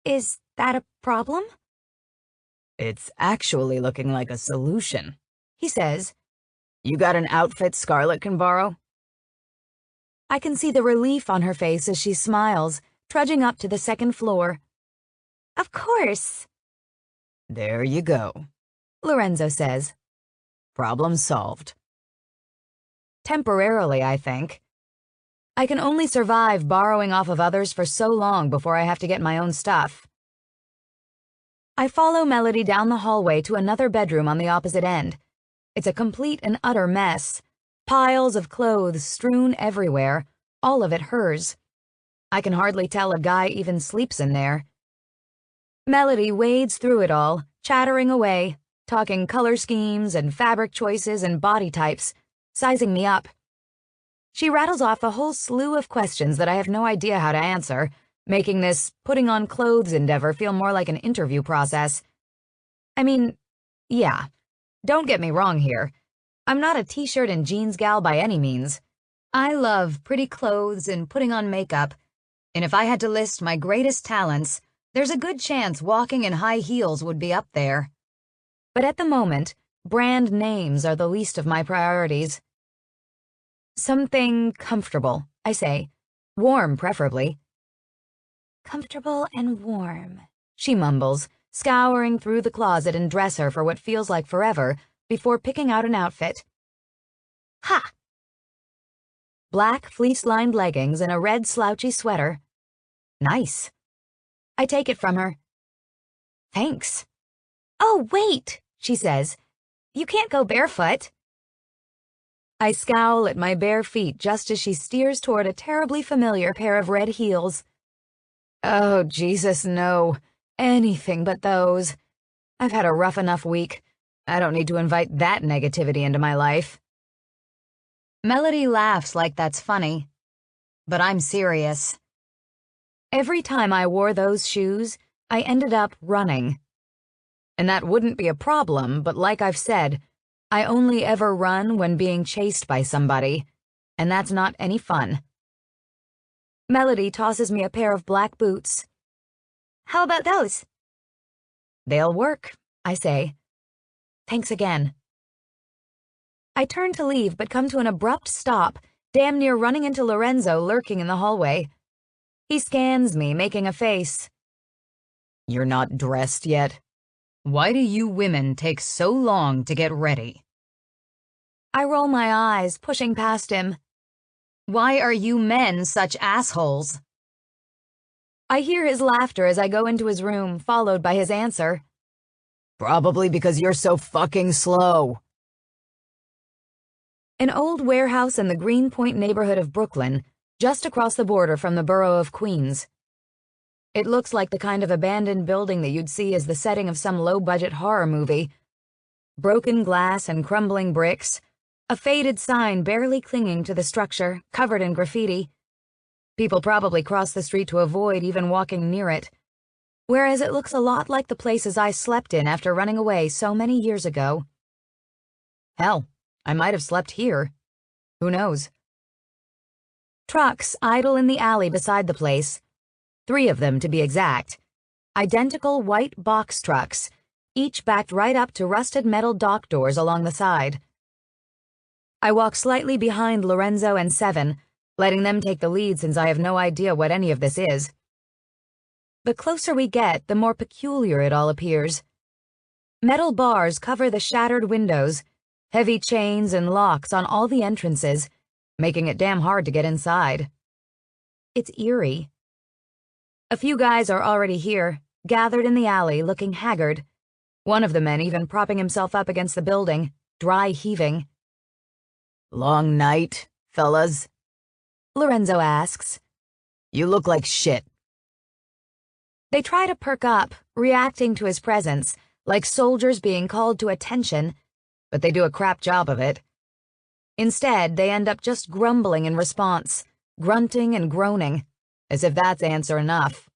Is that a problem?
It's actually looking like a solution,
he says.
You got an outfit Scarlet can borrow?
I can see the relief on her face as she smiles, trudging up to the second floor. Of course.
There you go,
Lorenzo says.
Problem solved.
Temporarily, I think. I can only survive borrowing off of others for so long before I have to get my own stuff. I follow Melody down the hallway to another bedroom on the opposite end. It's a complete and utter mess. Piles of clothes strewn everywhere, all of it hers. I can hardly tell a guy even sleeps in there. Melody wades through it all, chattering away, talking color schemes and fabric choices and body types, sizing me up. She rattles off a whole slew of questions that I have no idea how to answer, making this putting on clothes endeavor feel more like an interview process. I mean, yeah, don't get me wrong here. I'm not a t-shirt and jeans gal by any means. I love pretty clothes and putting on makeup, and if I had to list my greatest talents, there's a good chance walking in high heels would be up there. But at the moment, brand names are the least of my priorities. Something comfortable, I say. Warm, preferably.
Comfortable and warm,
She mumbles, scouring through the closet and dresser for what feels like forever before picking out an outfit.
Ha!
Black fleece-lined leggings and a red slouchy sweater. Nice. I take it from her. Thanks.
Oh, wait,
She says.
you can't go barefoot.
I scowl at my bare feet just as she steers toward a terribly familiar pair of red heels. Oh, Jesus, no. Anything but those. I've had a rough enough week. I don't need to invite that negativity into my life. Melody laughs like that's funny, but I'm serious. Every time I wore those shoes, I ended up running. And that wouldn't be a problem, but like I've said, I only ever run when being chased by somebody, and that's not any fun. Melody tosses me a pair of black boots.
How about those?
They'll work, I say. Thanks again. I turn to leave but come to an abrupt stop, damn near running into Lorenzo lurking in the hallway. He scans me, making a face. You're not dressed yet? Why do you women take so long to get ready? I roll my eyes, pushing past him. Why are you men such assholes? I hear his laughter as I go into his room, followed by his answer. Probably because you're so fucking slow. An old warehouse in the Greenpoint neighborhood of Brooklyn, just across the border from the borough of Queens. It looks like the kind of abandoned building that you'd see as the setting of some low-budget horror movie. Broken glass and crumbling bricks, a faded sign barely clinging to the structure, covered in graffiti. People probably cross the street to avoid even walking near it, whereas it looks a lot like the places I slept in after running away so many years ago. Hell, I might have slept here. Who knows? Trucks idle in the alley beside the place. 3 of them, to be exact. Identical white box trucks, each backed right up to rusted metal dock doors along the side. I walk slightly behind Lorenzo and Seven, letting them take the lead since I have no idea what any of this is. The closer we get, the more peculiar it all appears. Metal bars cover the shattered windows, heavy chains and locks on all the entrances, making it damn hard to get inside. It's eerie. A few guys are already here, gathered in the alley, looking haggard. One of the men even propping himself up against the building, dry heaving. Long night, fellas? Lorenzo asks. You look like shit. They try to perk up, reacting to his presence, like soldiers being called to attention, but they do a crap job of it. Instead, they end up just grumbling in response, grunting and groaning, as if that's answer enough.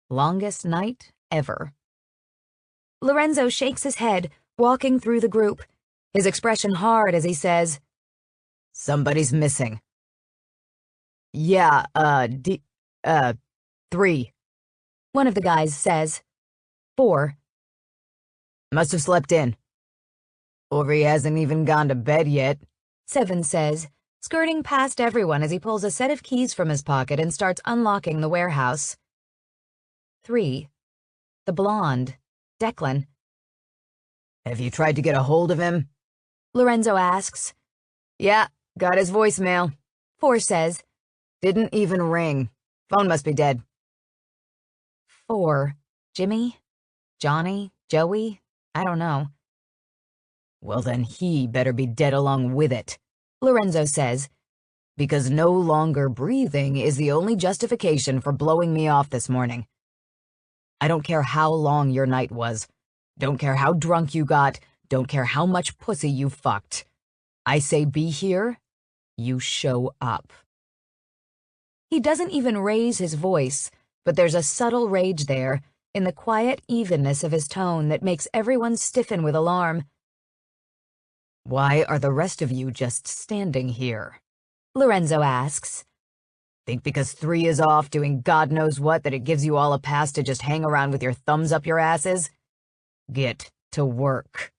Longest night ever. Lorenzo shakes his head, walking through the group, his expression hard as he says, Somebody's missing. Yeah, 3. One of the guys says. 4. Must have slept in. Or he hasn't even gone to bed yet, 7 says, skirting past everyone as he pulls a set of keys from his pocket and starts unlocking the warehouse. 3. The blonde, Declan. Have you tried to get a hold of him? Lorenzo asks. Yeah, got his voicemail, 4 says. Didn't even ring. Phone must be dead. 4. Jimmy? Johnny? Joey? I don't know. Well, then he better be dead along with it, Lorenzo says, because no longer breathing is the only justification for blowing me off this morning. I don't care how long your night was.
Don't care how drunk you got, don't care how much pussy you fucked. I say be here, you show up.
He doesn't even raise his voice, but there's a subtle rage there, in the quiet evenness of his tone that makes everyone stiffen with alarm.
Why are the rest of you just standing here?
Lorenzo asks.
Think because 3 is off doing God knows what that it gives you all a pass to just hang around with your thumbs up your asses? Get to work.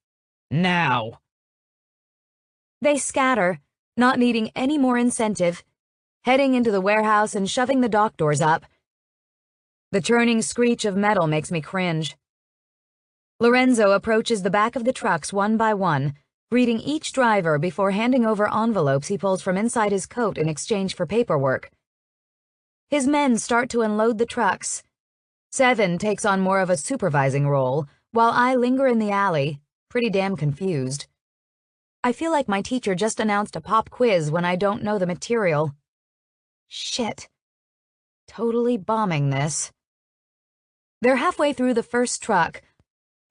Now!
They scatter, not needing any more incentive, heading into the warehouse and shoving the dock doors up. The churning screech of metal makes me cringe. Lorenzo approaches the back of the trucks one by one, greeting each driver before handing over envelopes he pulls from inside his coat in exchange for paperwork. His men start to unload the trucks. 7 takes on more of a supervising role, while I linger in the alley, pretty damn confused. I feel like my teacher just announced a pop quiz when I don't know the material. Shit. Totally bombing this. They're halfway through the first truck,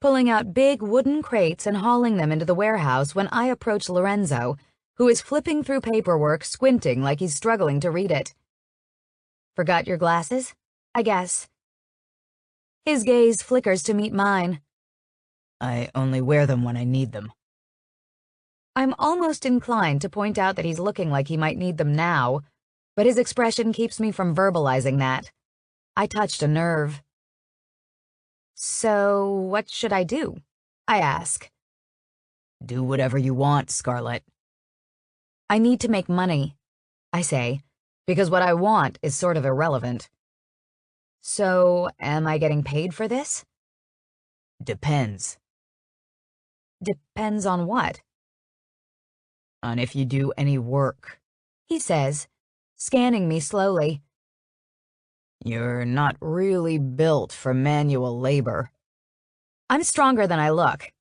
pulling out big wooden crates and hauling them into the warehouse when I approach Lorenzo, who is flipping through paperwork, squinting like he's struggling to read it. Forgot your glasses? I guess. His gaze flickers to meet mine.
I only wear them when I need them.
I'm almost inclined to point out that he's looking like he might need them now, but his expression keeps me from verbalizing that. I touched a nerve. So, what should I do? I ask.
Do whatever you want, Scarlet.
I need to make money, I say, because what I want is sort of irrelevant. So, am I getting paid for this?
Depends.
Depends on what?
On if you do any work,
he says, scanning me slowly.
You're not really built for manual labor.
I'm stronger than I look.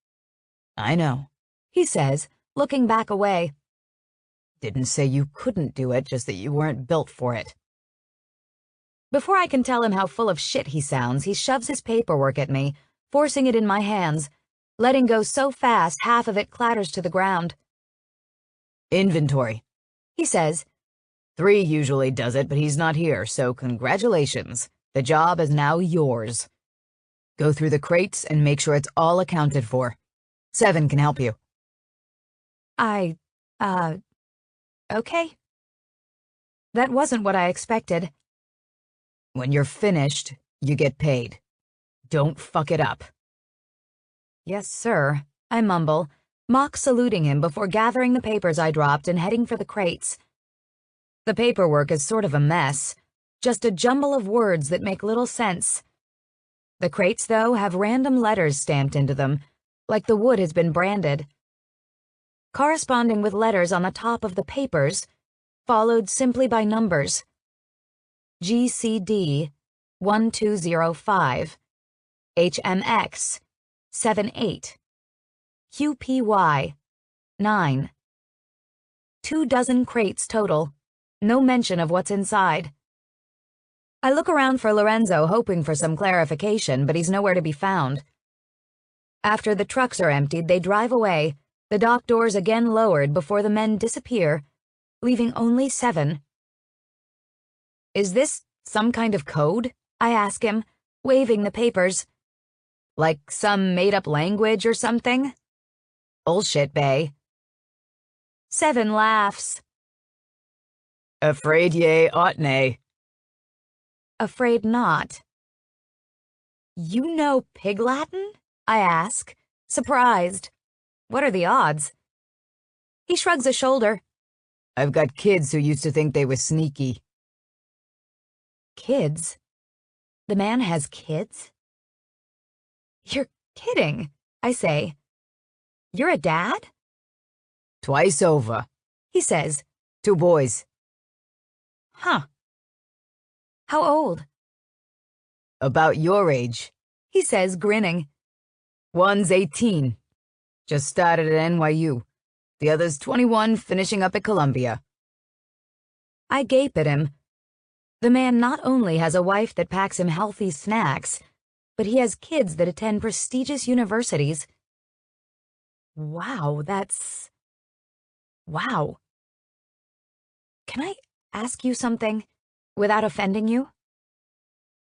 I know,
he says, looking back away.
Didn't say you couldn't do it, just that you weren't built for it.
Before I can tell him how full of shit he sounds, he shoves his paperwork at me, forcing it in my hands, letting go so fast half of it clatters to the ground.
Inventory,
he says.
3 usually does it, but he's not here, so congratulations. The job is now yours. Go through the crates and make sure it's all accounted for. 7 can help you.
Okay. That wasn't what I expected.
When you're finished, you get paid. Don't fuck it up.
Yes, sir, I mumble, mock saluting him before gathering the papers I dropped and heading for the crates. The paperwork is sort of a mess, just a jumble of words that make little sense. The crates, though, have random letters stamped into them, like the wood has been branded. Corresponding with letters on the top of the papers, followed simply by numbers. GCD 1205, HMX 78, QPY 9. 24 crates total, no mention of what's inside. I look around for Lorenzo, hoping for some clarification, but he's nowhere to be found. After the trucks are emptied, they drive away, the dock doors again lowered before the men disappear, leaving only 7. Is this some kind of code? I ask him, waving the papers. Like some made-up language or something? Bullshit, bae. 7 laughs.
Afraid ye ought nay.
Afraid not. You know Pig Latin? I ask, surprised. What are the odds? He shrugs a shoulder.
I've got kids who used to think they were sneaky.
Kids? The man has kids? You're kidding, I say. You're a dad?
Twice over,
he says.
2 boys.
Huh. How old?
About your age,
he says, grinning.
One's 18. Just started at NYU. The other's 21, finishing up at Columbia.
I gape at him. The man not only has a wife that packs him healthy snacks, but he has kids that attend prestigious universities. Wow, wow. Can I ask you something without offending you?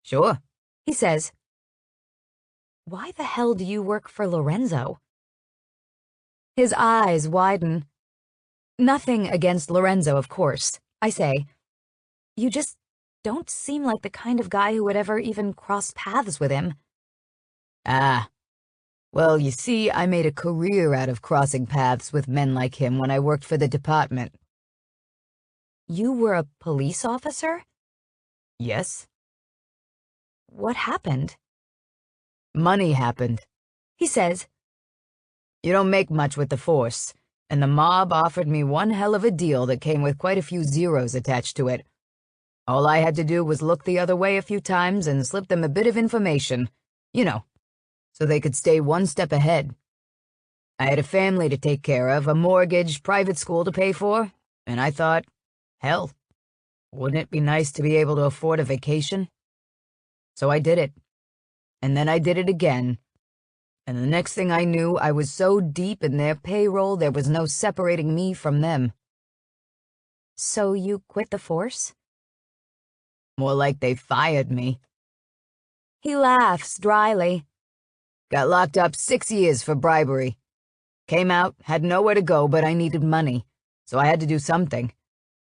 Sure.
He says, why the hell do you work for Lorenzo? His eyes widen. Nothing against Lorenzo, of course. I say, you just don't seem like the kind of guy who would ever even cross paths with him.
Ah. Well, you see, I made a career out of crossing paths with men like him when I worked for the department.
You were a police officer?
Yes.
What happened?
Money happened.
He says,
You don't make much with the force, and the mob offered me one hell of a deal that came with quite a few zeros attached to it. All I had to do was look the other way a few times and slip them a bit of information, you know, so they could stay one step ahead. I had a family to take care of, a mortgage, private school to pay for, and I thought, hell, wouldn't it be nice to be able to afford a vacation? So I did it. And then I did it again. And the next thing I knew, I was so deep in their payroll there was no separating me from them.
so you quit the force?
More like they fired me.
He laughs dryly.
Got locked up 6 years for bribery. Came out, had nowhere to go, but I needed money, so I had to do something.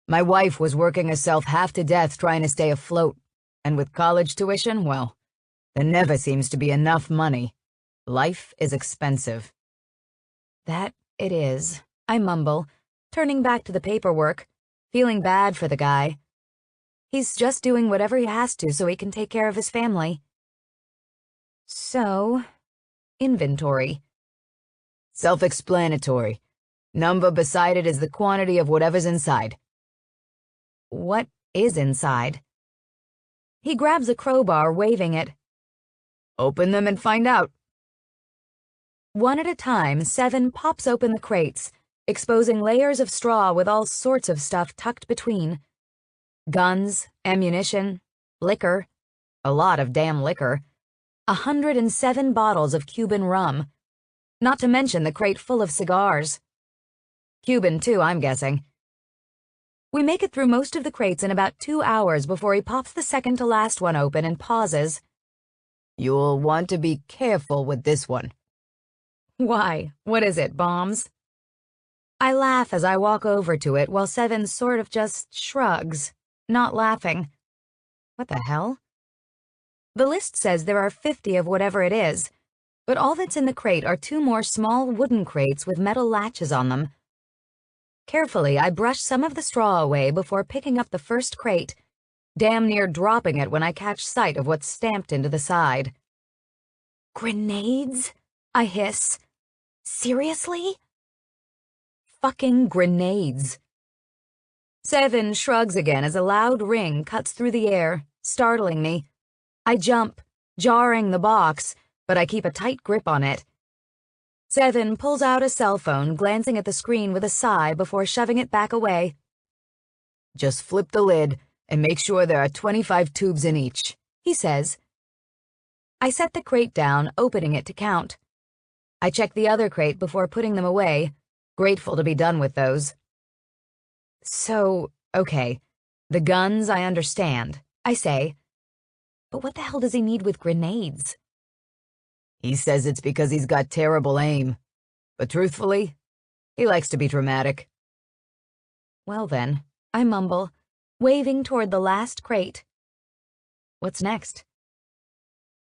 My wife was working herself half to death trying to stay afloat, and with college tuition, well, there never seems to be enough money. Life is expensive.
That it is, I mumble, turning back to the paperwork, feeling bad for the guy. He's just doing whatever he has to so he can take care of his family. So, inventory.
Self-explanatory. Number beside it is the quantity of whatever's inside.
What is inside? He grabs a crowbar, waving it.
Open them and find out.
One at a time, Seven pops open the crates, exposing layers of straw with all sorts of stuff tucked between. Guns, ammunition, liquor, a lot of damn liquor, 107 bottles of Cuban rum, not to mention the crate full of cigars. Cuban, too, I'm guessing. We make it through most of the crates in about 2 hours before he pops the second to last one open and pauses.
You'll want to be careful with this one.
Why? What is it, bombs? I laugh as I walk over to it while Seven sort of just shrugs, not laughing. What the hell? The list says there are 50 of whatever it is, but all that's in the crate are 2 more small wooden crates with metal latches on them. Carefully, I brush some of the straw away before picking up the first crate, damn near dropping it when I catch sight of what's stamped into the side. Grenades? I hiss. Seriously? Fucking grenades. Seven shrugs again as a loud ring cuts through the air, startling me. I jump, jarring the box, but I keep a tight grip on it. Seven pulls out a cell phone, glancing at the screen with a sigh before shoving it back away.
Just flip the lid and make sure there are 25 tubes in each, he says.
I set the crate down, opening it to count. I check the other crate before putting them away, grateful to be done with those. So, okay, the guns I understand, I say. But what the hell does he need with grenades?
He says it's because he's got terrible aim. But truthfully, he likes to be dramatic.
Well then, I mumble, waving toward the last crate. What's next?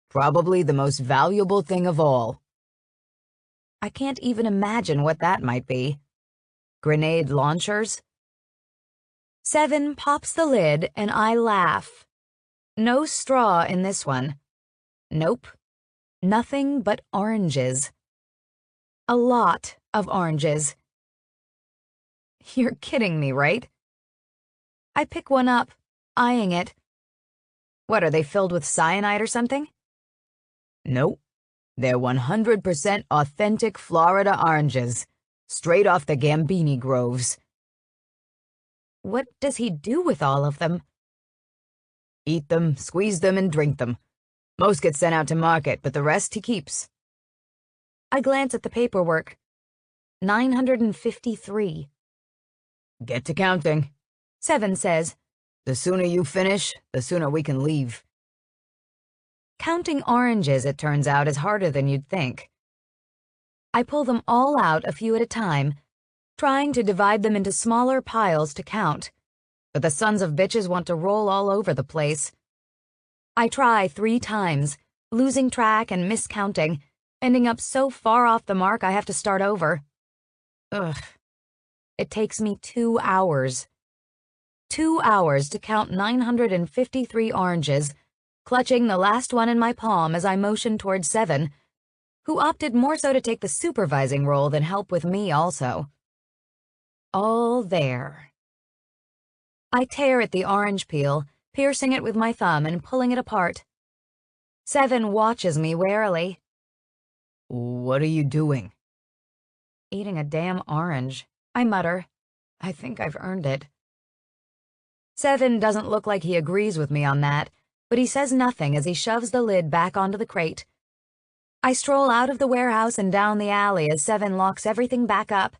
Probably the most valuable thing of all.
I can't even imagine what that might be.
Grenade launchers?
Seven pops the lid and I laugh. No straw in this one. Nope. Nothing but oranges. A lot of oranges. You're kidding me, right? I pick one up, eyeing it. What, are they filled with cyanide or something?
Nope. They're 100% authentic Florida oranges, straight off the Gambini groves.
What does he do with all of them?
Eat them, squeeze them, and drink them. Most get sent out to market, but the rest he keeps.
I glance at the paperwork. 953.
Get to counting.
7 says.
The sooner you finish, the sooner we can leave.
Counting oranges, it turns out, is harder than you'd think. I pull them all out a few at a time, trying to divide them into smaller piles to count, but the sons of bitches want to roll all over the place. I try 3 times, losing track and miscounting, ending up so far off the mark I have to start over. Ugh. It takes me 2 hours. 2 hours to count 953 oranges, clutching the last one in my palm as I motion towards 7, who opted more so to take the supervising role than help with me also. All there. I tear at the orange peel, piercing it with my thumb and pulling it apart. 7 watches me warily.
What are you doing?
Eating a damn orange, I mutter. I think I've earned it. 7 doesn't look like he agrees with me on that, but he says nothing as he shoves the lid back onto the crate. I stroll out of the warehouse and down the alley as 7 locks everything back up.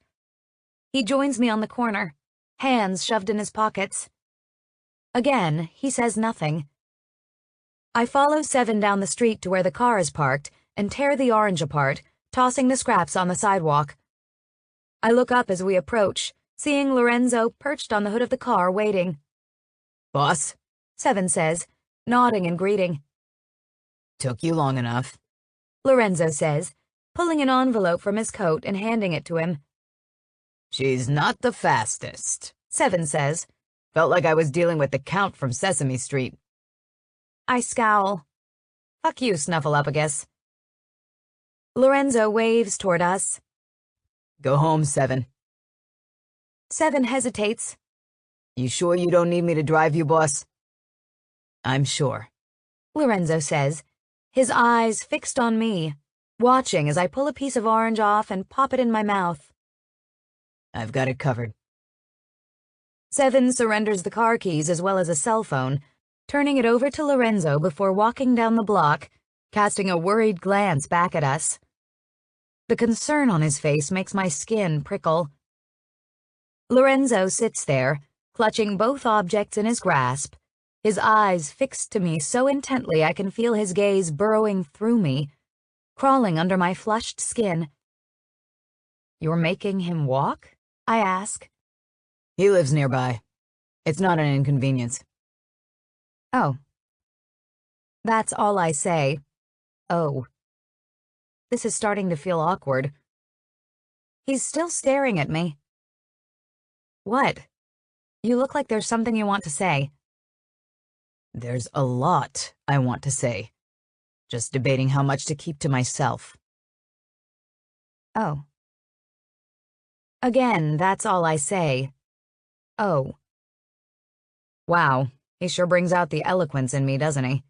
He joins me on the corner, hands shoved in his pockets. Again, he says nothing. I follow 7 down the street to where the car is parked and tear the orange apart, tossing the scraps on the sidewalk. I look up as we approach, seeing Lorenzo perched on the hood of the car waiting.
Boss?
7 says, nodding and greeting.
Took you long enough.
Lorenzo says, pulling an envelope from his coat and handing it to him.
She's not the fastest,
7 says.
Felt like I was dealing with the Count from Sesame Street.
I scowl. Fuck you, Snuffleupagus. Lorenzo waves toward us.
Go home, 7.
7 hesitates.
You sure you don't need me to drive you, boss? I'm sure,
Lorenzo says, his eyes fixed on me, watching as I pull a piece of orange off and pop it in my mouth.
I've got it covered.
7 surrenders the car keys as well as a cell phone, turning it over to Lorenzo before walking down the block, casting a worried glance back at us. The concern on his face makes my skin prickle. Lorenzo sits there, clutching both objects in his grasp, his eyes fixed to me so intently I can feel his gaze burrowing through me, crawling under my flushed skin. You're making him walk? I ask.
He lives nearby. It's not an inconvenience.
Oh. That's all I say. Oh. This is starting to feel awkward. He's still staring at me. What? You look like there's something you want to say.
There's a lot I want to say. Just debating how much to keep to myself.
Oh. Again, that's all I say. Oh. Wow, he sure brings out the eloquence in me, doesn't he?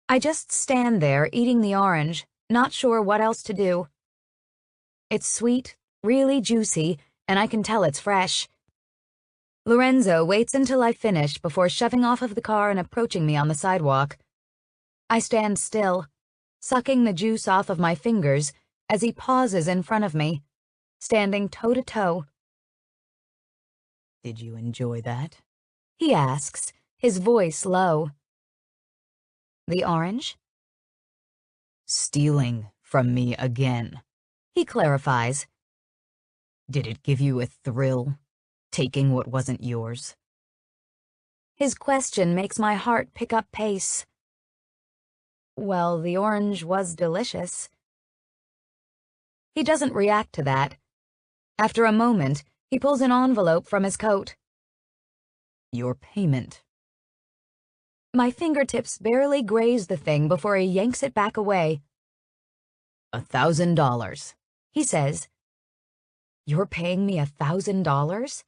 I just stand there eating the orange, not sure what else to do. It's sweet, really juicy, and I can tell it's fresh. Lorenzo waits until I finish before shoving off of the car and approaching me on the sidewalk. I stand still, sucking the juice off of my fingers as he pauses in front of me, standing toe to toe.
Did you enjoy that?
He asks, his voice low. The orange?
Stealing from me again,
he clarifies.
Did it give you a thrill, taking what wasn't yours?
His question makes my heart pick up pace. Well, the orange was delicious. He doesn't react to that. After a moment, he pulls an envelope from his coat.
Your payment.
My fingertips barely graze the thing before he yanks it back away.
$1,000,
he says. You're paying me $1,000?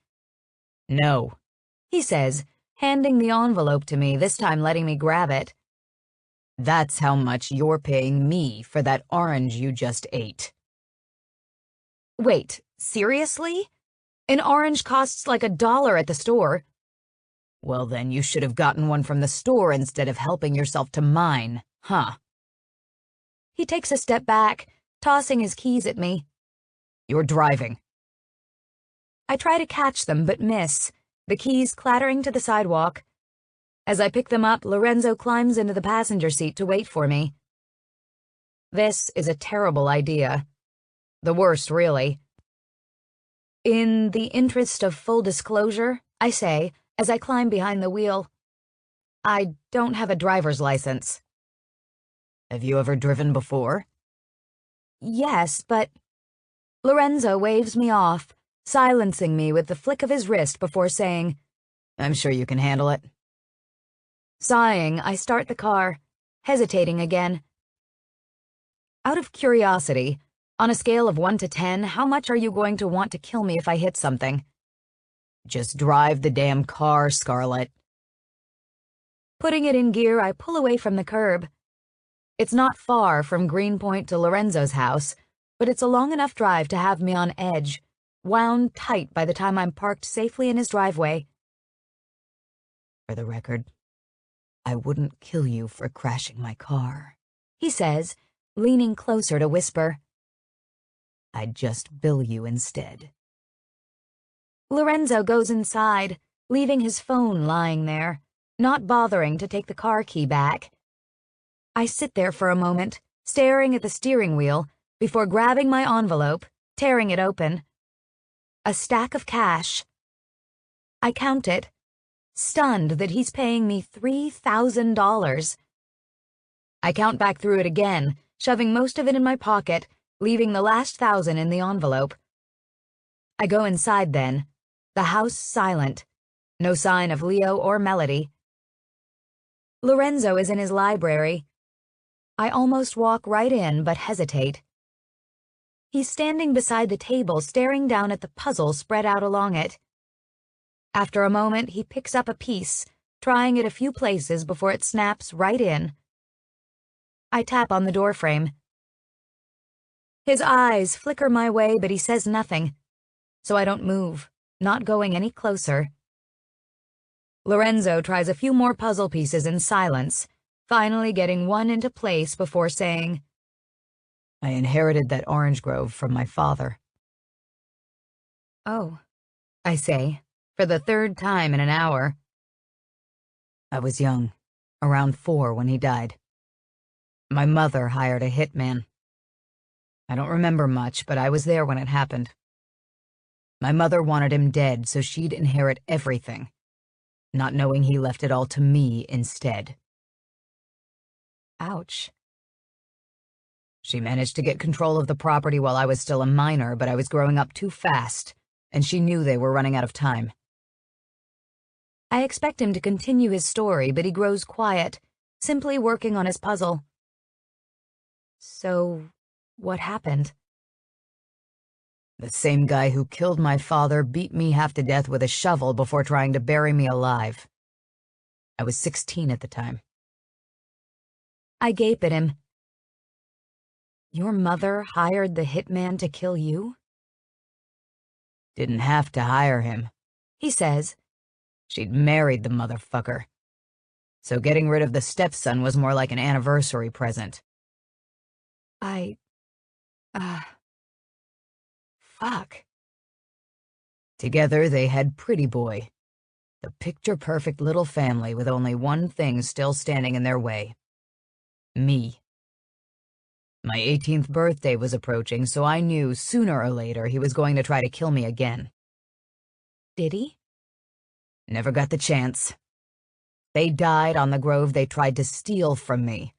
No,
he says, handing the envelope to me, this time letting me grab it.
That's how much you're paying me for that orange you just ate.
Wait, seriously? An orange costs like $1 at the store.
Well, then you should have gotten one from the store instead of helping yourself to mine, huh?
He takes a step back, tossing his keys at me.
You're driving.
I try to catch them, but miss, the keys clattering to the sidewalk. As I pick them up, Lorenzo climbs into the passenger seat to wait for me.
This is a terrible idea. The worst, really.
In the interest of full disclosure, I say, as I climb behind the wheel,
I don't have a driver's license. Have you ever driven before?
Yes, but... Lorenzo waves me off, silencing me with the flick of his wrist before saying,
I'm sure you can handle it.
Sighing, I start the car, hesitating again.
Out of curiosity, on a scale of 1 to 10, how much are you going to want to kill me if I hit something? Just drive the damn car, Scarlett.
Putting it in gear, I pull away from the curb. It's not far from Greenpoint to Lorenzo's house, but it's a long enough drive to have me on edge, wound tight by the time I'm parked safely in his driveway.
For the record, I wouldn't kill you for crashing my car,
he says, leaning closer to whisper.
I'd just bill you instead.
Lorenzo goes inside, leaving his phone lying there, not bothering to take the car key back. I sit there for a moment, staring at the steering wheel, before grabbing my envelope, tearing it open. A stack of cash. I count it, stunned that he's paying me $3,000. I count back through it again, shoving most of it in my pocket, leaving the last $1,000 in the envelope. I go inside then, the house silent, no sign of Leo or Melody. Lorenzo is in his library. I almost walk right in, but hesitate. He's standing beside the table, staring down at the puzzle spread out along it. After a moment, he picks up a piece, trying it a few places before it snaps right in. I tap on the doorframe. His eyes flicker my way, but he says nothing, so I don't move, not going any closer. Lorenzo tries a few more puzzle pieces in silence, finally getting one into place before saying,
I inherited that orange grove from my father.
Oh,
I say, for the third time in an hour. I was young, around 4 when he died. My mother hired a hitman. I don't remember much, but I was there when it happened. My mother wanted him dead so she'd inherit everything, not knowing he left it all to me instead.
Ouch.
She managed to get control of the property while I was still a minor, but I was growing up too fast, and she knew they were running out of time.
I expect him to continue his story, but he grows quiet, simply working on his puzzle. So, what happened?
The same guy who killed my father beat me half to death with a shovel before trying to bury me alive. I was 16 at the time.
I gape at him. Your mother hired the hitman to kill you?
Didn't have to hire him,
he says.
She'd married the motherfucker. So getting rid of the stepson was more like an anniversary present.
Fuck.
Together they had Pretty Boy, the picture-perfect little family with only one thing still standing in their way. Me. My 18th birthday was approaching, so I knew sooner or later he was going to try to kill me again.
Did he?
Never got the chance. They died on the grove they tried to steal from me.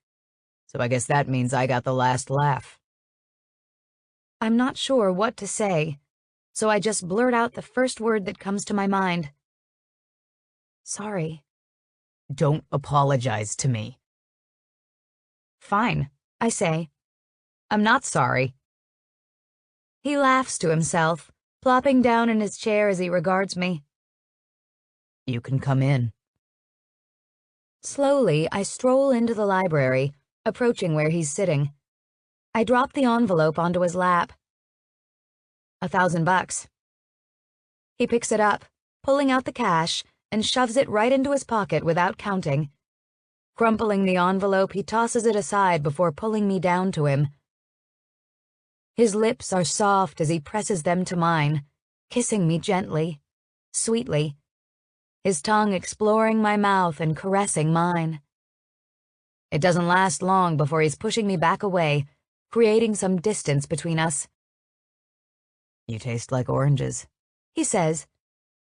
So I guess that means I got the last laugh.
I'm not sure what to say, so I just blurt out the first word that comes to my mind. Sorry.
Don't apologize to me.
Fine, I say.
I'm not sorry.
He laughs to himself, plopping down in his chair as he regards me.
You can come in.
Slowly, I stroll into the library, approaching where he's sitting. I drop the envelope onto his lap. $1,000. He picks it up, pulling out the cash and shoves it right into his pocket without counting. Crumpling the envelope, he tosses it aside before pulling me down to him. His lips are soft as he presses them to mine, kissing me gently, sweetly, his tongue exploring my mouth and caressing mine. It doesn't last long before he's pushing me back away, creating some distance between us.
You taste like oranges,
he says,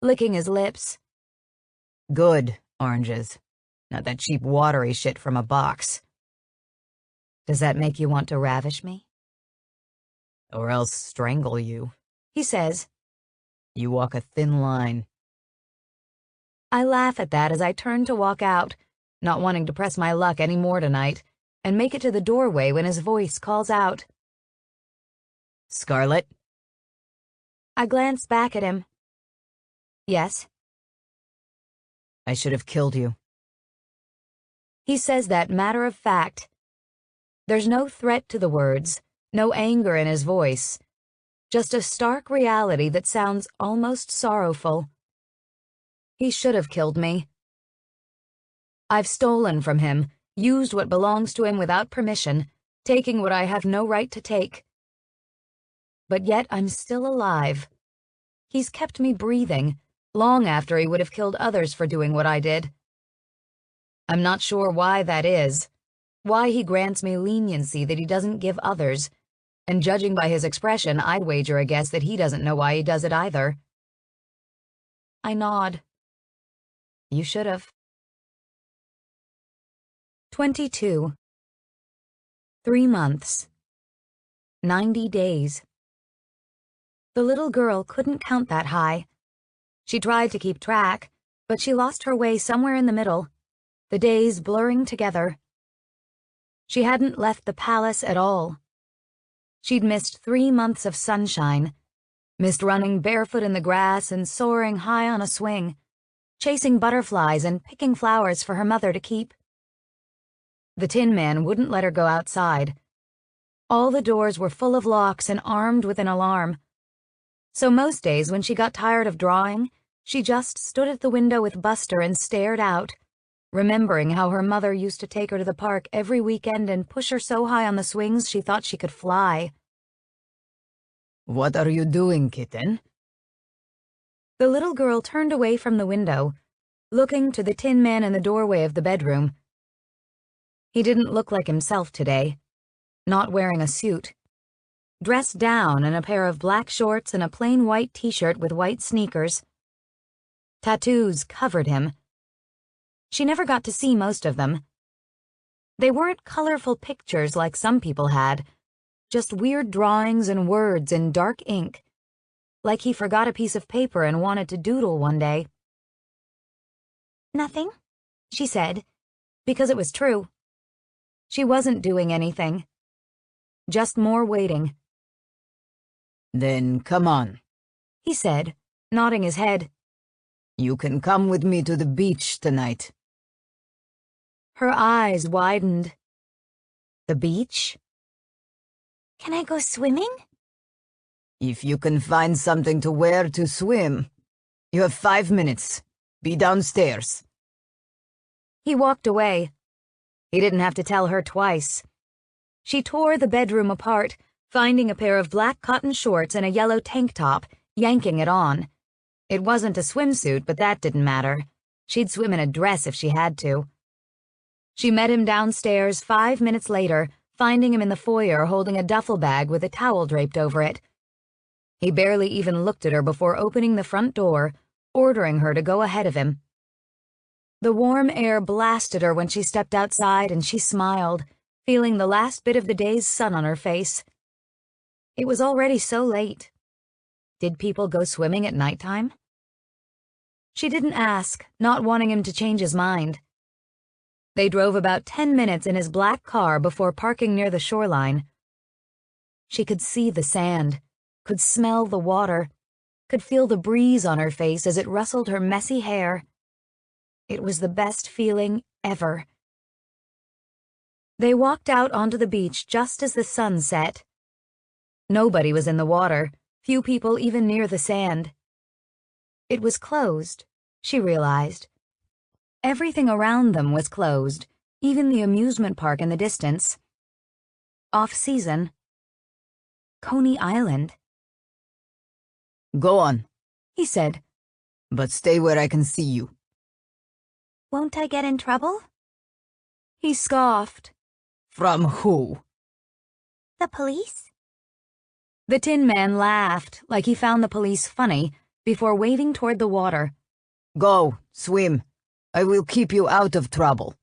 licking his lips.
good oranges, not that cheap watery shit from a box.
Does that make you want to ravish me?
Or else strangle you,
He says.
You walk a thin line.
I laugh at that as I turn to walk out, not wanting to press my luck any more tonight, and make it to the doorway when his voice calls out.
Scarlet?
I glance back at him. Yes?
I should have killed you.
He says that matter of fact. There's no threat to the words, no anger in his voice, just a stark reality that sounds almost sorrowful. He should have killed me. I've stolen from him, used what belongs to him without permission, taking what I have no right to take. But yet I'm still alive. He's kept me breathing, long after he would have killed others for doing what I did. I'm not sure why that is, why he grants me leniency that he doesn't give others, and judging by his expression, I'd wager a guess that he doesn't know why he does it either. I nod.
You should have.
22. 3 months. 90 days. The little girl couldn't count that high. She tried to keep track, but she lost her way somewhere in the middle, the days blurring together. She hadn't left the palace at all. She'd missed 3 months of sunshine, missed running barefoot in the grass and soaring high on a swing, chasing butterflies and picking flowers for her mother to keep. The Tin Man wouldn't let her go outside. All the doors were full of locks and armed with an alarm. So most days when she got tired of drawing, she just stood at the window with Buster and stared out, remembering how her mother used to take her to the park every weekend and push her so high on the swings she thought she could fly.
What are you doing, kitten?
The little girl turned away from the window, looking to the Tin Man in the doorway of the bedroom. He didn't look like himself today, not wearing a suit. Dressed down in a pair of black shorts and a plain white t-shirt with white sneakers. Tattoos covered him. She never got to see most of them. They weren't colorful pictures like some people had, just weird drawings and words in dark ink, like he forgot a piece of paper and wanted to doodle one day. Nothing, she said, because it was true. She wasn't doing anything. Just more waiting.
Then come on,
he said, nodding his head.
You can come with me to the beach tonight.
Her eyes widened. The beach?
Can I go swimming?
If you can find something to wear to swim. You have 5 minutes. Be downstairs.
He walked away. He didn't have to tell her twice. She tore the bedroom apart, finding a pair of black cotton shorts and a yellow tank top, yanking it on. It wasn't a swimsuit, but that didn't matter. She'd swim in a dress if she had to. She met him downstairs 5 minutes later, finding him in the foyer holding a duffel bag with a towel draped over it. He barely even looked at her before opening the front door, ordering her to go ahead of him. The warm air blasted her when she stepped outside, and she smiled, feeling the last bit of the day's sun on her face. It was already so late. Did people go swimming at nighttime? She didn't ask, not wanting him to change his mind. They drove about 10 minutes in his black car before parking near the shoreline. She could see the sand, could smell the water, could feel the breeze on her face as it rustled her messy hair. It was the best feeling ever. They walked out onto the beach just as the sun set. Nobody was in the water, few people even near the sand. It was closed, she realized. Everything around them was closed, even the amusement park in the distance. Off-season. Coney Island.
Go on,
He said.
but stay where I can see you.
Won't I get in trouble?
He scoffed.
From who?
The police?
The Tin Man laughed like he found the police funny before waving toward the water.
Go, swim. I will keep you out of trouble.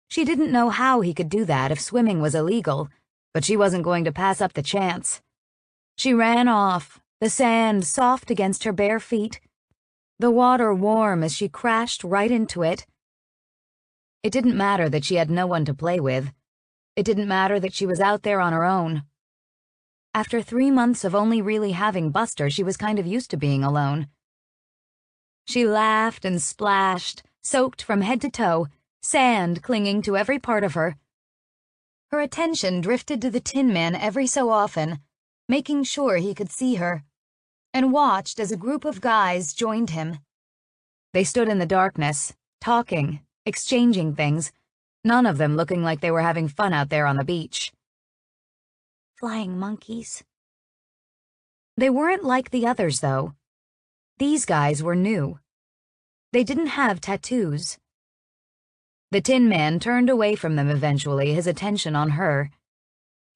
She didn't know how he could do that if swimming was illegal, but she wasn't going to pass up the chance. She ran off, the sand soft against her bare feet, the water warm as she crashed right into it. It didn't matter that she had no one to play with. It didn't matter that she was out there on her own. After 3 months of only really having Buster, she was kind of used to being alone. She laughed and splashed, soaked from head to toe, sand clinging to every part of her. Her attention drifted to the Tin Man every so often, making sure he could see her, and watched as a group of guys joined him. They stood in the darkness, talking, exchanging things, none of them looking like they were having fun out there on the beach.
Flying monkeys.
They weren't like the others, though. These guys were new. They didn't have tattoos. The Tin Man turned away from them eventually, his attention on her.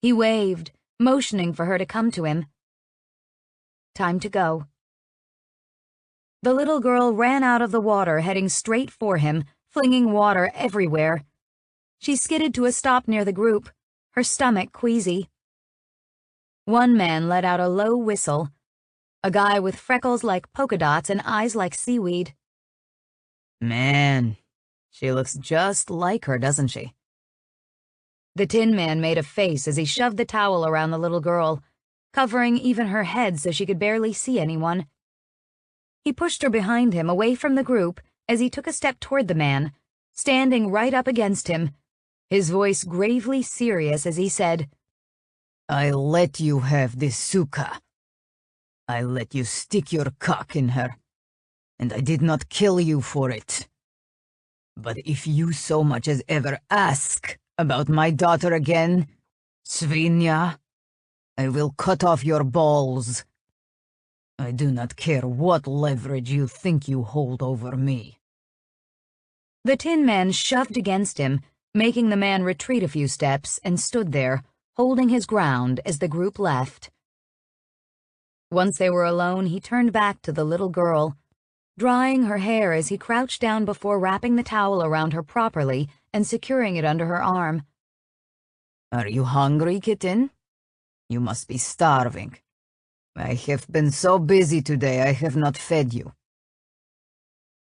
He waved, motioning for her to come to him. Time to go. The little girl ran out of the water, heading straight for him, flinging water everywhere. She skidded to a stop near the group, her stomach queasy. One man let out a low whistle, a guy with freckles like polka dots and eyes like seaweed.
Man, she looks just like her, doesn't she?
The Tin Man made a face as he shoved the towel around the little girl, covering even her head so she could barely see anyone. He pushed her behind him, away from the group, as he took a step toward the man, standing right up against him, his voice gravely serious as he said,
I let you have this suka. I let you stick your cock in her, and I did not kill you for it. But if you so much as ever ask about my daughter again, Svinya, I will cut off your balls. I do not care what leverage you think you hold over me.
The Tin Man shoved against him, making the man retreat a few steps, and stood there, holding his ground as the group left. Once they were alone, he turned back to the little girl, drying her hair as he crouched down before wrapping the towel around her properly and securing it under her arm.
Are you hungry, kitten? You must be starving. I have been so busy today I have not fed you.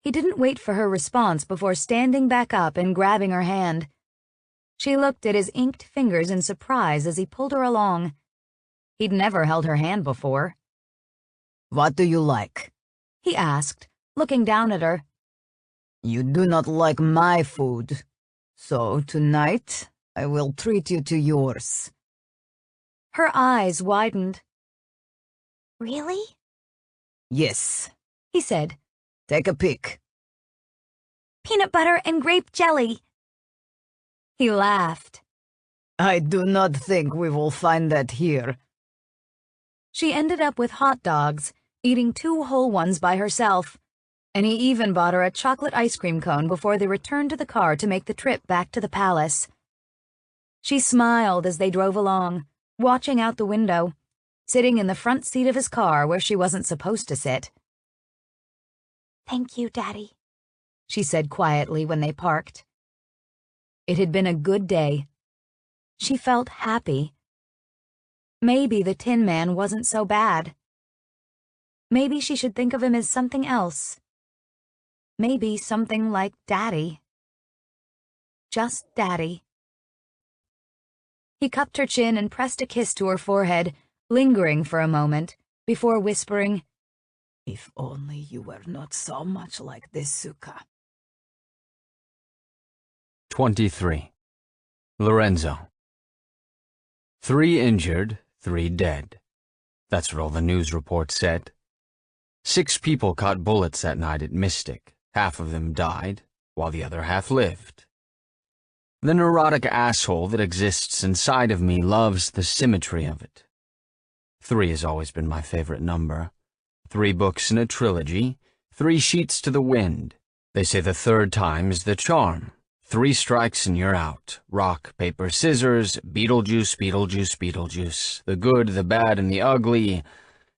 He didn't wait for her response before standing back up and grabbing her hand. She looked at his inked fingers in surprise as he pulled her along. He'd never held her hand before.
What do you like?
He asked, looking down at her.
You do not like my food, so tonight I will treat you to yours.
Her eyes widened.
Really?
Yes,
He said,
take a pick.
Peanut butter and grape jelly.
He laughed.
I do not think we will find that here.
She ended up with hot dogs, eating 2 whole ones by herself, and he even bought her a chocolate ice cream cone before they returned to the car to make the trip back to the palace. She smiled as they drove along, watching out the window, sitting in the front seat of his car where she wasn't supposed to sit.
Thank you, Daddy,
she said quietly when they parked. It had been a good day. She felt happy. Maybe the Tin Man wasn't so bad. Maybe she should think of him as something else. Maybe something like Daddy. Just Daddy. He cupped her chin and pressed a kiss to her forehead, lingering for a moment, before whispering,
If only you were not so much like this suka.
23. Lorenzo. 3 injured, 3 dead. That's what all the news reports said. 6 people caught bullets that night at Mystic. Half of them died, while the other half lived. The neurotic asshole that exists inside of me loves the symmetry of it. 3 has always been my favorite number. 3 books in a trilogy, 3 sheets to the wind. They say the 3rd time is the charm. 3 strikes and you're out. Rock, paper, scissors, Beetlejuice, Beetlejuice, Beetlejuice. The good, the bad, and the ugly.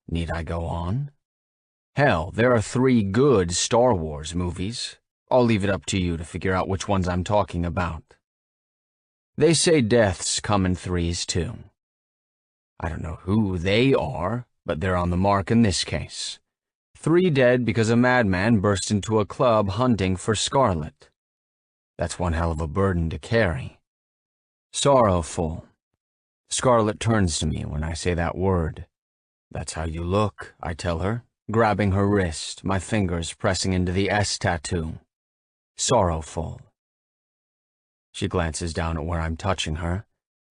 Need I go on? Hell, there are 3 good Star Wars movies. I'll leave it up to you to figure out which ones I'm talking about. They say deaths come in 3s too. I don't know who they are, but they're on the mark in this case. 3 dead because a madman burst into a club hunting for Scarlet. That's one hell of a burden to carry. Sorrowful. Scarlet turns to me when I say that word. That's how you look, I tell her, grabbing her wrist, my fingers pressing into the S tattoo. Sorrowful. She glances down at where I'm touching her,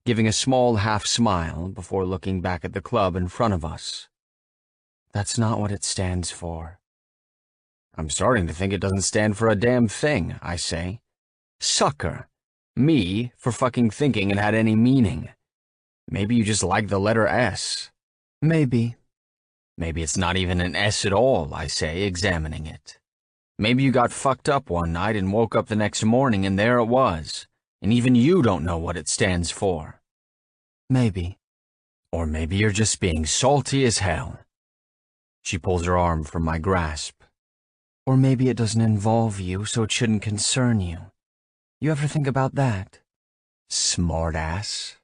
giving a small half-smile before looking back at the club in front of us. That's not what it stands for. I'm starting to think it doesn't stand for a damn thing, I say. Sucker. Me for fucking thinking it had any meaning. Maybe you just like the letter S.
Maybe.
Maybe it's not even an S at all, I say, examining it. Maybe you got fucked up one night and woke up the next morning and there it was. And even you don't know what it stands for.
Maybe.
Or maybe you're just being salty as hell. She pulls her arm from my grasp.
Or maybe it doesn't involve you, so it shouldn't concern you. You ever think about that?
Smartass.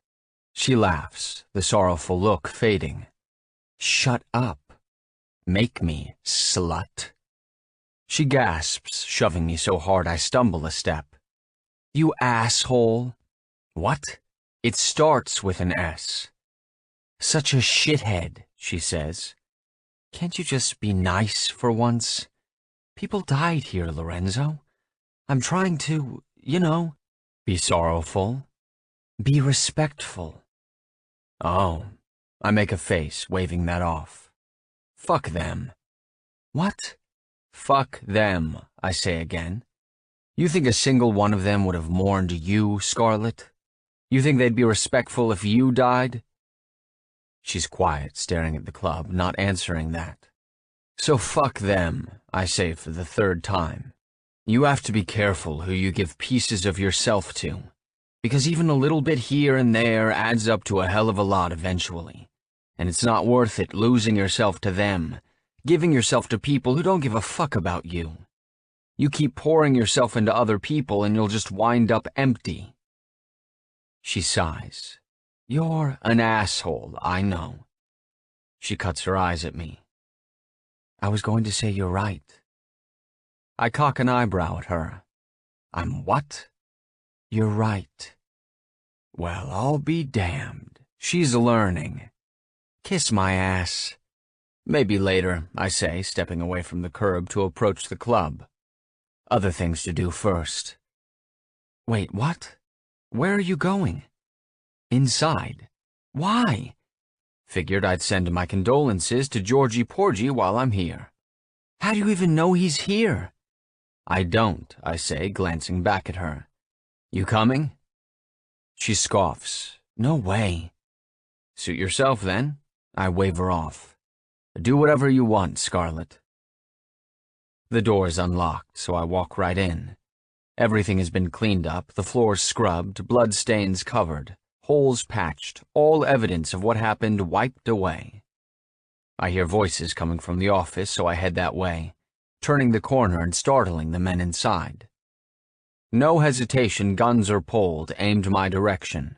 She laughs, the sorrowful look fading. Shut up. Make me, slut. She gasps, shoving me so hard I stumble a step. You asshole. What? It starts with an S. Such a shithead, she says. Can't you just be nice for once? People died here, Lorenzo. I'm trying to, be sorrowful. Be respectful. Oh, I make a face, waving that off. Fuck them. What? Fuck them, I say again. You think a single one of them would have mourned you, Scarlet? You think they'd be respectful if you died? She's quiet, staring at the club, not answering that. So fuck them, I say for the 3rd time. You have to be careful who you give pieces of yourself to, because even a little bit here and there adds up to a hell of a lot eventually. And it's not worth it losing yourself to them, giving yourself to people who don't give a fuck about you. You keep pouring yourself into other people and you'll just wind up empty. She sighs. You're an asshole, I know. She cuts her eyes at me. I was going to say you're right. I cock an eyebrow at her. I'm what? You're right. Well, I'll be damned. She's learning. Kiss my ass. Maybe later, I say, stepping away from the curb to approach the club. Other things to do first. Wait, what? Where are you going? Inside. Why? Figured I'd send my condolences to Georgie Porgy while I'm here. How do you even know he's here? I don't, I say, glancing back at her. You coming? She scoffs. No way. Suit yourself, then. I wave her off. Do whatever you want, Scarlet. The door is unlocked, so I walk right in. Everything has been cleaned up, the floors scrubbed, bloodstains covered, holes patched, all evidence of what happened wiped away. I hear voices coming from the office, so I head that way, turning the corner and startling the men inside. No hesitation, guns are pulled, aimed my direction.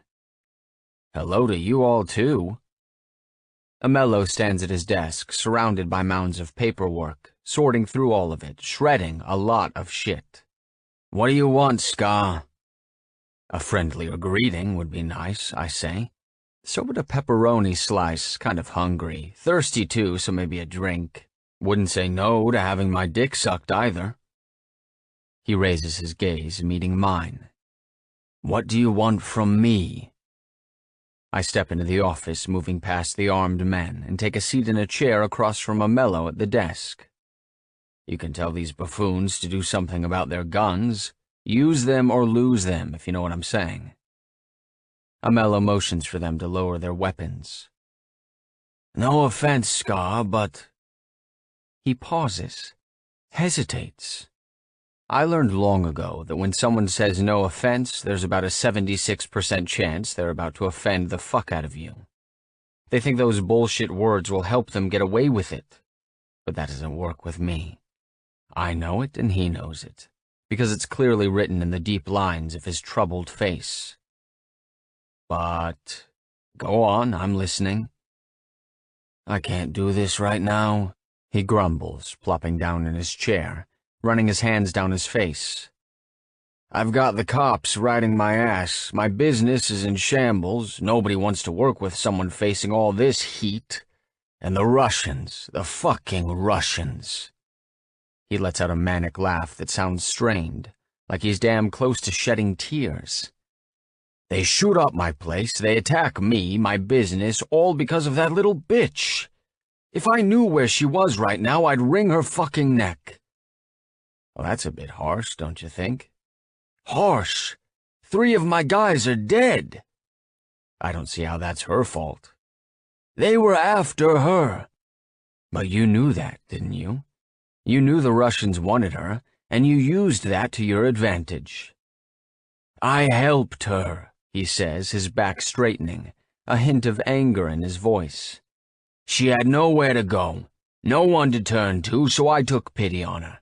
Hello to you all, too. Amello stands at his desk, surrounded by mounds of paperwork, sorting through all of it, shredding a lot of shit. What do you want, Ska? A friendlier greeting would be nice, I say. So would a pepperoni slice, kind of hungry. Thirsty too, so maybe a drink. Wouldn't say no to having my dick sucked either. He raises his gaze, meeting mine. What do you want from me?
I step into the office, moving past the armed men, and take a seat in a chair across from Amello at the desk. You can tell these buffoons to do something about their guns. Use them or lose them, if you know what I'm saying. Amello motions for them to lower their weapons. No offense, Scar, but... He pauses, hesitates. I learned long ago that when someone says no offense, there's about a 76% chance they're about to offend the fuck out of you. They think those bullshit words will help them get away with it. But that doesn't work with me. I know it and he knows it, because it's clearly written in the deep lines of his troubled face. But... go on, I'm listening. I can't do this right now, he grumbles, plopping down in his chair, running his hands down his face. I've got the cops riding my ass, my business is in shambles, nobody wants to work with someone facing all this heat. And the Russians, the fucking Russians. He lets out a manic laugh that sounds strained, like he's damn close to shedding tears. They shoot up my place, they attack me, my business, all because of that little bitch. If I knew where she was right now, I'd wring her fucking neck. Well, that's a bit harsh, don't you think? Harsh? 3 of my guys are dead. I don't see how that's her fault. They were after her. But you knew that, didn't you? You knew the Russians wanted her, and you used that to your advantage. I helped her, he says, his back straightening, a hint of anger in his voice. She had nowhere to go, no one to turn to, so I took pity on her.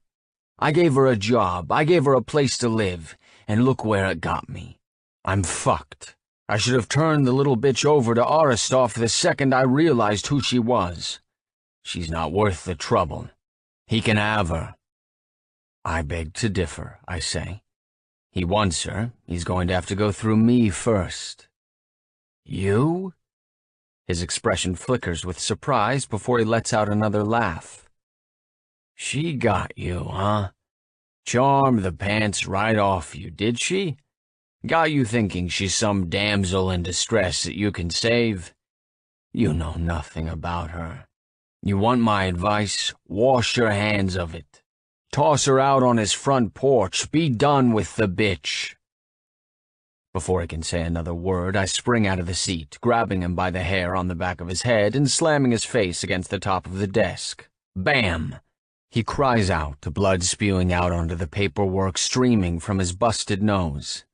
I gave her a job, I gave her a place to live, and look where it got me. I'm fucked. I should have turned the little bitch over to Aristov the second I realized who she was. She's not worth the trouble. He can have her. I beg to differ, I say. He wants her. He's going to have to go through me first. You? His expression flickers with surprise before he lets out another laugh. She got you, huh? Charmed the pants right off you, did she? Got you thinking she's some damsel in distress that you can save? You know nothing about her. You want my advice? Wash your hands of it. Toss her out on his front porch. Be done with the bitch. Before he can say another word, I spring out of the seat, grabbing him by the hair on the back of his head and slamming his face against the top of the desk. Bam! He cries out, blood spewing out onto the paperwork streaming from his busted nose.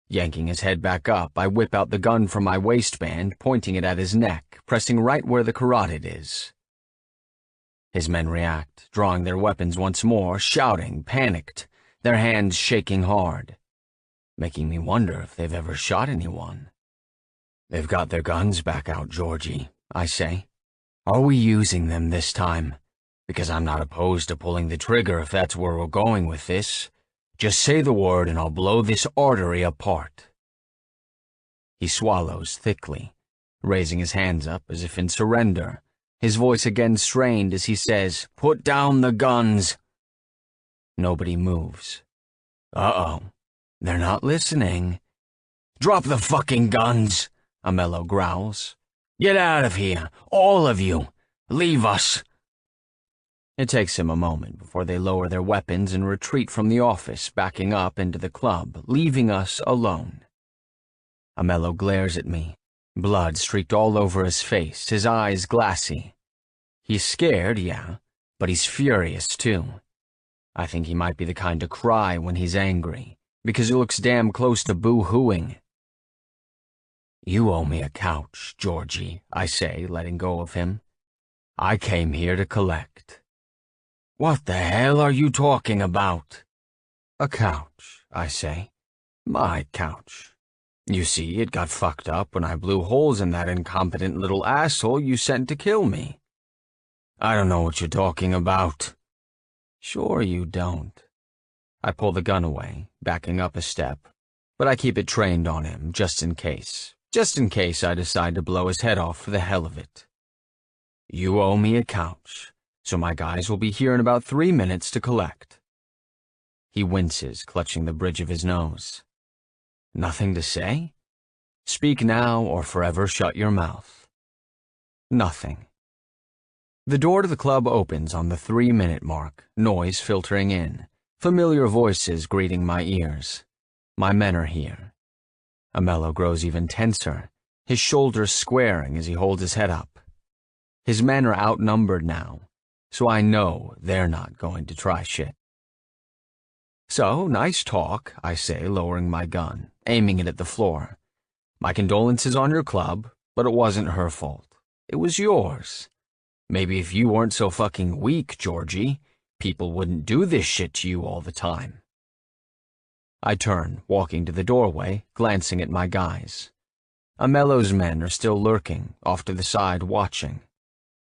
Yanking his head back up, I whip out the gun from my waistband, pointing it at his neck, pressing right where the carotid is. His men react, drawing their weapons once more, shouting, panicked, their hands shaking hard, making me wonder if they've ever shot anyone. They've got their guns back out, Georgie, I say. Are we using them this time? Because I'm not opposed to pulling the trigger if that's where we're going with this. Just say the word and I'll blow this artery apart. He swallows thickly, raising his hands up as if in surrender, his voice again strained as he says, "Put down the guns." Nobody moves. Uh-oh. They're not listening. "Drop the fucking guns," Amello growls. "Get out of here, all of you. Leave us." It takes him a moment before they lower their weapons and retreat from the office, backing up into the club, leaving us alone. Amello glares at me, blood streaked all over his face, his eyes glassy. He's scared, yeah, but he's furious too. I think he might be the kind to cry when he's angry, because he looks damn close to boo-hooing. "You owe me a couch, Georgie," I say, letting go of him. "I came here to collect." "What the hell are you talking about?" "A couch," I say. "My couch. You see, it got fucked up when I blew holes in that incompetent little asshole you sent to kill me." "I don't know what you're talking about." "Sure you don't." I pull the gun away, backing up a step, but I keep it trained on him just in case I decide to blow his head off for the hell of it. "You owe me a couch, so my guys will be here in about 3 minutes to collect." He winces, clutching the bridge of his nose. "Nothing to say?" Speak now or forever shut your mouth. Nothing. The door to the club opens on the 3-minute mark, noise filtering in, familiar voices greeting my ears. My men are here. Amello grows even tenser, his shoulders squaring as he holds his head up. His men are outnumbered now, so I know they're not going to try shit. So, nice talk, I say, lowering my gun, aiming it at the floor. My condolences on your club, but it wasn't her fault. It was yours. Maybe if you weren't so fucking weak, Georgie, people wouldn't do this shit to you all the time. I turn, walking to the doorway, glancing at my guys. Amello's men are still lurking, off to the side, watching.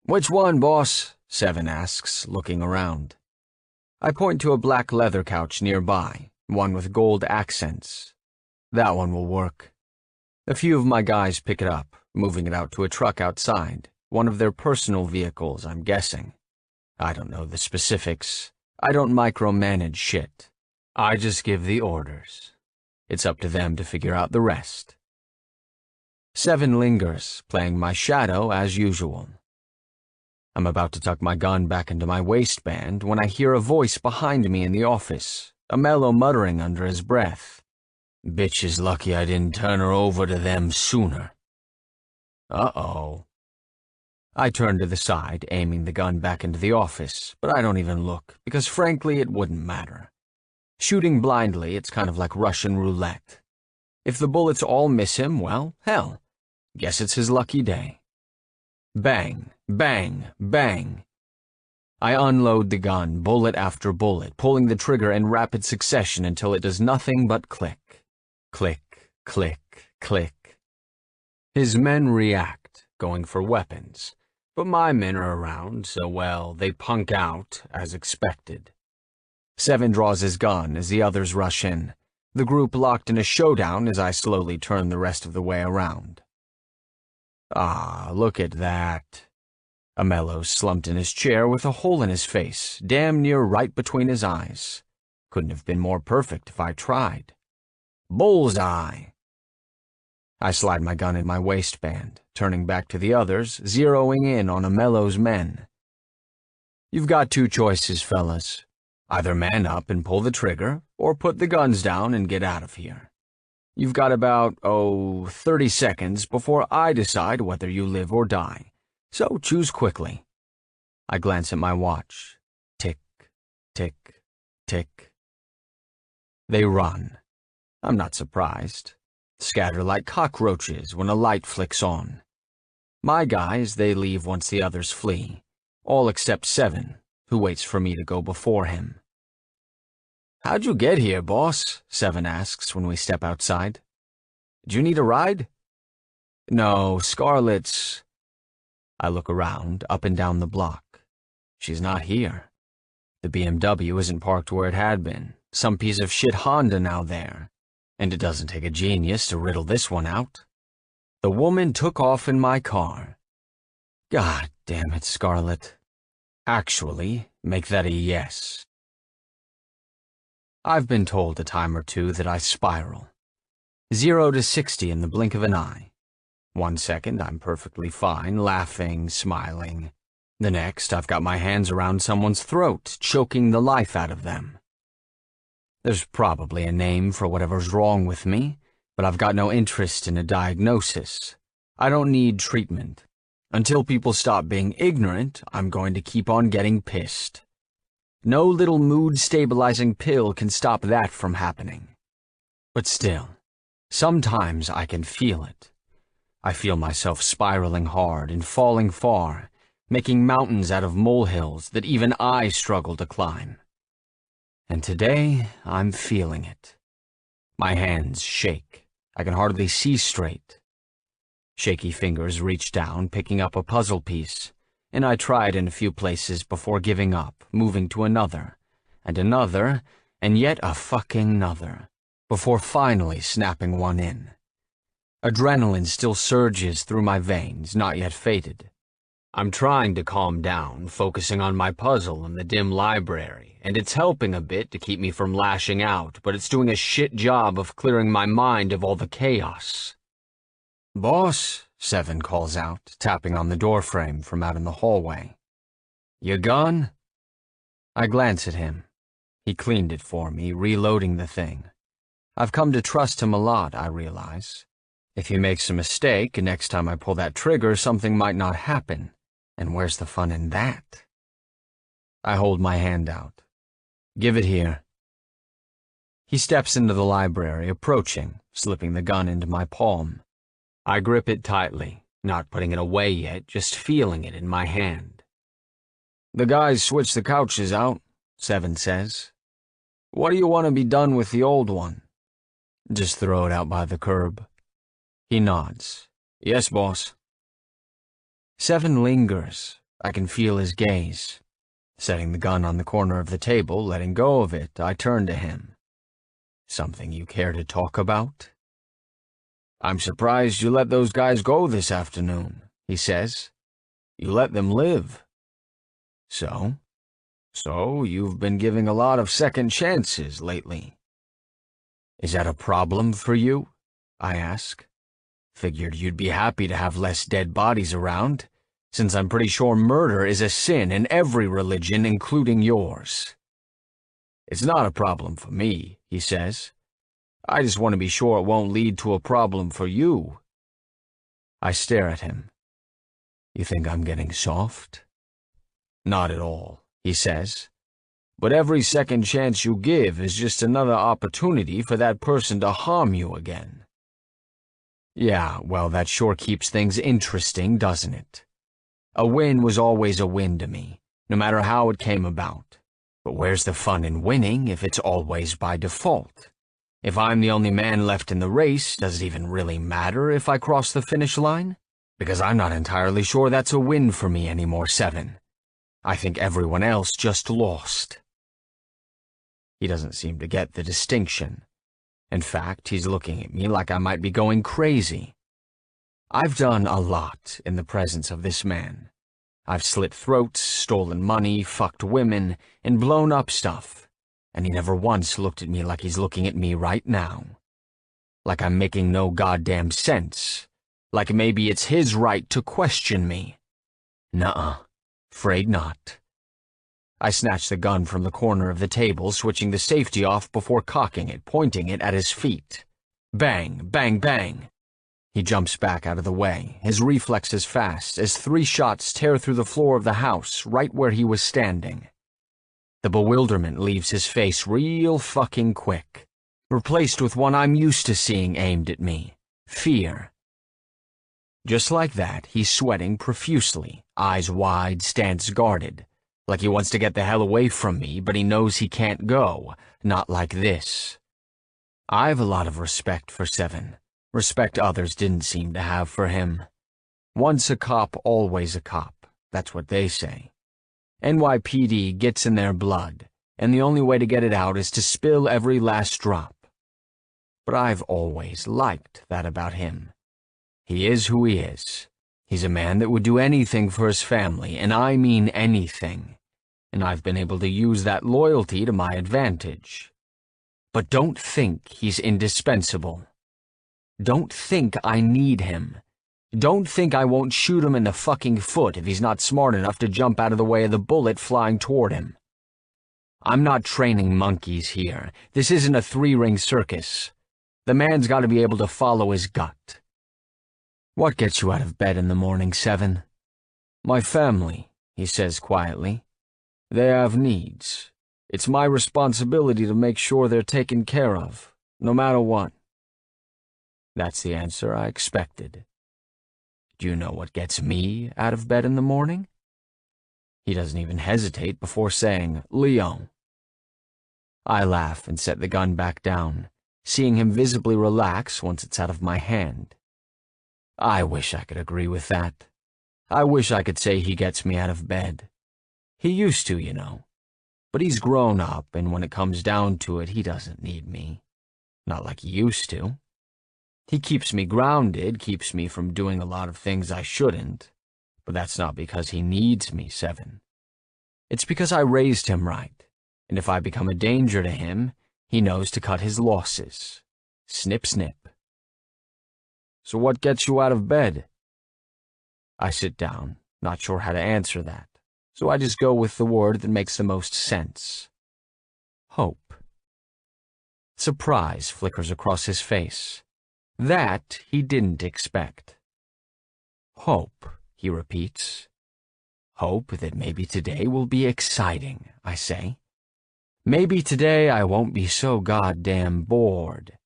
"Which one, boss?" Seven asks, looking around. I point to a black leather couch nearby, one with gold accents. That one will work. A few of my guys pick it up, moving it out to a truck outside, one of their personal vehicles, I'm guessing. I don't know the specifics. I don't micromanage shit. I just give the orders. It's up to them to figure out the rest. Seven lingers, playing my shadow as usual. I'm about to tuck my gun back into my waistband when I hear a voice behind me in the office, Amello muttering under his breath. "Bitch is lucky I didn't turn her over to them sooner." Uh-oh. I turn to the side, aiming the gun back into the office, but I don't even look, because frankly it wouldn't matter. Shooting blindly, it's kind of like Russian roulette. If the bullets all miss him, well, hell, guess it's his lucky day. Bang, bang, bang. I unload the gun, bullet after bullet, pulling the trigger in rapid succession until it does nothing but click. Click, click, click. His men react, going for weapons, but my men are around, so well, they punk out, as expected. Seven draws his gun as the others rush in, the group locked in a showdown as I slowly turn the rest of the way around. Ah, look at that. Amello slumped in his chair with a hole in his face, damn near right between his eyes. Couldn't have been more perfect if I tried. Bullseye! I slide my gun in my waistband, turning back to the others, zeroing in on Amello's men. You've got two choices, fellas. Either man up and pull the trigger, or put the guns down and get out of here. You've got about, 30 seconds before I decide whether you live or die, so choose quickly. I glance at my watch. Tick, tick, tick. They run. I'm not surprised. Scatter like cockroaches when a light flicks on. My guys, they leave once the others flee, all except Seven, who waits for me to go before him. "How'd you get here, boss?" Seven asks when we step outside. "Do you need a ride?" "No, Scarlett's—" I look around, up and down the block. She's not here. The BMW isn't parked where it had been. Some piece of shit Honda now there. And it doesn't take a genius to riddle this one out. The woman took off in my car. God damn it, Scarlett. Actually, make that a yes. I've been told a time or two that I spiral. 0 to 60 in the blink of an eye. 1 second, I'm perfectly fine, laughing, smiling. The next, I've got my hands around someone's throat, choking the life out of them. There's probably a name for whatever's wrong with me, but I've got no interest in a diagnosis. I don't need treatment. Until people stop being ignorant, I'm going to keep on getting pissed. No little mood-stabilizing pill can stop that from happening. But still, sometimes I can feel it. I feel myself spiraling hard and falling far, making mountains out of molehills that even I struggle to climb. And today, I'm feeling it. My hands shake. I can hardly see straight. Shaky fingers reach down, picking up a puzzle piece, and I tried in a few places before giving up, moving to another, and yet a fucking another, before finally snapping one in. Adrenaline still surges through my veins, not yet faded. I'm trying to calm down, focusing on my puzzle in the dim library, and it's helping a bit to keep me from lashing out, but it's doing a shit job of clearing my mind of all the chaos.
"Boss," Seven calls out, tapping on the doorframe from out in the hallway. "You gone?" I glance at him. He cleaned it for me, reloading the thing. I've come to trust him a lot, I realize. If he makes a mistake, next time I pull that trigger, something might not happen. And where's the fun in that? I hold my hand out. "Give it here." He steps into the library, approaching, slipping the gun into my palm. I grip it tightly, not putting it away yet, just feeling it in my hand. "The guys switched the couches out," Seven says. "What do you want to be done with the old one?" "Just throw it out by the curb." He nods. "Yes, boss." Seven lingers. I can feel his gaze. Setting the gun on the corner of the table, letting go of it, I turn to him. "Something you care to talk about?" "I'm surprised you let those guys go this afternoon," he says. "You let them live." So? "So you've been giving a lot of second chances lately." "Is that a problem for you?" I ask. "Figured you'd be happy to have less dead bodies around, since I'm pretty sure murder is a sin in every religion, including yours." "It's not a problem for me," he says. "I just want to be sure it won't lead to a problem for you." I stare at him. "You think I'm getting soft?" "Not at all," he says. "But every second chance you give is just another opportunity for that person to harm you again." Yeah, well, that sure keeps things interesting, doesn't it? A win was always a win to me, no matter how it came about. But where's the fun in winning if it's always by default? If I'm the only man left in the race, does it even really matter if I cross the finish line? Because I'm not entirely sure that's a win for me anymore, Seven. I think everyone else just lost. He doesn't seem to get the distinction. In fact, he's looking at me like I might be going crazy. I've done a lot in the presence of this man. I've slit throats, stolen money, fucked women, and blown up stuff, and he never once looked at me like he's looking at me right now. Like I'm making no goddamn sense. Like maybe it's his right to question me. Nuh-uh. 'Fraid not. I snatch the gun from the corner of the table, switching the safety off before cocking it, pointing it at his feet. Bang, bang, bang. He jumps back out of the way, his reflexes fast, as 3 shots tear through the floor of the house, right where he was standing. The bewilderment leaves his face real fucking quick, replaced with one I'm used to seeing aimed at me. Fear. Just like that, he's sweating profusely, eyes wide, stance guarded, like he wants to get the hell away from me, but he knows he can't go, not like this. I've a lot of respect for Seven. Respect others didn't seem to have for him. Once a cop, always a cop. That's what they say. NYPD gets in their blood, and the only way to get it out is to spill every last drop. But I've always liked that about him. He is who he is. He's a man that would do anything for his family, and I mean anything. And I've been able to use that loyalty to my advantage. But don't think he's indispensable. Don't think I need him. Don't think I won't shoot him in the fucking foot if he's not smart enough to jump out of the way of the bullet flying toward him. I'm not training monkeys here. This isn't a 3-ring circus. The man's got to be able to follow his gut. What gets you out of bed in the morning, Seven? My family, he says quietly. They have needs. It's my responsibility to make sure they're taken care of, no matter what. That's the answer I expected. Do you know what gets me out of bed in the morning? He doesn't even hesitate before saying, Leo. I laugh and set the gun back down, seeing him visibly relax once it's out of my hand. I wish I could agree with that. I wish I could say he gets me out of bed. He used to, you know. But he's grown up, and when it comes down to it, he doesn't need me. Not like he used to. He keeps me grounded, keeps me from doing a lot of things I shouldn't. But that's not because he needs me, Seven. It's because I raised him right, and if I become a danger to him, he knows to cut his losses. Snip, snip. So what gets you out of bed? I sit down, not sure how to answer that, so I just go with the word that makes the most sense. Hope. Surprise flickers across his face. That he didn't expect. Hope, he repeats. Hope that maybe today will be exciting, I say. Maybe today I won't be so goddamn bored.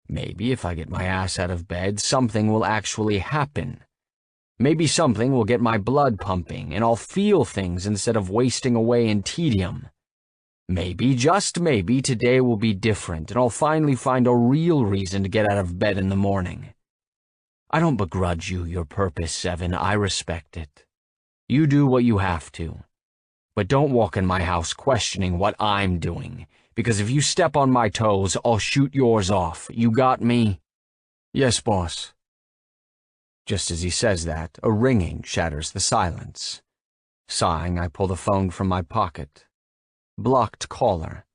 Maybe if I get my ass out of bed, something will actually happen. Maybe something will get my blood pumping, and I'll feel things instead of wasting away in tedium. Maybe, just maybe, today will be different, and I'll finally find a real reason to get out of bed in the morning. I don't begrudge you your purpose, Seven. I respect it. You do what you have to. But don't walk in my house questioning what I'm doing, because if you step on my toes, I'll shoot yours off. You got me? Yes, boss. Just as he says that, a ringing shatters the silence. Sighing, I pull the phone from my pocket. Blocked caller.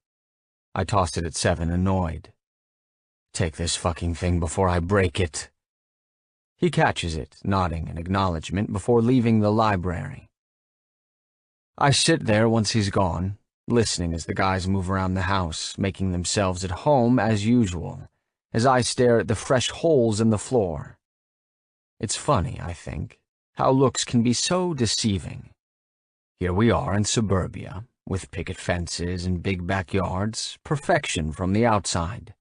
I tossed it at Seven, annoyed. Take this fucking thing before I break it. He catches it, nodding in acknowledgement before leaving the library. I sit there once he's gone, listening as the guys move around the house, making themselves at home as usual, as I stare at the fresh holes in the floor. It's funny, I think, how looks can be so deceiving. Here we are in suburbia, with picket fences and big backyards, perfection from the outside.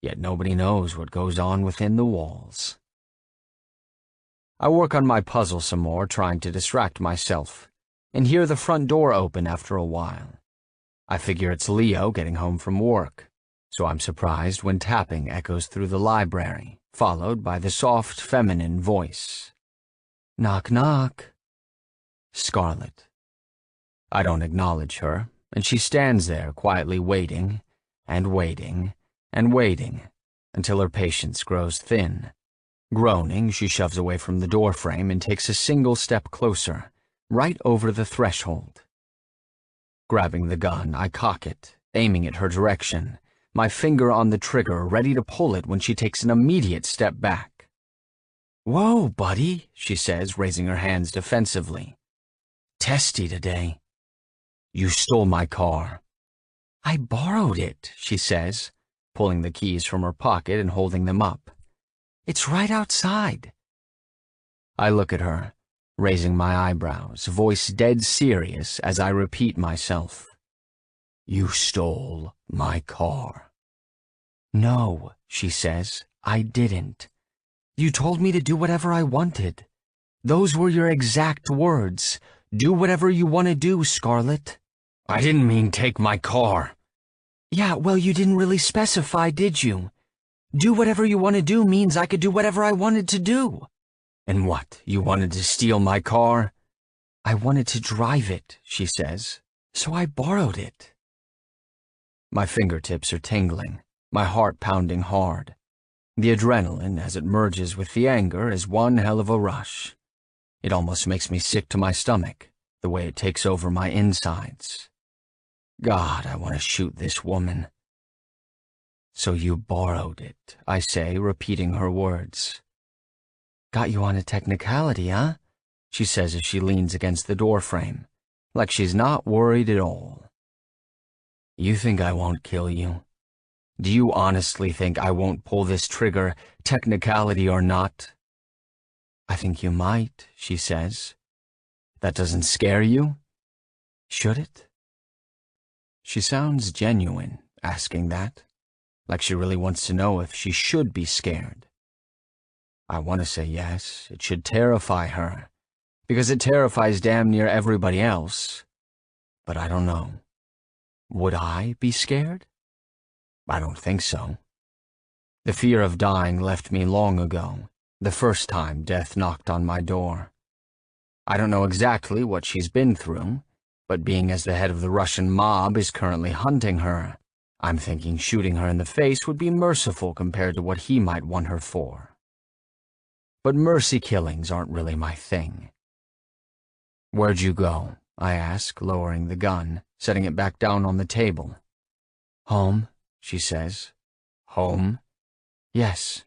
Yet nobody knows what goes on within the walls. I work on my puzzle some more, trying to distract myself, and hear the front door open after a while. I figure it's Leo getting home from work, so I'm surprised when tapping echoes through the library, followed by the soft, feminine voice. Knock, knock. Scarlet. I don't acknowledge her, and she stands there quietly waiting, and waiting, and waiting, until her patience grows thin. Groaning, she shoves away from the doorframe and takes a single step closer, right over the threshold. Grabbing the gun, I cock it, aiming at her direction, my finger on the trigger, ready to pull it when she takes an immediate step back. Whoa, buddy, she says, raising her hands defensively. Testy today. You stole my car. I borrowed it, she says, pulling the keys from her pocket and holding them up. It's right outside. I look at her, raising my eyebrows, voice dead serious as I repeat myself. You stole my car. No, she says, I didn't. You told me to do whatever I wanted. Those were your exact words. Do whatever you want to do, Scarlet. I didn't mean take my car. Yeah, well, you didn't really specify, did you? Do whatever you want to do means I could do whatever I wanted to do. And what, you wanted to steal my car? I wanted to drive it, she says, so I borrowed it. My fingertips are tingling, my heart pounding hard. The adrenaline, as it merges with the anger, is one hell of a rush. It almost makes me sick to my stomach, the way it takes over my insides. God, I want to shoot this woman. So you borrowed it, I say, repeating her words. Got you on a technicality, huh? She says as she leans against the doorframe, like she's not worried at all. You think I won't kill you? Do you honestly think I won't pull this trigger, technicality or not? I think you might, she says. That doesn't scare you? Should it? She sounds genuine, asking that, like she really wants to know if she should be scared. I want to say yes, it should terrify her, because it terrifies damn near everybody else. But I don't know. Would I be scared? I don't think so. The fear of dying left me long ago, the first time death knocked on my door. I don't know exactly what she's been through, but being as the head of the Russian mob is currently hunting her, I'm thinking shooting her in the face would be merciful compared to what he might want her for. But mercy killings aren't really my thing. Where'd you go? I ask, lowering the gun, setting it back down on the table. Home, she says. Home? Yes.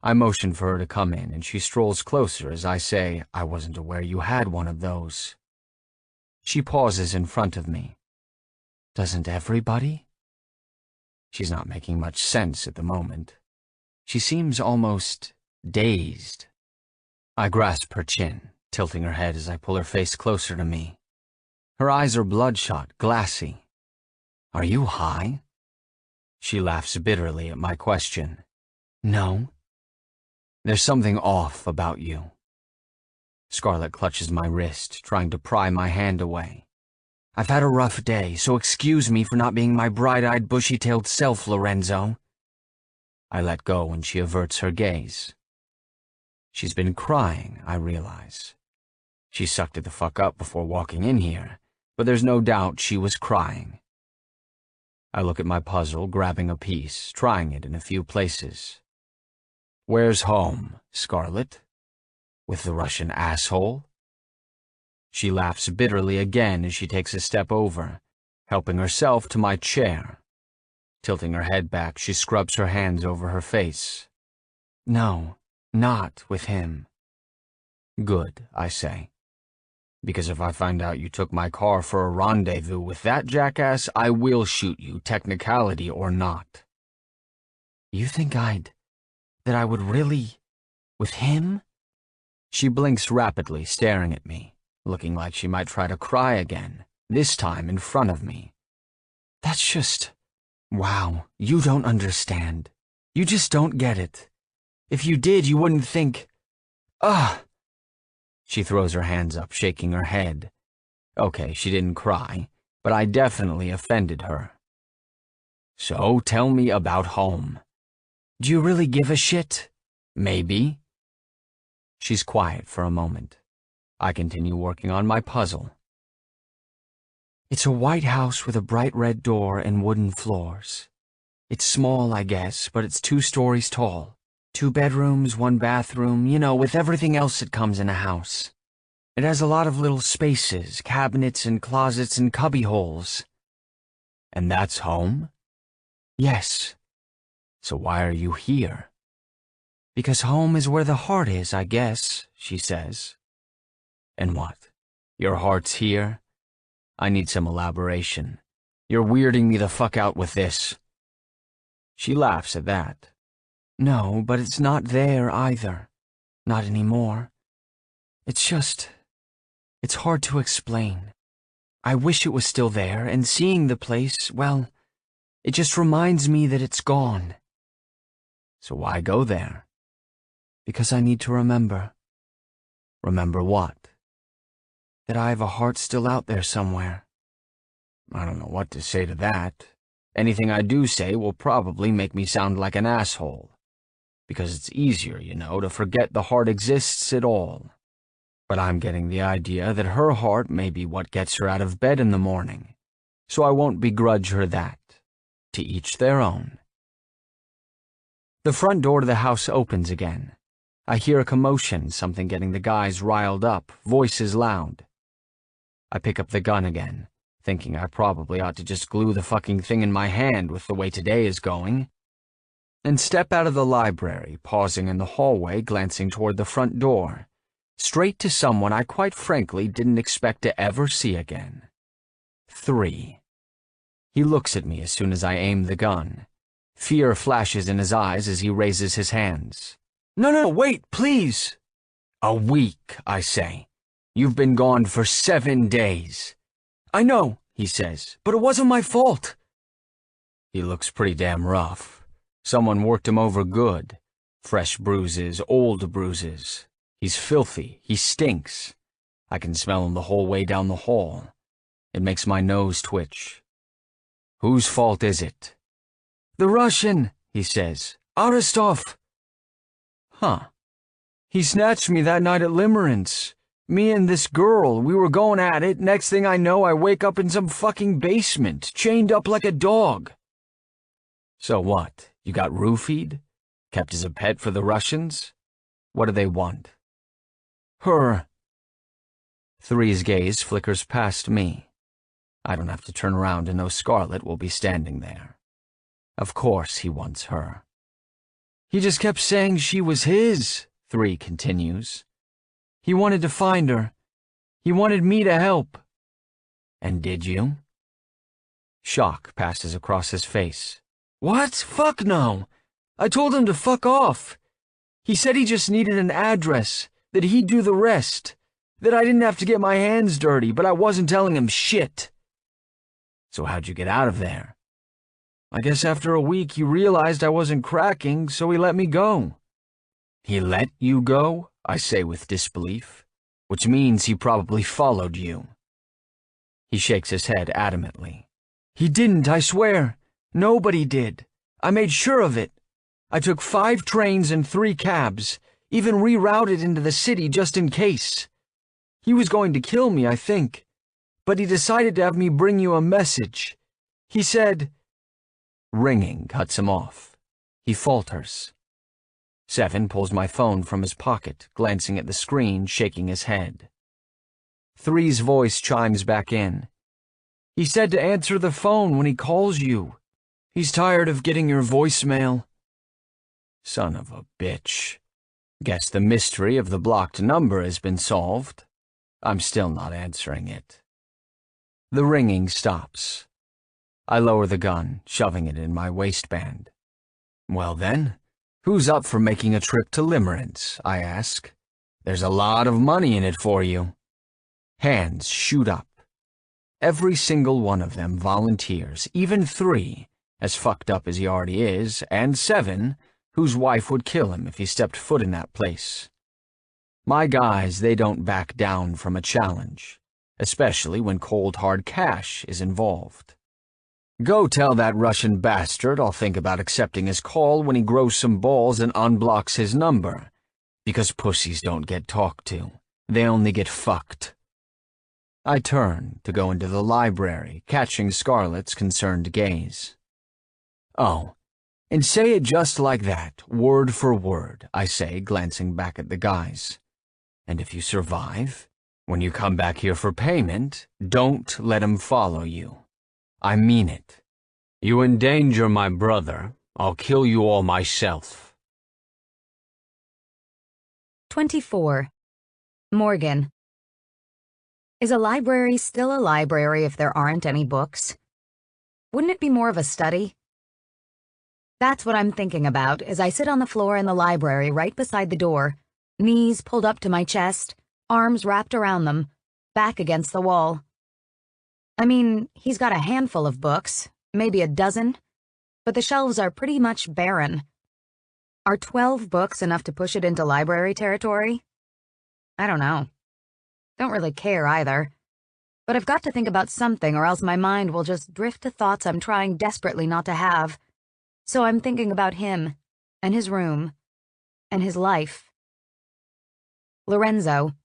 I motion for her to come in, and she strolls closer as I say, I wasn't aware you had one of those. She pauses in front of me. Doesn't everybody? She's not making much sense at the moment. She seems almost dazed. I grasp her chin, tilting her head as I pull her face closer to me. Her eyes are bloodshot, glassy. Are you high? She laughs bitterly at my question. No. There's something off about you. Scarlet clutches my wrist, trying to pry my hand away. I've had a rough day, so excuse me for not being my bright-eyed, bushy-tailed self, Lorenzo. I let go and she averts her gaze. She's been crying, I realize. She sucked it the fuck up before walking in here, but there's no doubt she was crying. I look at my puzzle, grabbing a piece, trying it in a few places. Where's home, Scarlet? With the Russian asshole? She laughs bitterly again as she takes a step over, helping herself to my chair. Tilting her head back, she scrubs her hands over her face. No, not with him. Good, I say. Because if I find out you took my car for a rendezvous with that jackass, I will shoot you, technicality or not. You think that I would really, with him? She blinks rapidly, staring at me, looking like she might try to cry again, this time in front of me. That's just, wow, you don't understand. You just don't get it. If you did, you wouldn't think, ugh. She throws her hands up, shaking her head. Okay, she didn't cry, but I definitely offended her. So tell me about home. Do you really give a shit? Maybe. She's quiet for a moment. I continue working on my puzzle. It's a white house with a bright red door and wooden floors. It's small, I guess, but it's 2 stories tall. 2 bedrooms, 1 bathroom, you know, with everything else that comes in a house. It has a lot of little spaces, cabinets and closets and cubby holes. And that's home? Yes. So why are you here? Because home is where the heart is, I guess, she says. And what? Your heart's here? I need some elaboration. You're weirding me the fuck out with this. She laughs at that. No, but it's not there either. Not anymore. It's hard to explain. I wish it was still there, and seeing the place, well, it just reminds me that it's gone. So why go there? Because I need to remember. Remember what? That I have a heart still out there somewhere. I don't know what to say to that. Anything I do say will probably make me sound like an asshole. Because it's easier, you know, to forget the heart exists at all. But I'm getting the idea that her heart may be what gets her out of bed in the morning, so I won't begrudge her that. To each their own. The front door to the house opens again. I hear a commotion, something getting the guys riled up, voices loud. I pick up the gun again, thinking I probably ought to just glue the fucking thing in my hand with the way today is going. And step out of the library, pausing in the hallway, glancing toward the front door, straight to someone I quite frankly didn't expect to ever see again. 3. He looks at me as soon as I aim the gun. Fear flashes in his eyes as he raises his hands. No, wait, please! A week, I say. You've been gone for 7 days. I know, he says, but it wasn't my fault. He looks pretty damn rough. Someone worked him over good. Fresh bruises, old bruises. He's filthy. He stinks. I can smell him the whole way down the hall. It makes my nose twitch. Whose fault is it? The Russian, he says. Aristov. Huh. He snatched me that night at Limerence. Me and this girl, we were going at it. Next thing I know, I wake up in some fucking basement, chained up like a dog. So what? You got roofied? Kept as a pet for the Russians? What do they want? Her. 3's gaze flickers past me. I don't have to turn around to know Scarlet will be standing there. Of course he wants her.
He just kept saying she was his, 3 continues. He wanted to find her. He wanted me to help.
And did you?
Shock passes across his face. What? Fuck no. I told him to fuck off. He said he just needed an address, that he'd do the rest, that I didn't have to get my hands dirty, but I wasn't telling him shit.
So how'd you get out of there?
I guess after a week he realized I wasn't cracking, so he let me go.
He let you go? I say with disbelief, which means he probably followed you.
He shakes his head adamantly. He didn't, I swear. Nobody did. I made sure of it. I took 5 trains and 3 cabs, even rerouted into the city just in case. He was going to kill me, I think, but he decided to have me bring you a message. He said...
Ringing cuts him off. He falters.
7 pulls my phone from his pocket, glancing at the screen, shaking his head. 3's voice chimes back in. He said to answer the phone when he calls you. He's tired of getting your voicemail.
Son of a bitch. Guess the mystery of the blocked number has been solved. I'm still not answering it.
The ringing stops. I lower the gun, shoving it in my waistband.
Well then, who's up for making a trip to Limerence? I ask. There's a lot of money in it for you.
Hands shoot up. Every single one of them volunteers, even 3, as fucked up as he already is, and 7, whose wife would kill him if he stepped foot in that place. My guys, they don't back down from a challenge, especially when cold hard cash is involved. Go tell that Russian bastard I'll think about accepting his call when he grows some balls and unblocks his number, because pussies don't get talked to, they only get fucked. I turn to go into the library, catching Scarlett's concerned gaze.
Oh, and say it just like that, word for word, I say, glancing back at the guys. And if you survive, when you come back here for payment, don't let him follow you. I mean it. You endanger my brother, I'll kill you all myself.
24. Morgan. Is a library still a library if there aren't any books? Wouldn't it be more of a study? That's what I'm thinking about as I sit on the floor in the library right beside the door, knees pulled up to my chest, arms wrapped around them, back against the wall. I mean, he's got a handful of books, maybe a dozen, but the shelves are pretty much barren. Are 12 books enough to push it into library territory? I don't know. Don't really care either. But I've got to think about something or else my mind will just drift to thoughts I'm trying desperately not to have. So I'm thinking about him, and his room, and his life. Lorenzo.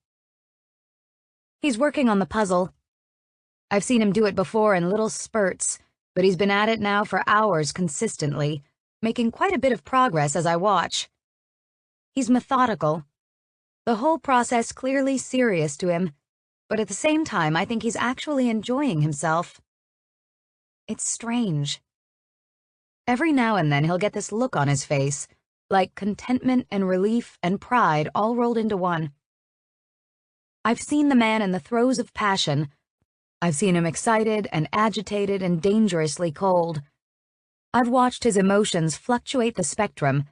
He's working on the puzzle. I've seen him do it before in little spurts, but he's been at it now for hours consistently, making quite a bit of progress as I watch. He's methodical. The whole process clearly serious to him, but at the same time I think he's actually enjoying himself. It's strange. Every now and then he'll get this look on his face, like contentment and relief and pride all rolled into one. I've seen the man in the throes of passion. I've seen him excited and agitated and dangerously cold. I've watched his emotions fluctuate the spectrum,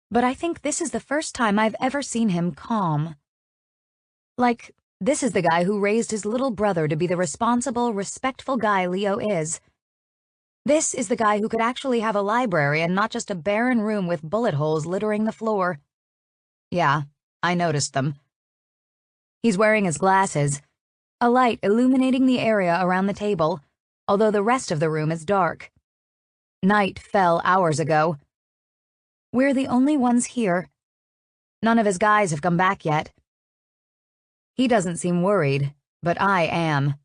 but I think this is the first time I've ever seen him calm. Like, this is the guy who raised his little brother to be the responsible, respectful guy Leo is. This is the guy who could actually have a library and not just a barren room with bullet holes littering the floor. Yeah, I noticed them. He's wearing his glasses, a light illuminating the area around the table, although the rest of the room is dark. Night fell hours ago. We're the only ones here. None of his guys have come back yet. He doesn't seem worried, but I am.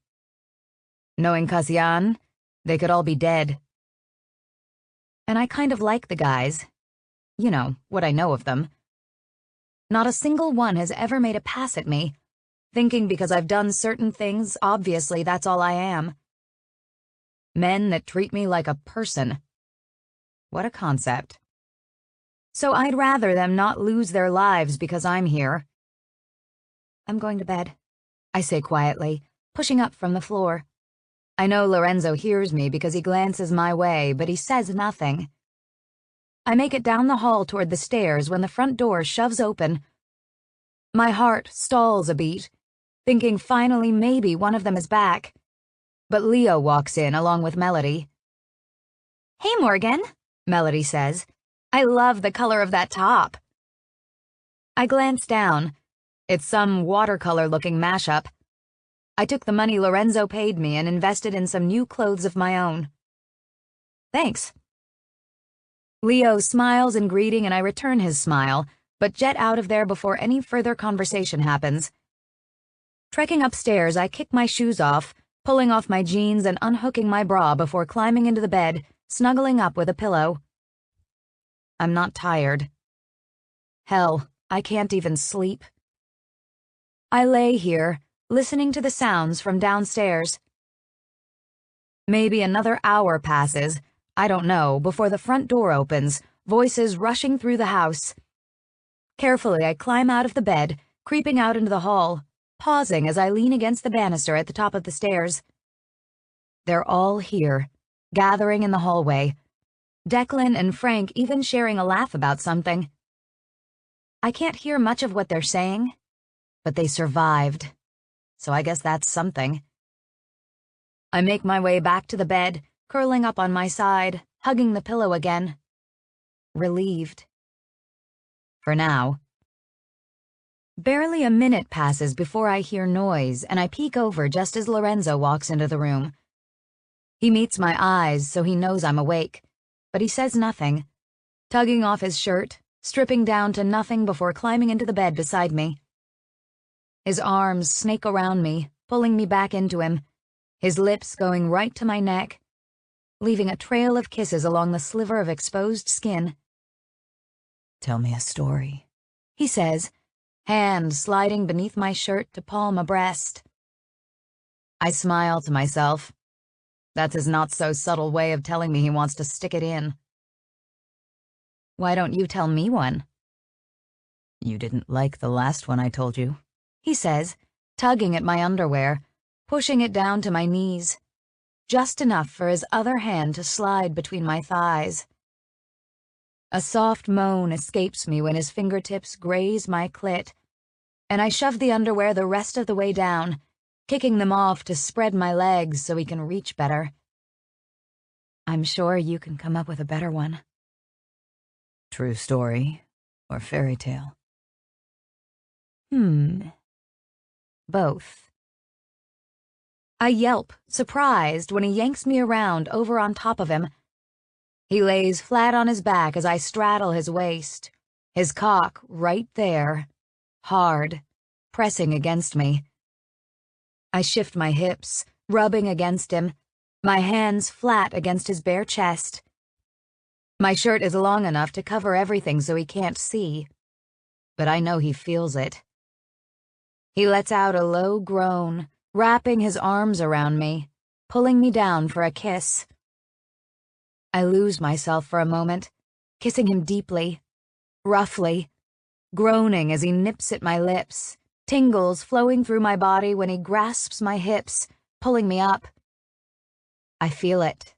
Knowing Kasyan, they could all be dead. And I kind of like the guys. You know, what I know of them. Not a single one has ever made a pass at me, thinking because I've done certain things, obviously that's all I am. Men that treat me like a person. What a concept.
so I'd rather them not lose their lives because I'm here.
I'm going to bed, I say quietly, pushing up from the floor. I know Lorenzo hears me because he glances my way, but he says nothing. I make it down the hall toward the stairs when the front door shoves open. My heart stalls a beat, thinking finally maybe one of them is back. But Leo walks in along with Melody.
Hey, Morgan,
Melody says.
I love the color of that top.
I glance down. It's some watercolor-looking mashup. I took the money Lorenzo paid me and invested in some new clothes of my own. Thanks. Leo smiles in greeting and I return his smile, but jet out of there before any further conversation happens. Trekking upstairs, I kick my shoes off, pulling off my jeans and unhooking my bra before climbing into the bed, snuggling up with a pillow. I'm not tired. Hell, I can't even sleep. I lay here, listening to the sounds from downstairs. Maybe another hour passes, I don't know, before the front door opens, voices rushing through the house. Carefully, I climb out of the bed, creeping out into the hall, pausing as I lean against the banister at the top of the stairs. They're all here, gathering in the hallway. Declan and Frank even sharing a laugh about something. I can't hear much of what they're saying, but they survived, so I guess that's something. I make my way back to the bed, curling up on my side, hugging the pillow again. Relieved. For now. Barely a minute passes before I hear noise, and I peek over just as Lorenzo walks into the room. He meets my eyes, so he knows I'm awake, but he says nothing, tugging off his shirt, stripping down to nothing before climbing into the bed beside me. His arms snake around me, pulling me back into him, his lips going right to my neck, leaving a trail of kisses along the sliver of exposed skin. "Tell me a story," he says, hand sliding beneath my shirt to palm a breast. I smile to myself. That's his not-so-subtle way of telling me he wants to stick it in. "Why don't you tell me one?" "You didn't like the last one I told you," he says, tugging at my underwear, pushing it down to my knees, just enough for his other hand to slide between my thighs. A soft moan escapes me when his fingertips graze my clit, and I shove the underwear the rest of the way down, kicking them off to spread my legs so he can reach better. "I'm sure you can come up with a better one." "True story or fairy tale?" Both. I yelp, surprised, when he yanks me around over on top of him. He lays flat on his back as I straddle his waist, his cock right there, hard, pressing against me. I shift my hips, rubbing against him, my hands flat against his bare chest. My shirt is long enough to cover everything so he can't see, but I know he feels it. He lets out a low groan, wrapping his arms around me, pulling me down for a kiss. I lose myself for a moment, kissing him deeply, roughly, groaning as he nips at my lips, tingles flowing through my body when he grasps my hips, pulling me up. I feel it.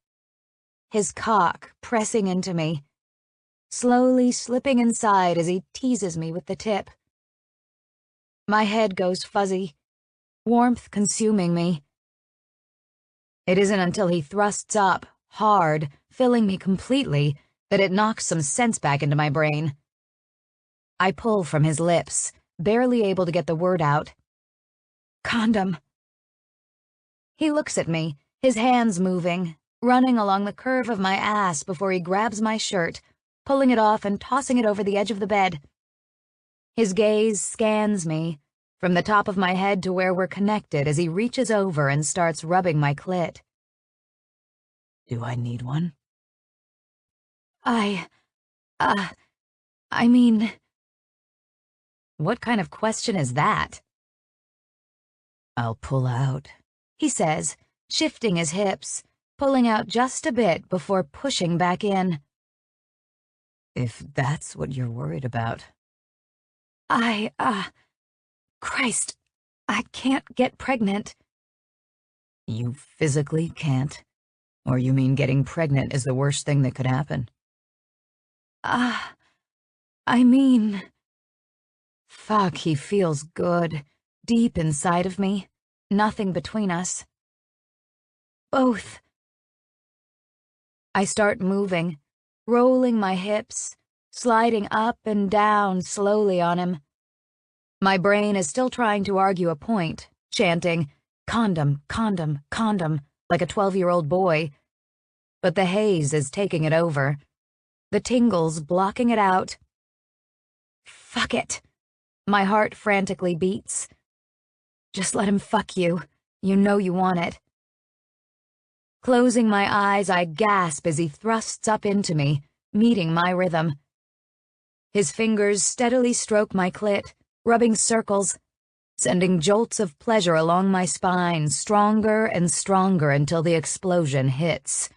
His cock pressing into me, slowly slipping inside as he teases me with the tip. My head goes fuzzy, warmth consuming me. It isn't until he thrusts up, hard, filling me completely, that it knocks some sense back into my brain. I pull from his lips, barely able to get the word out. "Condom." He looks at me, his hands moving, running along the curve of my ass before he grabs my shirt, pulling it off and tossing it over the edge of the bed. His gaze scans me, from the top of my head to where we're connected as he reaches over and starts rubbing my clit. "Do I need one?" I mean... What kind of question is that? "I'll pull out," he says, shifting his hips, pulling out just a bit before pushing back in.
If that's what you're worried about.
Christ, I can't get pregnant.
You physically can't? Or you mean getting pregnant is the worst thing that could happen?
I mean...
Fuck, he feels good. Deep inside of me. Nothing between us.
Both.
I start moving, rolling my hips, sliding up and down slowly on him. My brain is still trying to argue a point, chanting, "Condom, condom, condom," like a 12-year-old boy. But the haze is taking it over. The tingles blocking it out. Fuck it. My heart frantically beats. Just let him fuck you. You know you want it. Closing my eyes, I gasp as he thrusts up into me, meeting my rhythm. His fingers steadily stroke my clit, rubbing circles, sending jolts of pleasure along my spine, stronger and stronger until the explosion hits.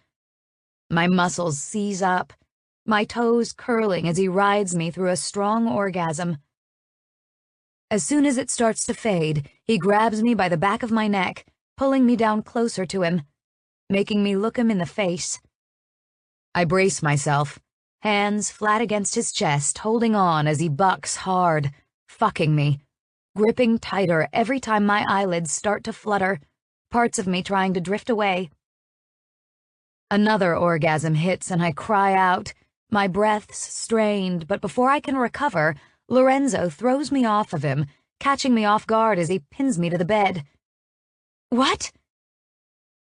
My muscles seize up, my toes curling as he rides me through a strong orgasm. As soon as it starts to fade, he grabs me by the back of my neck, pulling me down closer to him, making me look him in the face. I brace myself, hands flat against his chest, holding on as he bucks hard, fucking me, gripping tighter every time my eyelids start to flutter, parts of me trying to drift away. Another orgasm hits and I cry out, my breaths strained, but before I can recover, Lorenzo throws me off of him, catching me off guard as he pins me to the bed. What?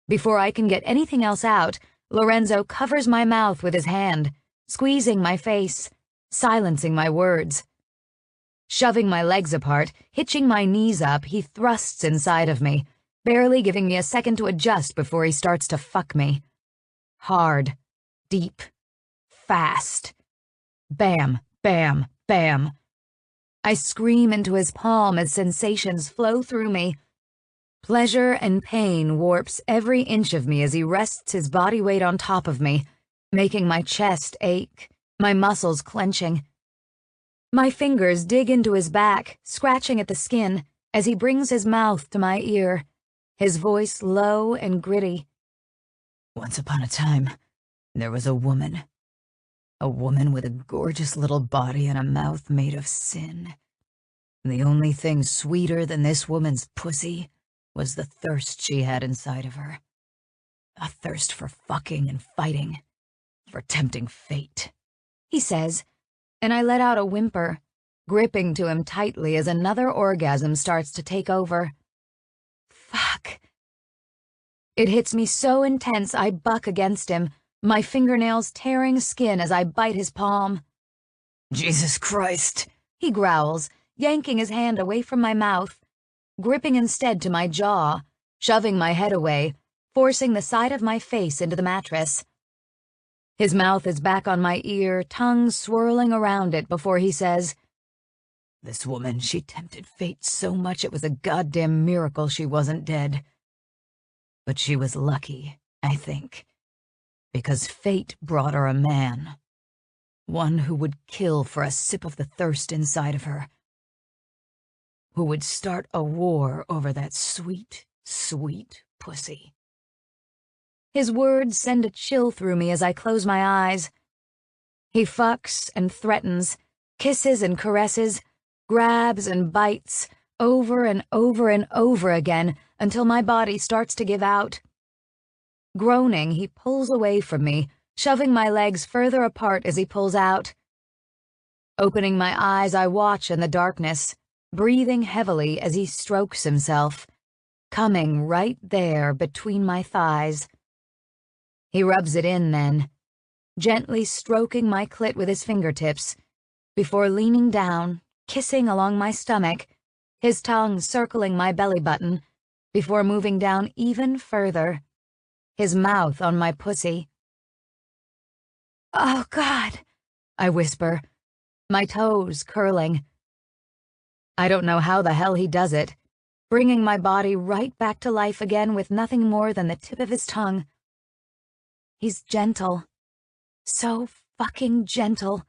Before I can get anything else out, Lorenzo covers my mouth with his hand, squeezing my face, silencing my words. Shoving my legs apart, hitching my knees up, he thrusts inside of me, barely giving me a second to adjust before he starts to fuck me. Hard, deep, fast. Bam, bam, bam. I scream into his palm as sensations flow through me. Pleasure and pain warps every inch of me as he rests his body weight on top of me, making my chest ache, my muscles clenching. My fingers dig into his back, scratching at the skin, as he brings his mouth to my ear, his voice low and gritty. Once upon a time, there was a woman with a gorgeous little body and a mouth made of sin. The only thing sweeter than this woman's pussy was the thirst she had inside of her. A thirst for fucking and fighting, for tempting fate,
he says, and I let out a whimper, gripping to him tightly as another orgasm starts to take over. Fuck. It hits me so intense I buck against him, my fingernails tearing skin as I bite his palm.
Jesus Christ,
he growls, yanking his hand away from my mouth, gripping instead to my jaw, shoving my head away, forcing the side of my face into the mattress. His mouth is back on my ear, tongue swirling around it before he says,
"This woman, she tempted fate so much it was a goddamn miracle she wasn't dead. But she was lucky, I think, because fate brought her a man. One who would kill for a sip of the thirst inside of her. Who would start a war over that sweet, sweet pussy."
His words send a chill through me as I close my eyes. He fucks and threatens, kisses and caresses, grabs and bites, over and over and over again until my body starts to give out. Groaning, he pulls away from me, shoving my legs further apart as he pulls out. Opening my eyes, I watch in the darkness, breathing heavily as he strokes himself, coming right there between my thighs. He rubs it in then, gently stroking my clit with his fingertips, before leaning down, kissing along my stomach, his tongue circling my belly button, before moving down even further, his mouth on my pussy. "Oh, God,"
I whisper, my toes curling. I don't know how the hell he does it, bringing my body right back to life again with nothing more than the tip of his tongue. He's gentle. So fucking gentle.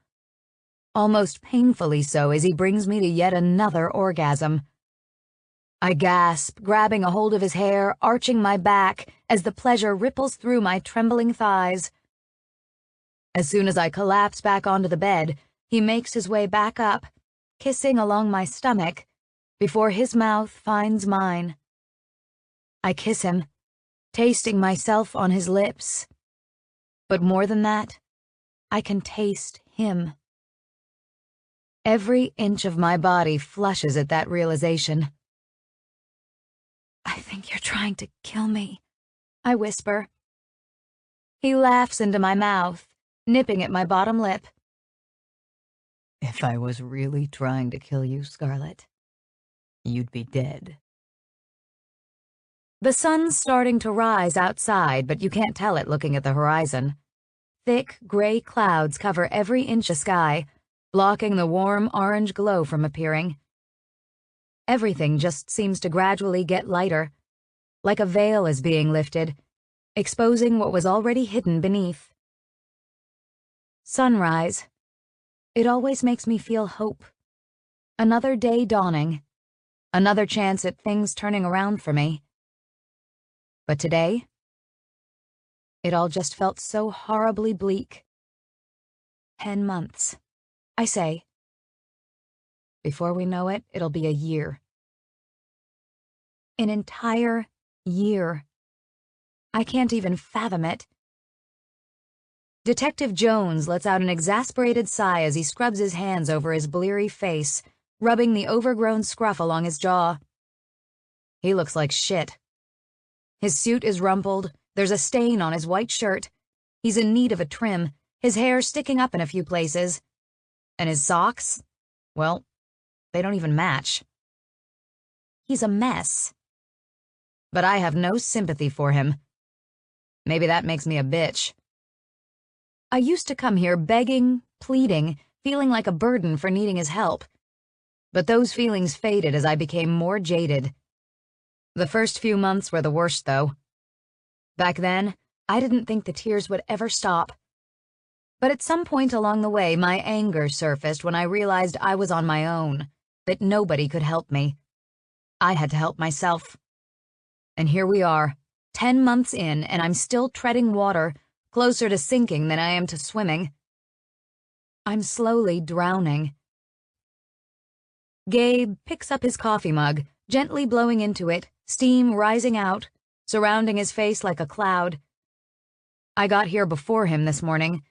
almost painfully so as he brings me to yet another orgasm. I gasp, grabbing a hold of his hair, arching my back as the pleasure ripples through my trembling thighs. As soon as I collapse back onto the bed, he makes his way back up, kissing along my stomach, before his mouth finds mine. I kiss him, tasting myself on his lips. But more than that, I can taste him. Every inch of my body flushes at that realization. "I think you're trying to kill me," I whisper. He laughs into my mouth, nipping at my bottom lip. "If I was really trying to kill you, Scarlet, you'd be dead." The sun's starting to rise outside, but you can't tell it looking at the horizon. Thick, gray clouds cover every inch of sky, blocking the warm orange glow from appearing. Everything just seems to gradually get lighter, like a veil is being lifted, exposing what was already hidden beneath. Sunrise. It always makes me feel hope. Another day dawning. Another chance at things turning around for me. But today, it all just felt so horribly bleak. 10 months, I say. Before we know it, it'll be a year. An entire year. I can't even fathom it. Detective Jones lets out an exasperated sigh as he scrubs his hands over his bleary face, rubbing the overgrown scruff along his jaw. He looks like shit. His suit is rumpled, there's a stain on his white shirt, he's in need of a trim, his hair sticking up in a few places. And his socks? Well, they don't even match. He's a mess. But I have no sympathy for him. Maybe that makes me a bitch. I used to come here begging, pleading, feeling like a burden for needing his help. But those feelings faded as I became more jaded. The first few months were the worst, though. Back then, I didn't think the tears would ever stop. But at some point along the way, my anger surfaced when I realized I was on my own, that nobody could help me. I had to help myself. And here we are, 10 months in, and I'm still treading water, closer to sinking than I am to swimming. I'm slowly drowning. Gabe picks up his coffee mug, gently blowing into it, steam rising out, surrounding his face like a cloud. I got here before him this morning,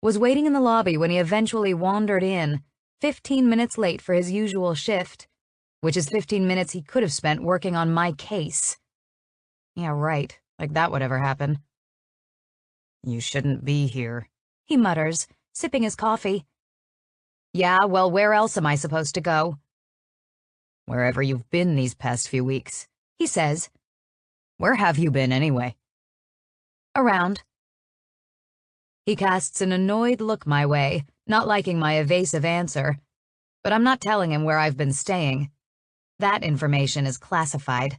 was waiting in the lobby when he eventually wandered in, 15 minutes late for his usual shift, which is 15 minutes he could have spent working on my case. Yeah, right, like that would ever happen. "You shouldn't be here," he mutters, sipping his coffee. "Yeah, well, where else am I supposed to go?" "Wherever you've been these past few weeks," he says. "Where have you been, anyway?" "Around." He casts an annoyed look my way, not liking my evasive answer, but I'm not telling him where I've been staying. That information is classified.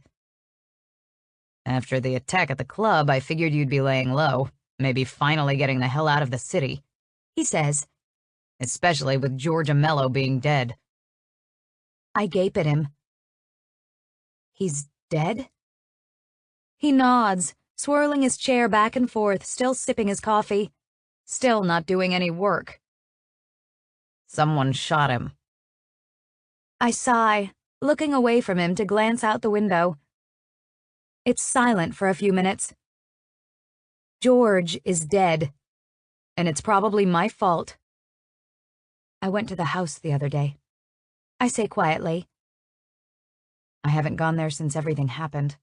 "After the attack at the club, I figured you'd be laying low, maybe finally getting the hell out of the city," he says, "especially with Georgia Mello being dead." I gape at him. "He's dead?" He nods, swirling his chair back and forth, still sipping his coffee, still not doing any work. "Someone shot him." I sigh, looking away from him to glance out the window. It's silent for a few minutes. George is dead, and it's probably my fault. I went to the house the other day. I say quietly. I haven't gone there since everything happened.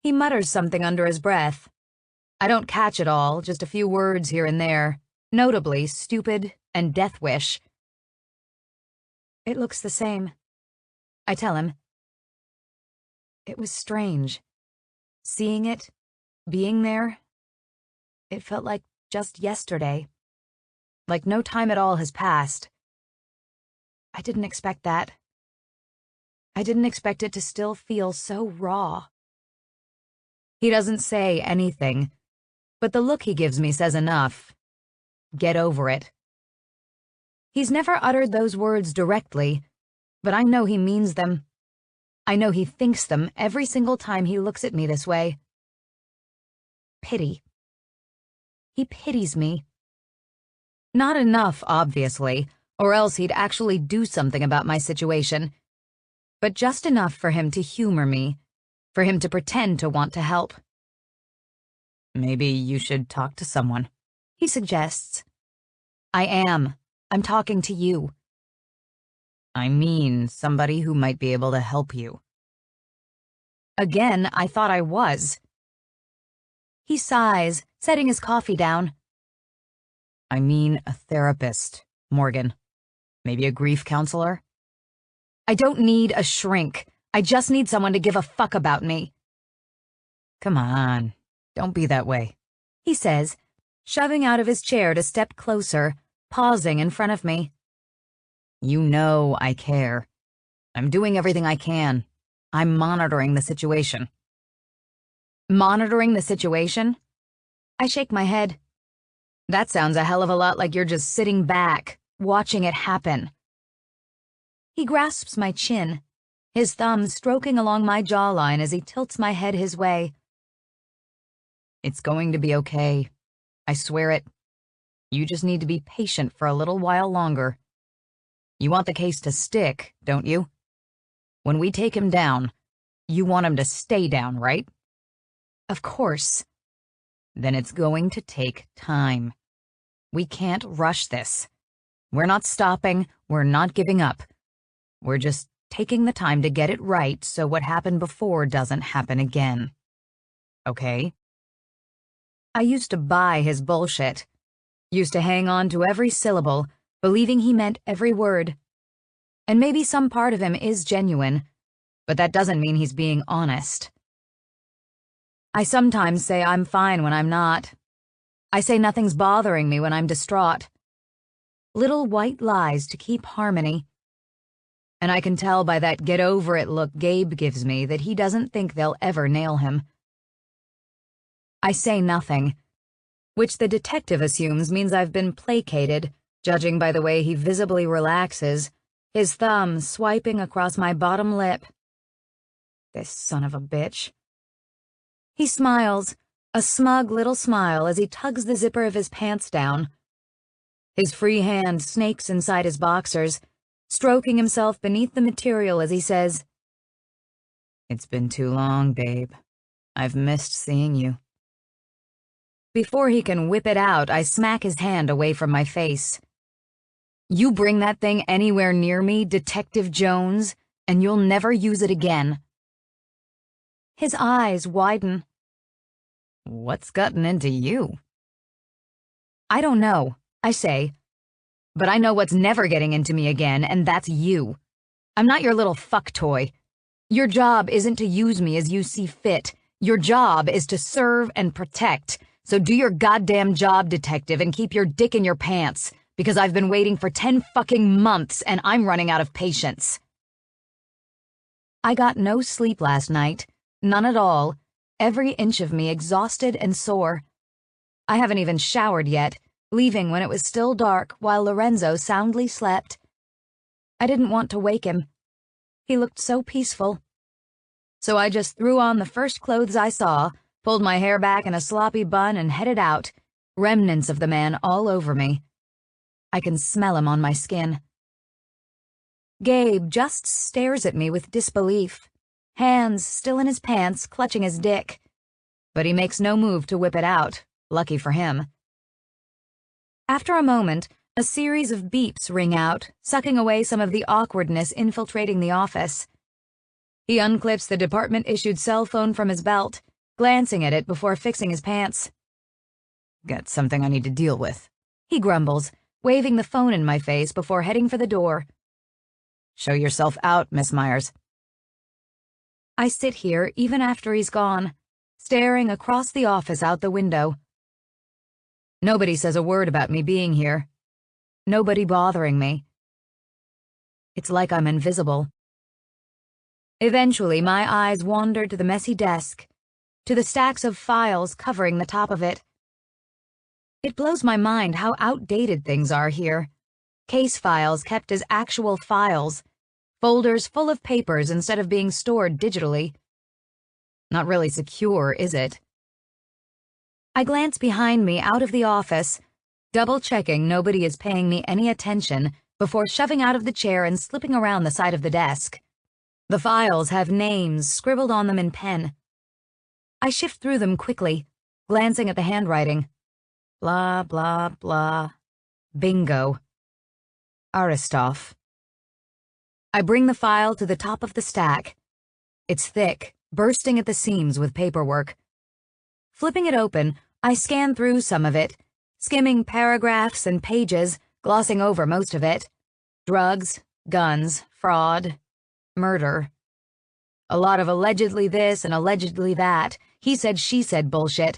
He mutters something under his breath. I don't catch it all, just a few words here and there, notably stupid and death wish. It looks the same, I tell him. It was strange. Seeing it, being there, it felt like just yesterday. Like no time at all has passed. I didn't expect that. I didn't expect it to still feel so raw. He doesn't say anything, but the look he gives me says enough. Get over it.
He's never uttered those words directly, but I know he means them. I know he thinks them every single time he looks at me this way. Pity. He pities me. Not enough, obviously, or else he'd actually do something about my situation, but just enough for him to humor me, for him to pretend to want to help.
Maybe you should talk to someone,
he suggests. I am. I'm talking to you.
I mean, somebody who might be able to help you.
Again, I thought I was. He sighs, setting his coffee down.
I mean a therapist, Morgan. Maybe a grief counselor?
I don't need a shrink. I just need someone to give a fuck about me.
Come on, don't be that way,
he says, shoving out of his chair to step closer, pausing in front of me.
You know I care. I'm doing everything I can. I'm monitoring the situation.
Monitoring the situation? I shake my head. That sounds a hell of a lot like you're just sitting back, watching it happen. He grasps my chin, his thumb stroking along my jawline as he tilts my head his way.
It's going to be okay. I swear it. You just need to be patient for a little while longer. You want the case to stick, don't you? When we take him down, you want him to stay down, right?
Of course.
Then it's going to take time. We can't rush this. We're not stopping, we're not giving up. We're just taking the time to get it right so what happened before doesn't happen again. Okay?
I used to buy his bullshit. Used to hang on to every syllable, believing he meant every word. And maybe some part of him is genuine, but that doesn't mean he's being honest. I sometimes say I'm fine when I'm not. I say nothing's bothering me when I'm distraught. Little white lies to keep harmony. And I can tell by that get-over-it look Gabe gives me that he doesn't think they'll ever nail him. I say nothing, which the detective assumes means I've been placated, judging by the way he visibly relaxes, his thumb swiping across my bottom lip. This son of a bitch. He smiles, a smug little smile as he tugs the zipper of his pants down. His free hand snakes inside his boxers, stroking himself beneath the material as he says,
"It's been too long, babe. I've missed seeing you."
Before he can whip it out, I smack his hand away from my face. You bring that thing anywhere near me, Detective Jones, and you'll never use it again. His eyes widen.
What's gotten into you?
I don't know, I say, but I know what's never getting into me again, and that's you. I'm not your little fuck toy. Your job isn't to use me as you see fit. Your job is to serve and protect. So do your goddamn job, detective, and keep your dick in your pants, because I've been waiting for 10 fucking months and I'm running out of patience. I got no sleep last night, none at all, every inch of me exhausted and sore. I haven't even showered yet, leaving when it was still dark while Lorenzo soundly slept. I didn't want to wake him. He looked so peaceful. So I just threw on the first clothes I saw, pulled my hair back in a sloppy bun and headed out, remnants of the man all over me. I can smell him on my skin. Gabe just stares at me with disbelief, hands still in his pants, clutching his dick. But he makes no move to whip it out, lucky for him. After a moment, a series of beeps ring out, sucking away some of the awkwardness infiltrating the office. He unclips the department-issued cell phone from his belt, glancing at it before fixing his pants.
Got something I need to deal with,
he grumbles, waving the phone in my face before heading for the door.
Show yourself out, Miss Myers.
I sit here even after he's gone, staring across the office out the window. Nobody says a word about me being here. Nobody bothering me. It's like I'm invisible. Eventually, my eyes wander to the messy desk, to the stacks of files covering the top of it. It blows my mind how outdated things are here.
case files kept as actual files, folders full of papers instead of being stored digitally. Not really secure, is it? I glance behind me out of the office, double-checking nobody is paying me any attention before shoving out of the chair and slipping around the side of the desk. The files have names scribbled on them in pen. I shift through them quickly, glancing at the handwriting. Blah, blah, blah. Bingo. Aristov. I bring the file to the top of the stack. It's thick, bursting at the seams with paperwork. Flipping it open, I scan through some of it, skimming paragraphs and pages, glossing over most of it. Drugs, guns, fraud, murder. A lot of allegedly this and allegedly that, he said, she said bullshit,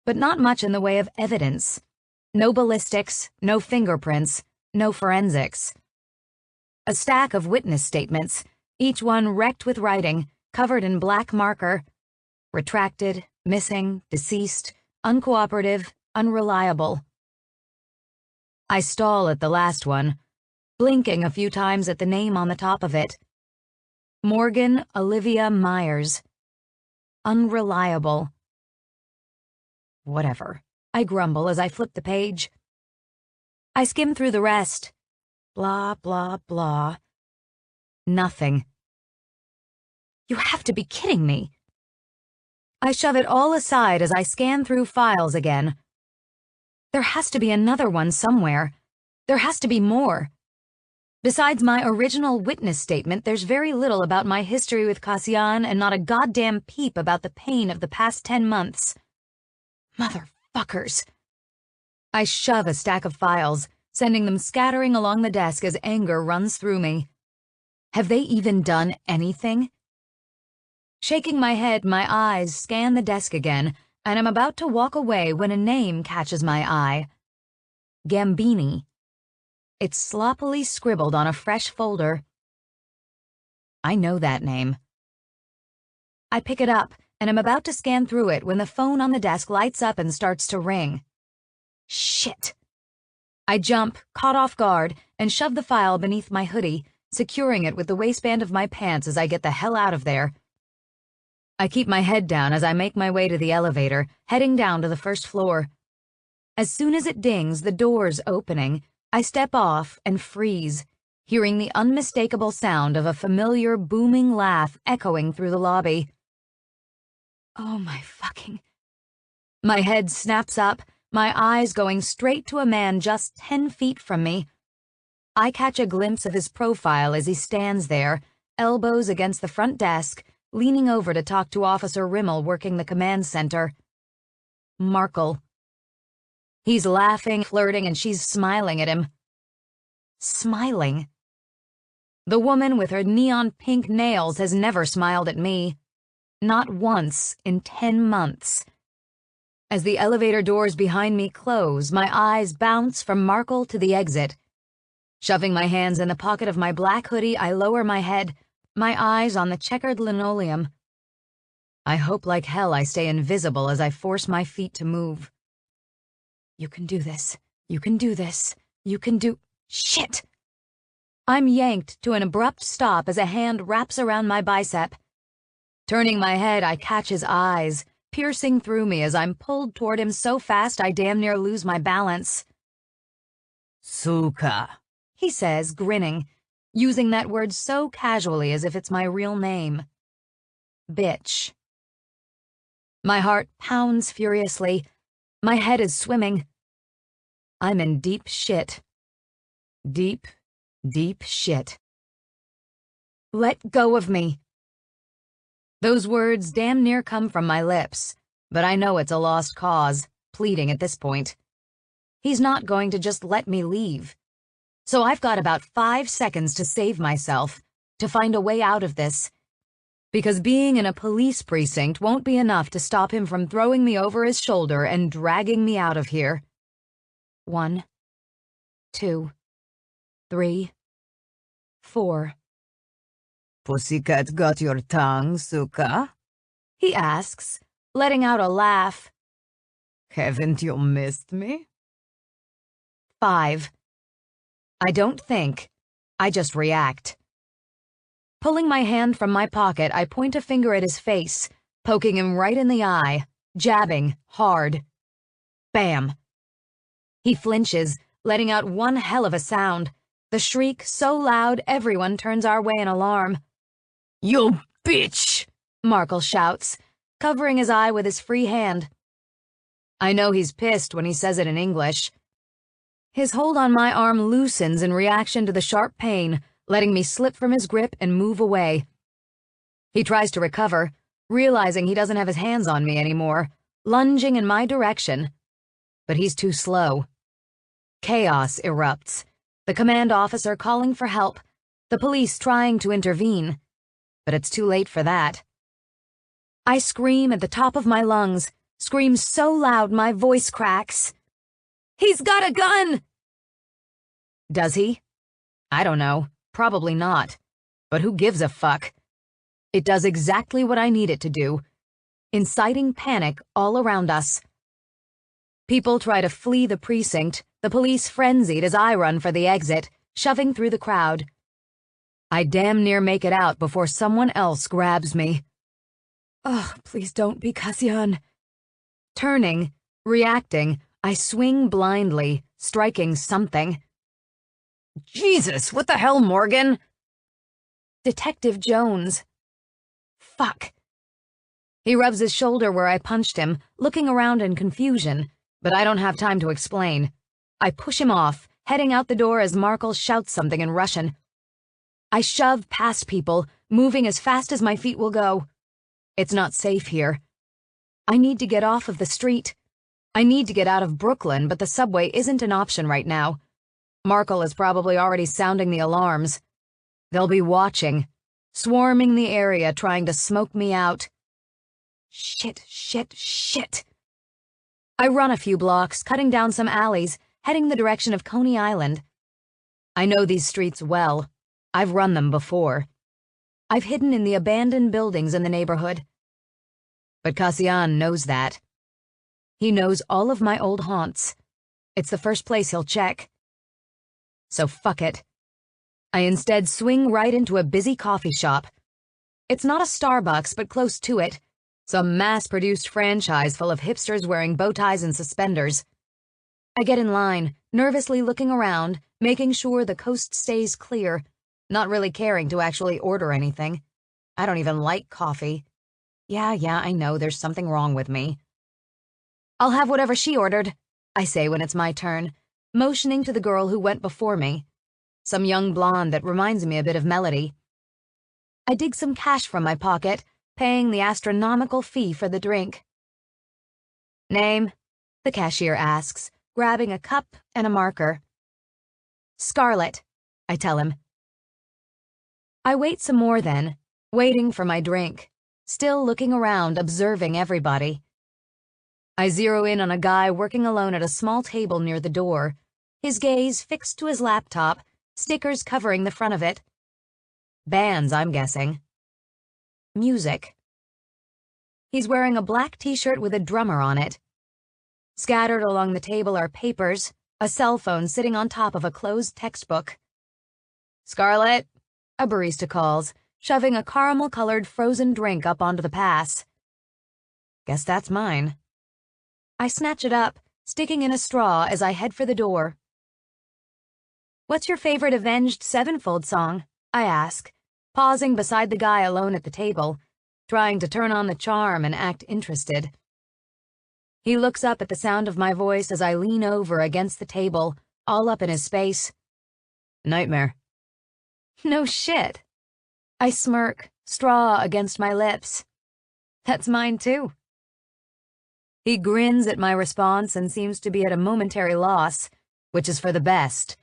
but not much in the way of evidence. No ballistics, no fingerprints, no forensics. A stack of witness statements, each one wrecked with writing, covered in black marker. Retracted, missing, deceased, uncooperative, unreliable. I stall at the last one, blinking a few times at the name on the top of it. Morgan Olivia Myers. Unreliable. Whatever, I grumble as I flip the page. I skim through the rest. Blah, blah, blah. Nothing. You have to be kidding me. I shove it all aside as I scan through files again. There has to be another one somewhere. There has to be more. Besides my original witness statement, there's very little about my history with Kasyan and not a goddamn peep about the pain of the past 10 months. Motherfuckers. I shove a stack of files, sending them scattering along the desk as anger runs through me. Have they even done anything? Shaking my head, my eyes scan the desk again, and I'm about to walk away when a name catches my eye. Gambini. It's sloppily scribbled on a fresh folder. I know that name. I pick it up, and I'm about to scan through it when the phone on the desk lights up and starts to ring. Shit. I jump, caught off guard, and shove the file beneath my hoodie, securing it with the waistband of my pants as I get the hell out of there. I keep my head down as I make my way to the elevator, heading down to the first floor. As soon as it dings, the doors opening, I step off and freeze, hearing the unmistakable sound of a familiar booming laugh echoing through the lobby. Oh my fucking... My head snaps up, my eyes going straight to a man just 10 feet from me. I catch a glimpse of his profile as he stands there, elbows against the front desk, leaning over to talk to Officer Rimmel working the command center. Markle. He's laughing, flirting, and she's smiling at him. Smiling? The woman with her neon pink nails has never smiled at me. Not once in 10 months. As the elevator doors behind me close, my eyes bounce from Markle to the exit. Shoving my hands in the pocket of my black hoodie, I lower my head, my eyes on the checkered linoleum. I hope like hell I stay invisible as I force my feet to move. You can do this. You can do this. You can do... Shit! I'm yanked to an abrupt stop as a hand wraps around my bicep. Turning my head, I catch his eyes, piercing through me as I'm pulled toward him so fast I damn near lose my balance.
Suka,
he says, grinning, using that word so casually as if it's my real name. Bitch. My heart pounds furiously. My head is swimming. I'm in deep shit. Deep, deep shit. Let go of me. Those words damn near come from my lips, but I know it's a lost cause, pleading at this point. He's not going to just let me leave. So I've got about 5 seconds to save myself, to find a way out of this. Because being in a police precinct won't be enough to stop him from throwing me over his shoulder and dragging me out of here. 1, 2, 3, 4.
Pussycat got your tongue, Suka?
He asks, letting out a laugh.
Haven't you missed me?
5. I don't think. I just react. Pulling my hand from my pocket, I point a finger at his face, poking him right in the eye, jabbing hard. Bam! He flinches, letting out one hell of a sound, the shriek so loud everyone turns our way in alarm. "You bitch!" Markle shouts, covering his eye with his free hand. I know he's pissed when he says it in English. His hold on my arm loosens in reaction to the sharp pain, letting me slip from his grip and move away. He tries to recover, realizing he doesn't have his hands on me anymore, lunging in my direction. But he's too slow. Chaos erupts, the command officer calling for help, the police trying to intervene. But it's too late for that. I scream at the top of my lungs, scream so loud my voice cracks. "He's got a gun!" Does he? I don't know. Probably not. But who gives a fuck? It does exactly what I need it to do, inciting panic all around us. People try to flee the precinct, the police frenzied as I run for the exit, shoving through the crowd. I damn near make it out before someone else grabs me. Oh, please don't be Cassian. Turning, reacting, I swing blindly, striking something. Jesus, what the hell, Morgan? Detective Jones. Fuck. He rubs his shoulder where I punched him, looking around in confusion, but I don't have time to explain. I push him off, heading out the door as Markle shouts something in Russian. I shove past people, moving as fast as my feet will go. It's not safe here. I need to get off of the street. I need to get out of Brooklyn, but the subway isn't an option right now. Markle is probably already sounding the alarms. They'll be watching, swarming the area trying to smoke me out. Shit, shit, shit. I run a few blocks, cutting down some alleys, heading the direction of Coney Island. I know these streets well. I've run them before. I've hidden in the abandoned buildings in the neighborhood. But Cassian knows that. He knows all of my old haunts. It's the first place he'll check. So fuck it. I instead swing right into a busy coffee shop. It's not a Starbucks, but close to it. Some mass-produced franchise full of hipsters wearing bow ties and suspenders. I get in line, nervously looking around, making sure the coast stays clear, not really caring to actually order anything. I don't even like coffee. Yeah, I know there's something wrong with me. "I'll have whatever she ordered," I say when it's my turn, motioning to the girl who went before me. Some young blonde that reminds me a bit of Melody. I dig some cash from my pocket, paying the astronomical fee for the drink. "Name?" the cashier asks, grabbing a cup and a marker. "Scarlett," I tell him. I wait some more then, waiting for my drink, still looking around, observing everybody. I zero in on a guy working alone at a small table near the door, his gaze fixed to his laptop, stickers covering the front of it. Bands, I'm guessing. Music. He's wearing a black t-shirt with a drummer on it. Scattered along the table are papers, a cell phone sitting on top of a closed textbook. "Scarlett," a barista calls, shoving a caramel-colored frozen drink up onto the pass. Guess that's mine. I snatch it up, sticking in a straw as I head for the door. "What's your favorite Avenged Sevenfold song?" I ask, pausing beside the guy alone at the table, trying to turn on the charm and act interested. He looks up at the sound of my voice as I lean over against the table, all up in his space. "Nightmare." "No shit." I smirk, straw against my lips. "That's mine too." He grins at my response and seems to be at a momentary loss, which is for the best,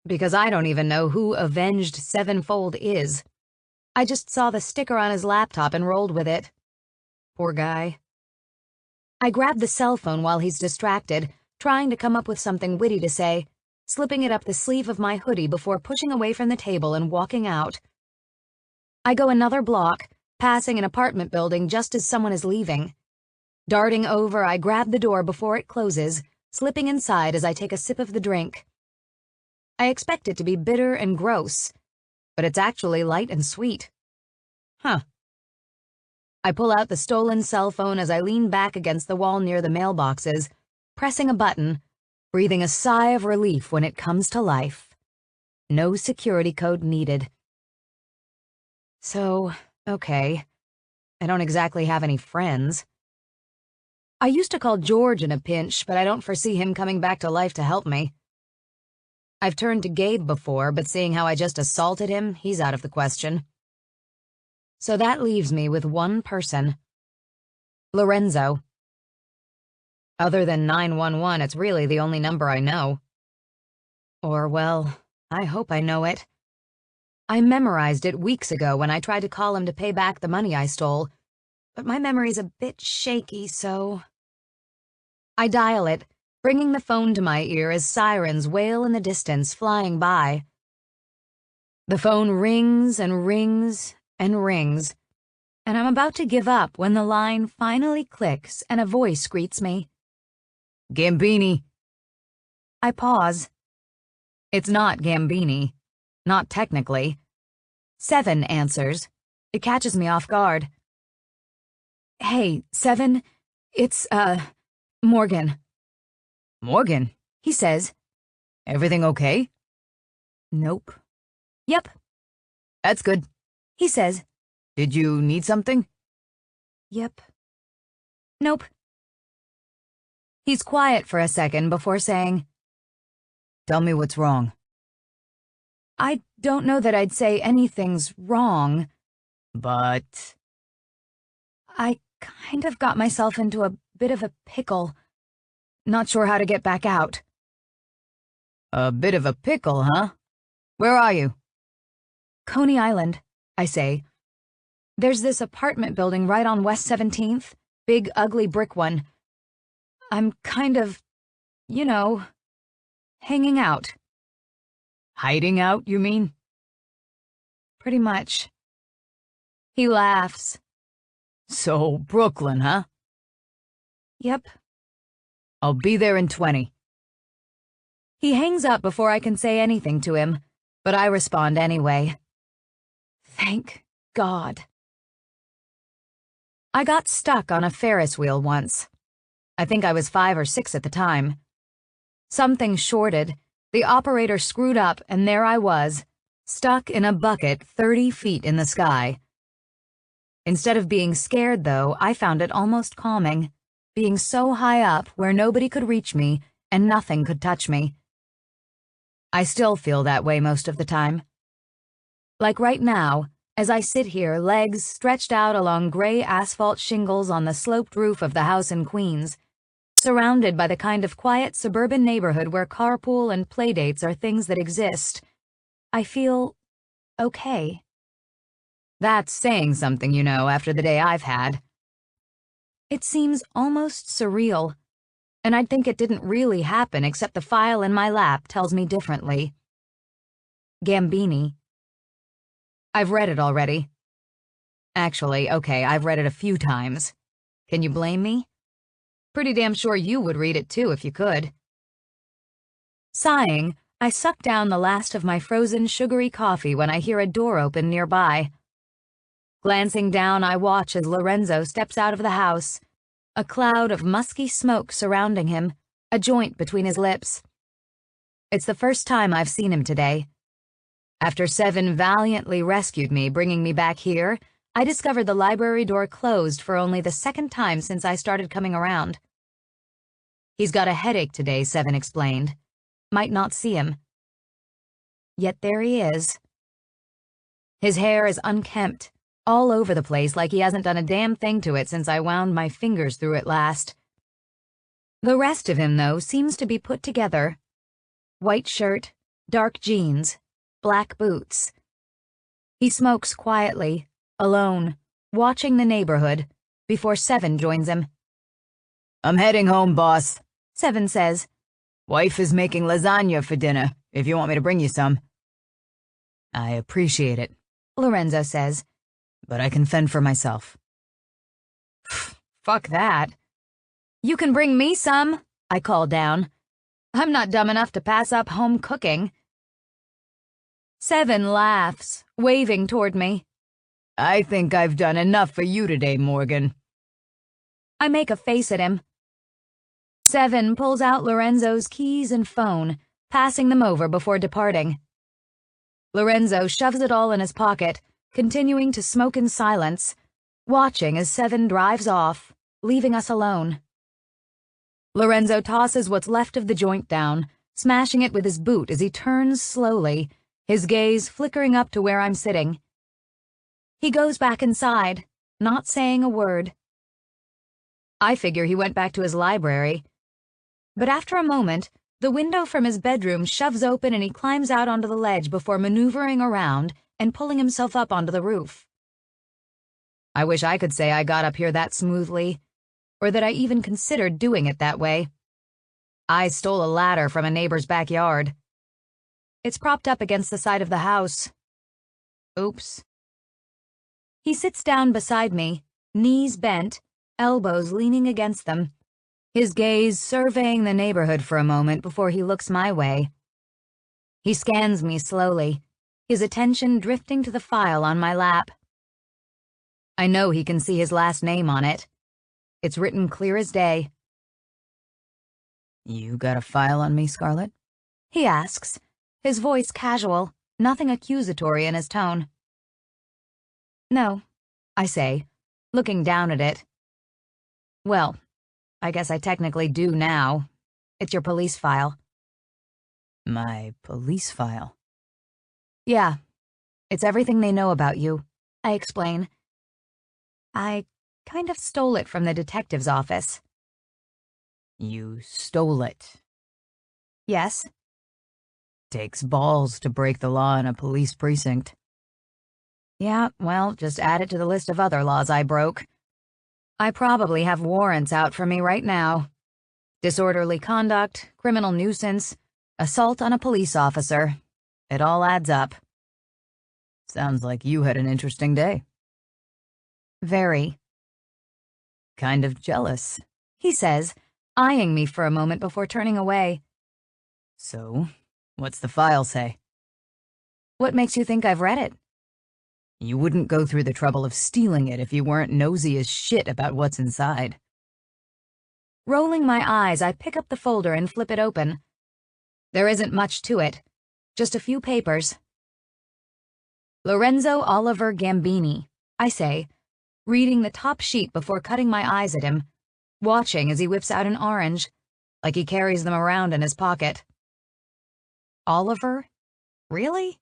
because I don't even know who Avenged Sevenfold is. I just saw the sticker on his laptop and rolled with it. Poor guy. I grab the cell phone while he's distracted, trying to come up with something witty to say, slipping it up the sleeve of my hoodie before pushing away from the table and walking out. I go another block, passing an apartment building just as someone is leaving. Darting over, I grab the door before it closes, slipping inside as I take a sip of the drink. I expect it to be bitter and gross, but it's actually light and sweet. Huh. I pull out the stolen cell phone as I lean back against the wall near the mailboxes, pressing a button, breathing a sigh of relief when it comes to life. No security code needed. So, okay, I don't exactly have any friends. I used to call George in a pinch, but I don't foresee him coming back to life to help me. I've turned to Gabe before, but seeing how I just assaulted him, he's out of the question. So that leaves me with one person. Lorenzo. Other than 911, it's really the only number I know. Or, well, I hope I know it. I memorized it weeks ago when I tried to call him to pay back the money I stole, but my memory's a bit shaky, so... I dial it, bringing the phone to my ear as sirens wail in the distance, flying by. The phone rings and rings and rings, and I'm about to give up when the line finally clicks and a voice greets me. Gambini. I pause. It's not Gambini. Not technically. 7 answers. It catches me off guard. Hey, 7, it's, Morgan. Morgan, he says. Everything okay? Nope. Yep. That's good, he says. Did you need something? Yep. Nope. He's quiet for a second before saying, Tell me what's wrong. I don't know that I'd say anything's wrong, but... I kind of got myself into a bit of a pickle. Not sure how to get back out. A bit of a pickle, huh? Where are you? Coney Island, I say. There's this apartment building right on West 17th, big ugly brick one. I'm kind of, you know, hanging out. Hiding out, you mean? Pretty much. He laughs. So, Brooklyn, huh? Yep. I'll be there in 20. He hangs up before I can say anything to him, but I respond anyway. Thank God. I got stuck on a Ferris wheel once. I think I was 5 or 6 at the time. Something shorted, the operator screwed up, and there I was, stuck in a bucket 30 feet in the sky. Instead of being scared, though, I found it almost calming, being so high up where nobody could reach me and nothing could touch me. I still feel that way most of the time. Like right now, as I sit here, legs stretched out along gray asphalt shingles on the sloped roof of the house in Queens, surrounded by the kind of quiet suburban neighborhood where carpool and playdates are things that exist, I feel okay. That's saying something, you know, after the day I've had. It seems almost surreal, and I'd think it didn't really happen except the file in my lap tells me differently. Gambini. I've read it already. Actually, okay, I've read it a few times. Can you blame me? Pretty damn sure you would read it too if you could. Sighing, I suck down the last of my frozen sugary coffee when I hear a door open nearby. Glancing down, I watch as Lorenzo steps out of the house, a cloud of musky smoke surrounding him, a joint between his lips. It's the first time I've seen him today. After 7 valiantly rescued me, bringing me back here, I discovered the library door closed for only the 2nd time since I started coming around. He's got a headache today, 7 explained. Might not see him. Yet there he is. His hair is unkempt, all over the place like he hasn't done a damn thing to it since I wound my fingers through it last. The rest of him, though, seems to be put together. White shirt, dark jeans, black boots. He smokes quietly, alone, watching the neighborhood, before 7 joins him. I'm heading home, boss, 7 says. Wife is making lasagna for dinner, if you want me to bring you some. I appreciate it, Lorenzo says, but I can fend for myself. Fuck that. You can bring me some, I call down. I'm not dumb enough to pass up home cooking.
Seven laughs, waving toward me.
I think I've done enough for you today, Morgan.
I make a face at him. Seven pulls out Lorenzo's keys and phone, passing them over before departing. Lorenzo shoves it all in his pocket, continuing to smoke in silence, watching as Seven drives off, leaving us alone. Lorenzo tosses what's left of the joint down, smashing it with his boot as he turns slowly, his gaze flickering up to where I'm sitting. He goes back inside, not saying a word. I figure he went back to his library. But after a moment, the window from his bedroom shoves open and he climbs out onto the ledge before maneuvering around and pulling himself up onto the roof. I wish I could say I got up here that smoothly, or that I even considered doing it that way. I stole a ladder from a neighbor's backyard. It's propped up against the side of the house. Oops. He sits down beside me, knees bent, elbows leaning against them, his gaze surveying the neighborhood for a moment before he looks my way. He scans me slowly, his attention drifting to the file on my lap. I know he can see his last name on it. It's written clear as day.
You got a file on me, Scarlett?
He asks, his voice casual, nothing accusatory in his tone. No, I say, looking down at it. Well, I guess I technically do now. It's your police file.
My police file?
Yeah, it's everything they know about you, I explain. I kind of stole it from the detective's office.
You stole it?
Yes.
Takes balls to break the law in a police precinct.
Yeah, well, just add it to the list of other laws I broke. I probably have warrants out for me right now. Disorderly conduct, criminal nuisance, assault on a police officer. It all adds up.
Sounds like you had an interesting day.
Very.
Kind of jealous,
he says, eyeing me for a moment before turning away.
So, what's the file say?
What makes you think I've read it?
You wouldn't go through the trouble of stealing it if you weren't nosy as shit about what's inside.
Rolling my eyes, I pick up the folder and flip it open. There isn't much to it, just a few papers. Lorenzo Oliver Gambini, I say, reading the top sheet before cutting my eyes at him, watching as he whips out an orange, like he carries them around in his pocket. Oliver? Really?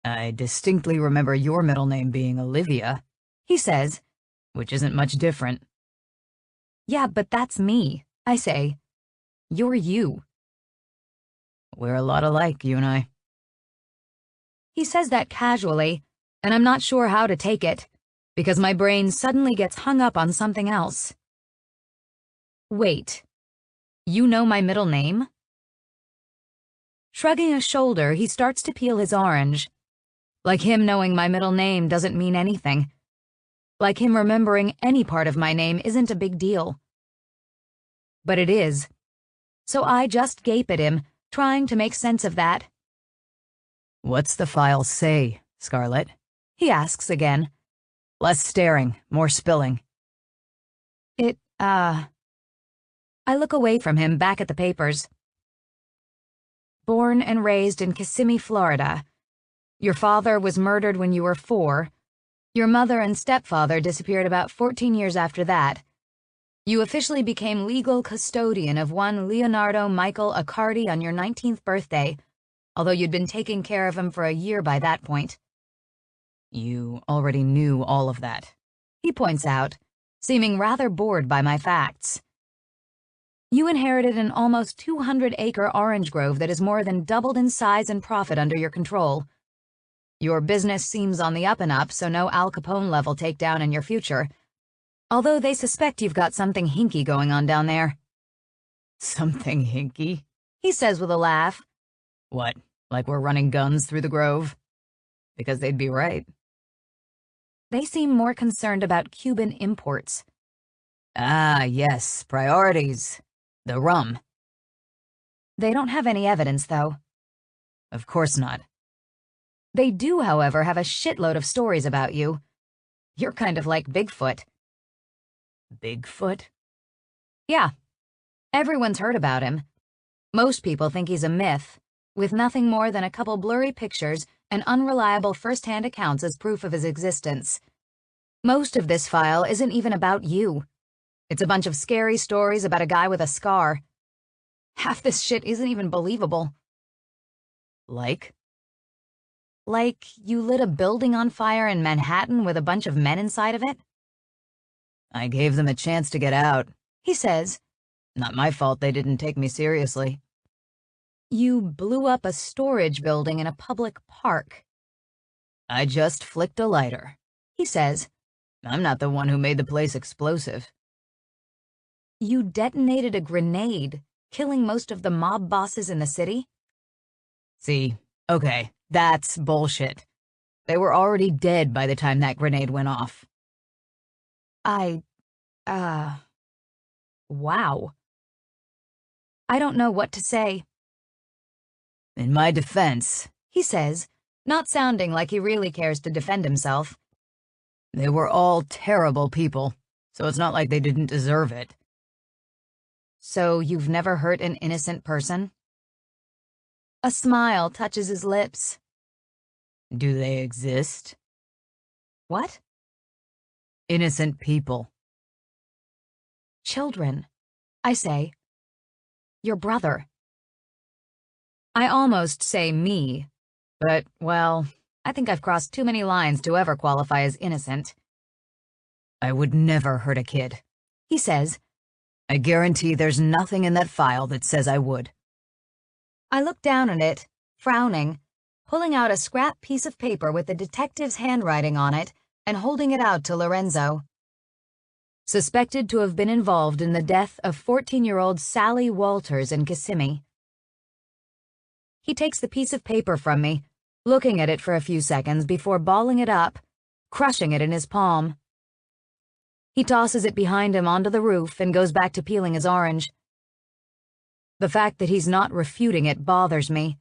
I distinctly remember your middle name being Olivia,
he says,
which isn't much different.
Yeah, but that's me, I say. You're you.
We're a lot alike, you and I.
He says that casually, and I'm not sure how to take it, because my brain suddenly gets hung up on something else. Wait, you know my middle name? Shrugging a shoulder, he starts to peel his orange. Like him knowing my middle name doesn't mean anything. Like him remembering any part of my name isn't a big deal. But it is. So I just gape at him, trying to make sense of that.
What's the file say, Scarlett?
He asks again.
Less staring, more spilling.
I look away from him, back at the papers. Born and raised in Kissimmee, Florida. Your father was murdered when you were 4. Your mother and stepfather disappeared about 14 years after that. You officially became legal custodian of one Leonardo Michael Accardi on your 19th birthday, although you'd been taking care of him for a year by that point.
You already knew all of that,
he points out, seeming rather bored by my facts. You inherited an almost 200-acre orange grove that has more than doubled in size and profit under your control. Your business seems on the up and up, so no Al Capone level takedown in your future, although they suspect you've got something hinky going on down there.
Something hinky?
He says with a laugh.
What, like we're running guns through the grove? Because they'd be right.
They seem more concerned about Cuban imports.
Ah, yes, priorities. The rum.
They don't have any evidence, though.
Of course not. They do, however, have a shitload of stories about you. You're kind of like Bigfoot.
Bigfoot?
Yeah, everyone's heard about him. Most people think he's a myth, with nothing more than a couple blurry pictures and unreliable first-hand accounts as proof of his existence. Most of this file isn't even about you. It's a bunch of scary stories about a guy with a scar. Half this shit isn't even believable.
Like
You lit a building on fire in Manhattan with a bunch of men inside of it?
I gave them a chance to get out,
He says.
Not my fault they didn't take me seriously.
You blew up a storage building in a public park.
I just flicked a lighter,
He says.
I'm not the one who made the place explosive.
You detonated a grenade, killing most of the mob bosses in the city?
See, okay, that's bullshit. They were already dead by the time that grenade went off.
Wow. I don't know what to say.
In my defense,
He says, not sounding like he really cares to defend himself.
they were all terrible people, so it's not like they didn't deserve it.
So you've never hurt an innocent person? A smile touches his lips.
Do they exist?
What?
Innocent people.
Children, I say. Your brother. I almost say me, but, well, I think I've crossed too many lines to ever qualify as innocent.
I would never hurt a kid,
He says.
I guarantee there's nothing in that file that says I would.
I look down at it, frowning, pulling out a scrap piece of paper with the detective's handwriting on it and holding it out to Lorenzo. Suspected to have been involved in the death of 14-year-old Sally Walters in Kissimmee. He takes the piece of paper from me, looking at it for a few seconds before balling it up, crushing it in his palm. He tosses it behind him onto the roof and goes back to peeling his orange. The fact that he's not refuting it bothers me.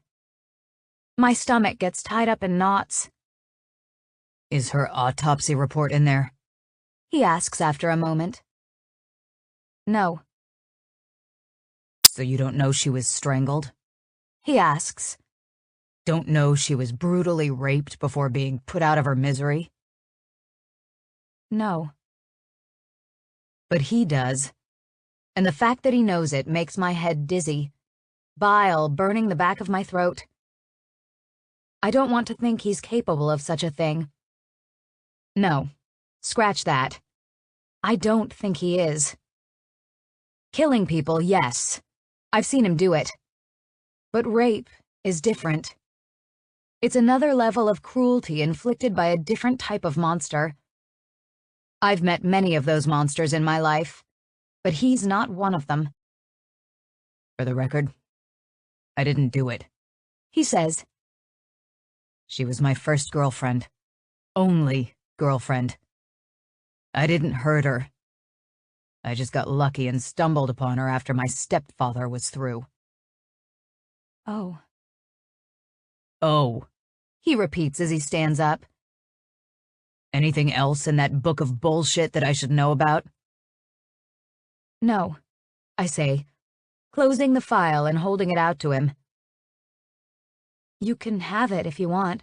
My stomach gets tied up in knots.
Is her autopsy report in there?
He asks after a moment. No.
So you don't know she was strangled?
He asks.
Don't know she was brutally raped before being put out of her misery?
No.
But he does.
And the fact that he knows it makes my head dizzy, bile burning the back of my throat. I don't want to think he's capable of such a thing. No, scratch that. I don't think he is. Killing people, yes. I've seen him do it. But rape is different. It's another level of cruelty inflicted by a different type of monster. I've met many of those monsters in my life, but he's not one of them.
For the record, I didn't do it,
He says.
She was my first girlfriend. Only girlfriend. I didn't hurt her. I just got lucky and stumbled upon her after my stepfather was through.
Oh.
Oh,
He repeats as he stands up.
anything else in that book of bullshit that I should know about?
No, I say, closing the file and holding it out to him. You can have it if you want.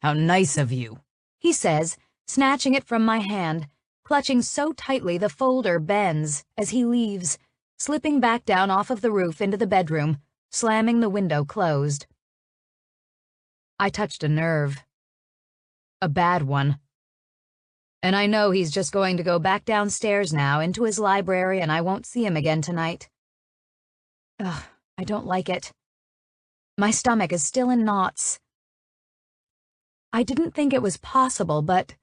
How nice of you,
He says, snatching it from my hand, clutching so tightly the folder bends as he leaves, slipping back down off of the roof into the bedroom, slamming the window closed. I touched a nerve. A bad one. And I know he's just going to go back downstairs now into his library and I won't see him again tonight. Ugh, I don't like it. My stomach is still in knots. I didn't think it was possible, but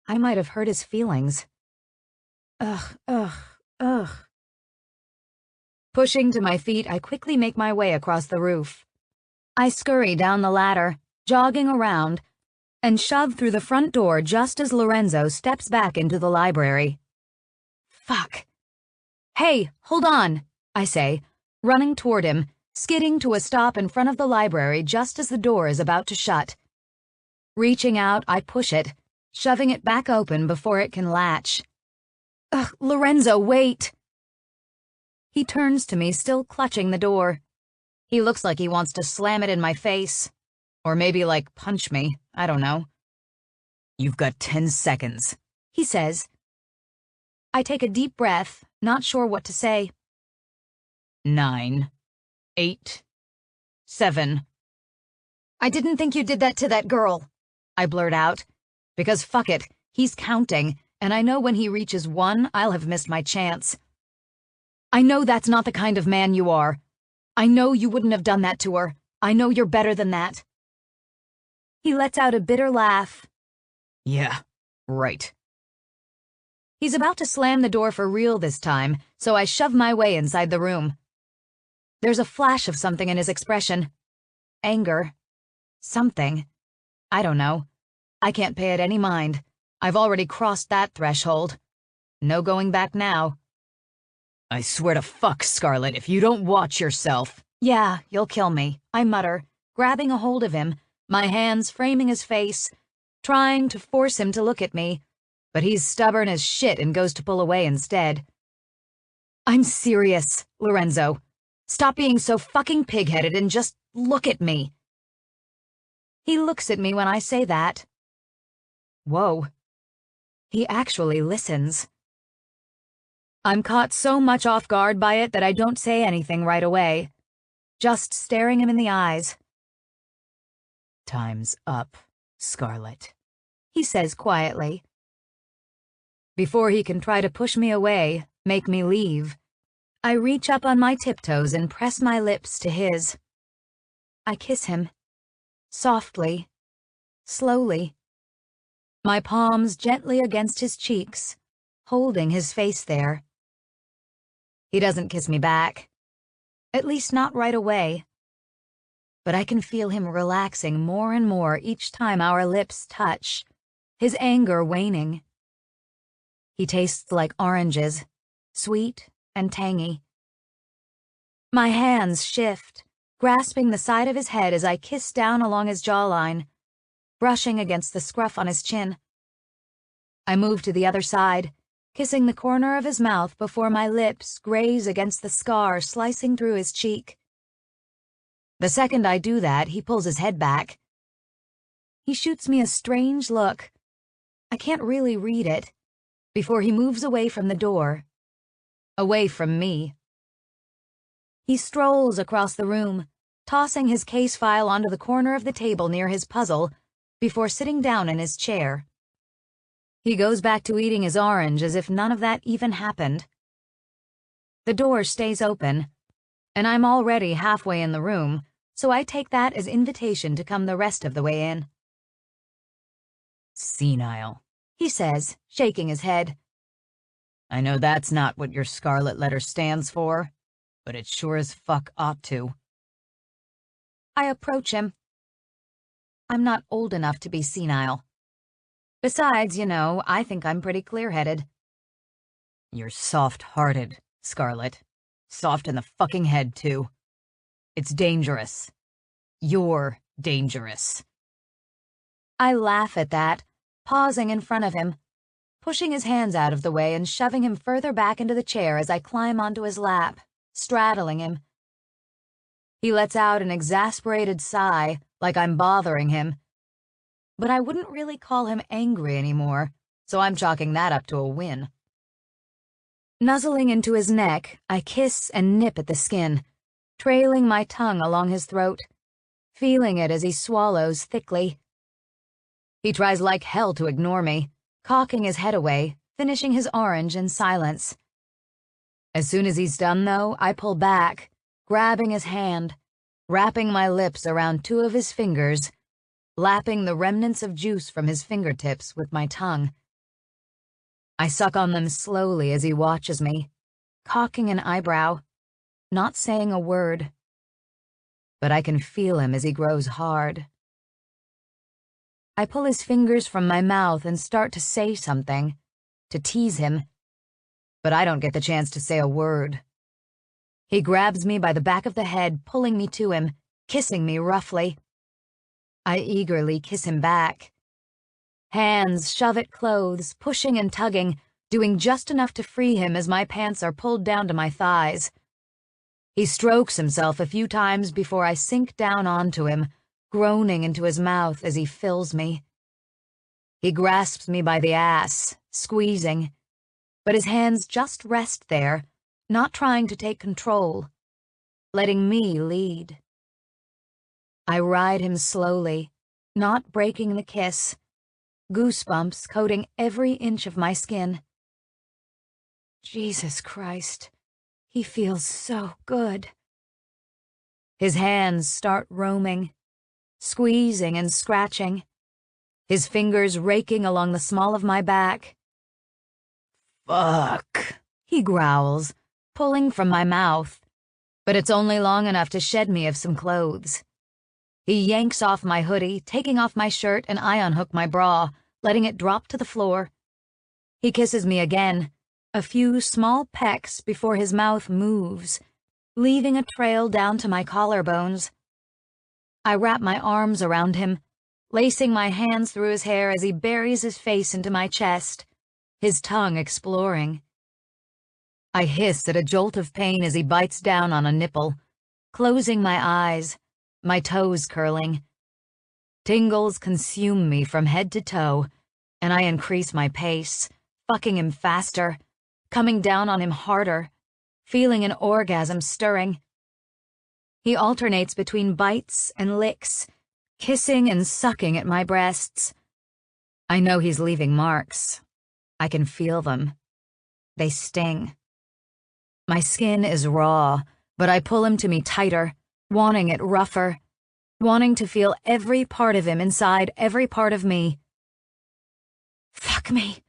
I might have hurt his feelings. Ugh. Pushing to my feet, I quickly make my way across the roof. I scurry down the ladder, jogging around, and shove through the front door just as Lorenzo steps back into the library. Fuck. Hey, hold on, I say, running toward him
skidding to a stop in front of the library just as the door is about to shut. Reaching out, I push it, shoving it back open before it can latch. Ugh, Lorenzo, wait! He turns to me, still clutching the door. He looks like he wants to slam it in my face. Or maybe, like, punch me. I don't know. "You've got 10 seconds," he says. I take a deep breath, not sure what to say. 9, 8, 7. "I didn't think you did that to that girl," I blurt out. Because fuck it, he's counting, and I know when he reaches 1, I'll have missed my chance. "I know that's not the kind of man you are. I know you wouldn't have done that to her. I know you're better than that." He lets out a bitter laugh. "Yeah, right." He's about to slam the door for real this time, so I shove my way inside the room. There's a flash of something in his expression. Anger. Something. I don't know. I can't pay it any mind. I've already crossed that threshold. No going back now. "I swear to fuck, Scarlet, if you don't watch yourself." "Yeah, you'll kill me," I mutter, grabbing a hold of him, my hands framing his face, trying to force him to look at me, but he's stubborn as shit and goes to pull away instead. "I'm serious, Lorenzo. Stop being so fucking pig-headed and just look at me." He looks at me when I say that. Whoa. He actually listens. I'm caught so much off guard by it that I don't say anything right away, just staring him in the eyes. "Time's up, Scarlet," he says quietly. Before he can try to push me away, make me leave, I reach up on my tiptoes and press my lips to his. I kiss him. Softly. Slowly. My palms gently against his cheeks, holding his face there. He doesn't kiss me back. At least not right away. But I can feel him relaxing more and more each time our lips touch, his anger waning. He tastes like oranges, sweet and tangy. My hands shift, grasping the side of his head as I kiss down along his jawline, brushing against the scruff on his chin. I move to the other side, kissing the corner of his mouth before my lips graze against the scar slicing through his cheek. The second I do that, he pulls his head back. He shoots me a strange look. I can't really read it, before he moves away from the door. Away from me. He strolls across the room, tossing his case file onto the corner of the table near his puzzle, before sitting down in his chair. He goes back to eating his orange as if none of that even happened. The door stays open, and I'm already halfway in the room, so I take that as invitation to come the rest of the way in. "Senile," he says, shaking his head. "I know that's not what your scarlet letter stands for, but it sure as fuck ought to." I approach him. I'm not old enough to be senile. Besides, I think I'm pretty clear-headed. "You're soft-hearted, Scarlet. Soft in the fucking head, too. It's dangerous. You're dangerous." I laugh at that, pausing in front of him, pushing his hands out of the way and shoving him further back into the chair as I climb onto his lap, straddling him. He lets out an exasperated sigh, like I'm bothering him. But I wouldn't really call him angry anymore, so I'm chalking that up to a win. Nuzzling into his neck, I kiss and nip at the skin, trailing my tongue along his throat, feeling it as he swallows thickly. He tries like hell to ignore me, cocking his head away, finishing his orange in silence. As soon as he's done, though, I pull back, grabbing his hand, wrapping my lips around 2 of his fingers, lapping the remnants of juice from his fingertips with my tongue. I suck on them slowly as he watches me, cocking an eyebrow, not saying a word. But I can feel him as he grows hard. I pull his fingers from my mouth and start to say something, to tease him, but I don't get the chance to say a word. He grabs me by the back of the head, pulling me to him, kissing me roughly. I eagerly kiss him back. Hands shove at clothes, pushing and tugging, doing just enough to free him as my pants are pulled down to my thighs. He strokes himself a few times before I sink down onto him, groaning into his mouth as he fills me. He grasps me by the ass, squeezing, but his hands just rest there, not trying to take control, letting me lead. I ride him slowly, not breaking the kiss, goosebumps coating every inch of my skin. Jesus Christ, he feels so good. His hands start roaming, squeezing and scratching, his fingers raking along the small of my back. "Fuck," he growls, pulling from my mouth, but it's only long enough to shed me of some clothes. He yanks off my hoodie, taking off my shirt, and I unhook my bra, letting it drop to the floor. He kisses me again, a few small pecks before his mouth moves, leaving a trail down to my collarbones. I wrap my arms around him, lacing my hands through his hair as he buries his face into my chest, his tongue exploring. I hiss at a jolt of pain as he bites down on a nipple, closing my eyes, my toes curling. Tingles consume me from head to toe, and I increase my pace, fucking him faster, coming down on him harder, feeling an orgasm stirring. He alternates between bites and licks, kissing and sucking at my breasts. I know he's leaving marks. I can feel them. They sting. My skin is raw, but I pull him to me tighter, wanting it rougher, wanting to feel every part of him inside every part of me. "Fuck me,"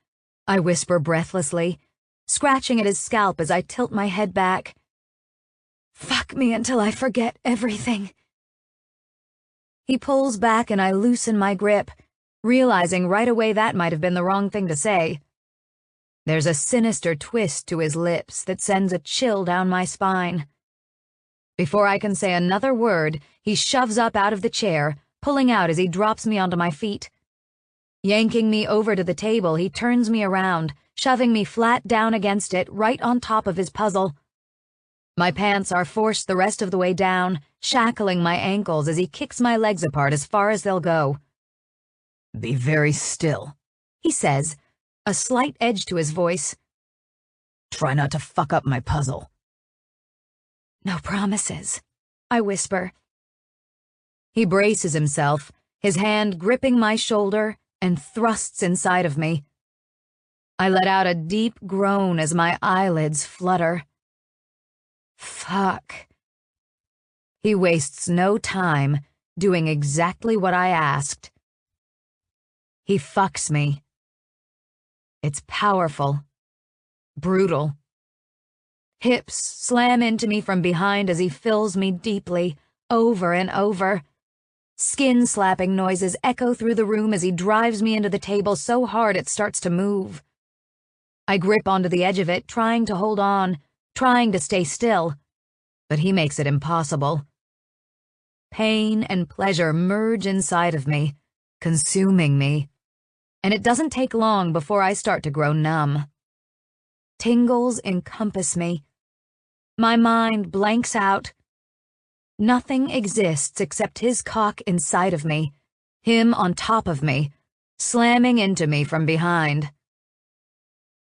I whisper breathlessly, scratching at his scalp as I tilt my head back. "Fuck me until I forget everything." He pulls back and I loosen my grip, realizing right away that might have been the wrong thing to say. There's a sinister twist to his lips that sends a chill down my spine. Before I can say another word, he shoves up out of the chair, pulling out as he drops me onto my feet. Yanking me over to the table, he turns me around, shoving me flat down against it, right on top of his puzzle. My pants are forced the rest of the way down, shackling my ankles as he kicks my legs apart as far as they'll go. "Be very still," he says, a slight edge to his voice. "Try not to fuck up my puzzle." "No promises," I whisper. He braces himself, his hand gripping my shoulder, and thrusts inside of me. I let out a deep groan as my eyelids flutter. Fuck. He wastes no time, doing exactly what I asked. He fucks me. It's powerful, brutal. Hips slam into me from behind as he fills me deeply, over and over. Skin-slapping noises echo through the room as he drives me into the table so hard it starts to move. I grip onto the edge of it, trying to hold on, trying to stay still, but he makes it impossible. Pain and pleasure merge inside of me, consuming me, and it doesn't take long before I start to grow numb. Tingles encompass me. My mind blanks out. Nothing exists except his cock inside of me, him on top of me, slamming into me from behind.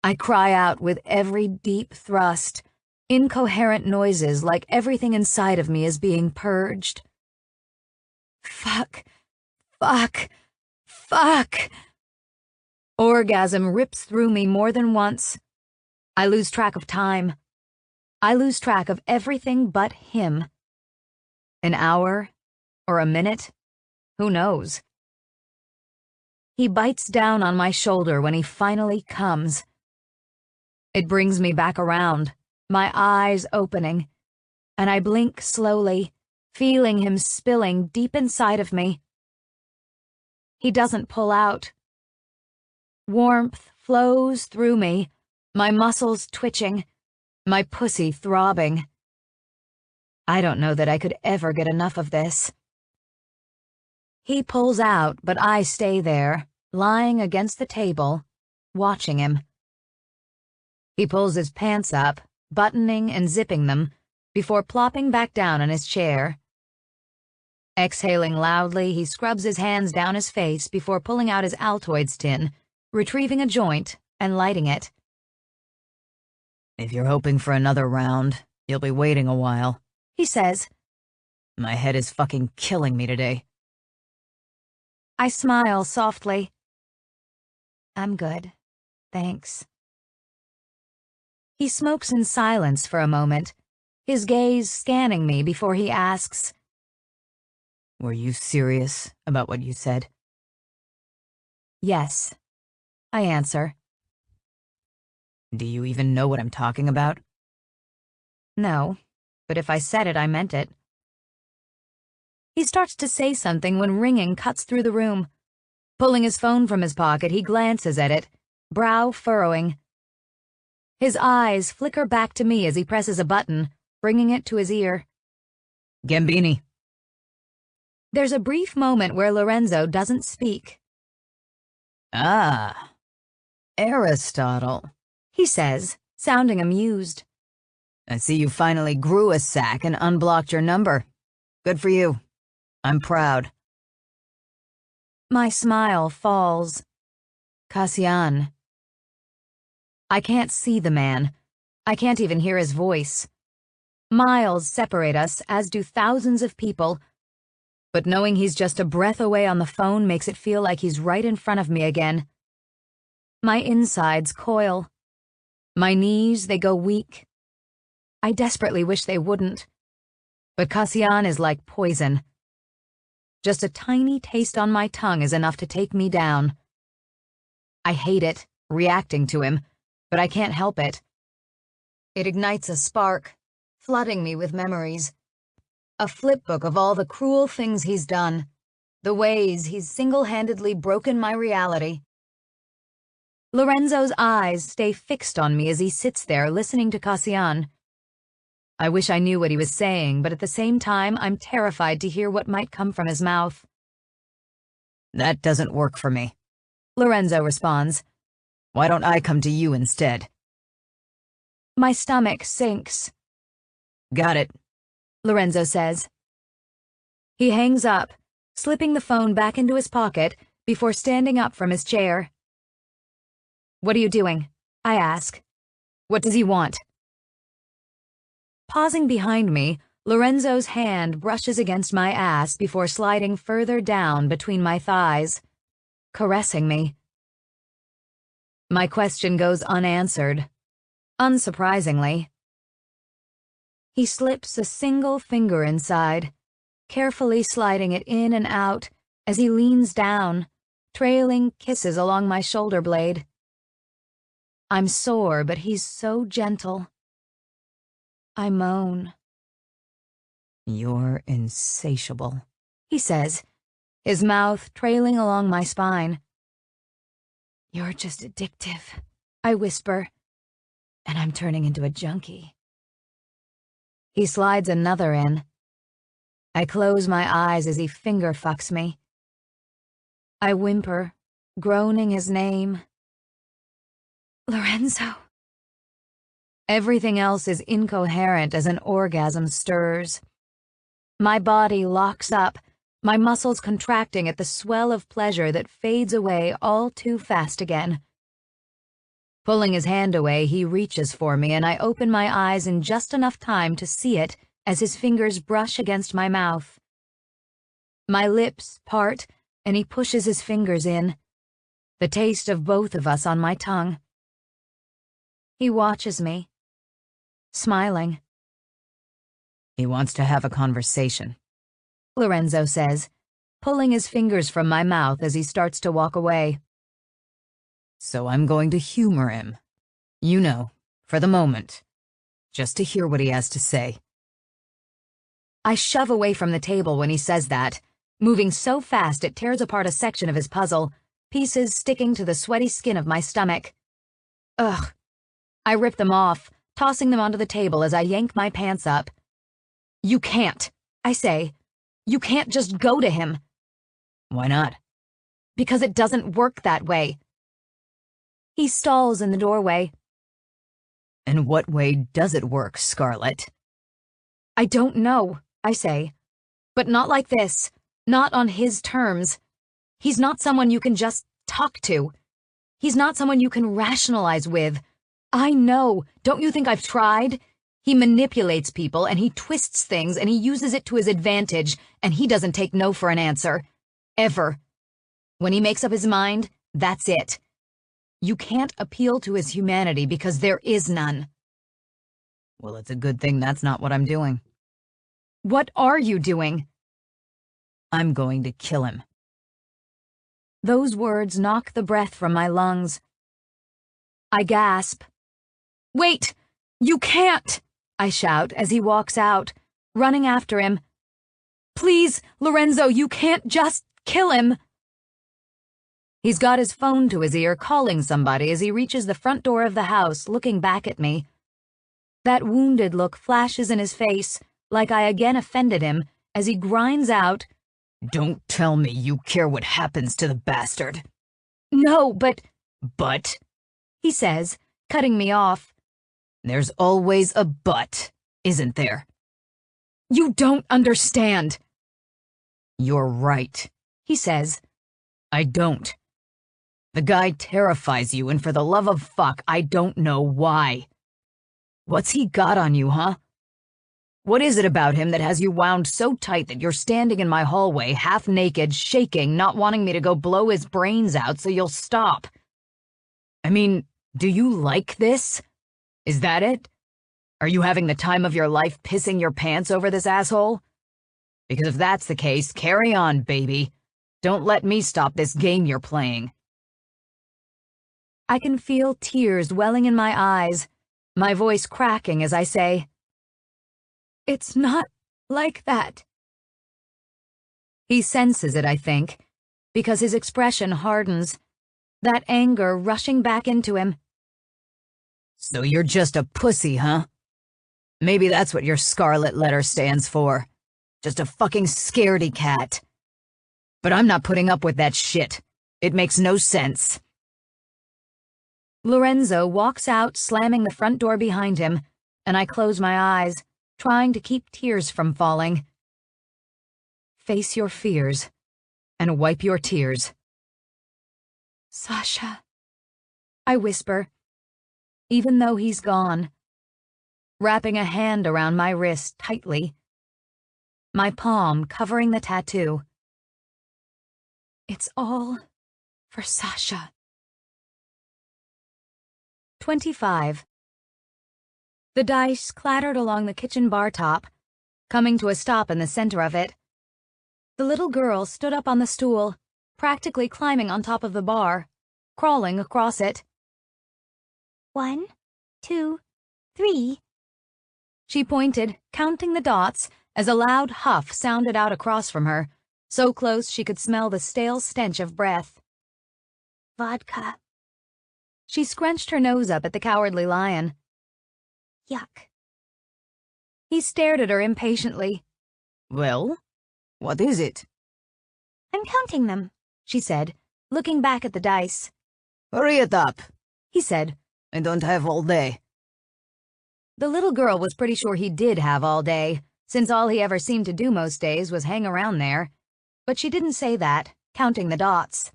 I cry out with every deep thrust, incoherent noises like everything inside of me is being purged. Fuck, fuck, fuck. Orgasm rips through me more than once. I lose track of time. I lose track of everything but him. An hour or a minute? Who knows? He bites down on my shoulder when he finally comes. It brings me back around, my eyes opening, and I blink slowly, feeling him spilling deep inside of me. He doesn't pull out. Warmth flows through me, my muscles twitching, my pussy throbbing. I don't know that I could ever get enough of this. He pulls out, but I stay there, lying against the table, watching him. He pulls his pants up, buttoning and zipping them, before plopping back down on his chair. Exhaling loudly, he scrubs his hands down his face before pulling out his Altoids tin, retrieving a joint, and lighting it.
If you're hoping for another round, you'll be waiting a while,
he says.
My head is fucking killing me today.
I smile softly. I'm good, thanks. He smokes in silence for a moment, his gaze scanning me before he asks,
Were you serious about what you said?
Yes, I answer.
Do you even know what I'm talking about?
No, but if I said it, I meant it. He starts to say something when ringing cuts through the room. Pulling his phone from his pocket, he glances at it, brow furrowing. His eyes flicker back to me as he presses a button, bringing it to his ear.
Gambini.
There's a brief moment where Lorenzo doesn't speak.
Ah, Aristotle,
he says, sounding amused.
I see you finally grew a sack and unblocked your number. Good for you. I'm proud.
My smile falls. Cassian. I can't see the man. I can't even hear his voice. Miles separate us, as do thousands of people, but knowing he's just a breath away on the phone makes it feel like he's right in front of me again. My insides coil. My knees, they go weak. I desperately wish they wouldn't. But Cassian is like poison. Just a tiny taste on my tongue is enough to take me down. I hate it, reacting to him, but I can't help it. It ignites a spark, flooding me with memories. A flipbook of all the cruel things he's done, the ways he's single-handedly broken my reality. Lorenzo's eyes stay fixed on me as he sits there listening to Cassian. I wish I knew what he was saying, but at the same time, I'm terrified to hear what might come from his mouth.
That doesn't work for me,
Lorenzo responds.
Why don't I come to you instead?
My stomach sinks.
Got it,
Lorenzo says. He hangs up, slipping the phone back into his pocket before standing up from his chair. What are you doing? I ask. What does he want? Pausing behind me, Lorenzo's hand brushes against my ass before sliding further down between my thighs, caressing me. My question goes unanswered, unsurprisingly. He slips a single finger inside, carefully sliding it in and out as he leans down, trailing kisses along my shoulder blade. I'm sore, but he's so gentle. I moan.
You're insatiable,
he says, his mouth trailing along my spine. You're just addictive, I whisper, and I'm turning into a junkie. He slides another in. I close my eyes as he finger fucks me. I whimper, groaning his name. Lorenzo. Everything else is incoherent as an orgasm stirs. My body locks up, my muscles contracting at the swell of pleasure that fades away all too fast again. Pulling his hand away, he reaches for me, and I open my eyes in just enough time to see it as his fingers brush against my mouth. My lips part, and he pushes his fingers in, the taste of both of us on my tongue. He watches me, smiling.
He wants to have a conversation,
Lorenzo says, pulling his fingers from my mouth as he starts to walk away.
So I'm going to humor him. You know, for the moment. Just to hear what he has to say.
I shove away from the table when he says that, moving so fast it tears apart a section of his puzzle, pieces sticking to the sweaty skin of my stomach. Ugh. I rip them off, tossing them onto the table as I yank my pants up. You can't, I say. You can't just go to him.
Why not?
Because it doesn't work that way. He stalls in the doorway.
In what way does it work, Scarlet?
I don't know, I say. But not like this. Not on his terms. He's not someone you can just talk to. He's not someone you can rationalize with. I know. Don't you think I've tried? He manipulates people, and he twists things, and he uses it to his advantage, and he doesn't take no for an answer. Ever. When he makes up his mind, that's it. You can't appeal to his humanity because there is none.
Well, it's a good thing that's not what I'm doing.
What are you doing?
I'm going to kill him.
Those words knock the breath from my lungs. I gasp. Wait! You can't! I shout as he walks out, running after him. Please, Lorenzo, you can't just kill him! He's got his phone to his ear, calling somebody as he reaches the front door of the house, looking back at me. That wounded look flashes in his face, like I again offended him, as he grinds out,
Don't tell me you care what happens to the bastard.
No, but...
But?
He says, cutting me off.
There's always a but, isn't there?
You don't understand.
You're right,
he says.
I don't. The guy terrifies you, and for the love of fuck, I don't know why. What's he got on you, huh? What is it about him that has you wound so tight that you're standing in my hallway, half naked, shaking, not wanting me to go blow his brains out so you'll stop? I mean, do you like this? Is that it? Are you having the time of your life pissing your pants over this asshole? Because if that's the case, carry on, baby. Don't let me stop this game you're playing.
I can feel tears welling in my eyes, my voice cracking as I say, It's not like that. He senses it, I think, because his expression hardens, that anger rushing back into him.
So you're just a pussy, huh? Maybe that's what your scarlet letter stands for. Just a fucking scaredy cat. But I'm not putting up with that shit. It makes no sense.
Lorenzo walks out, slamming the front door behind him, and I close my eyes, trying to keep tears from falling. Face your fears, and wipe your tears. Sasha, I whisper, even though he's gone, wrapping a hand around my wrist tightly, my palm covering the tattoo. It's all for Sasha. 25. The dice clattered along the kitchen bar top, coming to a stop in the center of it. The little girl stood up on the stool, practically climbing on top of the bar, crawling across it.
1, 2, 3.
She pointed, counting the dots, as a loud huff sounded out across from her, so close she could smell the stale stench of breath.
Vodka.
She scrunched her nose up at the Cowardly Lion.
Yuck.
He stared at her impatiently.
Well, what is it?
I'm counting them,
she said, looking back at the dice.
Hurry it up,
He said.
I don't have all day.
The little girl was pretty sure he did have all day, since all he ever seemed to do most days was hang around there. But she didn't say that, counting the dots.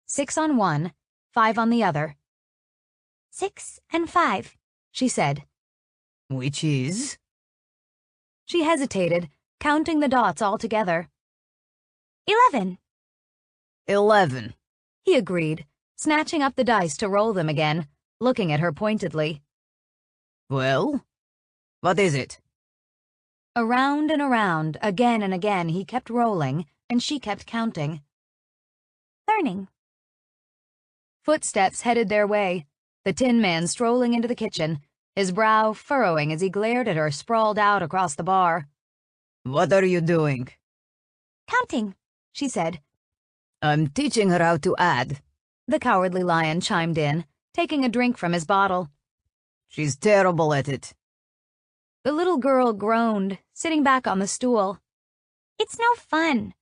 6 on one, 5 on the other.
6 and 5,
She said.
Which is?
She hesitated, counting the dots all together.
11.
11.
He agreed, snatching up the dice to roll them again, looking at her pointedly.
Well, what is it?
Around and around, again and again, he kept rolling, and she kept counting.
Learning.
Footsteps headed their way, the Tin Man strolling into the kitchen, his brow furrowing as he glared at her sprawled out across the bar.
What are you doing?
Counting,
She said.
I'm teaching her how to add.
The Cowardly Lion chimed in, taking a drink from his bottle.
She's terrible at it.
The little girl groaned, sitting back on the stool.
It's no fun.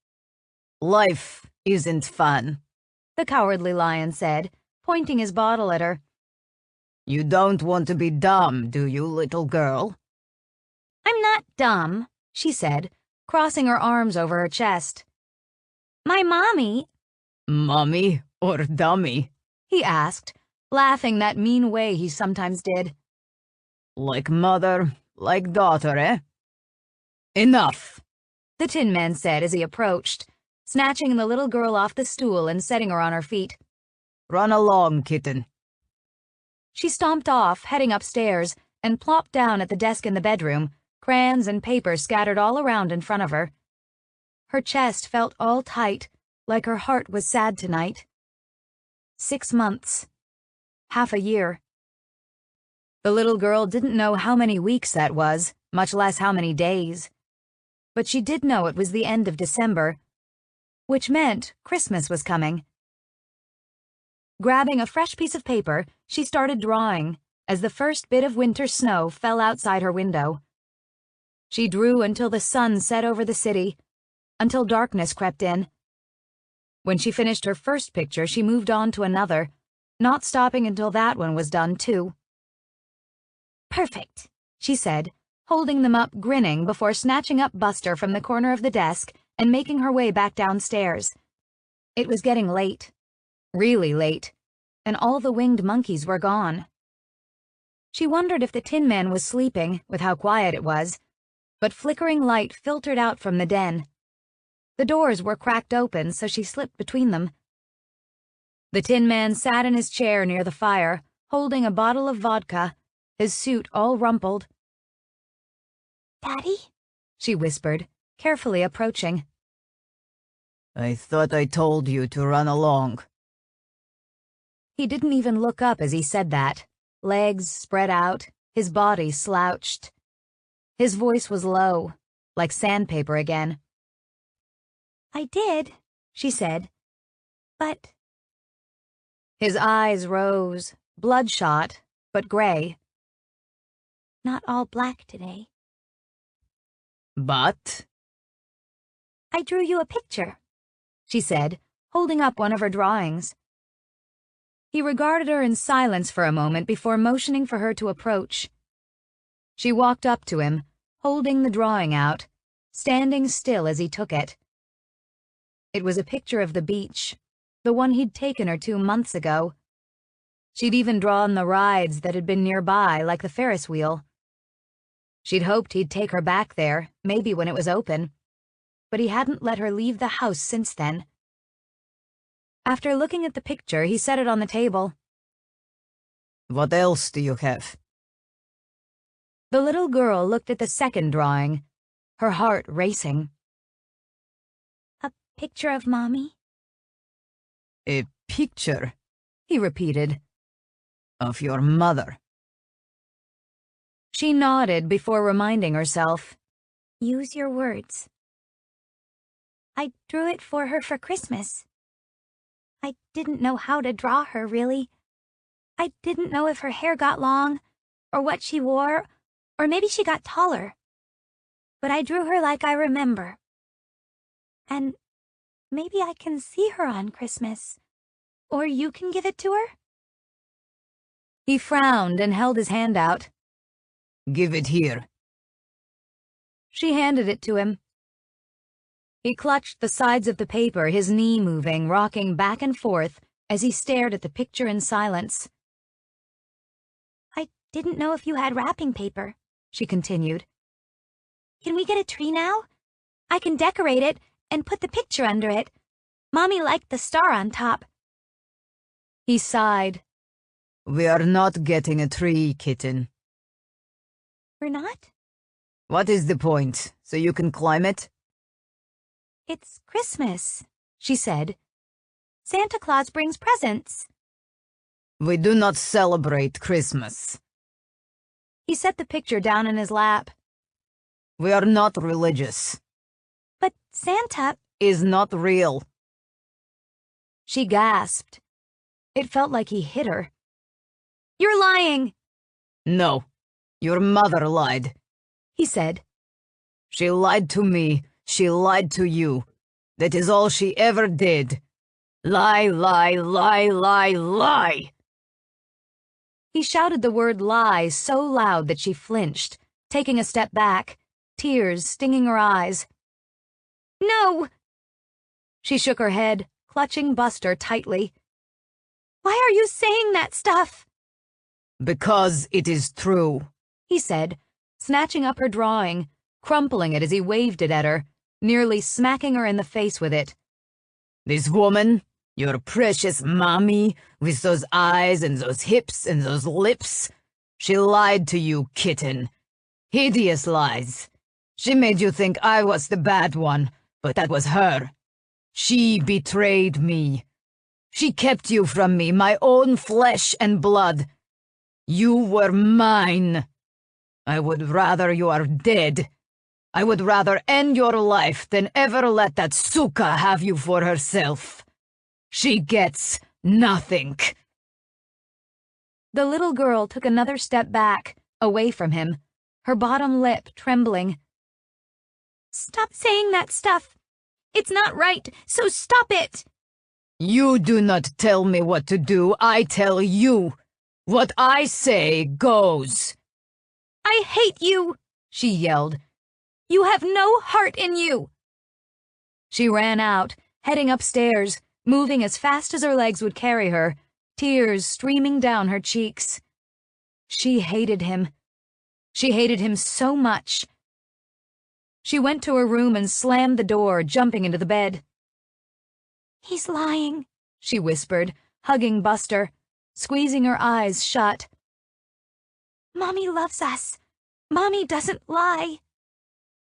Life isn't fun,
The Cowardly Lion said, pointing his bottle at her.
You don't want to be dumb, do you, little girl?
I'm not dumb,
She said, crossing her arms over her chest.
my mommy.
Mummy or dummy?
He asked, laughing that mean way he sometimes did.
Like mother, like daughter, eh? Enough,
The Tin Man said as he approached, snatching the little girl off the stool and setting her on her feet.
run along, kitten.
She stomped off, heading upstairs, and plopped down at the desk in the bedroom, crayons and paper scattered all around in front of her. Her chest felt all tight, like her heart was sad tonight. 6 months. Half a year. The little girl didn't know how many weeks that was, much less how many days. But she did know it was the end of December, which meant Christmas was coming. Grabbing a fresh piece of paper, she started drawing as the first bit of winter snow fell outside her window. She drew until the sun set over the city, until darkness crept in. When she finished her first picture, she moved on to another, not stopping until that one was done too.
Perfect.
She said, holding them up, grinning before snatching up Buster from the corner of the desk and making her way back downstairs. It was getting late. Really late, and all the winged monkeys were gone. She wondered if the Tin Man was sleeping, with how quiet it was, but flickering light filtered out from the den. The doors were cracked open, so she slipped between them. The Tin Man sat in his chair near the fire, holding a bottle of vodka, his suit all rumpled.
Daddy?
She whispered, carefully approaching.
I thought I told you to run along.
He didn't even look up as he said that, legs spread out, his body slouched. His voice was low, like sandpaper again.
I did, she said. But
His eyes rose, bloodshot, but gray.
not all black today.
But
I drew you a picture.
She said, holding up one of her drawings. He regarded her in silence for a moment before motioning for her to approach. She walked up to him, holding the drawing out, standing still as he took it. It was a picture of the beach, the one he'd taken her to months ago. She'd even drawn the rides that had been nearby, like the Ferris wheel. She'd hoped he'd take her back there, maybe when it was open, but he hadn't let her leave the house since then. After looking at the picture, he set it on the table.
what else do you have?
The little girl looked at the second drawing, her heart racing.
A picture of Mommy?
A picture
He repeated.
of your mother.
She nodded before reminding herself.
Use your words. I drew it for her for Christmas. I didn't know how to draw her, really. I didn't know if her hair got long, or what she wore, or maybe she got taller. But I drew her like I remember. And maybe I can see her on Christmas. Or you can give it to her?
He frowned and held his hand out.
Give it here.
She handed it to him. He clutched the sides of the paper, his knee moving, rocking back and forth as he stared at the picture in silence.
I didn't know if you had wrapping paper, she continued. Can we get a tree now? I can decorate it and put the picture under it. Mommy liked the star on top.
He sighed.
We are not getting a tree, kitten.
We're not?
What is the point? So you can climb it?
It's Christmas, she said. Santa Claus brings presents.
We do not celebrate Christmas.
He set the picture down in his lap.
We are not religious.
But Santa...
Is not real.
She gasped. It felt like he hit her. You're lying!
No, your mother lied.
he said.
She lied to me. She lied to you. That is all she ever did. Lie, lie, lie, lie, lie.
He shouted the word lie so loud that she flinched, taking a step back, tears stinging her eyes.
No!
She shook her head, clutching Buster tightly.
Why are you saying that stuff?
Because it is true,
he said, snatching up her drawing, crumpling it as he waved it at her, nearly smacking her in the face with it.
This woman, your precious mommy, with those eyes and those hips and those lips, she lied to you, kitten. Hideous lies. She made you think I was the bad one, but that was her. She betrayed me. She kept you from me, my own flesh and blood. You were mine. I would rather you are dead. I would rather end your life than ever let that Suka have you for herself. She gets nothing.
The little girl took another step back, away from him, her bottom lip trembling.
Stop saying that stuff. It's not right, so stop it.
You do not tell me what to do, I tell you. What I say goes.
I hate you,
she yelled.
You have no heart in you.
She ran out, heading upstairs, moving as fast as her legs would carry her, tears streaming down her cheeks. She hated him. She hated him so much. She went to her room and slammed the door, jumping into the bed.
He's lying,
she whispered, hugging Buster, squeezing her eyes shut.
Mommy loves us. Mommy doesn't lie.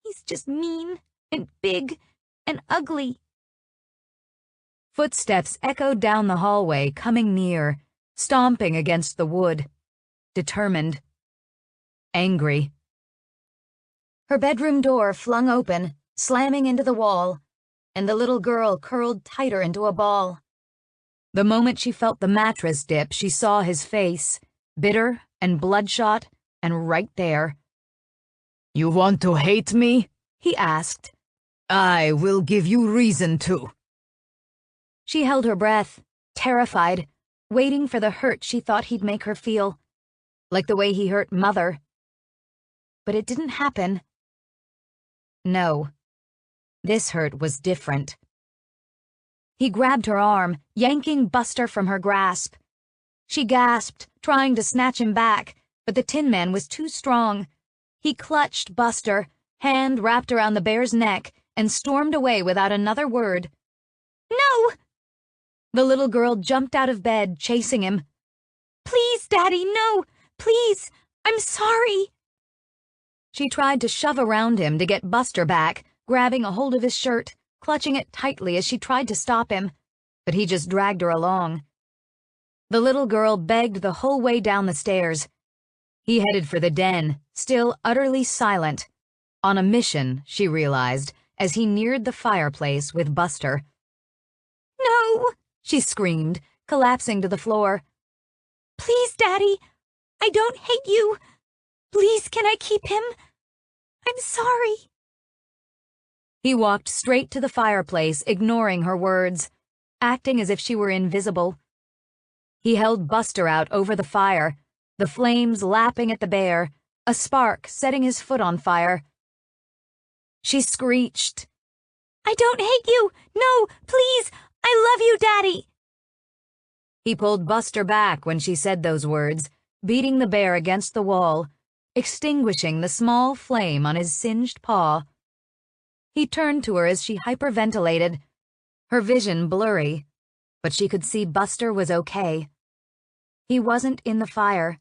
He's just mean and big and ugly.
Footsteps echoed down the hallway, coming near, stomping against the wood. Determined. Angry. Her bedroom door flung open, slamming into the wall, and the little girl curled tighter into a ball. The moment she felt the mattress dip, she saw his face, bitter and bloodshot, and right there.
You want to hate me?
He asked.
I will give you reason to.
She held her breath, terrified, waiting for the hurt she thought he'd make her feel, like the way he hurt Mother. But it didn't happen. No. This hurt was different. He grabbed her arm, yanking Buster from her grasp. She gasped, trying to snatch him back, but the Tin Man was too strong. He clutched Buster, hand wrapped around the bear's neck, and stormed away without another word.
No!
The little girl jumped out of bed, chasing him.
Please, Daddy, no! Please! I'm sorry!
She tried to shove around him to get Buster back, grabbing a hold of his shirt, clutching it tightly as she tried to stop him, but he just dragged her along. The little girl begged the whole way down the stairs. He headed for the den, still utterly silent. On a mission, she realized, as he neared the fireplace with Buster.
No!
She screamed, collapsing to the floor.
Please, Daddy! I don't hate you! Please, can I keep him? I'm sorry.
He walked straight to the fireplace, ignoring her words, acting as if she were invisible. He held Buster out over the fire, the flames lapping at the bear, a spark setting his foot on fire. She screeched.
I don't hate you! No, please! I love you, Daddy!
He pulled Buster back when she said those words, beating the bear against the wall, extinguishing the small flame on his singed paw. He turned to her as she hyperventilated, her vision blurry, but she could see Buster was okay. He wasn't in the fire.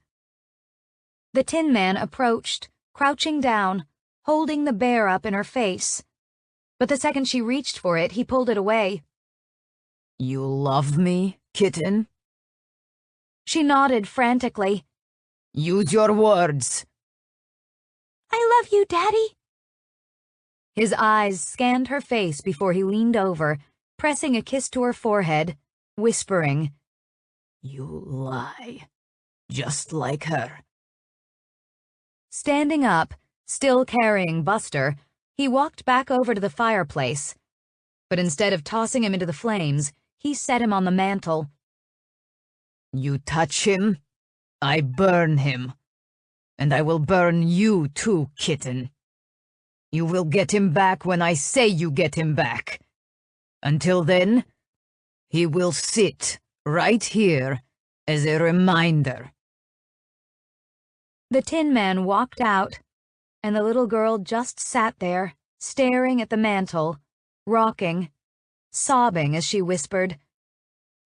The Tin Man approached, crouching down, holding the bear up in her face. But the second she reached for it, he pulled it away.
You love me, kitten?
She nodded frantically.
Use your words.
I love you, Daddy.
His eyes scanned her face before he leaned over, pressing a kiss to her forehead, whispering,
You lie. Just like her.
Standing up, Still carrying Buster, he walked back over to the fireplace. But instead of tossing him into the flames, he set him on the mantel.
You touch him, I burn him. And I will burn you too, kitten. You will get him back when I say you get him back. Until then, he will sit right here as a reminder.
The Tin Man walked out, and the little girl just sat there, staring at the mantel, rocking, sobbing as she whispered,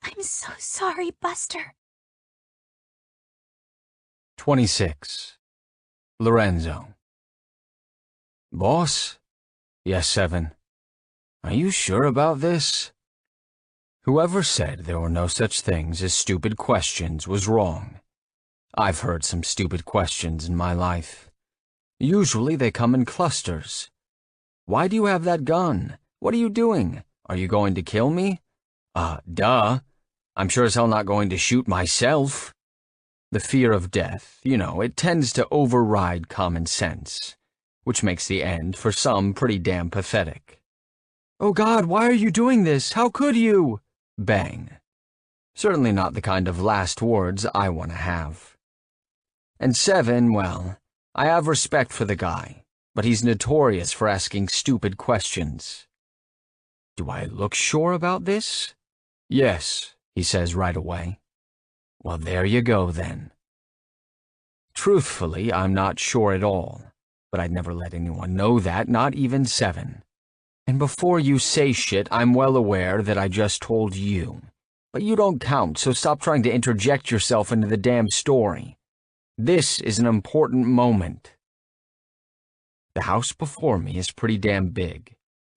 I'm so sorry, Buster.
26. Lorenzo. Boss? Yes, Seven. Are you sure about this? Whoever said there were no such things as stupid questions was wrong. I've heard some stupid questions in my life. Usually they come in clusters. Why do you have that gun? What are you doing? Are you going to kill me? Duh. I'm sure as hell not going to shoot myself. The fear of death, it tends to override common sense, which makes the end for some pretty damn pathetic. Oh God, why are you doing this? How could you? Bang. Certainly not the kind of last words I want to have. And Seven, well, I have respect for the guy, but he's notorious for asking stupid questions. Do I look sure about this? Yes, he says right away. Well, there you go then. Truthfully, I'm not sure at all, but I'd never let anyone know that, not even Seven. And before you say shit, I'm well aware that I just told you. But you don't count, so stop trying to interject yourself into the damn story. This is an important moment. The house before me is pretty damn big,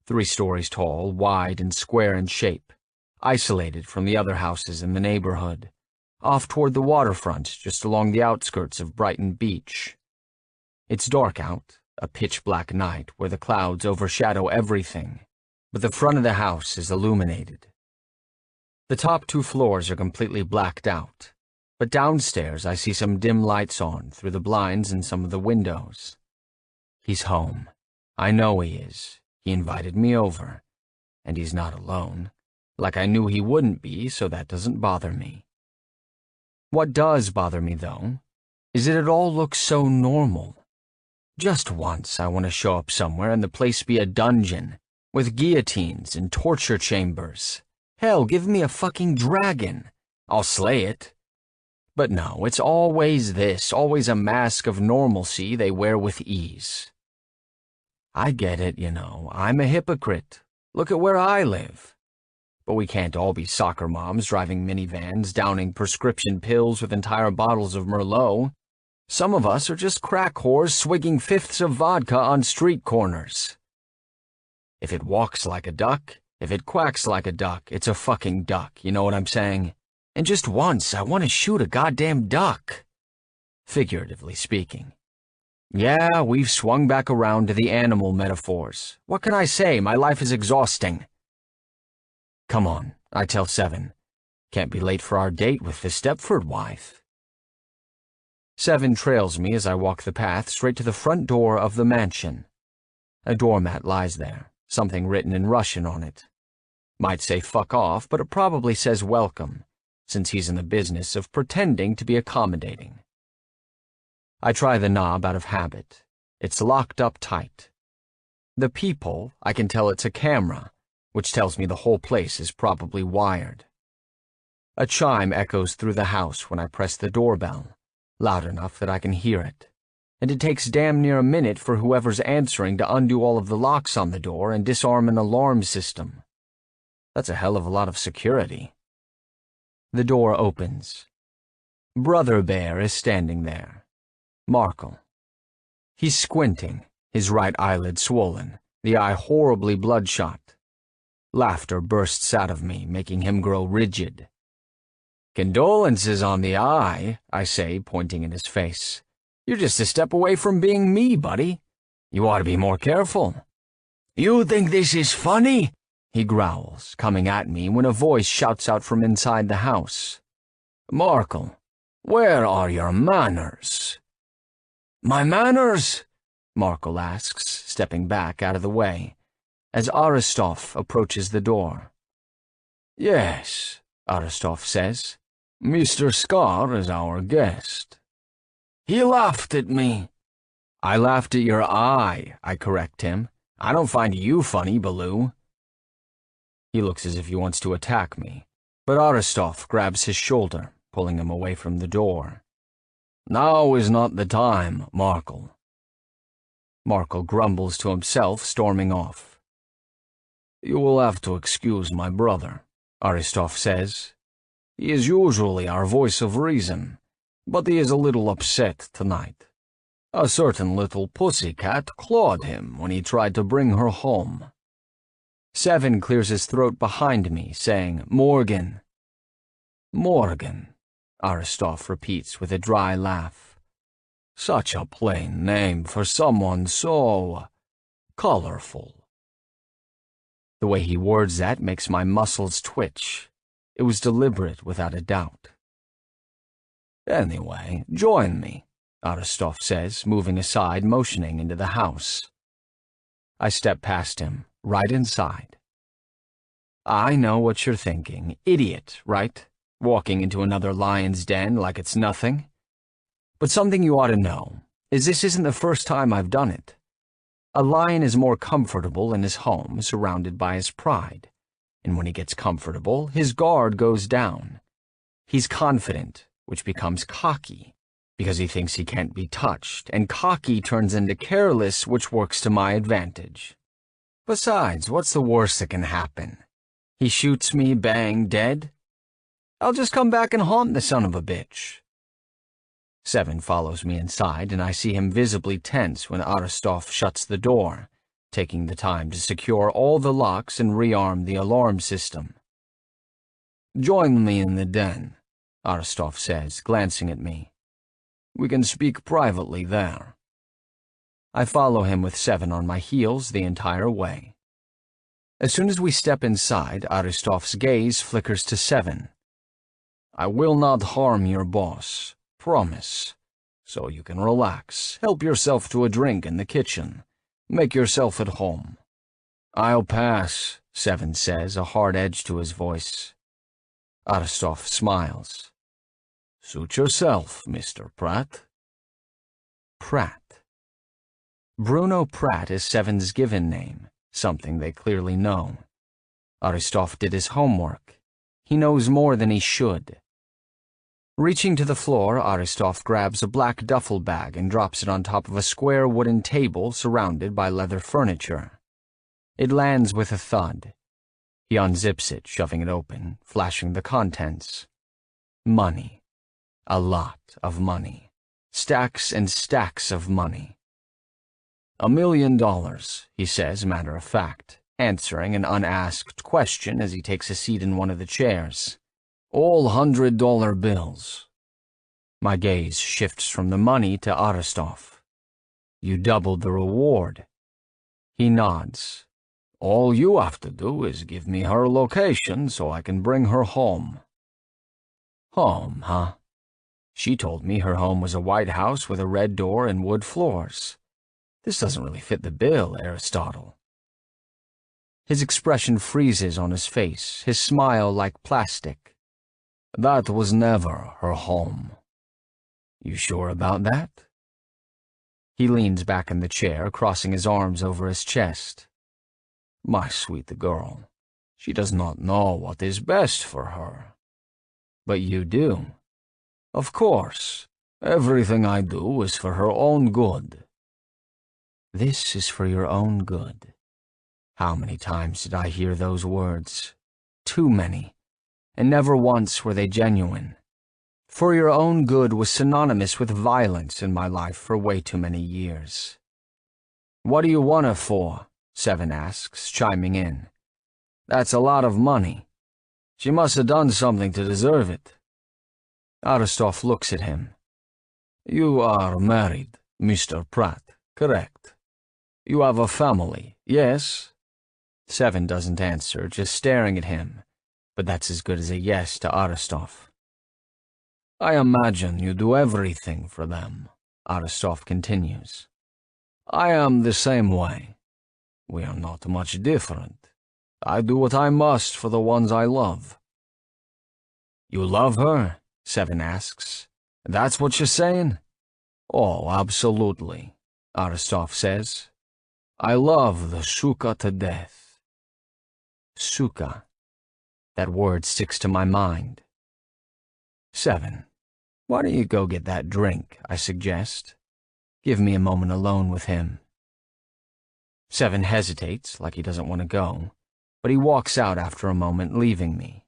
3 stories tall, wide and square in shape, isolated from the other houses in the neighborhood, off toward the waterfront just along the outskirts of Brighton Beach. It's dark out, a pitch-black night where the clouds overshadow everything, but the front of the house is illuminated. The top 2 floors are completely blacked out, but downstairs I see some dim lights on through the blinds in some of the windows. He's home. I know he is. He invited me over. And he's not alone. Like I knew he wouldn't be, so that doesn't bother me. What does bother me, though, is that it all looks so normal. Just once I want to show up somewhere and the place be a dungeon, with guillotines and torture chambers. Hell, give me a fucking dragon. I'll slay it. But no, it's always this, always a mask of normalcy they wear with ease. I get it, I'm a hypocrite. Look at where I live. But we can't all be soccer moms driving minivans, downing prescription pills with entire bottles of Merlot. Some of us are just crack whores swigging 5ths of vodka on street corners. If it walks like a duck, if it quacks like a duck, it's a fucking duck, you know what I'm saying? And just once, I want to shoot a goddamn duck. Figuratively speaking. Yeah, we've swung back around to the animal metaphors. What can I say? My life is exhausting. Come on, I tell Seven. Can't be late for our date with the Stepford wife. Seven trails me as I walk the path straight to the front door of the mansion. A doormat lies there, something written in Russian on it. Might say fuck off, but it probably says welcome, since he's in the business of pretending to be accommodating. I try the knob out of habit. It's locked up tight. The peephole, I can tell it's a camera, which tells me the whole place is probably wired. A chime echoes through the house when I press the doorbell, loud enough that I can hear it, and it takes damn near a minute for whoever's answering to undo all of the locks on the door and disarm an alarm system. That's a hell of a lot of security. The door opens. Brother Bear is standing there. Markle. He's squinting, his right eyelid swollen, the eye horribly bloodshot. Laughter bursts out of me, making him grow rigid. Condolences on the eye, I say, pointing in his face. You're just a step away from being me, buddy. You ought to be more careful. You think this is funny? He growls, coming at me when a voice shouts out from inside the house. Markle, where are your manners? My manners?
Markel asks, stepping back out of the way, as Aristov approaches the door.
Yes, Aristov says. Mr. Scar is our guest. He laughed at me.
I laughed at your eye, I correct him. I don't find you funny, Baloo. He looks as if he wants to attack me, but Aristov grabs his shoulder, pulling him away from the door.
Now is not the time, Markel.
Markel grumbles to himself, storming off.
You will have to excuse my brother, Aristov says. He is usually our voice of reason, but he is a little upset tonight. A certain little pussycat clawed him when he tried to bring her home.
Seven clears his throat behind me, saying, Morgan.
Morgan,
Aristov repeats with a dry laugh.
Such a plain name for someone so colorful.
The way he words that makes my muscles twitch. It was deliberate, without a doubt.
Anyway, join me, Aristov says, moving aside, motioning into the house.
I step past him, right inside. I know what you're thinking. Idiot, right? Walking into another lion's den like it's nothing. But something you ought to know is this isn't the first time I've done it. A lion is more comfortable in his home, surrounded by his pride. And when he gets comfortable, his guard goes down. He's confident, which becomes cocky, because he thinks he can't be touched, and cocky turns into careless, which works to my advantage. Besides, what's the worst that can happen? He shoots me, bang, dead? I'll just come back and haunt the son of a bitch. Seven follows me inside, and I see him visibly tense when Aristov shuts the door, taking the time to secure all the locks and rearm the alarm system.
Join me in the den, Aristov says, glancing at me. We can speak privately there.
I follow him with Seven on my heels the entire way. As soon as we step inside, Aristov's gaze flickers to Seven.
I will not harm your boss, promise. So you can relax, help yourself to a drink in the kitchen. Make yourself at home.
I'll pass, Seven says, a hard edge to his voice. Aristov smiles.
Suit yourself, Mr. Pratt.
Pratt. Bruno Pratt is Seven's given name, something they clearly know. Aristov did his homework. He knows more than he should. Reaching to the floor, Aristov grabs a black duffel bag and drops it on top of a square wooden table surrounded by leather furniture. It lands with a thud. He unzips it, shoving it open, flashing the contents. Money. A lot of money. Stacks and stacks of money.
$1 million,
he says, matter of fact, answering an unasked question as he takes a seat in one of the chairs.
All $100 bills.
My gaze shifts from the money to Aristov. You doubled the reward. He nods.
All you have to do is give me her location so I can bring her home.
Home, huh? She told me her home was a white house with a red door and wood floors. This doesn't really fit the bill, Aristotle. His expression freezes on his face, his smile like plastic.
That was never her home.
You sure about that? He leans back in the chair, crossing his arms over his chest.
My sweet girl, she does not know what is best for her.
But you do.
Of course, everything I do is for her own good.
This is for your own good. How many times did I hear those words? Too many. And never once were they genuine. For your own good was synonymous with violence in my life for way too many years. What do you want her for? Seven asks, chiming in.
That's a lot of money. She must have done something to deserve it.
Aristov looks at him.
You are married, Mr. Pratt, correct? You have a family, yes?
Seven doesn't answer, just staring at him, but that's as good as a yes to Aristov.
I imagine you do everything for them, Aristov continues. I am the same way. We are not much different. I do what I must for the ones I love. You love her? Seven asks. That's what you're saying? Oh, absolutely, Aristov says. I love the Suka to death. Suka. That word sticks to my mind. Seven. Why don't you go get that drink, I suggest. Give me a moment alone with him. Seven hesitates, like he doesn't want to go, but he walks out after a moment, leaving me.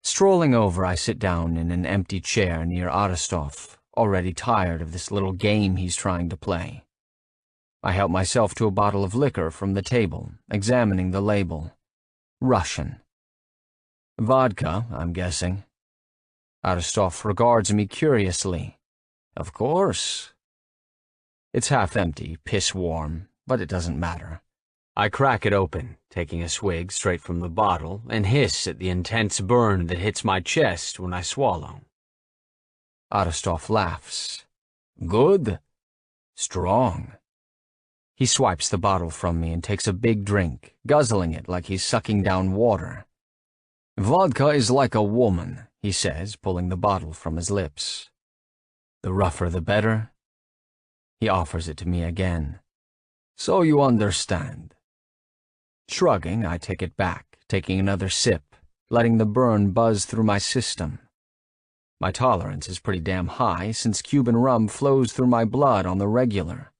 Strolling over, I sit down in an empty chair near Aristov, already tired of this little game he's trying to play. I help myself to a bottle of liquor from the table, examining the label. Russian. Vodka, I'm guessing. Aristov regards me curiously. Of course. It's half empty, piss warm, but it doesn't matter. I crack it open, taking a swig straight from the bottle, and hiss at the intense burn that hits my chest when I swallow. Aristov laughs. Good? Strong. He swipes the bottle from me and takes a big drink, guzzling it like he's sucking down water. Vodka is like a woman, he says, pulling the bottle from his lips. The rougher the better. He offers it to me again. So you understand. Shrugging, I take it back, taking another sip, letting the burn buzz through my system. My tolerance is pretty damn high since Cuban rum flows through my blood on the regular.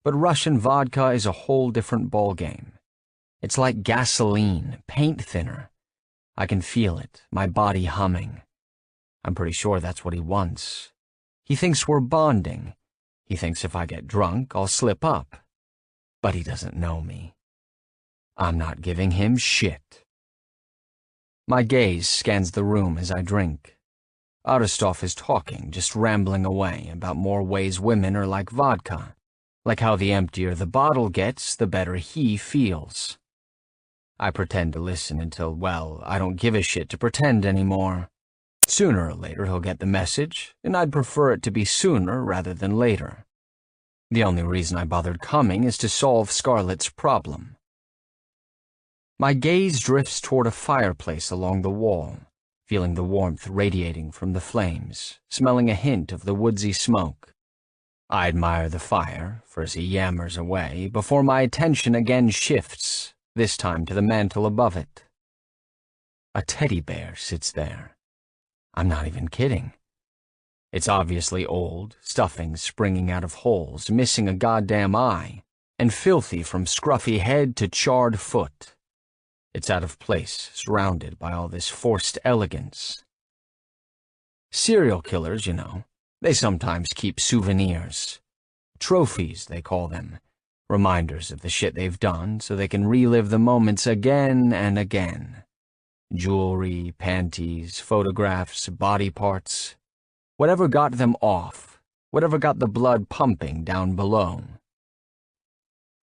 But Russian vodka is a whole different ballgame. It's like gasoline, paint thinner. I can feel it, my body humming. I'm pretty sure that's what he wants. He thinks we're bonding. He thinks if I get drunk, I'll slip up. But he doesn't know me. I'm not giving him shit. My gaze scans the room as I drink. Aristov is talking, just rambling away about more ways women are like vodka. Like how the emptier the bottle gets, the better he feels. I pretend to listen until, well, I don't give a shit to pretend anymore. Sooner or later he'll get the message, and I'd prefer it to be sooner rather than later. The only reason I bothered coming is to solve Scarlett's problem. My gaze drifts toward a fireplace along the wall, feeling the warmth radiating from the flames, smelling a hint of the woodsy smoke. I admire the fire, for as he yammers away, before my attention again shifts, this time to the mantel above it. A teddy bear sits there. I'm not even kidding. It's obviously old, stuffing springing out of holes, missing a goddamn eye, and filthy from scruffy head to charred foot. It's out of place, surrounded by all this forced elegance. Serial killers, you know, they sometimes keep souvenirs. Trophies, they call them. Reminders of the shit they've done so they can relive the moments again and again. Jewelry, panties, photographs, body parts. Whatever got them off, whatever got the blood pumping down below.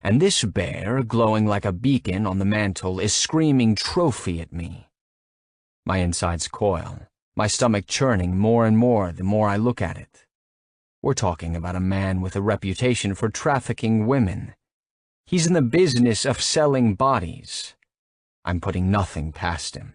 And this bear, glowing like a beacon on the mantel, is screaming trophy at me. My insides coil, my stomach churning more and more the more I look at it. We're talking about a man with a reputation for trafficking women. He's in the business of selling bodies. I'm putting nothing past him.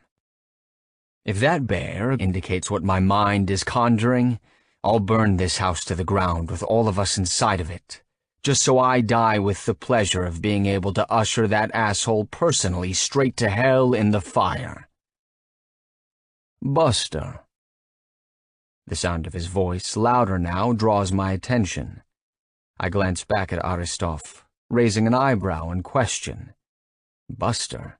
If that bear indicates what my mind is conjuring, I'll burn this house to the ground with all of us inside of it, just so I die with the pleasure of being able to usher that asshole personally straight to hell in the fire. Buster. The sound of his voice, louder now, draws my attention. I glance back at Aristov, raising an eyebrow in question. Buster.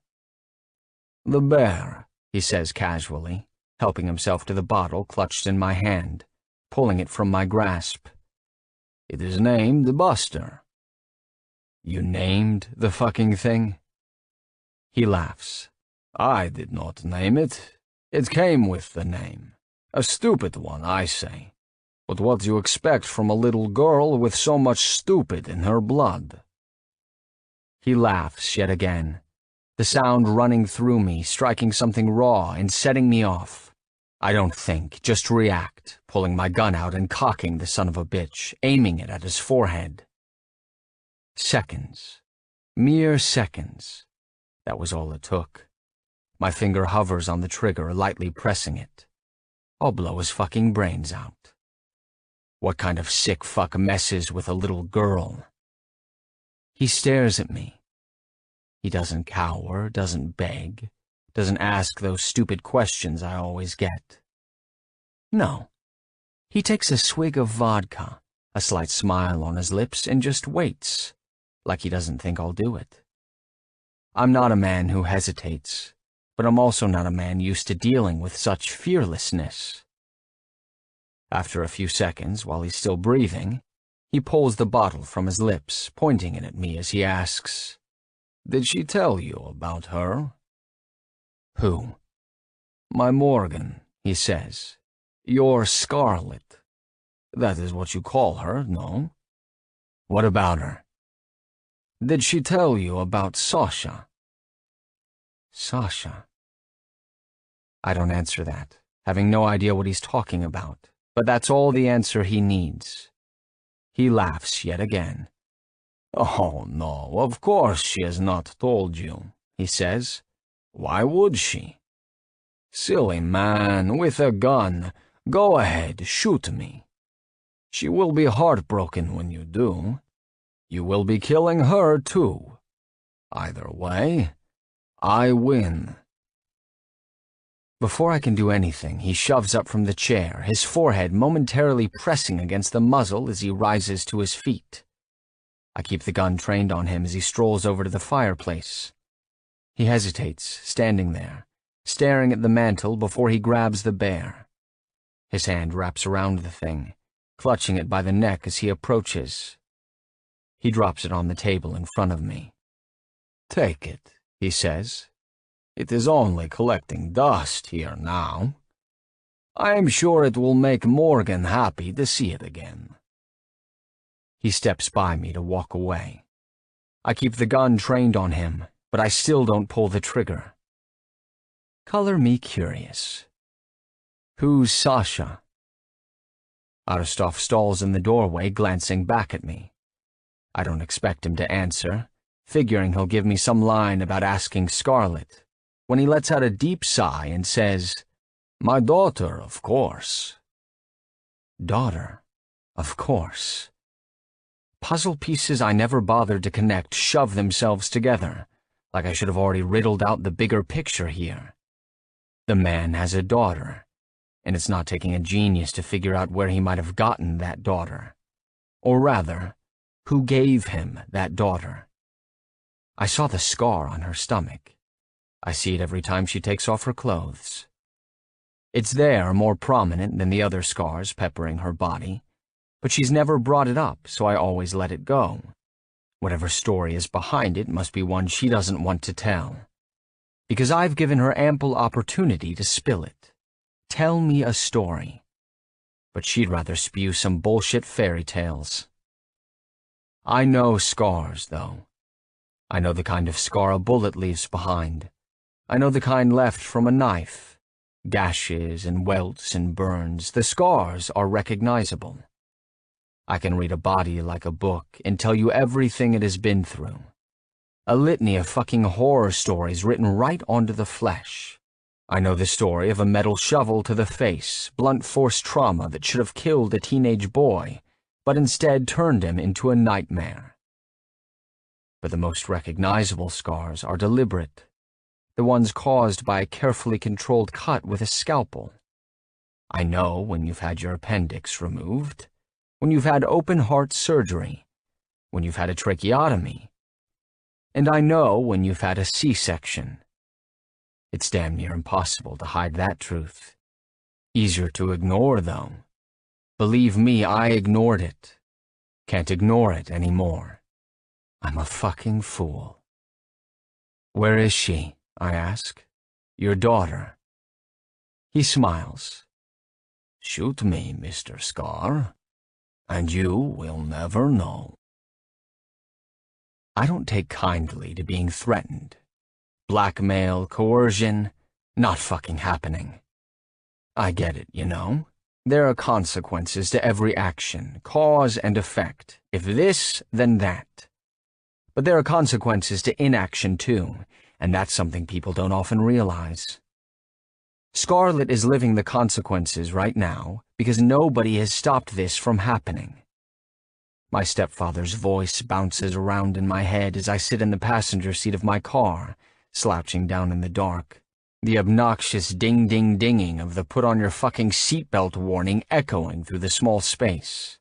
The bear, he says casually, helping himself to the bottle clutched in my hand, pulling it from my grasp. It is named Buster. You named the fucking thing? He laughs. I did not name it. It came with the name. A stupid one, I say. But what do you expect from a little girl with so much stupid in her blood? He laughs yet again, the sound running through me, striking something raw and setting me off. I don't think, just react, pulling my gun out and cocking the son of a bitch, aiming it at his forehead.
Seconds. Mere seconds. That was all it took. My finger hovers on the trigger, lightly pressing it. I'll blow his fucking brains out. What kind of sick fuck messes with a little girl? He stares at me. He doesn't cower, doesn't beg, doesn't ask those stupid questions I always get. No. He takes a swig of vodka, a slight smile on his lips, and just waits, like he doesn't think I'll do it. I'm not a man who hesitates, but I'm also not a man used to dealing with such fearlessness. After a few seconds, while he's still breathing, he pulls the bottle from his lips, pointing it at me as he asks, "Did she tell you about her?" "Who?" "My Morgan," he says. "Your Scarlet. That is what you call her, no?" "What about her?" "Did she tell you about Sasha?" Sasha. I don't answer that, having no idea what he's talking about, but that's all the answer he needs. He laughs yet again. "Oh, no, of course she has not told you," he says. "Why would she?" "Silly man, with a gun. Go ahead, shoot me. She will be heartbroken when you do. You will be killing her, too. Either way, I win." Before I can do anything, he shoves up from the chair, his forehead momentarily pressing against the muzzle as he rises to his feet. I keep the gun trained on him as he strolls over to the fireplace. He hesitates, standing there, staring at the mantel before he grabs the bear. His hand wraps around the thing, clutching it by the neck as he approaches. He drops it on the table in front of me. "Take it," he says. "It is only collecting dust here now. I am sure it will make Morgan happy to see it again." He steps by me to walk away. I keep the gun trained on him, but I still don't pull the trigger. Color me curious. "Who's Sasha?" Aristov stalls in the doorway, glancing back at me. I don't expect him to answer, figuring he'll give me some line about asking Scarlet, when he lets out a deep sigh and says, "My daughter, of course." Daughter, of course. Puzzle pieces I never bothered to connect shove themselves together, like I should have already riddled out the bigger picture here. The man has a daughter, and it's not taking a genius to figure out where he might have gotten that daughter. Or rather, who gave him that daughter. I saw the scar on her stomach. I see it every time she takes off her clothes. It's there, more prominent than the other scars peppering her body, but she's never brought it up, so I always let it go. Whatever story is behind it must be one she doesn't want to tell. Because I've given her ample opportunity to spill it. Tell me a story. But she'd rather spew some bullshit fairy tales. I know scars, though. I know the kind of scar a bullet leaves behind. I know the kind left from a knife. Gashes and welts and burns, the scars are recognizable. I can read a body like a book and tell you everything it has been through. A litany of fucking horror stories written right onto the flesh. I know the story of a metal shovel to the face, blunt force trauma that should have killed a teenage boy, but instead turned him into a nightmare. But the most recognizable scars are deliberate, the ones caused by a carefully controlled cut with a scalpel. I know when you've had your appendix removed, when you've had open-heart surgery, when you've had a tracheotomy, and I know when you've had a C-section. It's damn near impossible to hide that truth. Easier to ignore, though. Believe me, I ignored it. Can't ignore it anymore. I'm a fucking fool. "Where is she?" I ask. "Your daughter." He smiles. "Shoot me, Mr. Scar, and you will never know." I don't take kindly to being threatened. Blackmail, coercion, not fucking happening. I get it, you know? There are consequences to every action, cause and effect. If this, then that.
But there are consequences to inaction too, and that's something people don't often realize. Scarlett is living the consequences right now because nobody has stopped this from happening. My stepfather's voice bounces around in my head as I sit in the passenger seat of my car, slouching down in the dark, the obnoxious ding-ding-dinging of the put-on-your-fucking-seatbelt warning echoing through the small space.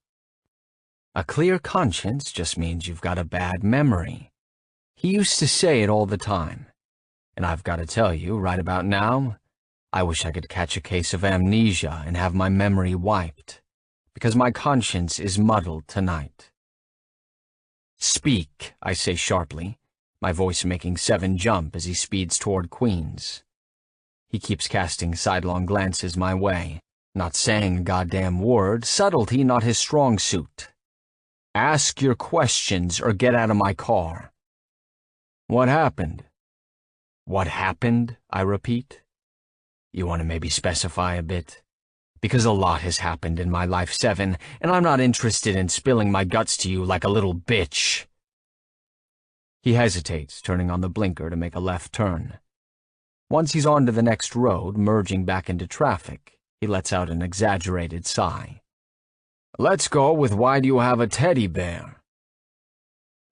A clear conscience just means you've got a bad memory. He used to say it all the time, and I've got to tell you, right about now, I wish I could catch a case of amnesia and have my memory wiped, because my conscience is muddled tonight. "Speak," I say sharply, my voice making Seven jump as he speeds toward Queens. He keeps casting sidelong glances my way, not saying a goddamn word, subtlety not his strong suit. "Ask your questions or get out of my car." "What happened?" "What happened?" I repeat. "You want to maybe specify a bit? Because a lot has happened in my life, Seven, and I'm not interested in spilling my guts to you like a little bitch." He hesitates, turning on the blinker to make a left turn. Once he's on to the next road, merging back into traffic, he lets out an exaggerated sigh. "Let's go with why do you have a teddy bear?"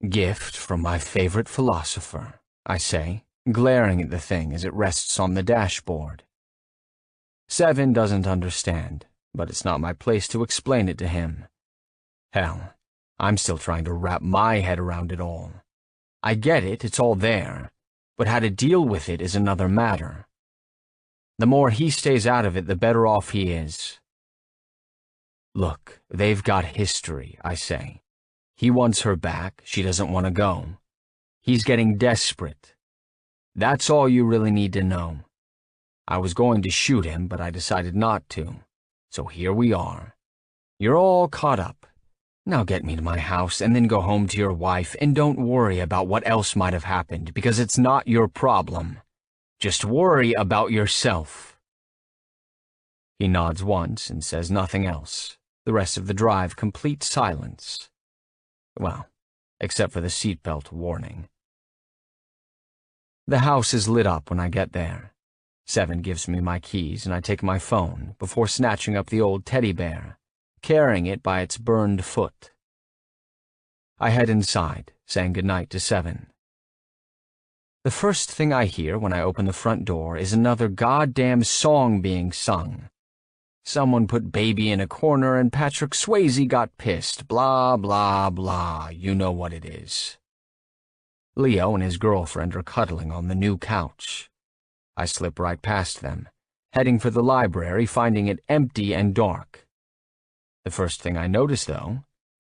"Gift from my favorite philosopher," I say, glaring at the thing as it rests on the dashboard. Seven doesn't understand, but it's not my place to explain it to him. Hell, I'm still trying to wrap my head around it all. I get it, it's all there, but how to deal with it is another matter. The more he stays out of it, the better off he is. "Look, they've got history," I say. "He wants her back, she doesn't want to go. He's getting desperate. That's all you really need to know. I was going to shoot him, but I decided not to. So here we are. You're all caught up. Now get me to my house and then go home to your wife, and don't worry about what else might have happened, because it's not your problem. Just worry about yourself." He nods once and says nothing else. The rest of the drive complete silence. Well, except for the seatbelt warning. The house is lit up when I get there. Seven gives me my keys and I take my phone before snatching up the old teddy bear, carrying it by its burned foot. I head inside, saying goodnight to Seven. The first thing I hear when I open the front door is another goddamn song being sung. Someone put Baby in a corner and Patrick Swayze got pissed. Blah, blah, blah. You know what it is. Leo and his girlfriend are cuddling on the new couch. I slip right past them, heading for the library, finding it empty and dark. The first thing I notice, though,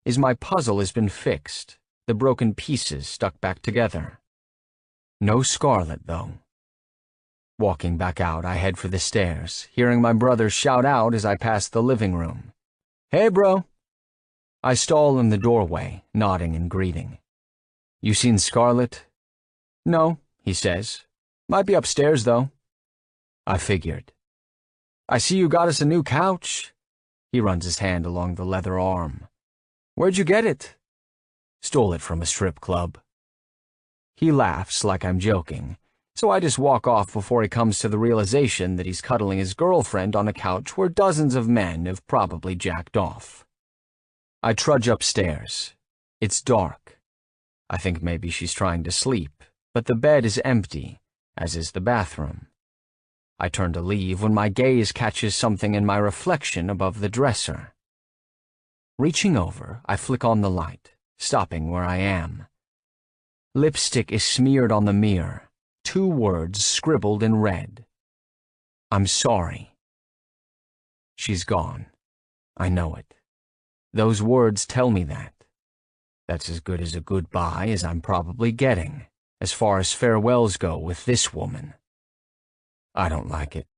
is my puzzle has been fixed, the broken pieces stuck back together. No Scarlett, though. Walking back out, I head for the stairs, hearing my brother shout out as I pass the living room. "Hey, bro." I stall in the doorway, nodding and greeting. "You seen Scarlett?" "No," he says. "Might be upstairs, though." I figured. "I see you got us a new couch." He runs his hand along the leather arm. "Where'd you get it?" "Stole it from a strip club." He laughs like I'm joking, so I just walk off before he comes to the realization that he's cuddling his girlfriend on a couch where dozens of men have probably jacked off. I trudge upstairs. It's dark. I think maybe she's trying to sleep, but the bed is empty, as is the bathroom. I turn to leave when my gaze catches something in my reflection above the dresser. Reaching over, I flick on the light, stopping where I am. Lipstick is smeared on the mirror, 2 words scribbled in red. "I'm sorry." She's gone. I know it. Those words tell me that. That's as good as a goodbye as I'm probably getting, as far as farewells go with this woman. I don't like it.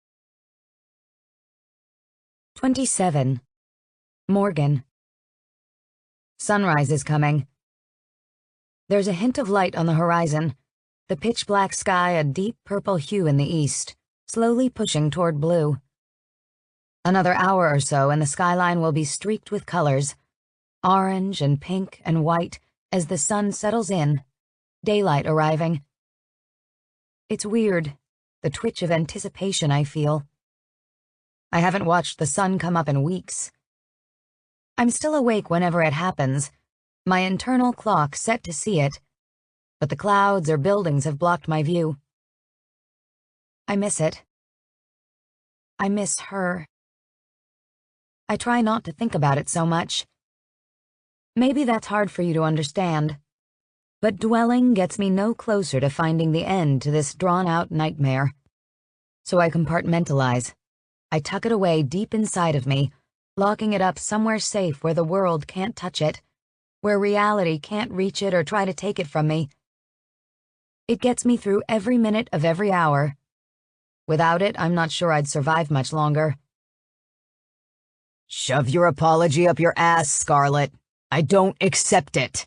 27. Morgan. Sunrise is coming. There's a hint of light on the horizon, the pitch-black sky a deep purple hue in the east, slowly pushing toward blue. Another hour or so and the skyline will be streaked with colors, orange and pink and white, as the sun settles in, daylight arriving. It's weird, the twitch of anticipation I feel. I haven't watched the sun come up in weeks. I'm still awake whenever it happens, my internal clock set to see it, but the clouds or buildings have blocked my view. I miss it. I miss her. I try not to think about it so much. Maybe that's hard for you to understand, but dwelling gets me no closer to finding the end to this drawn-out nightmare. So I compartmentalize. I tuck it away deep inside of me, locking it up somewhere safe where the world can't touch it, where reality can't reach it or try to take it from me. It gets me through every minute of every hour. Without it, I'm not sure I'd survive much longer.
Shove your apology up your ass, Scarlet. I don't accept it.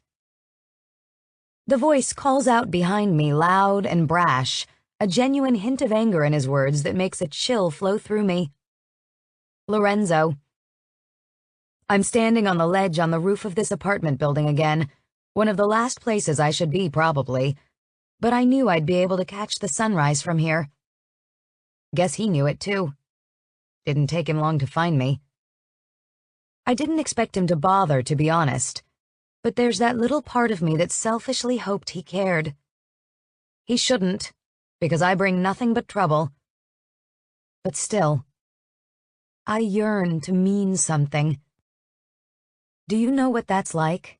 The voice calls out behind me loud and brash, a genuine hint of anger in his words that makes a chill flow through me. Lorenzo. I'm standing on the ledge on the roof of this apartment building again, one of the last places I should be probably, but I knew I'd be able to catch the sunrise from here. Guess he knew it too. Didn't take him long to find me. I didn't expect him to bother, to be honest, but there's that little part of me that selfishly hoped he cared. He shouldn't, because I bring nothing but trouble. But still, I yearn to mean something. Do you know what that's like?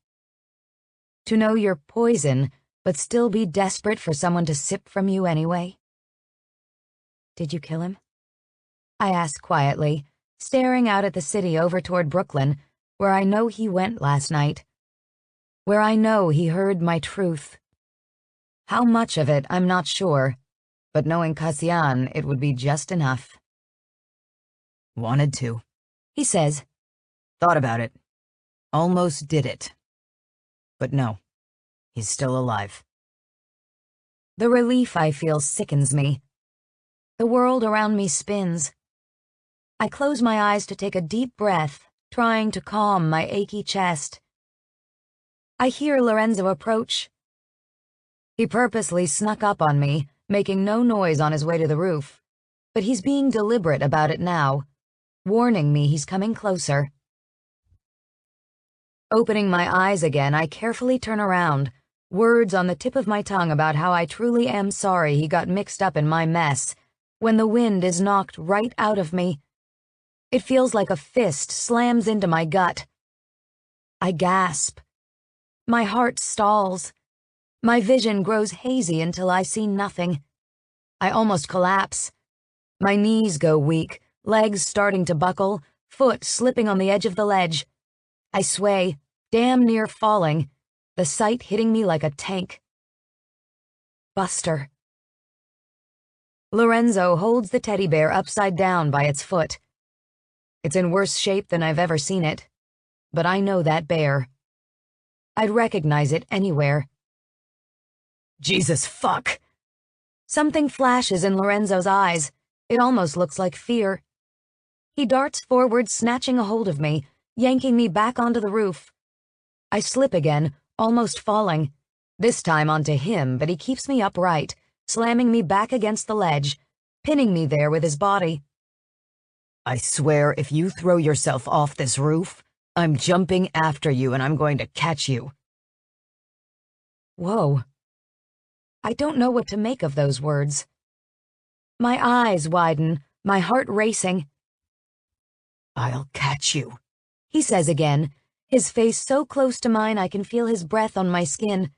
To know you're poison, but still be desperate for someone to sip from you anyway? Did you kill him? I asked quietly, staring out at the city over toward Brooklyn, where I know he went last night. Where I know he heard my truth. How much of it, I'm not sure, but knowing Cassian, it would be just enough.
Wanted to,
he says.
Thought about it. Almost did it. But no, he's still alive.
The relief I feel sickens me. The world around me spins. I close my eyes to take a deep breath, trying to calm my achy chest. I hear Lorenzo approach. He purposely snuck up on me, making no noise on his way to the roof, but he's being deliberate about it now, warning me he's coming closer. Opening my eyes again, I carefully turn around, words on the tip of my tongue about how I truly am sorry he got mixed up in my mess, when the wind is knocked right out of me. It feels like a fist slams into my gut. I gasp. My heart stalls. My vision grows hazy until I see nothing. I almost collapse. My knees go weak, legs starting to buckle, foot slipping on the edge of the ledge. I sway, damn near falling, the sight hitting me like a tank. Buster. Lorenzo holds the teddy bear upside down by its foot. It's in worse shape than I've ever seen it, but I know that bear. I'd recognize it anywhere.
Jesus fuck!
Something flashes in Lorenzo's eyes. It almost looks like fear. He darts forward, snatching a hold of me, yanking me back onto the roof. I slip again, almost falling. This time onto him, but he keeps me upright, slamming me back against the ledge, pinning me there with his body.
I swear if you throw yourself off this roof, I'm jumping after you and I'm going to catch you.
Whoa. I don't know what to make of those words. My eyes widen, my heart racing.
I'll catch you,
he says again, his face so close to mine I can feel his breath on my skin.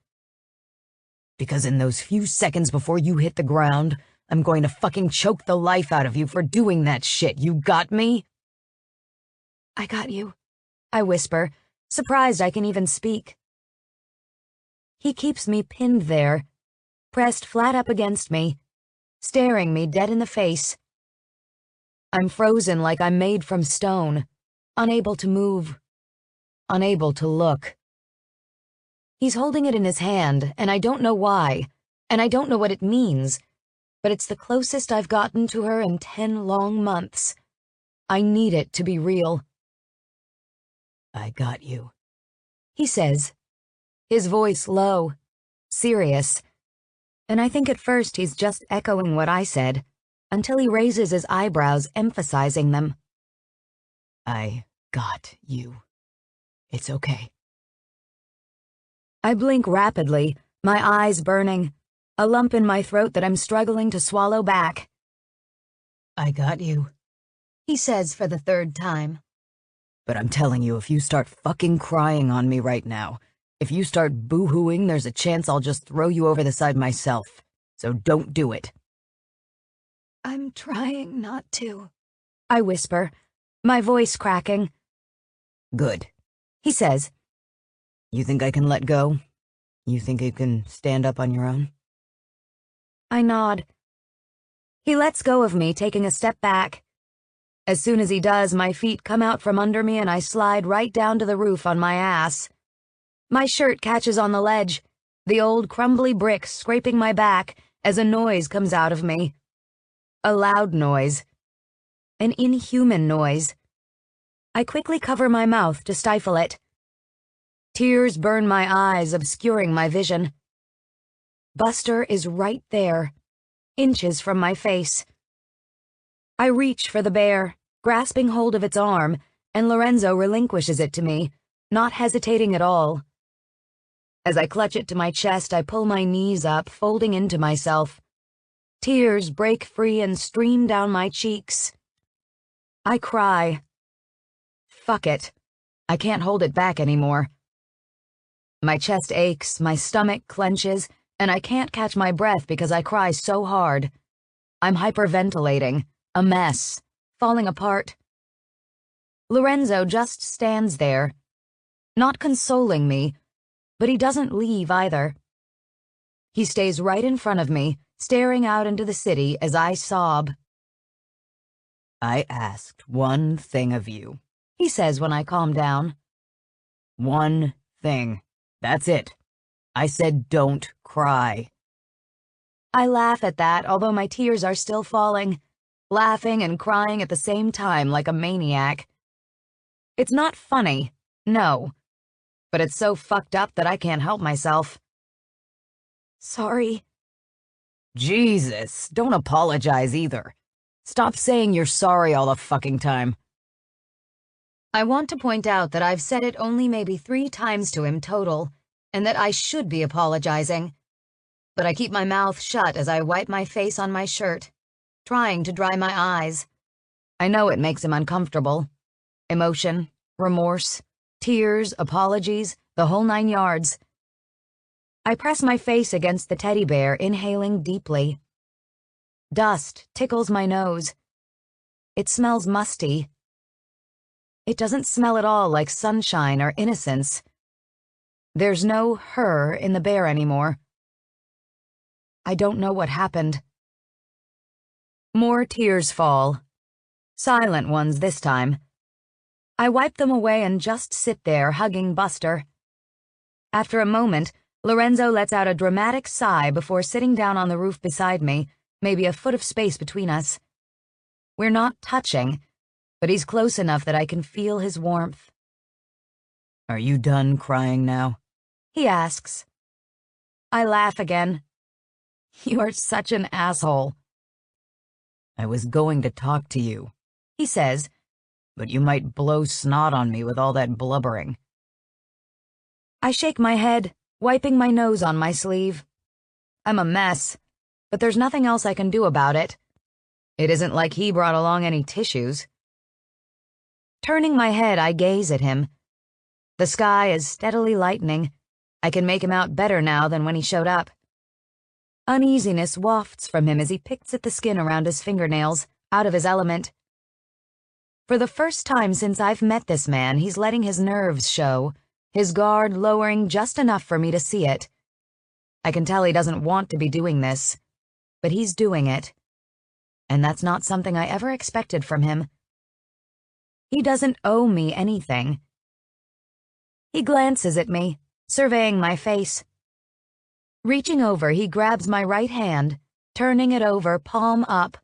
Because in those few seconds before you hit the ground, I'm going to fucking choke the life out of you for doing that shit. You got me?
I got you, I whisper, surprised I can even speak. He keeps me pinned there, pressed flat up against me, staring me dead in the face. I'm frozen like I'm made from stone, unable to move, unable to look. He's holding it in his hand, and I don't know why, and I don't know what it means, but it's the closest I've gotten to her in 10 long months. I need it to be real.
I got you,
he says, his voice low, serious. And I think at first he's just echoing what I said, until he raises his eyebrows, emphasizing them.
I got you. It's okay.
I blink rapidly, my eyes burning, a lump in my throat that I'm struggling to swallow back.
I got you,
he says for the third time.
but I'm telling you, if you start fucking crying on me right now, if you start boo-hooing, there's a chance I'll just throw you over the side myself. So don't do it.
I'm trying not to, I whisper, my voice cracking.
Good,
he says.
You think I can let go? You think you can stand up on your own?
I nod. He lets go of me, taking a step back. As soon as he does, my feet come out from under me and I slide right down to the roof on my ass. My shirt catches on the ledge, the old crumbly bricks scraping my back as a noise comes out of me. A loud noise. An inhuman noise. I quickly cover my mouth to stifle it. Tears burn my eyes, obscuring my vision. Buster is right there, inches from my face. I reach for the bear, grasping hold of its arm, and Lorenzo relinquishes it to me, not hesitating at all. As I clutch it to my chest, I pull my knees up, folding into myself. Tears break free and stream down my cheeks. I cry. Fuck it. I can't hold it back anymore. My chest aches, my stomach clenches, and I can't catch my breath because I cry so hard. I'm hyperventilating, a mess, falling apart. Lorenzo just stands there, not consoling me, but he doesn't leave either. He stays right in front of me, staring out into the city as I sob.
I asked one thing of you,
he says when I calm down.
One thing. That's it. I said don't cry.
I laugh at that, although my tears are still falling, laughing and crying at the same time like a maniac. It's not funny, no, but it's so fucked up that I can't help myself. Sorry.
Jesus, don't apologize either. Stop saying you're sorry all the fucking time.
I want to point out that I've said it only maybe 3 times to him total, and that I should be apologizing. But I keep my mouth shut as I wipe my face on my shirt, trying to dry my eyes. I know it makes him uncomfortable. Emotion, remorse, tears, apologies, the whole 9 yards. I press my face against the teddy bear, inhaling deeply. Dust tickles my nose. It smells musty. It doesn't smell at all like sunshine or innocence. There's no her in the bear anymore. I don't know what happened. More tears fall. Silent ones this time. I wipe them away and just sit there, hugging Buster. After a moment, Lorenzo lets out a dramatic sigh before sitting down on the roof beside me, maybe a foot of space between us. We're not touching, but he's close enough that I can feel his warmth.
Are you done crying now?
He asks. I laugh again. You are such an asshole.
I was going to talk to you,
he says,
but you might blow snot on me with all that blubbering.
I shake my head, wiping my nose on my sleeve. I'm a mess, but there's nothing else I can do about it. It isn't like he brought along any tissues. Turning my head, I gaze at him. The sky is steadily lightening. I can make him out better now than when he showed up. Uneasiness wafts from him as he picks at the skin around his fingernails, out of his element. For the first time since I've met this man, he's letting his nerves show, his guard lowering just enough for me to see it. I can tell he doesn't want to be doing this, but he's doing it. And that's not something I ever expected from him. He doesn't owe me anything. He glances at me, surveying my face. Reaching over, he grabs my right hand, turning it over, palm up,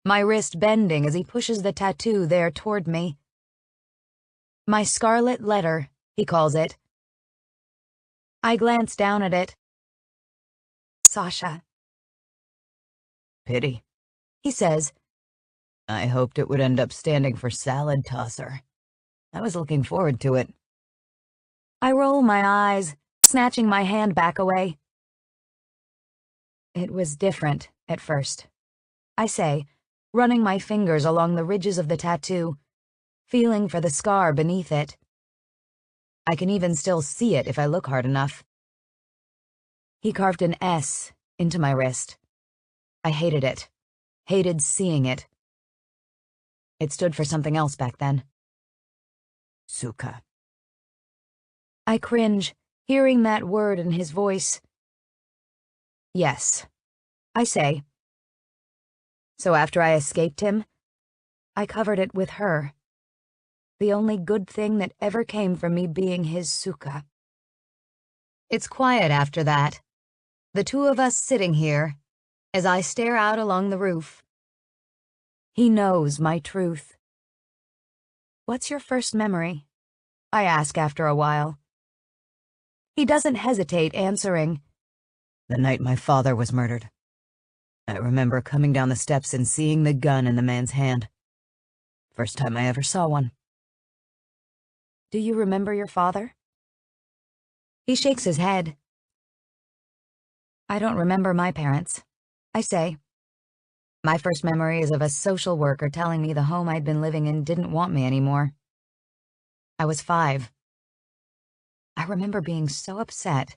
my wrist bending as he pushes the tattoo there toward me. My scarlet letter, he calls it. I glance down at it. Sasha.
Pity,
He says.
I hoped it would end up standing for salad tosser. I was looking forward to it.
I roll my eyes, snatching my hand back away. It was different at first, I say, running my fingers along the ridges of the tattoo, feeling for the scar beneath it. I can even still see it if I look hard enough. He carved an S into my wrist. I hated it, hated seeing it. It stood for something else back then.
Suka.
I cringe, hearing that word in his voice. Yes, I say. So after I escaped him, I covered it with her. The only good thing that ever came from me being his Suka. It's quiet after that, the two of us sitting here, as I stare out along the roof. He knows my truth. What's your first memory? I ask after a while. He doesn't hesitate answering.
The night my father was murdered. I remember coming down the steps and seeing the gun in the man's hand. First time I ever saw one.
Do you remember your father? He shakes his head. I don't remember my parents, I say. My first memory is of a social worker telling me the home I'd been living in didn't want me anymore. I was 5. I remember being so upset.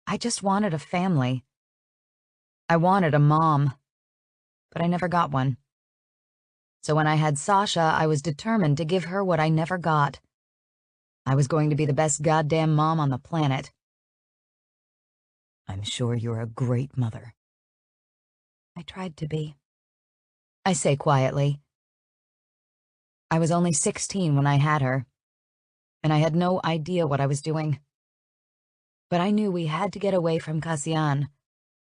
I just wanted a family. I wanted a mom, but I never got one. So when I had Sasha, I was determined to give her what I never got. I was going to be the best goddamn mom on the planet.
I'm sure you're a great mother.
I tried to be. I say quietly. I was only 16 when I had her, and I had no idea what I was doing. But I knew we had to get away from Cassian,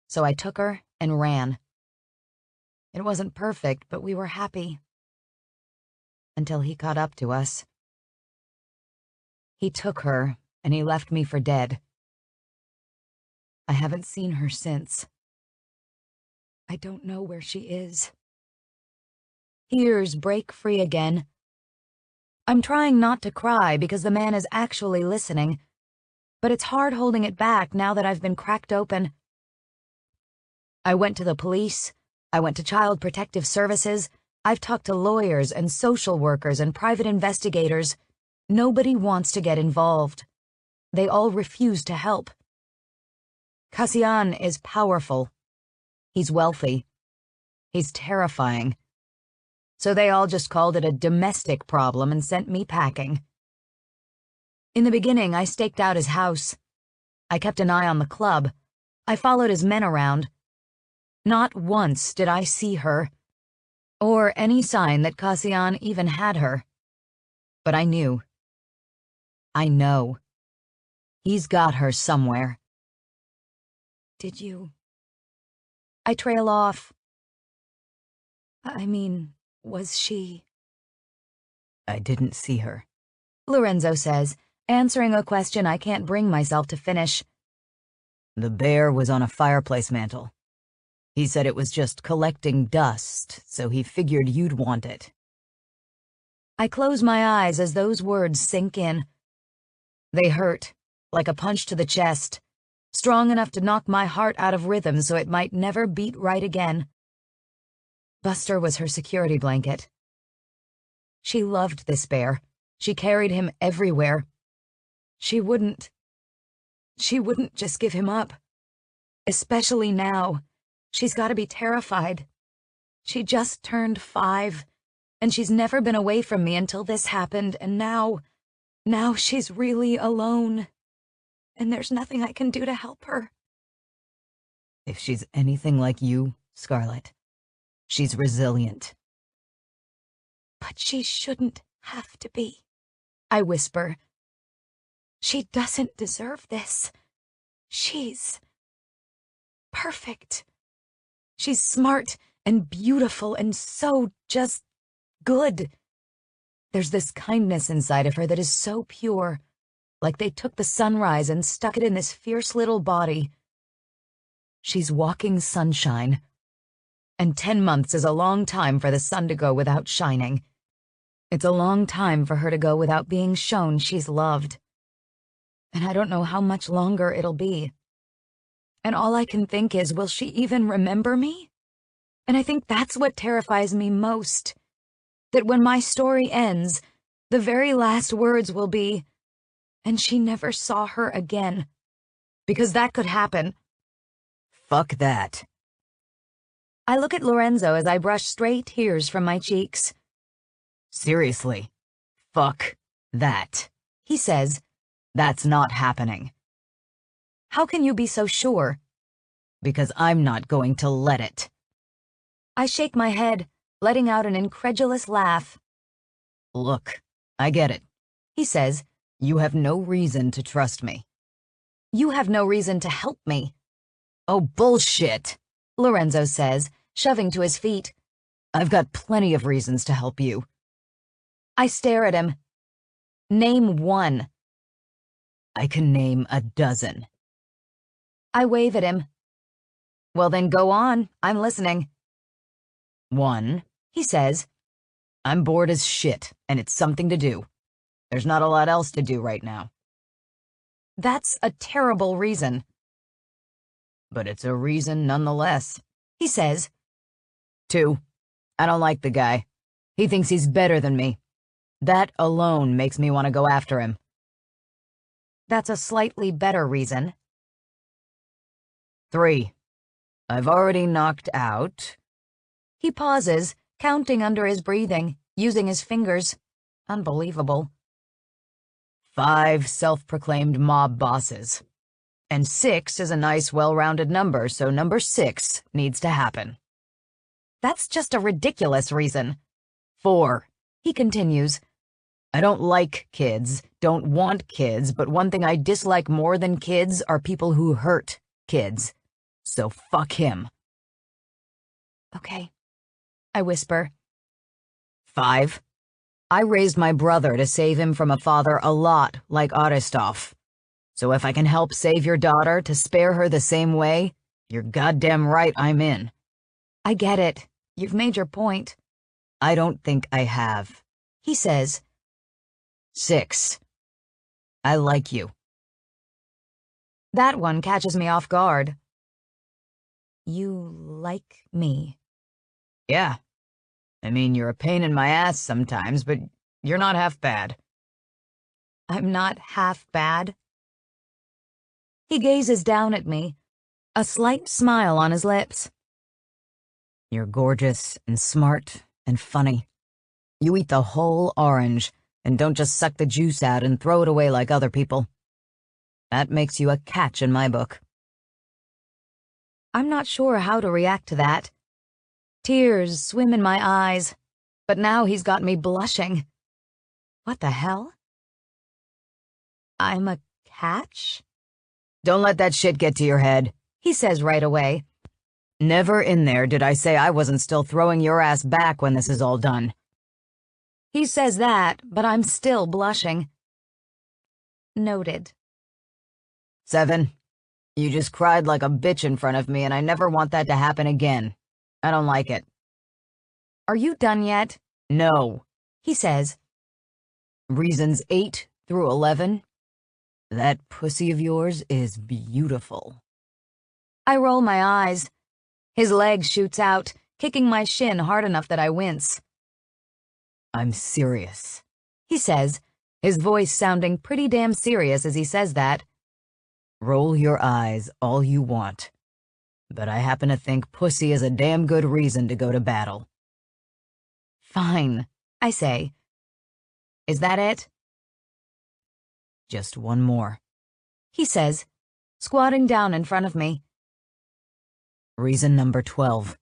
so I took her and ran. It wasn't perfect, but we were happy. Until he caught up to us. He took her, and he left me for dead. I haven't seen her since. I don't know where she is. Tears break free again. I'm trying not to cry because the man is actually listening, but it's hard holding it back now that I've been cracked open. I went to the police. I went to Child Protective Services. I've talked to lawyers and social workers and private investigators. Nobody wants to get involved. They all refuse to help. Cassian is powerful. He's wealthy. He's terrifying. So they all just called it a domestic problem and sent me packing. In the beginning, I staked out his house. I kept an eye on the club. I followed his men around. Not once did I see her, or any sign that Cassian even had her. But I knew. I know. He's got her somewhere. Did you? I trail off. I mean, was she?
I didn't see her,
Lorenzo says, answering a question I can't bring myself to finish.
The bear was on a fireplace mantle. He said it was just collecting dust, so he figured you'd want it.
I close my eyes as those words sink in. They hurt, like a punch to the chest, strong enough to knock my heart out of rhythm so it might never beat right again. Buster was her security blanket. She loved this bear. She carried him everywhere. She wouldn't just give him up. Especially now. She's got to be terrified. She just turned 5, and she's never been away from me until this happened, and now she's really alone. And there's nothing I can do to help her.
If she's anything like you, Scarlet, she's resilient.
But she shouldn't have to be, I whisper. She doesn't deserve this. She's perfect. She's smart and beautiful and so just good. There's this kindness inside of her that is so pure, like they took the sunrise and stuck it in this fierce little body. She's walking sunshine. And 10 months is a long time for the sun to go without shining. It's a long time for her to go without being shown she's loved. And I don't know how much longer it'll be. And all I can think is, will she even remember me? And I think that's what terrifies me most. That when my story ends, the very last words will be, "And she never saw her again." Because that could happen.
Fuck that.
I look at Lorenzo as I brush stray tears from my cheeks.
Seriously. Fuck that.
He says,
That's not happening.
"How can you be so sure?"
Because I'm not going to let it.
I shake my head, letting out an incredulous laugh.
Look, I get it.
He says,
You have no reason to trust me.
"You have no reason to help me,"
Oh, bullshit,
Lorenzo says, shoving to his feet.
I've got plenty of reasons to help you.
I stare at him. "Name one."
I can name a dozen.
I wave at him. "Well then go on, I'm listening."
1,
He says,
I'm bored as shit, and it's something to do. There's not a lot else to do right now.
"That's a terrible reason,"
But it's a reason nonetheless.
he says.
2, I don't like the guy. He thinks he's better than me. That alone makes me want to go after him.
"That's a slightly better reason."
3, I've already knocked out.
He pauses, counting under his breathing, using his fingers. Unbelievable.
5 self-proclaimed mob bosses. And 6 is a nice, well-rounded number, so number 6 needs to happen.
"That's just a ridiculous reason,"
4,
he continues.
I don't like kids, don't want kids, but one thing I dislike more than kids are people who hurt kids. So fuck him.
"Okay," I whisper.
5, I raised my brother to save him from a father a lot like Aristov. So if I can help save your daughter to spare her the same way, you're goddamn right I'm in.
"I get it. You've made your point,"
I don't think I have.
he says.
6, I like you.
That one catches me off guard. "You like me?"
Yeah. I mean, you're a pain in my ass sometimes, but you're not half bad.
"I'm not half bad?" He gazes down at me, a slight smile on his lips.
You're gorgeous and smart and funny. You eat the whole orange and don't just suck the juice out and throw it away like other people. That makes you a catch in my book.
I'm not sure how to react to that. Tears swim in my eyes, but now he's got me blushing. What the hell? "I'm a catch?"
Don't let that shit get to your head.
he says right away.
Never in there did I say I wasn't still throwing your ass back when this is all done.
He says that, but I'm still blushing. Noted.
7, you just cried like a bitch in front of me, and I never want that to happen again. I don't like it.
Are you done yet?
No.
He says.
Reasons 8 through 11. That pussy of yours is beautiful.
I roll my eyes. His leg shoots out, kicking my shin hard enough that I wince.
I'm serious,
he says, his voice sounding pretty damn serious as he says that.
Roll your eyes all you want, but I happen to think pussy is a damn good reason to go to battle.
Fine, I say. Is that it?
Just one more,
he says, squatting down in front of me.
Reason number 12.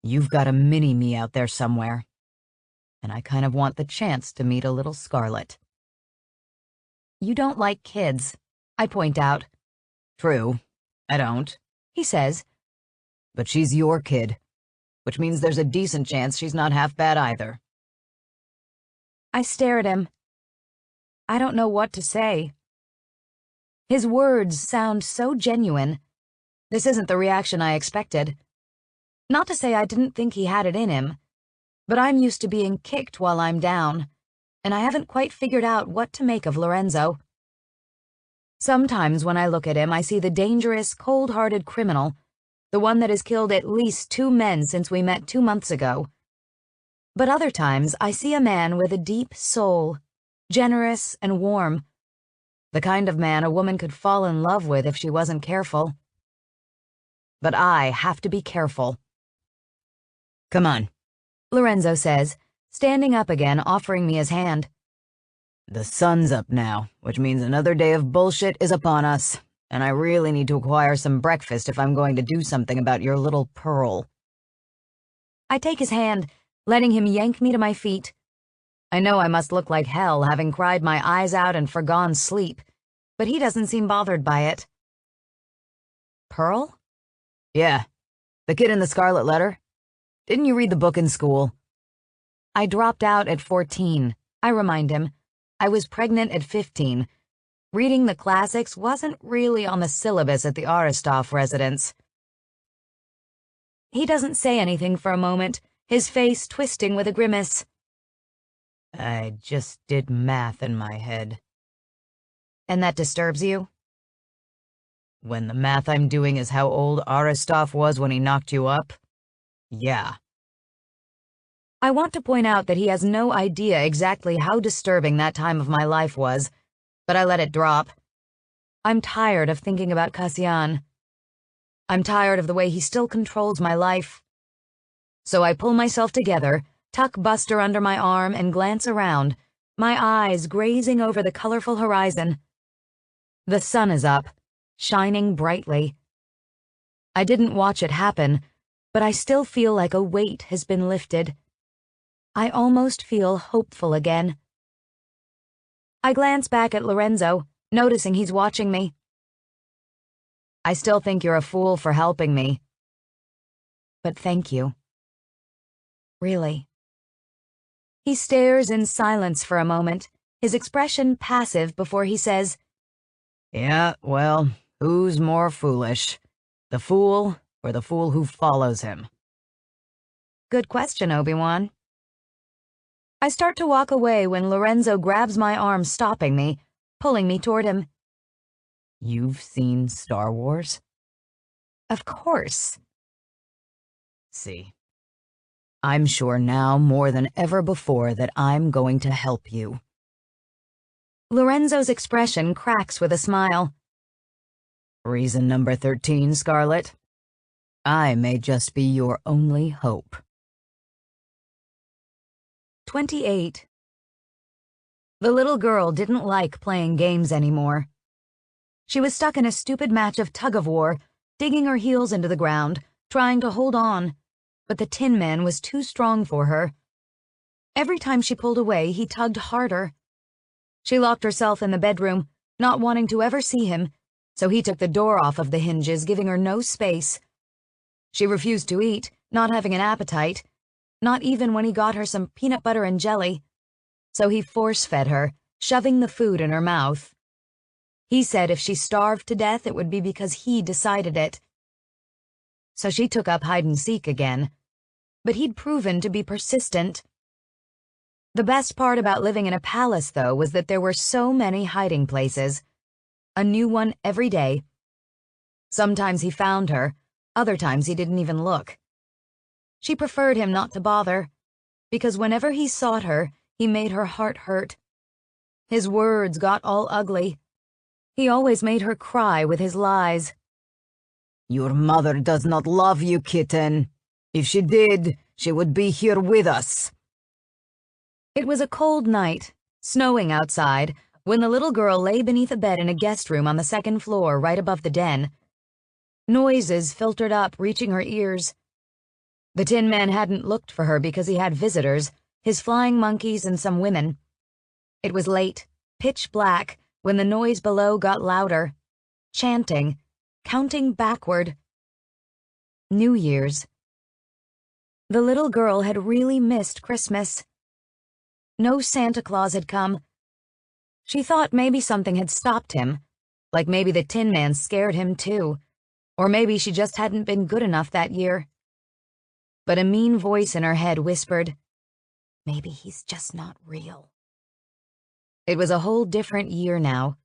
You've got a mini-me out there somewhere, and I kind of want the chance to meet a little Scarlet.
You don't like kids, I point out.
True, I don't,
he says.
But she's your kid, which means there's a decent chance she's not half bad either.
I stare at him. I don't know what to say. His words sound so genuine. This isn't the reaction I expected. Not to say I didn't think he had it in him, but I'm used to being kicked while I'm down, and I haven't quite figured out what to make of Lorenzo. Sometimes when I look at him, I see the dangerous, cold-hearted criminal, the one that has killed at least 2 men since we met 2 months ago. But other times, I see a man with a deep soul, generous and warm, the kind of man a woman could fall in love with if she wasn't careful. But I have to be careful.
Come on,
Lorenzo says, standing up again, offering me his hand.
the sun's up now, which means another day of bullshit is upon us, and I really need to acquire some breakfast if I'm going to do something about your little Pearl.
I take his hand, letting him yank me to my feet. I know I must look like hell, having cried my eyes out and forgone sleep, but he doesn't seem bothered by it. Pearl?
Yeah, the kid in the scarlet letter. Didn't you read the book in school?
I dropped out at 14, I remind him. I was pregnant at 15. Reading the classics wasn't really on the syllabus at the Aristov residence. He doesn't say anything for a moment, his face twisting with a grimace.
I just did math in my head.
And that disturbs you?
When the math I'm doing is how old Aristov was when he knocked you up? Yeah.
I want to point out that he has no idea exactly how disturbing that time of my life was, but I let it drop. I'm tired of thinking about Kasyan. I'm tired of the way he still controls my life. So I pull myself together, tuck Buster under my arm, and glance around, my eyes grazing over the colorful horizon. The sun is up, shining brightly. I didn't watch it happen, but I still feel like a weight has been lifted. I almost feel hopeful again. I glance back at Lorenzo, noticing he's watching me.
I still think you're a fool for helping me.
But thank you. Really. He stares in silence for a moment, his expression passive before he says,
Yeah, well, who's more foolish? The fool or the fool who follows him?
Good question, Obi-Wan. I start to walk away when Lorenzo grabs my arm, stopping me, pulling me toward him.
You've seen Star Wars?
Of course.
See, I'm sure now more than ever before that I'm going to help you.
Lorenzo's expression cracks with a smile.
Reason number 13, Scarlet. I may just be your only hope.
28. The little girl didn't like playing games anymore. She was stuck in a stupid match of tug-of-war, digging her heels into the ground, trying to hold on, but the Tin Man was too strong for her. Every time she pulled away, he tugged harder. She locked herself in the bedroom, not wanting to ever see him, so he took the door off of the hinges, giving her no space. She refused to eat, not having an appetite, not even when he got her some peanut butter and jelly, so he force-fed her, shoving the food in her mouth. He said if she starved to death, it would be because he decided it. So she took up hide-and-seek again, but he'd proven to be persistent. The best part about living in a palace, though, was that there were so many hiding places, a new one every day. Sometimes he found her, other times he didn't even look. She preferred him not to bother, because whenever he sought her, he made her heart hurt. His words got all ugly. He always made her cry with his lies.
Your mother does not love you, kitten. If she did, she would be here with us.
It was a cold night, snowing outside, when the little girl lay beneath a bed in a guest room on the 2nd floor right above the den. Noises filtered up, reaching her ears. The Tin Man hadn't looked for her because he had visitors, his flying monkeys and some women. It was late, pitch black, when the noise below got louder, chanting, counting backward. New Year's. The little girl had really missed Christmas. No Santa Claus had come. She thought maybe something had stopped him, like maybe the Tin Man scared him too, Or maybe she just hadn't been good enough that year. But a mean voice in her head whispered, maybe he's just not real. It was a whole different year now.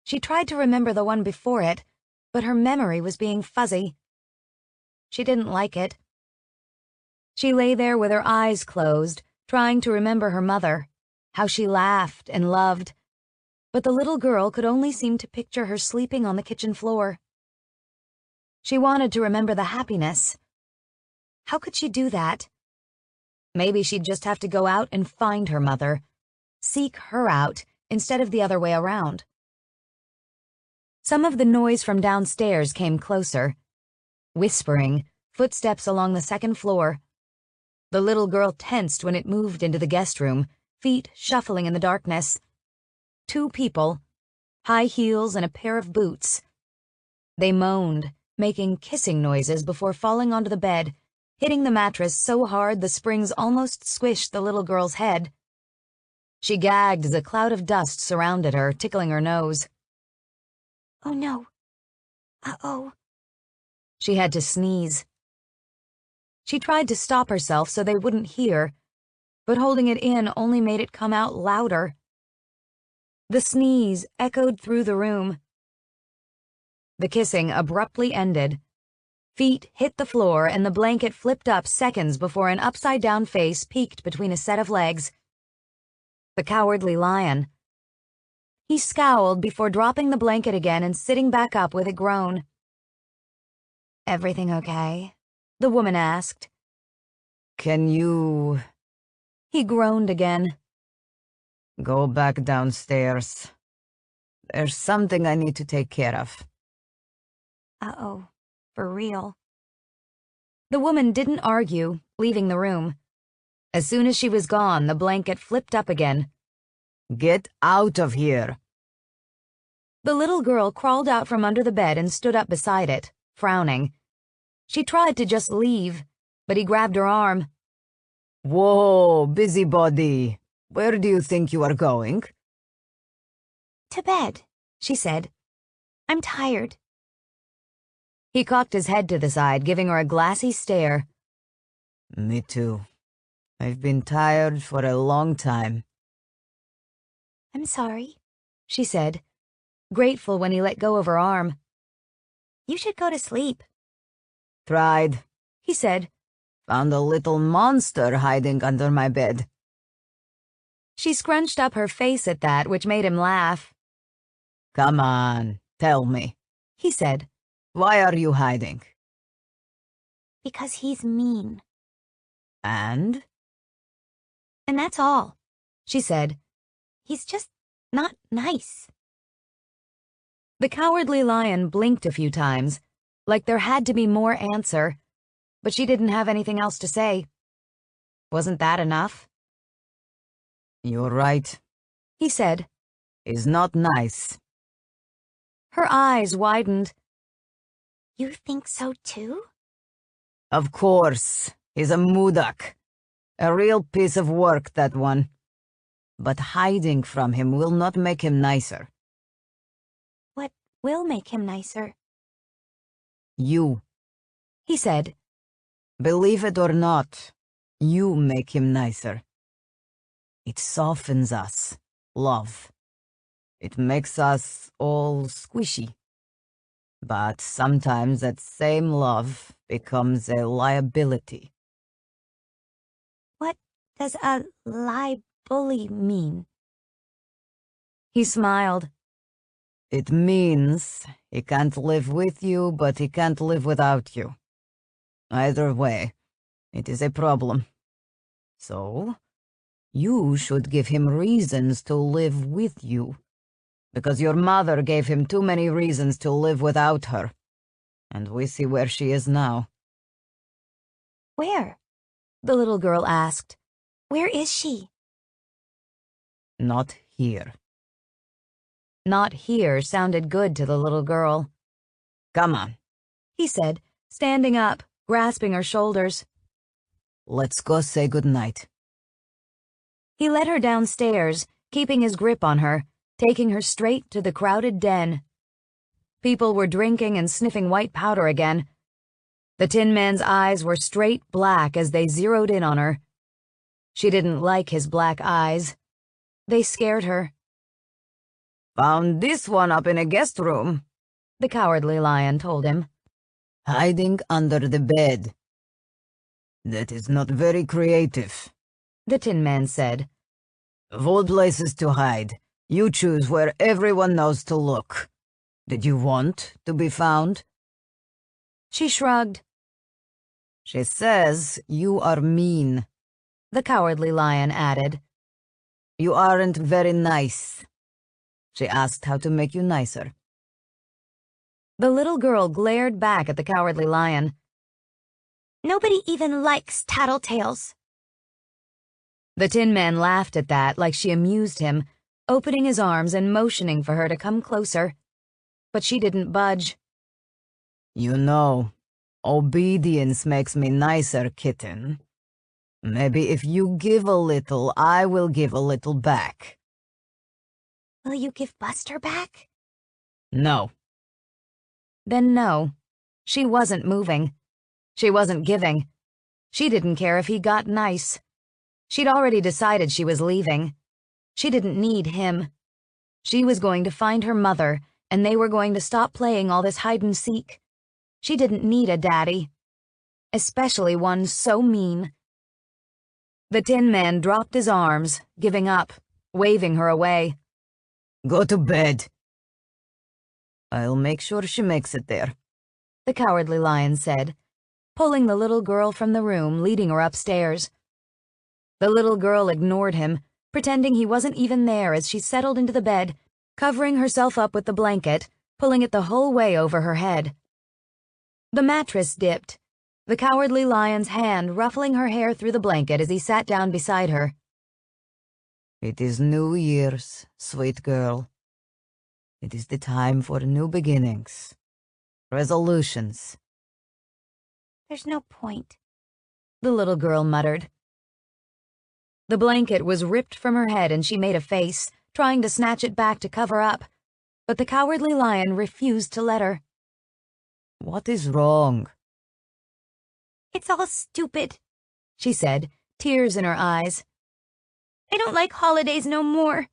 She tried to remember the one before it, but her memory was being fuzzy. She didn't like it. She lay there with her eyes closed, trying to remember her mother, how she laughed and loved, but the little girl could only seem to picture her sleeping on the kitchen floor. She wanted to remember the happiness. How could she do that? Maybe she'd just have to go out and find her mother, seek her out instead of the other way around. Some of the noise from downstairs came closer. Whispering, footsteps along the second floor. The little girl tensed when it moved into the guest room, feet shuffling in the darkness. 2 people, high heels and a pair of boots. They moaned, making kissing noises before falling onto the bed, hitting the mattress so hard the springs almost squished the little girl's head. She gagged as a cloud of dust surrounded her, tickling her nose.
Oh no. Uh-oh.
She had to sneeze. She tried to stop herself so they wouldn't hear, but holding it in only made it come out louder. The sneeze echoed through the room. The kissing abruptly ended. Feet hit the floor and the blanket flipped up seconds before an upside-down face peeked between a set of legs. The Cowardly Lion. He scowled before dropping the blanket again and sitting back up with a groan. "Everything okay?" the woman asked.
Can you
He groaned again.
go back downstairs? There's something I need to take care of.
Uh-oh. For real.
The woman didn't argue, leaving the room. As soon as she was gone, the blanket flipped up again.
Get out of here.
The little girl crawled out from under the bed and stood up beside it, frowning. She tried to just leave, but he grabbed her arm.
Whoa, busybody. Where do you think you are going?
To bed, she said. I'm tired.
He cocked his head to the side, giving her a glassy stare.
Me too. I've been tired for a long time.
I'm sorry.
She said, grateful when he let go of her arm.
You should go to sleep.
Tried.
He said.
Found a little monster hiding under my bed.
She scrunched up her face at that, which made him laugh.
Come on, tell me.
He said.
Why are you hiding?
Because he's mean.
And?
And that's all.
She said.
He's just not nice.
The Cowardly Lion blinked a few times, like there had to be more answer, but she didn't have anything else to say. Wasn't that enough?
You're right,
He said.
he's not nice.
Her eyes widened.
You think so too?
Of course, he's a Mudak. A real piece of work, that one. But hiding from him will not make him nicer.
What will make him nicer?
You.
He said.
Believe it or not, you make him nicer. It softens us, love. It makes us all squishy. But sometimes that same love becomes a liability.
What does a bully mean?
He smiled.
It means he can't live with you, but he can't live without you. Either way, it is a problem. So, you should give him reasons to live with you. Because your mother gave him too many reasons to live without her. And we see where she is now.
Where?
The little girl asked.
Where is she?
Not here.
Not here sounded good to the little girl.
Come on,
He said, standing up, grasping her shoulders.
let's go say goodnight.
He led her downstairs, keeping his grip on her, taking her straight to the crowded den. People were drinking and sniffing white powder again. The Tin Man's eyes were straight black as they zeroed in on her. She didn't like his black eyes. They scared her.
Found this one up in a guest room,
the Cowardly Lion told him.
hiding under the bed. That is not very creative,
the Tin Man said.
Of all places to hide, you choose where everyone knows to look. Did you want to be found?
She shrugged.
She says you are mean,
the Cowardly Lion added.
You aren't very nice. She asked how to make you nicer.
The little girl glared back at the Cowardly Lion.
Nobody even likes tattletales.
The Tin Man laughed at that like she amused him, opening his arms and motioning for her to come closer. But she didn't budge.
You know, obedience makes me nicer, kitten. Maybe if you give a little, I will give a little back.
Will you give Buster back?
No.
Then no. She wasn't moving. She wasn't giving. She didn't care if he got nice. She'd already decided she was leaving. She didn't need him. She was going to find her mother, and they were going to stop playing all this hide-and-seek. She didn't need a daddy. Especially one so mean. The Tin Man dropped his arms, giving up, waving her away.
Go to bed. I'll make sure she makes it there,
the Cowardly Lion said, pulling the little girl from the room, leading her upstairs. The little girl ignored him, pretending he wasn't even there as she settled into the bed, covering herself up with the blanket, pulling it the whole way over her head. The mattress dipped, the Cowardly Lion's hand ruffling her hair through the blanket as he sat down beside her.
It is New Year's, sweet girl. It is the time for new beginnings. Resolutions.
There's no point,
the little girl muttered. The blanket was ripped from her head and she made a face, trying to snatch it back to cover up, but the Cowardly Lion refused to let her.
What is wrong?
It's all stupid,
she said, tears in her eyes.
I don't like holidays no more.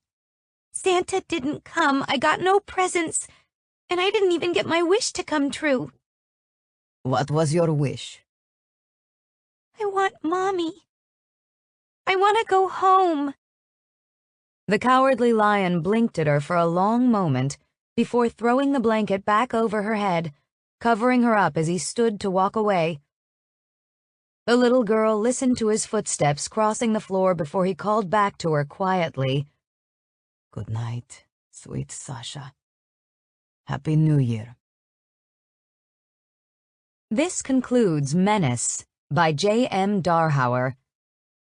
Santa didn't come, I got no presents, and I didn't even get my wish to come true.
What was your wish?
I want Mommy. I want to go home.
The Cowardly Lion blinked at her for a long moment before throwing the blanket back over her head, covering her up as he stood to walk away. The little girl listened to his footsteps crossing the floor before he called back to her quietly.
Good night, sweet Sasha. Happy New Year.
This concludes Menace by J.M. Darhauer,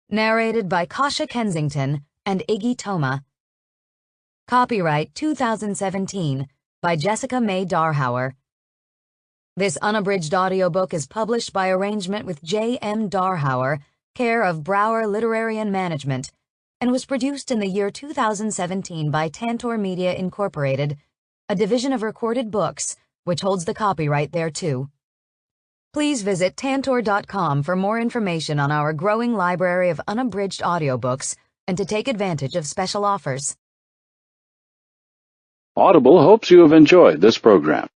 narrated by Kasha Kensington and Iggy Toma. Copyright 2017 by Jessica May Darhauer. This unabridged audiobook is published by arrangement with J.M. Darhauer, care of Brower Literary and Management, and was produced in the year 2017 by Tantor Media Incorporated, a division of Recorded Books, which holds the copyright thereto. Please visit tantor.com for more information on our growing library of unabridged audiobooks and to take advantage of special offers.
Audible hopes you have enjoyed this program.